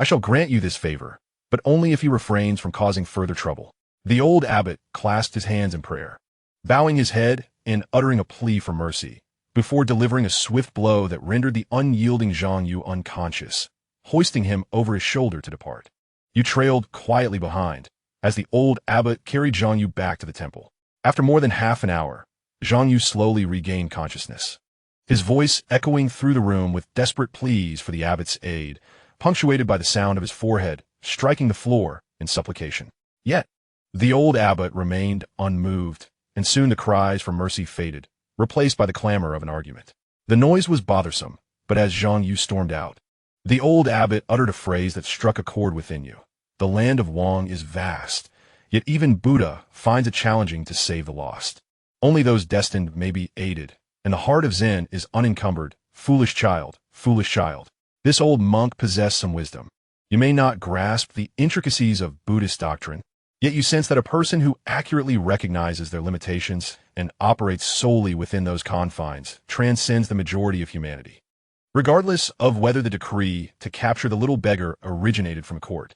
I shall grant you this favor, but only if he refrains from causing further trouble. The old abbot clasped his hands in prayer, bowing his head and uttering a plea for mercy, before delivering a swift blow that rendered the unyielding Zhang Yu unconscious, hoisting him over his shoulder to depart. You trailed quietly behind, as the old abbot carried Zhang Yu back to the temple. After more than half an hour, Zhang Yu slowly regained consciousness, his voice echoing through the room with desperate pleas for the abbot's aid, punctuated by the sound of his forehead striking the floor in supplication. Yet, the old abbot remained unmoved, and soon the cries for mercy faded, replaced by the clamor of an argument. The noise was bothersome, but as Zhang Yu stormed out, the old abbot uttered a phrase that struck a chord within you. The land of Wang is vast, yet even Buddha finds it challenging to save the lost. Only those destined may be aided, and the heart of Zen is unencumbered. Foolish child, foolish child. This old monk possessed some wisdom. You may not grasp the intricacies of Buddhist doctrine, yet you sense that a person who accurately recognizes their limitations and operates solely within those confines transcends the majority of humanity. Regardless of whether the decree to capture the little beggar originated from court,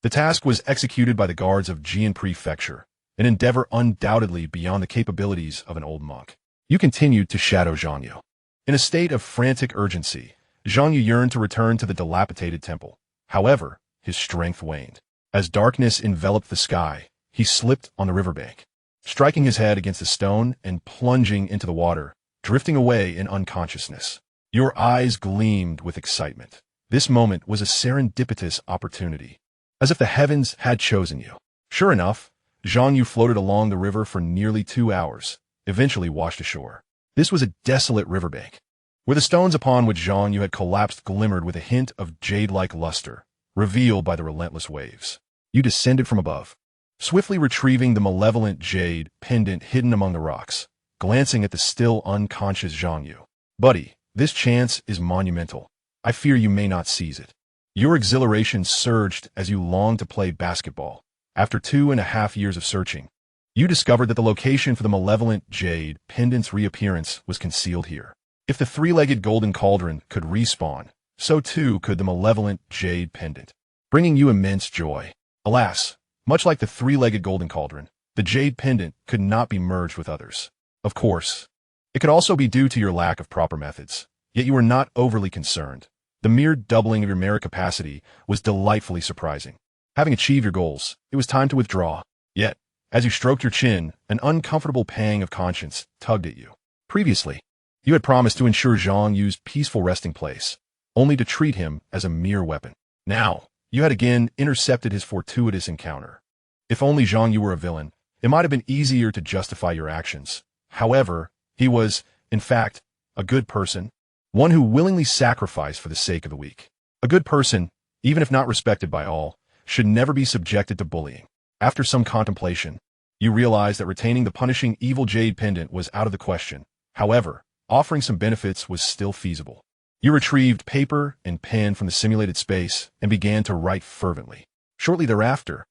the task was executed by the guards of Jian Prefecture, an endeavor undoubtedly beyond the capabilities of an old monk. You continued to shadow Zhang Yu. In a state of frantic urgency, Zhang Yu yearned to return to the dilapidated temple. However, his strength waned. As darkness enveloped the sky, he slipped on the riverbank, striking his head against a stone and plunging into the water, drifting away in unconsciousness. Your eyes gleamed with excitement. This moment was a serendipitous opportunity, as if the heavens had chosen you. Sure enough, Xianxia floated along the river for nearly 2 hours, eventually washed ashore. This was a desolate riverbank, where the stones upon which Xianxia had collapsed glimmered with a hint of jade-like luster, revealed by the relentless waves. You descended from above, swiftly retrieving the malevolent jade pendant hidden among the rocks, glancing at the still unconscious Xianxia. Buddy, this chance is monumental. I fear you may not seize it. Your exhilaration surged as you longed to play basketball. After 2.5 years of searching, you discovered that the location for the malevolent jade pendant's reappearance was concealed here. If the three-legged golden cauldron could respawn, so too could the malevolent jade pendant, bringing you immense joy. Alas, much like the three-legged golden cauldron, the jade pendant could not be merged with others. Of course, it could also be due to your lack of proper methods, yet you were not overly concerned. The mere doubling of your merit capacity was delightfully surprising. Having achieved your goals, it was time to withdraw. Yet, as you stroked your chin, an uncomfortable pang of conscience tugged at you. Previously, you had promised to ensure Xianxia's peaceful resting place, only to treat him as a mere weapon. Now, you had again intercepted his fortuitous encounter. If only Xianxia were a villain, it might have been easier to justify your actions. However, he was, in fact, a good person, one who willingly sacrificed for the sake of the weak. A good person, even if not respected by all, should never be subjected to bullying. After some contemplation, you realized that retaining the punishing evil jade pendant was out of the question. However, offering some benefits was still feasible. You retrieved paper and pen from the simulated space and began to write fervently. Shortly thereafter,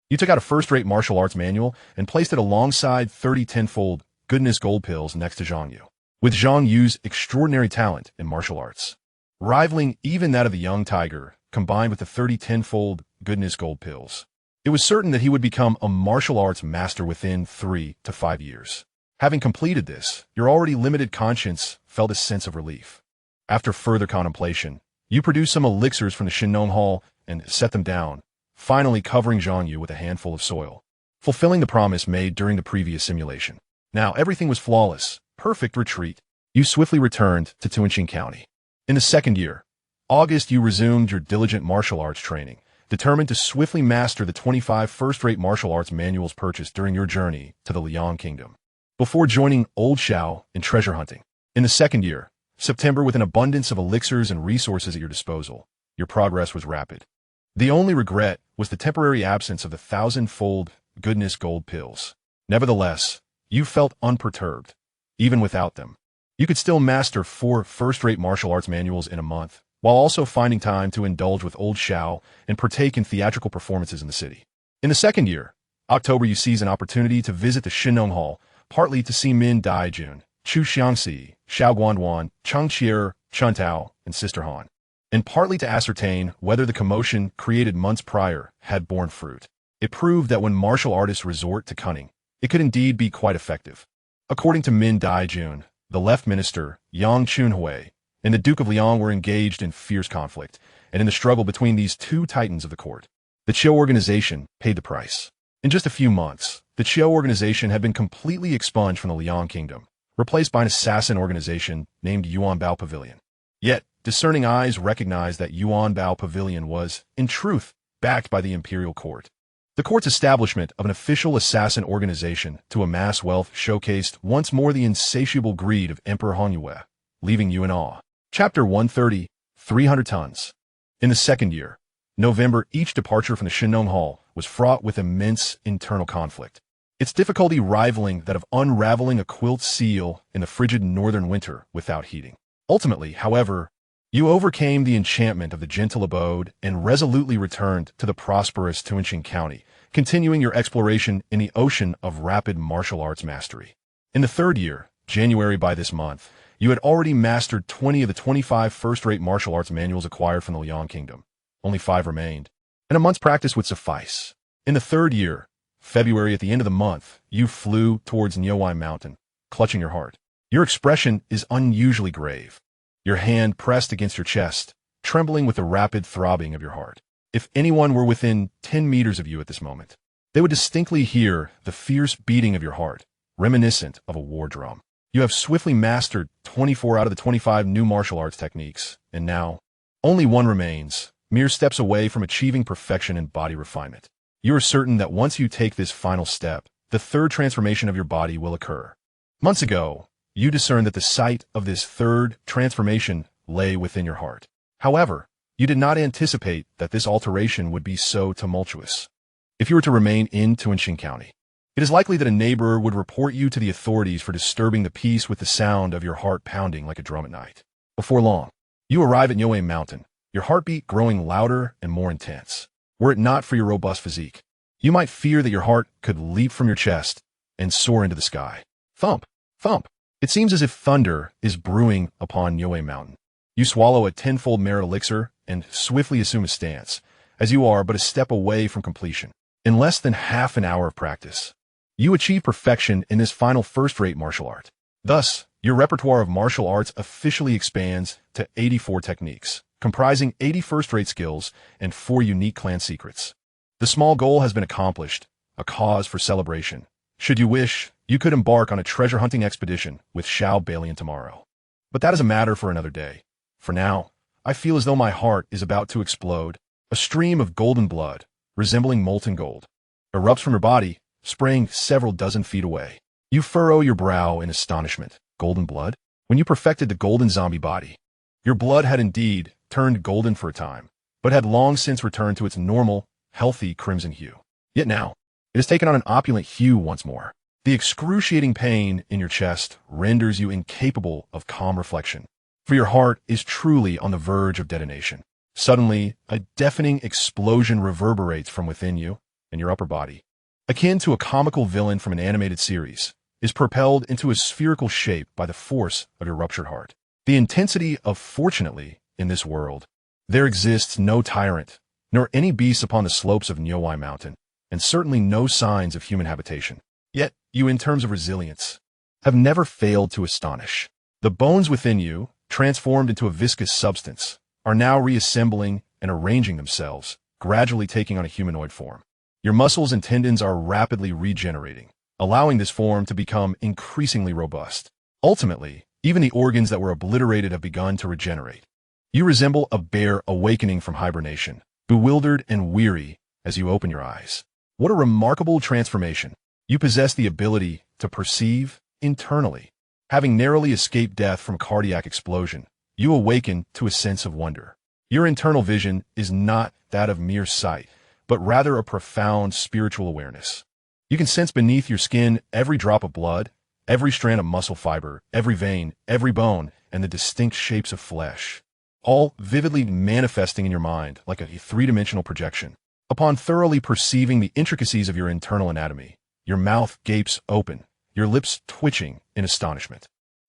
you took out a first-rate martial arts manual and placed it alongside 30 tenfold goodness gold pills next to Xianxia. With Xianxia's extraordinary talent in martial arts, rivaling even that of the young tiger, combined with the 30 tenfold goodness gold pills, it was certain that he would become a martial arts master within 3 to 5 years. Having completed this, your already limited conscience felt a sense of relief. After further contemplation, you produced some elixirs from the Shinong Hall and set them down, finally covering Xianxia with a handful of soil, fulfilling the promise made during the previous simulation. Now everything was flawless, perfect retreat. You swiftly returned to Tuanqing County. In the second year, August, you resumed your diligent martial arts training, determined to swiftly master the 25 first-rate martial arts manuals purchased during your journey to the Liang Kingdom, before joining Old Xiao in treasure hunting. In the second year, September, with an abundance of elixirs and resources at your disposal, your progress was rapid. The only regret was the temporary absence of the 1,000-fold goodness gold pills. Nevertheless, you felt unperturbed. Even without them, you could still master 4 first-rate martial arts manuals in a month, while also finding time to indulge with Old Xiao and partake in theatrical performances in the city. In the second year, October, you seized an opportunity to visit the Shinong Hall, partly to see Min Daijun, Chu Xiangxi, Xiao Guanduan, Cheng Qier, Chun Tao, and Sister Han, and partly to ascertain whether the commotion created months prior had borne fruit. It proved that when martial artists resort to cunning, it could indeed be quite effective. According to Min Daijun, the left minister, Yang Chunhui, and the Duke of Liang were engaged in fierce conflict, and in the struggle between these two titans of the court, the Qiu organization paid the price. In just a few months, the Qiu organization had been completely expunged from the Liang Kingdom, replaced by an assassin organization named Yuanbao Pavilion. Yet, discerning eyes recognized that Yuanbao Pavilion was, in truth, backed by the imperial court. The court's establishment of an official assassin organization to amass wealth showcased once more the insatiable greed of Emperor Honyue, leaving you in awe. Chapter 130, 300 tons. In the second year, November, each departure from the Shinong Hall was fraught with immense internal conflict, its difficulty rivaling that of unraveling a quilt seal in the frigid northern winter without heating. Ultimately, however, you overcame the enchantment of the gentle abode and resolutely returned to the prosperous Tuanqing County, continuing your exploration in the ocean of rapid martial arts mastery. In the third year, January, by this month, you had already mastered 20 of the 25 first-rate martial arts manuals acquired from the Liang Kingdom. Only 5 remained, and a month's practice would suffice. In the third year, February, at the end of the month, you flew towards Niuwai Mountain, clutching your heart. Your expression is unusually grave, your hand pressed against your chest, trembling with the rapid throbbing of your heart. If anyone were within 10 meters of you at this moment, they would distinctly hear the fierce beating of your heart, reminiscent of a war drum. You have swiftly mastered 24 out of the 25 new martial arts techniques, and now, only one remains, mere steps away from achieving perfection in body refinement. You are certain that once you take this final step, the third transformation of your body will occur. Months ago, you discerned that the site of this third transformation lay within your heart. However, you did not anticipate that this alteration would be so tumultuous. If you were to remain in Tuanshin County, it is likely that a neighbor would report you to the authorities for disturbing the peace with the sound of your heart pounding like a drum at night. Before long, you arrive at Nyoe Mountain, your heartbeat growing louder and more intense. Were it not for your robust physique, you might fear that your heart could leap from your chest and soar into the sky. Thump, thump. It seems as if thunder is brewing upon Nyoe Mountain. You swallow a tenfold merit elixir and swiftly assume a stance, as you are but a step away from completion. In less than half an hour of practice, you achieve perfection in this final first-rate martial art. Thus, your repertoire of martial arts officially expands to 84 techniques, comprising 80 first-rate skills and 4 unique clan secrets. The small goal has been accomplished, a cause for celebration. Should you wish, you could embark on a treasure-hunting expedition with Xiao Balian tomorrow. But that is a matter for another day. For now, I feel as though my heart is about to explode. A stream of golden blood, resembling molten gold, erupts from your body, spraying several dozen feet away. You furrow your brow in astonishment. Golden blood? When you perfected the golden zombie body, your blood had indeed turned golden for a time, but had long since returned to its normal, healthy crimson hue. Yet now, it has taken on an opulent hue once more. The excruciating pain in your chest renders you incapable of calm reflection, for your heart is truly on the verge of detonation. Suddenly, a deafening explosion reverberates from within you, and your upper body, akin to a comical villain from an animated series, is propelled into a spherical shape by the force of your ruptured heart. The intensity of fortunately, in this world, there exists no tyrant, nor any beast upon the slopes of Nyoe Mountain, and certainly no signs of human habitation. Yet, you in terms of resilience, have never failed to astonish. The bones within you, transformed into a viscous substance, are now reassembling and arranging themselves, gradually taking on a humanoid form. Your muscles and tendons are rapidly regenerating, allowing this form to become increasingly robust. Ultimately, even the organs that were obliterated have begun to regenerate. You resemble a bear awakening from hibernation, bewildered and weary as you open your eyes. What a remarkable transformation. You possess the ability to perceive internally. Having narrowly escaped death from cardiac explosion, you awaken to a sense of wonder. Your internal vision is not that of mere sight, but rather a profound spiritual awareness. You can sense beneath your skin every drop of blood, every strand of muscle fiber, every vein, every bone, and the distinct shapes of flesh, all vividly manifesting in your mind like a three-dimensional projection. Upon thoroughly perceiving the intricacies of your internal anatomy, your mouth gapes open, your lips twitching in astonishment.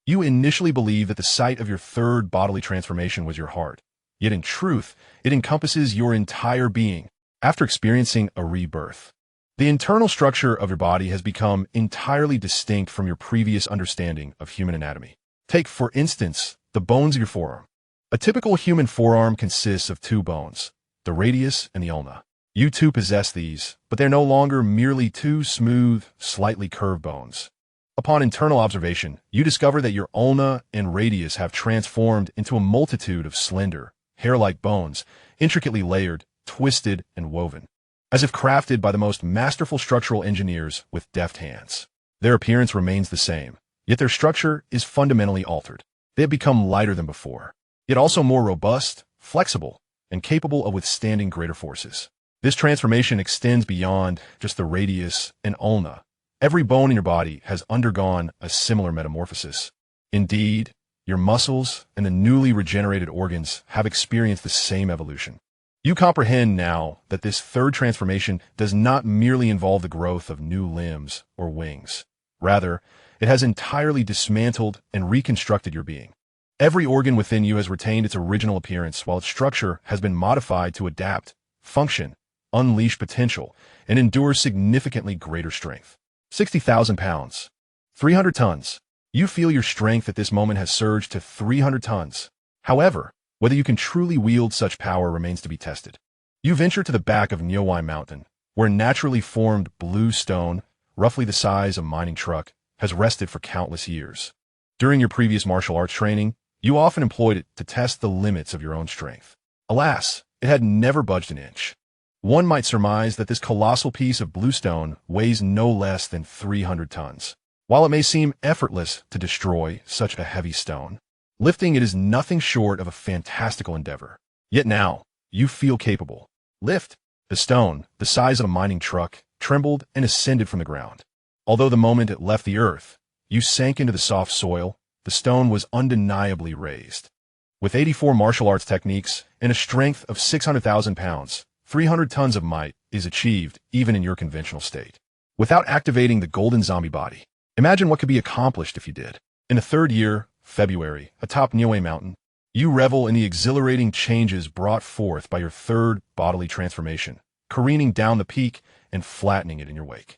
You initially believed that the site of your third bodily transformation was your heart, yet in truth, it encompasses your entire being. After experiencing a rebirth, the internal structure of your body has become entirely distinct from your previous understanding of human anatomy. Take, for instance, the bones of your forearm. A typical human forearm consists of 2 bones, the radius and the ulna. You too possess these, but they're no longer merely 2 smooth, slightly curved bones. Upon internal observation, you discover that your ulna and radius have transformed into a multitude of slender, hair-like bones, intricately layered, twisted, and woven, as if crafted by the most masterful structural engineers with deft hands. Their appearance remains the same, yet their structure is fundamentally altered. They have become lighter than before, yet also more robust, flexible, and capable of withstanding greater forces. This transformation extends beyond just the radius and ulna. Every bone in your body has undergone a similar metamorphosis. Indeed, your muscles and the newly regenerated organs have experienced the same evolution. You comprehend now that this third transformation does not merely involve the growth of new limbs or wings. Rather, it has entirely dismantled and reconstructed your being. Every organ within you has retained its original appearance, while its structure has been modified to adapt, function, unleash potential, and endure significantly greater strength. 60,000 pounds. 300 tons. You feel your strength at this moment has surged to 300 tons. However, whether you can truly wield such power remains to be tested. You venture to the back of Nyoe Mountain, where a naturally formed blue stone, roughly the size of a mining truck, has rested for countless years. During your previous martial arts training, you often employed it to test the limits of your own strength. Alas, it had never budged an inch. One might surmise that this colossal piece of bluestone weighs no less than 300 tons. While it may seem effortless to destroy such a heavy stone, lifting it is nothing short of a fantastical endeavor. Yet now, you feel capable. Lift. The stone, the size of a mining truck, trembled and ascended from the ground. Although the moment it left the earth, you sank into the soft soil, the stone was undeniably raised. With 84 martial arts techniques and a strength of 600,000 pounds, 300 tons of might is achieved even in your conventional state. Without activating the golden zombie body, imagine what could be accomplished if you did. In the third year, February, atop Niue Mountain, you revel in the exhilarating changes brought forth by your third bodily transformation, careening down the peak and flattening it in your wake.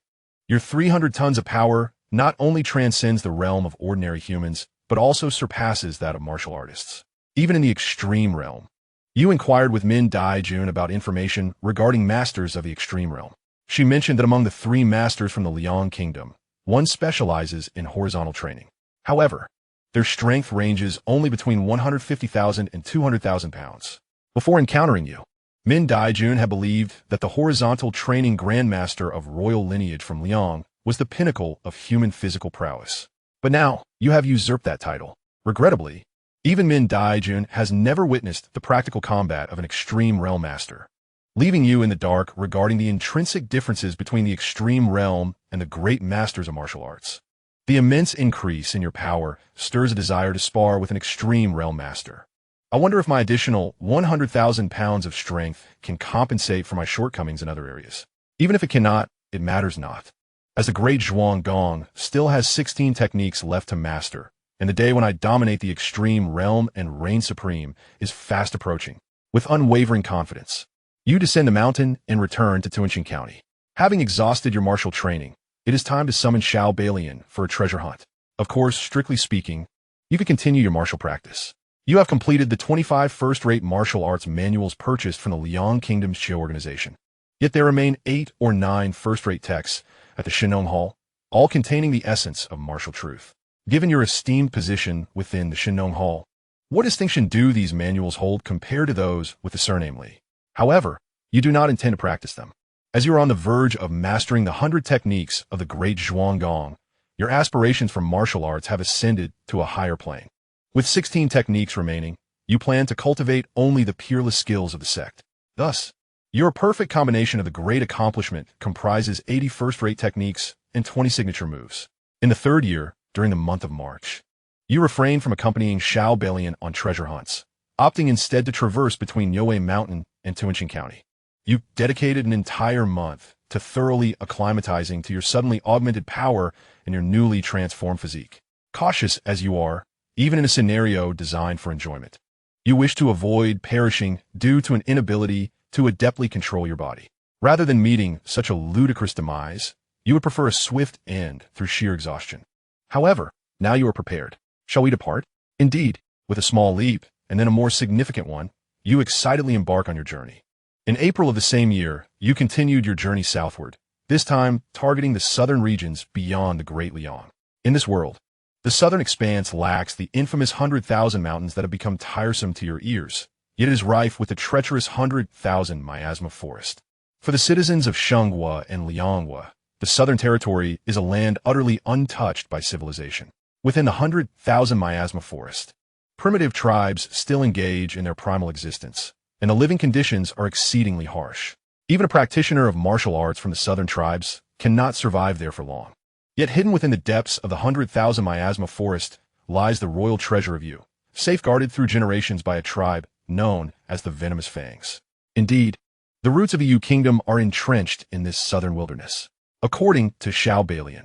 Your 300 tons of power not only transcends the realm of ordinary humans, but also surpasses that of martial artists. Even in the extreme realm, you inquired with Min Dai-jun about information regarding masters of the extreme realm. She mentioned that among the 3 masters from the Liang Kingdom, one specializes in horizontal training. However, their strength ranges only between 150,000 and 200,000 pounds. Before encountering you, Min Dai-jun had believed that the horizontal training grandmaster of royal lineage from Liang was the pinnacle of human physical prowess. But now, you have usurped that title. Regrettably, even Min Dai-jun has never witnessed the practical combat of an extreme realm master, leaving you in the dark regarding the intrinsic differences between the extreme realm and the great masters of martial arts. The immense increase in your power stirs a desire to spar with an extreme realm master. I wonder if my additional 100,000 pounds of strength can compensate for my shortcomings in other areas. Even if it cannot, it matters not, as the great Zhuang Gong still has 16 techniques left to master, and the day when I dominate the extreme realm and reign supreme is fast approaching. With unwavering confidence, you descend the mountain and return to Tuanqing County. Having exhausted your martial training, it is time to summon Xianxia for a treasure hunt. Of course, strictly speaking, you can continue your martial practice. You have completed the 25 first-rate martial arts manuals purchased from the Liang Kingdom's Qi organization. Yet there remain 8 or 9 first-rate texts at the Shenong Hall, all containing the essence of martial truth. Given your esteemed position within the Shenong Hall, what distinction do these manuals hold compared to those with the surname Li? However, you do not intend to practice them. As you are on the verge of mastering the 100 techniques of the great Zhuang Gong, your aspirations for martial arts have ascended to a higher plane. With 16 techniques remaining, you plan to cultivate only the peerless skills of the sect. Thus, your perfect combination of the great accomplishment comprises 80 first-rate techniques and 20 signature moves. In the third year, during the month of March, you refrain from accompanying Xianxia on treasure hunts, opting instead to traverse between Niue Mountain and Tuanqing County. You dedicated an entire month to thoroughly acclimatizing to your suddenly augmented power and your newly transformed physique. Cautious as you are, even in a scenario designed for enjoyment, you wish to avoid perishing due to an inability to adeptly control your body. Rather than meeting such a ludicrous demise, you would prefer a swift end through sheer exhaustion. However, now you are prepared. Shall we depart? Indeed, with a small leap, and then a more significant one, you excitedly embark on your journey. In April of the same year, you continued your journey southward, this time targeting the southern regions beyond the Great Liang. In this world, the southern expanse lacks the infamous 100,000 mountains that have become tiresome to your ears, yet it is rife with the treacherous 100,000 miasma forest. For the citizens of Xianxia and Lianghua, the southern territory is a land utterly untouched by civilization. Within the 100,000 miasma forest, primitive tribes still engage in their primal existence, and the living conditions are exceedingly harsh. Even a practitioner of martial arts from the southern tribes cannot survive there for long. Yet hidden within the depths of the 100,000 miasma forest lies the royal treasure of you, safeguarded through generations by a tribe known as the Venomous Fangs. Indeed, the roots of the Yu Kingdom are entrenched in this southern wilderness. According to Xianxia,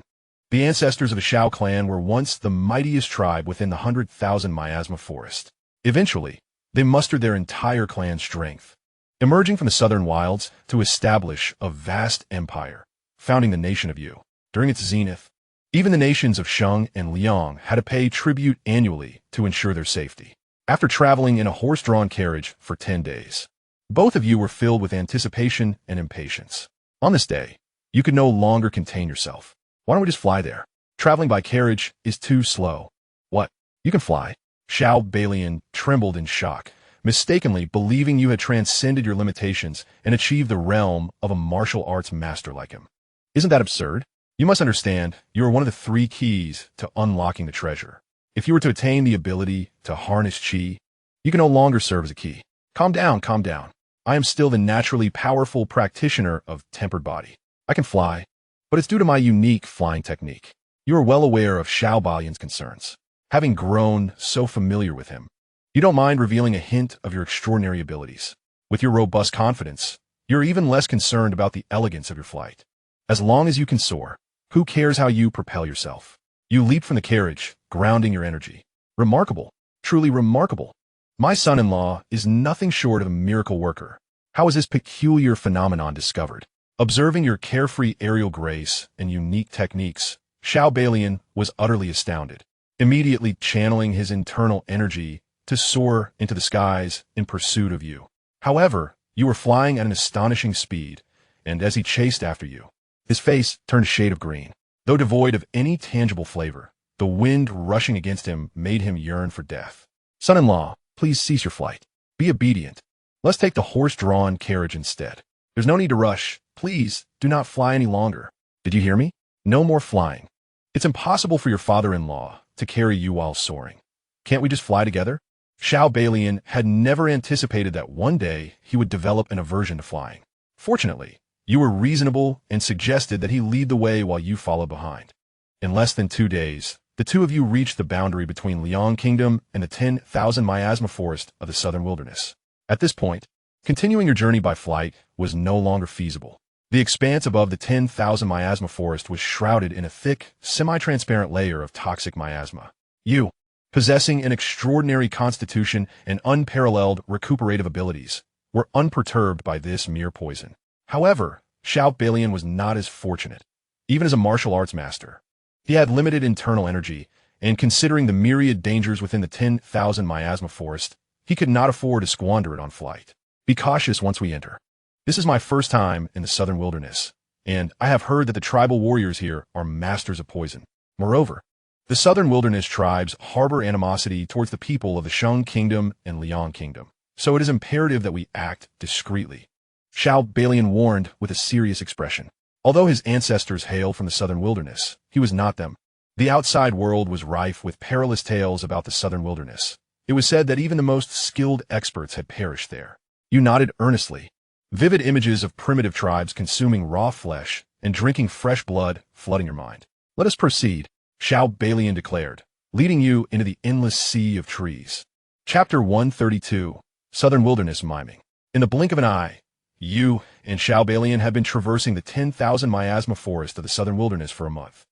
the ancestors of the Xiao clan were once the mightiest tribe within the 100,000 miasma forest. Eventually, they mustered their entire clan's strength, emerging from the southern wilds to establish a vast empire, founding the nation of Yu. During its zenith, even the nations of Sheng and Liang had to pay tribute annually to ensure their safety. After traveling in a horse-drawn carriage for 10 days, both of you were filled with anticipation and impatience. On this day, you could no longer contain yourself. Why don't we just fly there? Traveling by carriage is too slow. What? You can fly? Xiao Balian trembled in shock, mistakenly believing you had transcended your limitations and achieved the realm of a martial arts master like him. Isn't that absurd? You must understand, you are one of the 3 keys to unlocking the treasure. If you were to attain the ability to harness chi, you can no longer serve as a key. Calm down, calm down. I am still the naturally powerful practitioner of tempered body. I can fly, but it's due to my unique flying technique. You are well aware of Xiao Balian's concerns. Having grown so familiar with him, you don't mind revealing a hint of your extraordinary abilities. With your robust confidence, you're even less concerned about the elegance of your flight. As long as you can soar, who cares how you propel yourself? You leap from the carriage, grounding your energy. Remarkable, truly remarkable. My son-in-law is nothing short of a miracle worker. How is this peculiar phenomenon discovered? Observing your carefree aerial grace and unique techniques, Xiao Balian was utterly astounded, immediately channeling his internal energy to soar into the skies in pursuit of you. However, you were flying at an astonishing speed, and as he chased after you, his face turned a shade of green. Though devoid of any tangible flavor, the wind rushing against him made him yearn for death. Son-in-law, please cease your flight. Be obedient. Let's take the horse-drawn carriage instead. There's no need to rush. Please, do not fly any longer. Did you hear me? No more flying. It's impossible for your father-in-law to carry you while soaring. Can't we just fly together? Xiao Balian had never anticipated that one day he would develop an aversion to flying. Fortunately, you were reasonable and suggested that he lead the way while you followed behind. In less than 2 days, the two of you reached the boundary between Liang Kingdom and the 10,000 miasma forest of the southern wilderness. At this point, continuing your journey by flight was no longer feasible. The expanse above the 10,000 miasma forest was shrouded in a thick, semi-transparent layer of toxic miasma. You, possessing an extraordinary constitution and unparalleled recuperative abilities, were unperturbed by this mere poison. However, Xiao Balian was not as fortunate. Even as a martial arts master, he had limited internal energy, and considering the myriad dangers within the 10,000 miasma forest, he could not afford to squander it on flight. Be cautious once we enter. This is my first time in the southern wilderness, and I have heard that the tribal warriors here are masters of poison. Moreover, the southern wilderness tribes harbor animosity towards the people of the Shang Kingdom and Liang Kingdom, so it is imperative that we act discreetly. Xiao Balian warned with a serious expression. Although his ancestors hailed from the southern wilderness, he was not them. The outside world was rife with perilous tales about the southern wilderness. It was said that even the most skilled experts had perished there. You nodded earnestly. Vivid images of primitive tribes consuming raw flesh and drinking fresh blood flooding your mind. Let us proceed, Xiao Balian declared, leading you into the endless sea of trees. Chapter 132, Southern Wilderness Miming. In the blink of an eye, you and Xiao Balian had been traversing the 10,000 miasma forest of the southern wilderness for a month.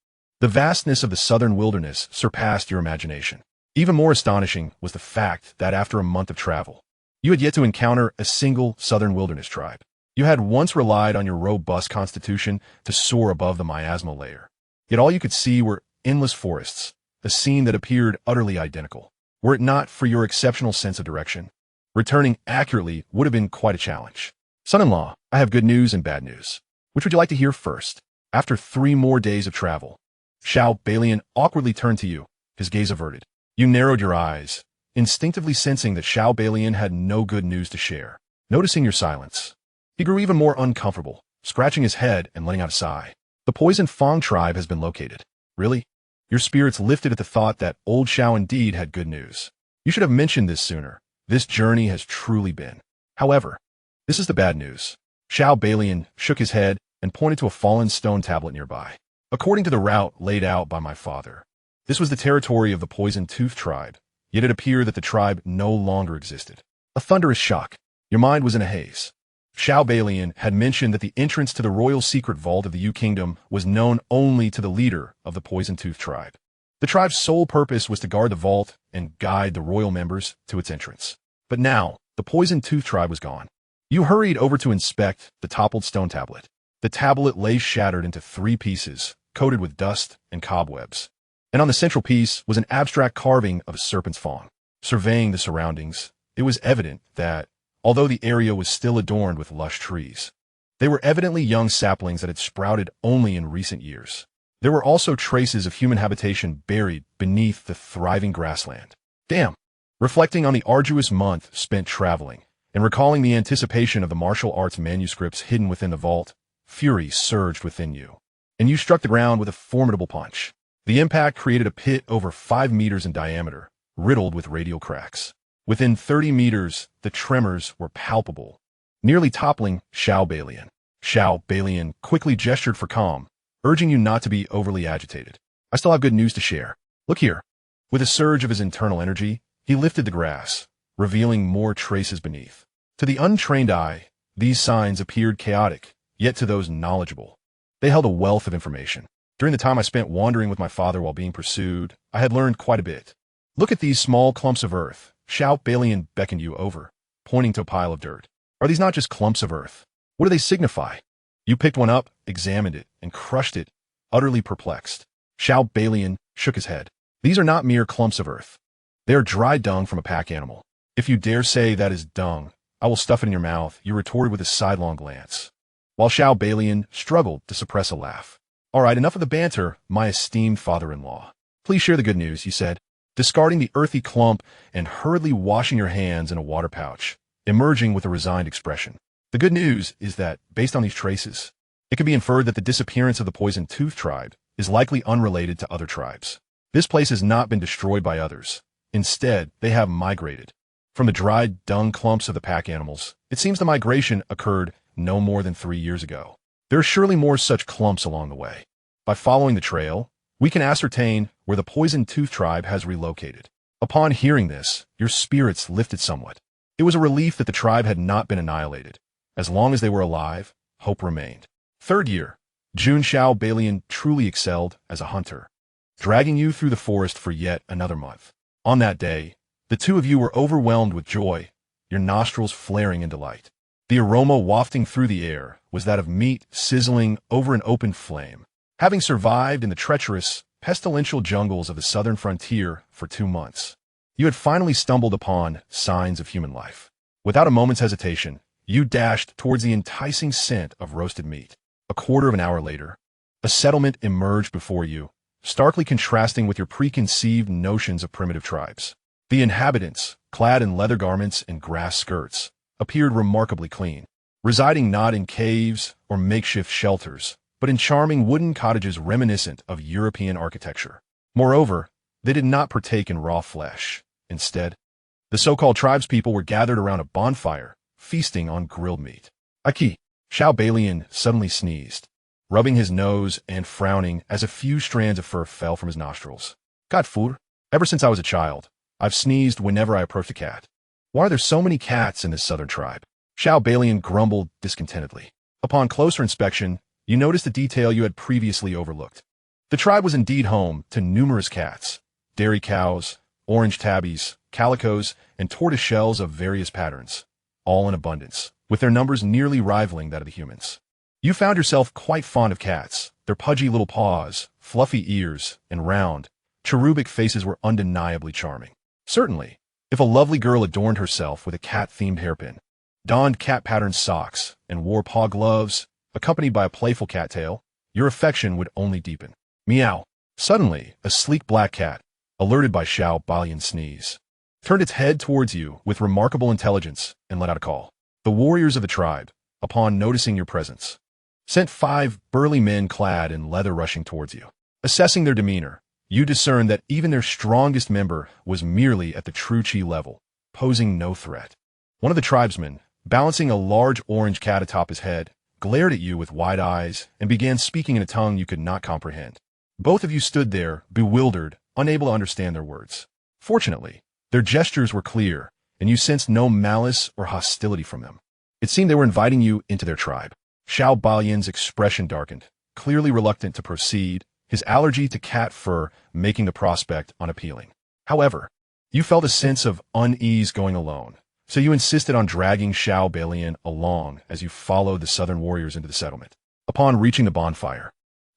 The vastness of the southern wilderness surpassed your imagination. Even more astonishing was the fact that after a month of travel, you had yet to encounter a single southern wilderness tribe. You had once relied on your robust constitution to soar above the miasma layer. Yet all you could see were endless forests, a scene that appeared utterly identical. Were it not for your exceptional sense of direction, returning accurately would have been quite a challenge. Son-in-law, I have good news and bad news. Which would you like to hear first? After 3 more days of travel, Xiao Balian awkwardly turned to you, his gaze averted. You narrowed your eyes, instinctively sensing that Xiao Balian had no good news to share. Noticing your silence, he grew even more uncomfortable, scratching his head and letting out a sigh. The poison Fang tribe has been located. Really? Your spirits lifted at the thought that old Xiao indeed had good news. You should have mentioned this sooner. This journey has truly been. However, this is the bad news. Xiao Balian shook his head and pointed to a fallen stone tablet nearby. According to the route laid out by my father, this was the territory of the Poison Tooth tribe, yet it appeared that the tribe no longer existed. A thunderous shock. Your mind was in a haze. Xiao Balian had mentioned that the entrance to the royal secret vault of the Yu Kingdom was known only to the leader of the Poison Tooth tribe. The tribe's sole purpose was to guard the vault and guide the royal members to its entrance. But now, the Poison Tooth tribe was gone. You hurried over to inspect the toppled stone tablet. The tablet lay shattered into 3 pieces, coated with dust and cobwebs. And on the central piece was an abstract carving of a serpent's fawn. Surveying the surroundings, it was evident that, although the area was still adorned with lush trees, they were evidently young saplings that had sprouted only in recent years. There were also traces of human habitation buried beneath the thriving grassland. Damn! Reflecting on the arduous month spent traveling, and recalling the anticipation of the martial arts manuscripts hidden within the vault, fury surged within you, and you struck the ground with a formidable punch. The impact created a pit over 5 meters in diameter, riddled with radial cracks. Within 30 meters, the tremors were palpable, nearly toppling Xiao Balian. Xiao Balian quickly gestured for calm, urging you not to be overly agitated. I still have good news to share. Look here. With a surge of his internal energy, he lifted the grass, revealing more traces beneath. To the untrained eye, these signs appeared chaotic, yet to those knowledgeable, they held a wealth of information. During the time I spent wandering with my father while being pursued, I had learned quite a bit. Look at these small clumps of earth. Xiao Balian beckoned you over, pointing to a pile of dirt. Are these not just clumps of earth? What do they signify? You picked one up, examined it, and crushed it, utterly perplexed. Xiao Balian shook his head. These are not mere clumps of earth. They are dry dung from a pack animal. If you dare say that is dung, I will stuff it in your mouth, you retorted with a sidelong glance, while Xiao Balian struggled to suppress a laugh. All right, enough of the banter, my esteemed father-in-law. Please share the good news, he said, discarding the earthy clump and hurriedly washing your hands in a water pouch, emerging with a resigned expression. The good news is that, based on these traces, it can be inferred that the disappearance of the Poison Tooth tribe is likely unrelated to other tribes. This place has not been destroyed by others. Instead, they have migrated. From the dried dung clumps of the pack animals, it seems the migration occurred no more than 3 years ago. There are surely more such clumps along the way. By following the trail, we can ascertain where the Poison Tooth tribe has relocated. Upon hearing this, your spirits lifted somewhat. It was a relief that the tribe had not been annihilated. As long as they were alive, hope remained. Third year, Jun Xiao Balian truly excelled as a hunter, dragging you through the forest for yet another month. On that day, the two of you were overwhelmed with joy, your nostrils flaring in delight. The aroma wafting through the air was that of meat sizzling over an open flame. Having survived in the treacherous, pestilential jungles of the southern frontier for 2 months, you had finally stumbled upon signs of human life. Without a moment's hesitation, you dashed towards the enticing scent of roasted meat. A quarter of an hour later, a settlement emerged before you, starkly contrasting with your preconceived notions of primitive tribes. The inhabitants, clad in leather garments and grass skirts, appeared remarkably clean, residing not in caves or makeshift shelters, but in charming wooden cottages reminiscent of European architecture. Moreover, they did not partake in raw flesh. Instead, the so-called tribespeople were gathered around a bonfire, feasting on grilled meat. Aki, Xiao Balian suddenly sneezed, rubbing his nose and frowning as a few strands of fur fell from his nostrils. Cat food. Ever since I was a child, I've sneezed whenever I approached a cat. Why are there so many cats in this southern tribe? Xiao Balian grumbled discontentedly. Upon closer inspection, you noticed a detail you had previously overlooked. The tribe was indeed home to numerous cats, dairy cows, orange tabbies, calicos, and tortoise shells of various patterns, all in abundance, with their numbers nearly rivaling that of the humans. You found yourself quite fond of cats. Their pudgy little paws, fluffy ears, and round, cherubic faces were undeniably charming. Certainly, if a lovely girl adorned herself with a cat-themed hairpin, donned cat-patterned socks, and wore paw gloves, accompanied by a playful cattail, your affection would only deepen. Meow. Suddenly, a sleek black cat, alerted by Xiao Balian's sneeze, turned its head towards you with remarkable intelligence and let out a call. The warriors of the tribe, upon noticing your presence, sent 5 burly men clad in leather rushing towards you. Assessing their demeanor, you discerned that even their strongest member was merely at the true chi level, posing no threat. One of the tribesmen, balancing a large orange cat atop his head, glared at you with wide eyes and began speaking in a tongue you could not comprehend. Both of you stood there, bewildered, unable to understand their words. Fortunately, their gestures were clear, and you sensed no malice or hostility from them. It seemed they were inviting you into their tribe. Xiao Balian's expression darkened, clearly reluctant to proceed, his allergy to cat fur making the prospect unappealing. However, you felt a sense of unease going alone, so you insisted on dragging Xiao Balian along as you followed the southern warriors into the settlement. Upon reaching the bonfire,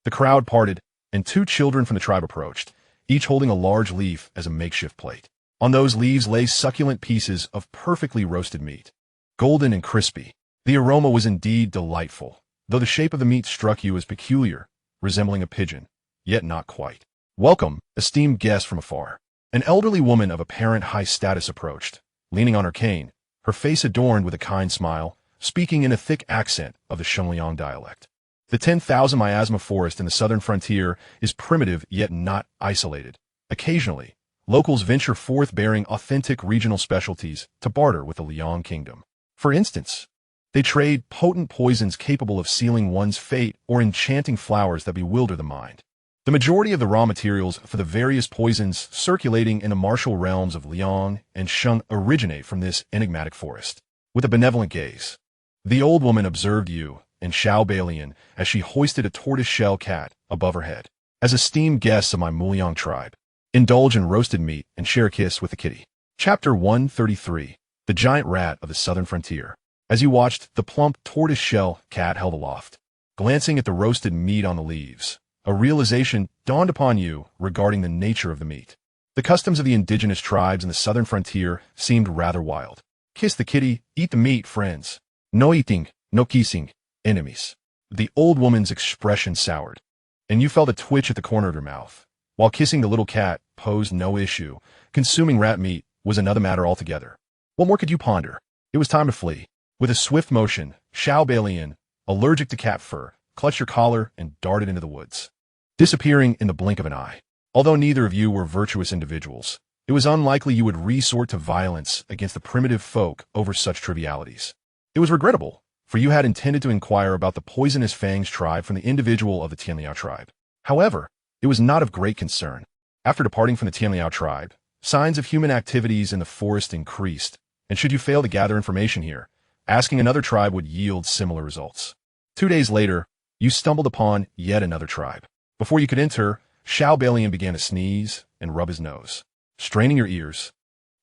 the crowd parted, and 2 children from the tribe approached, each holding a large leaf as a makeshift plate. On those leaves lay succulent pieces of perfectly roasted meat, golden and crispy. The aroma was indeed delightful, though the shape of the meat struck you as peculiar, resembling a pigeon, yet not quite. Welcome, esteemed guest from afar. An elderly woman of apparent high status approached, leaning on her cane, her face adorned with a kind smile, speaking in a thick accent of the Xianxia dialect. The 10,000 miasma forest in the southern frontier is primitive yet not isolated. Occasionally, locals venture forth bearing authentic regional specialties to barter with the Liang kingdom. For instance, they trade potent poisons capable of sealing one's fate or enchanting flowers that bewilder the mind. The majority of the raw materials for the various poisons circulating in the martial realms of Liang and Sheng originate from this enigmatic forest. With a benevolent gaze, the old woman observed you and Xiao Balian as she hoisted a tortoise-shell cat above her head. As esteemed guests of my Muliang tribe, indulge in roasted meat and share a kiss with the kitty. Chapter 133. The Giant Rat of the Southern Frontier. As you watched, the plump tortoise-shell cat held aloft, glancing at the roasted meat on the leaves, a realization dawned upon you regarding the nature of the meat. The customs of the indigenous tribes in the southern frontier seemed rather wild. Kiss the kitty, eat the meat, friends. No eating, no kissing, enemies. The old woman's expression soured, and you felt a twitch at the corner of her mouth. While kissing the little cat posed no issue, consuming rat meat was another matter altogether. What more could you ponder? It was time to flee. With a swift motion, Xiao Balian, allergic to cat fur, clutched your collar and darted into the woods, disappearing in the blink of an eye. Although neither of you were virtuous individuals, it was unlikely you would resort to violence against the primitive folk over such trivialities. It was regrettable, for you had intended to inquire about the poisonous fangs tribe from the individual of the Tianliao tribe. However, it was not of great concern. After departing from the Tianliao tribe, signs of human activities in the forest increased, and should you fail to gather information here, asking another tribe would yield similar results. 2 days later, you stumbled upon yet another tribe. Before you could enter, Xiao Balian began to sneeze and rub his nose. Straining your ears,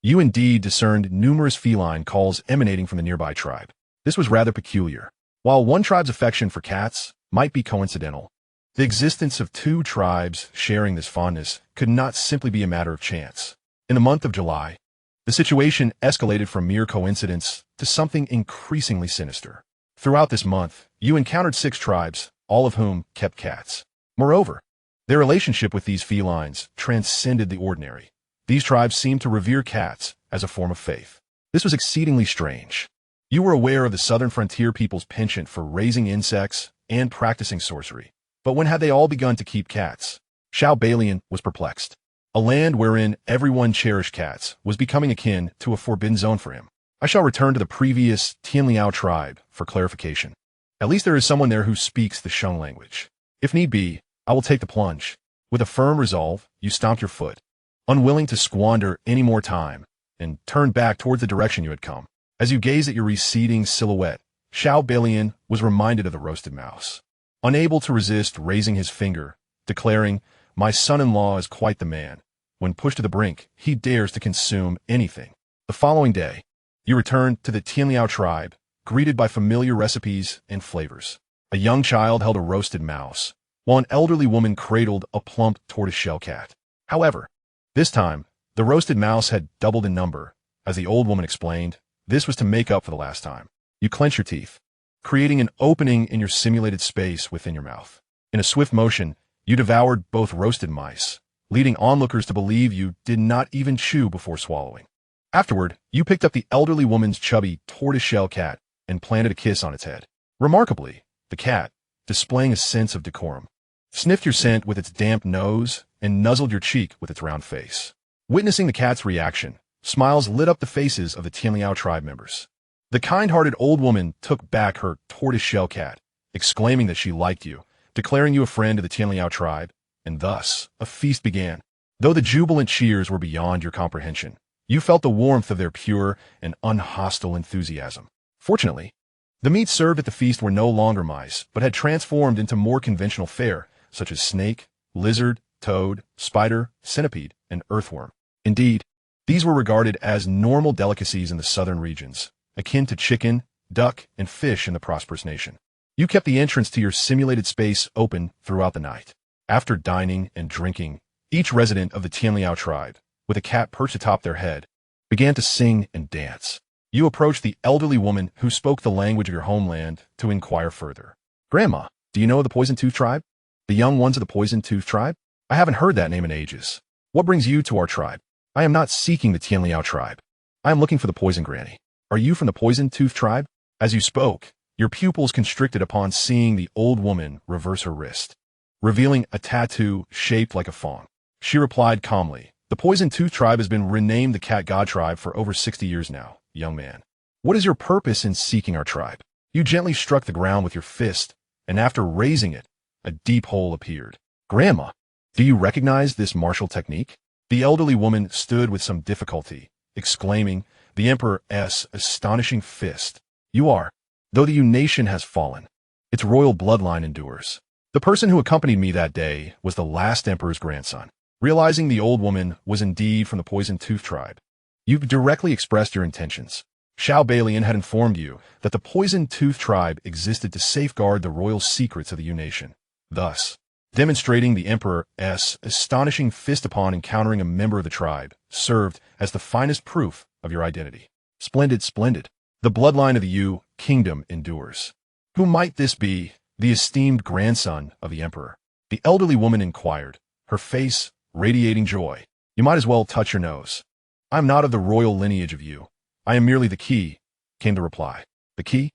you indeed discerned numerous feline calls emanating from the nearby tribe. This was rather peculiar. While one tribe's affection for cats might be coincidental, the existence of 2 tribes sharing this fondness could not simply be a matter of chance. In the month of July, the situation escalated from mere coincidence to something increasingly sinister. Throughout this month, you encountered 6 tribes, all of whom kept cats. Moreover, their relationship with these felines transcended the ordinary. These tribes seemed to revere cats as a form of faith. This was exceedingly strange. You were aware of the southern frontier people's penchant for raising insects and practicing sorcery. But when had they all begun to keep cats? Xiao Balian was perplexed. A land wherein everyone cherished cats was becoming akin to a forbidden zone for him. I shall return to the previous Tianliao tribe for clarification. At least there is someone there who speaks the Sheng language. If need be, I will take the plunge. With a firm resolve, you stomped your foot, unwilling to squander any more time, and turned back towards the direction you had come. As you gazed at your receding silhouette, Xiao Balian was reminded of the roasted mouse. Unable to resist raising his finger, declaring, "My son-in-law is quite the man. When pushed to the brink, he dares to consume anything." The following day, you returned to the Tianliao tribe, greeted by familiar recipes and flavors. A young child held a roasted mouse, while an elderly woman cradled a plump tortoise-shell cat. However, this time, the roasted mouse had doubled in number. As the old woman explained, this was to make up for the last time. You clenched your teeth, creating an opening in your simulated space within your mouth. In a swift motion, you devoured both roasted mice, leading onlookers to believe you did not even chew before swallowing. Afterward, you picked up the elderly woman's chubby tortoise-shell cat and planted a kiss on its head. Remarkably, the cat, displaying a sense of decorum, sniffed your scent with its damp nose and nuzzled your cheek with its round face. Witnessing the cat's reaction, smiles lit up the faces of the Tianliao tribe members. The kind-hearted old woman took back her tortoise-shell cat, exclaiming that she liked you, declaring you a friend of the Tianliao tribe, and thus a feast began. Though the jubilant cheers were beyond your comprehension, you felt the warmth of their pure and unhostile enthusiasm. Fortunately, the meats served at the feast were no longer mice, but had transformed into more conventional fare, such as snake, lizard, toad, spider, centipede, and earthworm. Indeed, these were regarded as normal delicacies in the southern regions, akin to chicken, duck, and fish in the prosperous nation. You kept the entrance to your simulated space open throughout the night. After dining and drinking, each resident of the Tianliao tribe, with a cat perched atop their head, began to sing and dance. You approached the elderly woman who spoke the language of your homeland to inquire further. "Grandma, do you know the Poison-Tooth tribe? The young ones of the Poison-Tooth tribe? I haven't heard that name in ages. What brings you to our tribe?" I am not seeking the Xianxia tribe. I am looking for the poison granny. Are you from the poison tooth tribe? As you spoke, your pupils constricted upon seeing the old woman reverse her wrist, revealing a tattoo shaped like a fawn. She replied calmly, the poison tooth tribe has been renamed the cat god tribe for over 60 years now, young man. What is your purpose in seeking our tribe? You gently struck the ground with your fist, and after raising it, a deep hole appeared. Grandma, do you recognize this martial technique? The elderly woman stood with some difficulty, exclaiming, the Emperor's astonishing fist. You are, though the nation has fallen, its royal bloodline endures. The person who accompanied me that day was the last emperor's grandson. Realizing the old woman was indeed from the poison tooth tribe, you directly expressed your intentions. Xiao Balian had informed you that the poison tooth tribe existed to safeguard the royal secrets of the nation. Thus, demonstrating the Emperor's astonishing fist upon encountering a member of the tribe served as the finest proof of your identity. Splendid, splendid. The bloodline of the Yu kingdom endures. Who might this be? The esteemed grandson of the emperor. The elderly woman inquired, her face radiating joy. You might as well touch your nose. I am not of the royal lineage of Yu. I am merely the key, came the reply. The key?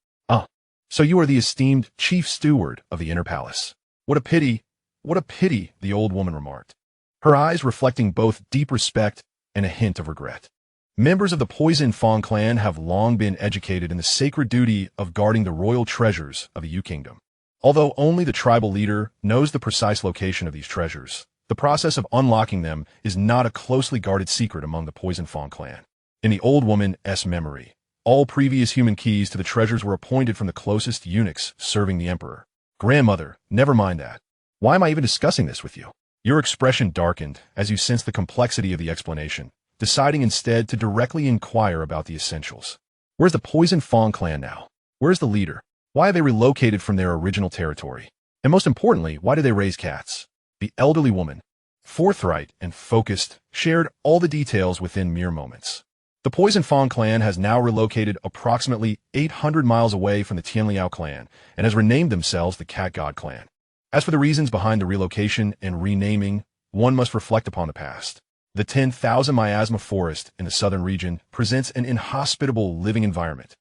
So you are the esteemed chief steward of the inner palace. What a pity, the old woman remarked, her eyes reflecting both deep respect and a hint of regret. Members of the Poison Fang clan have long been educated in the sacred duty of guarding the royal treasures of the Yu kingdom. Although only the tribal leader knows the precise location of these treasures, the process of unlocking them is not a closely guarded secret among the Poison Fang clan. In the old woman's memory, all previous human keys to the treasures were appointed from the closest eunuchs serving the emperor. Grandmother, never mind that. Why am I even discussing this with you? Your expression darkened as you sensed the complexity of the explanation, deciding instead to directly inquire about the essentials. Where's the Poison Fang clan now? Where's the leader? Why have they relocated from their original territory? And most importantly, why do they raise cats? The elderly woman, forthright and focused, shared all the details within mere moments. The Poison Fang clan has now relocated approximately 800 miles away from the Tianliao clan and has renamed themselves the Cat God clan. As for the reasons behind the relocation and renaming, one must reflect upon the past. The 10,000 miasma forest in the southern region presents an inhospitable living environment,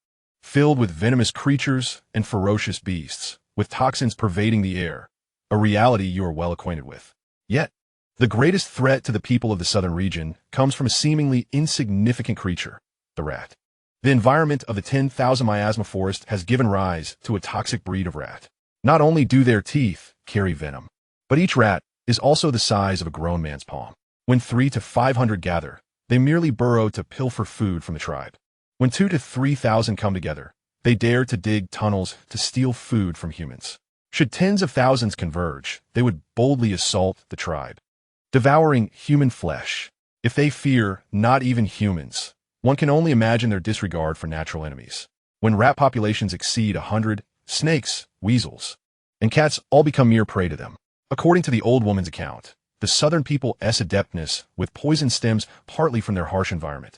filled with venomous creatures and ferocious beasts, with toxins pervading the air, a reality you are well acquainted with. Yet, the greatest threat to the people of the southern region comes from a seemingly insignificant creature, the rat. The environment of the 10,000 miasma forest has given rise to a toxic breed of rat. Not only do their teeth carry venom, but each rat is also the size of a grown man's palm. When 300 to 500 gather, they merely burrow to pilfer food from the tribe. When 2,000 to 3,000 come together, they dare to dig tunnels to steal food from humans. Should tens of thousands converge, they would boldly assault the tribe, devouring human flesh. If they fear not even humans, one can only imagine their disregard for natural enemies. When rat populations exceed 100, snakes, weasels, and cats all become mere prey to them. According to the old woman's account, the southern people's adeptness with poison stems partly from their harsh environment,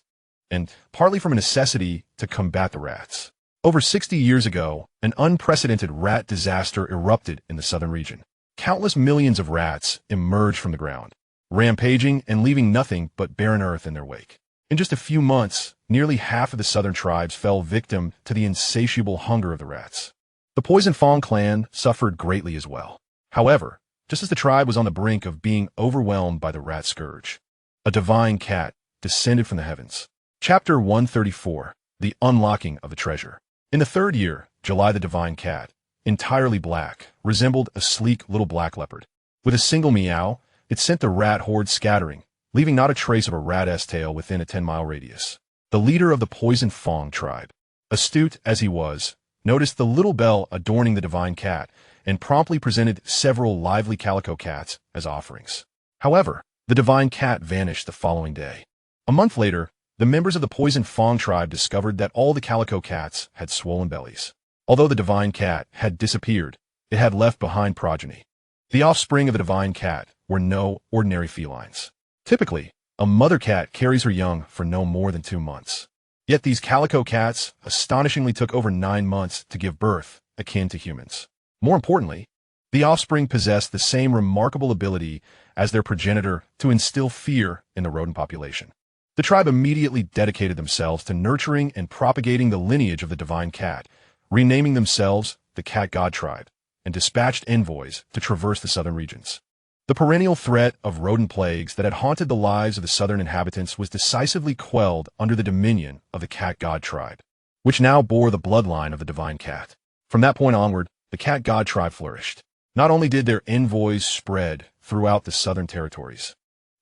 and partly from a necessity to combat the rats. Over 60 years ago, an unprecedented rat disaster erupted in the southern region. Countless millions of rats emerged from the ground, rampaging and leaving nothing but barren earth in their wake. In just a few months, nearly half of the southern tribes fell victim to the insatiable hunger of the rats. The Poison Fang clan suffered greatly as well. However, just as the tribe was on the brink of being overwhelmed by the rat scourge, a divine cat descended from the heavens. Chapter 134, The Unlocking of the Treasure. In the third year, July the divine cat, entirely black, resembled a sleek little black leopard. With a single meow, it sent the rat horde scattering, leaving not a trace of a rat's tail within a 10-mile radius. The leader of the Poison Fang tribe, astute as he was, noticed the little bell adorning the divine cat and promptly presented several lively calico cats as offerings. However, the divine cat vanished the following day. A month later, the members of the Poison Fang tribe discovered that all the calico cats had swollen bellies. Although the divine cat had disappeared, it had left behind progeny. The offspring of the divine cat were no ordinary felines. Typically, a mother cat carries her young for no more than 2 months. Yet these calico cats astonishingly took over 9 months to give birth, akin to humans. More importantly, the offspring possessed the same remarkable ability as their progenitor to instill fear in the rodent population. The tribe immediately dedicated themselves to nurturing and propagating the lineage of the divine cat, renaming themselves the Cat God Tribe, and dispatched envoys to traverse the southern regions. The perennial threat of rodent plagues that had haunted the lives of the southern inhabitants was decisively quelled under the dominion of the Cat God Tribe, which now bore the bloodline of the divine cat. From that point onward, the Cat God Tribe flourished. Not only did their envoys spread throughout the southern territories,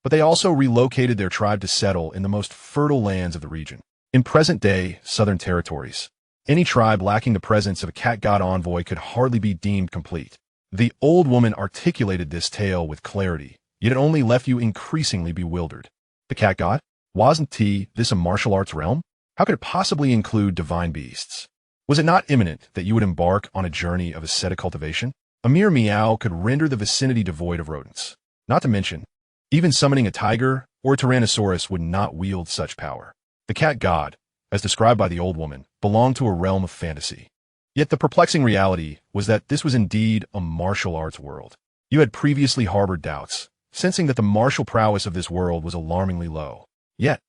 but they also relocated their tribe to settle in the most fertile lands of the region. In present-day southern territories, any tribe lacking the presence of a cat god envoy could hardly be deemed complete. The old woman articulated this tale with clarity, yet it only left you increasingly bewildered. The cat god? Wasn't this a martial arts realm? How could it possibly include divine beasts? Was it not imminent that you would embark on a journey of ascetic cultivation? A mere meow could render the vicinity devoid of rodents. Not to mention, even summoning a tiger or a tyrannosaurus would not wield such power. The cat god, as described by the old woman, belonged to a realm of fantasy. Yet the perplexing reality was that this was indeed a martial arts world. You had previously harbored doubts, sensing that the martial prowess of this world was alarmingly low. Yet,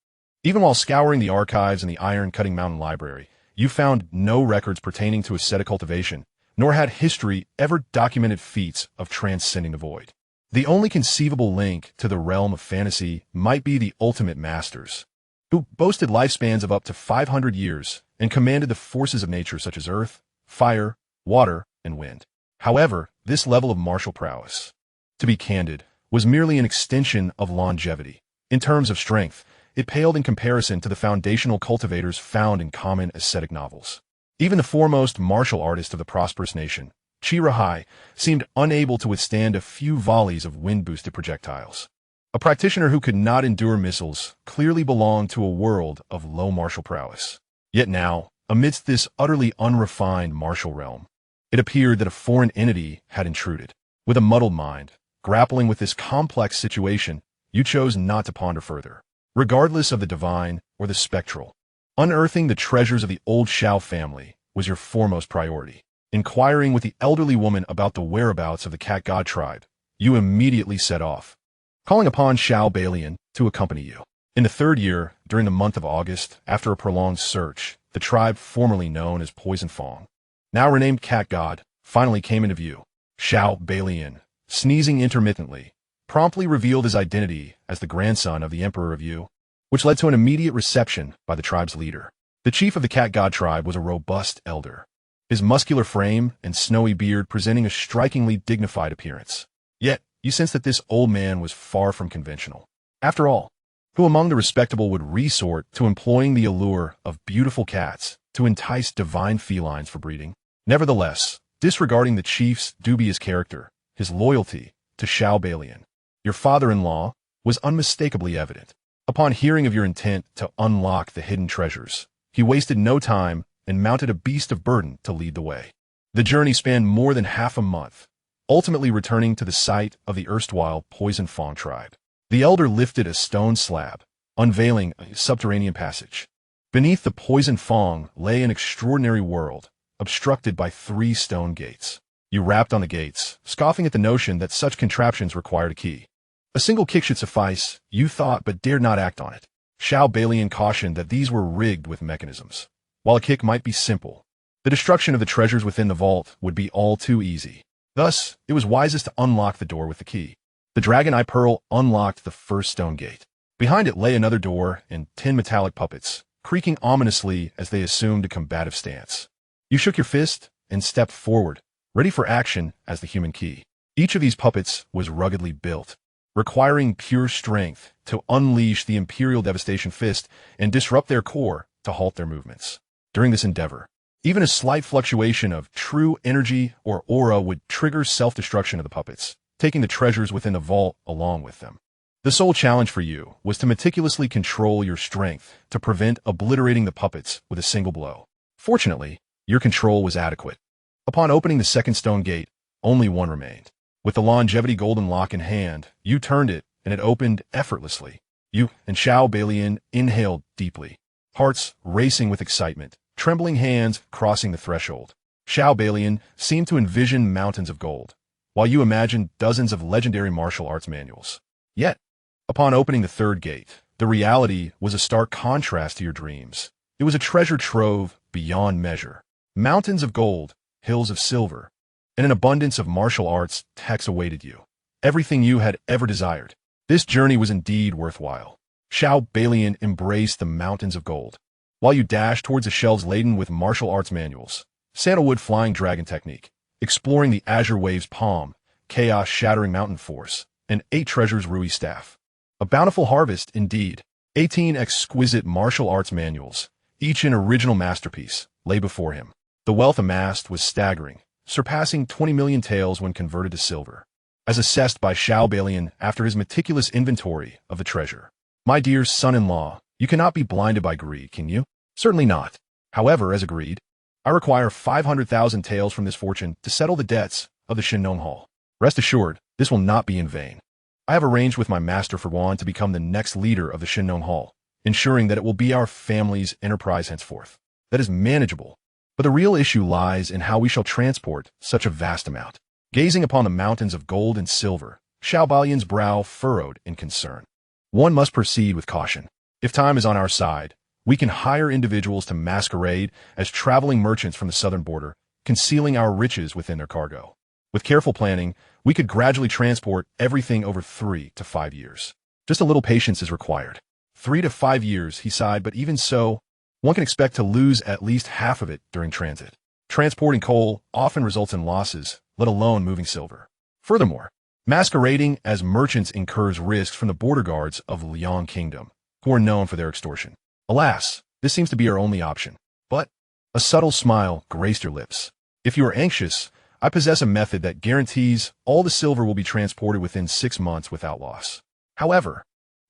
even while scouring the archives in the Iron-Cutting Mountain Library, you found no records pertaining to ascetic cultivation, nor had history ever documented feats of transcending the void. The only conceivable link to the realm of fantasy might be the ultimate masters, who boasted lifespans of up to 500 years and commanded the forces of nature such as earth, fire, water, and wind. However, this level of martial prowess, to be candid, was merely an extension of longevity. In terms of strength, it paled in comparison to the foundational cultivators found in common ascetic novels. Even the foremost martial artist of the prosperous nation, Chirahai, seemed unable to withstand a few volleys of wind-boosted projectiles. A practitioner who could not endure missiles clearly belonged to a world of low martial prowess. Yet now, amidst this utterly unrefined martial realm, it appeared that a foreign entity had intruded. With a muddled mind, grappling with this complex situation, you chose not to ponder further. Regardless of the divine or the spectral, unearthing the treasures of the old Xiao family was your foremost priority. Inquiring with the elderly woman about the whereabouts of the Cat God Tribe, you immediately set off, calling upon Xiao Balian to accompany you. In the third year, during the month of August, after a prolonged search, the tribe formerly known as Poison Fong, now renamed Cat God, finally came into view. Xiao Balian, sneezing intermittently, promptly revealed his identity as the grandson of the Emperor of Yu, which led to an immediate reception by the tribe's leader. The chief of the Cat God Tribe was a robust elder, his muscular frame and snowy beard presenting a strikingly dignified appearance. Yet, you sense that this old man was far from conventional. After all, who among the respectable would resort to employing the allure of beautiful cats to entice divine felines for breeding? Nevertheless, disregarding the chief's dubious character, his loyalty to Xiao Balian, your father-in-law, was unmistakably evident. Upon hearing of your intent to unlock the hidden treasures, he wasted no time and mounted a beast of burden to lead the way. The journey spanned more than half a month, ultimately returning to the site of the erstwhile Poison Fong tribe. The elder lifted a stone slab, unveiling a subterranean passage. Beneath the Poison Fong lay an extraordinary world, obstructed by 3 stone gates. You rapped on the gates, scoffing at the notion that such contraptions required a key. A single kick should suffice, you thought, but dared not act on it. Xiao Balian cautioned that these were rigged with mechanisms. While a kick might be simple, the destruction of the treasures within the vault would be all too easy. Thus, it was wisest to unlock the door with the key. The Dragon Eye Pearl unlocked the first stone gate. Behind it lay another door and 10 metallic puppets, creaking ominously as they assumed a combative stance. You shook your fist and stepped forward, ready for action as the human key. Each of these puppets was ruggedly built, requiring pure strength to unleash the Imperial Devastation Fist and disrupt their core to halt their movements. During this endeavor, even a slight fluctuation of true energy or aura would trigger self-destruction of the puppets, taking the treasures within the vault along with them. The sole challenge for you was to meticulously control your strength to prevent obliterating the puppets with a single blow. Fortunately, your control was adequate. Upon opening the second stone gate, only one remained. With the longevity golden lock in hand, you turned it and it opened effortlessly. You and Xiao Balian inhaled deeply, hearts racing with excitement, trembling hands crossing the threshold. Xiao Balian seemed to envision mountains of gold, while you imagined dozens of legendary martial arts manuals. Yet, upon opening the third gate, The reality was a stark contrast to your dreams. It was a treasure trove beyond measure. Mountains of gold, hills of silver, and an abundance of martial arts techs awaited you. Everything you had ever desired. This journey was indeed worthwhile. Xianxia embraced the mountains of gold, while you dashed towards the shelves laden with martial arts manuals, sandalwood flying dragon technique, exploring the azure waves palm, chaos shattering mountain force, and 8 treasures Rui staff. A bountiful harvest, indeed. 18 exquisite martial arts manuals, each an original masterpiece, lay before him. The wealth amassed was staggering, surpassing 20 million taels when converted to silver, as assessed by Xianxia after his meticulous inventory of the treasure. My dear son-in-law, you cannot be blinded by greed, can you? Certainly not. However, as agreed, I require 500,000 taels from this fortune to settle the debts of the Shinnon Hall. Rest assured, this will not be in vain. I have arranged with my master for Juan to become the next leader of the Shinnon Hall, ensuring that it will be our family's enterprise henceforth. That is manageable. But the real issue lies in how we shall transport such a vast amount. Gazing upon the mountains of gold and silver, Xianxia's brow furrowed in concern. One must proceed with caution. If time is on our side, we can hire individuals to masquerade as traveling merchants from the southern border, concealing our riches within their cargo. With careful planning, we could gradually transport everything over 3 to 5 years. Just a little patience is required. 3 to 5 years, he sighed, but even so, one can expect to lose at least half of it during transit. Transporting coal often results in losses, let alone moving silver. Furthermore, masquerading as merchants incurs risks from the border guards of Liang Kingdom, who are known for their extortion. Alas, this seems to be our only option. But a subtle smile graced your lips. If you are anxious, I possess a method that guarantees all the silver will be transported within 6 months without loss. However,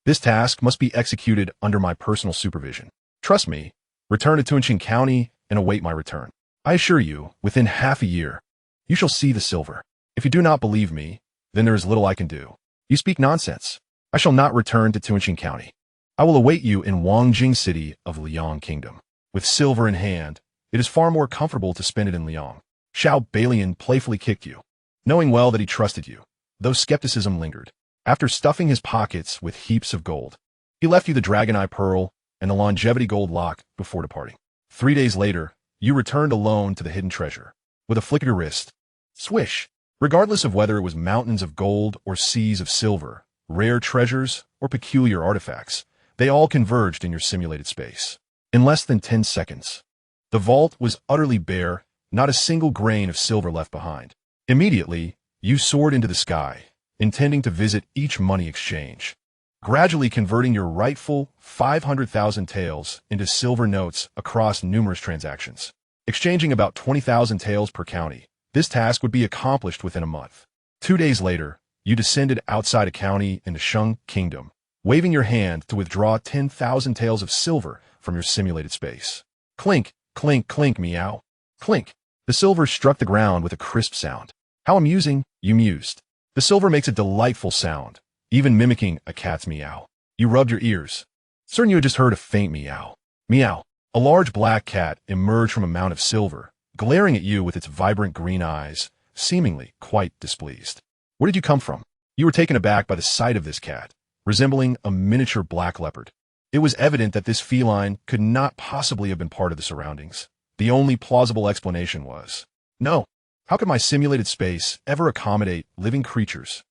this task must be executed under my personal supervision. Trust me, return to Tunshin County and await my return. I assure you, within half a year, you shall see the silver. If you do not believe me, then there is little I can do. You speak nonsense. I shall not return to Tunshin County. I will await you in Wangjing City of Liang Kingdom. With silver in hand, it is far more comfortable to spend it in Liang. Xianxia playfully kicked you, knowing well that he trusted you, though skepticism lingered. After stuffing his pockets with heaps of gold, he left you the Dragon Eye Pearl and the Longevity Gold Lock before departing. 3 days later, you returned alone to the hidden treasure. With a flick of your wrist, swish! Regardless of whether it was mountains of gold or seas of silver, rare treasures or peculiar artifacts, they all converged in your simulated space. In less than 10 seconds, the vault was utterly bare, not a single grain of silver left behind. Immediately, you soared into the sky, intending to visit each money exchange, gradually converting your rightful 500,000 taels into silver notes across numerous transactions. Exchanging about 20,000 taels per county, this task would be accomplished within a month. 2 days later, you descended outside a county in the Sheng Kingdom, waving your hand to withdraw 10,000 taels of silver from your simulated space. Clink, clink, clink, meow. Clink. The silver struck the ground with a crisp sound. How amusing, you mused. The silver makes a delightful sound, even mimicking a cat's meow. You rubbed your ears. Certain you had just heard a faint meow. Meow. A large black cat emerged from a mound of silver, glaring at you with its vibrant green eyes, seemingly quite displeased. Where did you come from? You were taken aback by the sight of this cat, resembling a miniature black leopard. It was evident that this feline could not possibly have been part of the surroundings. The only plausible explanation was, no, how could my simulated space ever accommodate living creatures?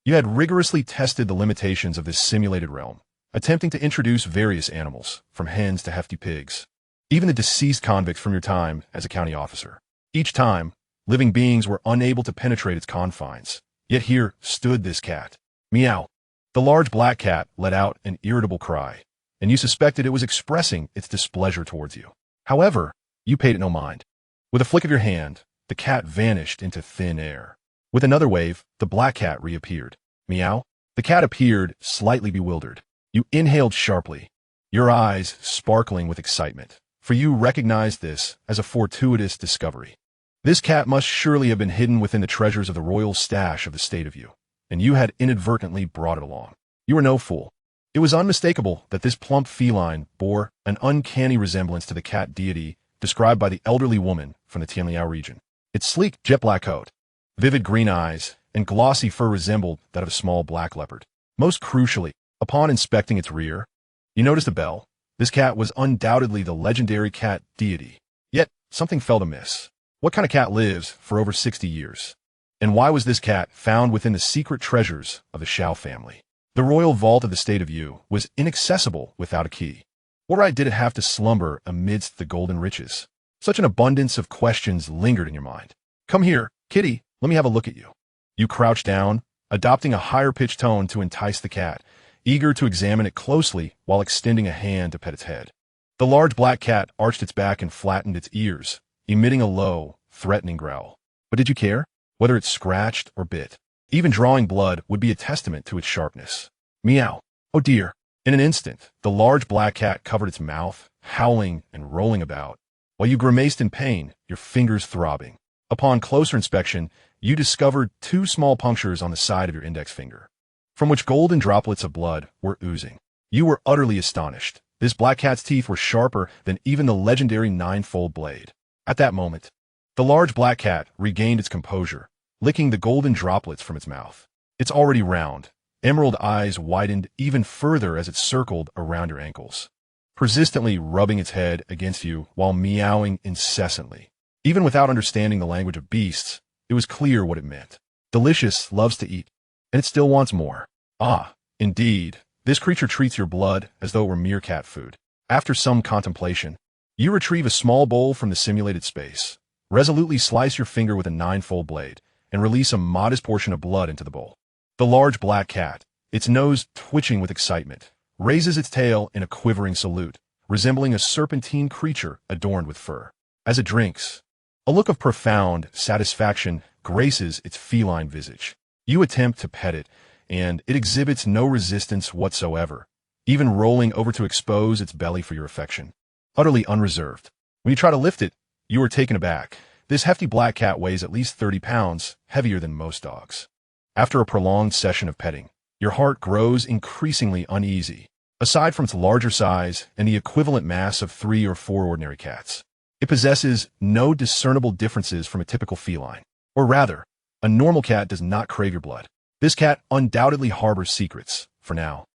You had rigorously tested the limitations of this simulated realm, attempting to introduce various animals, from hens to hefty pigs, even the deceased convicts from your time as a county officer. Each time, living beings were unable to penetrate its confines. Yet here stood this cat. Meow. The large black cat let out an irritable cry, and you suspected it was expressing its displeasure towards you. However, you paid it no mind. With a flick of your hand, the cat vanished into thin air. With another wave, the black cat reappeared. Meow. The cat appeared, slightly bewildered. You inhaled sharply, your eyes sparkling with excitement, for you recognized this as a fortuitous discovery. This cat must surely have been hidden within the treasures of the royal stash of the state of you, and you had inadvertently brought it along. You were no fool. It was unmistakable that this plump feline bore an uncanny resemblance to the cat deity described by the elderly woman from the Tianliao region. Its sleek, jet-black coat, vivid green eyes, and glossy fur resembled that of a small black leopard. Most crucially, upon inspecting its rear, You noticed the bell. This cat was undoubtedly the legendary cat deity. Yet, something felt amiss. What kind of cat lives for over 60 years? And why was this cat found within the secret treasures of the Xiao family? The royal vault of the state of Yu was inaccessible without a key. What right did it have to slumber amidst the golden riches? Such an abundance of questions lingered in your mind. Come here, kitty, let me have a look at you. You crouched down, adopting a higher-pitched tone to entice the cat, eager to examine it closely while extending a hand to pet its head. The large black cat arched its back and flattened its ears, emitting a low, threatening growl. But did you care? Whether it scratched or bit. Even drawing blood would be a testament to its sharpness. Meow. Oh dear. In an instant, the large black cat covered its mouth, howling and rolling about, while you grimaced in pain, your fingers throbbing. Upon closer inspection, you discovered 2 small punctures on the side of your index finger, from which golden droplets of blood were oozing. You were utterly astonished. This black cat's teeth were sharper than even the legendary 9-fold blade. At that moment, the large black cat regained its composure, licking the golden droplets from its mouth. Its already round, emerald eyes widened even further as it circled around your ankles, persistently rubbing its head against you while meowing incessantly. Even without understanding the language of beasts, it was clear what it meant. Delicious loves to eat, and it still wants more. Ah, indeed, this creature treats your blood as though it were mere cat food. After some contemplation, you retrieve a small bowl from the simulated space, resolutely slice your finger with a 9-fold blade, and release a modest portion of blood into the bowl. The large black cat, its nose twitching with excitement, raises its tail in a quivering salute, resembling a serpentine creature adorned with fur. As it drinks, a look of profound satisfaction graces its feline visage. You attempt to pet it, and it exhibits no resistance whatsoever, even rolling over to expose its belly for your affection. Utterly unreserved. When you try to lift it, you are taken aback. This hefty black cat weighs at least 30 pounds, heavier than most dogs. After a prolonged session of petting, your heart grows increasingly uneasy. Aside from its larger size and the equivalent mass of 3 or 4 ordinary cats, it possesses no discernible differences from a typical feline. Or rather, a normal cat does not crave your blood. This cat undoubtedly harbors secrets, for now.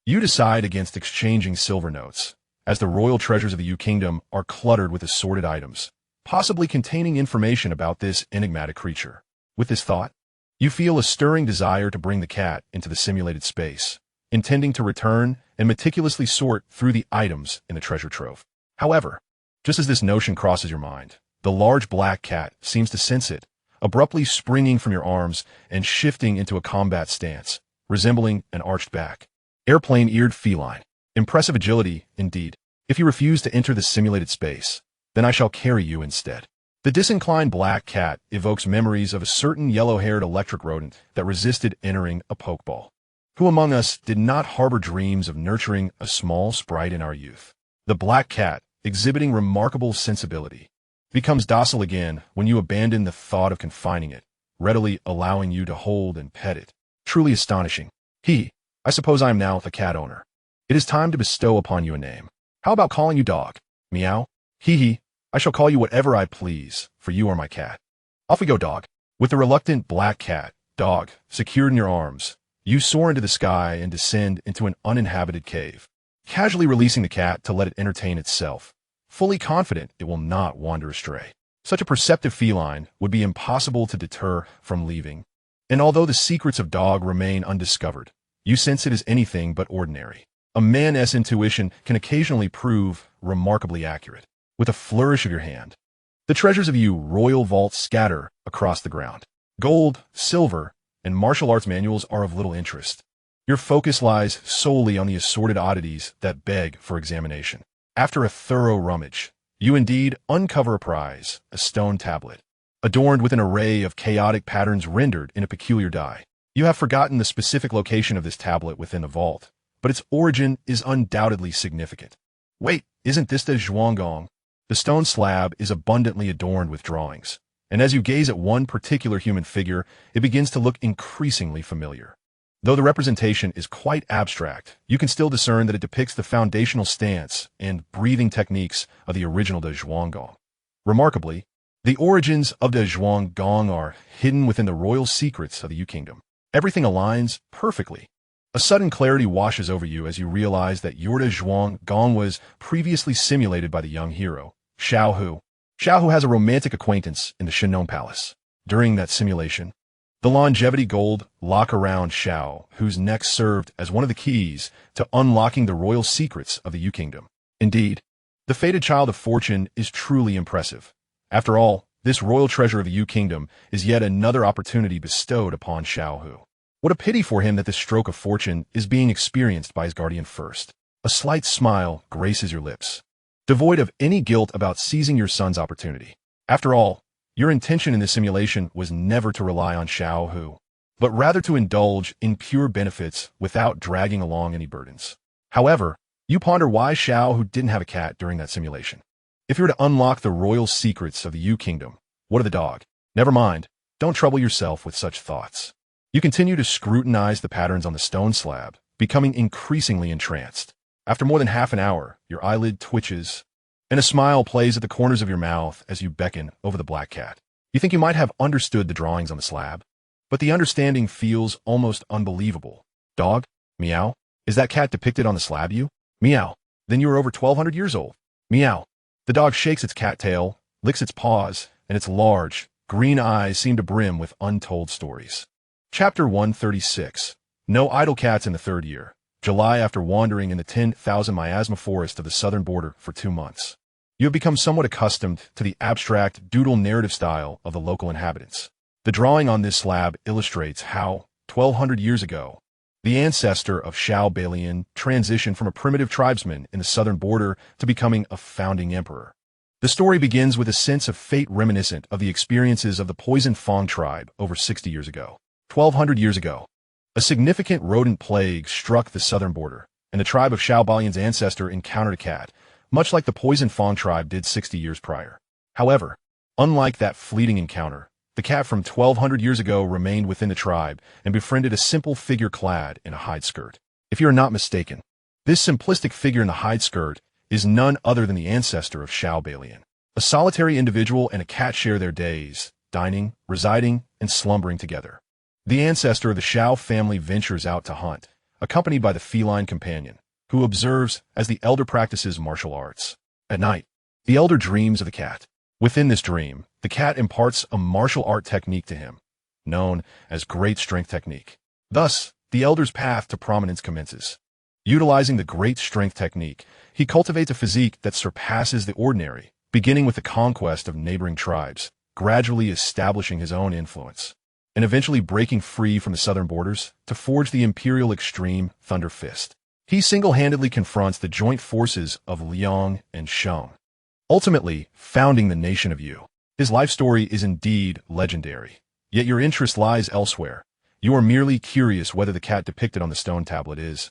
You decide against exchanging silver notes, as the royal treasures of the Yu Kingdom are cluttered with assorted items, possibly containing information about this enigmatic creature. With this thought, you feel a stirring desire to bring the cat into the simulated space, intending to return and meticulously sort through the items in the treasure trove. However, just as this notion crosses your mind, the large black cat seems to sense it, abruptly springing from your arms and shifting into a combat stance, resembling an arched back. Airplane-eared feline. Impressive agility, indeed. If you refuse to enter the simulated space, then I shall carry you instead. The disinclined black cat evokes memories of a certain yellow-haired electric rodent that resisted entering a pokeball. Who among us did not harbor dreams of nurturing a small sprite in our youth? The black cat, exhibiting remarkable sensibility, becomes docile again when you abandon the thought of confining it, readily allowing you to hold and pet it. Truly astonishing. I suppose I am now the cat owner. It is time to bestow upon you a name. How about calling you dog? Meow. I shall call you whatever I please, for you are my cat. Off we go, dog. With the reluctant black cat, dog, secured in your arms, you soar into the sky and descend into an uninhabited cave, casually releasing the cat to let it entertain itself, fully confident it will not wander astray. Such a perceptive feline would be impossible to deter from leaving. And although the secrets of dog remain undiscovered, you sense it as anything but ordinary. A man's intuition can occasionally prove remarkably accurate. With a flourish of your hand, the treasures of Yu royal vault scatter across the ground. Gold, silver, and martial arts manuals are of little interest. Your focus lies solely on the assorted oddities that beg for examination. After a thorough rummage, you indeed uncover a prize, a stone tablet, adorned with an array of chaotic patterns rendered in a peculiar dye. You have forgotten the specific location of this tablet within the vault, but its origin is undoubtedly significant. Wait, isn't this the Zhuanggong? The stone slab is abundantly adorned with drawings, and as you gaze at one particular human figure, it begins to look increasingly familiar. Though the representation is quite abstract, you can still discern that it depicts the foundational stance and breathing techniques of the original De Zhuanggong. Remarkably, the origins of De Zhuanggong are hidden within the royal secrets of the Yu Kingdom. Everything aligns perfectly. A sudden clarity washes over you as you realize that Yorda Zhuang Gong was previously simulated by the young hero, Xiao Hu. Xiao Hu has a romantic acquaintance in the Shinnon Palace. During that simulation, the longevity gold lock around Xiao Hu's neck served as one of the keys to unlocking the royal secrets of the Yu Kingdom. Indeed, the fated child of fortune is truly impressive. After all, this royal treasure of the Yu Kingdom is yet another opportunity bestowed upon Xiao Hu. What a pity for him that this stroke of fortune is being experienced by his guardian first. A slight smile graces your lips, devoid of any guilt about seizing your son's opportunity. After all, your intention in this simulation was never to rely on Xiao Hu, but rather to indulge in pure benefits without dragging along any burdens. However, you ponder why Xiao Hu didn't have a cat during that simulation. If you were to unlock the royal secrets of the Yu Kingdom, what of the dog? Never mind, don't trouble yourself with such thoughts. You continue to scrutinize the patterns on the stone slab, becoming increasingly entranced. After more than half an hour, your eyelid twitches, and a smile plays at the corners of your mouth as you beckon over the black cat. You think you might have understood the drawings on the slab, but the understanding feels almost unbelievable. Dog? Meow? Is that cat depicted on the slab you? Meow. Then you are over 1,200 years old. Meow. The dog shakes its cat tail, licks its paws, and its large, green eyes seem to brim with untold stories. Chapter 136. No idle cats in the third year. July. After wandering in the 10,000 miasma forest of the southern border for 2 months, you have become somewhat accustomed to the abstract doodle narrative style of the local inhabitants. The drawing on this slab illustrates how, 1,200 years ago, the ancestor of Xiao Balian transitioned from a primitive tribesman in the southern border to becoming a founding emperor. The story begins with a sense of fate reminiscent of the experiences of the Poison Fang tribe over 60 years ago. 1,200 years ago, a significant rodent plague struck the southern border, and the tribe of Xiao Balian's ancestor encountered a cat, much like the Poison Fang tribe did 60 years prior. However, unlike that fleeting encounter, the cat from 1,200 years ago remained within the tribe and befriended a simple figure clad in a hide skirt. If you are not mistaken, this simplistic figure in the hide skirt is none other than the ancestor of Xiao Balian. A solitary individual and a cat share their days, dining, residing, and slumbering together. The ancestor of the Xiao family ventures out to hunt, accompanied by the feline companion, who observes as the elder practices martial arts. At night, the elder dreams of the cat. Within this dream, the cat imparts a martial art technique to him, known as great strength technique. Thus, the elder's path to prominence commences. Utilizing the great strength technique, he cultivates a physique that surpasses the ordinary, beginning with the conquest of neighboring tribes, gradually establishing his own influence, and eventually breaking free from the southern borders to forge the imperial extreme Thunder Fist. He single-handedly confronts the joint forces of Liang and Shang, ultimately founding the nation of Yu. His life story is indeed legendary, yet your interest lies elsewhere. You are merely curious whether the cat depicted on the stone tablet is,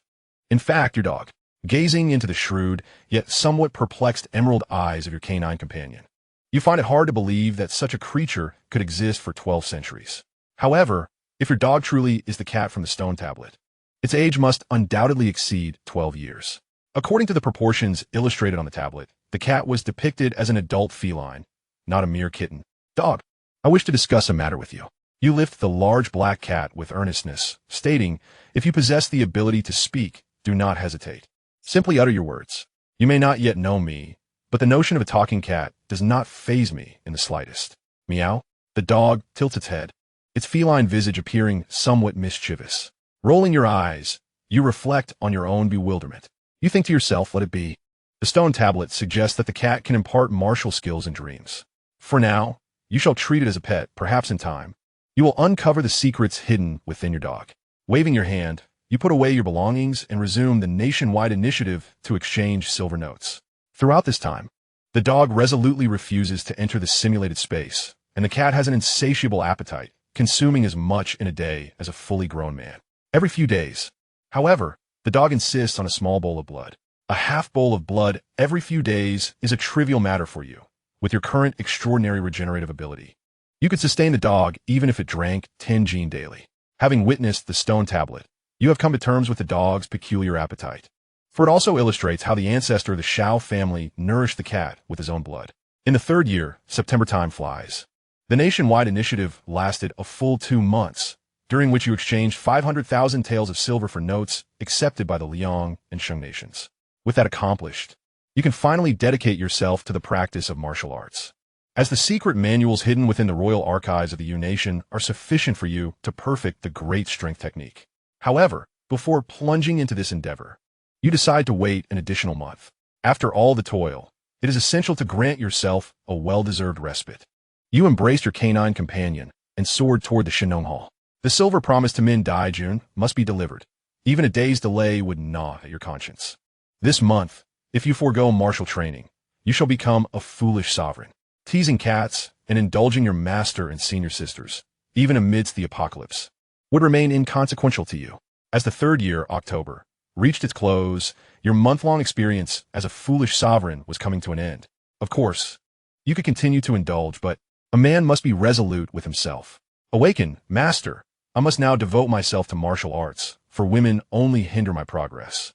in fact, your dog, gazing into the shrewd, yet somewhat perplexed emerald eyes of your canine companion. You find it hard to believe that such a creature could exist for 12 centuries. However, if your dog truly is the cat from the stone tablet, its age must undoubtedly exceed 12 years. According to the proportions illustrated on the tablet, the cat was depicted as an adult feline, not a mere kitten. Dog, I wish to discuss a matter with you. You lift the large black cat with earnestness, stating, if you possess the ability to speak, do not hesitate. Simply utter your words. You may not yet know me, but the notion of a talking cat does not faze me in the slightest. Meow. The dog tilts its head, its feline visage appearing somewhat mischievous. Rolling your eyes, you reflect on your own bewilderment. You think to yourself, let it be. The stone tablet suggests that the cat can impart martial skills in dreams. For now, you shall treat it as a pet, perhaps in time. You will uncover the secrets hidden within your dog. Waving your hand, you put away your belongings and resume the nationwide initiative to exchange silver notes. Throughout this time, the dog resolutely refuses to enter the simulated space, and the cat has an insatiable appetite, consuming as much in a day as a fully grown man. Every few days, however, the dog insists on a small bowl of blood. A half bowl of blood every few days is a trivial matter for you, with your current extraordinary regenerative ability. You could sustain the dog even if it drank 10 gene daily. Having witnessed the stone tablet, you have come to terms with the dog's peculiar appetite. For it also illustrates how the ancestor of the Xiao family nourished the cat with his own blood. In the third year, September time flies. The nationwide initiative lasted a full 2 months, during which you exchanged 500,000 taels of silver for notes accepted by the Liang and Sheng nations. With that accomplished, you can finally dedicate yourself to the practice of martial arts, as the secret manuals hidden within the royal archives of the Yu nation are sufficient for you to perfect the great strength technique. However, before plunging into this endeavor, you decide to wait an additional month. After all the toil, it is essential to grant yourself a well-deserved respite. You embraced your canine companion and soared toward the Shenong Hall. The silver promised to Min Daijun must be delivered. Even a day's delay would gnaw at your conscience. This month, if you forego martial training, you shall become a foolish sovereign, teasing cats and indulging your master and senior sisters, even amidst the apocalypse, would remain inconsequential to you. As the third year, October, reached its close, your month-long experience as a foolish sovereign was coming to an end. Of course, you could continue to indulge, but a man must be resolute with himself. Awaken, master, I must now devote myself to martial arts, for women only hinder my progress.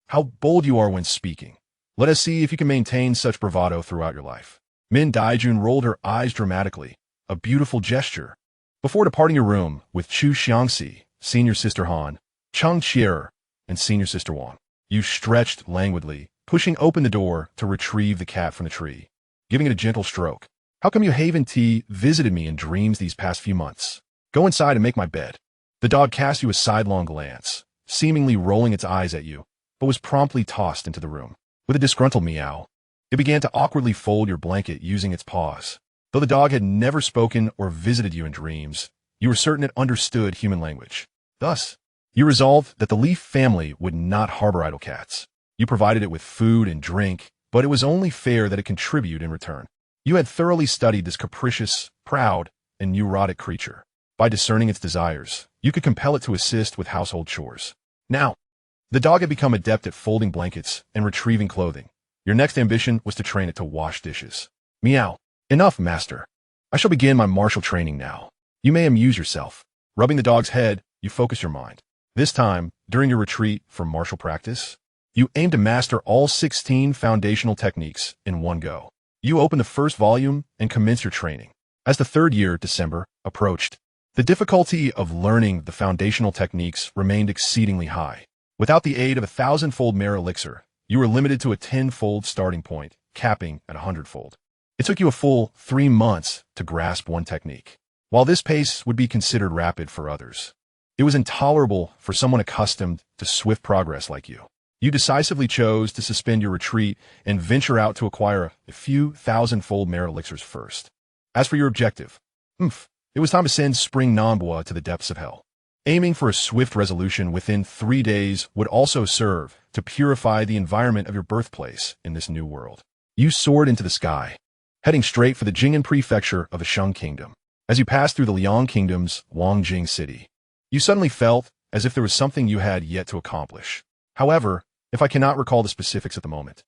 How bold you are when speaking. Let us see if you can maintain such bravado throughout your life. Min Daijun rolled her eyes dramatically, a beautiful gesture. Before departing your room with Chu Xianxia, senior sister Han, Cheng Qier, and senior sister Wang, you stretched languidly, pushing open the door to retrieve the cat from the tree, giving it a gentle stroke. How come you haven't visited me in dreams these past few months? Go inside and make my bed. The dog cast you a sidelong glance, seemingly rolling its eyes at you, but was promptly tossed into the room. With a disgruntled meow, it began to awkwardly fold your blanket using its paws. Though the dog had never spoken or visited you in dreams, you were certain it understood human language. Thus, you resolved that the Leaf family would not harbor idle cats. You provided it with food and drink, but it was only fair that it contribute in return. You had thoroughly studied this capricious, proud, and neurotic creature. By discerning its desires, you could compel it to assist with household chores. Now, the dog had become adept at folding blankets and retrieving clothing. Your next ambition was to train it to wash dishes. Meow. Enough, master. I shall begin my martial training now. You may amuse yourself. Rubbing the dog's head, you focus your mind. This time, during your retreat from martial practice, you aim to master all 16 foundational techniques in one go. You open the first volume and commence your training. As the third year, December, approached, the difficulty of learning the foundational techniques remained exceedingly high. Without the aid of a 1,000-fold mare elixir, you were limited to a 10-fold starting point, capping at 100-fold. It took you a full 3 months to grasp one technique. While this pace would be considered rapid for others, it was intolerable for someone accustomed to swift progress like you. You decisively chose to suspend your retreat and venture out to acquire a few 1,000-fold mare elixirs first. As for your objective, it was time to send Spring Nanbua to the depths of hell. Aiming for a swift resolution within 3 days would also serve to purify the environment of your birthplace in this new world. You soared into the sky, heading straight for the Jing'an prefecture of the Shang kingdom. As you passed through the Liang kingdom's Wangjing city, you suddenly felt as if there was something you had yet to accomplish. However, if I cannot recall the specifics at the moment,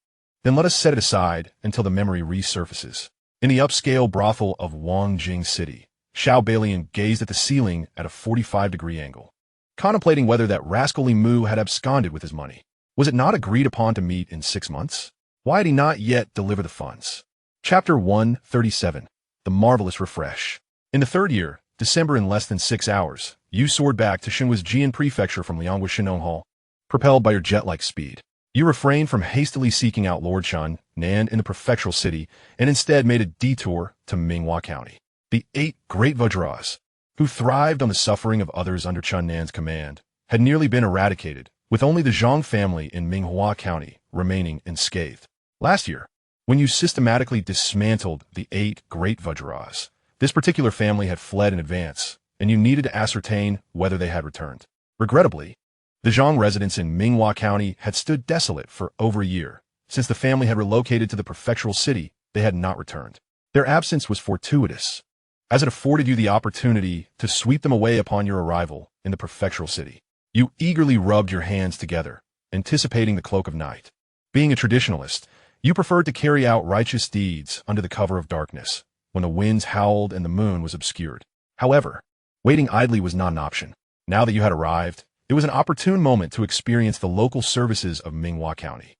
then let us set it aside until the memory resurfaces. In the upscale brothel of Wangjing city, Xiao Balian gazed at the ceiling at a 45-degree angle, contemplating whether that rascally Mu had absconded with his money. Was it not agreed upon to meet in 6 months? Why had he not yet delivered the funds? Chapter 137. The Marvelous Refresh. In the third year, December, in less than 6 hours, you soared back to Xinhua's Jian prefecture from Lianghua Shenong Hall, propelled by your jet-like speed. You refrained from hastily seeking out Lord Shan Nan in the prefectural city and instead made a detour to Minghua County. The 8 great Vajras, who thrived on the suffering of others under Chun Nan's command, had nearly been eradicated, with only the Zhang family in Minghua County remaining unscathed. Last year, when you systematically dismantled the 8 great Vajras, this particular family had fled in advance, and you needed to ascertain whether they had returned. Regrettably, the Zhang residents in Minghua County had stood desolate for over a year. Since the family had relocated to the prefectural city, they had not returned. Their absence was fortuitous, as it afforded you the opportunity to sweep them away upon your arrival in the prefectural city. You eagerly rubbed your hands together, anticipating the cloak of night. Being a traditionalist, you preferred to carry out righteous deeds under the cover of darkness, when the winds howled and the moon was obscured. However, waiting idly was not an option. Now that you had arrived, it was an opportune moment to experience the local services of Minghua County.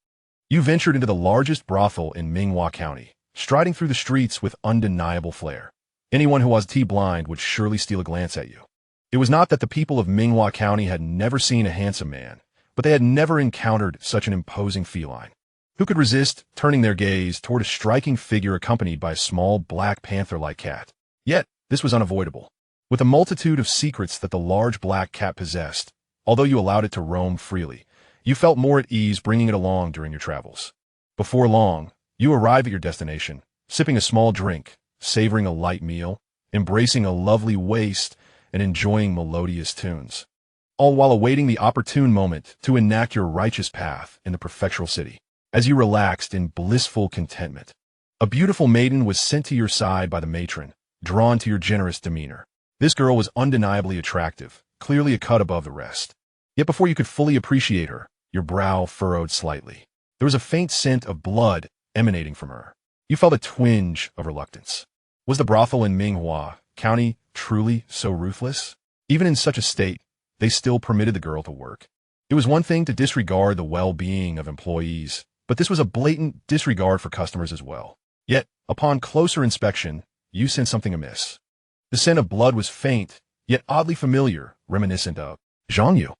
You ventured into the largest brothel in Minghua County, striding through the streets with undeniable flair. Anyone who was blind would surely steal a glance at you. It was not that the people of Minghua County had never seen a handsome man, but they had never encountered such an imposing feline. Who could resist turning their gaze toward a striking figure accompanied by a small black panther-like cat? Yet, this was unavoidable. With a multitude of secrets that the large black cat possessed, although you allowed it to roam freely, you felt more at ease bringing it along during your travels. Before long, you arrive at your destination, sipping a small drink, savoring a light meal, embracing a lovely waist, and enjoying melodious tunes, all while awaiting the opportune moment to enact your righteous path in the prefectural city. As you relaxed in blissful contentment, a beautiful maiden was sent to your side by the matron, drawn to your generous demeanor. This girl was undeniably attractive, clearly a cut above the rest. Yet before you could fully appreciate her, your brow furrowed slightly. There was a faint scent of blood emanating from her. You felt a twinge of reluctance. Was the brothel in Minghua County truly so ruthless? Even in such a state, they still permitted the girl to work. It was one thing to disregard the well-being of employees, but this was a blatant disregard for customers as well. Yet, upon closer inspection, you sensed something amiss. The scent of blood was faint, yet oddly familiar, reminiscent of Xianxia.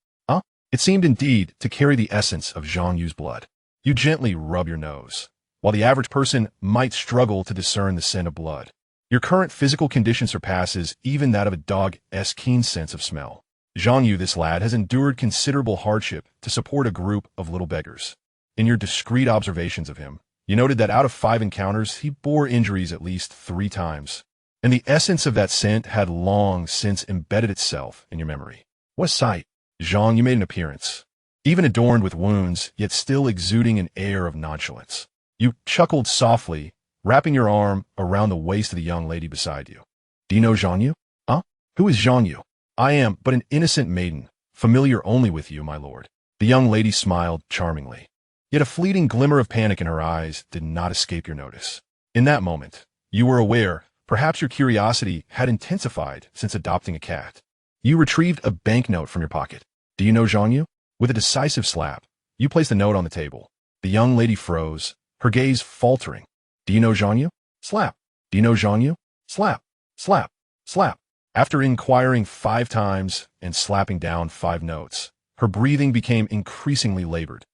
It seemed indeed to carry the essence of Xianxu's blood. You gently rub your nose. While the average person might struggle to discern the scent of blood, your current physical condition surpasses even that of a dog's keen sense of smell. Xianxia, this lad, has endured considerable hardship to support a group of little beggars. In your discreet observations of him, you noted that out of 5 encounters, he bore injuries at least 3 times, and the essence of that scent had long since embedded itself in your memory. What a sight! Xianxia made an appearance, even adorned with wounds, yet still exuding an air of nonchalance. You chuckled softly, wrapping your arm around the waist of the young lady beside you. Do you know Xianxia? Who is Xianxia? I am but an innocent maiden, familiar only with you, my lord. The young lady smiled charmingly. Yet a fleeting glimmer of panic in her eyes did not escape your notice. In that moment, you were aware, perhaps your curiosity had intensified since adopting a cat. You retrieved a banknote from your pocket. Do you know Xianxia? With a decisive slap, you placed the note on the table. The young lady froze, her gaze faltering. Do you know Xianxia? Slap. Do you know Xianxia? Slap. Slap. Slap. After inquiring 5 times and slapping down 5 notes, her breathing became increasingly labored,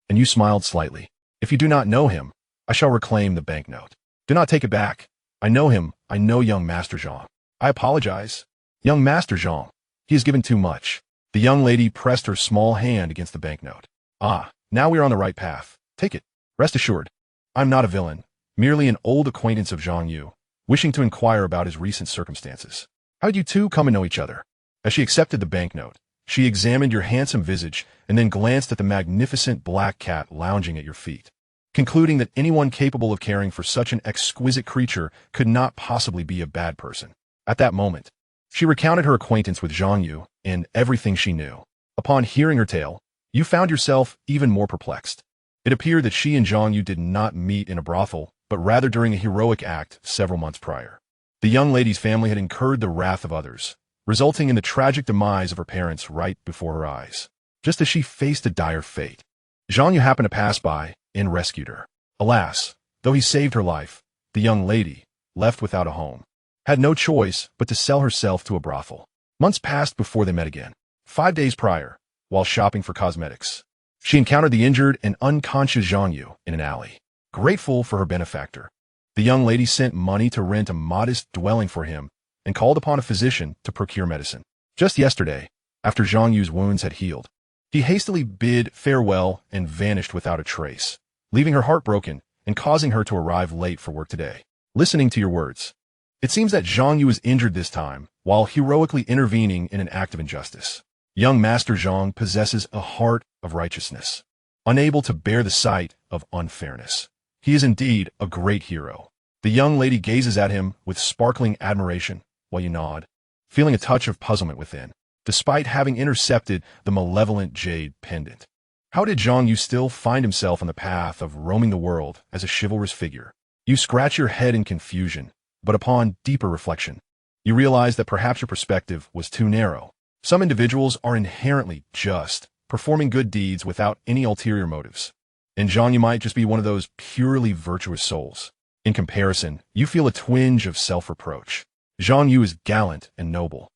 and you smiled slightly. If you do not know him, I shall reclaim the banknote. Do not take it back. I know him. I know young Master Xiang. I apologize. Young Master Xiang. He has given too much. The young lady pressed her small hand against the banknote. Now we are on the right path. Take it. Rest assured, I'm not a villain, merely an old acquaintance of Xianxia, wishing to inquire about his recent circumstances. How did you two come to know each other? As she accepted the banknote, she examined your handsome visage and then glanced at the magnificent black cat lounging at your feet, concluding that anyone capable of caring for such an exquisite creature could not possibly be a bad person. At that moment, she recounted her acquaintance with Xianxia and everything she knew. Upon hearing her tale, you found yourself even more perplexed. It appeared that she and Xianxia did not meet in a brothel, but rather during a heroic act several months prior. The young lady's family had incurred the wrath of others, resulting in the tragic demise of her parents right before her eyes. Just as she faced a dire fate, Xianxia happened to pass by and rescued her. Alas, though he saved her life, the young lady, left without a home, had no choice but to sell herself to a brothel. Months passed before they met again. 5 days prior, while shopping for cosmetics, she encountered the injured and unconscious Xianxia in an alley. Grateful for her benefactor, the young lady sent money to rent a modest dwelling for him and called upon a physician to procure medicine. Just yesterday, after Xianxia's wounds had healed, he hastily bid farewell and vanished without a trace, leaving her heartbroken and causing her to arrive late for work today. Listening to your words, it seems that Xianxia was injured this time while heroically intervening in an act of injustice. Young Master Xiang possesses a heart of righteousness, unable to bear the sight of unfairness. He is indeed a great hero. The young lady gazes at him with sparkling admiration while you nod, feeling a touch of puzzlement within, despite having intercepted the malevolent jade pendant. How did Xianxia still find himself on the path of roaming the world as a chivalrous figure? You scratch your head in confusion, but upon deeper reflection, you realize that perhaps your perspective was too narrow. Some individuals are inherently just, performing good deeds without any ulterior motives. And Xianxia might just be one of those purely virtuous souls. In comparison, you feel a twinge of self-reproach. Xianxia is gallant and noble,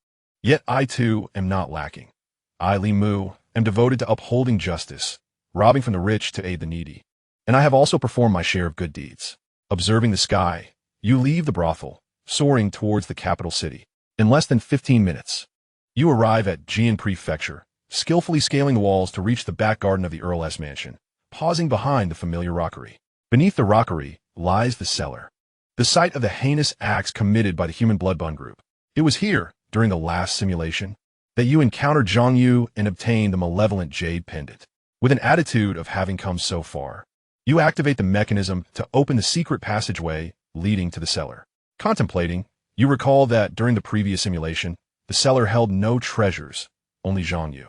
Yet I too am not lacking. I, Li Mu, am devoted to upholding justice, robbing from the rich to aid the needy. And I have also performed my share of good deeds. Observing the sky, you leave the brothel, soaring towards the capital city. In less than 15 minutes, you arrive at Jian Prefecture, skillfully scaling the walls to reach the back garden of the Earl's mansion, pausing behind the familiar rockery. Beneath the rockery lies the cellar, the site of the heinous acts committed by the Human Blood Bun group. It was here, during the last simulation, that you encountered Xianxia and obtained the malevolent jade pendant. With an attitude of having come so far, you activate the mechanism to open the secret passageway leading to the cellar. Contemplating, you recall that during the previous simulation, the cellar held no treasures, only Xianxia.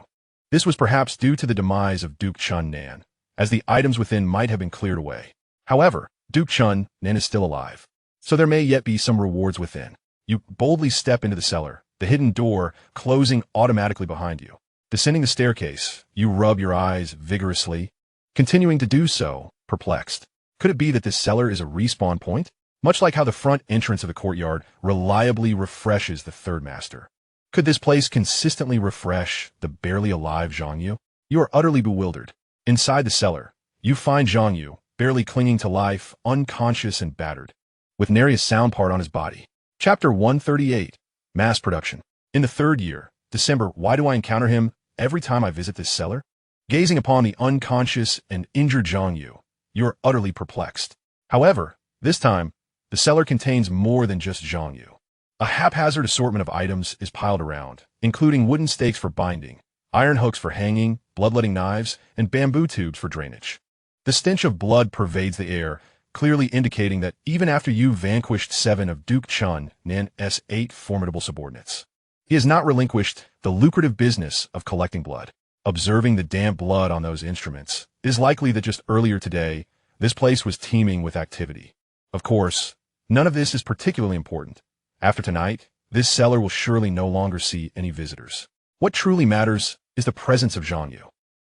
This was perhaps due to the demise of Duke Chun Nan, as the items within might have been cleared away. However, Duke Chun Nan is still alive, so there may yet be some rewards within. You boldly step into the cellar, the hidden door closing automatically behind you. Descending the staircase, you rub your eyes vigorously, continuing to do so, perplexed. Could it be that this cellar is a respawn point? Much like how the front entrance of the courtyard reliably refreshes the third master. Could this place consistently refresh the barely alive Xianxia? You are utterly bewildered. Inside the cellar, you find Xianxia, barely clinging to life, unconscious and battered, with nary a sound part on his body. Chapter 138, Mass Production. In the third year, December, why do I encounter him every time I visit this cellar? Gazing upon the unconscious and injured Xianxia, you are utterly perplexed. However, this time, the cellar contains more than just Xianxia. A haphazard assortment of items is piled around, including wooden stakes for binding, iron hooks for hanging, bloodletting knives, and bamboo tubes for drainage. The stench of blood pervades the air, clearly indicating that even after you vanquished 7 of Duke Chun Nan's 8 formidable subordinates, he has not relinquished the lucrative business of collecting blood. Observing the damp blood on those instruments, it is likely that just earlier today, this place was teeming with activity. Of course, none of this is particularly important. After tonight, this cellar will surely no longer see any visitors. What truly matters is the presence of Xianxia.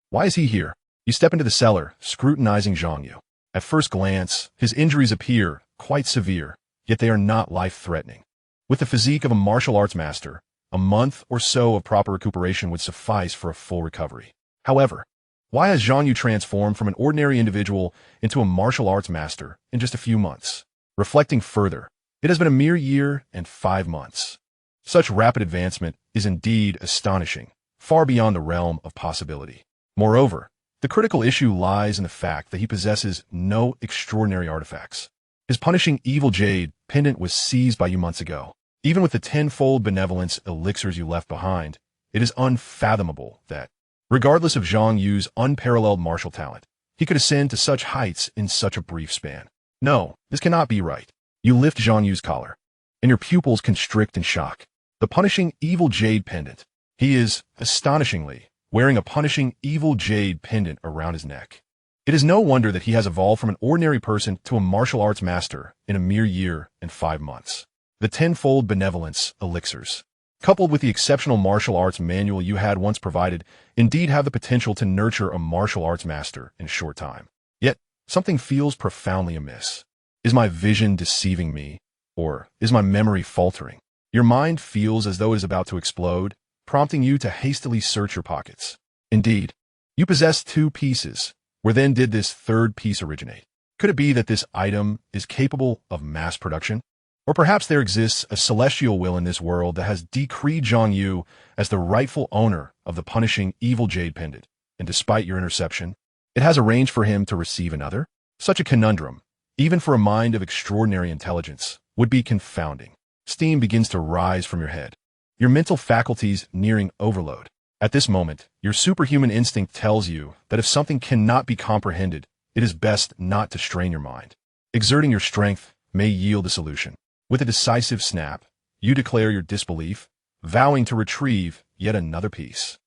Why is he here? You step into the cellar, scrutinizing Xianxia. At first glance, his injuries appear quite severe, yet they are not life-threatening. With the physique of a martial arts master, a month or so of proper recuperation would suffice for a full recovery. However, why has Xianxia transformed from an ordinary individual into a martial arts master in just a few months? Reflecting further, it has been a mere year and 5 months. Such rapid advancement is indeed astonishing, far beyond the realm of possibility. Moreover, the critical issue lies in the fact that he possesses no extraordinary artifacts. His punishing evil jade pendant was seized by you months ago. Even with the tenfold benevolence elixirs you left behind, it is unfathomable that, regardless of Xianxia's unparalleled martial talent, he could ascend to such heights in such a brief span. No, this cannot be right. You lift Xianxia's collar, and your pupils constrict in shock. The punishing evil jade pendant. He is, astonishingly, wearing a punishing evil jade pendant around his neck. It is no wonder that he has evolved from an ordinary person to a martial arts master in a mere year and 5 months. The tenfold benevolence elixirs, coupled with the exceptional martial arts manual you had once provided, indeed have the potential to nurture a martial arts master in a short time. Yet, something feels profoundly amiss. Is my vision deceiving me, or is my memory faltering? Your mind feels as though it is about to explode, prompting you to hastily search your pockets. Indeed, you possess 2 pieces. Where then did this third piece originate? Could it be that this item is capable of mass production? Or perhaps there exists a celestial will in this world that has decreed Xianxia as the rightful owner of the punishing evil jade pendant, and despite your interception, it has arranged for him to receive another? Such a conundrum, even for a mind of extraordinary intelligence, would be confounding. Steam begins to rise from your head, your mental faculties nearing overload. At this moment, your superhuman instinct tells you that if something cannot be comprehended, it is best not to strain your mind. Exerting your strength may yield a solution. With a decisive snap, you declare your disbelief, vowing to retrieve yet another piece.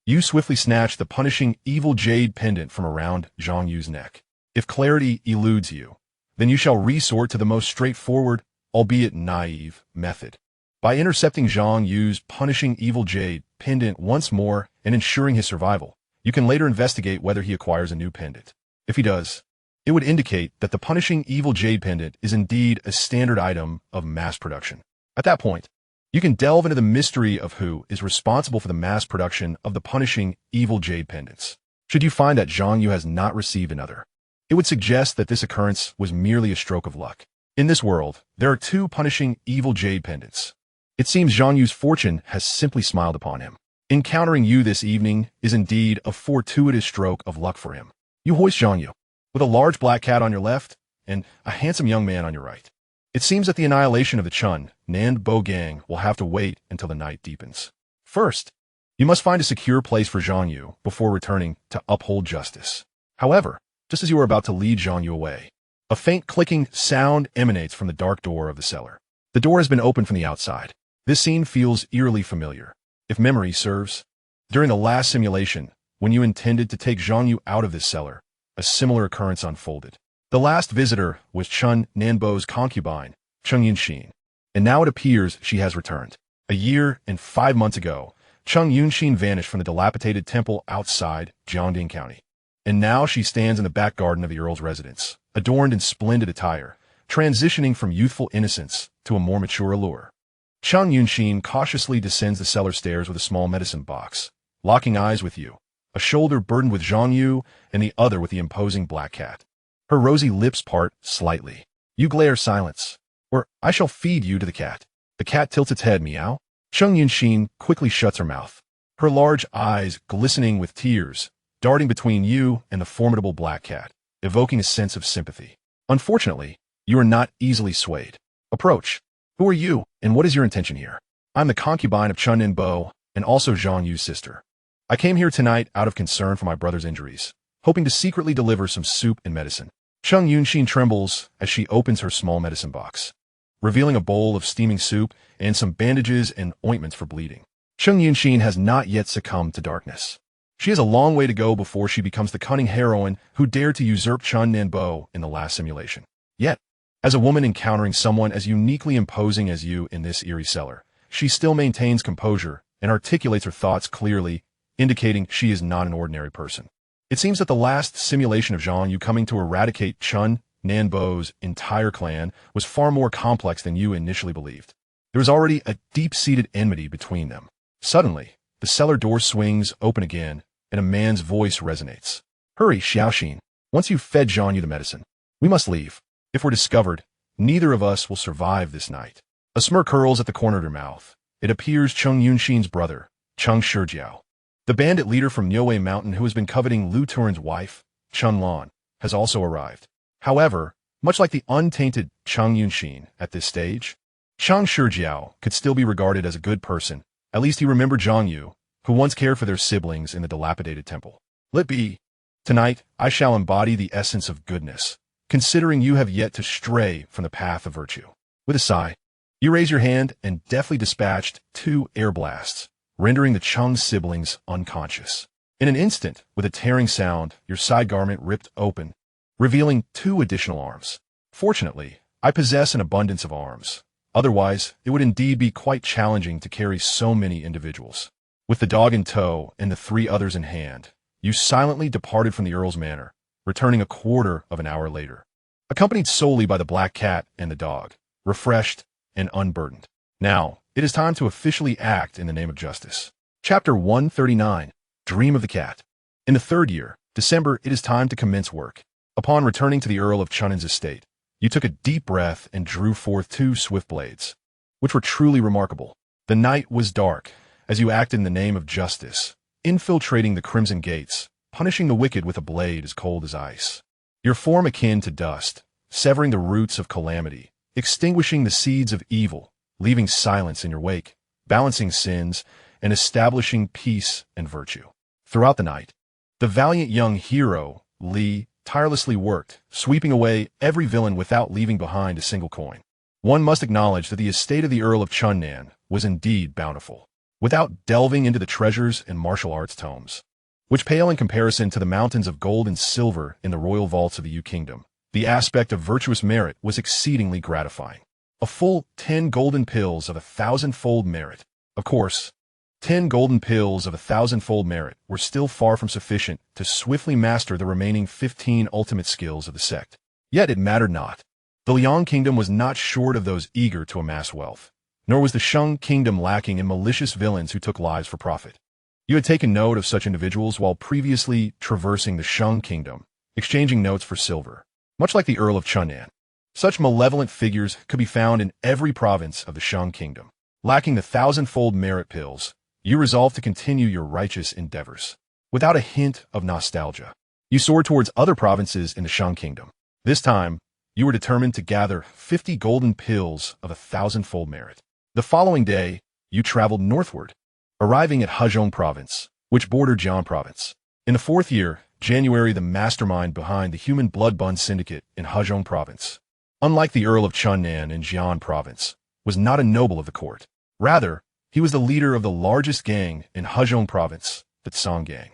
You swiftly snatch the punishing evil jade pendant from around Xianxia's neck. If clarity eludes you, then you shall resort to the most straightforward, albeit naive, method. By intercepting Xianxia's punishing evil jade pendant once more and ensuring his survival, you can later investigate whether he acquires a new pendant. If he does, it would indicate that the punishing evil jade pendant is indeed a standard item of mass production. At that point, You can delve into the mystery of who is responsible for the mass production of the punishing evil jade pendants. Should you find that Xianxia has not received another, it would suggest that this occurrence was merely a stroke of luck. In this world, there are 2 punishing evil jade pendants. It seems Xianxia's fortune has simply smiled upon him. Encountering you this evening is indeed a fortuitous stroke of luck for him. You hoist Xianxia, with a large black cat on your left and a handsome young man on your right. It seems that the annihilation of the Chun Nanbo gang will have to wait until the night deepens. First, you must find a secure place for Xianxia before returning to uphold justice. However, just as you are about to lead Xianxia away, a faint clicking sound emanates from the dark door of the cellar. The door has been opened from the outside. This scene feels eerily familiar. If memory serves, during the last simulation, when you intended to take Xianxia out of this cellar, a similar occurrence unfolded. The last visitor was Chun Nanbo's concubine, Xianxia, and now it appears she has returned. A year and 5 months ago, Xianxia vanished from the dilapidated temple outside Jiangding County. And now she stands in the back garden of the Earl's residence, adorned in splendid attire, transitioning from youthful innocence to a more mature allure. Xianxia cautiously descends the cellar stairs with a small medicine box, locking eyes with you, a shoulder burdened with Xianxia and the other with the imposing black cat. Her rosy lips part slightly. You glare silence, or I shall feed you to the cat. The cat tilts its head, meow. Xianxia quickly shuts her mouth, her large eyes glistening with tears, darting between you and the formidable black cat, evoking a sense of sympathy. Unfortunately, you are not easily swayed. Approach. Who are you, and what is your intention here? I'm the concubine of Chun Nanbo, and also Xianxu's sister. I came here tonight out of concern for my brother's injuries, hoping to secretly deliver some soup and medicine. Xianxia trembles as she opens her small medicine box, revealing a bowl of steaming soup and some bandages and ointments for bleeding. Xianxia has not yet succumbed to darkness. She has a long way to go before she becomes the cunning heroine who dared to usurp Chun Nanbo in the last simulation. Yet, as a woman encountering someone as uniquely imposing as you in this eerie cellar, she still maintains composure and articulates her thoughts clearly, indicating she is not an ordinary person. It seems that the last simulation of Xianxia coming to eradicate Chun Nanbo's entire clan was far more complex than you initially believed. There was already a deep-seated enmity between them. Suddenly, the cellar door swings open again, and a man's voice resonates. Hurry, Xiaoxin. Once you've fed Xianxia the medicine, we must leave. If we're discovered, neither of us will survive this night. A smirk curls at the corner of her mouth. It appears Xianxia's brother, Cheng Shijiao. The bandit leader from Niuwei Mountain who has been coveting Lu Turin's wife, Chun Lan, has also arrived. However, much like the untainted Xianxia at this stage, Cheng Shijiao could still be regarded as a good person. At least he remembered Xianxia, who once cared for their siblings in the dilapidated temple. Let be. Tonight, I shall embody the essence of goodness, considering you have yet to stray from the path of virtue. With a sigh, you raise your hand and deftly dispatched 2 air blasts, rendering the Cheng siblings unconscious. In an instant, with a tearing sound, your side garment ripped open, revealing 2 additional arms. Fortunately, I possess an abundance of arms. Otherwise, it would indeed be quite challenging to carry so many individuals. With the dog in tow and the 3 others in hand, you silently departed from the Earl's manor, returning a quarter of an hour later, accompanied solely by the black cat and the dog, refreshed and unburdened. Now, it is time to officially act in the name of justice. Chapter 139, Dream of the Cat. In the 3rd year, December, it is time to commence work. Upon returning to the Earl of Chunnan's estate, you took a deep breath and drew forth 2 swift blades, which were truly remarkable. The night was dark, as you acted in the name of justice, infiltrating the crimson gates, punishing the wicked with a blade as cold as ice. Your form akin to dust, severing the roots of calamity, extinguishing the seeds of evil, leaving silence in your wake, balancing sins, and establishing peace and virtue. Throughout the night, the valiant young hero, Li, tirelessly worked, sweeping away every villain without leaving behind a single coin. One must acknowledge that the estate of the Earl of Chunnan was indeed bountiful. Without delving into the treasures and martial arts tomes, which pale in comparison to the mountains of gold and silver in the royal vaults of the Yu Kingdom, the aspect of virtuous merit was exceedingly gratifying. A full 10 golden pills of 1,000-fold merit. Of course, 10 golden pills of 1,000-fold merit were still far from sufficient to swiftly master the remaining 15 ultimate skills of the sect. Yet it mattered not. The Liang Kingdom was not short of those eager to amass wealth. nor was the Shang kingdom lacking in malicious villains who took lives for profit. You had taken note of such individuals while previously traversing the Shang kingdom, exchanging notes for silver. Much like the Earl of Chunnan, such malevolent figures could be found in every province of the Shang kingdom. Lacking the thousand-fold merit pills, you resolved to continue your righteous endeavors. Without a hint of nostalgia, you soared towards other provinces in the Shang kingdom. This time, you were determined to gather 50 golden pills of a thousand-fold merit. The following day, you traveled northward, arriving at Hezhong province, which bordered Jian province. In the fourth year, January, the mastermind behind the Human Blood Bun Syndicate in Hezhong province, unlike the Earl of Chunnan in Jian province, was not a noble of the court. Rather, he was the leader of the largest gang in Hezhong province, the Tsang gang.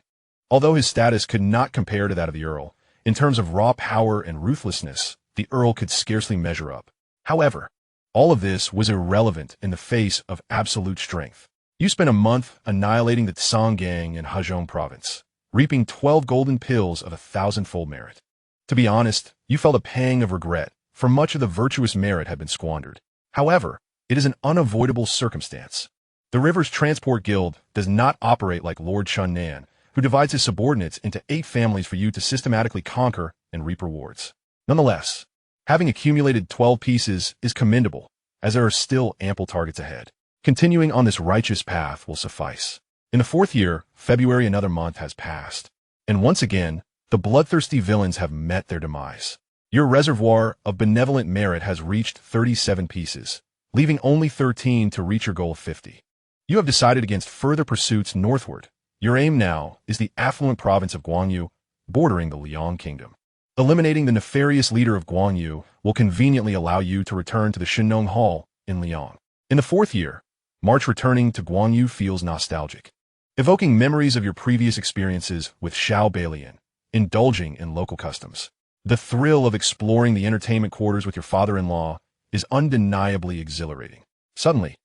Although his status could not compare to that of the Earl, in terms of raw power and ruthlessness, the Earl could scarcely measure up. However, all of this was irrelevant in the face of absolute strength. You spent a month annihilating the Tsang gang in Hezhong province, reaping 12 golden pills of a thousand-fold merit. To be honest, you felt a pang of regret, for much of the virtuous merit had been squandered. However, it is an unavoidable circumstance. The River's Transport Guild does not operate like Lord Chunnan, who divides his subordinates into 8 families for you to systematically conquer and reap rewards. Nonetheless, having accumulated 12 pieces is commendable, as there are still ample targets ahead. Continuing on this righteous path will suffice. In the fourth year, February, another month has passed, and once again, the bloodthirsty villains have met their demise. Your reservoir of benevolent merit has reached 37 pieces, leaving only 13 to reach your goal of 50. You have decided against further pursuits northward. Your aim now is the affluent province of Guangyu, bordering the Liang kingdom. Eliminating the nefarious leader of Guangyu will conveniently allow you to return to the Shinong Hall in Liang. In the fourth year, March returning to Guangyu feels nostalgic, evoking memories of your previous experiences with Xiao Balian, indulging in local customs. The thrill of exploring the entertainment quarters with your father-in-law is undeniably exhilarating. Suddenly,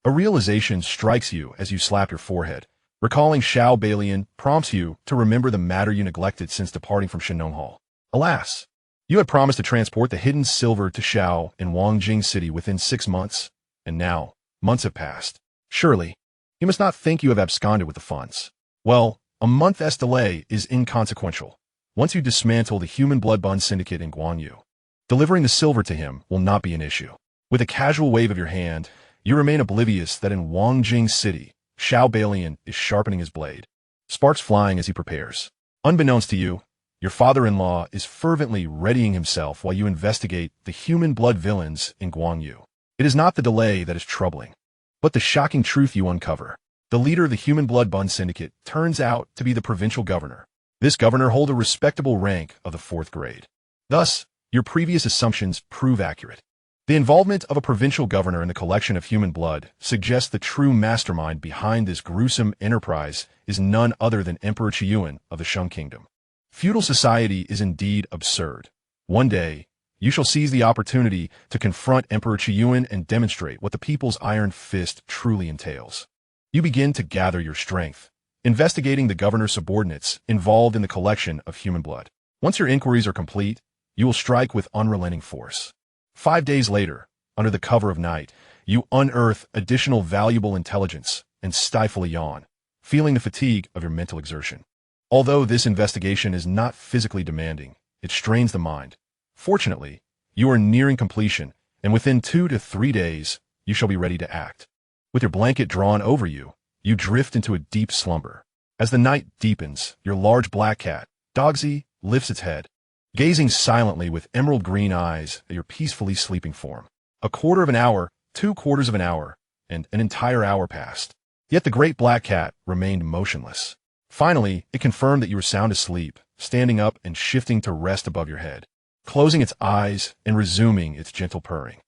a realization strikes you as you slap your forehead. Recalling Xiao Balian prompts you to remember the matter you neglected since departing from Shinong Hall. Alas, you had promised to transport the hidden silver to Xiao in Wangjing City within 6 months, and now, months have passed. Surely, you must not think you have absconded with the funds. Well, a month's delay is inconsequential. Once you dismantle the Human Blood Bun Syndicate in Guangyu, delivering the silver to him will not be an issue. With a casual wave of your hand, you remain oblivious that in Wangjing City, Xiao Balian is sharpening his blade, sparks flying as he prepares. Unbeknownst to you, your father-in-law is fervently readying himself while you investigate the human blood villains in Guangyu. It is not the delay that is troubling, but the shocking truth you uncover. The leader of the Human Blood Bun Syndicate turns out to be the provincial governor. This governor holds a respectable rank of the 4th grade. Thus, your previous assumptions prove accurate. The involvement of a provincial governor in the collection of human blood suggests the true mastermind behind this gruesome enterprise is none other than Emperor Qiyuan of the Shang Kingdom. Feudal society is indeed absurd. One day, you shall seize the opportunity to confront Emperor Qiyuan and demonstrate what the people's iron fist truly entails. You begin to gather your strength, investigating the governor's subordinates involved in the collection of human blood. Once your inquiries are complete, you will strike with unrelenting force. 5 days later, under the cover of night, you unearth additional valuable intelligence and stifle a yawn, feeling the fatigue of your mental exertion. Although this investigation is not physically demanding, it strains the mind. Fortunately, you are nearing completion, and within 2 to 3 days, you shall be ready to act. With your blanket drawn over you, you drift into a deep slumber. As the night deepens, your large black cat, Dogsy, lifts its head, gazing silently with emerald green eyes at your peacefully sleeping form. A quarter of an hour, 2/4 of an hour, and an entire hour passed. Yet the great black cat remained motionless. Finally, it confirmed that you were sound asleep, standing up and shifting to rest above your head, closing its eyes and resuming its gentle purring.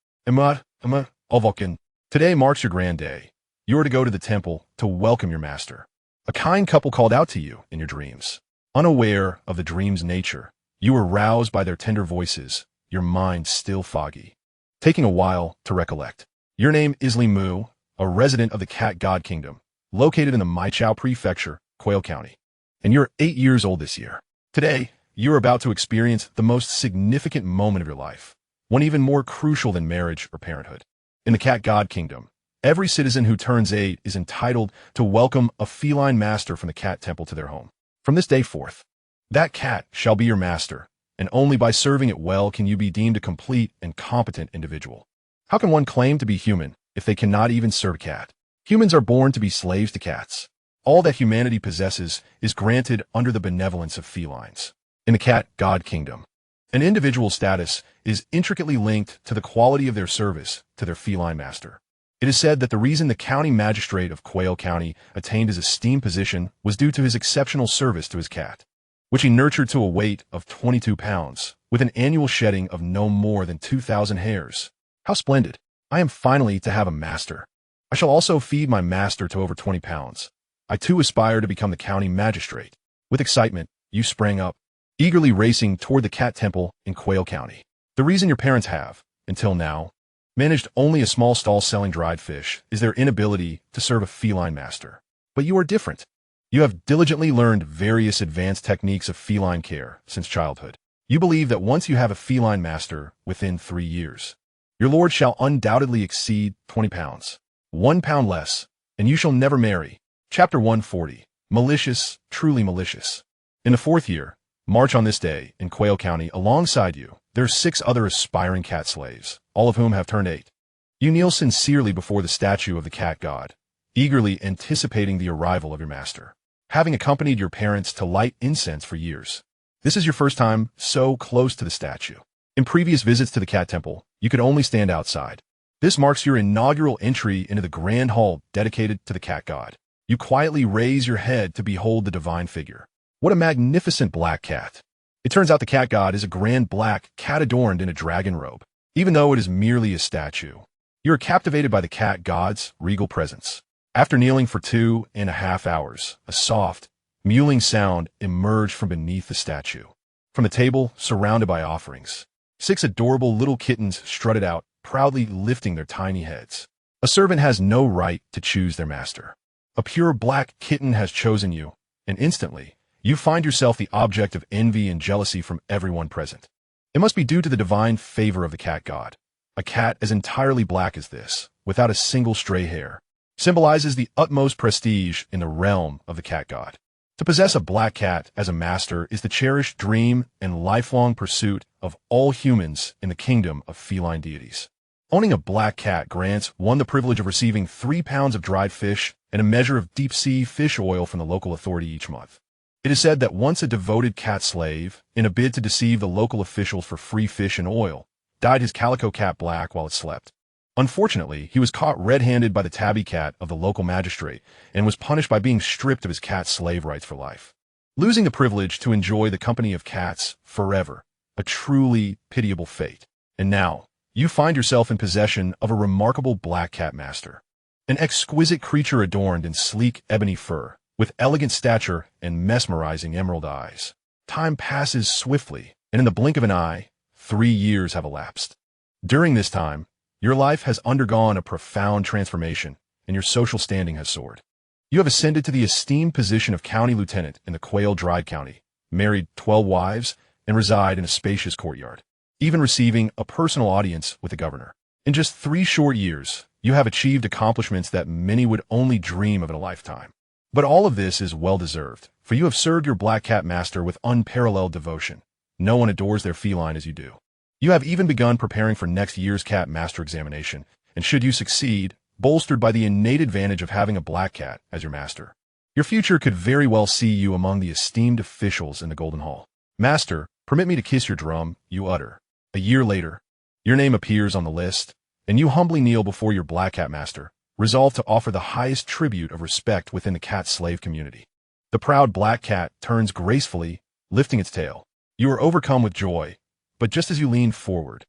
Awaken. Today marks your grand day. You are to go to the temple to welcome your master. A kind couple called out to you in your dreams. Unaware of the dream's nature, you were roused by their tender voices, your mind still foggy. Taking a while to recollect. Your name is Li Mu, a resident of the Cat God Kingdom, located in the Maichao Prefecture, Quail County. And you're 8 years old this year. Today, you're about to experience the most significant moment of your life, one even more crucial than marriage or parenthood. In the Cat God Kingdom, Every citizen who turns 8 is entitled to welcome a feline master from the cat temple to their home. From this day forth, that cat shall be your master, and only by serving it well can you be deemed a complete and competent individual. How can one claim to be human if they cannot even serve a cat? Humans are born to be slaves to cats. All that humanity possesses is granted under the benevolence of felines. In the cat god kingdom, an individual's status is intricately linked to the quality of their service to their feline master. It is said that the reason the county magistrate of Quail County attained his esteemed position was due to his exceptional service to his cat, which he nurtured to a weight of 22 pounds, with an annual shedding of no more than 2,000 hairs. How splendid! I am finally to have a master. I shall also feed my master to over 20 pounds. I too aspire to become the county magistrate. With excitement, you sprang up, eagerly racing toward the cat temple in Quail County. The reason your parents have, until now, managed only a small stall selling dried fish is their inability to serve a feline master. But you are different. You have diligently learned various advanced techniques of feline care since childhood. You believe that once you have a feline master within 3 years, your lord shall undoubtedly exceed 20 pounds. 1 pound less, and you shall never marry. Chapter 140. Malicious, truly malicious. In the 4th year, march on this day in Quail County alongside you. There are 6 other aspiring cat slaves, all of whom have turned 8. You kneel sincerely before the statue of the cat god, eagerly anticipating the arrival of your master, having accompanied your parents to light incense for years. This is your first time so close to the statue. In previous visits to the cat temple, you could only stand outside. This marks your inaugural entry into the grand hall dedicated to the cat god. You quietly raise your head to behold the divine figure. What a magnificent black cat! It turns out the cat god is a grand black cat adorned in a dragon robe. Even though it is merely a statue, you are captivated by the cat god's regal presence. After kneeling for 2.5 hours, a soft, mewling sound emerged from beneath the statue. From the table, surrounded by offerings, 6 adorable little kittens strutted out, proudly lifting their tiny heads. A servant has no right to choose their master. A pure black kitten has chosen you, and instantly, you find yourself the object of envy and jealousy from everyone present. It must be due to the divine favor of the cat god. A cat as entirely black as this, without a single stray hair, symbolizes the utmost prestige in the realm of the cat god. To possess a black cat as a master is the cherished dream and lifelong pursuit of all humans in the kingdom of feline deities. Owning a black cat grants one the privilege of receiving 3 pounds of dried fish and a measure of deep-sea fish oil from the local authority each month. It is said that once a devoted cat slave, in a bid to deceive the local officials for free fish and oil, dyed his calico cat black while it slept. Unfortunately, he was caught red-handed by the tabby cat of the local magistrate and was punished by being stripped of his cat slave rights for life, losing the privilege to enjoy the company of cats forever, a truly pitiable fate. And now, you find yourself in possession of a remarkable black cat master, an exquisite creature adorned in sleek ebony fur, with elegant stature and mesmerizing emerald eyes. Time passes swiftly, and in the blink of an eye, 3 years have elapsed. During this time, your life has undergone a profound transformation, and your social standing has soared. You have ascended to the esteemed position of county lieutenant in the Quail-Dried County, married 12 wives, and reside in a spacious courtyard, even receiving a personal audience with the governor. In just 3 short years, you have achieved accomplishments that many would only dream of in a lifetime. But all of this is well-deserved, for you have served your black cat master with unparalleled devotion. No one adores their feline as you do. You have even begun preparing for next year's cat master examination, and should you succeed, bolstered by the innate advantage of having a black cat as your master, your future could very well see you among the esteemed officials in the Golden Hall. Master, permit me to kiss your drum, you utter. A year later, your name appears on the list, and you humbly kneel before your black cat master, resolved to offer the highest tribute of respect within the cat slave community. The proud black cat turns gracefully, lifting its tail. You are overcome with joy, but just as you lean forward,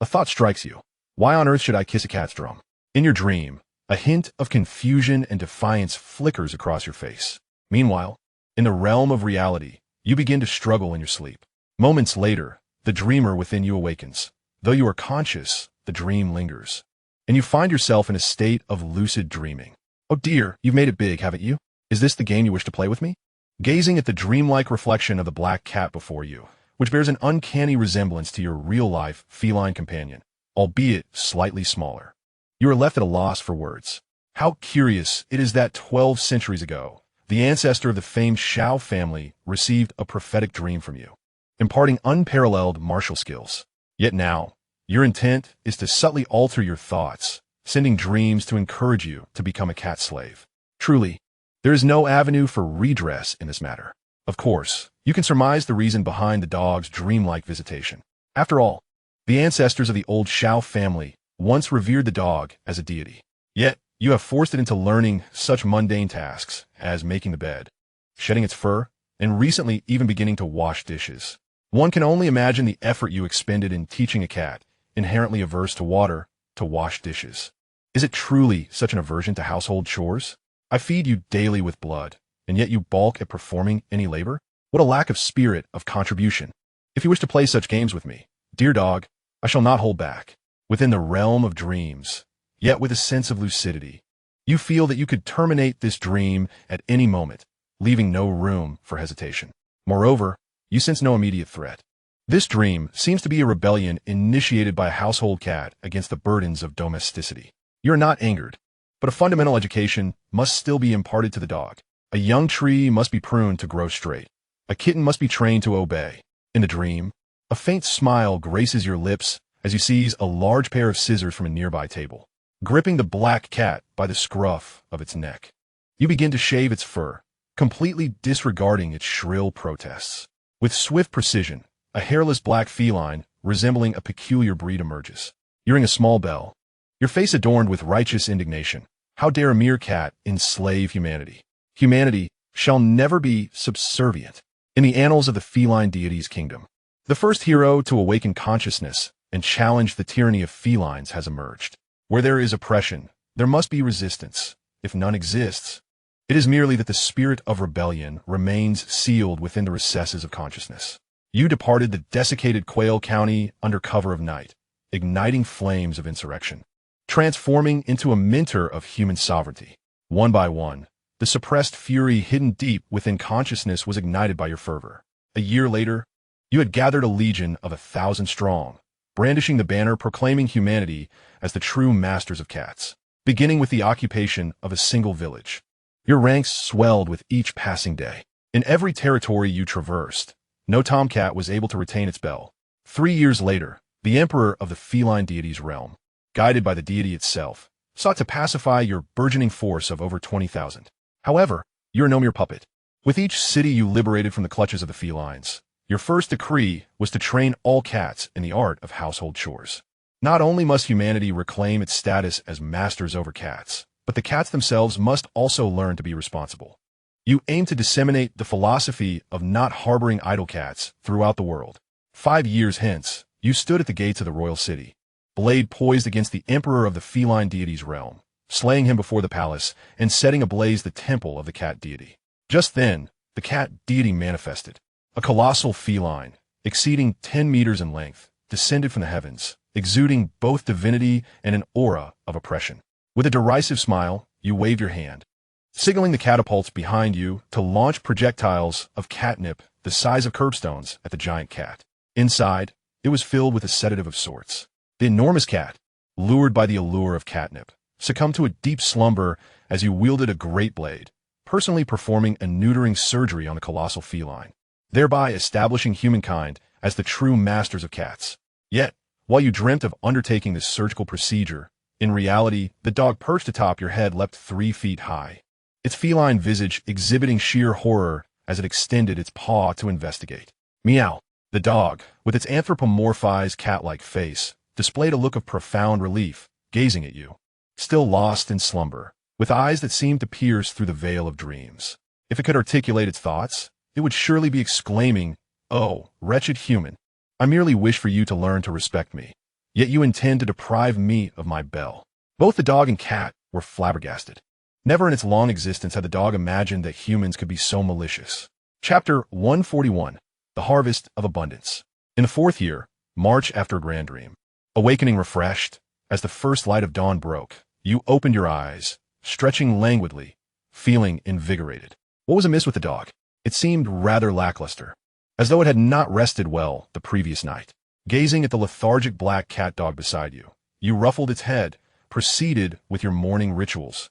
a thought strikes you. Why on earth should I kiss a cat's drum? In your dream, a hint of confusion and defiance flickers across your face. Meanwhile, in the realm of reality, you begin to struggle in your sleep. Moments later, the dreamer within you awakens. Though you are conscious, the dream lingers, and you find yourself in a state of lucid dreaming. Oh dear, you've made it big, haven't you? Is this the game you wish to play with me? Gazing at the dreamlike reflection of the black cat before you, which bears an uncanny resemblance to your real-life feline companion, albeit slightly smaller. You are left at a loss for words. How curious it is that 12 centuries ago, the ancestor of the famed Xiao family received a prophetic dream from you, imparting unparalleled martial skills. Yet now, your intent is to subtly alter your thoughts, sending dreams to encourage you to become a cat slave. Truly, there is no avenue for redress in this matter. Of course, you can surmise the reason behind the dog's dreamlike visitation. After all, the ancestors of the old Xiao family once revered the dog as a deity. Yet, you have forced it into learning such mundane tasks as making the bed, shedding its fur, and recently even beginning to wash dishes. One can only imagine the effort you expended in teaching a cat, inherently averse to water, to wash dishes. Is it truly such an aversion to household chores? I feed you daily with blood, and yet you balk at performing any labor? What a lack of spirit of contribution. If you wish to play such games with me, dear dog, I shall not hold back. Within the realm of dreams, yet with a sense of lucidity, you feel that you could terminate this dream at any moment, leaving no room for hesitation. Moreover, you sense no immediate threat. This dream seems to be a rebellion initiated by a household cat against the burdens of domesticity. You are not angered, but a fundamental education must still be imparted to the dog. A young tree must be pruned to grow straight. A kitten must be trained to obey. In the dream, a faint smile graces your lips as you seize a large pair of scissors from a nearby table, gripping the black cat by the scruff of its neck. You begin to shave its fur, completely disregarding its shrill protests. With swift precision, a hairless black feline resembling a peculiar breed emerges. You ring a small bell, your face adorned with righteous indignation. How dare a mere cat enslave humanity? Humanity shall never be subservient. In the annals of the feline deity's kingdom, the first hero to awaken consciousness and challenge the tyranny of felines has emerged. Where there is oppression, there must be resistance. If none exists, it is merely that the spirit of rebellion remains sealed within the recesses of consciousness. You departed the desiccated Quail County under cover of night, igniting flames of insurrection, transforming into a mentor of human sovereignty. One by one, the suppressed fury hidden deep within consciousness was ignited by your fervor. A year later, you had gathered a legion of 1,000 strong, brandishing the banner proclaiming humanity as the true masters of cats, beginning with the occupation of a single village. Your ranks swelled with each passing day. In every territory you traversed, no tomcat was able to retain its bell. 3 years later, the emperor of the feline deity's realm, guided by the deity itself, sought to pacify your burgeoning force of over 20,000. However, you are no mere puppet. With each city you liberated from the clutches of the felines, your first decree was to train all cats in the art of household chores. Not only must humanity reclaim its status as masters over cats, but the cats themselves must also learn to be responsible. You aim to disseminate the philosophy of not harboring idle cats throughout the world. 5 years hence, you stood at the gates of the royal city, blade poised against the emperor of the feline deity's realm, slaying him before the palace and setting ablaze the temple of the cat deity. Just then, the cat deity manifested. A colossal feline, exceeding 10 meters in length, descended from the heavens, exuding both divinity and an aura of oppression. With a derisive smile, you waved your hand, signaling the catapults behind you to launch projectiles of catnip the size of curbstones at the giant cat. Inside, it was filled with a sedative of sorts. The enormous cat, lured by the allure of catnip, succumbed to a deep slumber as you wielded a great blade, personally performing a neutering surgery on the colossal feline, thereby establishing humankind as the true masters of cats. Yet, while you dreamt of undertaking this surgical procedure, in reality, the dog perched atop your head leapt 3 feet high, its feline visage exhibiting sheer horror as it extended its paw to investigate. Meow. The dog, with its anthropomorphized cat-like face, displayed a look of profound relief, gazing at you, still lost in slumber, with eyes that seemed to pierce through the veil of dreams. If it could articulate its thoughts, it would surely be exclaiming, "Oh, wretched human, I merely wish for you to learn to respect me, yet you intend to deprive me of my bell." Both the dog and cat were flabbergasted. Never in its long existence had the dog imagined that humans could be so malicious. Chapter 141. The Harvest of Abundance. In the 4th year, March after a grand dream, awakening refreshed, as the first light of dawn broke, you opened your eyes, stretching languidly, feeling invigorated. What was amiss with the dog? It seemed rather lackluster, as though it had not rested well the previous night. Gazing at the lethargic black cat dog beside you, you ruffled its head, proceeded with your morning rituals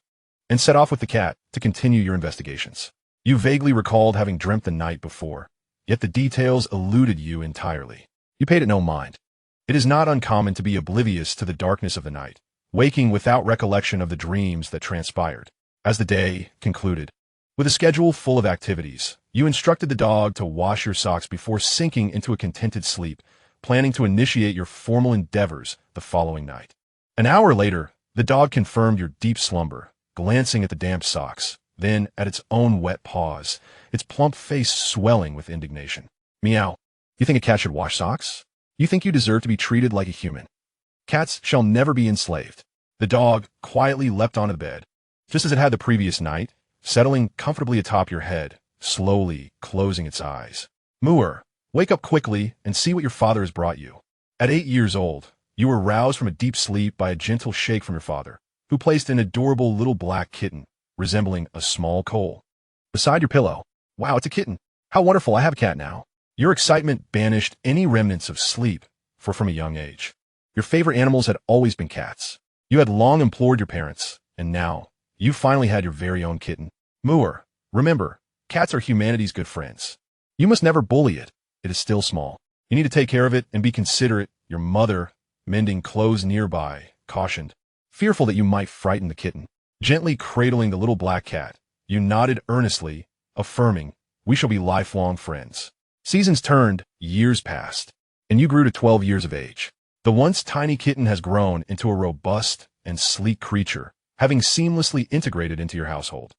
and set off with the cat to continue your investigations. You vaguely recalled having dreamt the night before, yet the details eluded you entirely. You paid it no mind. It is not uncommon to be oblivious to the darkness of the night, waking without recollection of the dreams that transpired. As the day concluded, with a schedule full of activities, you instructed the dog to wash your socks before sinking into a contented sleep, planning to initiate your formal endeavors the following night. An hour later, the dog confirmed your deep slumber, glancing at the damp socks, then at its own wet paws, its plump face swelling with indignation. Meow. You think a cat should wash socks? You think you deserve to be treated like a human? Cats shall never be enslaved. The dog quietly leapt onto the bed, just as it had the previous night, settling comfortably atop your head, slowly closing its eyes. Mooer, wake up quickly and see what your father has brought you. At 8 years old, you were roused from a deep sleep by a gentle shake from your father, who placed an adorable little black kitten, resembling a small coal, beside your pillow. Wow, it's a kitten. How wonderful, I have a cat now. Your excitement banished any remnants of sleep, for from a young age, your favorite animals had always been cats. You had long implored your parents, and now, you finally had your very own kitten. Mooer, remember, cats are humanity's good friends. You must never bully it. It is still small. You need to take care of it and be considerate. Your mother, mending clothes nearby, cautioned, fearful that you might frighten the kitten. Gently cradling the little black cat, you nodded earnestly, affirming, we shall be lifelong friends. Seasons turned, years passed, and you grew to 12 years of age. The once tiny kitten has grown into a robust and sleek creature, having seamlessly integrated into your household,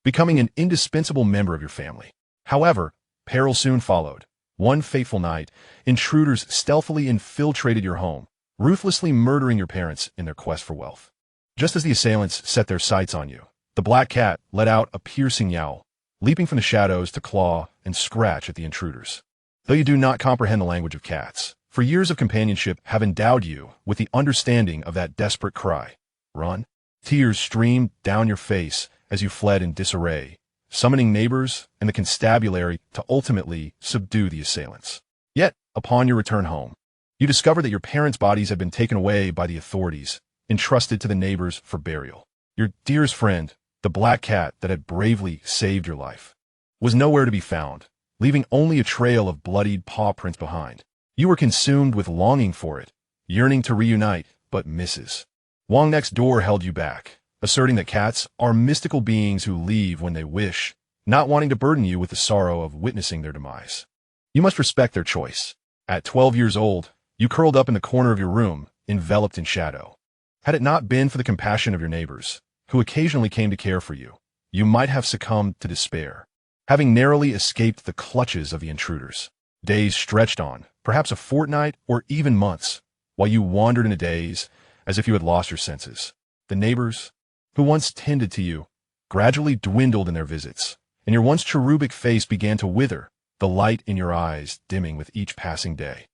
becoming an indispensable member of your family. However, peril soon followed. One fateful night, intruders stealthily infiltrated your home, ruthlessly murdering your parents in their quest for wealth. Just as the assailants set their sights on you, the black cat let out a piercing yowl, leaping from the shadows to claw and scratch at the intruders. Though you do not comprehend the language of cats, for years of companionship have endowed you with the understanding of that desperate cry. Run. Tears streamed down your face as you fled in disarray, summoning neighbors and the constabulary to ultimately subdue the assailants. Yet, upon your return home, you discovered that your parents' bodies had been taken away by the authorities, entrusted to the neighbors for burial. Your dearest friend, the black cat that had bravely saved your life, was nowhere to be found, leaving only a trail of bloodied paw prints behind. You were consumed with longing for it, yearning to reunite, but misses. Wong next door held you back, asserting that cats are mystical beings who leave when they wish, not wanting to burden you with the sorrow of witnessing their demise. You must respect their choice. At 12 years old, you curled up in the corner of your room, enveloped in shadow. Had it not been for the compassion of your neighbors, who occasionally came to care for you, you might have succumbed to despair, having narrowly escaped the clutches of the intruders. Days stretched on, perhaps a fortnight or even months, while you wandered in a daze, as if you had lost your senses. The neighbors, who once tended to you, gradually dwindled in their visits, and your once cherubic face began to wither, the light in your eyes dimming with each passing day.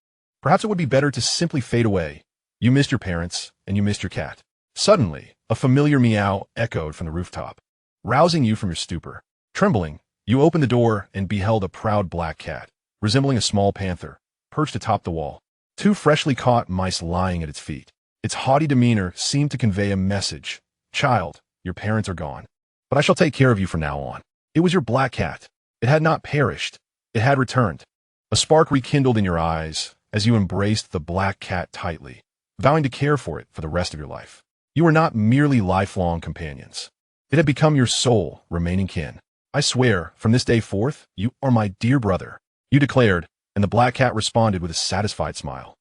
Perhaps it would be better to simply fade away. You missed your parents, and you missed your cat. Suddenly, a familiar meow echoed from the rooftop, rousing you from your stupor. Trembling, you opened the door and beheld a proud black cat, resembling a small panther, perched atop the wall, 2 freshly caught mice lying at its feet. Its haughty demeanor seemed to convey a message. Child, your parents are gone, but I shall take care of you from now on. It was your black cat. It had not perished. It had returned. A spark rekindled in your eyes as you embraced the black cat tightly, vowing to care for it for the rest of your life. You were not merely lifelong companions. It had become your sole remaining kin. I swear, from this day forth, you are my dear brother, you declared, and the black cat responded with a satisfied smile.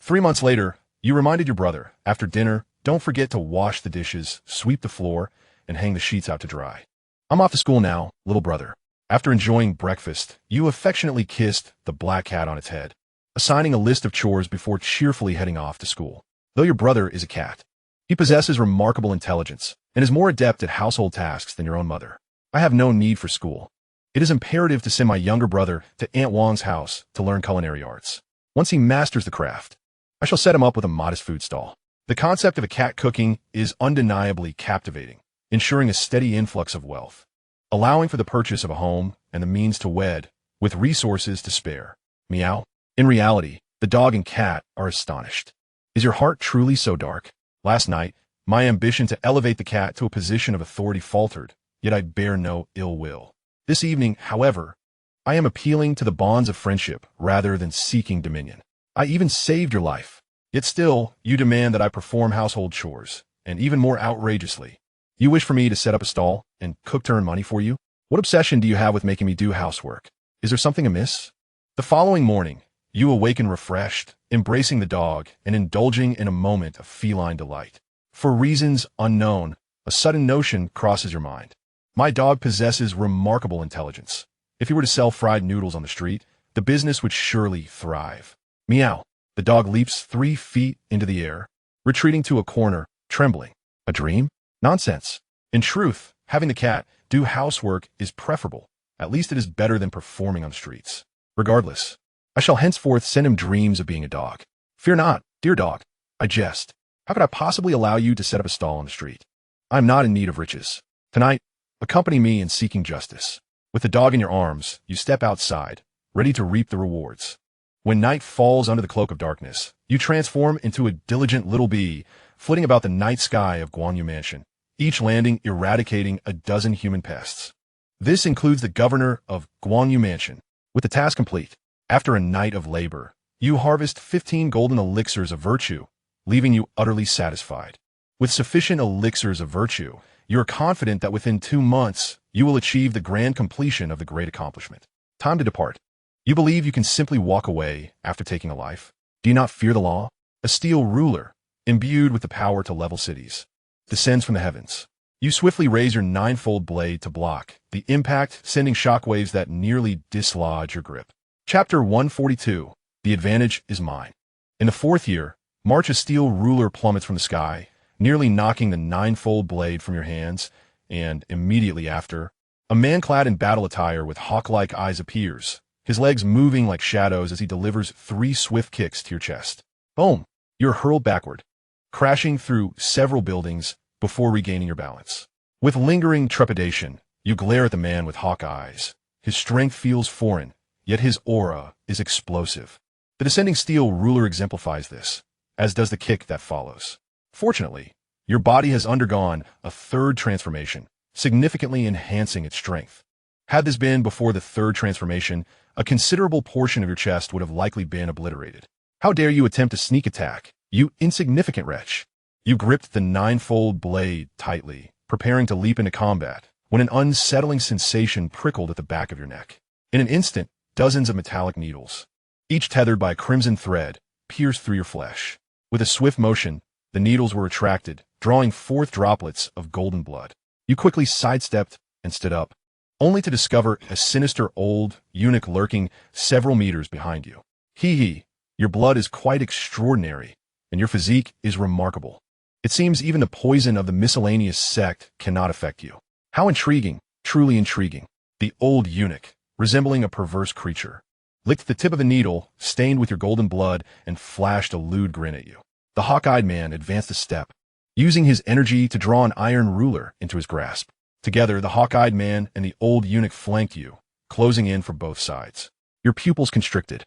3 months later, you reminded your brother, after dinner, don't forget to wash the dishes, sweep the floor, and hang the sheets out to dry. I'm off to school now, little brother. After enjoying breakfast, you affectionately kissed the black cat on its head, assigning a list of chores before cheerfully heading off to school. Though your brother is a cat, he possesses remarkable intelligence and is more adept at household tasks than your own mother. I have no need for school. It is imperative to send my younger brother to Aunt Wong's house to learn culinary arts. Once he masters the craft, I shall set him up with a modest food stall. The concept of a cat cooking is undeniably captivating, ensuring a steady influx of wealth, allowing for the purchase of a home and the means to wed, with resources to spare. Meow. In reality, the dog and cat are astonished. Is your heart truly so dark? Last night, My ambition to elevate the cat to a position of authority faltered, yet I bear no ill will. This evening, however, I am appealing to the bonds of friendship rather than seeking dominion. I even saved your life. Yet still, you demand that I perform household chores, and even more outrageously, you wish for me to set up a stall and cook to earn money for you? What obsession do you have with making me do housework? Is there something amiss? The following morning, you awaken refreshed, embracing the dog and indulging in a moment of feline delight. For reasons unknown, a sudden notion crosses your mind. My dog possesses remarkable intelligence. If he were to sell fried noodles on the street, the business would surely thrive. Meow. The dog leaps 3 feet into the air, retreating to a corner, trembling. A dream? Nonsense. In truth, having the cat do housework is preferable. At least it is better than performing on the streets. Regardless, I shall henceforth send him dreams of being a dog. Fear not, dear dog. I jest. How could I possibly allow you to set up a stall on the street? I am not in need of riches. Tonight, accompany me in seeking justice. With the dog in your arms, you step outside, ready to reap the rewards. When night falls under the cloak of darkness, you transform into a diligent little bee, flitting about the night sky of Guanyu Mansion, each landing eradicating a dozen human pests. This includes the governor of Guanyu Mansion. With the task complete, after a night of labor, you harvest 15 golden elixirs of virtue, leaving you utterly satisfied. With sufficient elixirs of virtue, you are confident that within 2 months, you will achieve the grand completion of the great accomplishment. Time to depart. You believe you can simply walk away after taking a life? Do you not fear the law? A steel ruler, imbued with the power to level cities, descends from the heavens. You swiftly raise your 9-fold blade to block the impact, sending shockwaves that nearly dislodge your grip. Chapter 142. The advantage is mine. In the 4th year, March a steel ruler plummets from the sky, nearly knocking the 9-fold blade from your hands, and immediately after, a man clad in battle attire with hawk-like eyes appears, his legs moving like shadows as he delivers 3 swift kicks to your chest. Boom! You're hurled backward, crashing through several buildings before regaining your balance. With lingering trepidation, you glare at the man with hawk eyes. His strength feels foreign, yet his aura is explosive. The descending steel ruler exemplifies this, as does the kick that follows. Fortunately, your body has undergone a 3rd transformation, significantly enhancing its strength. Had this been before the 3rd transformation, a considerable portion of your chest would have likely been obliterated. How dare you attempt a sneak attack, you insignificant wretch? You gripped the 9-fold blade tightly, preparing to leap into combat, when an unsettling sensation prickled at the back of your neck. In an instant, dozens of metallic needles, each tethered by a crimson thread, pierced through your flesh. With a swift motion, the needles were retracted, drawing forth droplets of golden blood. You quickly sidestepped and stood up, only to discover a sinister old eunuch lurking several meters behind you. Hee, your blood is quite extraordinary, and your physique is remarkable. It seems even the poison of the miscellaneous sect cannot affect you. How intriguing, truly intriguing. The old eunuch, resembling a perverse creature, licked the tip of a needle, stained with your golden blood, and flashed a lewd grin at you. The hawk-eyed man advanced a step, using his energy to draw an iron ruler into his grasp. Together, the hawk-eyed man and the old eunuch flanked you, closing in from both sides. Your pupils constricted.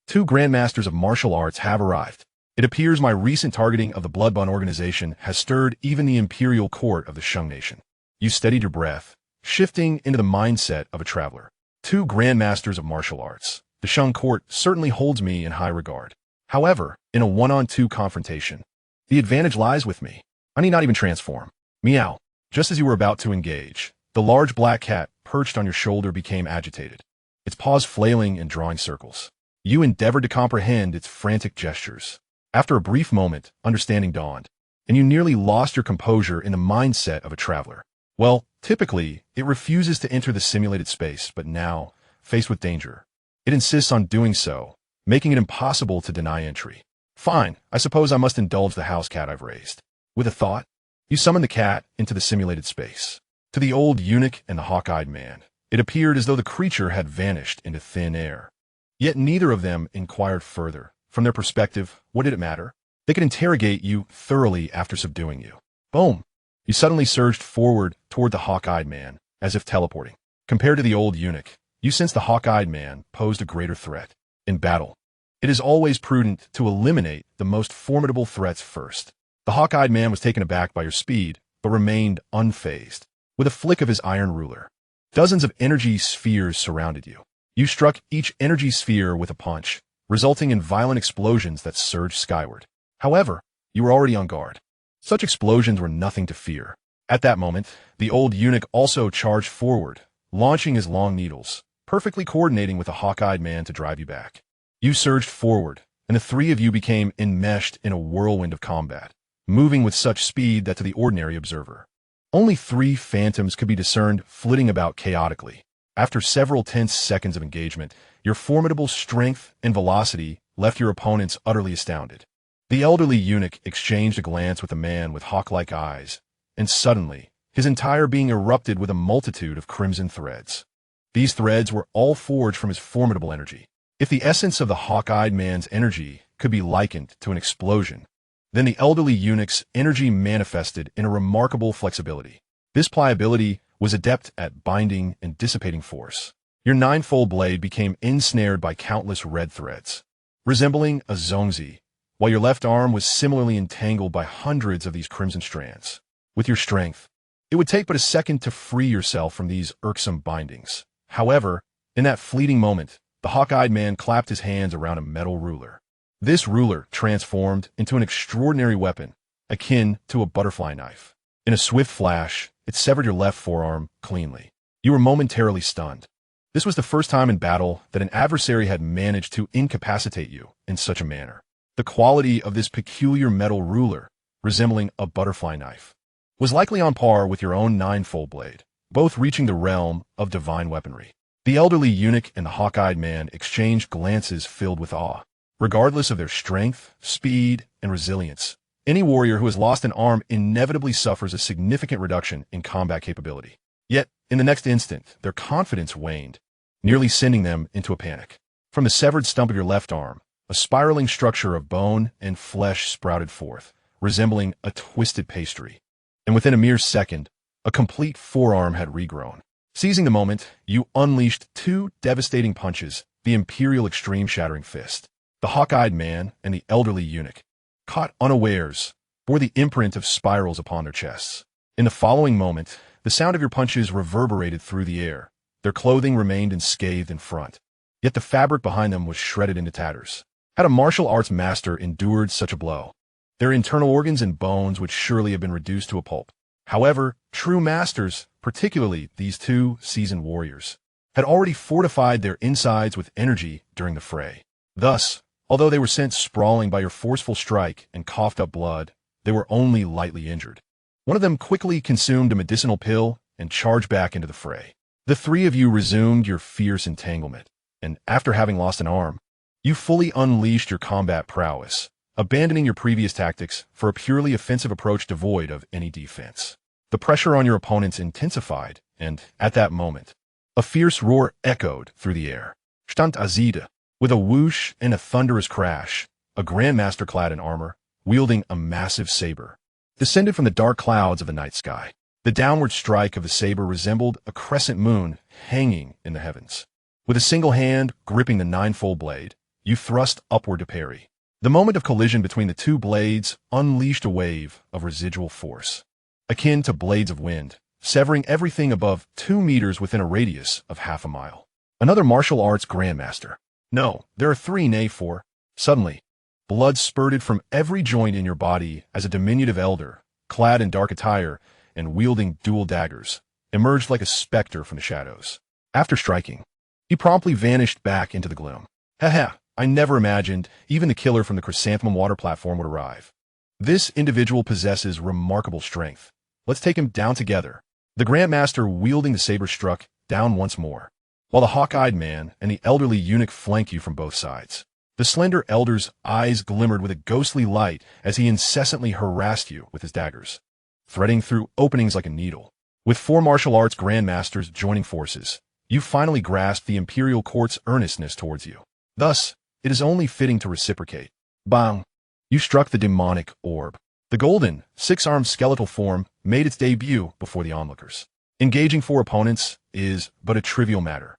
2 grandmasters of martial arts have arrived. It appears my recent targeting of the Bloodbond organization has stirred even the imperial court of the Shang nation. You steadied your breath, shifting into the mindset of a traveler. 2 grandmasters of martial arts. The Shang court certainly holds me in high regard. However, in a 1-on-2 confrontation, the advantage lies with me. I need not even transform. Meow. Just as you were about to engage, the large black cat perched on your shoulder became agitated, its paws flailing and drawing circles. You endeavored to comprehend its frantic gestures. After a brief moment, understanding dawned, and you nearly lost your composure in the mindset of a traveler. Well, typically, it refuses to enter the simulated space, but now, faced with danger, it insists on doing so, making it impossible to deny entry. Fine, I suppose I must indulge the house cat I've raised. With a thought, you summoned the cat into the simulated space. To the old eunuch and the hawk-eyed man, it appeared as though the creature had vanished into thin air. Yet neither of them inquired further. From their perspective, what did it matter? They could interrogate you thoroughly after subduing you. Boom! You suddenly surged forward toward the hawk-eyed man, as if teleporting. Compared to the old eunuch, you sensed the hawk-eyed man posed a greater threat. In battle, it is always prudent to eliminate the most formidable threats first. The The hawk-eyed man was taken aback by your speed, but remained unfazed. With a flick of his iron ruler, dozens of energy spheres surrounded you. You struck each energy sphere with a punch, resulting in violent explosions that surged skyward. However, you were already on guard. Such explosions were nothing to fear. At that moment, the old eunuch also charged forward, launching his long needles, perfectly coordinating with the hawk-eyed man to drive you back. You surged forward, and the three of you became enmeshed in a whirlwind of combat, moving with such speed that to the ordinary observer, only 3 phantoms could be discerned flitting about chaotically. After several tense seconds of engagement, your formidable strength and velocity left your opponents utterly astounded. The elderly eunuch exchanged a glance with a man with hawk-like eyes, and suddenly, his entire being erupted with a multitude of crimson threads. These threads were all forged from his formidable energy. If the essence of the hawk-eyed man's energy could be likened to an explosion, then the elderly eunuch's energy manifested in a remarkable flexibility. This pliability was adept at binding and dissipating force. Your 9-fold blade became ensnared by countless red threads, resembling a Xianxia, while your left arm was similarly entangled by hundreds of these crimson strands. With your strength, it would take but a second to free yourself from these irksome bindings. However, in that fleeting moment, the hawk-eyed man clapped his hands around a metal ruler. This ruler transformed into an extraordinary weapon, akin to a butterfly knife. In a swift flash, it severed your left forearm cleanly. You were momentarily stunned. This was the first time in battle that an adversary had managed to incapacitate you in such a manner. The quality of this peculiar metal ruler, resembling a butterfly knife, was likely on par with your own 9-fold blade, both reaching the realm of divine weaponry. The elderly eunuch and the hawk-eyed man exchanged glances filled with awe. Regardless of their strength, speed, and resilience, any warrior who has lost an arm inevitably suffers a significant reduction in combat capability. Yet, in the next instant, their confidence waned, nearly sending them into a panic. From the severed stump of your left arm, a spiraling structure of bone and flesh sprouted forth, resembling a twisted pastry. And within a mere second, a complete forearm had regrown. Seizing the moment, you unleashed 2 devastating punches, the Imperial Extreme Shattering Fist. The hawk-eyed man and the elderly eunuch, caught unawares, bore the imprint of spirals upon their chests. In the following moment, the sound of your punches reverberated through the air. Their clothing remained unscathed in front, yet the fabric behind them was shredded into tatters. Had a martial arts master endured such a blow, their internal organs and bones would surely have been reduced to a pulp. However, true masters, particularly these 2 seasoned warriors, had already fortified their insides with energy during the fray. Thus, although they were sent sprawling by your forceful strike and coughed up blood, they were only lightly injured. One of them quickly consumed a medicinal pill and charged back into the fray. The 3 of you resumed your fierce entanglement, and after having lost an arm, you fully unleashed your combat prowess, abandoning your previous tactics for a purely offensive approach devoid of any defense. The pressure on your opponents intensified, and, at that moment, a fierce roar echoed through the air. Xianxia. With a whoosh and a thunderous crash, a grandmaster clad in armor, wielding a massive saber, descended from the dark clouds of the night sky. The downward strike of the saber resembled a crescent moon hanging in the heavens. With a single hand gripping the 9-fold blade, you thrust upward to parry. The moment of collision between the 2 blades unleashed a wave of residual force, akin to blades of wind, severing everything above 2 meters within a radius of half a mile. Another martial arts grandmaster. No, there are 3, nay 4. Suddenly, blood spurted from every joint in your body as a diminutive elder, clad in dark attire and wielding dual daggers, emerged like a specter from the shadows. After striking, he promptly vanished back into the gloom. Haha, I never imagined even the killer from the Chrysanthemum water platform would arrive. This individual possesses remarkable strength. Let's take him down together. The Grandmaster wielding the saber struck down once more, while the hawk-eyed man and the elderly eunuch flank you from both sides. The slender elder's eyes glimmered with a ghostly light as he incessantly harassed you with his daggers, threading through openings like a needle. With 4 martial arts grandmasters joining forces, you finally grasped the Imperial Court's earnestness towards you. Thus, it is only fitting to reciprocate. Bang! You struck the demonic orb. The golden, 6-armed skeletal form made its debut before the onlookers. Engaging 4 opponents is but a trivial matter.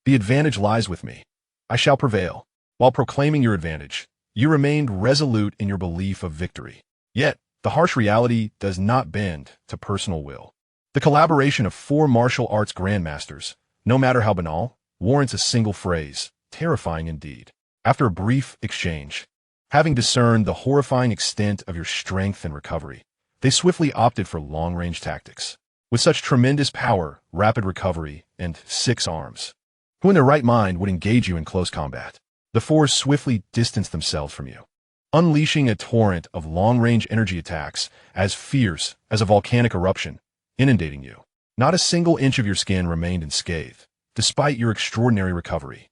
The advantage lies with me. I shall prevail. While proclaiming your advantage, you remained resolute in your belief of victory. Yet, the harsh reality does not bend to personal will. The collaboration of four martial arts grandmasters, no matter how banal, warrants a single phrase, terrifying indeed. After a brief exchange, having discerned the horrifying extent of your strength and recovery, they swiftly opted for long-range tactics. With such tremendous power, rapid recovery, and 6 arms, who in their right mind would engage you in close combat? The four swiftly distanced themselves from you, unleashing a torrent of long-range energy attacks as fierce as a volcanic eruption, inundating you. Not a single inch of your skin remained unscathed, despite your extraordinary recovery.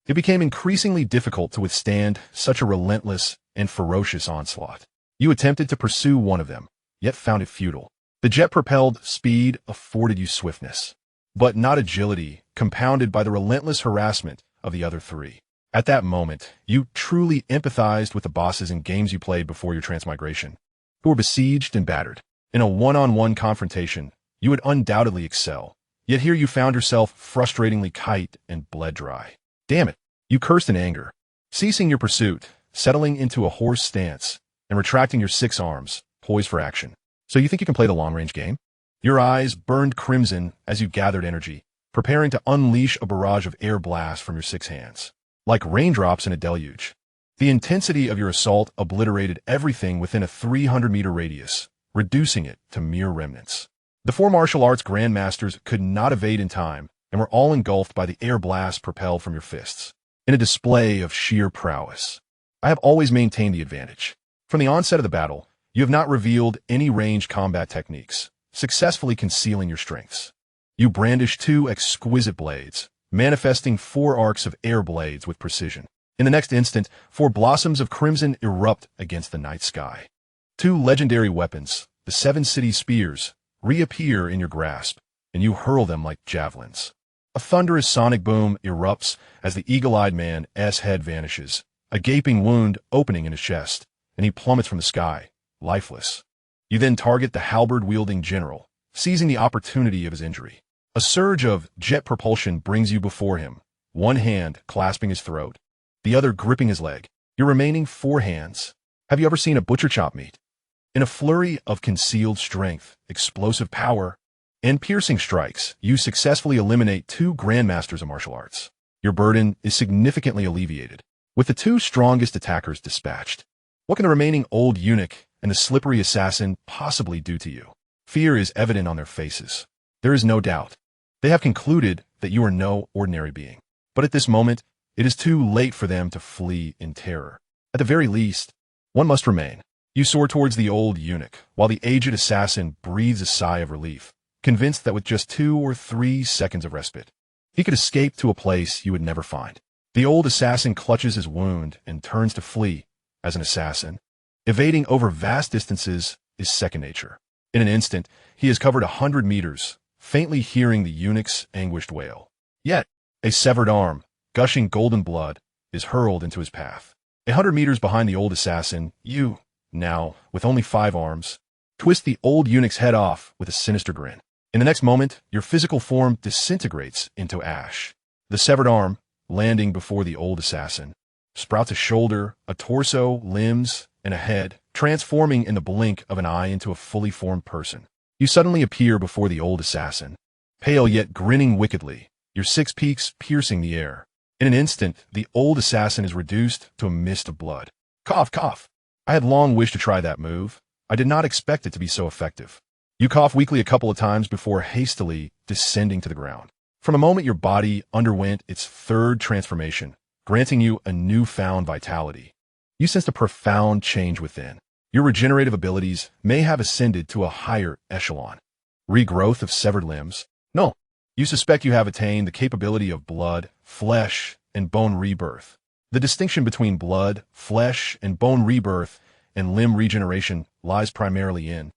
It became increasingly difficult to withstand such a relentless and ferocious onslaught. You attempted to pursue one of them, yet found it futile. The jet-propelled speed afforded you swiftness, but not agility, compounded by the relentless harassment of the other three. At that moment, you truly empathized with the bosses in games you played before your transmigration, who were besieged and battered. In a one-on-one confrontation, you would undoubtedly excel, yet here you found yourself frustratingly kite and bled dry. Damn it, you cursed in anger, ceasing your pursuit, settling into a horse stance, and retracting your 6 arms, poised for action. So you think you can play the long-range game? Your eyes burned crimson as you gathered energy, preparing to unleash a barrage of air blasts from your 6 hands. Like raindrops in a deluge, the intensity of your assault obliterated everything within a 300-meter radius, reducing it to mere remnants. The 4 martial arts grandmasters could not evade in time and were all engulfed by the air blast propelled from your fists. In a display of sheer prowess, I have always maintained the advantage. From the onset of the battle, you have not revealed any ranged combat techniques, successfully concealing your strengths. You brandish 2 exquisite blades, manifesting 4 arcs of air blades with precision. In the next instant, 4 blossoms of crimson erupt against the night sky. 2 legendary weapons, the 7 city spears, reappear in your grasp, and you hurl them like javelins. A thunderous sonic boom erupts as the eagle-eyed man's head vanishes, a gaping wound opening in his chest, and he plummets from the sky, lifeless. You then target the halberd-wielding general, seizing the opportunity of his injury. A surge of jet propulsion brings you before him, one hand clasping his throat, the other gripping his leg. Your remaining 4 hands. Have you ever seen a butcher chop meat? In a flurry of concealed strength, explosive power, and piercing strikes, you successfully eliminate 2 grandmasters of martial arts. Your burden is significantly alleviated, with the 2 strongest attackers dispatched. What can the remaining old eunuch and the slippery assassin possibly do to you? Fear is evident on their faces. There is no doubt. They have concluded that you are no ordinary being. But at this moment, it is too late for them to flee in terror. At the very least, one must remain. You soar towards the old eunuch, while the aged assassin breathes a sigh of relief, convinced that with just 2 or 3 seconds of respite, he could escape to a place you would never find. The old assassin clutches his wound and turns to flee. As an assassin, evading over vast distances is second nature. In an instant, he has covered 100 meters, faintly hearing the eunuch's anguished wail. Yet, a severed arm, gushing golden blood, is hurled into his path. 100 meters behind the old assassin, you, now, with only 5 arms, twist the old eunuch's head off with a sinister grin. In the next moment, your physical form disintegrates into ash. The severed arm, landing before the old assassin, sprouts a shoulder, a torso, limbs, and a head, transforming in the blink of an eye into a fully formed person. You suddenly appear before the old assassin, pale yet grinning wickedly, your 6 peaks piercing the air. In an instant, the old assassin is reduced to a mist of blood. Cough, cough. I had long wished to try that move. I did not expect it to be so effective. You cough weakly a couple of times before hastily descending to the ground. From a moment your body underwent its 3rd transformation, granting you a newfound vitality. You sensed a profound change within. Your regenerative abilities may have ascended to a higher echelon. Regrowth of severed limbs? No. You suspect you have attained the capability of blood, flesh, and bone rebirth. The distinction between blood, flesh, and bone rebirth and limb regeneration lies primarily in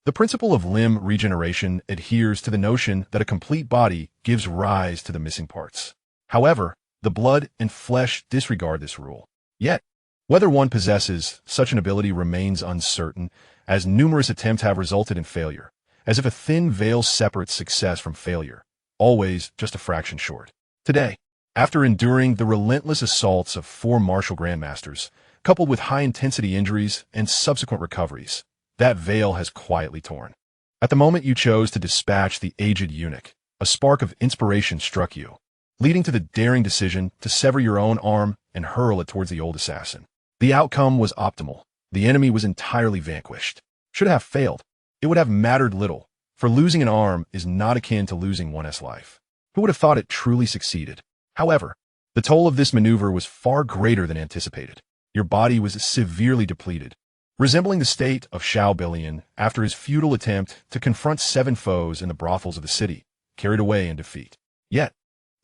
the principle of limb regeneration adheres to the notion that a complete body gives rise to the missing parts. However, the blood and flesh disregard this rule. Yet, whether one possesses such an ability remains uncertain, as numerous attempts have resulted in failure, as if a thin veil separates success from failure, always just a fraction short. Today, after enduring the relentless assaults of 4 martial grandmasters, coupled with high-intensity injuries and subsequent recoveries, that veil has quietly torn. At the moment you chose to dispatch the aged eunuch, a spark of inspiration struck you, leading to the daring decision to sever your own arm and hurl it towards the old assassin. The outcome was optimal. The enemy was entirely vanquished. Should it have failed, it would have mattered little, for losing an arm is not akin to losing one's life. Who would have thought it truly succeeded? However, the toll of this maneuver was far greater than anticipated. Your body was severely depleted, resembling the state of Xiao Billion after his futile attempt to confront 7 foes in the brothels of the city, carried away in defeat. Yet,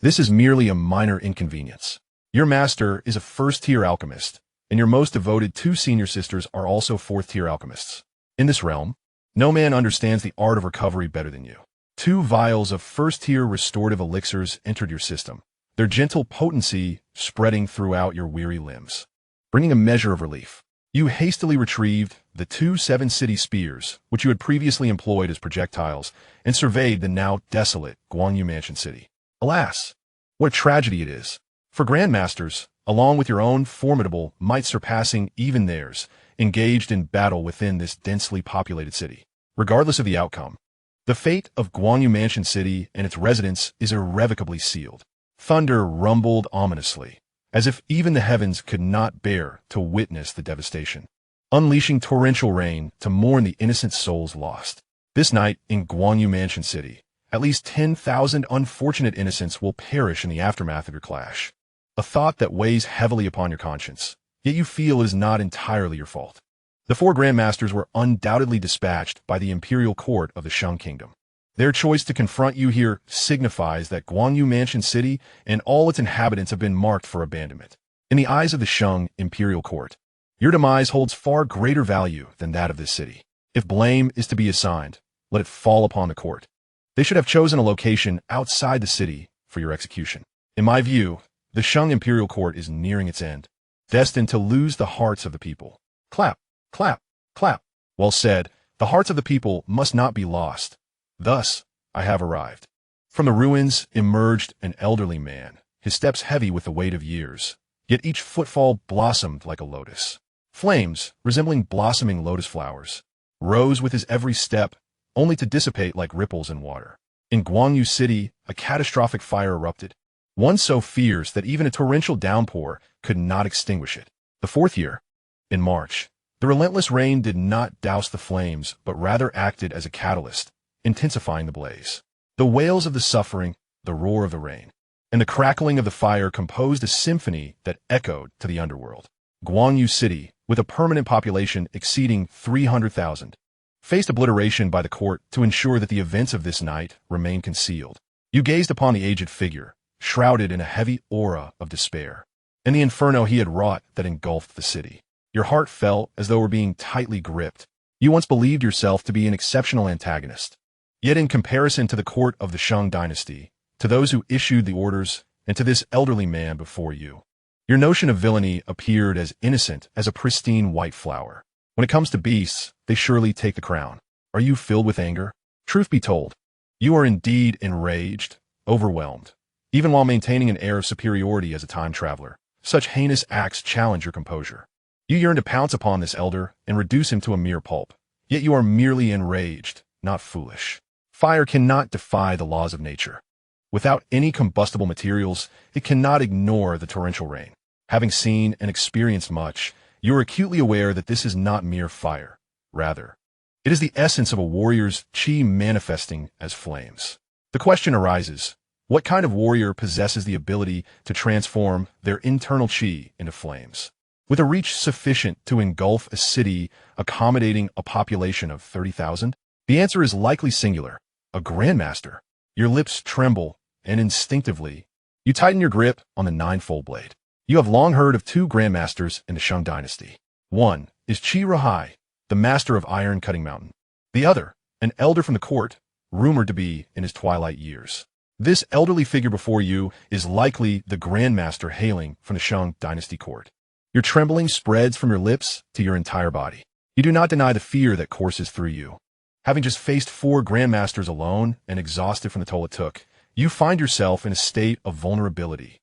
this is merely a minor inconvenience. Your master is a first-tier alchemist, and your most devoted 2 senior sisters are also 4th-tier alchemists. In this realm, no man understands the art of recovery better than you. 2 vials of first-tier restorative elixirs entered your system, their gentle potency spreading throughout your weary limbs. Bringing a measure of relief, you hastily retrieved the 2 7-city spears, which you had previously employed as projectiles, and surveyed the now desolate Guanyu Mansion City. Alas, what a tragedy it is. For grandmasters, along with your own formidable might surpassing even theirs, engaged in battle within this densely populated city. Regardless of the outcome, the fate of Guanyu Mansion City and its residents is irrevocably sealed. Thunder rumbled ominously, as if even the heavens could not bear to witness the devastation, unleashing torrential rain to mourn the innocent souls lost. This night in Guanyu Mansion City, at least 10,000 unfortunate innocents will perish in the aftermath of your clash. A thought that weighs heavily upon your conscience, yet you feel is not entirely your fault. The 4 grandmasters were undoubtedly dispatched by the imperial court of the Shang Kingdom. Their choice to confront you here signifies that Guanyu Mansion City and all its inhabitants have been marked for abandonment. In the eyes of the Shang imperial court, your demise holds far greater value than that of this city. If blame is to be assigned, let it fall upon the court. They should have chosen a location outside the city for your execution. In my view, the Shang imperial court is nearing its end, destined to lose the hearts of the people. Clap, clap, clap. Well said, the hearts of the people must not be lost. Thus, I have arrived. From the ruins emerged an elderly man, his steps heavy with the weight of years, yet each footfall blossomed like a lotus. Flames, resembling blossoming lotus flowers, rose with his every step, only to dissipate like ripples in water. In Guanyu City, a catastrophic fire erupted, one so fierce that even a torrential downpour could not extinguish it. The 4th year, in March, the relentless rain did not douse the flames, but rather acted as a catalyst, intensifying the blaze. The wails of the suffering, the roar of the rain, and the crackling of the fire composed a symphony that echoed to the underworld. Guanyu City, with a permanent population exceeding 300,000, faced obliteration by the court to ensure that the events of this night remained concealed. You gazed upon the aged figure, shrouded in a heavy aura of despair, and the inferno he had wrought that engulfed the city. Your heart felt as though it were being tightly gripped. You once believed yourself to be an exceptional antagonist. Yet in comparison to the court of the Shang dynasty, to those who issued the orders, and to this elderly man before you, your notion of villainy appeared as innocent as a pristine white flower. When it comes to beasts, they surely take the crown. Are you filled with anger? Truth be told, you are indeed enraged, overwhelmed. Even while maintaining an air of superiority as a time traveler, such heinous acts challenge your composure. You yearn to pounce upon this elder and reduce him to a mere pulp. Yet you are merely enraged, not foolish. Fire cannot defy the laws of nature. Without any combustible materials, it cannot ignore the torrential rain. Having seen and experienced much, you are acutely aware that this is not mere fire. Rather, it is the essence of a warrior's chi manifesting as flames. The question arises, what kind of warrior possesses the ability to transform their internal chi into flames? With a reach sufficient to engulf a city accommodating a population of 30,000? The answer is likely singular, a grandmaster. Your lips tremble, and instinctively, you tighten your grip on the ninefold blade. You have long heard of 2 grandmasters in the Shang dynasty. One is Qi Rahai, the master of Iron Cutting Mountain. The other, an elder from the court, rumored to be in his twilight years. This elderly figure before you is likely the grandmaster hailing from the Shang dynasty court. Your trembling spreads from your lips to your entire body. You do not deny the fear that courses through you. Having just faced 4 grandmasters alone and exhausted from the toll it took, you find yourself in a state of vulnerability.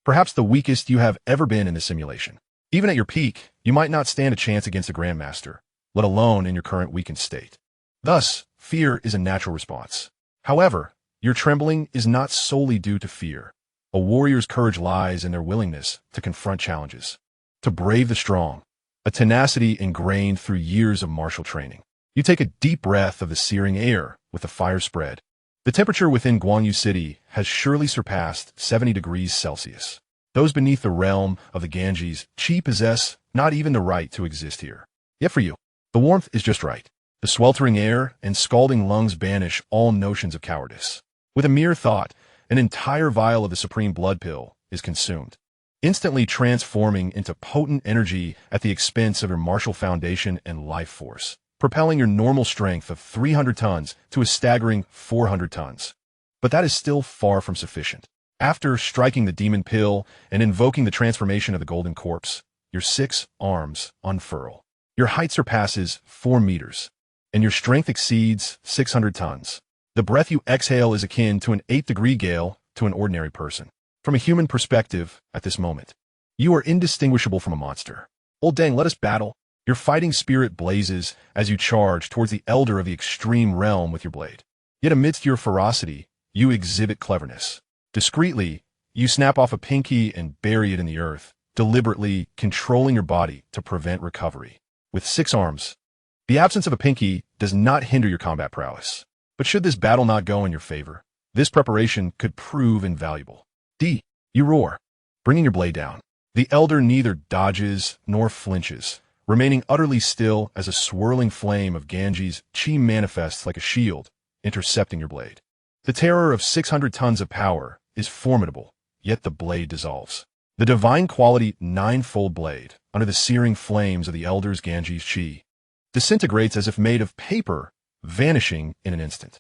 Perhaps the weakest you have ever been in this simulation. Even at your peak, you might not stand a chance against a grandmaster, let alone in your current weakened state. Thus, fear is a natural response. However, your trembling is not solely due to fear. A warrior's courage lies in their willingness to confront challenges, to brave the strong, a tenacity ingrained through years of martial training. You take a deep breath of the searing air with the fire spread. The temperature within Guanyu City has surely surpassed 70 degrees Celsius. Those beneath the realm of the Ganges, Qi possess not even the right to exist here. Yet for you, the warmth is just right. The sweltering air and scalding lungs banish all notions of cowardice. With a mere thought, an entire vial of the supreme blood pill is consumed, instantly transforming into potent energy at the expense of your martial foundation and life force, propelling your normal strength of 300 tons to a staggering 400 tons. But that is still far from sufficient. After striking the demon pill and invoking the transformation of the golden corpse, your 6 arms unfurl. Your height surpasses 4 meters, and your strength exceeds 600 tons. The breath you exhale is akin to an 8th-degree gale to an ordinary person. From a human perspective, at this moment, you are indistinguishable from a monster. Old dang, let us battle. Your fighting spirit blazes as you charge towards the elder of the extreme realm with your blade. Yet amidst your ferocity, you exhibit cleverness. Discreetly, you snap off a pinky and bury it in the earth, deliberately controlling your body to prevent recovery. With 6 arms, the absence of a pinky does not hinder your combat prowess. But should this battle not go in your favor, this preparation could prove invaluable. You roar, bringing your blade down. The elder neither dodges nor flinches, remaining utterly still as a swirling flame of Ganges Qi manifests like a shield, intercepting your blade. The terror of 600 tons of power is formidable, yet the blade dissolves. The divine quality 9-fold blade, under the searing flames of the elder's Ganges Qi, disintegrates as if made of paper, vanishing in an instant.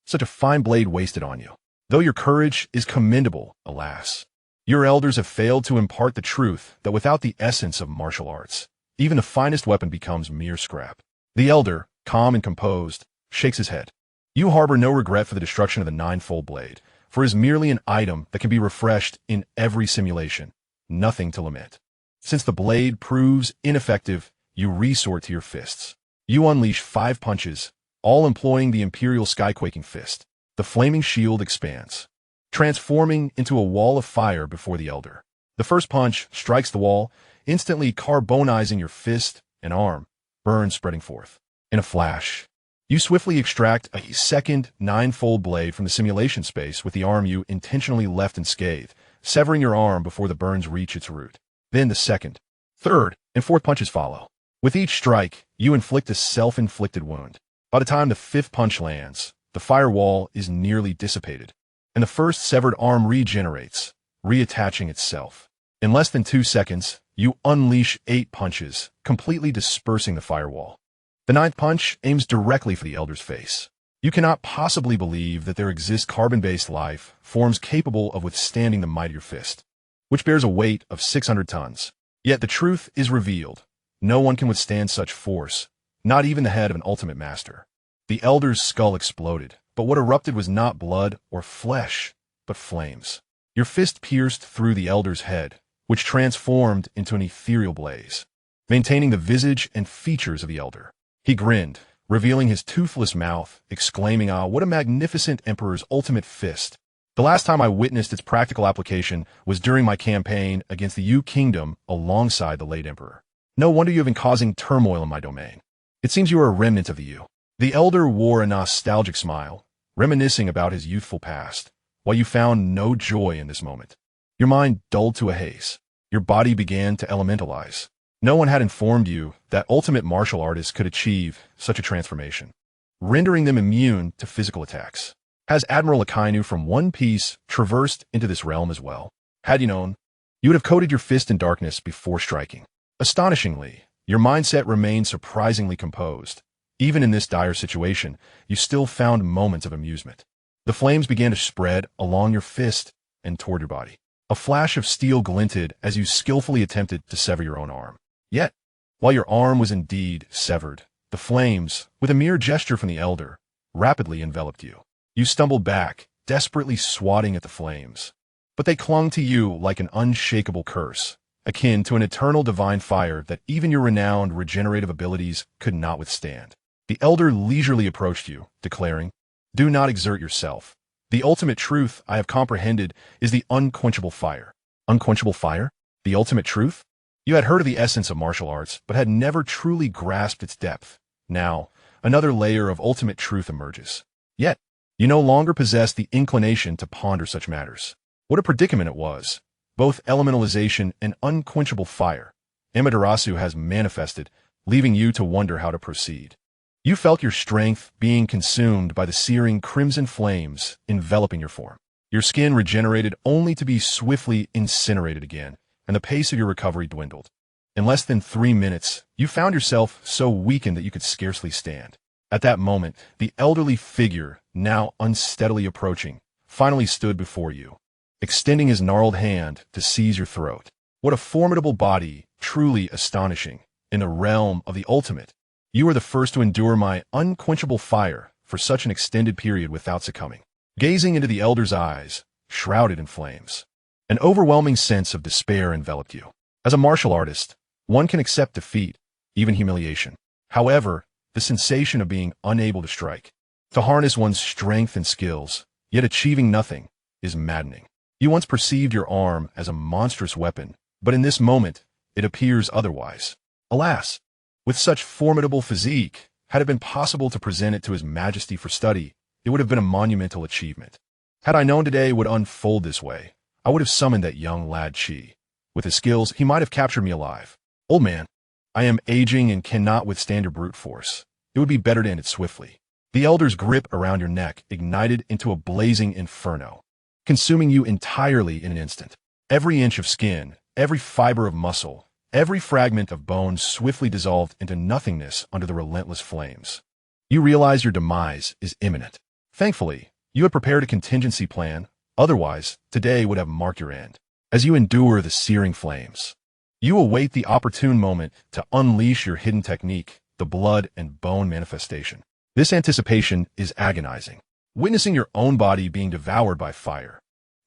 Such a fine blade wasted on you. Though your courage is commendable, alas, your elders have failed to impart the truth that without the essence of martial arts, even the finest weapon becomes mere scrap. The elder, calm and composed, shakes his head. You harbor no regret for the destruction of the 9-fold blade, for it is merely an item that can be refreshed in every simulation, nothing to lament. Since the blade proves ineffective, you resort to your fists. You unleash 5 punches, all employing the Imperial Skyquaking Fist. The flaming shield expands, transforming into a wall of fire before the elder. The first punch strikes the wall, instantly carbonizing your fist and arm, burns spreading forth. In a flash, you swiftly extract a second 9-fold blade from the simulation space with the arm you intentionally left unscathed, severing your arm before the burns reach its root. Then the second, third, and fourth punches follow. With each strike, you inflict a self-inflicted wound. By the time the 5th punch lands, the firewall is nearly dissipated, and the first severed arm regenerates, reattaching itself. In less than 2 seconds, you unleash 8 punches, completely dispersing the firewall. The 9th punch aims directly for the elder's face. You cannot possibly believe that there exists carbon-based life forms capable of withstanding the might of your fist, which bears a weight of 600 tons. Yet the truth is revealed. No one can withstand such force, not even the head of an ultimate master. The elder's skull exploded, but what erupted was not blood or flesh, but flames. Your fist pierced through the elder's head, which transformed into an ethereal blaze, maintaining the visage and features of the elder. He grinned, revealing his toothless mouth, exclaiming, "Ah, what a magnificent emperor's ultimate fist. The last time I witnessed its practical application was during my campaign against the Yu Kingdom alongside the late emperor. No wonder you have been causing turmoil in my domain. It seems you are a remnant of the Yu." The elder wore a nostalgic smile, reminiscing about his youthful past, while you found no joy in this moment. Your mind dulled to a haze. Your body began to elementalize. No one had informed you that ultimate martial artists could achieve such a transformation, rendering them immune to physical attacks. Has Admiral Akainu from One Piece traversed into this realm as well? Had you known, you would have coated your fist in darkness before striking. Astonishingly, your mindset remained surprisingly composed. Even in this dire situation, you still found moments of amusement. The flames began to spread along your fist and toward your body. A flash of steel glinted as you skillfully attempted to sever your own arm. Yet, while your arm was indeed severed, the flames, with a mere gesture from the elder, rapidly enveloped you. You stumbled back, desperately swatting at the flames. But they clung to you like an unshakable curse, akin to an eternal divine fire that even your renowned regenerative abilities could not withstand. The elder leisurely approached you, declaring, "Do not exert yourself. The ultimate truth I have comprehended is the unquenchable fire." Unquenchable fire? The ultimate truth? You had heard of the essence of martial arts, but had never truly grasped its depth. Now, another layer of ultimate truth emerges. Yet, you no longer possess the inclination to ponder such matters. What a predicament it was. Both elementalization and unquenchable fire. Amaterasu has manifested, leaving you to wonder how to proceed. You felt your strength being consumed by the searing crimson flames enveloping your form. Your skin regenerated only to be swiftly incinerated again, and the pace of your recovery dwindled. In less than 3 minutes, you found yourself so weakened that you could scarcely stand. At that moment, the elderly figure, now unsteadily approaching, finally stood before you, extending his gnarled hand to seize your throat. What a formidable body, truly astonishing. In the realm of the ultimate, you are the first to endure my unquenchable fire for such an extended period without succumbing. Gazing into the elder's eyes, shrouded in flames, an overwhelming sense of despair enveloped you. As a martial artist, one can accept defeat, even humiliation. However, the sensation of being unable to strike, to harness one's strength and skills, yet achieving nothing, is maddening. You once perceived your arm as a monstrous weapon, but in this moment, it appears otherwise. Alas, with such formidable physique, had it been possible to present it to His Majesty for study, it would have been a monumental achievement. Had I known today would unfold this way, I would have summoned that young lad Qi. With his skills, he might have captured me alive. Old man, I am aging and cannot withstand your brute force. It would be better to end it swiftly. The elder's grip around your neck ignited into a blazing inferno, consuming you entirely in an instant. Every inch of skin, every fiber of muscle, every fragment of bone swiftly dissolved into nothingness under the relentless flames. You realize your demise is imminent. Thankfully, you had prepared a contingency plan, otherwise, today would have marked your end. As you endure the searing flames, you await the opportune moment to unleash your hidden technique, the blood and bone manifestation. This anticipation is agonizing. Witnessing your own body being devoured by fire,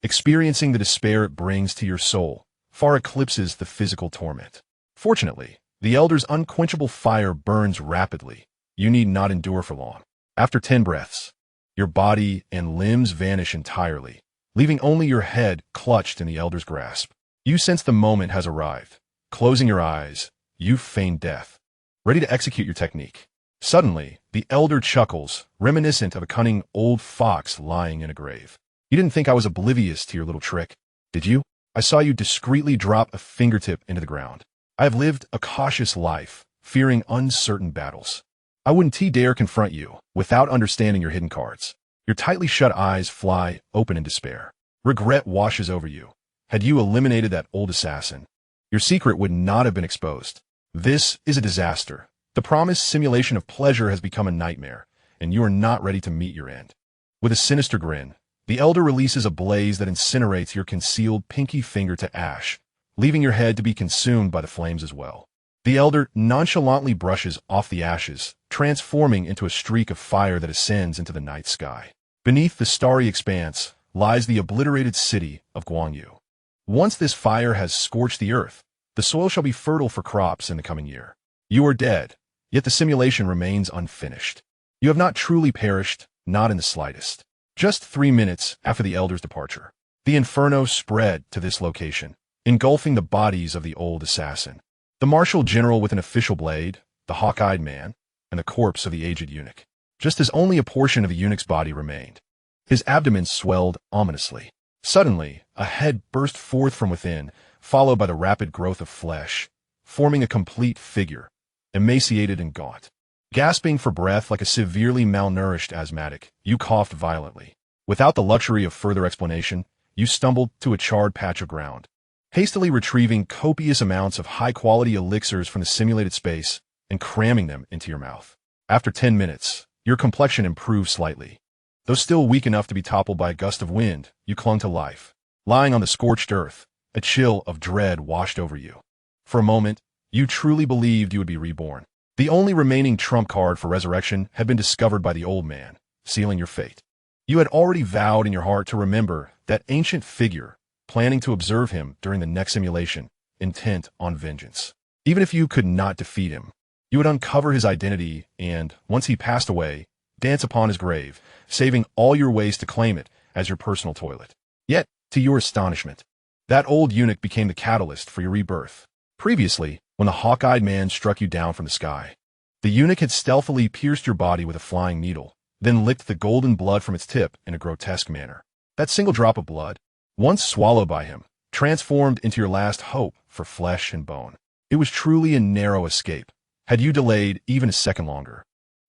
experiencing the despair it brings to your soul, far eclipses the physical torment. Fortunately, the elder's unquenchable fire burns rapidly. You need not endure for long. After 10 breaths, your body and limbs vanish entirely, leaving only your head clutched in the elder's grasp. You sense the moment has arrived. Closing your eyes, you feign death, ready to execute your technique. Suddenly, the elder chuckles, reminiscent of a cunning old fox lying in a grave. You didn't think I was oblivious to your little trick, did you? I saw you discreetly drop a fingertip into the ground. I have lived a cautious life, fearing uncertain battles. I wouldn't dare confront you without understanding your hidden cards. Your tightly shut eyes fly open in despair. Regret washes over you. Had you eliminated that old assassin, your secret would not have been exposed. This is a disaster. The promised simulation of pleasure has become a nightmare, and you are not ready to meet your end. With a sinister grin, the elder releases a blaze that incinerates your concealed pinky finger to ash, leaving your head to be consumed by the flames as well. The elder nonchalantly brushes off the ashes, transforming into a streak of fire that ascends into the night sky. Beneath the starry expanse lies the obliterated city of Guangyu. Once this fire has scorched the earth, the soil shall be fertile for crops in the coming year. You are dead, yet the simulation remains unfinished. You have not truly perished, not in the slightest. Just 3 minutes after the elder's departure, the inferno spread to this location, engulfing the bodies of the old assassin, the martial general with an official blade, the hawk-eyed man, and the corpse of the aged eunuch, just as only a portion of the eunuch's body remained. His abdomen swelled ominously. Suddenly, a head burst forth from within, followed by the rapid growth of flesh, forming a complete figure, emaciated and gaunt. Gasping for breath like a severely malnourished asthmatic, you coughed violently. Without the luxury of further explanation, you stumbled to a charred patch of ground. Hastily retrieving copious amounts of high-quality elixirs from the simulated space and cramming them into your mouth. After 10 minutes, your complexion improved slightly. Though still weak enough to be toppled by a gust of wind, you clung to life. Lying on the scorched earth, a chill of dread washed over you. For a moment, you truly believed you would be reborn. The only remaining trump card for resurrection had been discovered by the old man, sealing your fate. You had already vowed in your heart to remember that ancient figure, planning to observe him during the next simulation, intent on vengeance. Even if you could not defeat him, you would uncover his identity and, once he passed away, dance upon his grave, saving all your ways to claim it as your personal toilet. Yet, to your astonishment, that old eunuch became the catalyst for your rebirth. Previously, when the hawk-eyed man struck you down from the sky, the eunuch had stealthily pierced your body with a flying needle, then licked the golden blood from its tip in a grotesque manner. That single drop of blood, once swallowed by him, transformed into your last hope for flesh and bone. It was truly a narrow escape. Had you delayed even a second longer,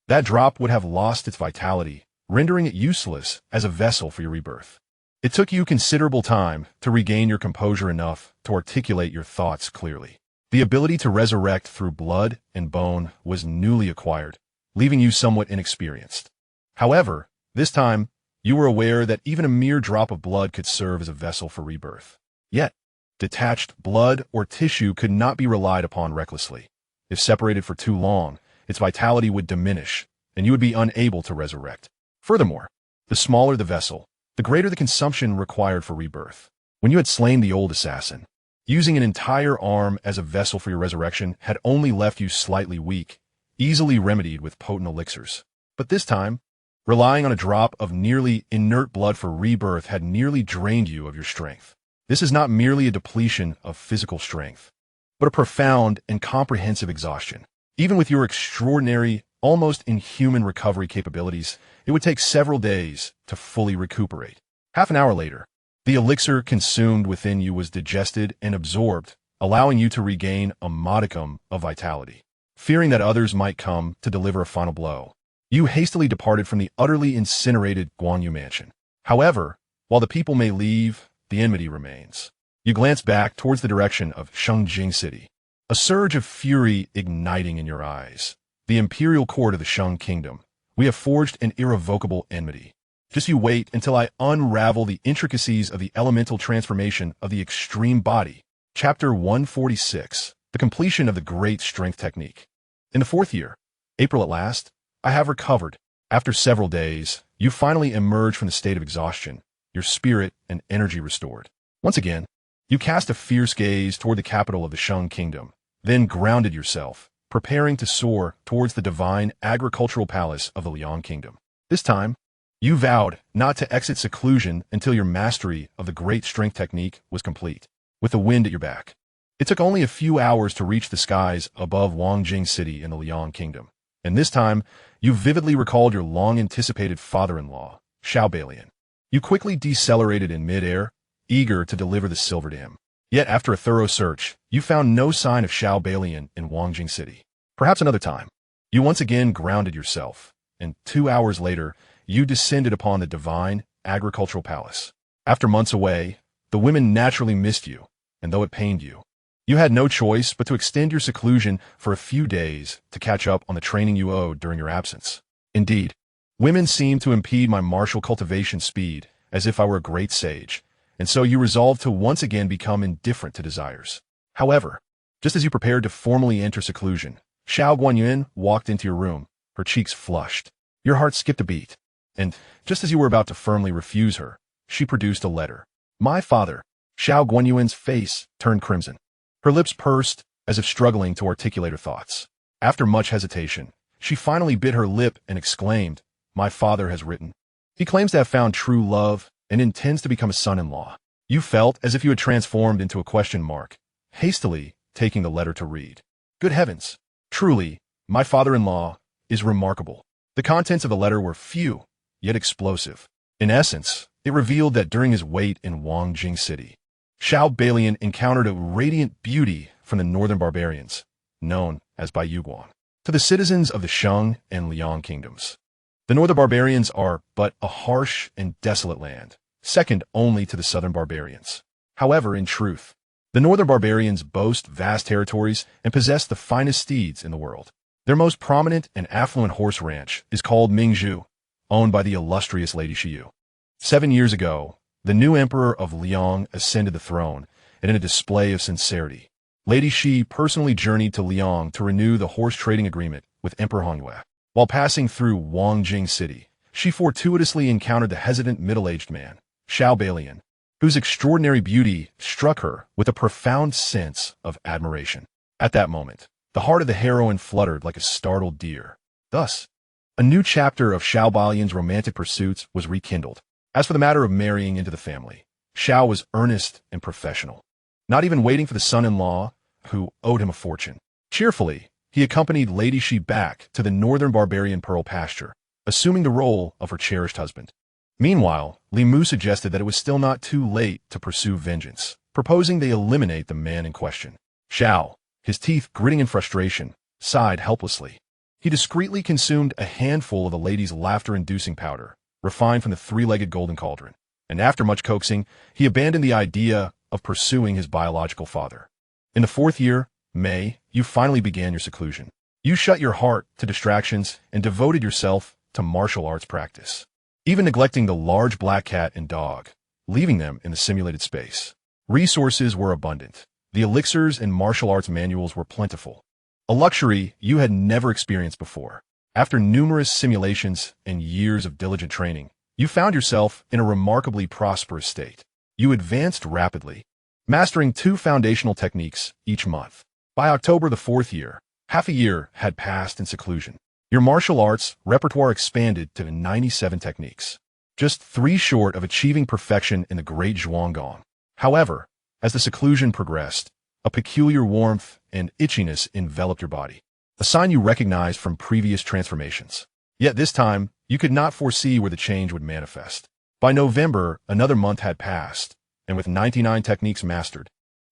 that drop would have lost its vitality, rendering it useless as a vessel for your rebirth. It took you considerable time to regain your composure enough to articulate your thoughts clearly. The ability to resurrect through blood and bone was newly acquired, leaving you somewhat inexperienced. However, this time, you were aware that even a mere drop of blood could serve as a vessel for rebirth. Yet, detached blood or tissue could not be relied upon recklessly. If separated for too long, its vitality would diminish, and you would be unable to resurrect. Furthermore, the smaller the vessel, the greater the consumption required for rebirth. When you had slain the old assassin, using an entire arm as a vessel for your resurrection had only left you slightly weak, easily remedied with potent elixirs. But this time, relying on a drop of nearly inert blood for rebirth had nearly drained you of your strength. This is not merely a depletion of physical strength, but a profound and comprehensive exhaustion. Even with your extraordinary, almost inhuman recovery capabilities, it would take several days to fully recuperate. Half an hour later, the elixir consumed within you was digested and absorbed, allowing you to regain a modicum of vitality. Fearing that others might come to deliver a final blow, you hastily departed from the utterly incinerated Guanyu mansion. However, while the people may leave, the enmity remains. You glance back towards the direction of Xianxia City, a surge of fury igniting in your eyes. The imperial court of the Shang Kingdom. We have forged an irrevocable enmity. Just you wait until I unravel the intricacies of the elemental transformation of the extreme body. Chapter 146. The completion of the great strength technique. In the 4th year, April at last, I have recovered. After several days, you finally emerge from the state of exhaustion, your spirit and energy restored. Once again, you cast a fierce gaze toward the capital of the Shang Kingdom, then grounded yourself, preparing to soar towards the divine agricultural palace of the Liang Kingdom. This time, you vowed not to exit seclusion until your mastery of the great strength technique was complete. With the wind at your back, it took only a few hours to reach the skies above Wangjing City in the Liang Kingdom. And this time, you vividly recalled your long-anticipated father-in-law, Xiao Balian. You quickly decelerated in mid-air, eager to deliver the silver to him. Yet after a thorough search, you found no sign of Xiao Balian in Wangjing City. Perhaps another time, you once again grounded yourself, and 2 hours later, you descended upon the divine agricultural palace. After months away, the women naturally missed you, and though it pained you, you had no choice but to extend your seclusion for a few days to catch up on the training you owed during your absence. Indeed, women seemed to impede my martial cultivation speed as if I were a great sage, and so you resolved to once again become indifferent to desires. However, just as you prepared to formally enter seclusion, Xiao Guanyuan walked into your room, her cheeks flushed. Your heart skipped a beat, and just as you were about to firmly refuse her, she produced a letter. My father. Xiao Guanyuan's face turned crimson. Her lips pursed as if struggling to articulate her thoughts. After much hesitation, she finally bit her lip and exclaimed, My father has written. He claims to have found true love and intends to become a son-in-law. You felt as if you had transformed into a question mark, hastily taking the letter to read. Good heavens! Truly, my father-in-law is remarkable. The contents of the letter were few, yet explosive. In essence, it revealed that during his wait in Wangjing City, Xiao Balian encountered a radiant beauty from the northern barbarians, known as Bai Yuguan. To the citizens of the Shang and Liang kingdoms, the northern barbarians are but a harsh and desolate land, second only to the southern barbarians. However, in truth, the northern barbarians boast vast territories and possess the finest steeds in the world. Their most prominent and affluent horse ranch is called Mingzhu, owned by the illustrious Lady Xiyu. 7 years ago, the new emperor of Liang ascended the throne, and in a display of sincerity, Lady Xi personally journeyed to Liang to renew the horse trading agreement with Emperor Hongyue. While passing through Wangjing City, she fortuitously encountered the hesitant middle-aged man, Xiao Balian, whose extraordinary beauty struck her with a profound sense of admiration. At that moment, the heart of the heroine fluttered like a startled deer. Thus, a new chapter of Xiao Balian's romantic pursuits was rekindled. As for the matter of marrying into the family, Xiao was earnest and professional, not even waiting for the son-in-law, who owed him a fortune. Cheerfully, he accompanied Lady Shi back to the northern barbarian pearl pasture, assuming the role of her cherished husband. Meanwhile, Li Mu suggested that it was still not too late to pursue vengeance, proposing they eliminate the man in question. Xiao, his teeth gritting in frustration, sighed helplessly. He discreetly consumed a handful of the lady's laughter-inducing powder, refined from the three-legged golden cauldron, and after much coaxing, he abandoned the idea of pursuing his biological father. In the 4th year, May, you finally began your seclusion. You shut your heart to distractions and devoted yourself to martial arts practice, even neglecting the large black cat and dog, leaving them in the simulated space. Resources were abundant. The elixirs and martial arts manuals were plentiful, a luxury you had never experienced before. After numerous simulations and years of diligent training, you found yourself in a remarkably prosperous state. You advanced rapidly, mastering 2 foundational techniques each month. By October the 4th year, half a year had passed in seclusion. Your martial arts repertoire expanded to 97 techniques, just 3 short of achieving perfection in the Great Zhuanggong. However, as the seclusion progressed, a peculiar warmth and itchiness enveloped your body, a sign you recognized from previous transformations. Yet this time, you could not foresee where the change would manifest. By November, another month had passed, and with 99 techniques mastered,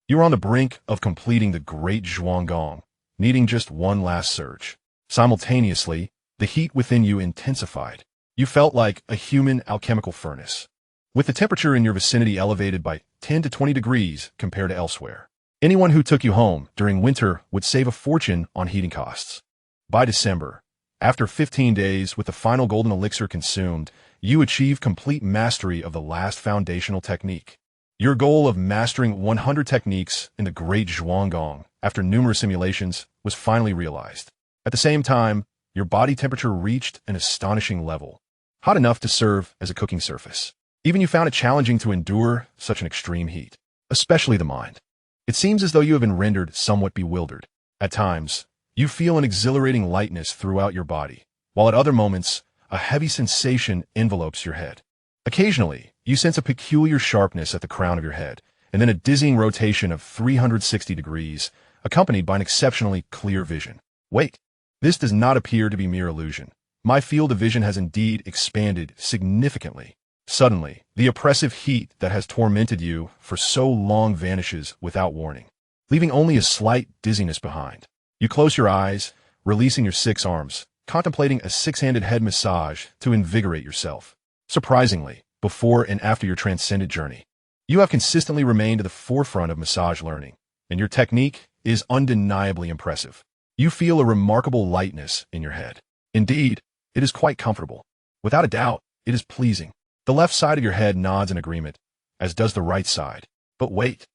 you were on the brink of completing the Great Zhuanggong, needing just one last surge. Simultaneously, the heat within you intensified. You felt like a human alchemical furnace, with the temperature in your vicinity elevated by 10 to 20 degrees compared to elsewhere. Anyone who took you home during winter would save a fortune on heating costs. By December, after 15 days with the final golden elixir consumed, you achieved complete mastery of the last foundational technique. Your goal of mastering 100 techniques in the Great Zhuanggong, after numerous simulations, was finally realized. At the same time, your body temperature reached an astonishing level, hot enough to serve as a cooking surface. Even you found it challenging to endure such an extreme heat, especially the mind. It seems as though you have been rendered somewhat bewildered. At times, you feel an exhilarating lightness throughout your body, while at other moments, a heavy sensation envelopes your head. Occasionally, you sense a peculiar sharpness at the crown of your head, and then a dizzying rotation of 360 degrees, accompanied by an exceptionally clear vision. Wait, this does not appear to be mere illusion. My field of vision has indeed expanded significantly. Suddenly, the oppressive heat that has tormented you for so long vanishes without warning, leaving only a slight dizziness behind. You close your eyes, releasing your 6 arms, contemplating a 6-handed head massage to invigorate yourself. Surprisingly, before and after your transcendent journey, you have consistently remained at the forefront of massage learning, and your technique is undeniably impressive. You feel a remarkable lightness in your head. Indeed, it is quite comfortable. Without a doubt, it is pleasing. The left side of your head nods in agreement, as does the right side. But wait,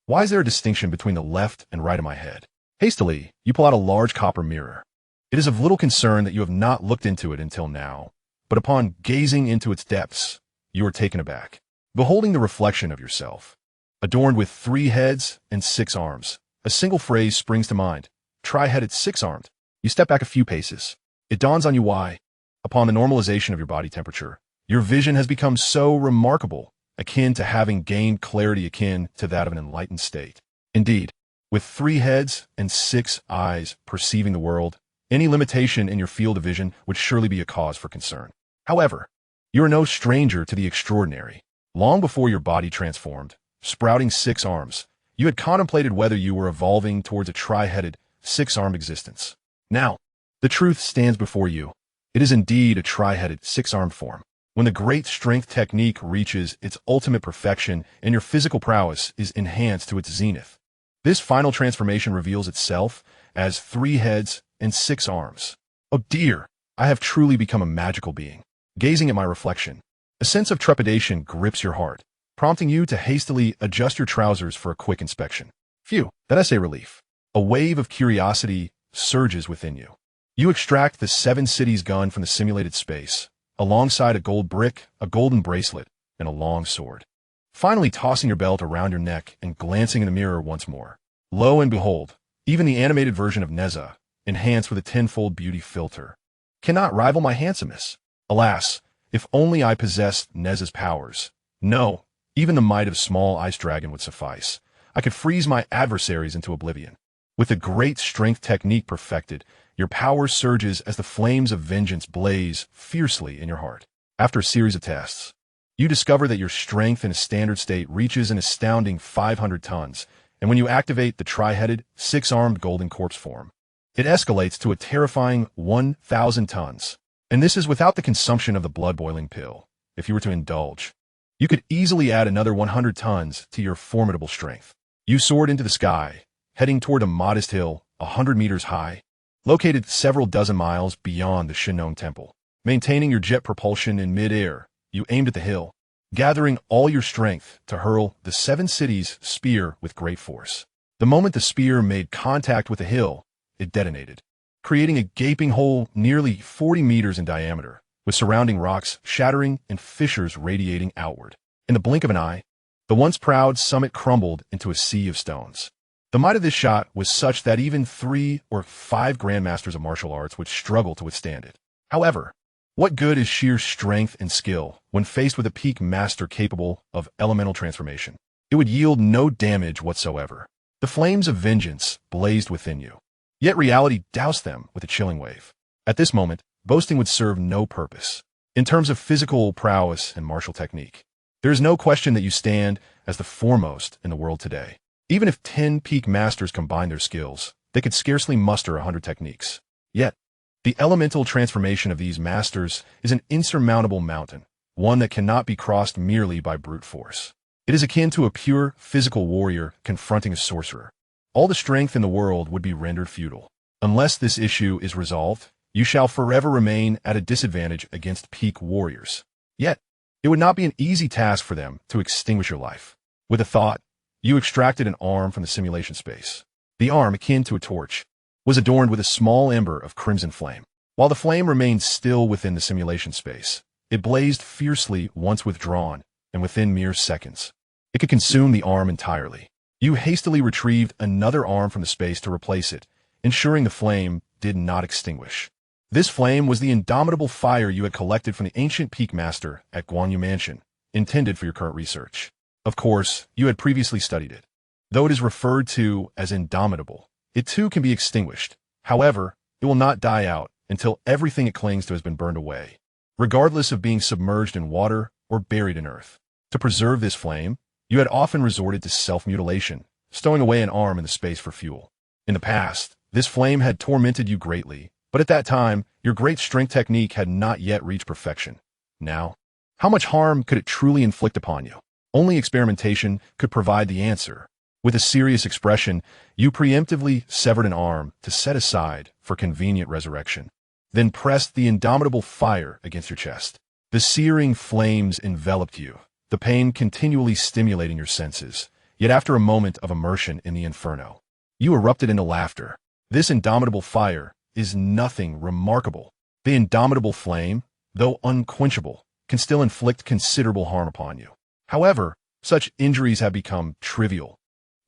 why is there a distinction between the left and right of my head? Hastily, you pull out a large copper mirror. It is of little concern that you have not looked into it until now, but upon gazing into its depths, you are taken aback. Beholding the reflection of yourself, adorned with 3 heads and 6 arms, a single phrase springs to mind: tri-headed, 6-armed. You step back a few paces. It dawns on you why, upon the normalization of your body temperature, your vision has become so remarkable, akin to having gained clarity akin to that of an enlightened state. Indeed, with 3 heads and 6 eyes perceiving the world, any limitation in your field of vision would surely be a cause for concern. However, you are no stranger to the extraordinary. Long before your body transformed, sprouting 6 arms, you had contemplated whether you were evolving towards a tri-headed, 6-armed existence. Now, the truth stands before you. It is indeed a tri-headed, 6-armed form. When the great strength technique reaches its ultimate perfection and your physical prowess is enhanced to its zenith, this final transformation reveals itself as 3 heads and 6 arms. Oh dear, I have truly become a magical being. Gazing at my reflection, a sense of trepidation grips your heart, prompting you to hastily adjust your trousers for a quick inspection. Phew, that is a relief. A wave of curiosity surges within you. You extract the 7 cities gun from the simulated space, alongside a gold brick, a golden bracelet, and a long sword. finally tossing your belt around your neck and glancing in the mirror once more. Lo and behold, even the animated version of Neza, enhanced with a tenfold beauty filter, cannot rival my handsomeness. Alas, if only I possessed Neza's powers. No, even the might of small ice dragon would suffice. I could freeze my adversaries into oblivion. With a great strength technique perfected, your power surges as the flames of vengeance blaze fiercely in your heart. After a series of tests, you discover that your strength in a standard state reaches an astounding 500 tons, and when you activate the tri-headed, six-armed golden corpse form, it escalates to a terrifying 1,000 tons. And this is without the consumption of the blood-boiling pill. If you were to indulge, you could easily add another 100 tons to your formidable strength. You soared into the sky, heading toward a modest hill 100 meters high, located several dozen miles beyond the Shinon Temple. Maintaining your jet propulsion in mid-air, you aimed at the hill, gathering all your strength to hurl the Seven Cities spear with great force. The moment the spear made contact with the hill, it detonated, creating a gaping hole nearly 40 meters in diameter, with surrounding rocks shattering and fissures radiating outward. In the blink of an eye, the once proud summit crumbled into a sea of stones. The might of this shot was such that even 3 or 5 grandmasters of martial arts would struggle to withstand it. However, what good is sheer strength and skill when faced with a peak master capable of elemental transformation? It would yield no damage whatsoever. The flames of vengeance blazed within you, yet reality doused them with a chilling wave. At this moment, boasting would serve no purpose. In terms of physical prowess and martial technique, there is no question that you stand as the foremost in the world today. Even if 10 peak masters combined their skills, they could scarcely muster 100 techniques. Yet, the elemental transformation of these masters is an insurmountable mountain, one that cannot be crossed merely by brute force. It is akin to a pure physical warrior confronting a sorcerer. All the strength in the world would be rendered futile. Unless this issue is resolved, you shall forever remain at a disadvantage against peak warriors. Yet, it would not be an easy task for them to extinguish your life. With a thought, you extracted an arm from the simulation space. The arm, akin to a torch, was adorned with a small ember of crimson flame. While the flame remained still within the simulation space, it blazed fiercely once withdrawn, and within mere seconds, it could consume the arm entirely. You hastily retrieved another arm from the space to replace it, ensuring the flame did not extinguish. This flame was the indomitable fire you had collected from the ancient Peak Master at Guanyu Mansion, intended for your current research. Of course, you had previously studied it. Though it is referred to as indomitable, it too can be extinguished. However, it will not die out until everything it clings to has been burned away, regardless of being submerged in water or buried in earth. To preserve this flame, you had often resorted to self-mutilation, stowing away an arm in the space for fuel. In the past, this flame had tormented you greatly, but at that time, your great strength technique had not yet reached perfection. Now, how much harm could it truly inflict upon you? Only experimentation could provide the answer. With a serious expression, you preemptively severed an arm to set aside for convenient resurrection, then pressed the indomitable fire against your chest. The searing flames enveloped you, the pain continually stimulating your senses. Yet after a moment of immersion in the inferno, you erupted into laughter. This indomitable fire is nothing remarkable. The indomitable flame, though unquenchable, can still inflict considerable harm upon you. However, such injuries have become trivial,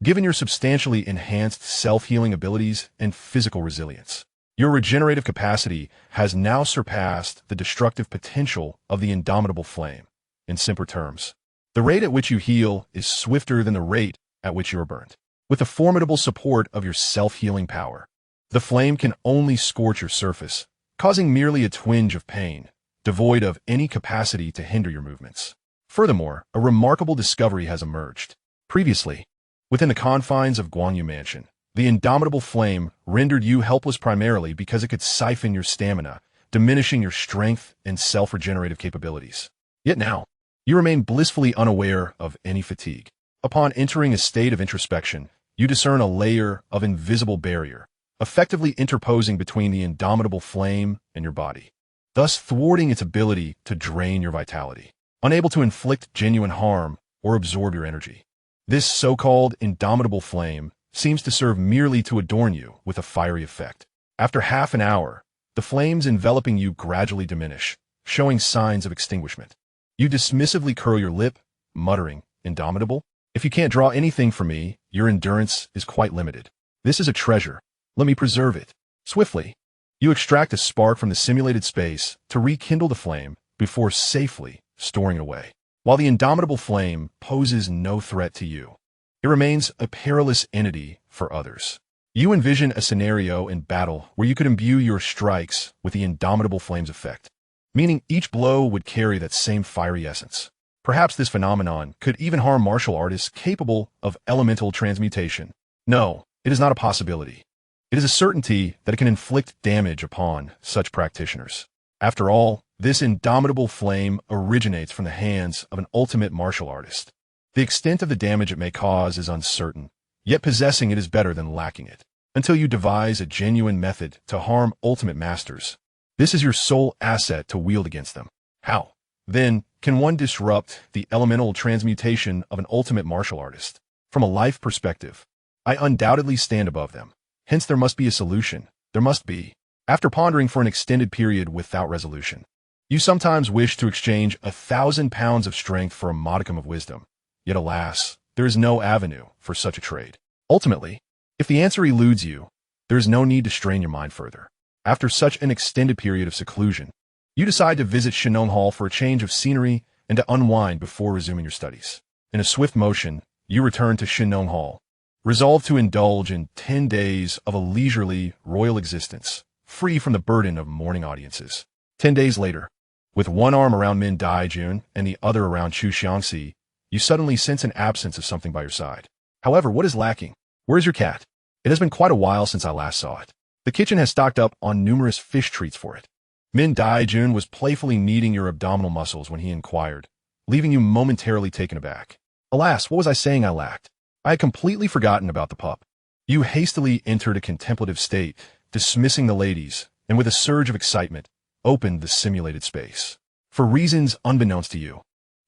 given your substantially enhanced self-healing abilities and physical resilience. Your regenerative capacity has now surpassed the destructive potential of the indomitable flame. In simpler terms, the rate at which you heal is swifter than the rate at which you are burnt. With the formidable support of your self-healing power, the flame can only scorch your surface, causing merely a twinge of pain, devoid of any capacity to hinder your movements. Furthermore, a remarkable discovery has emerged. Previously, within the confines of Guanyu Mansion, the indomitable flame rendered you helpless primarily because it could siphon your stamina, diminishing your strength and self-regenerative capabilities. Yet now, you remain blissfully unaware of any fatigue. Upon entering a state of introspection, you discern a layer of invisible barrier, effectively interposing between the indomitable flame and your body, thus thwarting its ability to drain your vitality. Unable to inflict genuine harm or absorb your energy, this so-called indomitable flame seems to serve merely to adorn you with a fiery effect. After half an hour, the flames enveloping you gradually diminish, showing signs of extinguishment. You dismissively curl your lip, muttering, Indomitable? If you can't draw anything from me, your endurance is quite limited. This is a treasure. Let me preserve it. Swiftly, you extract a spark from the simulated space to rekindle the flame before safely storing it away. While the indomitable flame poses no threat to you, it remains a perilous entity for others. You envision a scenario in battle where you could imbue your strikes with the indomitable flame's effect, meaning each blow would carry that same fiery essence. Perhaps this phenomenon could even harm martial artists capable of elemental transmutation. No, it is not a possibility. It is a certainty that it can inflict damage upon such practitioners. After all, this indomitable flame originates from the hands of an ultimate martial artist. The extent of the damage it may cause is uncertain, yet possessing it is better than lacking it. Until you devise a genuine method to harm ultimate masters, this is your sole asset to wield against them. How, then, can one disrupt the elemental transmutation of an ultimate martial artist? From a life perspective, I undoubtedly stand above them. Hence there must be a solution. There must be. After pondering for an extended period without resolution, you sometimes wish to exchange 1,000 pounds of strength for a modicum of wisdom. Yet alas, there is no avenue for such a trade. Ultimately, if the answer eludes you, there is no need to strain your mind further. After such an extended period of seclusion, you decide to visit Xianxia for a change of scenery and to unwind before resuming your studies. In a swift motion, you return to Xianxia, resolved to indulge in 10 days of a leisurely, royal existence, free from the burden of morning audiences. 10 days later, with one arm around Min Daijun and the other around Chu Xiangxi, you suddenly sense an absence of something by your side. However, what is lacking? Where is your cat? It has been quite a while since I last saw it. The kitchen has stocked up on numerous fish treats for it. Min Daijun was playfully kneading your abdominal muscles when he inquired, leaving you momentarily taken aback. Alas, what was I saying I lacked? I had completely forgotten about the pup. You hastily entered a contemplative state, dismissing the ladies, and with a surge of excitement, opened the simulated space. For reasons unbeknownst to you,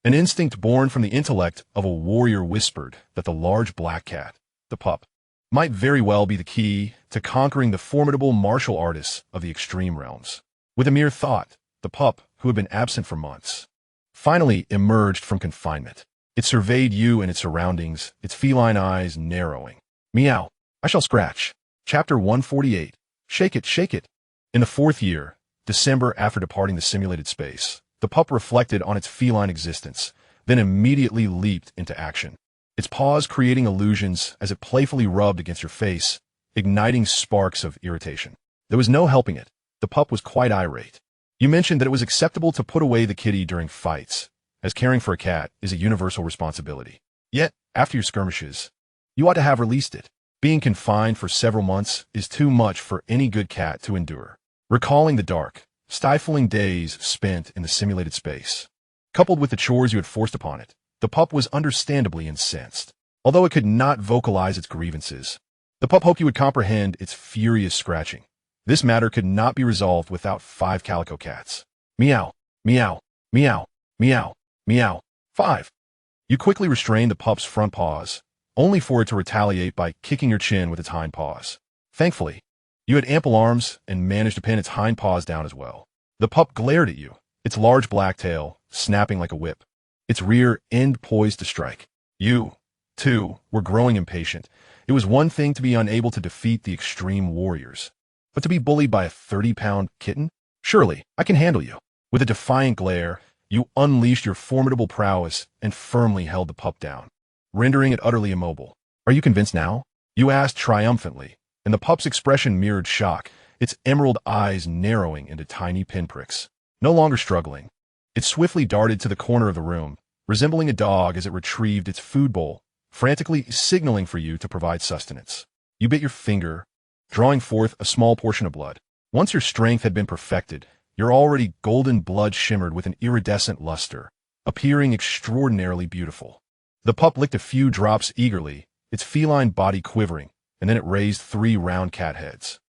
an instinct born from the intellect of a warrior whispered that the large black cat, the pup, might very well be the key to conquering the formidable martial artists of the extreme realms. With a mere thought, the pup, who had been absent for months, finally emerged from confinement. It surveyed you and its surroundings, its feline eyes narrowing. Meow. I shall scratch. Chapter 148. Shake it, shake it. In the 4th year, December after departing the simulated space, the pup reflected on its feline existence, then immediately leaped into action. Its paws creating illusions as it playfully rubbed against your face, igniting sparks of irritation. There was no helping it. The pup was quite irate. You mentioned that it was acceptable to put away the kitty during fights, as caring for a cat is a universal responsibility. Yet, after your skirmishes, you ought to have released it. Being confined for several months is too much for any good cat to endure. Recalling the dark, stifling days spent in the simulated space, coupled with the chores you had forced upon it, the pup was understandably incensed. Although it could not vocalize its grievances, the pup hoped you would comprehend its furious scratching. This matter could not be resolved without 5 calico cats. Meow, meow, meow, meow, meow. 5. You quickly restrained the pup's front paws, only for it to retaliate by kicking your chin with its hind paws. Thankfully, you had ample arms and managed to pin its hind paws down as well. The pup glared at you, its large black tail snapping like a whip, its rear end poised to strike. You, too, were growing impatient. It was one thing to be unable to defeat the extreme warriors, but to be bullied by a 30-pound kitten? Surely, I can handle you. With a defiant glare, you unleashed your formidable prowess and firmly held the pup down, rendering it utterly immobile. Are you convinced now? You asked triumphantly, and the pup's expression mirrored shock, its emerald eyes narrowing into tiny pinpricks. No longer struggling, it swiftly darted to the corner of the room, resembling a dog as it retrieved its food bowl, frantically signaling for you to provide sustenance. You bit your finger, drawing forth a small portion of blood. Once your strength had been perfected, your already golden blood shimmered with an iridescent luster, appearing extraordinarily beautiful. The pup licked a few drops eagerly, its feline body quivering, and then it raised 3 round cat heads.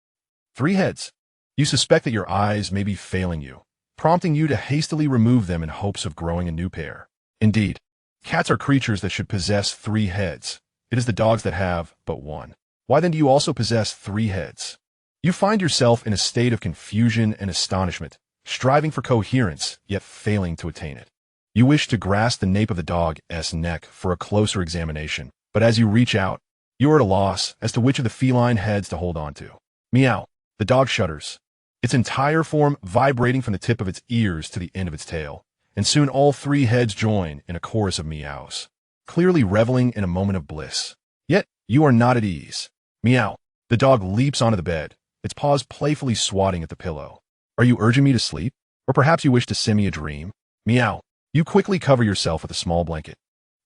3 heads. You suspect that your eyes may be failing you, prompting you to hastily remove them in hopes of growing a new pair. Indeed, cats are creatures that should possess 3 heads. It is the dogs that have but 1. Why then do you also possess 3 heads? You find yourself in a state of confusion and astonishment, striving for coherence, yet failing to attain it. You wish to grasp the nape of the dog's neck for a closer examination, but as you reach out, you are at a loss as to which of the feline heads to hold on to. Meow. The dog shudders, its entire form vibrating from the tip of its ears to the end of its tail, and soon all three heads join in a chorus of meows, clearly reveling in a moment of bliss. Yet, you are not at ease. Meow. The dog leaps onto the bed, its paws playfully swatting at the pillow. Are you urging me to sleep? Or perhaps you wish to send me a dream? Meow. You quickly cover yourself with a small blanket,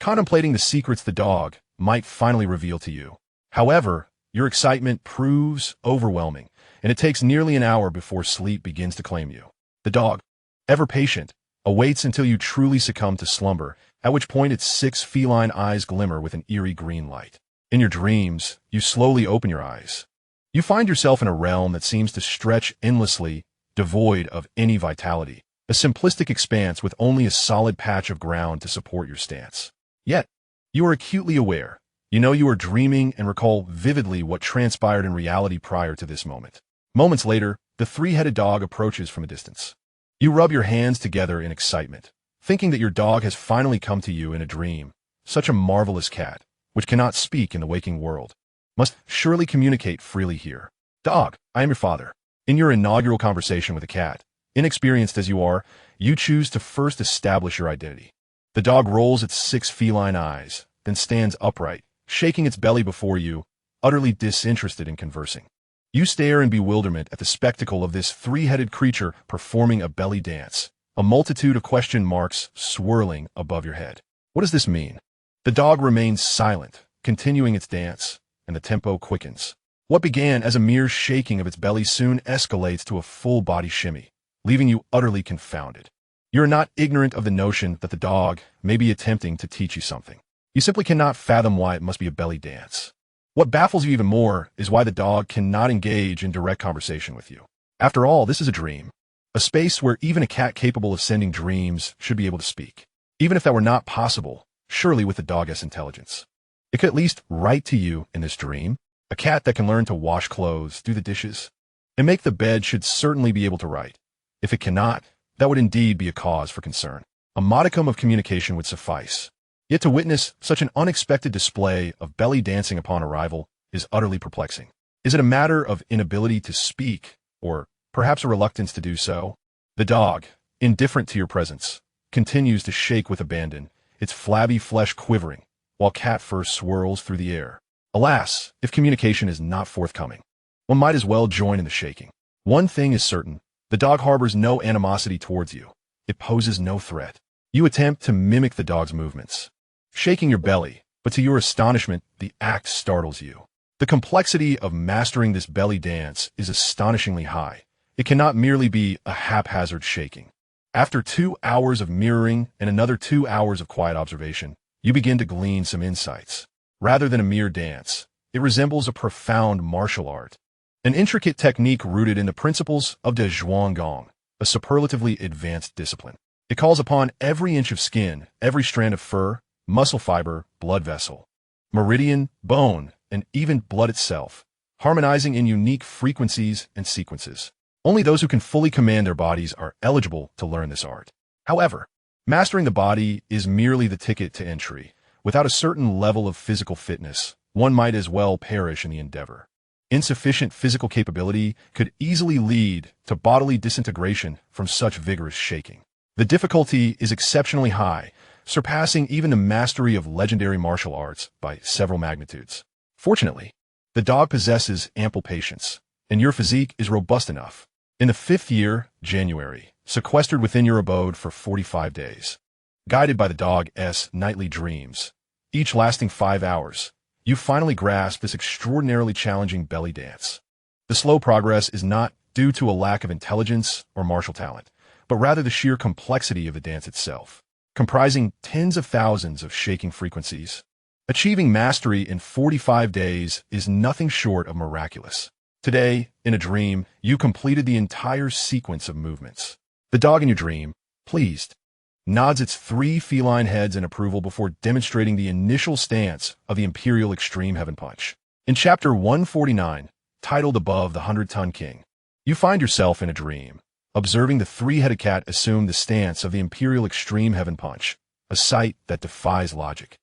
contemplating the secrets the dog might finally reveal to you. However, your excitement proves overwhelming, and it takes nearly an hour before sleep begins to claim you. The dog, ever patient, awaits until you truly succumb to slumber, at which point its 6 feline eyes glimmer with an eerie green light. In your dreams, you slowly open your eyes. You find yourself in a realm that seems to stretch endlessly, devoid of any vitality. A simplistic expanse with only a solid patch of ground to support your stance. Yet, you are acutely aware. You know you are dreaming and recall vividly what transpired in reality prior to this moment. Moments later, the 3-headed dog approaches from a distance. You rub your hands together in excitement, thinking that your dog has finally come to you in a dream. Such a marvelous cat, which cannot speak in the waking world, must surely communicate freely here. Dog, I am your father. In your inaugural conversation with a cat, inexperienced as you are, you choose to first establish your identity. The dog rolls its 6 feline eyes, then stands upright, shaking its belly before you, utterly disinterested in conversing. You stare in bewilderment at the spectacle of this 3-headed creature performing a belly dance, a multitude of question marks swirling above your head. What does this mean? The dog remains silent, continuing its dance, and the tempo quickens. What began as a mere shaking of its belly soon escalates to a full-body shimmy, leaving you utterly confounded. You are not ignorant of the notion that the dog may be attempting to teach you something. You simply cannot fathom why it must be a belly dance. What baffles you even more is why the dog cannot engage in direct conversation with you. After all, this is a dream, a space where even a cat capable of sending dreams should be able to speak. Even if that were not possible, surely with the dog's intelligence, it could at least write to you in this dream. A cat that can learn to wash clothes, do the dishes, and make the bed should certainly be able to write. If it cannot, that would indeed be a cause for concern. A modicum of communication would suffice. Yet to witness such an unexpected display of belly dancing upon arrival is utterly perplexing. Is it a matter of inability to speak, or perhaps a reluctance to do so? The dog, indifferent to your presence, continues to shake with abandon, its flabby flesh quivering, while cat fur swirls through the air. Alas, if communication is not forthcoming, one might as well join in the shaking. One thing is certain. The dog harbors no animosity towards you. It poses no threat. You attempt to mimic the dog's movements, shaking your belly, but to your astonishment, the act startles you. The complexity of mastering this belly dance is astonishingly high. It cannot merely be a haphazard shaking. After 2 hours of mirroring and another 2 hours of quiet observation, you begin to glean some insights. Rather than a mere dance, it resembles a profound martial art. An intricate technique rooted in the principles of de Zhuanggong, a superlatively advanced discipline. It calls upon every inch of skin, every strand of fur, muscle fiber, blood vessel, meridian, bone, and even blood itself, harmonizing in unique frequencies and sequences. Only those who can fully command their bodies are eligible to learn this art. However, mastering the body is merely the ticket to entry. Without a certain level of physical fitness, one might as well perish in the endeavor. Insufficient physical capability could easily lead to bodily disintegration from such vigorous shaking. The difficulty is exceptionally high, surpassing even the mastery of legendary martial arts by several magnitudes. Fortunately, the dog possesses ample patience, and your physique is robust enough. In the 5th year, January, sequestered within your abode for 45 days, guided by the dog's nightly dreams, each lasting 5 hours, you finally grasp this extraordinarily challenging belly dance. The slow progress is not due to a lack of intelligence or martial talent, but rather the sheer complexity of the dance itself, comprising tens of thousands of shaking frequencies. Achieving mastery in 45 days is nothing short of miraculous. Today, in a dream, you completed the entire sequence of movements. The dog in your dream, pleased, nods its 3 feline heads in approval before demonstrating the initial stance of the Imperial Extreme Heaven Punch. In Chapter 149, titled above the 100-Ton King, you find yourself in a dream, Observing the three-headed cat assumed the stance of the Imperial Extreme Heaven Punch, a sight that defies logic.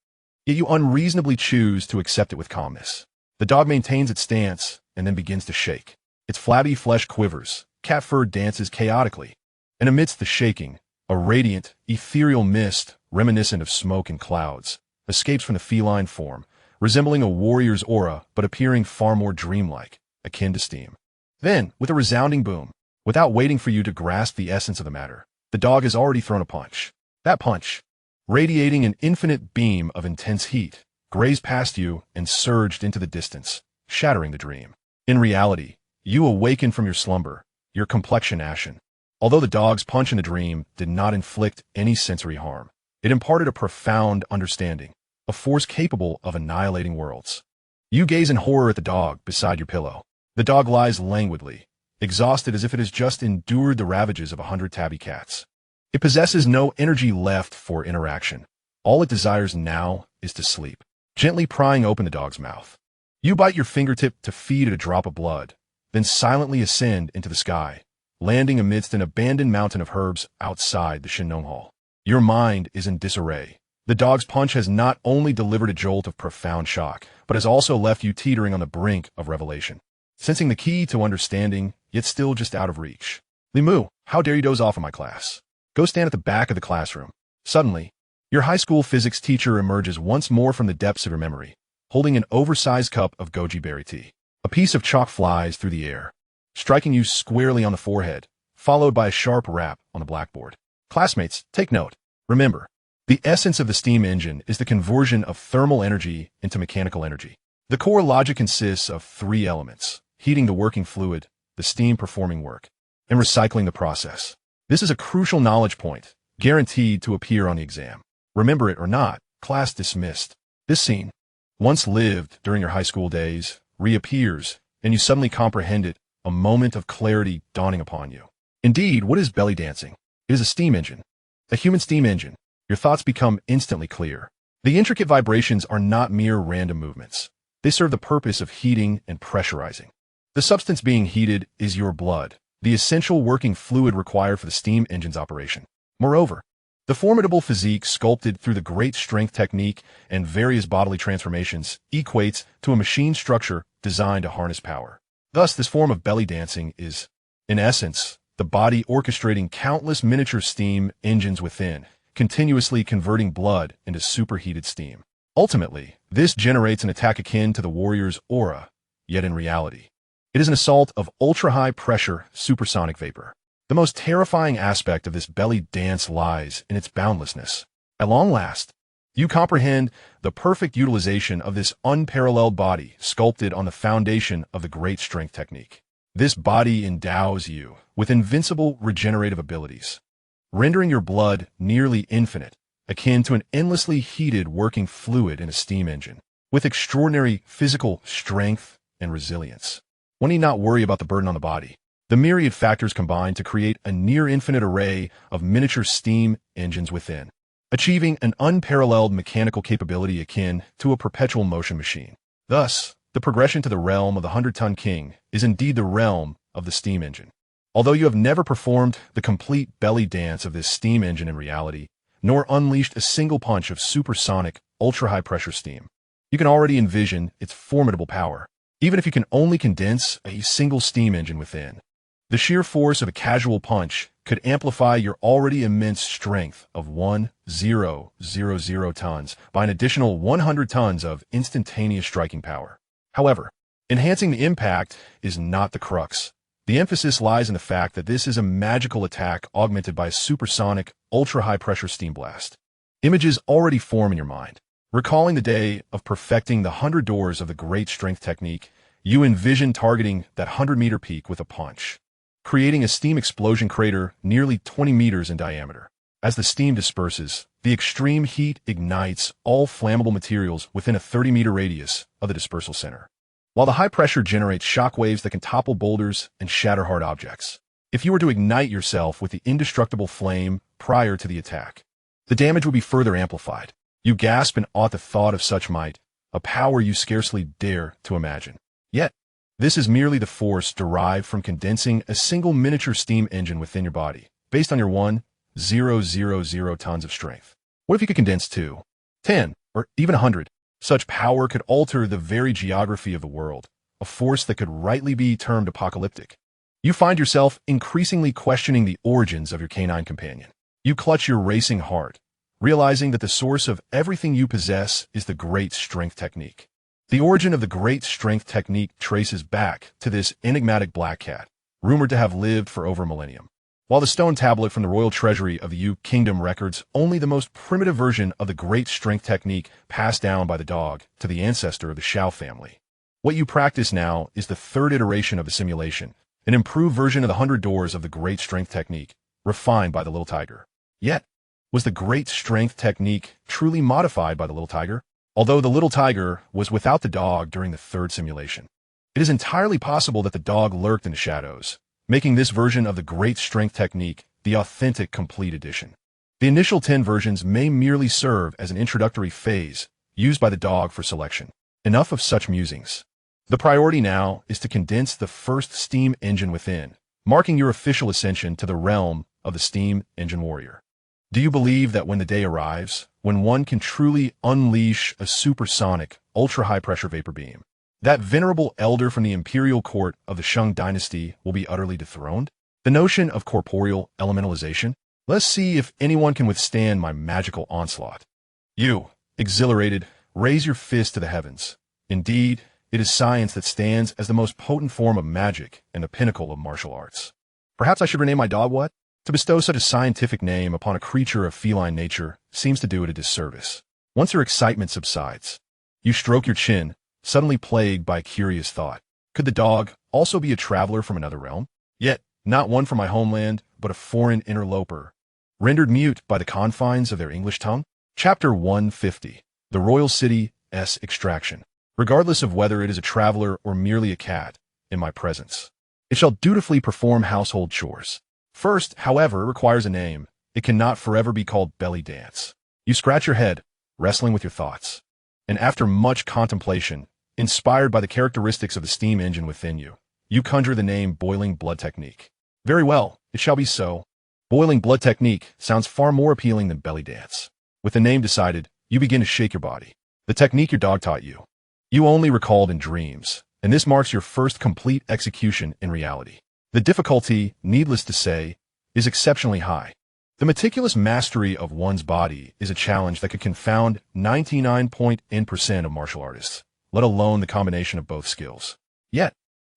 Yet you unreasonably choose to accept it with calmness. The dog maintains its stance and then begins to shake. Its flabby flesh quivers, cat fur dances chaotically, and amidst the shaking, a radiant, ethereal mist, reminiscent of smoke and clouds, escapes from the feline form, resembling a warrior's aura but appearing far more dreamlike, akin to steam. Then, with a resounding boom, without waiting for you to grasp the essence of the matter, the dog has already thrown a punch. That punch, radiating an infinite beam of intense heat, grazed past you and surged into the distance, shattering the dream. In reality, you awaken from your slumber, your complexion ashen. Although the dog's punch in the dream did not inflict any sensory harm, it imparted a profound understanding, a force capable of annihilating worlds. You gaze in horror at the dog beside your pillow. The dog lies languidly, exhausted as if it has just endured the ravages of 100 tabby cats. It possesses no energy left for interaction. All it desires now is to sleep. Gently prying open the dog's mouth, you bite your fingertip to feed it a drop of blood, then silently ascend into the sky, landing amidst an abandoned mountain of herbs outside the Shinnom Hall. Your mind is in disarray. The dog's punch has not only delivered a jolt of profound shock, but has also left you teetering on the brink of revelation. Sensing the key to understanding, yet still just out of reach. Limu, how dare you doze off in my class? Go stand at the back of the classroom. Suddenly, your high school physics teacher emerges once more from the depths of your memory, holding an oversized cup of goji berry tea. A piece of chalk flies through the air, striking you squarely on the forehead, followed by a sharp rap on the blackboard. Classmates, take note. Remember, the essence of the steam engine is the conversion of thermal energy into mechanical energy. The core logic consists of three elements: heating the working fluid, the steam performing work, and recycling the process. This is a crucial knowledge point, guaranteed to appear on the exam. Remember it or not, class dismissed. This scene, once lived during your high school days, reappears, and you suddenly comprehend it, a moment of clarity dawning upon you. Indeed, what is belly dancing? It is a steam engine. A human steam engine. Your thoughts become instantly clear. The intricate vibrations are not mere random movements. They serve the purpose of heating and pressurizing. The substance being heated is your blood, the essential working fluid required for the steam engine's operation. Moreover, the formidable physique sculpted through the great strength technique and various bodily transformations equates to a machine structure designed to harness power. Thus, this form of belly dancing is, in essence, the body orchestrating countless miniature steam engines within, continuously converting blood into superheated steam. Ultimately, this generates an attack akin to the warrior's aura, yet in reality, it is an assault of ultra-high pressure supersonic vapor. The most terrifying aspect of this belly dance lies in its boundlessness. At long last, you comprehend the perfect utilization of this unparalleled body sculpted on the foundation of the great strength technique. This body endows you with invincible regenerative abilities, rendering your blood nearly infinite, akin to an endlessly heated working fluid in a steam engine, with extraordinary physical strength and resilience. One need not worry about the burden on the body. The myriad factors combine to create a near-infinite array of miniature steam engines within, achieving an unparalleled mechanical capability akin to a perpetual motion machine. Thus, the progression to the realm of the 100-ton king is indeed the realm of the steam engine. Although you have never performed the complete belly dance of this steam engine in reality, nor unleashed a single punch of supersonic, ultra-high pressure steam, you can already envision its formidable power, even if you can only condense a single steam engine within. The sheer force of a casual punch could amplify your already immense strength of 1,000 tons by an additional 100 tons of instantaneous striking power. However, enhancing the impact is not the crux. The emphasis lies in the fact that this is a magical attack augmented by a supersonic, ultra-high pressure steam blast. Images already form in your mind. Recalling the day of perfecting the 100 doors of the great strength technique, you envision targeting that 100-meter peak with a punch, creating a steam explosion crater nearly 20 meters in diameter. As the steam disperses, the extreme heat ignites all flammable materials within a 30-meter radius of the dispersal center, while the high pressure generates shock waves that can topple boulders and shatter hard objects. If you were to ignite yourself with the indestructible flame prior to the attack, the damage would be further amplified. You gasp in awe at the thought of such might, a power you scarcely dare to imagine. Yet, This is merely the force derived from condensing a single miniature steam engine within your body, based on your 1,000 tons of strength. What if you could condense 2, 10, or even 100? Such power could alter the very geography of the world, a force that could rightly be termed apocalyptic. You find yourself increasingly questioning the origins of your canine companion. You clutch your racing heart, realizing that the source of everything you possess is the great strength technique. The origin of the great strength technique traces back to this enigmatic black cat, rumored to have lived for over a millennium. While the stone tablet from the royal treasury of the Yu Kingdom records only the most primitive version of the great strength technique passed down by the dog to the ancestor of the Xiao family. What you practice now is the third iteration of the simulation, an improved version of the 100 doors of the great strength technique, refined by the little tiger. Yet, was the great strength technique truly modified by the little tiger? Although the little tiger was without the dog during the third simulation, it is entirely possible that the dog lurked in the shadows, making this version of the great strength technique the authentic complete edition. The initial 10 versions may merely serve as an introductory phase used by the dog for selection. Enough of such musings. The priority now is to condense the first steam engine within, marking your official ascension to the realm of the steam engine warrior. Do you believe that when the day arrives, when one can truly unleash a supersonic, ultra-high-pressure vapor beam, that venerable elder from the imperial court of the Shang dynasty will be utterly dethroned? The notion of corporeal elementalization? Let's see if anyone can withstand my magical onslaught. You, exhilarated, raise your fist to the heavens. Indeed, it is science that stands as the most potent form of magic and the pinnacle of martial arts. Perhaps I should rename my dog what? To bestow such a scientific name upon a creature of feline nature seems to do it a disservice. Once your excitement subsides, you stroke your chin, suddenly plagued by a curious thought. Could the dog also be a traveler from another realm? Yet, not one from my homeland, but a foreign interloper, rendered mute by the confines of their English tongue? Chapter 150. The Royal City's Extraction. Regardless of whether it is a traveler or merely a cat, in my presence, it shall dutifully perform household chores. First, however, requires a name. It cannot forever be called Belly Dance. You scratch your head, wrestling with your thoughts. And after much contemplation, inspired by the characteristics of the steam engine within you, you conjure the name Boiling Blood Technique. Very well, it shall be so. Boiling Blood Technique sounds far more appealing than Belly Dance. With the name decided, you begin to shake your body. The technique your dog taught you, you only recalled in dreams, and this marks your first complete execution in reality. The difficulty, needless to say, is exceptionally high. The meticulous mastery of one's body is a challenge that could confound 99% of martial artists, let alone the combination of both skills. Yet,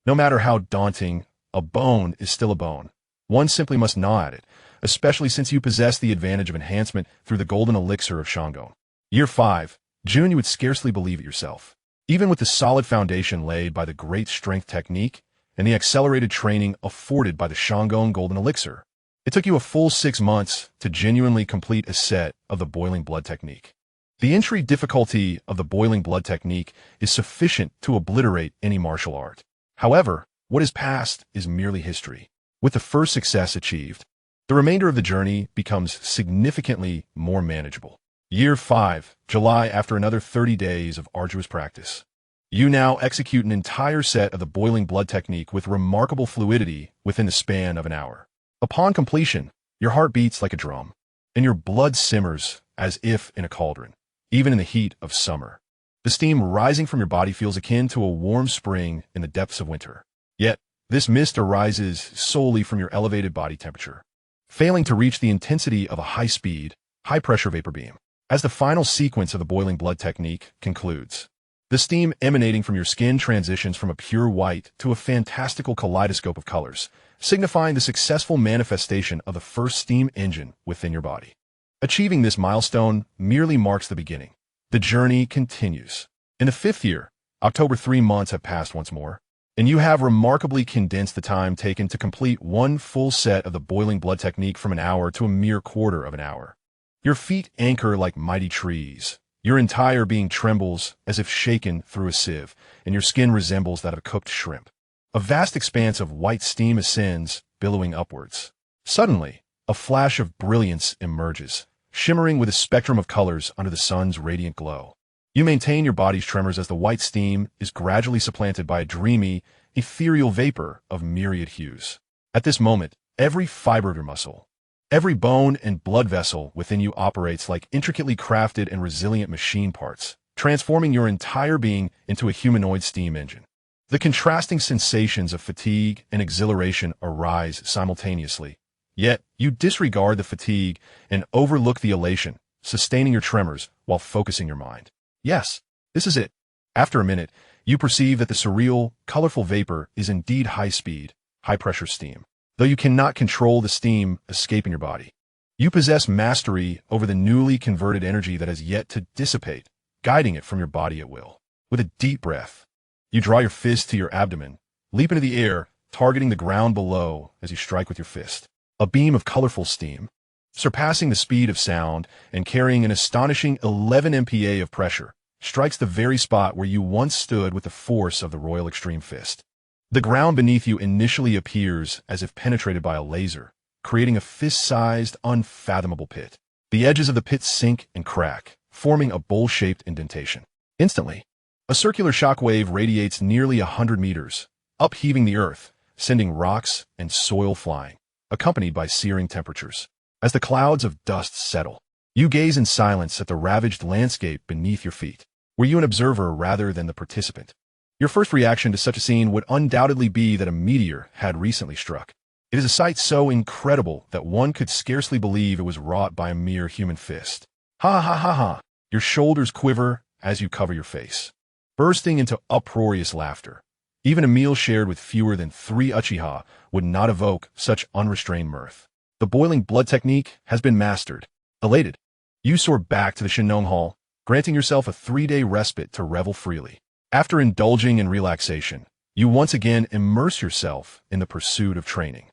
no matter how daunting, a bone is still a bone. One simply must gnaw at it, especially since you possess the advantage of enhancement through the golden elixir of Shangon. Year 5, June. You would scarcely believe it yourself. Even with the solid foundation laid by the great strength technique, and the accelerated training afforded by the Shangon Golden Elixir, it took you a full 6 months to genuinely complete a set of the Boiling Blood Technique. The entry difficulty of the Boiling Blood Technique is sufficient to obliterate any martial art. However, what is past is merely history. With the first success achieved, the remainder of the journey becomes significantly more manageable. Year 5, July. After another 30 days of arduous practice, you now execute an entire set of the Boiling Blood Technique with remarkable fluidity within the span of an hour. Upon completion, your heart beats like a drum, and your blood simmers as if in a cauldron, even in the heat of summer. The steam rising from your body feels akin to a warm spring in the depths of winter. Yet, this mist arises solely from your elevated body temperature, failing to reach the intensity of a high-speed, high-pressure vapor beam. As the final sequence of the Boiling Blood Technique concludes, the steam emanating from your skin transitions from a pure white to a fantastical kaleidoscope of colors, signifying the successful manifestation of the first steam engine within your body. Achieving this milestone merely marks the beginning. The journey continues. In the 5th year, October, 3 months have passed once more, and you have remarkably condensed the time taken to complete one full set of the Boiling Blood Technique from an hour to a mere quarter of an hour. Your feet anchor like mighty trees. Your entire being trembles as if shaken through a sieve, and your skin resembles that of a cooked shrimp. A vast expanse of white steam ascends, billowing upwards. Suddenly, a flash of brilliance emerges, shimmering with a spectrum of colors under the sun's radiant glow. You maintain your body's tremors as the white steam is gradually supplanted by a dreamy, ethereal vapor of myriad hues. At this moment, every fiber of your muscle, every bone and blood vessel within you operates like intricately crafted and resilient machine parts, transforming your entire being into a humanoid steam engine. The contrasting sensations of fatigue and exhilaration arise simultaneously, yet you disregard the fatigue and overlook the elation, sustaining your tremors while focusing your mind. Yes, this is it. After a minute, you perceive that the surreal, colorful vapor is indeed high-speed, high-pressure steam, though you cannot control the steam escaping your body. You possess mastery over the newly converted energy that has yet to dissipate, guiding it from your body at will. With a deep breath, you draw your fist to your abdomen, leap into the air, targeting the ground below as you strike with your fist. A beam of colorful steam, surpassing the speed of sound and carrying an astonishing 11 MPa of pressure, strikes the very spot where you once stood with the force of the Royal Extreme Fist. The ground beneath you initially appears as if penetrated by a laser, creating a fist-sized, unfathomable pit. The edges of the pit sink and crack, forming a bowl-shaped indentation. Instantly, a circular shockwave radiates nearly 100 meters, upheaving the earth, sending rocks and soil flying, accompanied by searing temperatures. As the clouds of dust settle, you gaze in silence at the ravaged landscape beneath your feet. Were you an observer rather than the participant? Your first reaction to such a scene would undoubtedly be that a meteor had recently struck. It is a sight so incredible that one could scarcely believe it was wrought by a mere human fist. Ha ha ha ha! Your shoulders quiver as you cover your face, bursting into uproarious laughter. Even a meal shared with fewer than 3 Uchiha would not evoke such unrestrained mirth. The boiling blood technique has been mastered. Elated, you soar back to the Shinong Hall, granting yourself a 3-day respite to revel freely. After indulging in relaxation, you once again immerse yourself in the pursuit of training.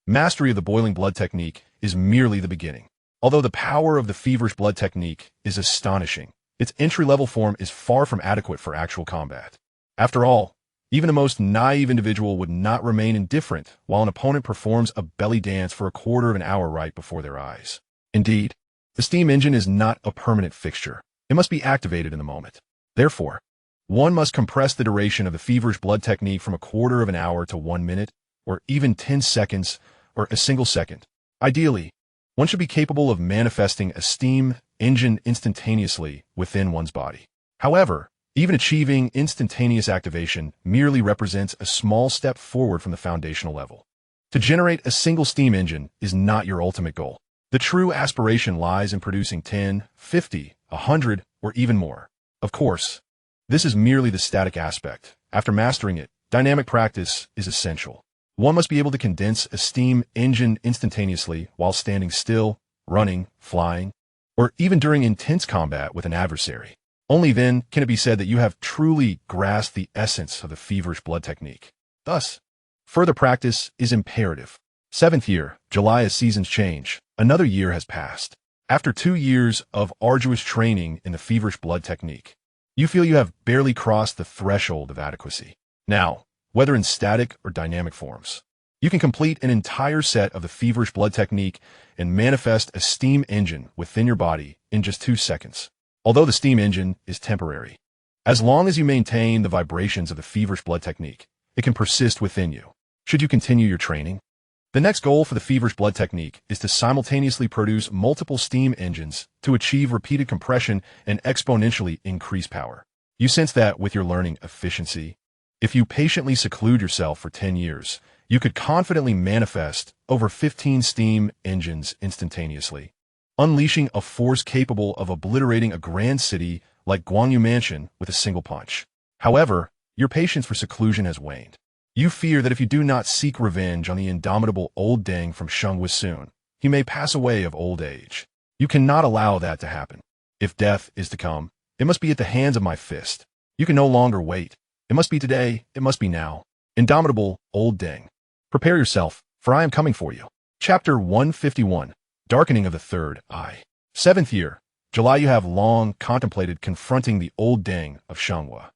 Mastery of the boiling blood technique is merely the beginning. Although the power of the feverish blood technique is astonishing, its entry-level form is far from adequate for actual combat. After all, even the most naive individual would not remain indifferent while an opponent performs a belly dance for a quarter of an hour right before their eyes. Indeed, the steam engine is not a permanent fixture. It must be activated in the moment. Therefore, one must compress the duration of the feverish blood technique from a quarter of an hour to 1 minute, or even 10 seconds, or a single second. Ideally, one should be capable of manifesting a steam engine instantaneously within one's body. However, even achieving instantaneous activation merely represents a small step forward from the foundational level. To generate a single steam engine is not your ultimate goal. The true aspiration lies in producing 10, 50, 100, or even more. Of course, this is merely the static aspect. After mastering it, dynamic practice is essential. One must be able to condense a steam engine instantaneously while standing still, running, flying, or even during intense combat with an adversary. Only then can it be said that you have truly grasped the essence of the feverish blood technique. Thus, further practice is imperative. 7th year, July as seasons change. Another year has passed. After 2 years of arduous training in the feverish blood technique, you feel you have barely crossed the threshold of adequacy. Now, whether in static or dynamic forms, you can complete an entire set of the feverish blood technique and manifest a steam engine within your body in just 2 seconds. Although the steam engine is temporary, as long as you maintain the vibrations of the feverish blood technique, it can persist within you. Should you continue your training? The next goal for the feverish blood technique is to simultaneously produce multiple steam engines to achieve repeated compression and exponentially increase power. You sense that with your learning efficiency. If you patiently seclude yourself for 10 years, you could confidently manifest over 15 steam engines instantaneously, unleashing a force capable of obliterating a grand city like Guangyu Mansion with a single punch. However, your patience for seclusion has waned. You fear that if you do not seek revenge on the indomitable old Deng from Xianxia soon, he may pass away of old age. You cannot allow that to happen. If death is to come, it must be at the hands of my fist. You can no longer wait. It must be today. It must be now. Indomitable old Deng. Prepare yourself, for I am coming for you. Chapter 151. Darkening of the Third Eye. 7th year, July. You have long contemplated confronting the old Deng of Xianxia.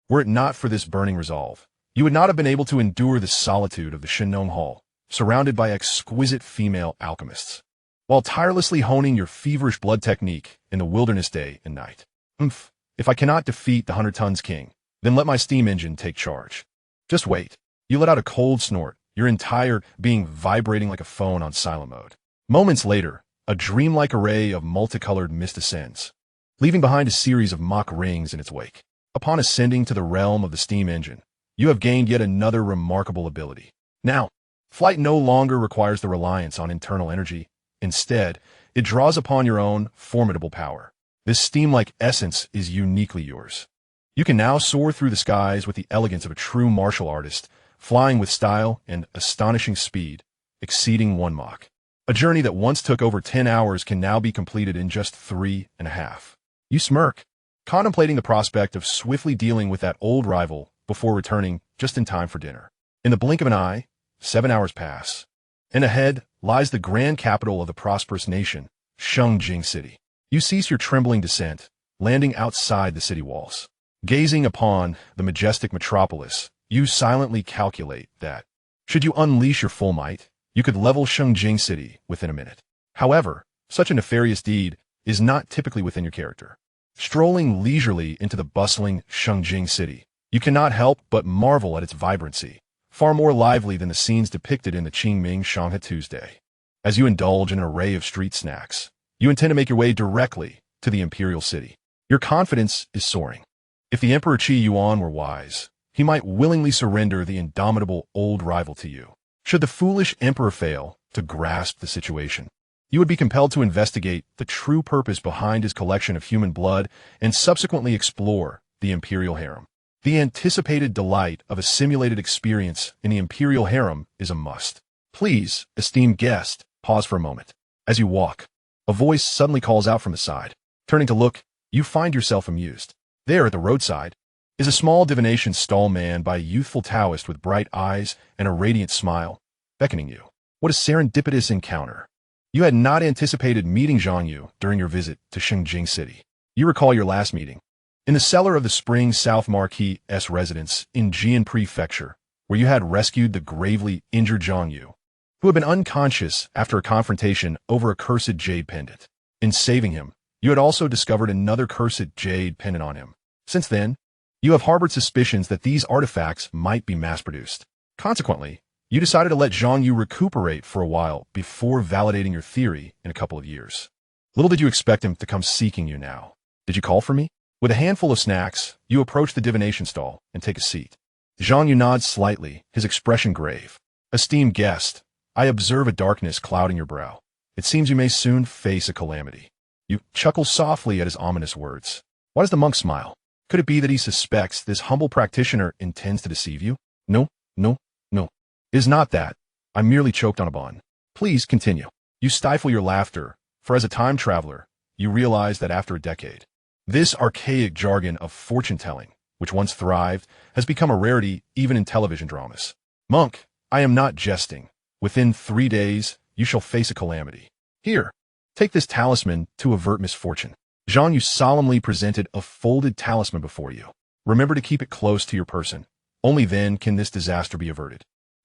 Were it not for this burning resolve, you would not have been able to endure the solitude of the Shinong Hall, surrounded by exquisite female alchemists, while tirelessly honing your feverish blood technique in the wilderness day and night. If I cannot defeat the 100 Tons King, then let my steam engine take charge. Just wait. You let out a cold snort, your entire being vibrating like a phone on silent mode. Moments later, a dreamlike array of multicolored mist ascends, leaving behind a series of mock rings in its wake. Upon ascending to the realm of the steam engine, you have gained yet another remarkable ability. Now, flight no longer requires the reliance on internal energy. Instead, it draws upon your own formidable power. This steam-like essence is uniquely yours. You can now soar through the skies with the elegance of a true martial artist, flying with style and astonishing speed, exceeding 1 Mach. A journey that once took over 10 hours can now be completed in just 3.5. You smirk, contemplating the prospect of swiftly dealing with that old rival before returning just in time for dinner. In the blink of an eye, 7 hours pass, and ahead lies the grand capital of the prosperous nation, Xianxia City. You cease your trembling descent, landing outside the city walls. Gazing upon the majestic metropolis, you silently calculate that, should you unleash your full might, you could level Xianxia City within a minute. However, such a nefarious deed is not typically within your character. Strolling leisurely into the bustling Xianxia City, you cannot help but marvel at its vibrancy, far more lively than the scenes depicted in the Qingming Shanghai Tuesday. As you indulge in an array of street snacks, you intend to make your way directly to the imperial city. Your confidence is soaring. If the Emperor Qi Yuan were wise, he might willingly surrender the indomitable old rival to you. Should the foolish emperor fail to grasp the situation, you would be compelled to investigate the true purpose behind his collection of human blood and subsequently explore the imperial harem. The anticipated delight of a simulated experience in the imperial harem is a must. Please, esteemed guest, pause for a moment. As you walk, a voice suddenly calls out from the side. Turning to look, you find yourself amused. There at the roadside is a small divination stall manned by a youthful Taoist with bright eyes and a radiant smile, beckoning you. What a serendipitous encounter. You had not anticipated meeting Xianxia during your visit to Xianxia City. You recall your last meeting in the cellar of the Spring South Marquis' residence in Jian Prefecture, where you had rescued the gravely injured Xianxia, who had been unconscious after a confrontation over a cursed jade pendant. In saving him, you had also discovered another cursed jade pendant on him. Since then, you have harbored suspicions that these artifacts might be mass-produced. Consequently, you decided to let Xianxia recuperate for a while before validating your theory in a couple of years. Little did you expect him to come seeking you now. Did you call for me? With a handful of snacks, you approach the divination stall and take a seat. Xianxia nods slightly, his expression grave. Esteemed guest, I observe a darkness clouding your brow. It seems you may soon face a calamity. You chuckle softly at his ominous words. Why does the monk smile? Could it be that he suspects this humble practitioner intends to deceive you? No. It is not that. I'm merely choked on a bond. Please continue. You stifle your laughter, for as a time traveler, you realize that after a decade, this archaic jargon of fortune-telling, which once thrived, has become a rarity even in television dramas. Monk, I am not jesting. Within 3 days, you shall face a calamity. Here, take this talisman to avert misfortune. Xianxia solemnly presented a folded talisman before you. Remember to keep it close to your person. Only then can this disaster be averted.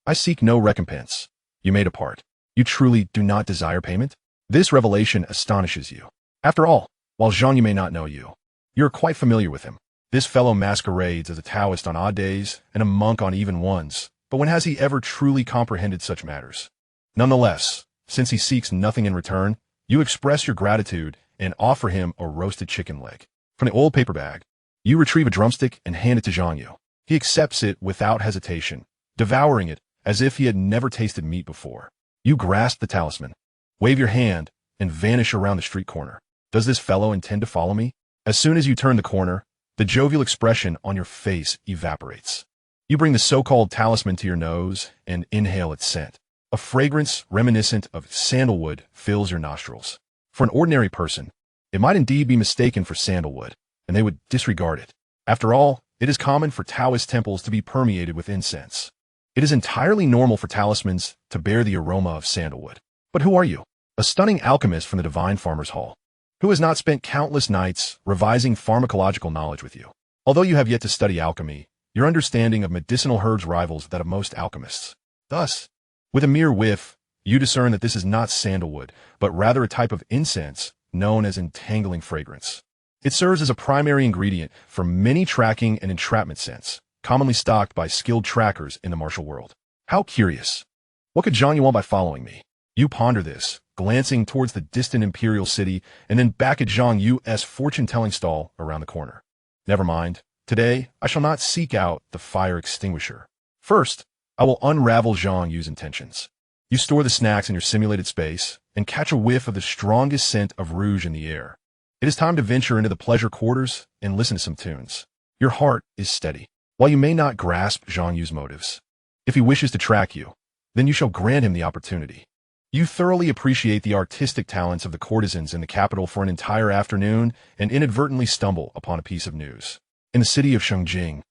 I seek no recompense. You may depart. You truly do not desire payment? This revelation astonishes you. After all, while Xianxia may not know you, you're quite familiar with him. This fellow masquerades as a Taoist on odd days and a monk on even ones, but when has he ever truly comprehended such matters? Nonetheless, since he seeks nothing in return, you express your gratitude and offer him a roasted chicken leg. From the old paper bag, you retrieve a drumstick and hand it to Xianxia. He accepts it without hesitation, devouring it as if he had never tasted meat before. You grasp the talisman, wave your hand, and vanish around the street corner. Does this fellow intend to follow me? As soon as you turn the corner, the jovial expression on your face evaporates. You bring the so-called talisman to your nose and inhale its scent. A fragrance reminiscent of sandalwood fills your nostrils. For an ordinary person, it might indeed be mistaken for sandalwood, and they would disregard it. After all, it is common for Taoist temples to be permeated with incense. It is entirely normal for talismans to bear the aroma of sandalwood. But who are you? A stunning alchemist from the Divine Farmer's Hall, who has not spent countless nights revising pharmacological knowledge with you. Although you have yet to study alchemy, your understanding of medicinal herbs rivals that of most alchemists. Thus, with a mere whiff, you discern that this is not sandalwood, but rather a type of incense known as entangling fragrance. It serves as a primary ingredient for many tracking and entrapment scents, commonly stocked by skilled trackers in the martial world. How curious. What could Xianxia want by following me? You ponder this, glancing towards the distant imperial city and then back at Xianxu's fortune-telling stall around the corner. Never mind. Today, I shall not seek out the fire extinguisher. First, I will unravel Xianxu's intentions. You store the snacks in your simulated space and catch a whiff of the strongest scent of rouge in the air. It is time to venture into the pleasure quarters and listen to some tunes. Your heart is steady. While you may not grasp Xianxu's motives, if he wishes to track you, then you shall grant him the opportunity. You thoroughly appreciate the artistic talents of the courtesans in the capital for an entire afternoon and inadvertently stumble upon a piece of news. In the city of Shengjing,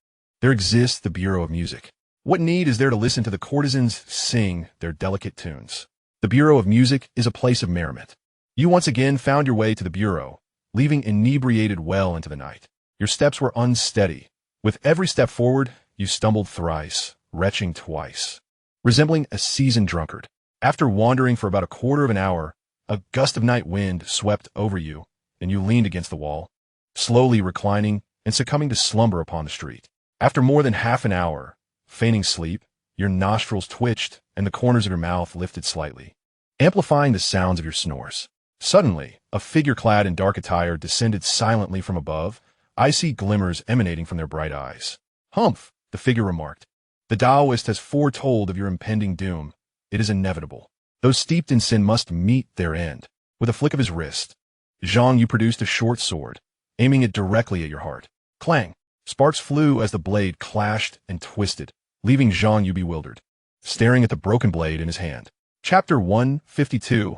there exists the Bureau of Music. What need is there to listen to the courtesans sing their delicate tunes? The Bureau of Music is a place of merriment. You once again found your way to the Bureau, leaving inebriated well into the night. Your steps were unsteady. With every step forward, you stumbled thrice, retching twice. Resembling a seasoned drunkard, after wandering for about a quarter of an hour, a gust of night wind swept over you, and you leaned against the wall, slowly reclining and succumbing to slumber upon the street. After more than half an hour, feigning sleep, your nostrils twitched and the corners of your mouth lifted slightly, amplifying the sounds of your snores. Suddenly, a figure clad in dark attire descended silently from above, icy glimmers emanating from their bright eyes. Humph, the figure remarked. The Taoist has foretold of your impending doom. It is inevitable. Those steeped in sin must meet their end. With a flick of his wrist, Xianxia produced a short sword, aiming it directly at your heart. Clang! Sparks flew as the blade clashed and twisted, leaving Xianxia bewildered, staring at the broken blade in his hand. Chapter 152.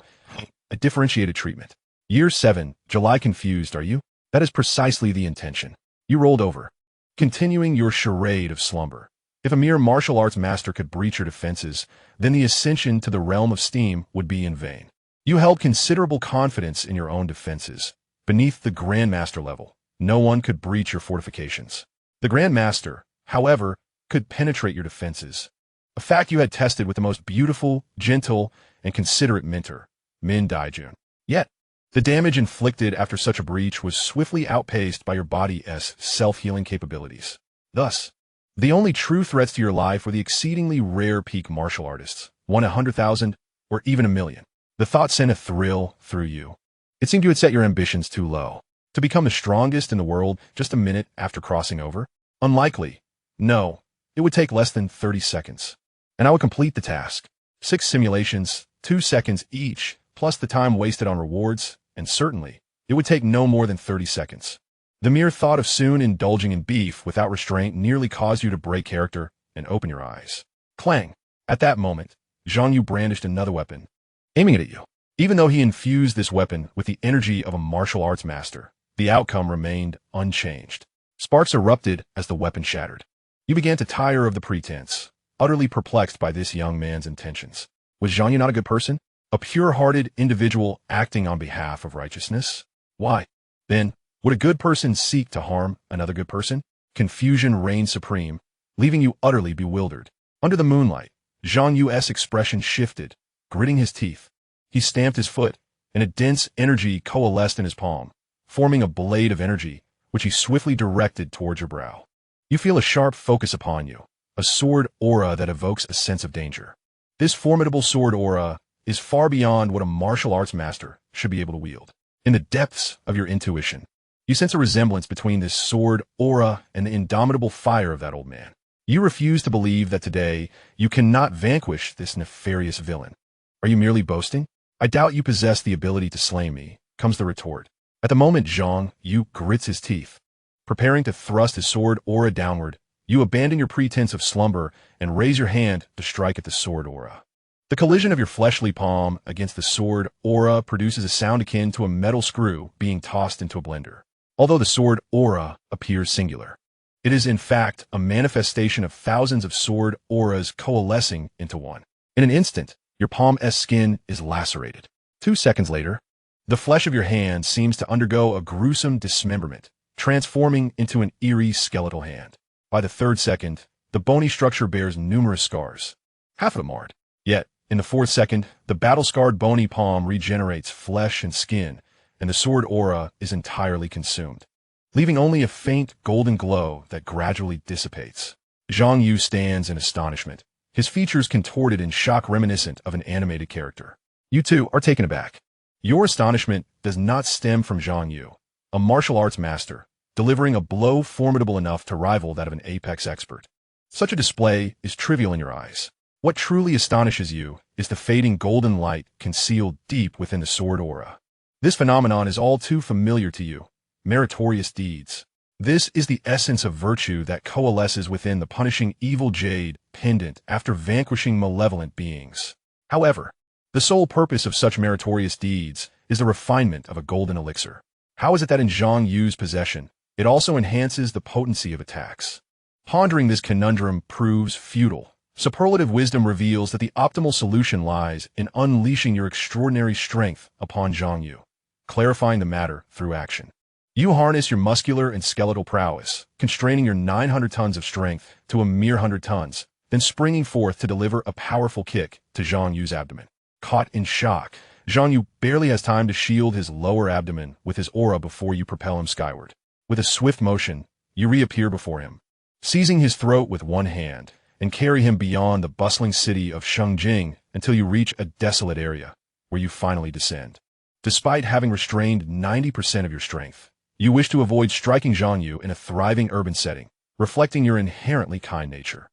A differentiated treatment. Year 7, July. Confused, are you? That is precisely the intention. You rolled over, continuing your charade of slumber. If a mere martial arts master could breach your defenses, then the ascension to the realm of steam would be in vain. You held considerable confidence in your own defenses. Beneath the Grandmaster level, no one could breach your fortifications. The Grandmaster, however, could penetrate your defenses, a fact you had tested with the most beautiful, gentle, and considerate mentor, Min Daijun. Yet, the damage inflicted after such a breach was swiftly outpaced by your body's self-healing capabilities. Thus, the only true threats to your life were the exceedingly rare peak martial artists, 100,000 or even 1,000,000. The thought sent a thrill through you. It seemed you had set your ambitions too low. To become the strongest in the world just a minute after crossing over? Unlikely. No, it would take less than 30 seconds. And I would complete the task. 6 simulations, 2 seconds each, plus the time wasted on rewards, and certainly, it would take no more than 30 seconds. The mere thought of soon indulging in beef without restraint nearly caused you to break character and open your eyes. Clang! At that moment, Xianxia brandished another weapon, aiming it at you. Even though he infused this weapon with the energy of a martial arts master, the outcome remained unchanged. Sparks erupted as the weapon shattered. You began to tire of the pretense, utterly perplexed by this young man's intentions. Was Xianxia not a good person? A pure-hearted individual acting on behalf of righteousness? Why, then, would a good person seek to harm another good person? Confusion reigned supreme, leaving you utterly bewildered. Under the moonlight, Xianxu's expression shifted, gritting his teeth. He stamped his foot, and a dense energy coalesced in his palm, forming a blade of energy, which he swiftly directed towards your brow. You feel a sharp focus upon you, a sword aura that evokes a sense of danger. This formidable sword aura is far beyond what a martial arts master should be able to wield. In the depths of your intuition, you sense a resemblance between this sword aura and the indomitable fire of that old man. You refuse to believe that today you cannot vanquish this nefarious villain. Are you merely boasting? I doubt you possess the ability to slay me, comes the retort. At the moment Xianxia grits his teeth, preparing to thrust his sword aura downward, you abandon your pretense of slumber and raise your hand to strike at the sword aura. The collision of your fleshly palm against the sword aura produces a sound akin to a metal screw being tossed into a blender. Although the sword aura appears singular, it is in fact a manifestation of thousands of sword auras coalescing into one. In an instant, your palm's skin is lacerated. 2 seconds later, the flesh of your hand seems to undergo a gruesome dismemberment, transforming into an eerie skeletal hand. By the 3rd second, the bony structure bears numerous scars, half of them marred. Yet, in the 4th second, the battle-scarred bony palm regenerates flesh and skin, and the sword aura is entirely consumed, leaving only a faint golden glow that gradually dissipates. Zhang Yu stands in astonishment, his features contorted in shock reminiscent of an animated character. You two are taken aback. Your astonishment does not stem from Zhang Yu, a martial arts master, delivering a blow formidable enough to rival that of an apex expert. Such a display is trivial in your eyes. What truly astonishes you is the fading golden light concealed deep within the sword aura. This phenomenon is all too familiar to you. Meritorious deeds. This is the essence of virtue that coalesces within the punishing evil jade pendant after vanquishing malevolent beings. However, the sole purpose of such meritorious deeds is the refinement of a golden elixir. How is it that in Zhang Yu's possession, it also enhances the potency of attacks? Pondering this conundrum proves futile. Superlative wisdom reveals that the optimal solution lies in unleashing your extraordinary strength upon Zhang Yu, clarifying the matter through action. You harness your muscular and skeletal prowess, constraining your 900 tons of strength to a mere 100 tons, then springing forth to deliver a powerful kick to Zhang Yu's abdomen. Caught in shock, Zhang Yu barely has time to shield his lower abdomen with his aura before you propel him skyward. With a swift motion, you reappear before him, seizing his throat with one hand, and carry him beyond the bustling city of Shengjing until you reach a desolate area, where you finally descend. Despite having restrained 90% of your strength, you wish to avoid striking Zhang Yu in a thriving urban setting, reflecting your inherently kind nature.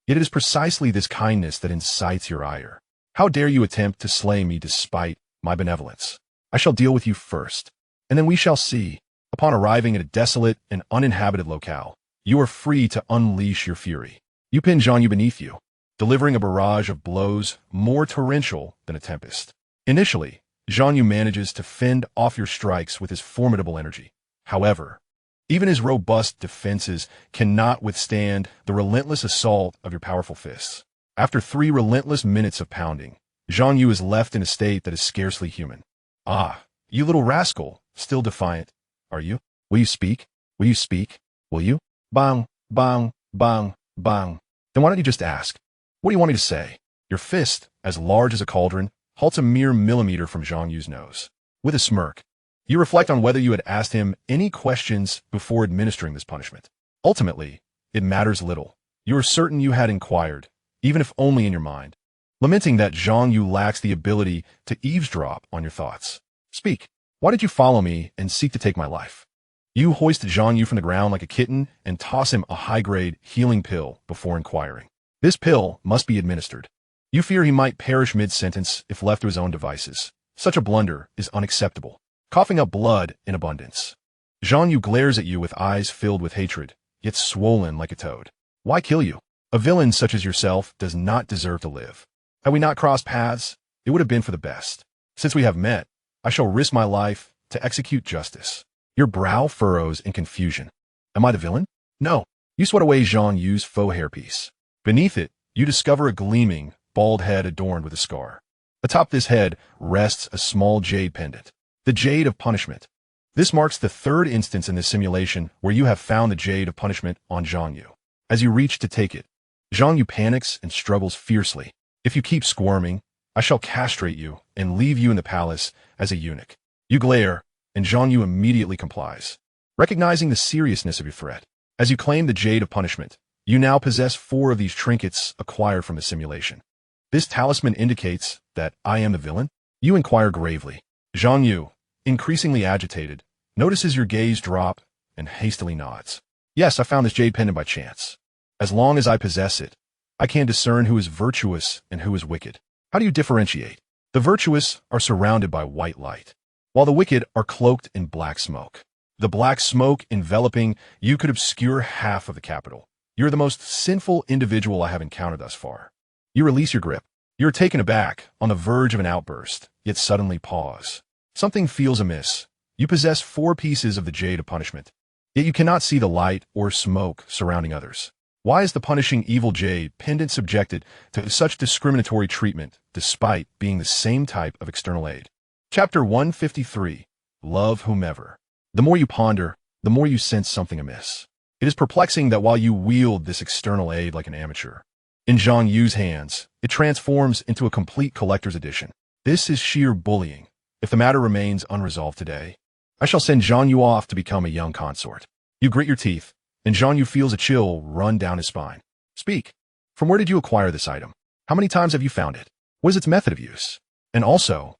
Yet it is precisely this kindness that incites your ire. How dare you attempt to slay me despite my benevolence? I shall deal with you first, and then we shall see. Upon arriving at a desolate and uninhabited locale, you are free to unleash your fury. You pin Zhang Yu beneath you, delivering a barrage of blows more torrential than a tempest. Initially, Zhang Yu manages to fend off your strikes with his formidable energy. However, even his robust defenses cannot withstand the relentless assault of your powerful fists. After 3 relentless minutes of pounding, Zhang Yu is left in a state that is scarcely human. Ah, you little rascal, still defiant, are you? Will you speak? Will you speak? Will you? Bang, bang, bang, bang. Then why don't you just ask? What do you want me to say? Your fist, as large as a cauldron, halts a mere millimeter from Zhang Yu's nose. With a smirk, you reflect on whether you had asked him any questions before administering this punishment. Ultimately, it matters little. You are certain you had inquired, even if only in your mind, lamenting that Zhang Yu lacks the ability to eavesdrop on your thoughts. Speak. Why did you follow me and seek to take my life? You hoist Zhang Yu from the ground like a kitten and toss him a high-grade healing pill before inquiring. This pill must be administered. You fear he might perish mid-sentence if left to his own devices. Such a blunder is unacceptable. Coughing up blood in abundance, Zhang Yu glares at you with eyes filled with hatred, yet swollen like a toad. Why kill you? A villain such as yourself does not deserve to live. Had we not crossed paths, it would have been for the best. Since we have met, I shall risk my life to execute justice. Your brow furrows in confusion. Am I the villain? No. You sweat away Zhang Yu's faux hairpiece. Beneath it, you discover a gleaming, bald head adorned with a scar. Atop this head rests a small jade pendant. The Jade of Punishment. This marks the 3rd instance in this simulation where you have found the Jade of Punishment on Zhang Yu. As you reach to take it, Zhang Yu panics and struggles fiercely. If you keep squirming, I shall castrate you and leave you in the palace as a eunuch. You glare, and Zhang Yu immediately complies, recognizing the seriousness of your threat. As you claim the Jade of Punishment, you now possess 4 of these trinkets acquired from the simulation. This talisman indicates that I am the villain? You inquire gravely. Zhang Yu, increasingly agitated, notices your gaze drop and hastily nods. Yes, I found this jade pendant by chance. As long as I possess it, I can discern who is virtuous and who is wicked. How do you differentiate? The virtuous are surrounded by white light, while the wicked are cloaked in black smoke. The black smoke enveloping you could obscure half of the capital. You're the most sinful individual I have encountered thus far. You release your grip. You're taken aback, on the verge of an outburst, yet suddenly pause. Something feels amiss. You possess 4 pieces of the Jade of Punishment, yet you cannot see the light or smoke surrounding others. Why is the punishing evil jade pendant subjected to such discriminatory treatment despite being the same type of external aid? Chapter 153. Love Whomever. The more you ponder, the more you sense something amiss. It is perplexing that while you wield this external aid like an amateur, in Zhang Yu's hands, it transforms into a complete collector's edition. This is sheer bullying. If the matter remains unresolved today, I shall send Zhang Yu off to become a young consort. You grit your teeth, and Zhang Yu feels a chill run down his spine. Speak. From where did you acquire this item? How many times have you found it? What is its method of use? And also,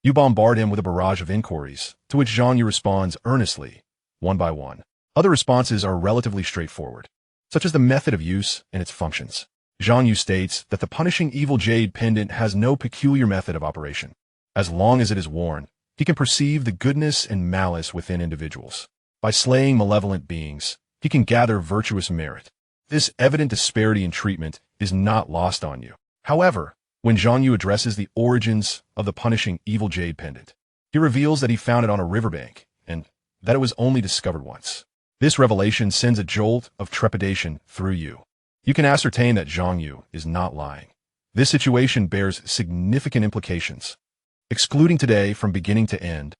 you bombard him with a barrage of inquiries, to which Xianxia responds earnestly, one by one. Other responses are relatively straightforward, such as the method of use and its functions. Xianxia states that the punishing evil jade pendant has no peculiar method of operation. As long as it is worn, he can perceive the goodness and malice within individuals. By slaying malevolent beings, he can gather virtuous merit. This evident disparity in treatment is not lost on you. However, when Xianxia addresses the origins of the punishing evil jade pendant, he reveals that he found it on a riverbank and that it was only discovered once. This revelation sends a jolt of trepidation through you. You can ascertain that Xianxia is not lying. This situation bears significant implications. Excluding today from beginning to end,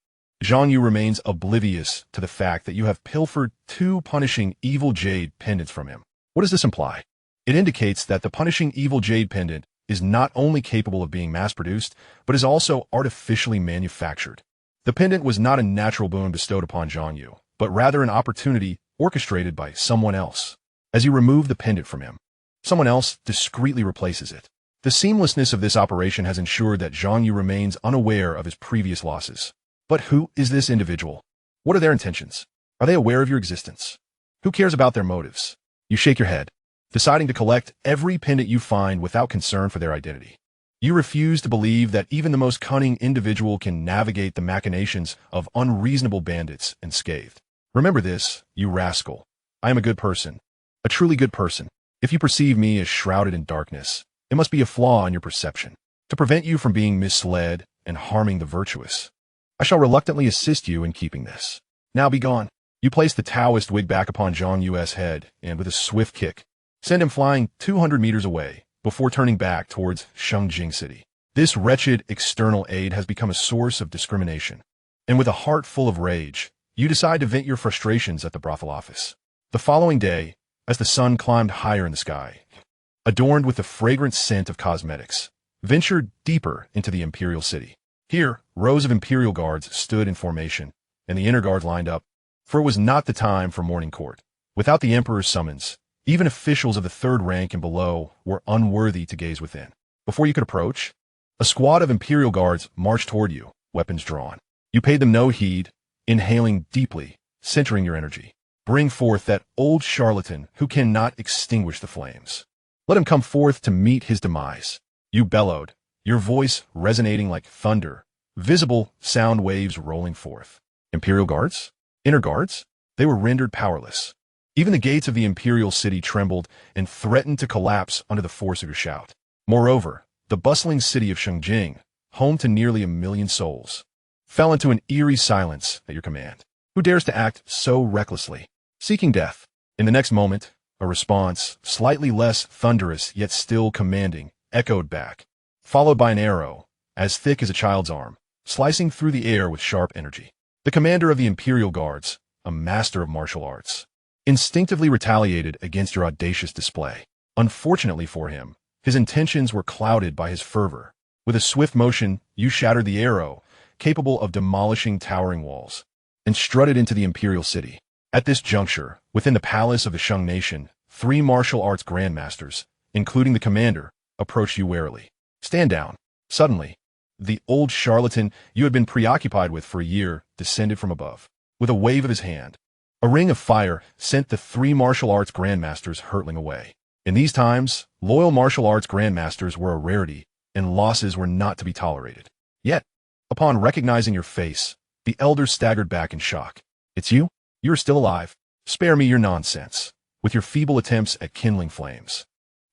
Xianxia remains oblivious to the fact that you have pilfered 2 punishing evil jade pendants from him. What does this imply? It indicates that the punishing evil jade pendant is not only capable of being mass-produced, but is also artificially manufactured. The pendant was not a natural boon bestowed upon Xianxia, but rather an opportunity orchestrated by someone else. As you remove the pendant from him, someone else discreetly replaces it. The seamlessness of this operation has ensured that Xianxia remains unaware of his previous losses. But who is this individual? What are their intentions? Are they aware of your existence? Who cares about their motives? You shake your head, deciding to collect every pendant you find without concern for their identity. You refuse to believe that even the most cunning individual can navigate the machinations of unreasonable bandits unscathed. Remember this, you rascal. I am a good person, a truly good person. If you perceive me as shrouded in darkness, it must be a flaw in your perception, to prevent you from being misled and harming the virtuous. I shall reluctantly assist you in keeping this. Now be gone. You place the Taoist wig back upon Xianxia's head, and with a swift kick, send him flying 200 meters away, before turning back towards Xianxia City. This wretched external aid has become a source of discrimination, and with a heart full of rage, you decide to vent your frustrations at the brothel office. The following day, as the sun climbed higher in the sky, adorned with the fragrant scent of cosmetics, ventured deeper into the imperial city. Here, rows of imperial guards stood in formation, and the inner guard lined up, for it was not the time for morning court. Without the emperor's summons, even officials of the 3rd rank and below were unworthy to gaze within. Before you could approach, a squad of imperial guards marched toward you, weapons drawn. You paid them no heed, inhaling deeply, centering your energy. Bring forth that old charlatan who cannot extinguish the flames. Let him come forth to meet his demise. You bellowed, your voice resonating like thunder, visible sound waves rolling forth. Imperial guards? Inner guards? They were rendered powerless. Even the gates of the imperial city trembled and threatened to collapse under the force of your shout. Moreover, the bustling city of Xianxia, home to nearly 1 million souls, fell into an eerie silence at your command. Who dares to act so recklessly? Seeking death. In the next moment, a response, slightly less thunderous yet still commanding, echoed back, followed by an arrow, as thick as a child's arm, slicing through the air with sharp energy. The commander of the Imperial Guards, a master of martial arts, instinctively retaliated against your audacious display. Unfortunately for him, his intentions were clouded by his fervor. With a swift motion, you shattered the arrow, capable of demolishing towering walls, and strutted into the Imperial City. At this juncture, within the palace of the Shang Nation, 3 martial arts grandmasters, including the commander, approached you warily. Stand down. Suddenly, the old charlatan you had been preoccupied with for a year descended from above. With a wave of his hand, a ring of fire sent the 3 martial arts grandmasters hurtling away. In these times, loyal martial arts grandmasters were a rarity, and losses were not to be tolerated. Yet, upon recognizing your face, the elder staggered back in shock. It's you? You are still alive. Spare me your nonsense, with your feeble attempts at kindling flames.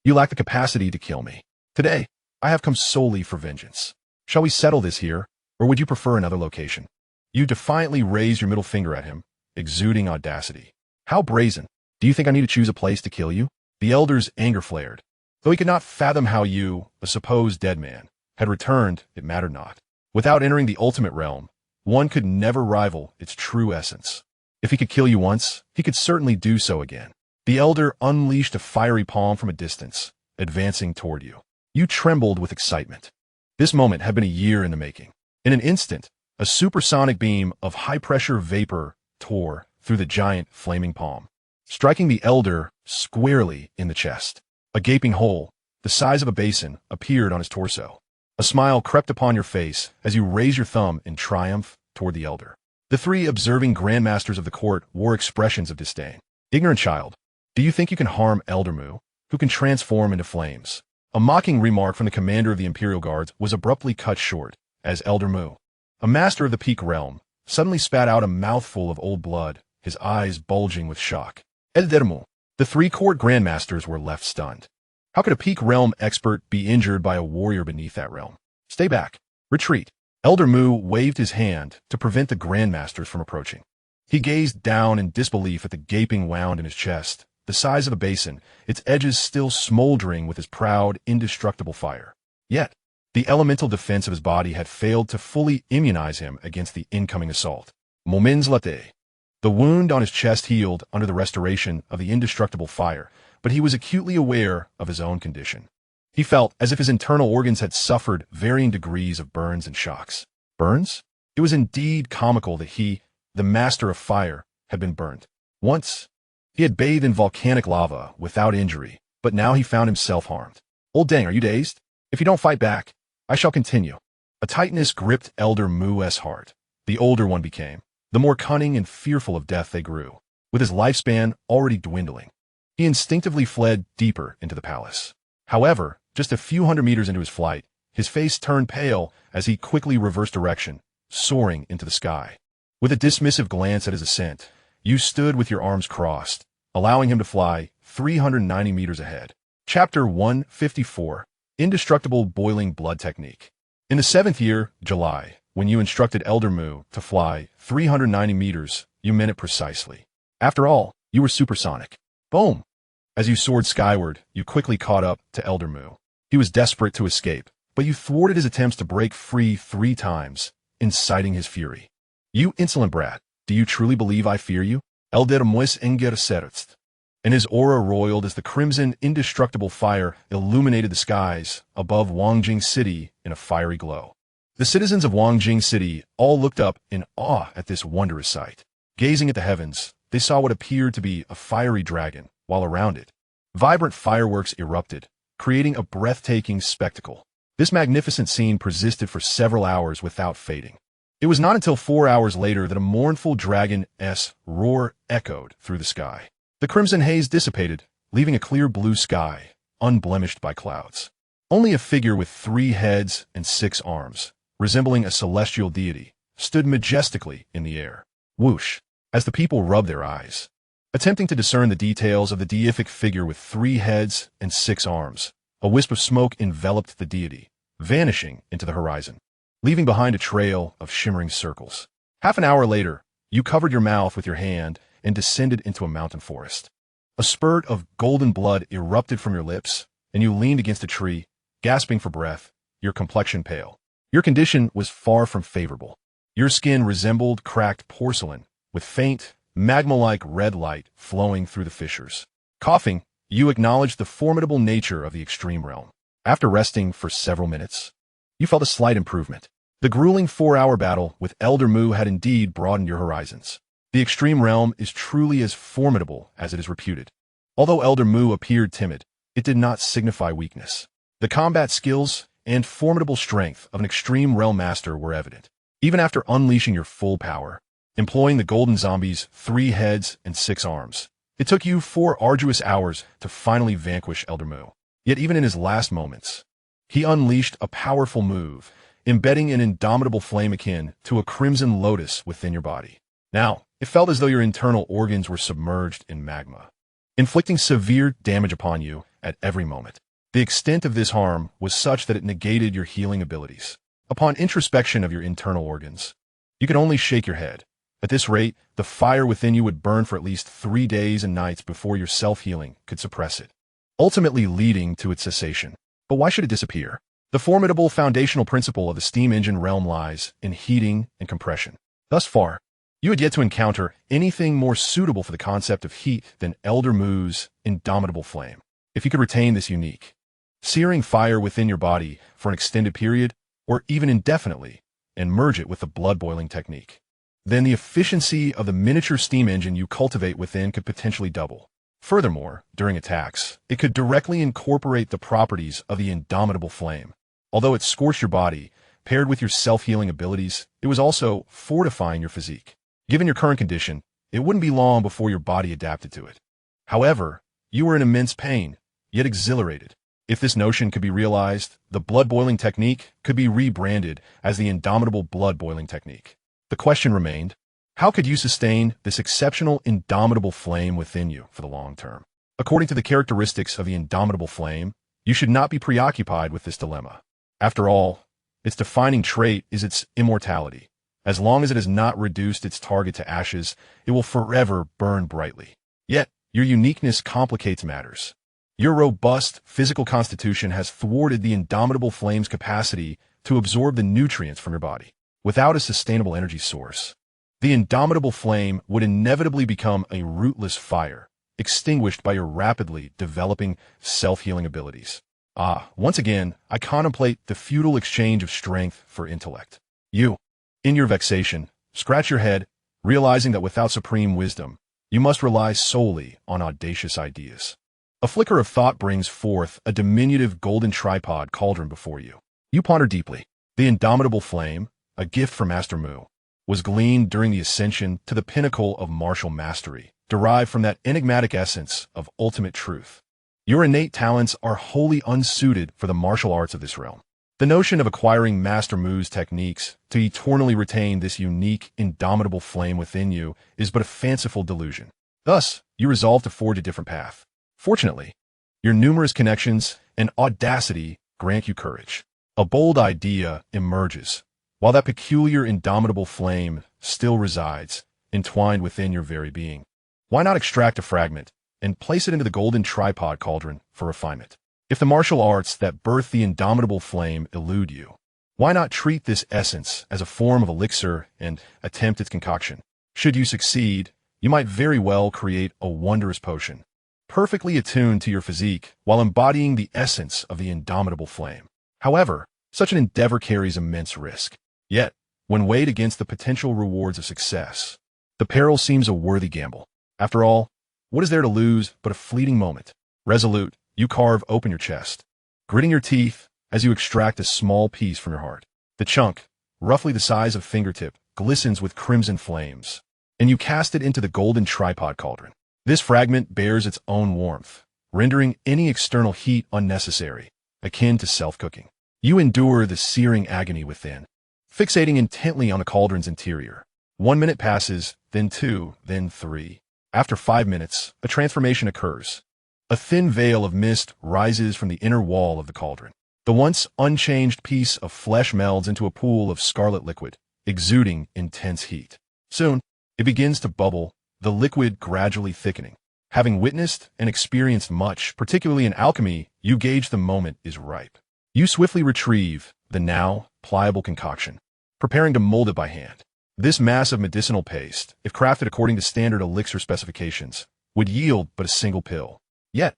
You lack the capacity to kill me. Today, I have come solely for vengeance. Shall we settle this here, or would you prefer another location? You defiantly raise your middle finger at him, exuding audacity. How brazen. Do you think I need to choose a place to kill you? The elder's anger flared. Though he could not fathom how you, a supposed dead man, had returned, it mattered not. Without entering the ultimate realm, one could never rival its true essence. If he could kill you once, he could certainly do so again. The elder unleashed a fiery palm from a distance, advancing toward you. You trembled with excitement. This moment had been a year in the making. In an instant, a supersonic beam of high-pressure vapor tore through the giant flaming palm, striking the elder squarely in the chest. A gaping hole, the size of a basin, appeared on his torso. A smile crept upon your face as you raised your thumb in triumph toward the elder. The three observing grandmasters of the court wore expressions of disdain. Ignorant child, do you think you can harm Elder Mu, who can transform into flames? A mocking remark from the commander of the Imperial Guards was abruptly cut short, as Elder Mu, a master of the Peak Realm, suddenly spat out a mouthful of old blood, his eyes bulging with shock. Elder Mu. The three court grandmasters were left stunned. How could a Peak Realm expert be injured by a warrior beneath that realm? Stay back. Retreat. Elder Mu waved his hand to prevent the grandmasters from approaching. He gazed down in disbelief at the gaping wound in his chest, the size of a basin, its edges still smoldering with his proud, indestructible fire. Yet, the elemental defense of his body had failed to fully immunize him against the incoming assault. Moments later. The wound on his chest healed under the restoration of the indestructible fire, but he was acutely aware of his own condition. He felt as if his internal organs had suffered varying degrees of burns and shocks. Burns? It was indeed comical that he, the master of fire, had been burned. Once, he had bathed in volcanic lava without injury, but now he found himself harmed. Old Dang, are you dazed? If you don't fight back, I shall continue. A tightness gripped Elder Mu's heart. The older one became, the more cunning and fearful of death they grew. With his lifespan already dwindling, he instinctively fled deeper into the palace. However, just a few hundred meters into his flight, his face turned pale as he quickly reversed direction, soaring into the sky. With a dismissive glance at his ascent, you stood with your arms crossed, allowing him to fly 390 meters ahead. Chapter 154, Indestructible Boiling Blood Technique. In the 7th year, July, when you instructed Elder Mu to fly 390 meters, you meant it precisely. After all, you were supersonic. Boom! As you soared skyward, you quickly caught up to Elder Mu. He was desperate to escape, but you thwarted his attempts to break free 3 times, inciting his fury. You insolent brat, do you truly believe I fear you? Elder Mu's engercerzt. And his aura roiled as the crimson, indestructible fire illuminated the skies above Wangjing City in a fiery glow. The citizens of Wangjing City all looked up in awe at this wondrous sight. Gazing at the heavens, they saw what appeared to be a fiery dragon, while around it, vibrant fireworks erupted, creating a breathtaking spectacle. This magnificent scene persisted for several hours without fading. It was not until 4 hours later that a mournful dragon's roar echoed through the sky. The crimson haze dissipated, leaving a clear blue sky, unblemished by clouds. Only a figure with 3 heads and 6 arms, resembling a celestial deity, stood majestically in the air. Whoosh! As the people rubbed their eyes, attempting to discern the details of the deific figure with 3 heads and 6 arms, a wisp of smoke enveloped the deity, vanishing into the horizon, leaving behind a trail of shimmering circles. Half an hour later, you covered your mouth with your hand and descended into a mountain forest. A spurt of golden blood erupted from your lips, and you leaned against a tree, gasping for breath, your complexion pale. Your condition was far from favorable. Your skin resembled cracked porcelain, with faint, magma-like red light flowing through the fissures. Coughing, you acknowledged the formidable nature of the extreme realm. After resting for several minutes, you felt a slight improvement. The grueling 4-hour battle with Elder Mu had indeed broadened your horizons. The extreme realm is truly as formidable as it is reputed. Although Elder Mu appeared timid, it did not signify weakness. The combat skills and formidable strength of an extreme realm master were evident. Even after unleashing your full power, employing the golden zombie's 3 heads and 6 arms, it took you 4 arduous hours to finally vanquish Elder Mu. Yet even in his last moments, he unleashed a powerful move, embedding an indomitable flame akin to a crimson lotus within your body. Now, it felt as though your internal organs were submerged in magma, inflicting severe damage upon you at every moment. The extent of this harm was such that it negated your healing abilities. Upon introspection of your internal organs, you could only shake your head. At this rate, the fire within you would burn for at least 3 days and nights before your self-healing could suppress it, ultimately leading to its cessation. But why should it disappear? The formidable foundational principle of the steam engine realm lies in heating and compression. Thus far, you had yet to encounter anything more suitable for the concept of heat than Elder Mu's indomitable flame. If you could retain this unique, searing fire within your body for an extended period, or even indefinitely, and merge it with the blood-boiling technique, then the efficiency of the miniature steam engine you cultivate within could potentially double. Furthermore, during attacks, it could directly incorporate the properties of the indomitable flame. Although it scorched your body, paired with your self-healing abilities, it was also fortifying your physique. Given your current condition, it wouldn't be long before your body adapted to it. However, you were in immense pain, yet exhilarated. If this notion could be realized, the blood-boiling technique could be rebranded as the indomitable blood-boiling technique. The question remained, how could you sustain this exceptional indomitable flame within you for the long term? According to the characteristics of the indomitable flame, you should not be preoccupied with this dilemma. After all, its defining trait is its immortality. As long as it has not reduced its target to ashes, it will forever burn brightly. Yet, your uniqueness complicates matters. Your robust physical constitution has thwarted the indomitable flame's capacity to absorb the nutrients from your body. Without a sustainable energy source, the indomitable flame would inevitably become a rootless fire, extinguished by your rapidly developing self-healing abilities. Once again, I contemplate the futile exchange of strength for intellect. You, in your vexation, scratch your head, realizing that without supreme wisdom, you must rely solely on audacious ideas. A flicker of thought brings forth a diminutive golden tripod cauldron before you. You ponder deeply. The indomitable flame, a gift from Master Mu, was gleaned during the ascension to the pinnacle of martial mastery, derived from that enigmatic essence of ultimate truth. Your innate talents are wholly unsuited for the martial arts of this realm. The notion of acquiring Master Mu's techniques to eternally retain this unique, indomitable flame within you is but a fanciful delusion. Thus, you resolve to forge a different path. Fortunately, your numerous connections and audacity grant you courage. A bold idea emerges, while that peculiar, indomitable flame still resides, entwined within your very being. Why not extract a fragment and place it into the golden tripod cauldron for refinement? If the martial arts that birth the indomitable flame elude you, why not treat this essence as a form of elixir and attempt its concoction? Should you succeed, you might very well create a wondrous potion, perfectly attuned to your physique while embodying the essence of the indomitable flame. However, such an endeavor carries immense risk. Yet, when weighed against the potential rewards of success, the peril seems a worthy gamble. After all, what is there to lose but a fleeting moment? Resolute, you carve open your chest, gritting your teeth as you extract a small piece from your heart. The chunk, roughly the size of fingertip, glistens with crimson flames, and you cast it into the golden tripod cauldron. This fragment bears its own warmth, rendering any external heat unnecessary, akin to self-cooking. You endure the searing agony within, fixating intently on the cauldron's interior. 1 minute passes, then 2, then 3. After 5 minutes, a transformation occurs. A thin veil of mist rises from the inner wall of the cauldron. The once unchanged piece of flesh melds into a pool of scarlet liquid, exuding intense heat. Soon, it begins to bubble, the liquid gradually thickening. Having witnessed and experienced much, particularly in alchemy, you gauge the moment is ripe. You swiftly retrieve the now pliable concoction, preparing to mold it by hand. This mass of medicinal paste, if crafted according to standard elixir specifications, would yield but a single pill. Yet,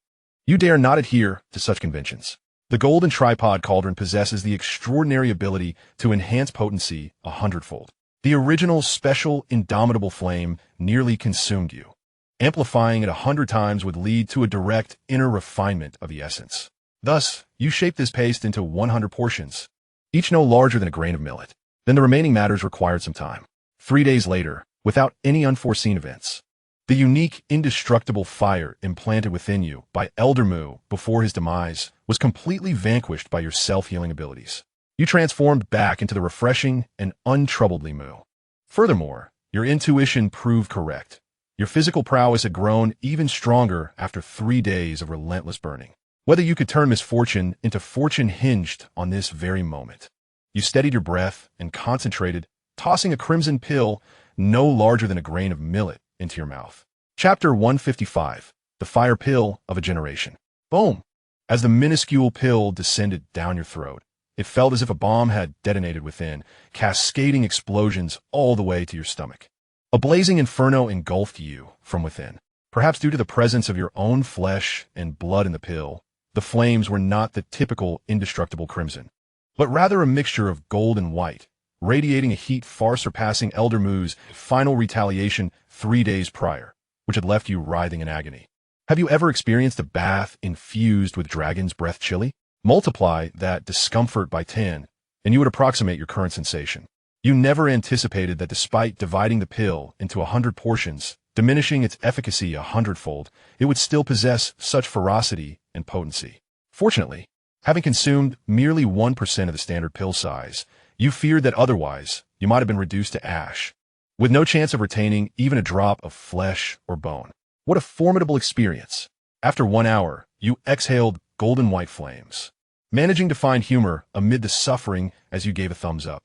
you dare not adhere to such conventions. The golden tripod cauldron possesses the extraordinary ability to enhance potency 100-fold. The original special indomitable flame nearly consumed you. Amplifying it 100 times would lead to a direct inner refinement of the essence. Thus, you shape this paste into 100 portions, each no larger than a grain of millet. Then the remaining matters required some time. 3 days later, without any unforeseen events, the unique, indestructible fire implanted within you by Elder Mu before his demise was completely vanquished by your self-healing abilities. You transformed back into the refreshing and untroubled Mu. Furthermore, your intuition proved correct. Your physical prowess had grown even stronger after 3 days of relentless burning. Whether you could turn misfortune into fortune hinged on this very moment. You steadied your breath and concentrated, tossing a crimson pill no larger than a grain of millet into your mouth. Chapter 155, The Fire Pill of a Generation. Boom! As the minuscule pill descended down your throat, it felt as if a bomb had detonated within, cascading explosions all the way to your stomach. A blazing inferno engulfed you from within. Perhaps due to the presence of your own flesh and blood in the pill, the flames were not the typical indestructible crimson, but rather a mixture of gold and white, radiating a heat far surpassing Elder Mu's final retaliation 3 days prior, which had left you writhing in agony. Have you ever experienced a bath infused with dragon's breath chili? Multiply that discomfort by 10, and you would approximate your current sensation. You never anticipated that despite dividing the pill into 100 portions, diminishing its efficacy 100-fold, it would still possess such ferocity and potency. Fortunately, having consumed merely 1% of the standard pill size, you feared that otherwise you might have been reduced to ash, with no chance of retaining even a drop of flesh or bone. What a formidable experience. After 1 hour, you exhaled golden white flames, managing to find humor amid the suffering as you gave a thumbs up.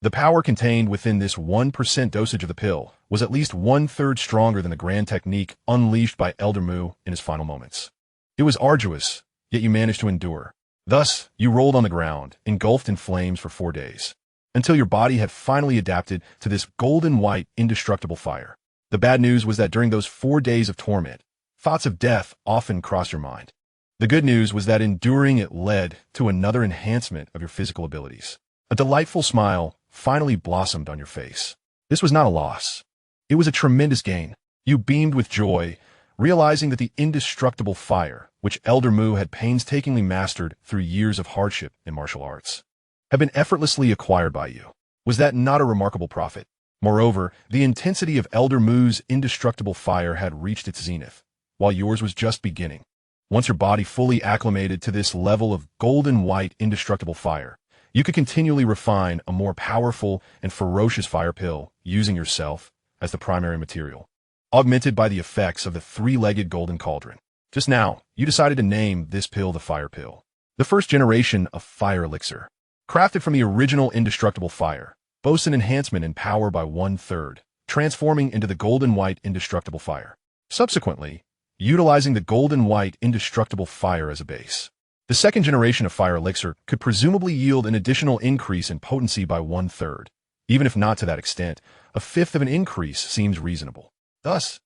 The power contained within this 1% dosage of the pill was at least 1/3 stronger than the grand technique unleashed by Elder Mu in his final moments. It was arduous, yet you managed to endure. Thus, you rolled on the ground, engulfed in flames for 4 days, until your body had finally adapted to this golden white, indestructible fire. The bad news was that during those 4 days of torment, thoughts of death often crossed your mind. The good news was that enduring it led to another enhancement of your physical abilities. A delightful smile finally blossomed on your face. This was not a loss. It was a tremendous gain. You beamed with joy, realizing that the indestructible fire, which Elder Mu had painstakingly mastered through years of hardship in martial arts, had been effortlessly acquired by you. Was that not a remarkable profit? Moreover, the intensity of Elder Mu's indestructible fire had reached its zenith, while yours was just beginning. Once your body fully acclimated to this level of golden white indestructible fire, you could continually refine a more powerful and ferocious fire pill using yourself as the primary material, augmented by the effects of the three-legged golden cauldron. Just now, you decided to name this pill the Fire Pill, the first generation of fire elixir. Crafted from the original indestructible fire, boasts an enhancement in power by 1/3, transforming into the golden white indestructible fire. Subsequently, utilizing the golden white indestructible fire as a base, the second generation of fire elixir could presumably yield an additional increase in potency by 1/3. Even if not to that extent, a fifth of an increase seems reasonable. Thus,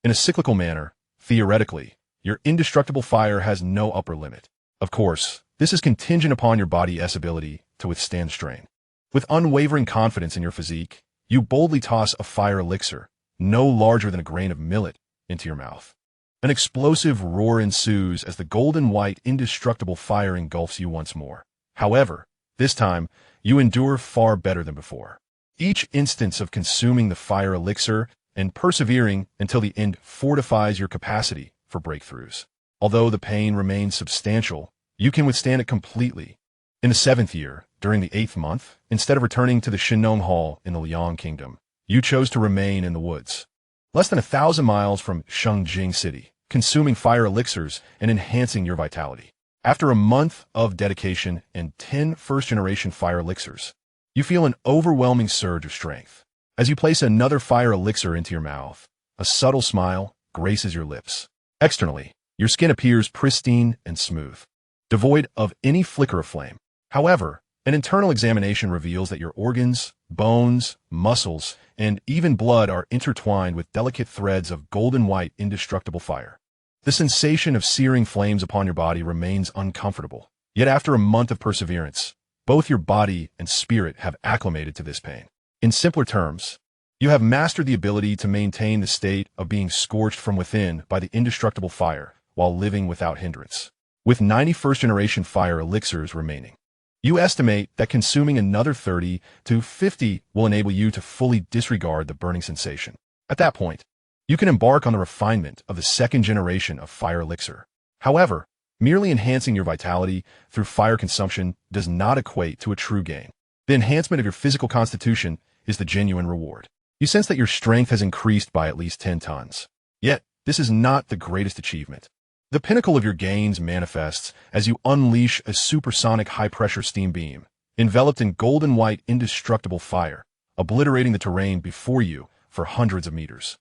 in a cyclical manner, theoretically, your indestructible fire has no upper limit. Of course, this is contingent upon your body's ability to withstand strain. With unwavering confidence in your physique, you boldly toss a fire elixir, no larger than a grain of millet, into your mouth. An explosive roar ensues as the golden white indestructible fire engulfs you once more. However, this time, you endure far better than before. Each instance of consuming the fire elixir and persevering until the end fortifies your capacity for breakthroughs. Although the pain remains substantial, you can withstand it completely. In the 7th year, during the 8th month, instead of returning to the Shinong Hall in the Liang Kingdom, you chose to remain in the woods, less than 1,000 miles from Shengjing City, consuming fire elixirs and enhancing your vitality. After a month of dedication and 10 first-generation fire elixirs, you feel an overwhelming surge of strength. As you place another fire elixir into your mouth, a subtle smile graces your lips. Externally, your skin appears pristine and smooth, devoid of any flicker of flame. However, an internal examination reveals that your organs, bones, muscles, and even blood are intertwined with delicate threads of golden white indestructible fire. The sensation of searing flames upon your body remains uncomfortable. Yet after a month of perseverance, both your body and spirit have acclimated to this pain. In simpler terms, you have mastered the ability to maintain the state of being scorched from within by the indestructible fire while living without hindrance. With 90 first-generation fire elixirs remaining, you estimate that consuming another 30 to 50 will enable you to fully disregard the burning sensation. At that point, you can embark on the refinement of the second generation of fire elixir. However, merely enhancing your vitality through fire consumption does not equate to a true gain. The enhancement of your physical constitution is the genuine reward. You sense that your strength has increased by at least 10 tons. Yet, this is not the greatest achievement. The pinnacle of your gains manifests as you unleash a supersonic high-pressure steam beam, enveloped in golden white indestructible fire, obliterating the terrain before you for hundreds of meters.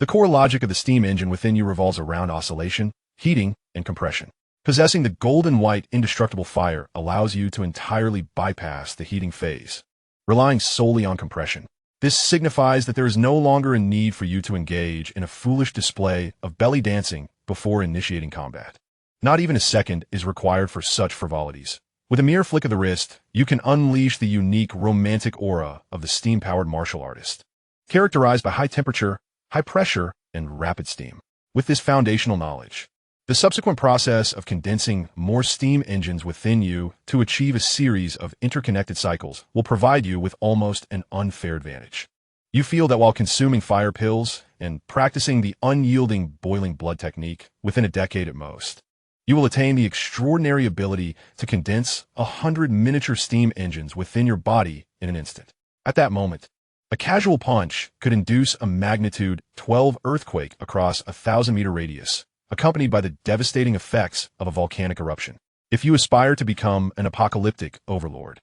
The core logic of the steam engine within you revolves around oscillation, heating, and compression. Possessing the golden white indestructible fire allows you to entirely bypass the heating phase, relying solely on compression. This signifies that there is no longer a need for you to engage in a foolish display of belly dancing before initiating combat. Not even a second is required for such frivolities. With a mere flick of the wrist, you can unleash the unique romantic aura of the steam-powered martial artist, characterized by high temperature, high pressure, and rapid steam. With this foundational knowledge, the subsequent process of condensing more steam engines within you to achieve a series of interconnected cycles will provide you with almost an unfair advantage. You feel that while consuming fire pills and practicing the unyielding boiling blood technique within a decade at most, you will attain the extraordinary ability to condense 100 miniature steam engines within your body in an instant. At that moment, a casual punch could induce a magnitude 12 earthquake across a 1,000-meter radius, accompanied by the devastating effects of a volcanic eruption. If you aspire to become an apocalyptic overlord,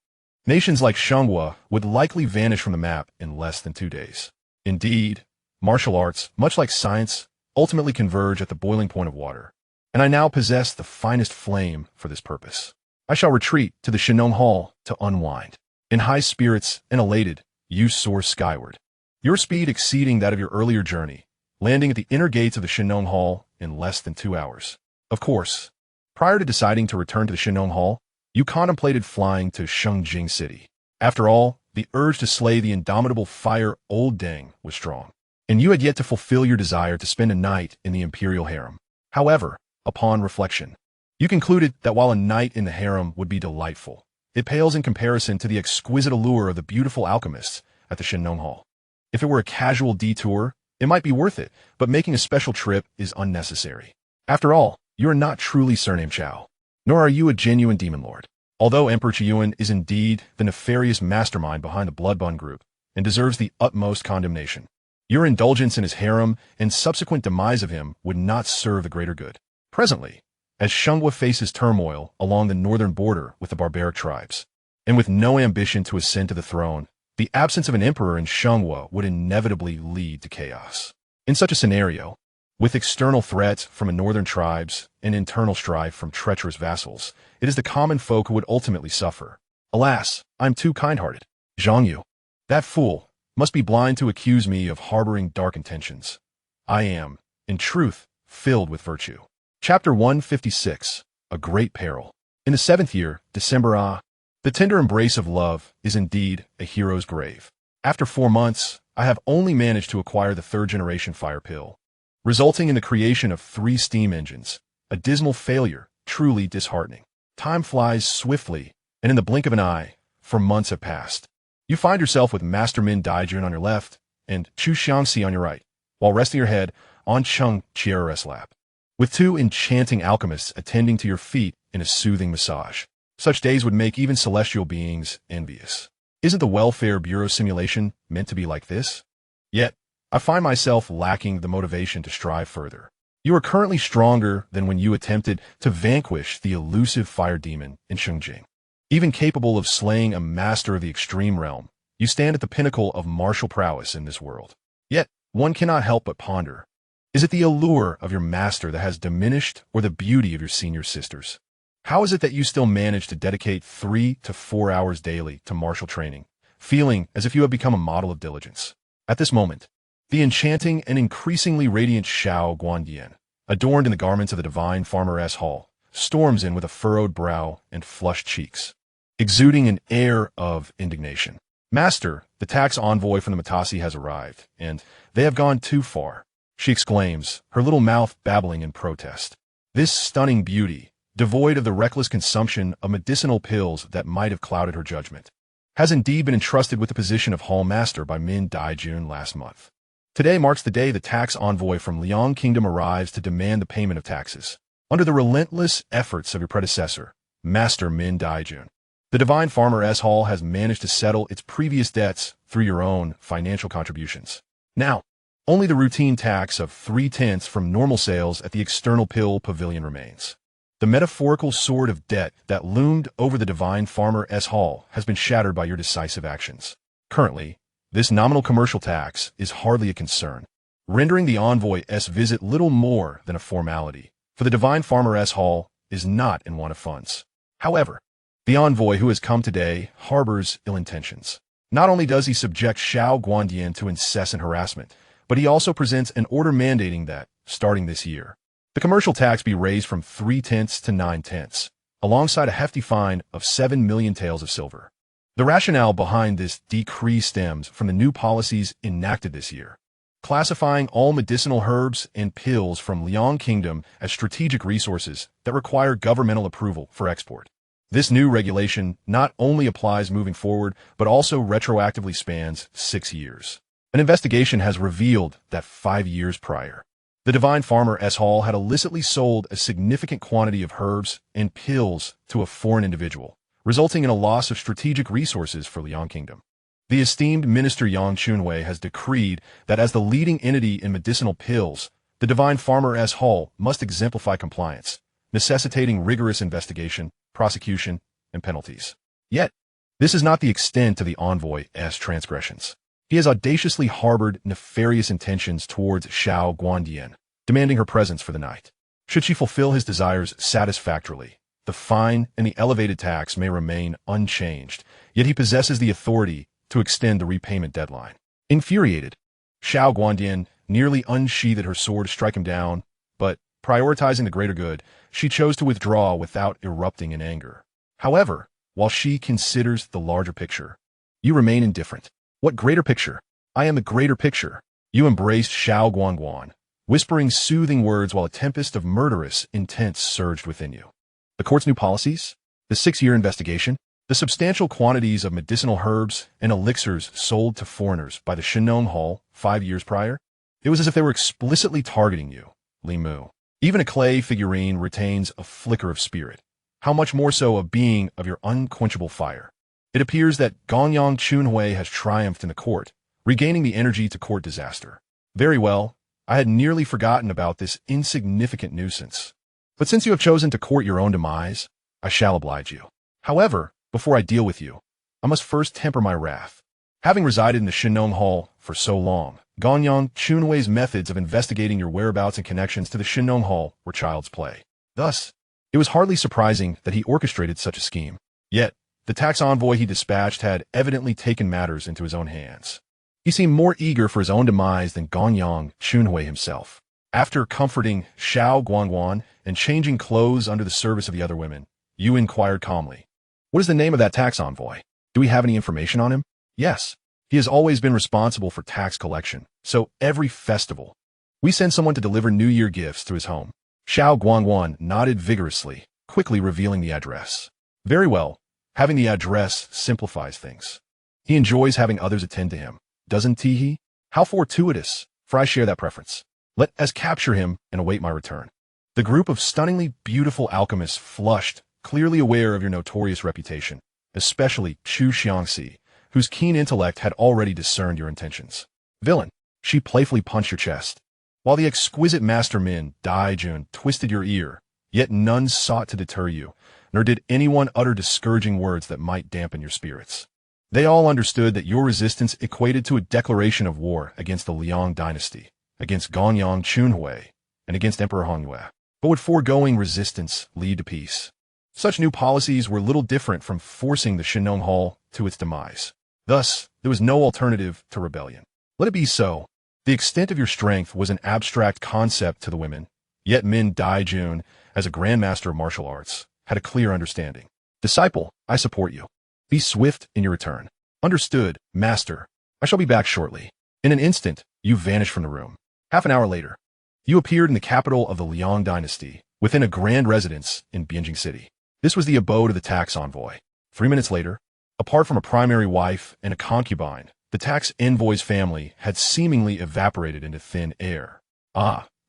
nations like Xianxia would likely vanish from the map in less than 2 days. Indeed, martial arts, much like science, ultimately converge at the boiling point of water, and I now possess the finest flame for this purpose. I shall retreat to the Xianxia Hall to unwind. In high spirits and elated, you soar skyward, your speed exceeding that of your earlier journey, landing at the inner gates of the Xianxia Hall in less than 2 hours. Of course, prior to deciding to return to the Xianxia Hall, you contemplated flying to Shengjing City. After all, the urge to slay the indomitable fire Old Deng was strong, and you had yet to fulfill your desire to spend a night in the imperial harem. However, upon reflection, you concluded that while a night in the harem would be delightful, it pales in comparison to the exquisite allure of the beautiful alchemists at the Xianxia Hall. If it were a casual detour, it might be worth it, but making a special trip is unnecessary. After all, you are not truly surnamed Chao, nor are you a genuine demon lord. Although Emperor Chiyuan is indeed the nefarious mastermind behind the Bloodbun group and deserves the utmost condemnation, your indulgence in his harem and subsequent demise of him would not serve the greater good. Presently, as Xianxia faces turmoil along the northern border with the barbaric tribes, and with no ambition to ascend to the throne, the absence of an emperor in Xianxia would inevitably lead to chaos. In such a scenario, with external threats from northern tribes and internal strife from treacherous vassals, it is the common folk who would ultimately suffer. Alas, I am too kind-hearted. Xianxia, that fool, must be blind to accuse me of harboring dark intentions. I am, in truth, filled with virtue. Chapter 156, A Great Peril. In the 7th year, December, the tender embrace of love is indeed a hero's grave. After 4 months, I have only managed to acquire the 3rd-generation fire pill, resulting in the creation of 3 steam engines, a dismal failure, truly disheartening. Time flies swiftly, and in the blink of an eye, 4 months have passed. You find yourself with Master Min Daijun on your left and Chu Xianxia on your right, while resting your head on Xianxia's lap, with 2 enchanting alchemists attending to your feet in a soothing massage. Such days would make even celestial beings envious. Isn't the Welfare Bureau simulation meant to be like this? Yet, I find myself lacking the motivation to strive further. You are currently stronger than when you attempted to vanquish the elusive fire demon in Shengjing. Even capable of slaying a master of the extreme realm, you stand at the pinnacle of martial prowess in this world. Yet, one cannot help but ponder, is it the allure of your master that has diminished, or the beauty of your senior sisters? How is it that you still manage to dedicate 3 to 4 hours daily to martial training, feeling as if you have become a model of diligence? At this moment, the enchanting and increasingly radiant Xiao Guandian, adorned in the garments of the divine farmeress hall, storms in with a furrowed brow and flushed cheeks, exuding an air of indignation. Master, the tax envoy from the Matasi has arrived, and they have gone too far, she exclaims, her little mouth babbling in protest. This stunning beauty, devoid of the reckless consumption of medicinal pills that might have clouded her judgment, has indeed been entrusted with the position of Hall Master by Min Daijun last month. Today marks the day the tax envoy from Liang Kingdom arrives to demand the payment of taxes. Under the relentless efforts of your predecessor, Master Min Daijun, the divine farmeress hall has managed to settle its previous debts through your own financial contributions. Now, only the routine tax of 3/10 from normal sales at the external pill pavilion remains. The metaphorical sword of debt that loomed over the divine farmeress hall has been shattered by your decisive actions. Currently, this nominal commercial tax is hardly a concern, rendering the envoy's visit little more than a formality, for the divine farmeress hall is not in want of funds. However, the envoy who has come today harbors ill intentions. Not only does he subject Xiao Guandian to incessant harassment, but he also presents an order mandating that, starting this year, the commercial tax be raised from 3/10 to 9/10, alongside a hefty fine of 7 million taels of silver. The rationale behind this decree stems from the new policies enacted this year. classifying all medicinal herbs and pills from Liang Kingdom as strategic resources that require governmental approval for export. This new regulation not only applies moving forward, but also retroactively spans 6 years. An investigation has revealed that 5 years prior, the divine farmer S. Hall had illicitly sold a significant quantity of herbs and pills to a foreign individual, resulting in a loss of strategic resources for Liang Kingdom. The esteemed Minister Yang Chunhui has decreed that as the leading entity in medicinal pills, the divine farmer S. Hall must exemplify compliance, necessitating rigorous investigation, prosecution, and penalties. Yet, this is not the extent of the envoy's transgressions. He has audaciously harbored nefarious intentions towards Xiao Guandian, demanding her presence for the night. Should she fulfill his desires satisfactorily, the fine and the elevated tax may remain unchanged, yet he possesses the authority to extend the repayment deadline. Infuriated, Xiao Guandian nearly unsheathed her sword to strike him down, but, prioritizing the greater good, she chose to withdraw without erupting in anger. However, while she considers the larger picture, you remain indifferent. What greater picture? I am the greater picture. You embraced Xiao Guanguan, whispering soothing words while a tempest of murderous intent surged within you. The court's new policies? The 6-year investigation? The substantial quantities of medicinal herbs and elixirs sold to foreigners by the Shenong Hall 5 years prior? It was as if they were explicitly targeting you, Li Mu. Even a clay figurine retains a flicker of spirit. How much more so a being of your unquenchable fire? It appears that Gonyang Chunhui has triumphed in the court, regaining the energy to court disaster. Very well, I had nearly forgotten about this insignificant nuisance. But since you have chosen to court your own demise, I shall oblige you. However, before I deal with you, I must first temper my wrath. Having resided in the Shenong Hall for so long, Gonyang Chunhui's methods of investigating your whereabouts and connections to the Shenong Hall were child's play. Thus, it was hardly surprising that he orchestrated such a scheme. Yet, the tax envoy he dispatched had evidently taken matters into his own hands. He seemed more eager for his own demise than Gonyang Chunhui himself. After comforting Xiao Guanguan and changing clothes under the service of the other women, Yu inquired calmly, "What is the name of that tax envoy? Do we have any information on him?" "Yes. He has always been responsible for tax collection, so every festival, we send someone to deliver New Year gifts to his home." Xiao Guanguan nodded vigorously, quickly revealing the address. "Very well. Having the address simplifies things. He enjoys having others attend to him, doesn't he? How fortuitous, for I share that preference. Let us capture him and await my return." The group of stunningly beautiful alchemists flushed, clearly aware of your notorious reputation, especially Chu Xianxia, whose keen intellect had already discerned your intentions. "Villain," she playfully punched your chest. While the exquisite Master Min, Dai Jun, twisted your ear, yet none sought to deter you, nor did anyone utter discouraging words that might dampen your spirits. They all understood that your resistance equated to a declaration of war against the Liang dynasty, against Gonyang Chunhui, and against Emperor Hongyue. But would foregoing resistance lead to peace? Such new policies were little different from forcing the Shenong Hall to its demise. Thus, there was no alternative to rebellion. Let it be so. The extent of your strength was an abstract concept to the women, yet Min Daijun, as a grandmaster of martial arts, had a clear understanding. "Disciple, I support you. Be swift in your return." "Understood, master. I shall be back shortly." In an instant, you vanished from the room. Half an hour later, you appeared in the capital of the Liang dynasty, within a grand residence in Bianjing City. This was the abode of the tax envoy. 3 minutes later, apart from a primary wife and a concubine, the tax envoy's family had seemingly evaporated into thin air.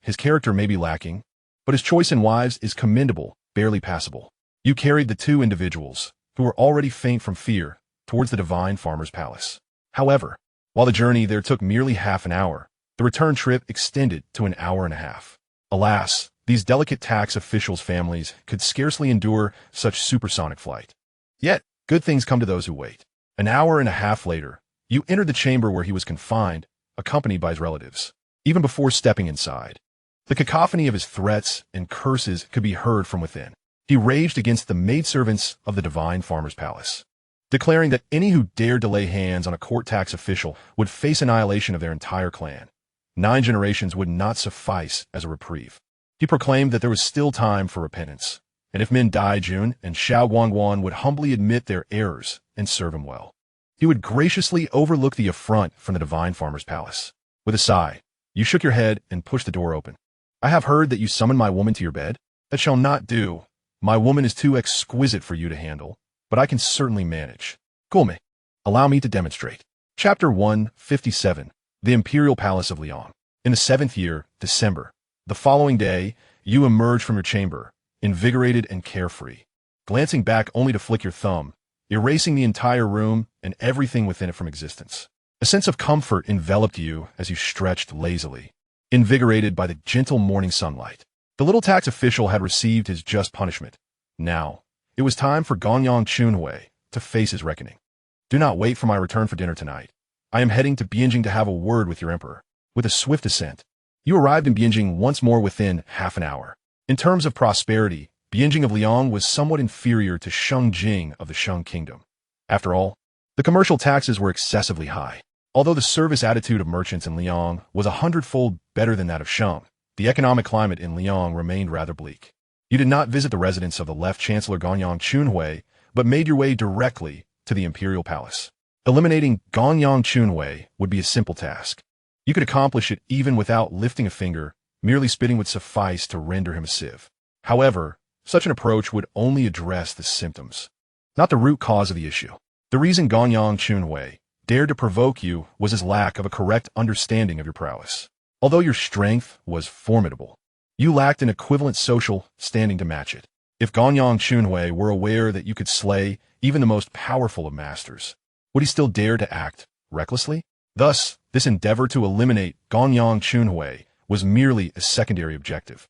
His character may be lacking, but his choice in wives is commendable, barely passable. You carried the 2 individuals, who were already faint from fear, towards the divine farmer's palace. However, while the journey there took merely half an hour, the return trip extended to an hour and a half. Alas, these delicate tax officials' families could scarcely endure such supersonic flight. Yet, good things come to those who wait. An hour and a half later, you entered the chamber where he was confined, accompanied by his relatives. Even before stepping inside, the cacophony of his threats and curses could be heard from within. He raged against the maidservants of the divine farmer's palace, declaring that any who dared to lay hands on a court tax official would face annihilation of their entire clan. 9 generations would not suffice as a reprieve. He proclaimed that there was still time for repentance, and if Min Daijun and Xiao Guanguan would humbly admit their errors and serve him well, he would graciously overlook the affront from the divine farmer's palace. With a sigh, you shook your head and pushed the door open. I have heard that you summoned my woman to your bed. That shall not do. My woman is too exquisite for you to handle, but I can certainly manage. Gulme, allow me to demonstrate. Chapter 157, The Imperial Palace of Lyon. In the 7th year, December, the following day, you emerge from your chamber, invigorated and carefree, glancing back only to flick your thumb, erasing the entire room and everything within it from existence. A sense of comfort enveloped you as you stretched lazily, invigorated by the gentle morning sunlight. The little tax official had received his just punishment. Now, it was time for Ganyang Chunhui to face his reckoning. Do not wait for my return for dinner tonight. I am heading to Bianjing to have a word with your emperor. With a swift ascent, you arrived in Bianjing once more within half an hour. In terms of prosperity, Bianjing of Lyon was somewhat inferior to Shengjing of the Sheng Kingdom. After all, the commercial taxes were excessively high. Although the service attitude of merchants in Lyon was 100-fold better than that of Sheng, the economic climate in Lyon remained rather bleak. You did not visit the residence of the left Chancellor Ganyang Chunhui, but made your way directly to the Imperial Palace. Eliminating Ganyang Chunhui would be a simple task. You could accomplish it even without lifting a finger, merely spitting would suffice to render him a sieve. However, such an approach would only address the symptoms, not the root cause of the issue. The reason Ganyang Chunhui dared to provoke you was his lack of a correct understanding of your prowess. Although your strength was formidable, you lacked an equivalent social standing to match it. If Ganyang Chunhui were aware that you could slay even the most powerful of masters, would he still dare to act recklessly? Thus, this endeavor to eliminate Ganyang Chunhui was merely a secondary objective.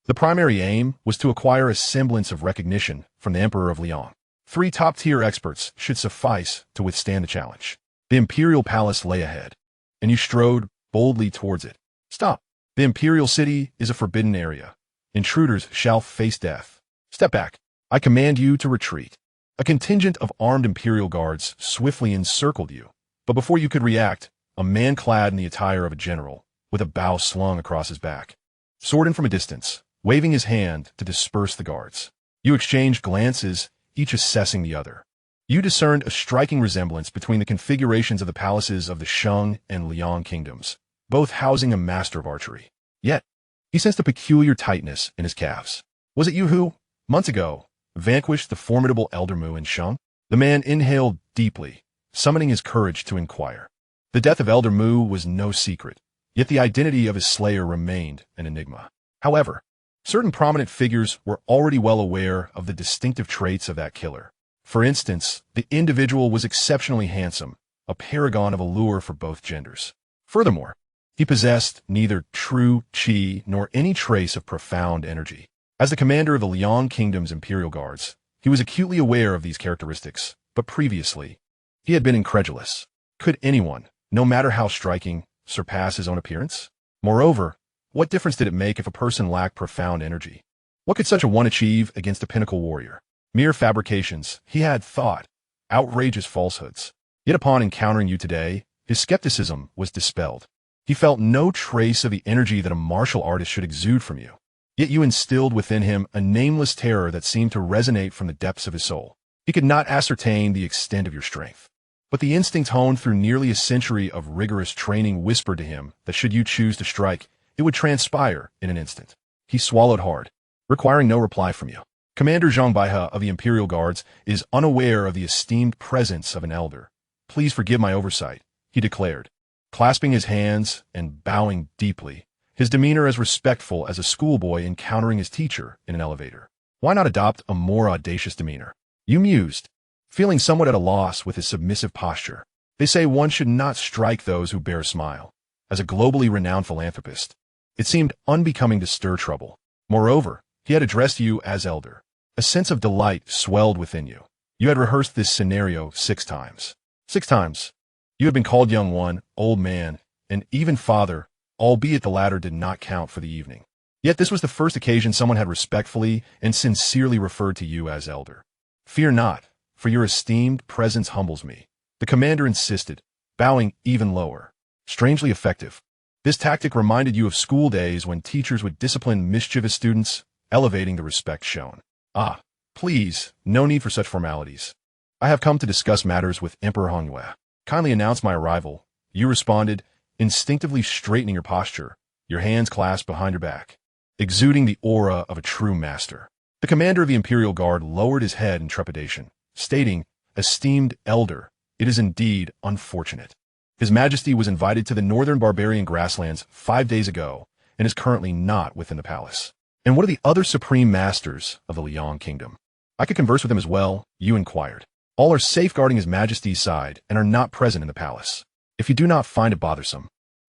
The primary aim was to acquire a semblance of recognition from the Emperor of Lyon. 3 top-tier experts should suffice to withstand the challenge. The Imperial Palace lay ahead, and you strode boldly towards it. Stop. The Imperial City is a forbidden area. Intruders shall face death. Step back. I command you to retreat. A contingent of armed Imperial guards swiftly encircled you, but before you could react, a man clad in the attire of a general, with a bow slung across his back, soared in from a distance, waving his hand to disperse the guards. You exchanged glances, each assessing the other. You discerned a striking resemblance between the configurations of the palaces of the Sheng and Lyon kingdoms, both housing a master of archery. Yet, he sensed a peculiar tightness in his calves. Was it you who, months ago, vanquished the formidable Elder Mu in Sheng? The man inhaled deeply, summoning his courage to inquire. The death of Elder Mu was no secret, yet the identity of his slayer remained an enigma. However, certain prominent figures were already well aware of the distinctive traits of that killer. For instance, the individual was exceptionally handsome, a paragon of allure for both genders. Furthermore, he possessed neither true qi nor any trace of profound energy. As the commander of the Lyon Kingdom's Imperial Guards, he was acutely aware of these characteristics, but previously, he had been incredulous. Could anyone, no matter how striking, surpass his own appearance? Moreover, what difference did it make if a person lacked profound energy? What could such a one achieve against a pinnacle warrior? Mere fabrications, he had thought, outrageous falsehoods. Yet upon encountering you today, his skepticism was dispelled. He felt no trace of the energy that a martial artist should exude from you. Yet you instilled within him a nameless terror that seemed to resonate from the depths of his soul. He could not ascertain the extent of your strength, but the instinct honed through nearly a century of rigorous training whispered to him that should you choose to strike, it would transpire in an instant. He swallowed hard, requiring no reply from you. Commander Zhang Baihe of the Imperial Guards is unaware of the esteemed presence of an elder. Please forgive my oversight, he declared, clasping his hands and bowing deeply, his demeanor as respectful as a schoolboy encountering his teacher in an elevator. Why not adopt a more audacious demeanor? You mused, feeling somewhat at a loss with his submissive posture. They say one should not strike those who bear a smile. As a globally renowned philanthropist, it seemed unbecoming to stir trouble. Moreover, he had addressed you as elder. A sense of delight swelled within you. You had rehearsed this scenario 6 times. 6 times. You had been called young one, old man, and even father, albeit the latter did not count for the evening. Yet this was the first occasion someone had respectfully and sincerely referred to you as elder. Fear not, for your esteemed presence humbles me, the commander insisted, bowing even lower. Strangely effective. This tactic reminded you of school days when teachers would discipline mischievous students, elevating the respect shown. Ah, please, no need for such formalities. I have come to discuss matters with Emperor Hongyue. Kindly announce my arrival, you responded, instinctively straightening your posture, your hands clasped behind your back, exuding the aura of a true master. The commander of the Imperial Guard lowered his head in trepidation, stating, "Esteemed elder, it is indeed unfortunate. His Majesty was invited to the northern barbarian grasslands 5 days ago and is currently not within the palace." "And what are the other supreme masters of the Liang Kingdom? I could converse with them as well," you inquired. "All are safeguarding His Majesty's side and are not present in the palace. If you do not find it bothersome,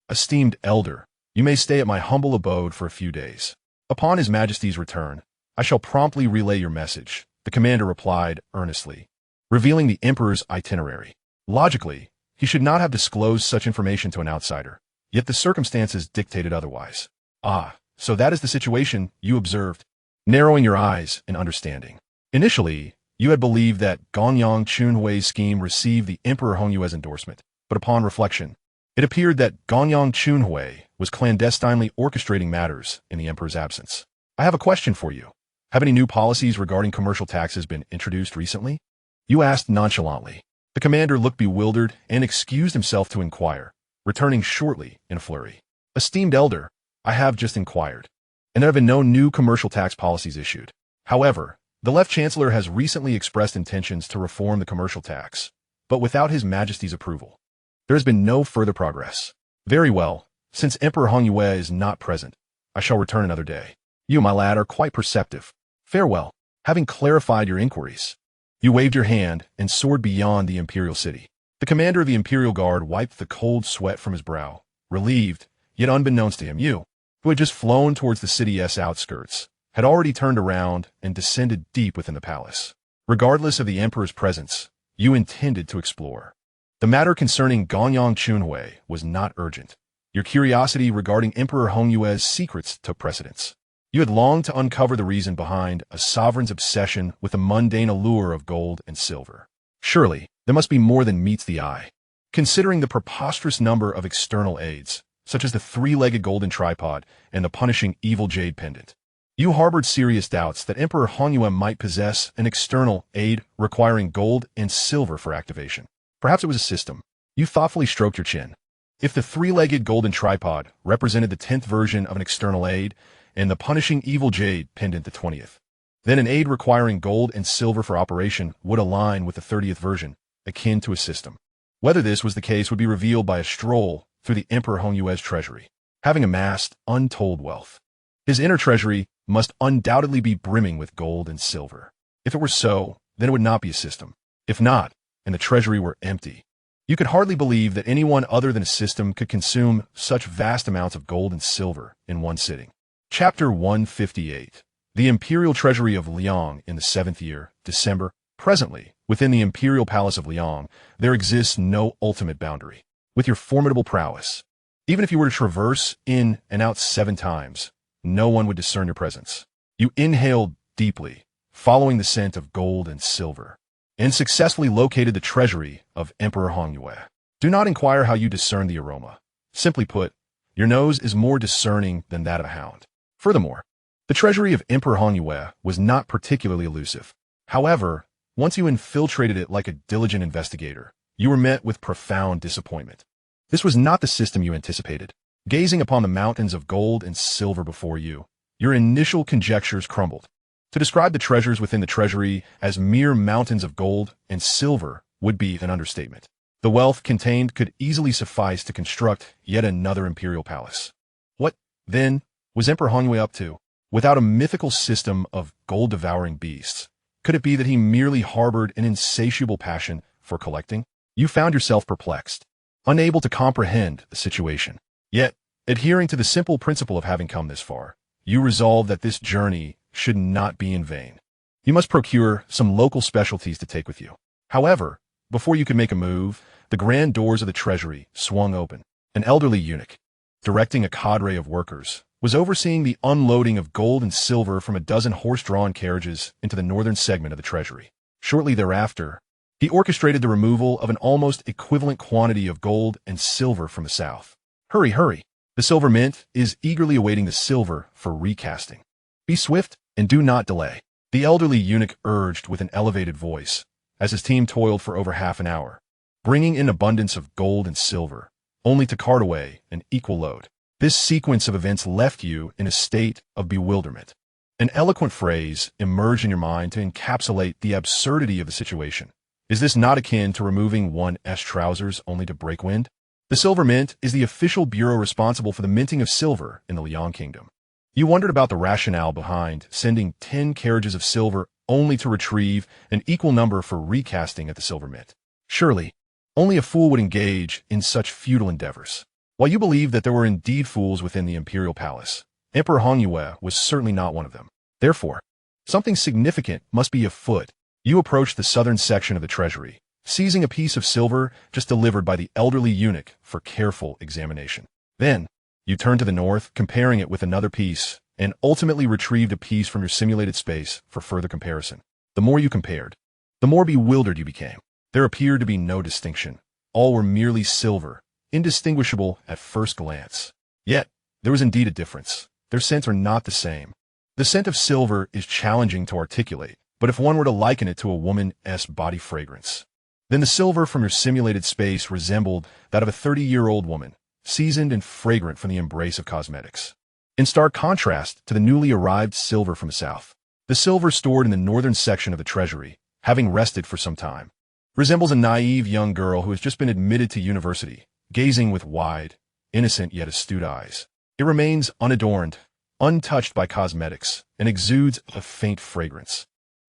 esteemed elder, you may stay at my humble abode for a few days. Upon His Majesty's return, I shall promptly relay your message," the commander replied earnestly, revealing the Emperor's itinerary. Logically, he should not have disclosed such information to an outsider, yet the circumstances dictated otherwise. "Ah, so that is the situation," you observed, narrowing your eyes in understanding. Initially, you had believed that Gonyang Chunhui's scheme received the Emperor Hongyue's endorsement, but upon reflection, it appeared that Gonyang Chunhui was clandestinely orchestrating matters in the Emperor's absence. "I have a question for you. Have any new policies regarding commercial taxes been introduced recently?" you asked nonchalantly. The commander looked bewildered and excused himself to inquire, returning shortly in a flurry. "Esteemed elder, I have just inquired, and there have been no new commercial tax policies issued. However, the Left Chancellor has recently expressed intentions to reform the commercial tax, but without His Majesty's approval. There has been no further progress." "Very well. Since Emperor Hongyue is not present, I shall return another day. You, my lad, are quite perceptive. Farewell." Having clarified your inquiries, you waved your hand and soared beyond the Imperial City. The commander of the Imperial Guard wiped the cold sweat from his brow, relieved, yet unbeknownst to him, you, who had just flown towards the city's outskirts, had already turned around and descended deep within the palace. Regardless of the Emperor's presence, you intended to explore. The matter concerning Gonyang Chunhui was not urgent. Your curiosity regarding Emperor Hongyue's secrets took precedence. You had longed to uncover the reason behind a sovereign's obsession with the mundane allure of gold and silver. Surely, there must be more than meets the eye. Considering the preposterous number of external aids, such as the 3-legged golden tripod and the punishing evil jade pendant, you harbored serious doubts that Emperor Hongyue might possess an external aid requiring gold and silver for activation. Perhaps it was a system. You thoughtfully stroked your chin. If the 3-legged golden tripod represented the 10th version of an external aid, and the punishing evil jade pendant the 20th, then an aid requiring gold and silver for operation would align with the 30th version, akin to a system. Whether this was the case would be revealed by a stroll through the Emperor Hongyue's treasury. Having amassed untold wealth, his inner treasury must undoubtedly be brimming with gold and silver. If it were so, then it would not be a system. If not, and the treasury were empty, you could hardly believe that anyone other than a system could consume such vast amounts of gold and silver in one sitting. Chapter 158. The Imperial Treasury of Liang in the 7th year, December. Presently, within the Imperial Palace of Liang, there exists no ultimate boundary. With your formidable prowess, even if you were to traverse in and out 7 times, no one would discern your presence. You inhaled deeply, following the scent of gold and silver, and successfully located the treasury of Emperor Hongyue. Do not inquire how you discern the aroma. Simply put, your nose is more discerning than that of a hound. Furthermore, the treasury of Emperor Hongyue was not particularly elusive. However, once you infiltrated it like a diligent investigator, you were met with profound disappointment. This was not the system you anticipated. Gazing upon the mountains of gold and silver before you, your initial conjectures crumbled. To describe the treasures within the treasury as mere mountains of gold and silver would be an understatement. The wealth contained could easily suffice to construct yet another imperial palace. What, then, was Emperor Hongyue up to? Without a mythical system of gold-devouring beasts, could it be that he merely harbored an insatiable passion for collecting? You found yourself perplexed, unable to comprehend the situation. Yet, adhering to the simple principle of having come this far, you resolved that this journey should not be in vain. You must procure some local specialties to take with you. However, before you could make a move, the grand doors of the treasury swung open. An elderly eunuch, directing a cadre of workers, was overseeing the unloading of gold and silver from a dozen horse-drawn carriages into the northern segment of the treasury. Shortly thereafter, he orchestrated the removal of an almost equivalent quantity of gold and silver from the south. Hurry, hurry! The silver mint is eagerly awaiting the silver for recasting. Be swift and do not delay, the elderly eunuch urged with an elevated voice, as his team toiled for over half an hour, bringing in abundance of gold and silver, only to cart away an equal load. This sequence of events left you in a state of bewilderment. An eloquent phrase emerged in your mind to encapsulate the absurdity of the situation. Is this not akin to removing one's trousers only to break wind? The Silver Mint is the official bureau responsible for the minting of silver in the Liang Kingdom. You wondered about the rationale behind sending 10 carriages of silver only to retrieve an equal number for recasting at the Silver Mint. Surely, only a fool would engage in such futile endeavors. While you believed that there were indeed fools within the imperial palace, Emperor Xianxia was certainly not one of them. Therefore, something significant must be afoot. You approached the southern section of the treasury, seizing a piece of silver just delivered by the elderly eunuch for careful examination. Then, you turned to the north, comparing it with another piece, and ultimately retrieved a piece from your simulated space for further comparison. The more you compared, the more bewildered you became. There appeared to be no distinction. All were merely silver, indistinguishable at first glance. Yet, there was indeed a difference. Their scents are not the same. The scent of silver is challenging to articulate, but if one were to liken it to a woman's body fragrance, then the silver from your simulated space resembled that of a 30-year-old woman, seasoned and fragrant from the embrace of cosmetics. In stark contrast to the newly arrived silver from the south, the silver stored in the northern section of the treasury, having rested for some time, resembles a naive young girl who has just been admitted to university, gazing with wide, innocent yet astute eyes. It remains unadorned, untouched by cosmetics, and exudes a faint fragrance.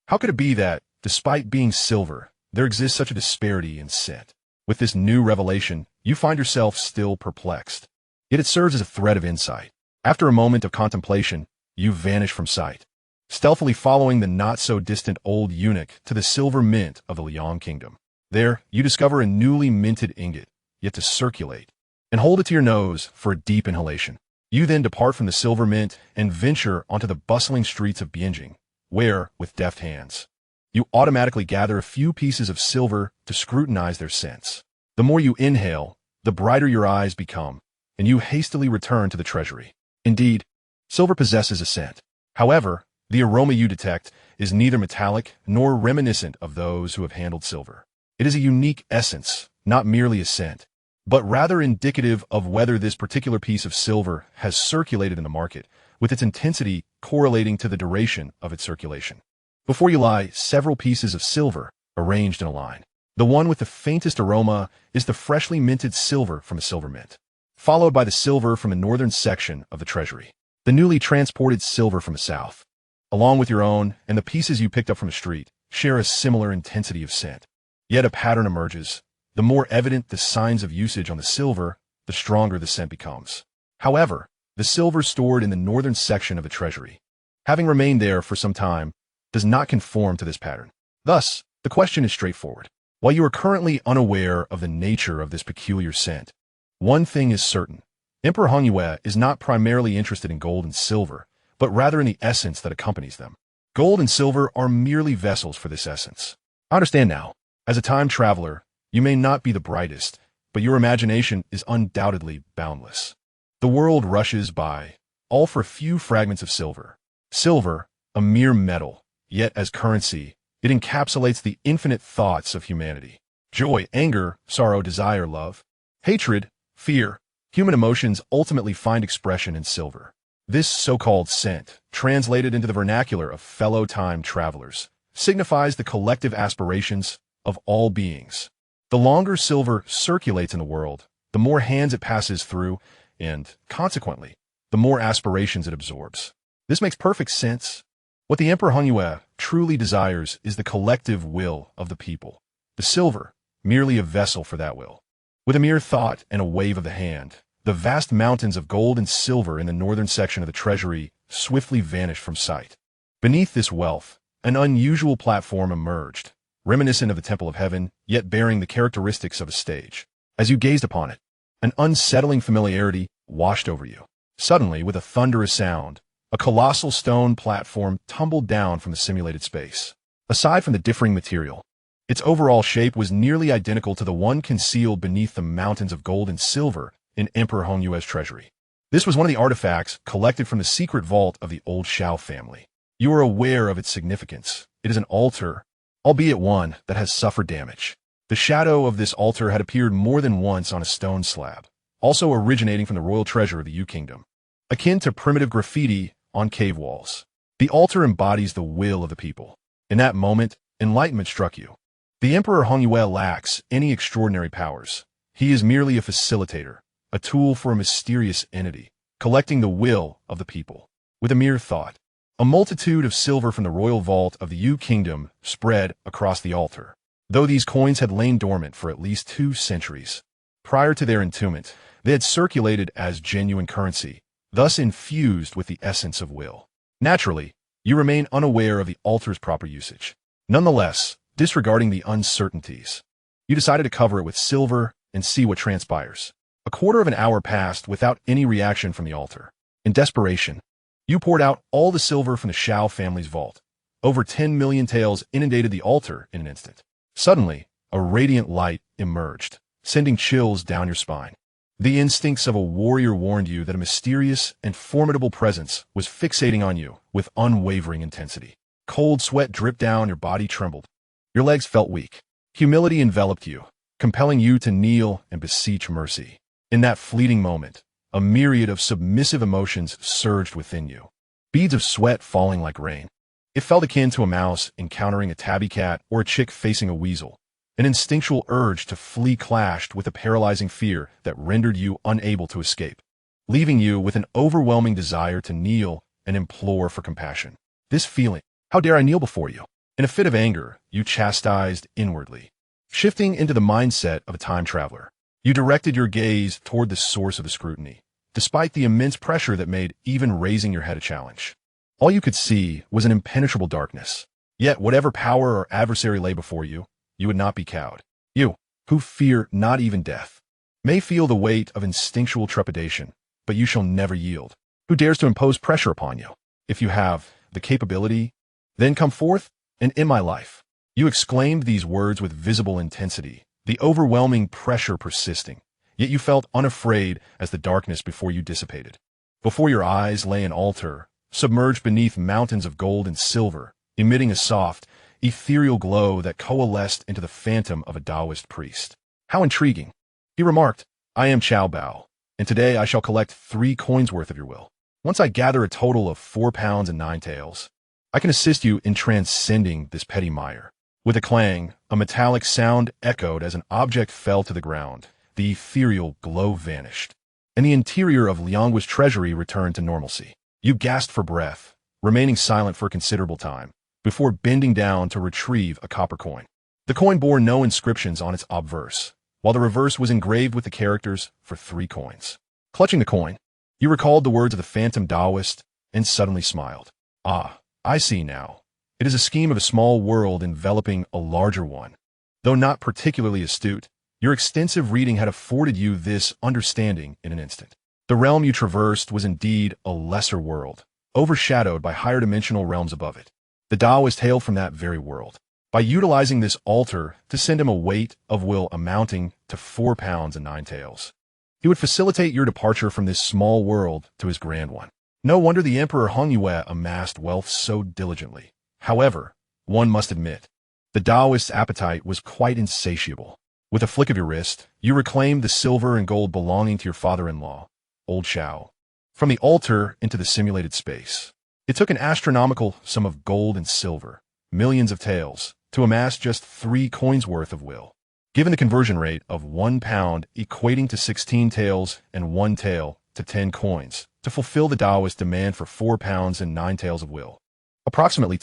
How could it be that, despite being silver, there exists such a disparity in scent? With this new revelation, you find yourself still perplexed. Yet it serves as a thread of insight. After a moment of contemplation, you vanish from sight, stealthily following the not-so-distant old eunuch to the silver mint of the Liang Kingdom. There, you discover a newly minted ingot, yet to circulate, and hold it to your nose for a deep inhalation. You then depart from the silver mint and venture onto the bustling streets of Bianjing, where, with deft hands, you automatically gather a few pieces of silver to scrutinize their scents. The more you inhale, the brighter your eyes become, and you hastily return to the treasury. Indeed, silver possesses a scent. However, the aroma you detect is neither metallic nor reminiscent of those who have handled silver. It is a unique essence, not merely a scent, but rather indicative of whether this particular piece of silver has circulated in the market, with its intensity correlating to the duration of its circulation. Before you lie several pieces of silver arranged in a line. The one with the faintest aroma is the freshly minted silver from a silver mint, followed by the silver from the northern section of the treasury. The newly transported silver from the south, along with your own and the pieces you picked up from the street, share a similar intensity of scent. Yet a pattern emerges. The more evident the signs of usage on the silver, the stronger the scent becomes. However, the silver stored in the northern section of the treasury, having remained there for some time, does not conform to this pattern. Thus, the question is straightforward. While you are currently unaware of the nature of this peculiar scent, one thing is certain. Emperor Xianxia is not primarily interested in gold and silver, but rather in the essence that accompanies them. Gold and silver are merely vessels for this essence. I understand now. As a time traveler, you may not be the brightest, but your imagination is undoubtedly boundless. The world rushes by, all for a few fragments of silver. Silver, a mere metal, yet as currency, it encapsulates the infinite thoughts of humanity. Joy, anger, sorrow, desire, love, hatred, fear. Human emotions ultimately find expression in silver. This so-called scent, translated into the vernacular of fellow time travelers, signifies the collective aspirations of all beings. The longer silver circulates in the world, the more hands it passes through, and, consequently, the more aspirations it absorbs. This makes perfect sense. What the Emperor Xianxia truly desires is the collective will of the people. The silver, merely a vessel for that will. With a mere thought and a wave of the hand, the vast mountains of gold and silver in the northern section of the treasury swiftly vanished from sight. Beneath this wealth, an unusual platform emerged, reminiscent of the Temple of Heaven, yet bearing the characteristics of a stage. As you gazed upon it, an unsettling familiarity washed over you. Suddenly, with a thunderous sound, a colossal stone platform tumbled down from the simulated space. Aside from the differing material, its overall shape was nearly identical to the one concealed beneath the mountains of gold and silver in Emperor Xianxia's treasury. This was one of the artifacts collected from the secret vault of the old Xiao family. You are aware of its significance. It is an altar, albeit one that has suffered damage. The shadow of this altar had appeared more than once on a stone slab, also originating from the royal treasure of the U Kingdom. Akin to primitive graffiti on cave walls, the altar embodies the will of the people. In that moment, enlightenment struck you. The Emperor Xianxia lacks any extraordinary powers. He is merely a facilitator, a tool for a mysterious entity, collecting the will of the people. With a mere thought, a multitude of silver from the royal vault of the U Kingdom spread across the altar. Though these coins had lain dormant for at least 2 centuries. Prior to their entombment, they had circulated as genuine currency, thus infused with the essence of will. Naturally, you remain unaware of the altar's proper usage. Nonetheless, disregarding the uncertainties, you decided to cover it with silver and see what transpires. A quarter of an hour passed without any reaction from the altar. In desperation, you poured out all the silver from the Xiao family's vault. Over 10 million taels inundated the altar in an instant. Suddenly, a radiant light emerged, sending chills down your spine. The instincts of a warrior warned you that a mysterious and formidable presence was fixating on you with unwavering intensity. Cold sweat dripped down, your body trembled. Your legs felt weak. Humility enveloped you, compelling you to kneel and beseech mercy. In that fleeting moment, a myriad of submissive emotions surged within you, beads of sweat falling like rain. It felt akin to a mouse encountering a tabby cat or a chick facing a weasel. An instinctual urge to flee clashed with a paralyzing fear that rendered you unable to escape, leaving you with an overwhelming desire to kneel and implore for compassion. This feeling, how dare I kneel before you? In a fit of anger, you chastised inwardly. Shifting into the mindset of a time traveler, you directed your gaze toward the source of the scrutiny, despite the immense pressure that made even raising your head a challenge. All you could see was an impenetrable darkness. Yet whatever power or adversary lay before you, you would not be cowed. You, who fear not even death, may feel the weight of instinctual trepidation, but you shall never yield. Who dares to impose pressure upon you? If you have the capability, then come forth and end my life. You exclaimed these words with visible intensity, the overwhelming pressure persisting, yet you felt unafraid as the darkness before you dissipated. Before your eyes lay an altar, submerged beneath mountains of gold and silver, emitting a soft, ethereal glow that coalesced into the phantom of a Taoist priest. How intriguing. He remarked, I am Chao Bao, and today I shall collect 3 coins worth of your will. Once I gather a total of 4 pounds and 9 taels, I can assist you in transcending this petty mire. With a clang, a metallic sound echoed as an object fell to the ground. The ethereal glow vanished, and the interior of Lianghua's treasury returned to normalcy. You gasped for breath, remaining silent for a considerable time, before bending down to retrieve a copper coin. The coin bore no inscriptions on its obverse, while the reverse was engraved with the characters for 3 coins. Clutching the coin, you recalled the words of the phantom Taoist and suddenly smiled. Ah, I see now. It is a scheme of a small world enveloping a larger one. Though not particularly astute, your extensive reading had afforded you this understanding in an instant. The realm you traversed was indeed a lesser world, overshadowed by higher dimensional realms above it. The Taoist hailed from that very world. By utilizing this altar to send him a weight of will amounting to 4 pounds and 9 taels, he would facilitate your departure from this small world to his grand one. No wonder the Emperor Xianxia amassed wealth so diligently. However, one must admit, the Taoist's appetite was quite insatiable. With a flick of your wrist, you reclaimed the silver and gold belonging to your father-in-law, Old Xiao, from the altar into the simulated space. It took an astronomical sum of gold and silver, millions of taels, to amass just 3 coins worth of will. Given the conversion rate of 1 pound equating to 16 taels and 1 tael to 10 coins, to fulfill the Taoist demand for 4 pounds and 9 taels of will, approximately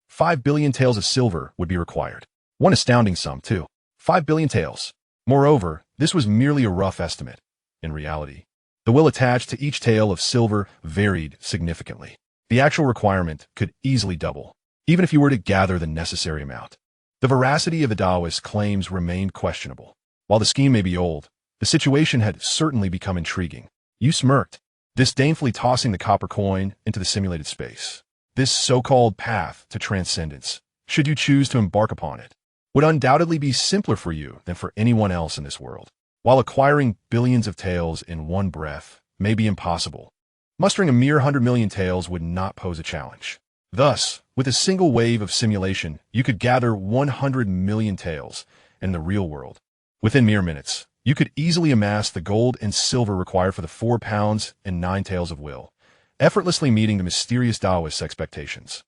5 billion taels of silver would be required. One astounding sum, too. 5 billion taels. Moreover, this was merely a rough estimate. In reality, the will attached to each tael of silver varied significantly. The actual requirement could easily double, even if you were to gather the necessary amount. The veracity of the Taoist's claims remained questionable. While the scheme may be old, the situation had certainly become intriguing. You smirked, disdainfully tossing the copper coin into the simulated space. This so-called path to transcendence, should you choose to embark upon it, would undoubtedly be simpler for you than for anyone else in this world. While acquiring billions of taels in one breath may be impossible, mustering a mere 100 million taels would not pose a challenge. Thus, with a single wave of simulation, you could gather 100 million taels in the real world. Within mere minutes, you could easily amass the gold and silver required for the 4 pounds and 9 taels of will, effortlessly meeting the mysterious Taoist's expectations.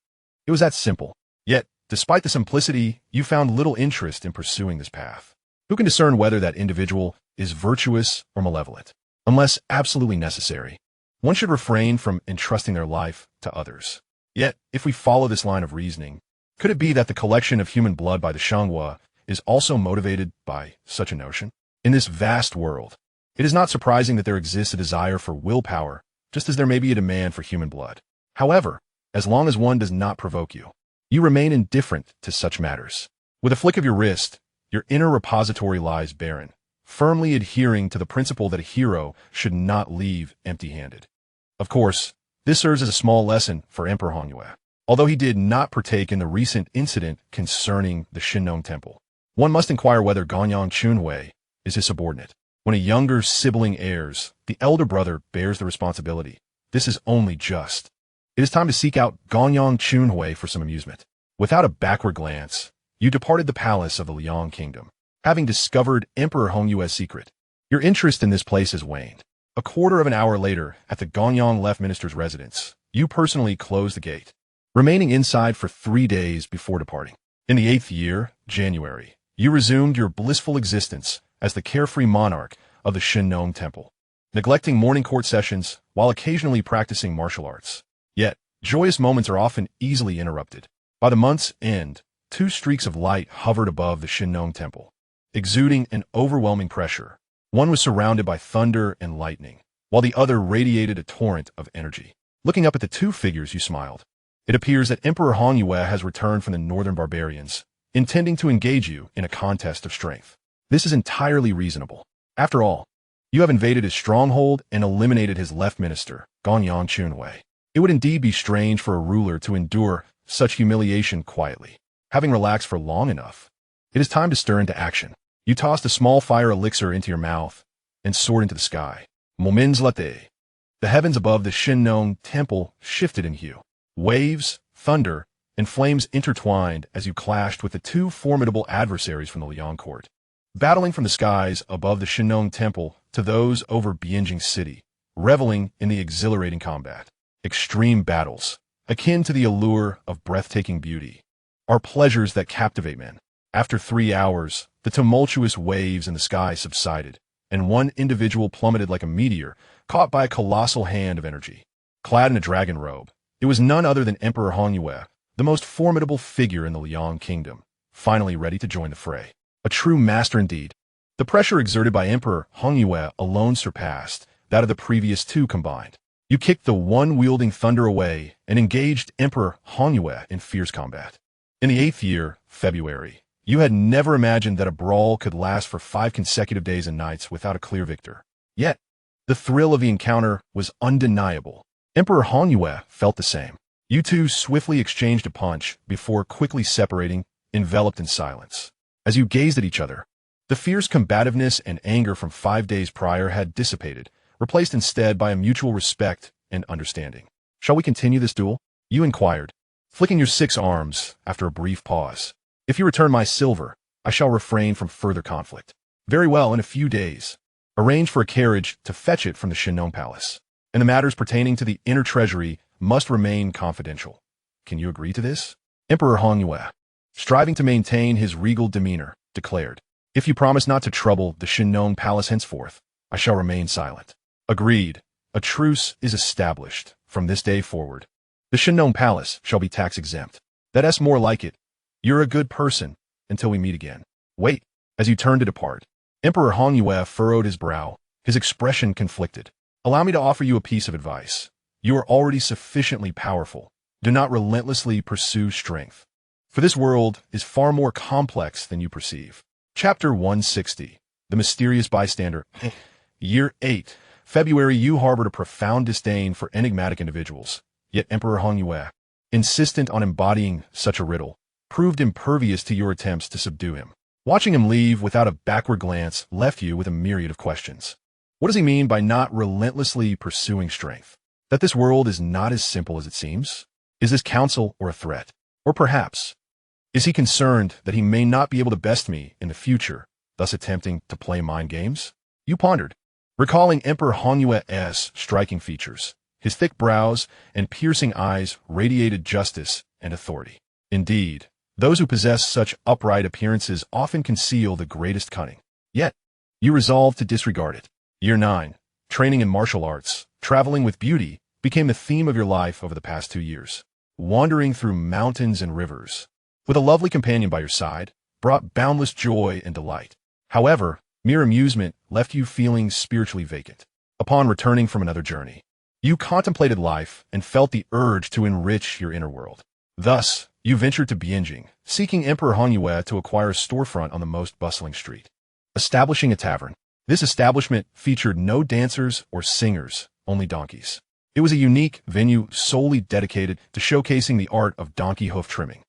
It was that simple. Yet, despite the simplicity, you found little interest in pursuing this path. Who can discern whether that individual is virtuous or malevolent? Unless absolutely necessary, one should refrain from entrusting their life to others. Yet, if we follow this line of reasoning, could it be that the collection of human blood by the Xianxia is also motivated by such a notion? In this vast world, it is not surprising that there exists a desire for willpower, just as there may be a demand for human blood. However, as long as one does not provoke you, you remain indifferent to such matters. With a flick of your wrist, your inner repository lies barren, firmly adhering to the principle that a hero should not leave empty-handed. Of course, this serves as a small lesson for Emperor Xianxia. Although he did not partake in the recent incident concerning the Shinnong Temple, one must inquire whether Ganyang Chunhui is his subordinate. When a younger sibling heirs, the elder brother bears the responsibility. This is only just. It is time to seek out Ganyang Chunhui for some amusement. Without a backward glance, you departed the palace of the Liang Kingdom, having discovered Emperor Hongyue's secret. Your interest in this place has waned. A quarter of an hour later, at the Ganyang Left Minister's residence, you personally closed the gate, remaining inside for 3 days before departing. In the 8th year, January, you resumed your blissful existence as the carefree monarch of the Shinnong Temple, neglecting morning court sessions while occasionally practicing martial arts. Yet, joyous moments are often easily interrupted. By the month's end, 2 streaks of light hovered above the Shinnong Temple, exuding an overwhelming pressure. One was surrounded by thunder and lightning, while the other radiated a torrent of energy. Looking up at the 2 figures, you smiled. It appears that Emperor Hongyu has returned from the northern barbarians, intending to engage you in a contest of strength. This is entirely reasonable. After all, you have invaded his stronghold and eliminated his left minister, Ganyang Chunhui. It would indeed be strange for a ruler to endure such humiliation quietly. Having relaxed for long enough, it is time to stir into action. You tossed a small fire elixir into your mouth and soared into the sky. Moments later, the heavens above the Shinnong Temple shifted in hue. Waves, thunder, and flames intertwined as you clashed with the 2 formidable adversaries from the Liang court. Battling from the skies above the Shinnong Temple to those over Bianjing City, reveling in the exhilarating combat. Extreme battles, akin to the allure of breathtaking beauty, are pleasures that captivate men. After 3 hours, the tumultuous waves in the sky subsided, and one individual plummeted like a meteor, caught by a colossal hand of energy. Clad in a dragon robe, it was none other than Emperor Hongyu, the most formidable figure in the Liang Kingdom, finally ready to join the fray. A true master indeed. The pressure exerted by Emperor Hongyu alone surpassed that of the previous 2 combined. You kicked the one-wielding thunder away and engaged Emperor Hongyu in fierce combat. In the 8th year, February, you had never imagined that a brawl could last for 5 consecutive days and nights without a clear victor. Yet, the thrill of the encounter was undeniable. Emperor Hongyu felt the same. You 2 swiftly exchanged a punch before quickly separating, enveloped in silence. As you gazed at each other, the fierce combativeness and anger from 5 days prior had dissipated, replaced instead by a mutual respect and understanding. Shall we continue this duel? You inquired, flicking your 6 arms after a brief pause. If you return my silver, I shall refrain from further conflict. Very well, in a few days. Arrange for a carriage to fetch it from the Shinnong Palace, and the matters pertaining to the inner treasury must remain confidential. Can you agree to this? Emperor Hongyu, striving to maintain his regal demeanor, declared, If you promise not to trouble the Shinnong Palace henceforth, I shall remain silent. Agreed. A truce is established. From this day forward, the Shinnong Palace shall be tax-exempt. That's more like it. You're a good person, until we meet again. Wait. As you turned to depart, Emperor Hongyu furrowed his brow, his expression conflicted. Allow me to offer you a piece of advice. You are already sufficiently powerful. Do not relentlessly pursue strength, for this world is far more complex than you perceive. Chapter 160. The Mysterious Bystander. Year 8. February. You harbored a profound disdain for enigmatic individuals, yet Emperor Hongyu, insistent on embodying such a riddle, proved impervious to your attempts to subdue him. Watching him leave without a backward glance left you with a myriad of questions. What does he mean by not relentlessly pursuing strength? That this world is not as simple as it seems? Is this counsel or a threat? Or perhaps, is he concerned that he may not be able to best me in the future thus attempting to play mind games? You pondered, recalling Emperor Honyue's striking features. His thick brows and piercing eyes radiated justice and authority. Indeed, those who possess such upright appearances often conceal the greatest cunning. Yet, you resolved to disregard it. Year 9. Training in martial arts, traveling with beauty, became the theme of your life over the past 2 years. Wandering through mountains and rivers, with a lovely companion by your side, brought boundless joy and delight. However, mere amusement left you feeling spiritually vacant. Upon returning from another journey, you contemplated life and felt the urge to enrich your inner world. Thus, you ventured to Bianjing, seeking Emperor Honyue to acquire a storefront on the most bustling street. Establishing a tavern. This establishment featured no dancers or singers, only donkeys. It was a unique venue solely dedicated to showcasing the art of donkey hoof trimming.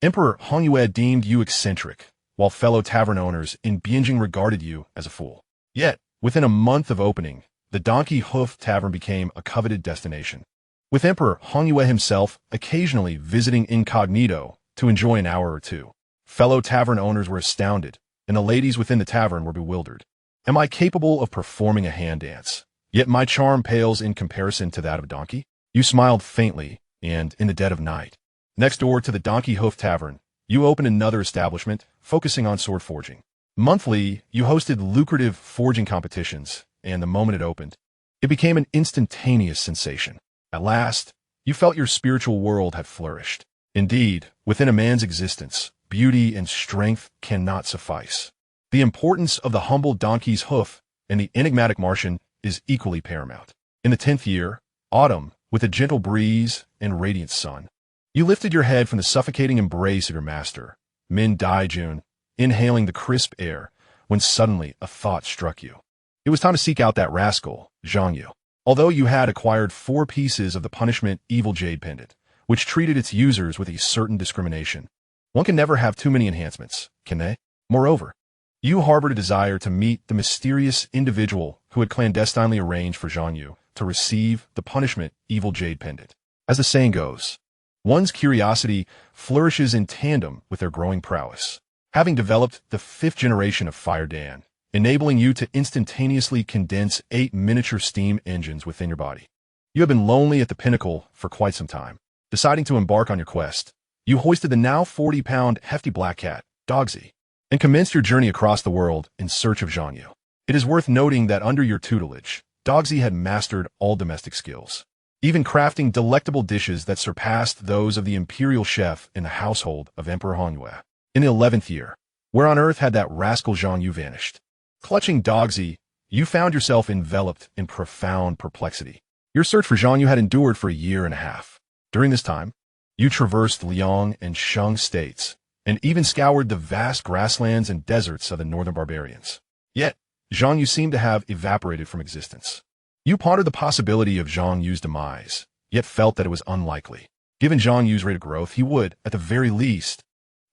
Emperor Honyue deemed you eccentric, while fellow tavern owners in Bianjing regarded you as a fool. Yet, within a month of opening, the Donkey Hoof Tavern became a coveted destination, with Emperor Honyue himself occasionally visiting incognito to enjoy an hour or two. Fellow tavern owners were astounded, and the ladies within the tavern were bewildered. Am I capable of performing a hand dance? Yet my charm pales in comparison to that of a donkey? You smiled faintly, and in the dead of night. Next door to the Donkey Hoof Tavern, you opened another establishment focusing on sword forging. Monthly, you hosted lucrative forging competitions, and the moment it opened, it became an instantaneous sensation. At last, you felt your spiritual world had flourished. Indeed, within a man's existence, beauty and strength cannot suffice. The importance of the humble donkey's hoof and the enigmatic Martian is equally paramount. In the 10th year, autumn, with a gentle breeze and radiant sun, you lifted your head from the suffocating embrace of your master, Min Daijun, inhaling the crisp air, when suddenly a thought struck you. It was time to seek out that rascal, Xianxia. Although you had acquired 4 pieces of the punishment Evil Jade Pendant, which treated its users with a certain discrimination, one can never have too many enhancements, can they? Moreover, you harbored a desire to meet the mysterious individual who had clandestinely arranged for Xianxia to receive the punishment Evil Jade Pendant. As the saying goes, one's curiosity flourishes in tandem with their growing prowess. Having developed the 5th generation of Fire Dan, enabling you to instantaneously condense 8 miniature steam engines within your body. You have been lonely at the pinnacle for quite some time. Deciding to embark on your quest, you hoisted the now 40-pound hefty black cat, Dogsy, and commenced your journey across the world in search of Xianxia. It is worth noting that under your tutelage, Dogsy had mastered all domestic skills, even crafting delectable dishes that surpassed those of the imperial chef in the household of Emperor Honyue. In the 11th year, where on earth had that rascal Xianxia vanished? Clutching Dogsy, you found yourself enveloped in profound perplexity. Your search for Xianxia had endured for a year and a half. During this time, you traversed Liang and Shang states, and even scoured the vast grasslands and deserts of the northern barbarians. Yet, Xianxia seemed to have evaporated from existence. You pondered the possibility of Xianxu's demise, yet felt that it was unlikely. Given Xianxu's rate of growth, he would, at the very least,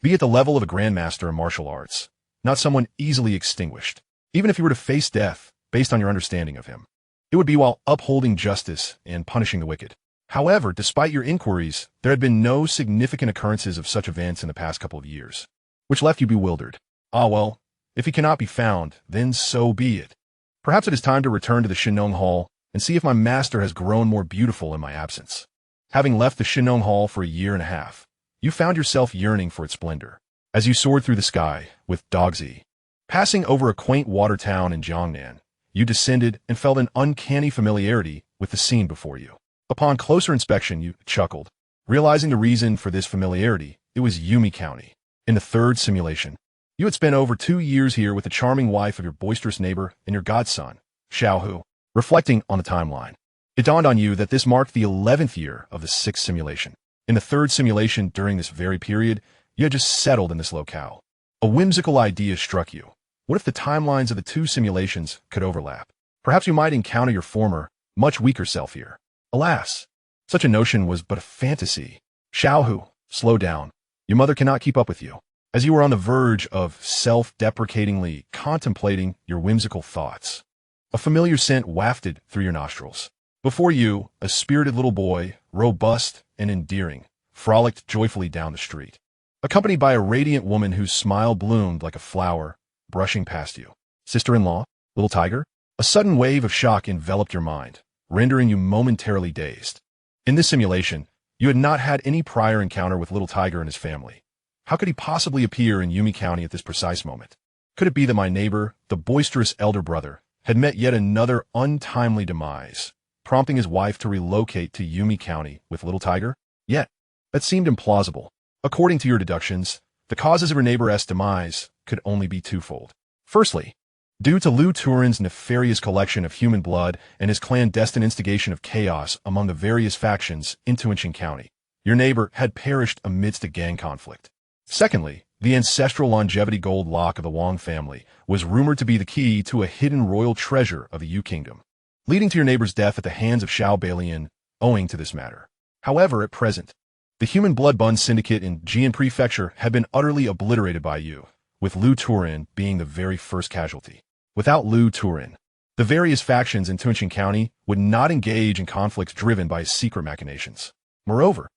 be at the level of a grandmaster in martial arts, not someone easily extinguished. Even if you were to face death, based on your understanding of him, it would be while upholding justice and punishing the wicked. However, despite your inquiries, there had been no significant occurrences of such events in the past couple of years, which left you bewildered. Ah well, if he cannot be found, then so be it. Perhaps it is time to return to the Shinong Hall and see if my master has grown more beautiful in my absence. Having left the Shinong Hall for a year and a half, you found yourself yearning for its splendor. As you soared through the sky with Dogsy, passing over a quaint water town in Jiangnan, you descended and felt an uncanny familiarity with the scene before you. Upon closer inspection, you chuckled, realizing the reason for this familiarity. It was Yumi County. In the 3rd simulation, you had spent over 2 years here with the charming wife of your boisterous neighbor and your godson, Xiaohu. Reflecting on the timeline, it dawned on you that this marked the 11th year of the 6th simulation. In the 3rd simulation during this very period, you had just settled in this locale. A whimsical idea struck you. What if the timelines of the 2 simulations could overlap? Perhaps you might encounter your former, much weaker self here. Alas, such a notion was but a fantasy. Xiaohu, slow down. Your mother cannot keep up with you. As you were on the verge of self-deprecatingly contemplating your whimsical thoughts, a familiar scent wafted through your nostrils. Before you, a spirited little boy, robust and endearing, frolicked joyfully down the street, accompanied by a radiant woman whose smile bloomed like a flower brushing past you. Sister-in-law? Little tiger? A sudden wave of shock enveloped your mind, rendering you momentarily dazed. In this simulation, you had not had any prior encounter with Little Tiger and his family. How could he possibly appear in Yumi County at this precise moment? Could it be that my neighbor, the boisterous elder brother, had met yet another untimely demise, prompting his wife to relocate to Yumi County with Little Tiger? Yet, that seemed implausible. According to your deductions, the causes of your neighbor's demise could only be twofold. Firstly, due to Lu Turin's nefarious collection of human blood and his clandestine instigation of chaos among the various factions in Xianxia County, your neighbor had perished amidst a gang conflict. Secondly, the ancestral longevity gold lock of the Wang family was rumored to be the key to a hidden royal treasure of the Yu Kingdom, leading to your neighbor's death at the hands of Xiao Balian owing to this matter. However, at present, the human blood bun syndicate in Jian Prefecture had been utterly obliterated by you, with Lu Turin being the very first casualty. Without Lu Turin, the various factions in Xianxia County would not engage in conflicts driven by his secret machinations. Moreover,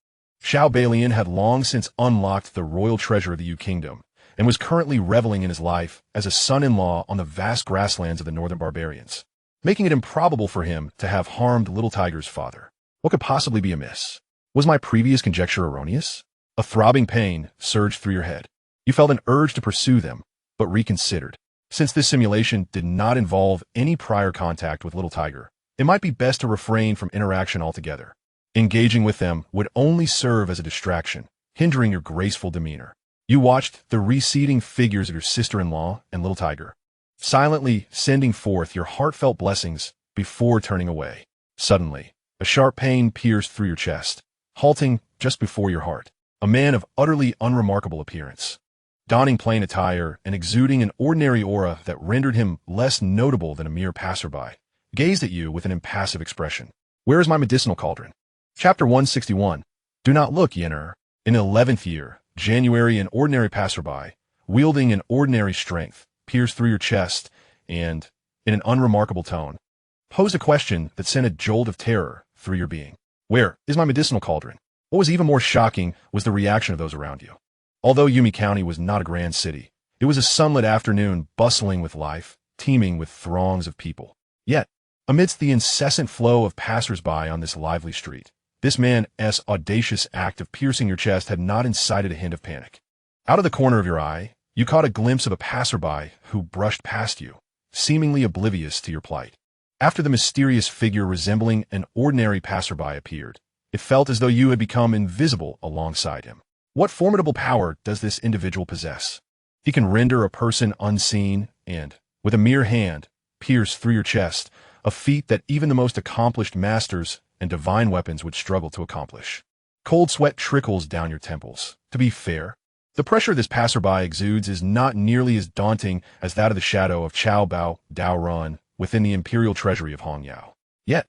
Xiao Balian had long since unlocked the royal treasure of the Yu Kingdom and was currently reveling in his life as a son-in-law on the vast grasslands of the northern barbarians, making it improbable for him to have harmed Little Tiger's father. What could possibly be amiss? Was my previous conjecture erroneous? A throbbing pain surged through your head. You felt an urge to pursue them, but reconsidered. Since this simulation did not involve any prior contact with Little Tiger, it might be best to refrain from interaction altogether. Engaging with them would only serve as a distraction, hindering your graceful demeanor. You watched the receding figures of your sister-in-law and Little Tiger, silently sending forth your heartfelt blessings before turning away. Suddenly, a sharp pain pierced through your chest, halting just before your heart. A man of utterly unremarkable appearance, donning plain attire and exuding an ordinary aura that rendered him less notable than a mere passerby, gazed at you with an impassive expression. Where is my medicinal cauldron? Chapter 161. Do not look, Yen'er. In the 11th year, January, an ordinary passerby, wielding an ordinary strength, pierced through your chest and, in an unremarkable tone, posed a question that sent a jolt of terror through your being. Where is my medicinal cauldron? What was even more shocking was the reaction of those around you. Although Yumi County was not a grand city, it was a sunlit afternoon bustling with life, teeming with throngs of people. Yet, amidst the incessant flow of passers-by on this lively street, this man's audacious act of piercing your chest had not incited a hint of panic. Out of the corner of your eye, you caught a glimpse of a passerby who brushed past you, seemingly oblivious to your plight. After the mysterious figure resembling an ordinary passerby appeared, it felt as though you had become invisible alongside him. What formidable power does this individual possess? He can render a person unseen and, with a mere hand, pierce through your chest, a feat that even the most accomplished masters and divine weapons would struggle to accomplish. Cold sweat trickles down your temples. To be fair, the pressure this passerby exudes is not nearly as daunting as that of the shadow of Chao Bao Dao Run within the imperial treasury of Hongyao. Yet,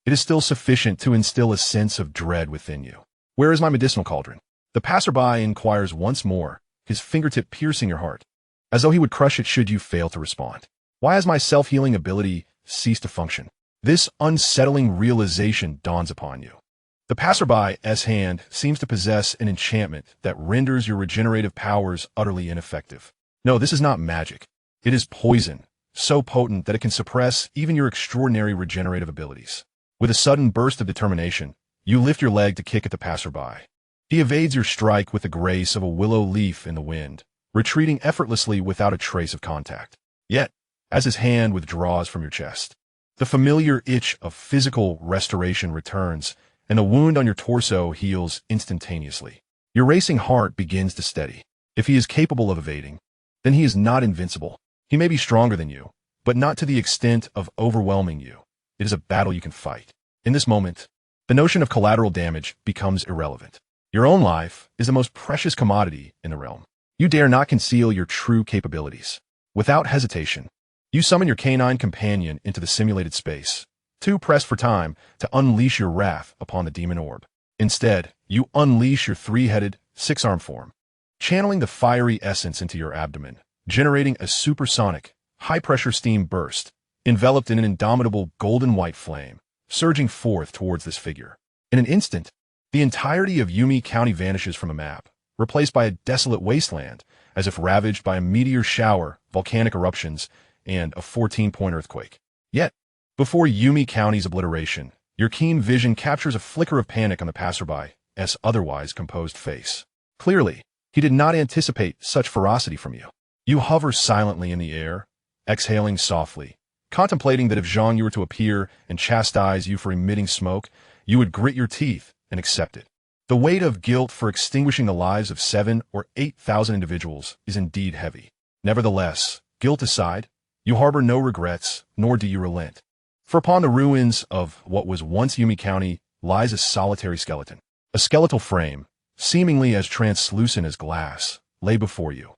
it is still sufficient to instill a sense of dread within you. Where is my medicinal cauldron? The passerby inquires once more, his fingertip piercing your heart, as though he would crush it should you fail to respond. Why has my self-healing ability ceased to function? This unsettling realization dawns upon you. The passerby's hand seems to possess an enchantment that renders your regenerative powers utterly ineffective. No, this is not magic. It is poison, so potent that it can suppress even your extraordinary regenerative abilities. With a sudden burst of determination, you lift your leg to kick at the passerby. He evades your strike with the grace of a willow leaf in the wind, retreating effortlessly without a trace of contact. Yet, as his hand withdraws from your chest, the familiar itch of physical restoration returns, and the wound on your torso heals instantaneously. Your racing heart begins to steady. If he is capable of evading, then he is not invincible. He may be stronger than you, but not to the extent of overwhelming you. It is a battle you can fight. In this moment, the notion of collateral damage becomes irrelevant. Your own life is the most precious commodity in the realm. You dare not conceal your true capabilities. Without hesitation, you summon your canine companion into the simulated space, too pressed for time to unleash your wrath upon the demon orb. Instead, you unleash your three-headed, six-arm form, channeling the fiery essence into your abdomen, generating a supersonic, high-pressure steam burst, enveloped in an indomitable golden-white flame, surging forth towards this figure. In an instant, the entirety of Yumi County vanishes from a map, replaced by a desolate wasteland, as if ravaged by a meteor shower, volcanic eruptions, and a 14-point earthquake. Yet, before Yumi County's obliteration, your keen vision captures a flicker of panic on the passerby's otherwise composed face. Clearly, he did not anticipate such ferocity from you. You hover silently in the air, exhaling softly, contemplating that if Xianxia were to appear and chastise you for emitting smoke, you would grit your teeth and accept it. The weight of guilt for extinguishing the lives of 7,000 or 8,000 individuals is indeed heavy. Nevertheless, guilt aside, you harbor no regrets, nor do you relent. For upon the ruins of what was once Yumi County lies a solitary skeleton. A skeletal frame, seemingly as translucent as glass, lay before you.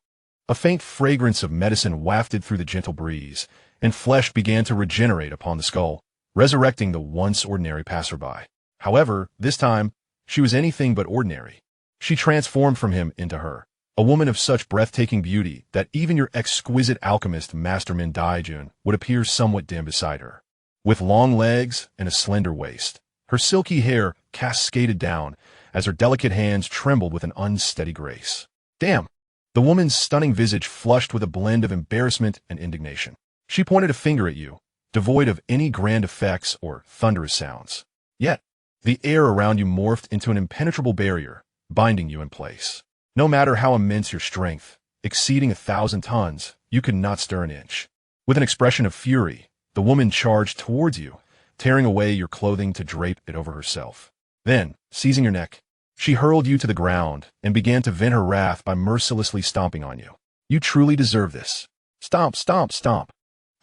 A faint fragrance of medicine wafted through the gentle breeze, and flesh began to regenerate upon the skull, resurrecting the once ordinary passerby. However, this time, she was anything but ordinary. She transformed from him into her, a woman of such breathtaking beauty that even your exquisite alchemist Masterman Daijun would appear somewhat dim beside her. With long legs and a slender waist, her silky hair cascaded down as her delicate hands trembled with an unsteady grace. Damn! The woman's stunning visage flushed with a blend of embarrassment and indignation. She pointed a finger at you, devoid of any grand effects or thunderous sounds. Yet, the air around you morphed into an impenetrable barrier, binding you in place. No matter how immense your strength, exceeding 1,000 tons, you could not stir an inch. With an expression of fury, the woman charged towards you, tearing away your clothing to drape it over herself. Then, seizing your neck, she hurled you to the ground and began to vent her wrath by mercilessly stomping on you. You truly deserve this. Stomp, stomp, stomp.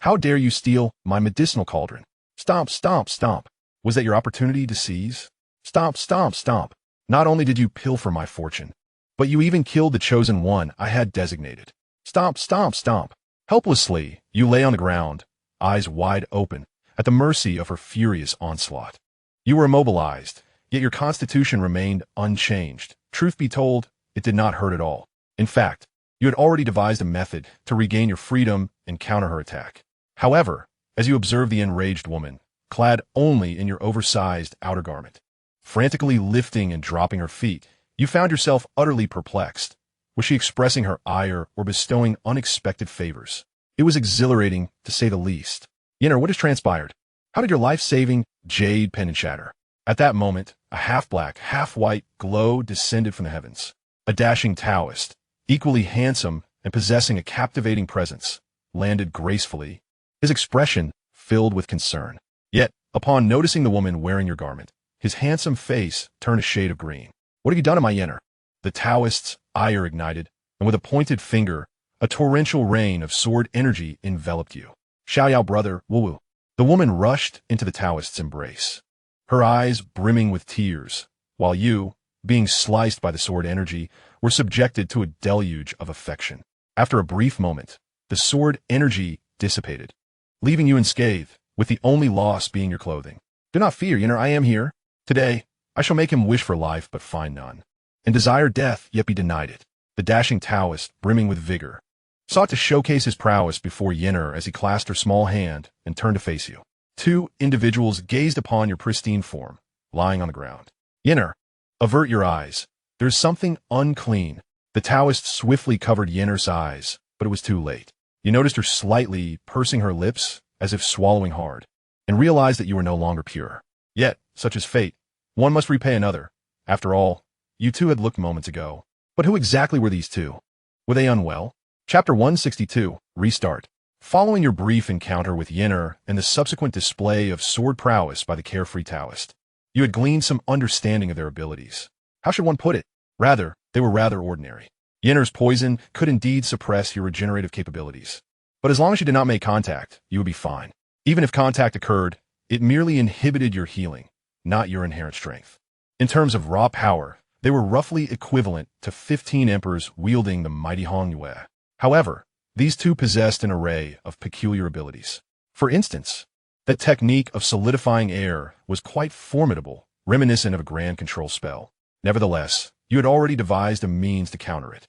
How dare you steal my medicinal cauldron? Stomp, stomp, stomp. Was that your opportunity to seize? Stomp, stomp, stomp. Not only did you pilfer my fortune, but you even killed the chosen one I had designated. Stomp, stomp, stomp. Helplessly, you lay on the ground, eyes wide open, at the mercy of her furious onslaught. You were immobilized, yet your constitution remained unchanged. Truth be told, it did not hurt at all. In fact, you had already devised a method to regain your freedom and counter her attack. However, as you observed the enraged woman, clad only in your oversized outer garment, frantically lifting and dropping her feet, you found yourself utterly perplexed. Was she expressing her ire or bestowing unexpected favors? It was exhilarating, to say the least. Yenner, what has transpired? How did your life-saving jade pendant shatter? At that moment, a half-black, half-white glow descended from the heavens. A dashing Taoist, equally handsome and possessing a captivating presence, landed gracefully, his expression filled with concern. Yet, upon noticing the woman wearing your garment, his handsome face turned a shade of green. What have you done to my Yenner? The Taoist's ire ignited, and with a pointed finger, a torrential rain of sword energy enveloped you. Xiaoyao brother, woo-woo. The woman rushed into the Taoist's embrace, her eyes brimming with tears, while you, being sliced by the sword energy, were subjected to a deluge of affection. After a brief moment, the sword energy dissipated, leaving you unscathed, with the only loss being your clothing. Do not fear, Yenner, I am here. Today, I shall make him wish for life but find none, and desire death yet be denied it. The dashing Taoist, brimming with vigor, sought to showcase his prowess before Yenner as he clasped her small hand and turned to face you. Two individuals gazed upon your pristine form, lying on the ground. Yenner, avert your eyes. There is something unclean. The Taoist swiftly covered Yenner's eyes, but it was too late. You noticed her slightly pursing her lips, as if swallowing hard, and realized that you were no longer pure. Yet, such is fate. One must repay another. After all, you two had looked moments ago. But who exactly were these two? Were they unwell? Chapter 162, Restart. Following your brief encounter with Yenner and the subsequent display of sword prowess by the carefree Taoist, you had gleaned some understanding of their abilities. How should one put it? Rather, they were rather ordinary. Yenner's poison could indeed suppress your regenerative capabilities. But as long as you did not make contact, you would be fine. Even if contact occurred, it merely inhibited your healing, not your inherent strength. In terms of raw power, they were roughly equivalent to 15 emperors wielding the mighty Xianxia. However, these two possessed an array of peculiar abilities. For instance, that technique of solidifying air was quite formidable, reminiscent of a grand control spell. Nevertheless, you had already devised a means to counter it.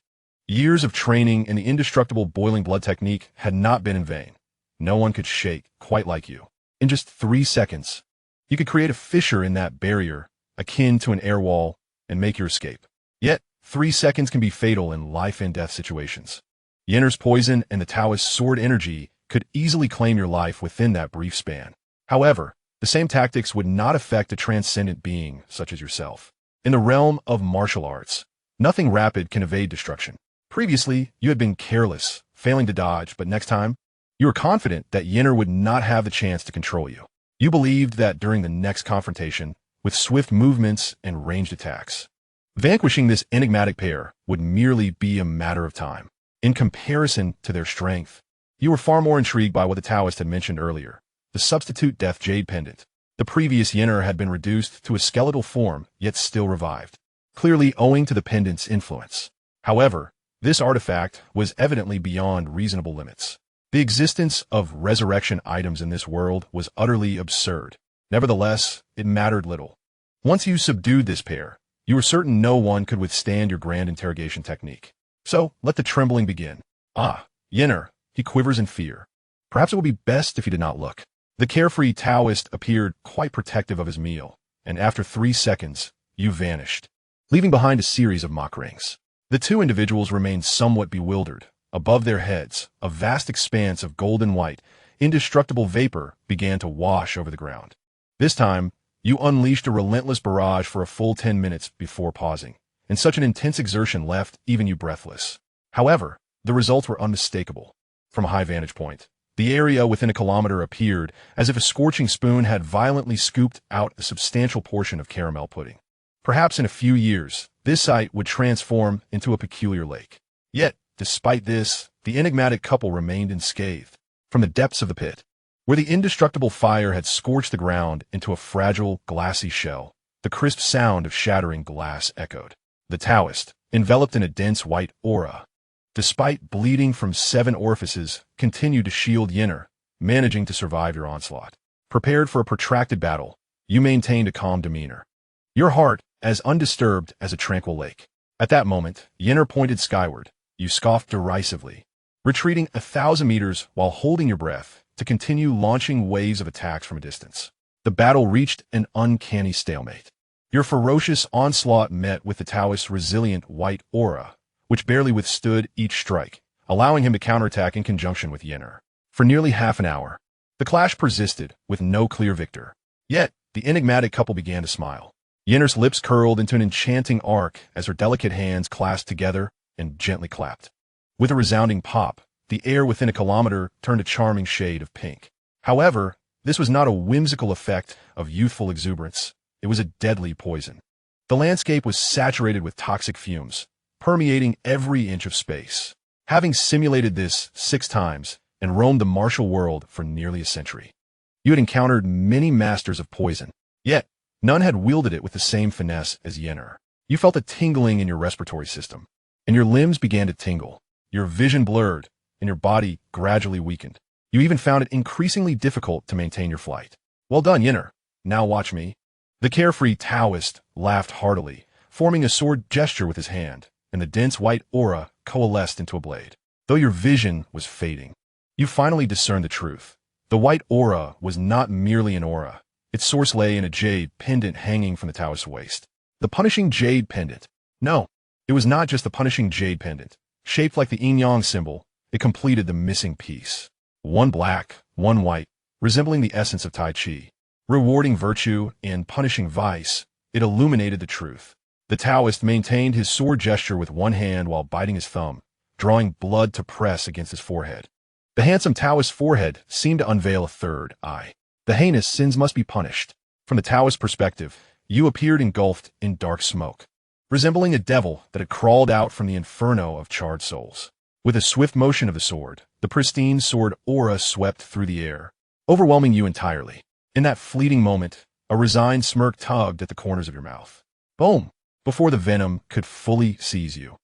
Years of training in the indestructible boiling blood technique had not been in vain. No one could shake quite like you. In just 3 seconds, you could create a fissure in that barrier, akin to an air wall, and make your escape. Yet, 3 seconds can be fatal in life-and-death situations. Yinner's poison and the Taoist's sword energy could easily claim your life within that brief span. However, the same tactics would not affect a transcendent being such as yourself. In the realm of martial arts, nothing rapid can evade destruction. Previously, you had been careless, failing to dodge, but next time, you were confident that Yinner would not have the chance to control you. You believed that during the next confrontation, with swift movements and ranged attacks, vanquishing this enigmatic pair would merely be a matter of time. In comparison to their strength, you were far more intrigued by what the Taoist had mentioned earlier, the substitute death jade pendant. The previous Yinner had been reduced to a skeletal form, yet still revived, clearly owing to the pendant's influence. However, this artifact was evidently beyond reasonable limits. The existence of resurrection items in this world was utterly absurd. Nevertheless, it mattered little. Once you subdued this pair, you were certain no one could withstand your grand interrogation technique. So, let the trembling begin. Ah, Yinner, he quivers in fear. Perhaps it would be best if he did not look. The carefree Taoist appeared quite protective of his meal, and after 3 seconds, you vanished, leaving behind a series of mock rings. The two individuals remained somewhat bewildered. Above their heads, a vast expanse of golden white, indestructible vapor began to wash over the ground. This time, you unleashed a relentless barrage for a full 10 minutes before pausing, and such an intense exertion left even you breathless. However, the results were unmistakable. From a high vantage point, the area within a kilometer appeared as if a scorching spoon had violently scooped out a substantial portion of caramel pudding. Perhaps in a few years, this site would transform into a peculiar lake. Yet, despite this, the enigmatic couple remained unscathed. From the depths of the pit, where the indestructible fire had scorched the ground into a fragile, glassy shell, the crisp sound of shattering glass echoed. The Taoist, enveloped in a dense white aura, despite bleeding from 7 orifices, continued to shield Yinner, managing to survive your onslaught. Prepared for a protracted battle, you maintained a calm demeanor, your heart as undisturbed as a tranquil lake. At that moment, Yinner pointed skyward. You scoffed derisively, retreating 1,000 meters while holding your breath to continue launching waves of attacks from a distance. The battle reached an uncanny stalemate. Your ferocious onslaught met with the Taoist's resilient white aura, which barely withstood each strike, allowing him to counterattack in conjunction with Yinner. For nearly half an hour, the clash persisted with no clear victor. Yet, the enigmatic couple began to smile. Yinner's lips curled into an enchanting arc as her delicate hands clasped together and gently clapped. With a resounding pop, the air within a kilometer turned a charming shade of pink. However, this was not a whimsical effect of youthful exuberance. It was a deadly poison. The landscape was saturated with toxic fumes, permeating every inch of space. Having simulated this 6 times and roamed the martial world for nearly a century, you had encountered many masters of poison, yet none had wielded it with the same finesse as Yinner. You felt a tingling in your respiratory system, and your limbs began to tingle. Your vision blurred, and your body gradually weakened. You even found it increasingly difficult to maintain your flight. Well done, Yinner. Now watch me. The carefree Taoist laughed heartily, forming a sword gesture with his hand, and the dense white aura coalesced into a blade. Though your vision was fading, you finally discerned the truth. The white aura was not merely an aura. Its source lay in a jade pendant hanging from the Taoist's waist. The punishing jade pendant. No, it was not just the punishing jade pendant. Shaped like the yin-yang symbol, it completed the missing piece. One black, one white, resembling the essence of Tai Chi. Rewarding virtue and punishing vice, it illuminated the truth. The Taoist maintained his sword gesture with one hand while biting his thumb, drawing blood to press against his forehead. The handsome Taoist's forehead seemed to unveil a third eye. The heinous sins must be punished. From the Taoist perspective, you appeared engulfed in dark smoke, resembling a devil that had crawled out from the inferno of charred souls. With a swift motion of the sword, the pristine sword aura swept through the air, overwhelming you entirely. In that fleeting moment, a resigned smirk tugged at the corners of your mouth. Boom! Before the venom could fully seize you,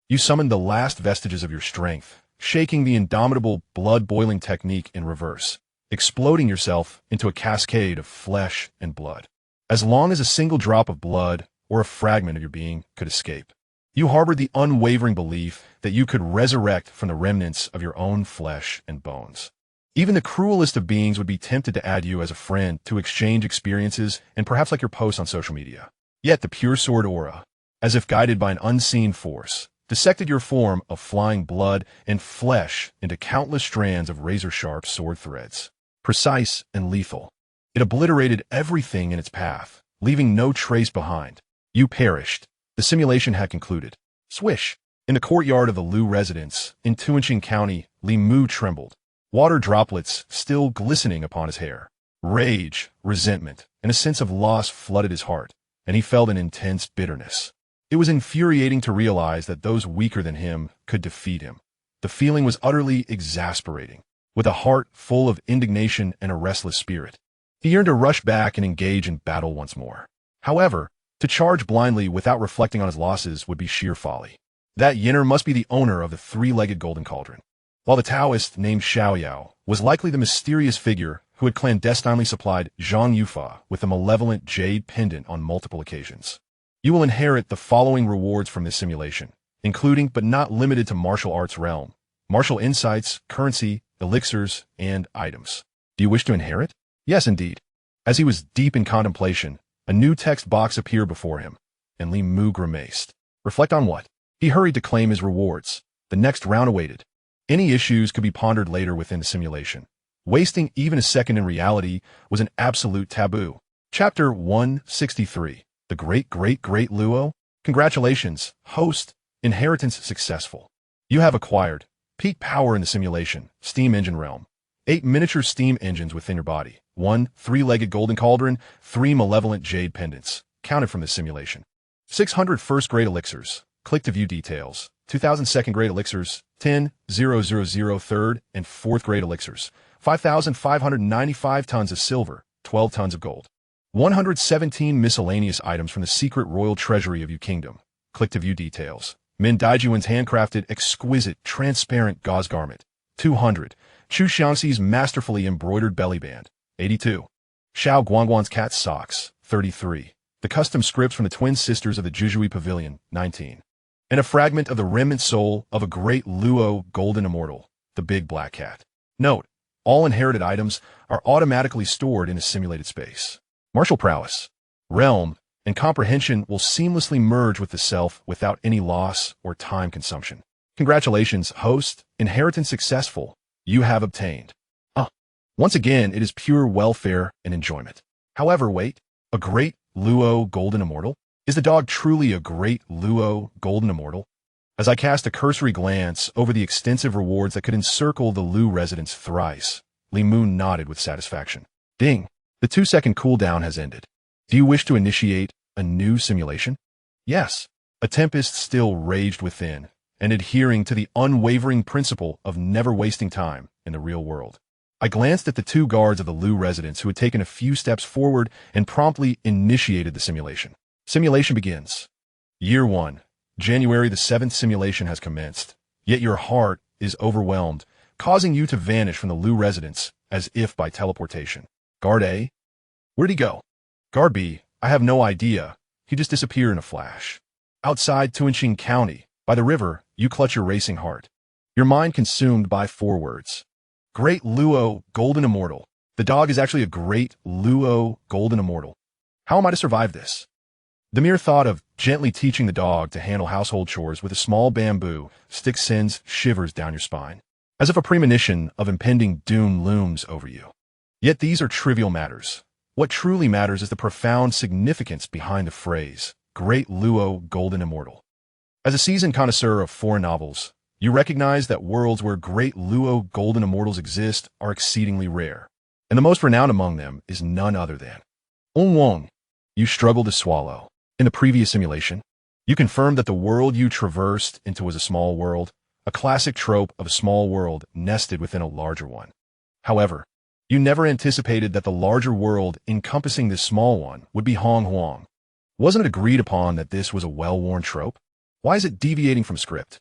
you summoned the last vestiges of your strength, shaking the indomitable blood-boiling technique in reverse, exploding yourself into a cascade of flesh and blood. As long as a single drop of blood or a fragment of your being could escape, you harbored the unwavering belief that you could resurrect from the remnants of your own flesh and bones. Even the cruelest of beings would be tempted to add you as a friend to exchange experiences and perhaps like your posts on social media. Yet the pure sword aura, as if guided by an unseen force, dissected your form of flying blood and flesh into countless strands of razor-sharp sword threads. Precise and lethal. It obliterated everything in its path, leaving no trace behind. You perished. The simulation had concluded. Swish! In the courtyard of the Lu residence, in Tuanqing County, Li Mu trembled, water droplets still glistening upon his hair. Rage, resentment, and a sense of loss flooded his heart, and he felt an intense bitterness. It was infuriating to realize that those weaker than him could defeat him. The feeling was utterly exasperating. With a heart full of indignation and a restless spirit, he yearned to rush back and engage in battle once more. However, to charge blindly without reflecting on his losses would be sheer folly. That Yinner must be the owner of the three-legged golden cauldron, while the Taoist named Xiaoyao was likely the mysterious figure who had clandestinely supplied Zhang Yufa with a malevolent jade pendant on multiple occasions. You will inherit the following rewards from this simulation, including but not limited to martial arts realm, martial insights, currency, elixirs, and items. Do you wish to inherit? Yes, indeed. As he was deep in contemplation, a new text box appeared before him, and Li Mu grimaced. Reflect on what? He hurried to claim his rewards. The next round awaited. Any issues could be pondered later within the simulation. Wasting even a second in reality was an absolute taboo. Chapter 163. The Great Luo? Congratulations, host. Inheritance successful. You have acquired peak power in the simulation, steam engine realm. 8 miniature steam engines within your body. 1 three-legged golden cauldron, 3 malevolent jade pendants, counted from this simulation. 600 first-grade elixirs. Click to view details. 2,000 second-grade elixirs, 10,000 third and fourth-grade elixirs, 5,595 tons of silver, 12 tons of gold. 117 miscellaneous items from the secret royal treasury of Yu Kingdom. Click to view details. Min Daijuan's handcrafted, exquisite, transparent gauze garment. 200. Chu Xianxi's masterfully embroidered belly band. 82. Xiao Guangguan's cat socks. 33. The custom scripts from the twin sisters of the Juzhui Pavilion. 19. And a fragment of the remnant soul of a great Luo golden immortal, the big black cat. Note, all inherited items are automatically stored in a simulated space. Martial prowess, realm, and comprehension will seamlessly merge with the self without any loss or time consumption. Congratulations, host. Inheritance successful. You have obtained. Once again, it is pure welfare and enjoyment. However, wait, a great Luo golden immortal? Is the dog truly a great Luo golden immortal? As I cast a cursory glance over the extensive rewards that could encircle the Lu residence thrice, Li Mu nodded with satisfaction. Ding! The 2-second cooldown has ended. Do you wish to initiate a new simulation? Yes. A tempest still raged within, and adhering to the unwavering principle of never wasting time in the real world. I glanced at the 2 guards of the Lu residence who had taken a few steps forward and promptly initiated the simulation. Simulation begins. Year 1. January the 7th simulation has commenced, yet your heart is overwhelmed, causing you to vanish from the Lu residence as if by teleportation. Guard A? Where'd he go? Guard B? I have no idea. He just disappeared in a flash. Outside Tuanqing County, by the river, you clutch your racing heart. Your mind consumed by 4 words. Great Luo golden immortal. The dog is actually a great Luo golden immortal. How am I to survive this? The mere thought of gently teaching the dog to handle household chores with a small bamboo stick sends shivers down your spine, as if a premonition of impending doom looms over you. Yet these are trivial matters. What truly matters is the profound significance behind the phrase, Great Luo Golden Immortal. As a seasoned connoisseur of foreign novels, you recognize that worlds where great Luo Golden Immortals exist are exceedingly rare, and the most renowned among them is none other than Wong. You struggle to swallow. In the previous simulation, you confirmed that the world you traversed into was a small world, a classic trope of a small world nested within a larger one. However, you never anticipated that the larger world encompassing this small one would be Hong Huang. Wasn't it agreed upon that this was a well-worn trope? Why is it deviating from script?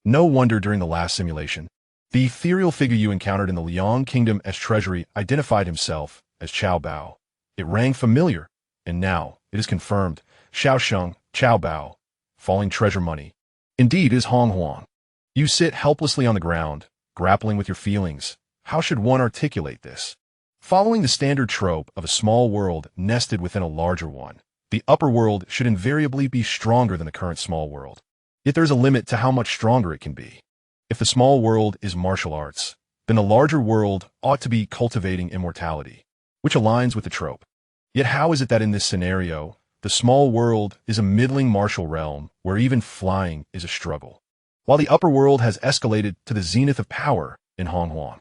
No wonder during the last simulation, the ethereal figure you encountered in the Liang Kingdom as treasury identified himself as Chao Bao. It rang familiar, and now it is confirmed. Xiaosheng, Chao Bao, falling treasure money. Indeed, it is Hong Huang. You sit helplessly on the ground, grappling with your feelings. How should one articulate this? Following the standard trope of a small world nested within a larger one, The upper world should invariably be stronger than the current small world. Yet there is a limit to how much stronger it can be. If the small world is martial arts, then the larger world ought to be cultivating immortality, which aligns with the trope. Yet how is it that in this scenario, the small world is a middling martial realm where even flying is a struggle, while the upper world has escalated to the zenith of power in Honghuan?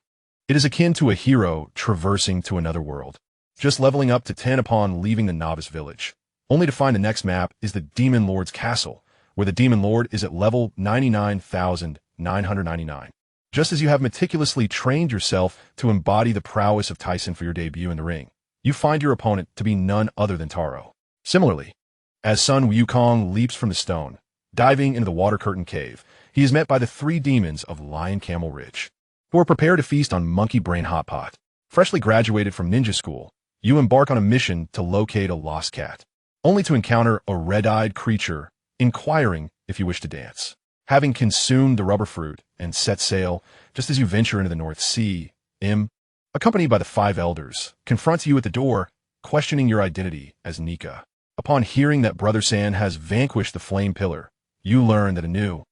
It is akin to a hero traversing to another world, just leveling up to 10 upon leaving the novice village, only to find the next map is the Demon Lord's castle, where the Demon Lord is at level 99,999. Just as you have meticulously trained yourself to embody the prowess of Tyson for your debut in the ring, you find your opponent to be none other than Taro. Similarly, as Sun Wukong leaps from the stone, diving into the Water Curtain Cave, he is met by the 3 demons of Lion Camel Ridge, who are prepared to feast on Monkey Brain Hot Pot. Freshly graduated from ninja school, you embark on a mission to locate a lost cat, only to encounter a red-eyed creature inquiring if you wish to dance. Having consumed the rubber fruit and set sail just as you venture into the North Sea, accompanied by the 5 elders, confronts you at the door, questioning your identity as Nika. Upon hearing that Brother San has vanquished the Flame Pillar, you learn that a new,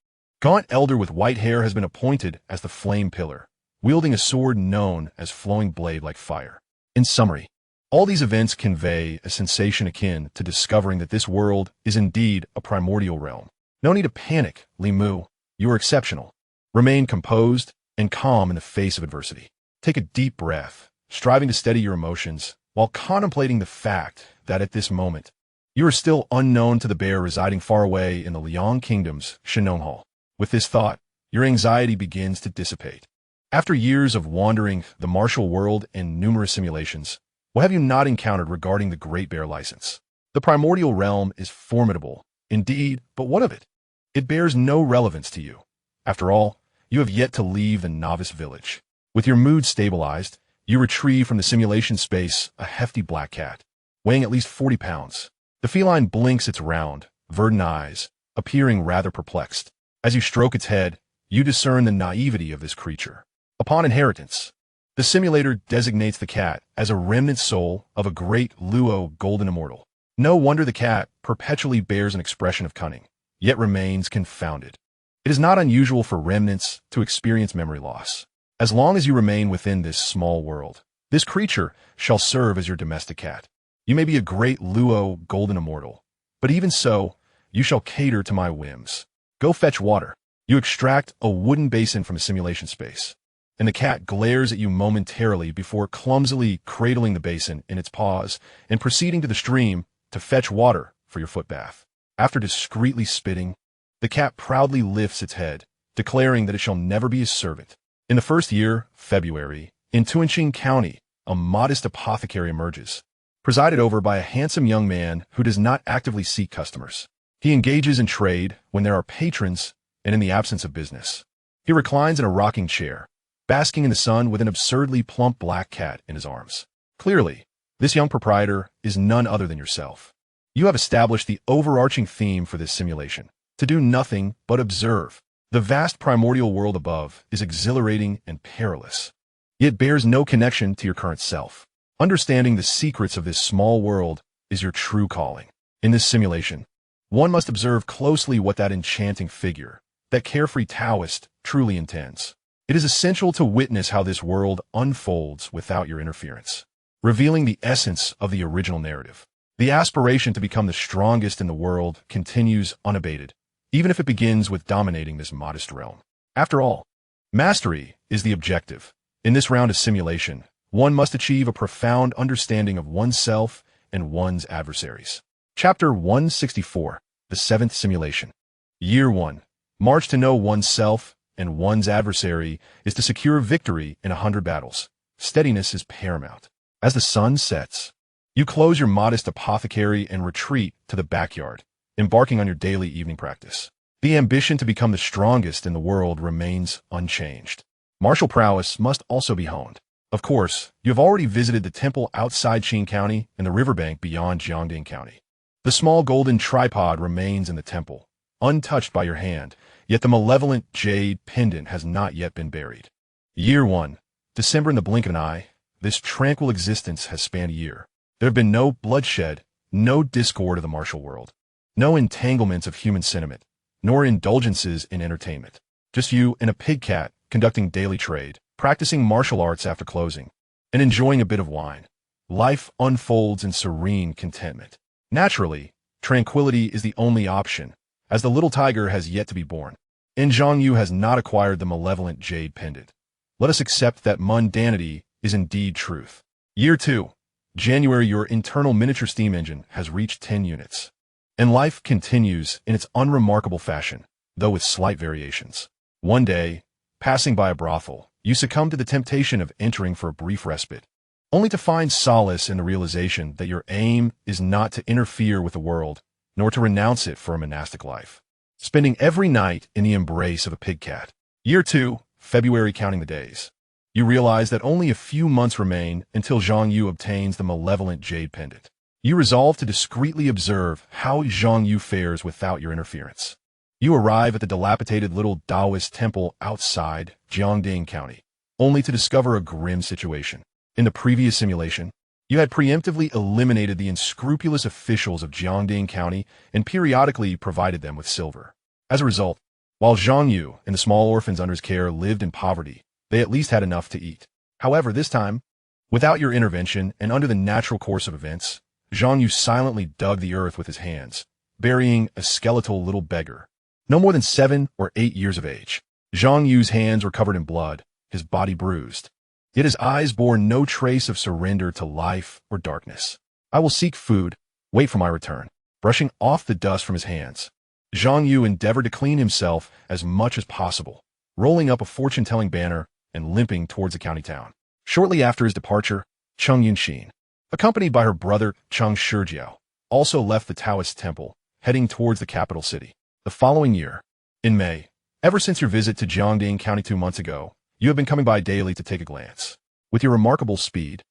gaunt elder with white hair has been appointed as the Flame Pillar, wielding a sword known as Flowing Blade like fire. In summary, all these events convey a sensation akin to discovering that this world is indeed a primordial realm. No need to panic, Li Mu. You are exceptional. Remain composed and calm in the face of adversity. Take a deep breath, striving to steady your emotions while contemplating the fact that at this moment, you are still unknown to the bear residing far away in the Liang Kingdom's Shenonghal. With this thought, your anxiety begins to dissipate. After years of wandering the martial world and numerous simulations, what have you not encountered regarding the Great Bear License? The primordial realm is formidable, indeed, but what of it? It bears no relevance to you. After all, you have yet to leave the novice village. With your mood stabilized, you retrieve from the simulation space a hefty black cat, weighing at least 40 pounds. The feline blinks its round, verdant eyes, appearing rather perplexed. As you stroke its head, you discern the naivety of this creature. Upon inheritance, the simulator designates the cat as a remnant soul of a great Luo golden immortal. No wonder the cat perpetually bears an expression of cunning, yet remains confounded. It is not unusual for remnants to experience memory loss. As long as you remain within this small world, this creature shall serve as your domestic cat. You may be a great Luo golden immortal, but even so, you shall cater to my whims. Go fetch water. You extract a wooden basin from a simulation space, and the cat glares at you momentarily before clumsily cradling the basin in its paws and proceeding to the stream to fetch water for your foot bath. After discreetly spitting, the cat proudly lifts its head, declaring that it shall never be his servant. In the first year, February, in Tuanqing County, a modest apothecary emerges, presided over by a handsome young man who does not actively seek customers. He engages in trade when there are patrons and in the absence of business. He reclines in a rocking chair, basking in the sun with an absurdly plump black cat in his arms. Clearly, this young proprietor is none other than yourself. You have established the overarching theme for this simulation: to do nothing but observe. The vast primordial world above is exhilarating and perilous, yet bears no connection to your current self. Understanding the secrets of this small world is your true calling. In this simulation, one must observe closely what that enchanting figure, that carefree Taoist, truly intends. It is essential to witness how this world unfolds without your interference, revealing the essence of the original narrative. The aspiration to become the strongest in the world continues unabated, even if it begins with dominating this modest realm. After all, mastery is the objective. In this round of simulation, one must achieve a profound understanding of oneself and one's adversaries. Chapter 164, The Seventh Simulation. Year 1. March to know oneself and one's adversary is to secure victory in 100 battles. Steadiness is paramount. As the sun sets, you close your modest apothecary and retreat to the backyard, embarking on your daily evening practice. The ambition to become the strongest in the world remains unchanged. Martial prowess must also be honed. Of course, you have already visited the temple outside Qing County and the riverbank beyond Jiangding County. The small golden tripod remains in the temple, untouched by your hand, yet the malevolent jade pendant has not yet been buried. Year 1. December in the blink of an eye. This tranquil existence has spanned a year. There have been no bloodshed, No discord of the martial world. No entanglements of human sentiment, nor indulgences in entertainment. Just you and a pig cat conducting daily trade, practicing martial arts after closing, and enjoying a bit of wine. Life unfolds in serene contentment. Naturally, tranquility is the only option, as the little tiger has yet to be born, and Xianxia has not acquired the malevolent jade pendant. Let us accept that mundanity is indeed truth. Year 2. January. Your internal miniature steam engine has reached 10 units. And life continues in its unremarkable fashion, though with slight variations. One day, passing by a brothel, you succumb to the temptation of entering for a brief respite, only to find solace in the realization that your aim is not to interfere with the world, nor to renounce it for a monastic life. Spending every night in the embrace of a pig cat. Year 2, February. Counting the days. You realize that only a few months remain until Xianxia obtains the malevolent jade pendant. You resolve to discreetly observe how Xianxia fares without your interference. You arrive at the dilapidated little Taoist temple outside Jiangding County, only to discover a grim situation. In the previous simulation, you had preemptively eliminated the unscrupulous officials of Jiangding County and periodically provided them with silver. As a result, while Xianxia and the small orphans under his care lived in poverty, they at least had enough to eat. However, this time, without your intervention and under the natural course of events, Xianxia silently dug the earth with his hands, burying a skeletal little beggar, no more than 7 or 8 years of age. Xianxia's hands were covered in blood, his body bruised, yet his eyes bore no trace of surrender to life or darkness. I will seek food, wait for my return. Brushing off the dust from his hands, Xianxia endeavored to clean himself as much as possible, rolling up a fortune-telling banner and limping towards the county town. Shortly after his departure, Cheng Yunxin, accompanied by her brother Cheng Shijiao, also left the Taoist temple, heading towards the capital city. The following year, in May, ever since your visit to Jiangding County 2 months ago, you have been coming by daily to take a glance. With your remarkable speed,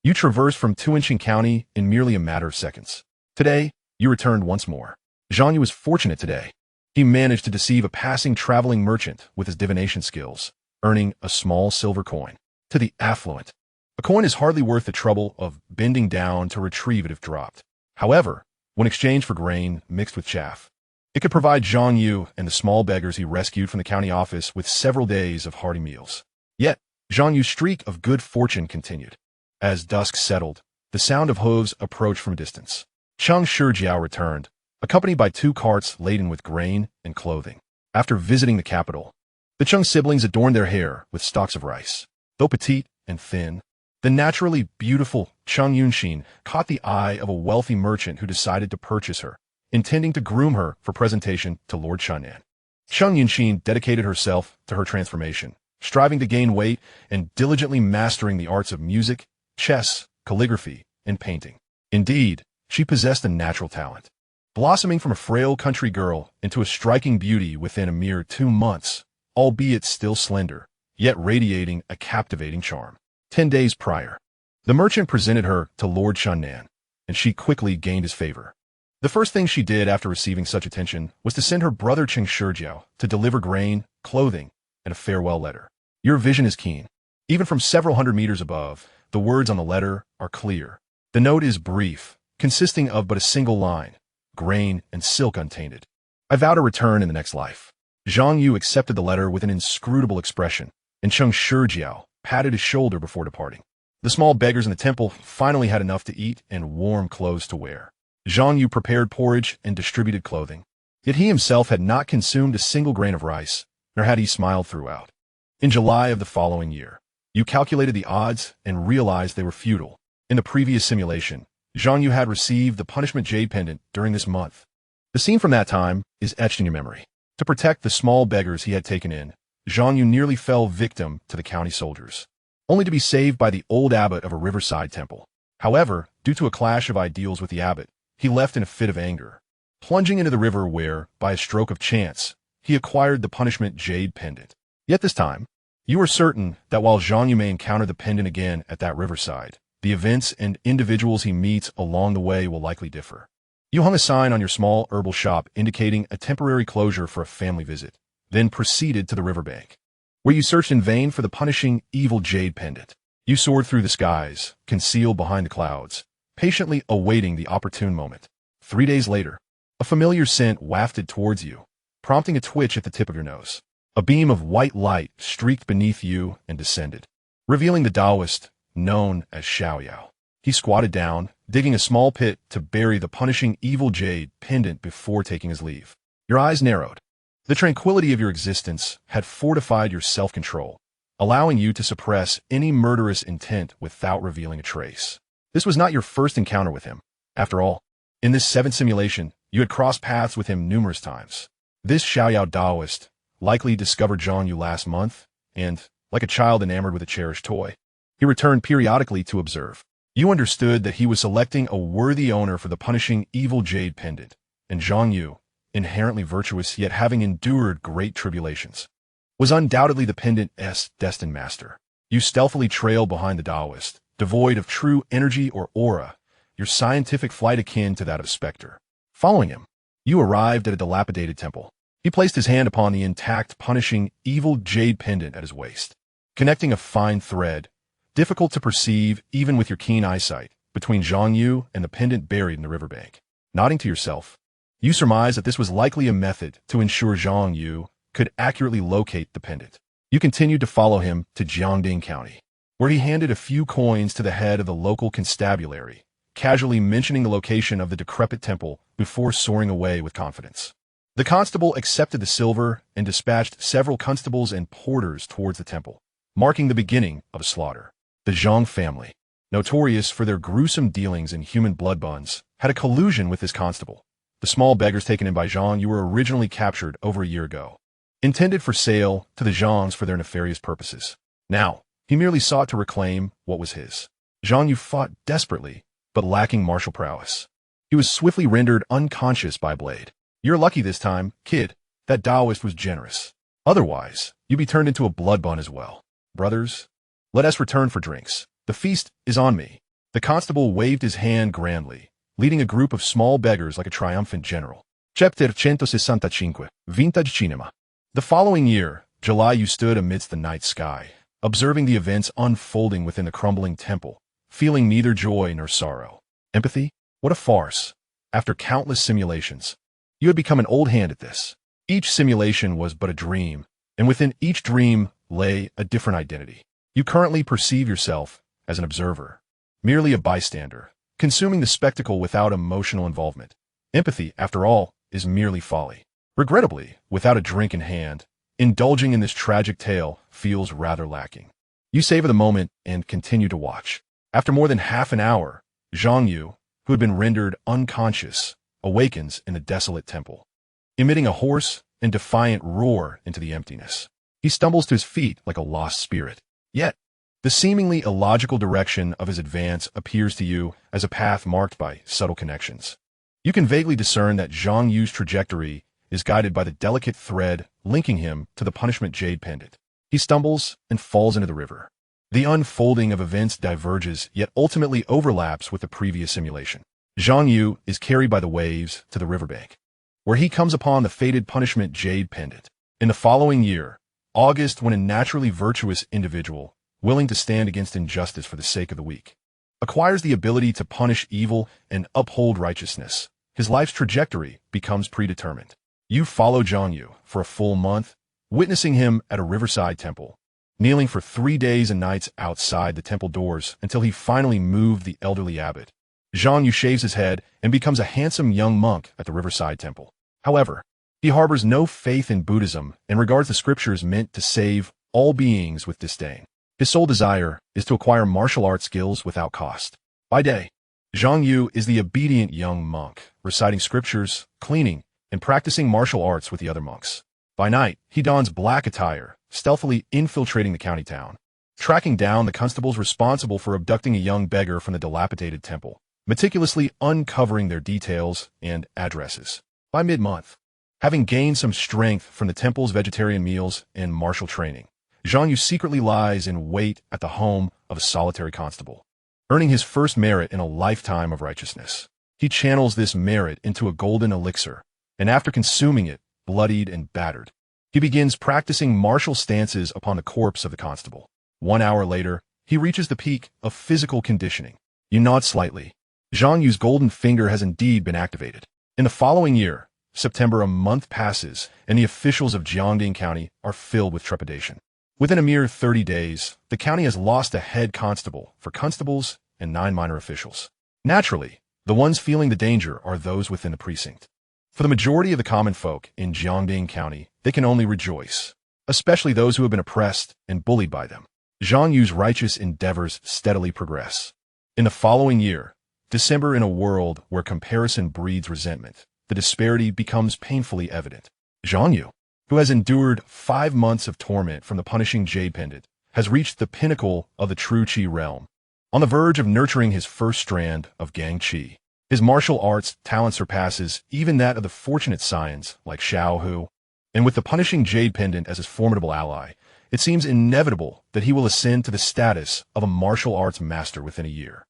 you traversed from Tuanqing County in merely a matter of seconds. Today, you returned once more. Xianxia was fortunate today. He managed to deceive a passing traveling merchant with his divination skills, earning a small silver coin. To the affluent, a coin is hardly worth the trouble of bending down to retrieve it if dropped. However, when exchanged for grain mixed with chaff, it could provide Xianxia and the small beggars he rescued from the county office with several days of hearty meals. Yet, Xianxia's streak of good fortune continued. As dusk settled, the sound of hooves approached from a distance. Cheng Shijiao returned, accompanied by 2 carts laden with grain and clothing. After visiting the capital, the Cheng siblings adorned their hair with stalks of rice. Though petite and thin, the naturally beautiful Cheng Yunxin caught the eye of a wealthy merchant who decided to purchase her, intending to groom her for presentation to Lord Shannan. Cheng Yunxin dedicated herself to her transformation, striving to gain weight and diligently mastering the arts of music, chess, calligraphy, and painting. Indeed, she possessed a natural talent, blossoming from a frail country girl into a striking beauty within a mere 2 months, albeit still slender, yet radiating a captivating charm. 10 days prior, the merchant presented her to Lord Shannan, and she quickly gained his favor. The first thing she did after receiving such attention was to send her brother Cheng Shijiao to deliver grain, clothing, and a farewell letter. Your vision is keen. Even from several hundred meters above, the words on the letter are clear. The note is brief, consisting of but a single line: grain and silk untainted. I vow to return in the next life. Xianxia accepted the letter with an inscrutable expression, and Cheng Shijiao patted his shoulder before departing. The small beggars in the temple finally had enough to eat and warm clothes to wear. Xianxia prepared porridge and distributed clothing. Yet he himself had not consumed a single grain of rice, nor had he smiled throughout. In July of the following year, you calculated the odds and realized they were futile. In the previous simulation, Xianxia had received the punishment jade pendant during this month. The scene from that time is etched in your memory. To protect the small beggars he had taken in, Xianxia nearly fell victim to the county soldiers, only to be saved by the old abbot of a riverside temple. However, due to a clash of ideals with the abbot, he left in a fit of anger, plunging into the river where, by a stroke of chance, he acquired the punishment jade pendant. Yet this time, you are certain that while Xianxia may encounter the pendant again at that riverside, the events and individuals he meets along the way will likely differ. You hung a sign on your small herbal shop indicating a temporary closure for a family visit, then proceeded to the riverbank, where you searched in vain for the punishing evil jade pendant. You soared through the skies, concealed behind the clouds, patiently awaiting the opportune moment. 3 days later, a familiar scent wafted towards you, prompting a twitch at the tip of your nose. A beam of white light streaked beneath you and descended, revealing the Taoist known as Xianxia. He squatted down, digging a small pit to bury the punishing evil jade pendant before taking his leave. Your eyes narrowed. The tranquility of your existence had fortified your self-control, allowing you to suppress any murderous intent without revealing a trace. This was not your first encounter with him. After all, in this 7th simulation, you had crossed paths with him numerous times. This Xiaoyao Taoist likely discovered Xianxia last month, and, like a child enamored with a cherished toy, he returned periodically to observe. You understood that he was selecting a worthy owner for the punishing evil jade pendant, and Xianxia, inherently virtuous yet having endured great tribulations, was undoubtedly the pendant's destined master. You stealthily trailed behind the Taoist, devoid of true energy or aura, your scientific flight akin to that of Spectre. Following him, you arrived at a dilapidated temple. He placed his hand upon the intact, punishing, evil jade pendant at his waist, connecting a fine thread, difficult to perceive even with your keen eyesight, between Xianxia and the pendant buried in the riverbank. Nodding to yourself, you surmised that this was likely a method to ensure Xianxia could accurately locate the pendant. You continued to follow him to Jiangding County, where he handed a few coins to the head of the local constabulary, casually mentioning the location of the decrepit temple before soaring away with confidence. The constable accepted the silver and dispatched several constables and porters towards the temple, marking the beginning of a slaughter. The Zhang family, notorious for their gruesome dealings in human blood buns, had a collusion with this constable. The small beggars taken in by Xianxia were originally captured over a year ago, intended for sale to the Zhangs for their nefarious purposes. Now, he merely sought to reclaim what was his. Xianxia fought desperately, but lacking martial prowess. He was swiftly rendered unconscious by a blade. You're lucky this time, kid. That Taoist was generous. Otherwise, you'd be turned into a blood bun as well. Brothers, let us return for drinks. The feast is on me. The constable waved his hand grandly, leading a group of small beggars like a triumphant general. Chapter 165, Vintage Cinema. The following year, July, you stood amidst the night sky, observing the events unfolding within the crumbling temple, feeling neither joy nor sorrow. Empathy? What a farce. After countless simulations, you had become an old hand at this. Each simulation was but a dream, and within each dream lay a different identity. You currently perceive yourself as an observer, merely a bystander, consuming the spectacle without emotional involvement. Empathy, after all, is merely folly. Regrettably, without a drink in hand, indulging in this tragic tale feels rather lacking. You savor the moment and continue to watch. After more than half an hour, Xianxia, who had been rendered unconscious, awakens in the desolate temple, emitting a hoarse and defiant roar into the emptiness. He stumbles to his feet like a lost spirit. Yet, the seemingly illogical direction of his advance appears to you as a path marked by subtle connections. You can vaguely discern that Xiangxia's trajectory is guided by the delicate thread linking him to the punishment jade pendant. He stumbles and falls into the river. The unfolding of events diverges yet ultimately overlaps with the previous simulation. Xianxia is carried by the waves to the riverbank, where he comes upon the fated punishment jade pendant. In the following year, August, when a naturally virtuous individual, willing to stand against injustice for the sake of the weak, acquires the ability to punish evil and uphold righteousness, his life's trajectory becomes predetermined. You follow Xianxia for a full month, witnessing him at a riverside temple, kneeling for 3 days and nights outside the temple doors until he finally moved the elderly abbot. Xianxia shaves his head and becomes a handsome young monk at the riverside temple. However, he harbors no faith in Buddhism and regards the scriptures meant to save all beings with disdain. His sole desire is to acquire martial arts skills without cost. By day, Xianxia is the obedient young monk, reciting scriptures, cleaning, and practicing martial arts with the other monks. By night, he dons black attire, stealthily infiltrating the county town, tracking down the constables responsible for abducting a young beggar from the dilapidated temple, meticulously uncovering their details and addresses. By mid-month, having gained some strength from the temple's vegetarian meals and martial training, Xianxia secretly lies in wait at the home of a solitary constable, earning his first merit in a lifetime of righteousness. He channels this merit into a golden elixir, and after consuming it, bloodied and battered, he begins practicing martial stances upon the corpse of the constable. 1 hour later, he reaches the peak of physical conditioning. You nod slightly, Zhang Yu's golden finger has indeed been activated. In the following year, September, a month passes, and the officials of Jiangding County are filled with trepidation. Within a mere 30 days, the county has lost a head constable, 4 constables, and 9 minor officials. Naturally, the ones feeling the danger are those within the precinct. For the majority of the common folk in Jiangding County, they can only rejoice, especially those who have been oppressed and bullied by them. Zhang Yu's righteous endeavors steadily progress. In the following year, December, in a world where comparison breeds resentment, the disparity becomes painfully evident. Zhang Yu, who has endured 5 months of torment from the punishing Jade Pendant, has reached the pinnacle of the true Qi realm. On the verge of nurturing his first strand of Gang Qi, his martial arts talent surpasses even that of the fortunate scions like Xiao Hu. And with the punishing Jade Pendant as his formidable ally, it seems inevitable that he will ascend to the status of a martial arts master within a year.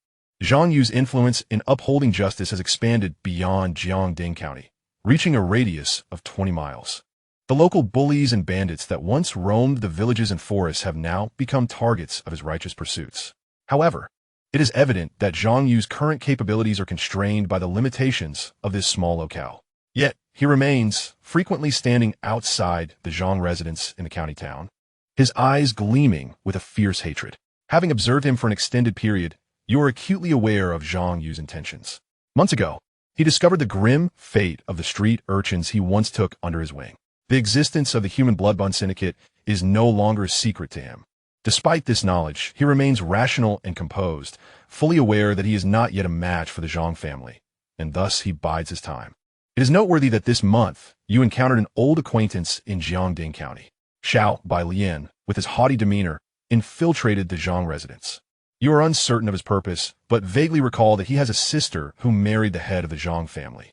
Zhang Yu's influence in upholding justice has expanded beyond Jiangding County, reaching a radius of 20 miles. The local bullies and bandits that once roamed the villages and forests have now become targets of his righteous pursuits. However, it is evident that Zhang Yu's current capabilities are constrained by the limitations of this small locale. Yet, he remains, frequently standing outside the Zhang residence in the county town, his eyes gleaming with a fierce hatred. Having observed him for an extended period, you are acutely aware of Zhang Yu's intentions. Months ago, he discovered the grim fate of the street urchins he once took under his wing. The existence of the human bloodbond syndicate is no longer a secret to him. Despite this knowledge, he remains rational and composed, fully aware that he is not yet a match for the Zhang family, and thus he bides his time. It is noteworthy that this month, you encountered an old acquaintance in Jiangding County. Xiao Bai Lian, with his haughty demeanor, infiltrated the Zhang residence. You are uncertain of his purpose, but vaguely recall that he has a sister who married the head of the Zhang family.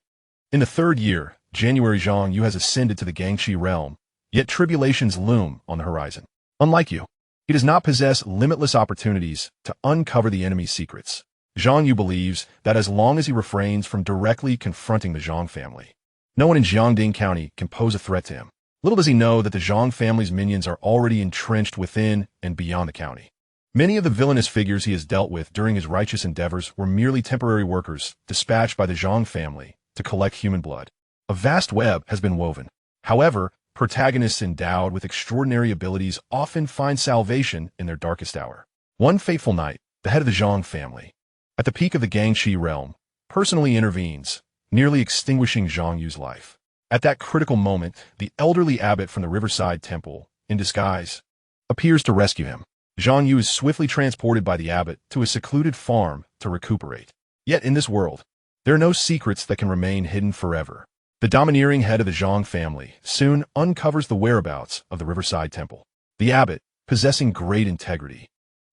In the 3rd year, January, Zhang Yu has ascended to the Gangxi realm, yet tribulations loom on the horizon. Unlike you, he does not possess limitless opportunities to uncover the enemy's secrets. Zhang Yu believes that as long as he refrains from directly confronting the Zhang family, no one in Jiangding County can pose a threat to him. Little does he know that the Zhang family's minions are already entrenched within and beyond the county. Many of the villainous figures he has dealt with during his righteous endeavors were merely temporary workers dispatched by the Zhang family to collect human blood. A vast web has been woven. However, protagonists endowed with extraordinary abilities often find salvation in their darkest hour. One fateful night, the head of the Zhang family, at the peak of the Gangxi realm, personally intervenes, nearly extinguishing Zhang Yu's life. At that critical moment, the elderly abbot from the Riverside Temple, in disguise, appears to rescue him. Zhang Yu is swiftly transported by the abbot to a secluded farm to recuperate. Yet in this world, there are no secrets that can remain hidden forever. The domineering head of the Zhang family soon uncovers the whereabouts of the Riverside Temple. The abbot, possessing great integrity,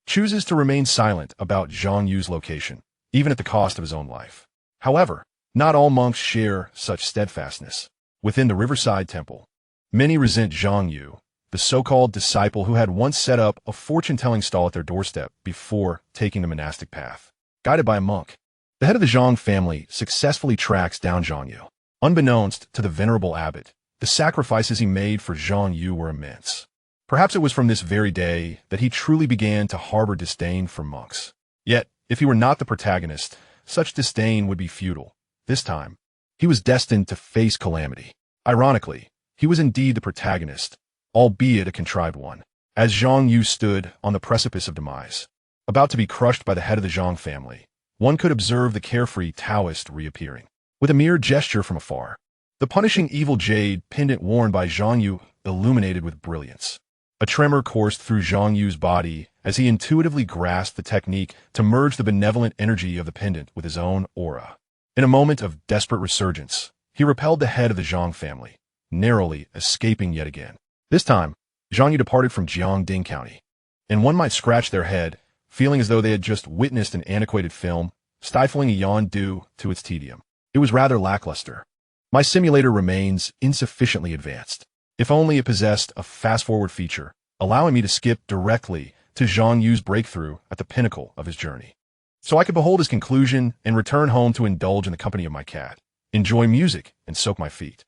chooses to remain silent about Zhang Yu's location, even at the cost of his own life. However, not all monks share such steadfastness. Within the Riverside Temple, many resent Zhang Yu, the so-called disciple who had once set up a fortune-telling stall at their doorstep before taking the monastic path. Guided by a monk, the head of the Zhang family successfully tracks down Zhang Yu. Unbeknownst to the venerable abbot, the sacrifices he made for Zhang Yu were immense. Perhaps it was from this very day that he truly began to harbor disdain for monks. Yet, if he were not the protagonist, such disdain would be futile. This time, he was destined to face calamity. Ironically, he was indeed the protagonist, albeit a contrived one. As Zhang Yu stood on the precipice of demise, about to be crushed by the head of the Zhang family, one could observe the carefree Taoist reappearing. With a mere gesture from afar, the punishing evil jade pendant worn by Zhang Yu illuminated with brilliance. A tremor coursed through Zhang Yu's body as he intuitively grasped the technique to merge the benevolent energy of the pendant with his own aura. In a moment of desperate resurgence, he repelled the head of the Zhang family, narrowly escaping yet again. This time, Zhang Yu departed from Jiangding County, and one might scratch their head, feeling as though they had just witnessed an antiquated film, stifling a yawn due to its tedium. It was rather lackluster. My simulator remains insufficiently advanced. If only it possessed a fast-forward feature, allowing me to skip directly to Zhang Yu's breakthrough at the pinnacle of his journey, so I could behold his conclusion and return home to indulge in the company of my cat, enjoy music, and soak my feet.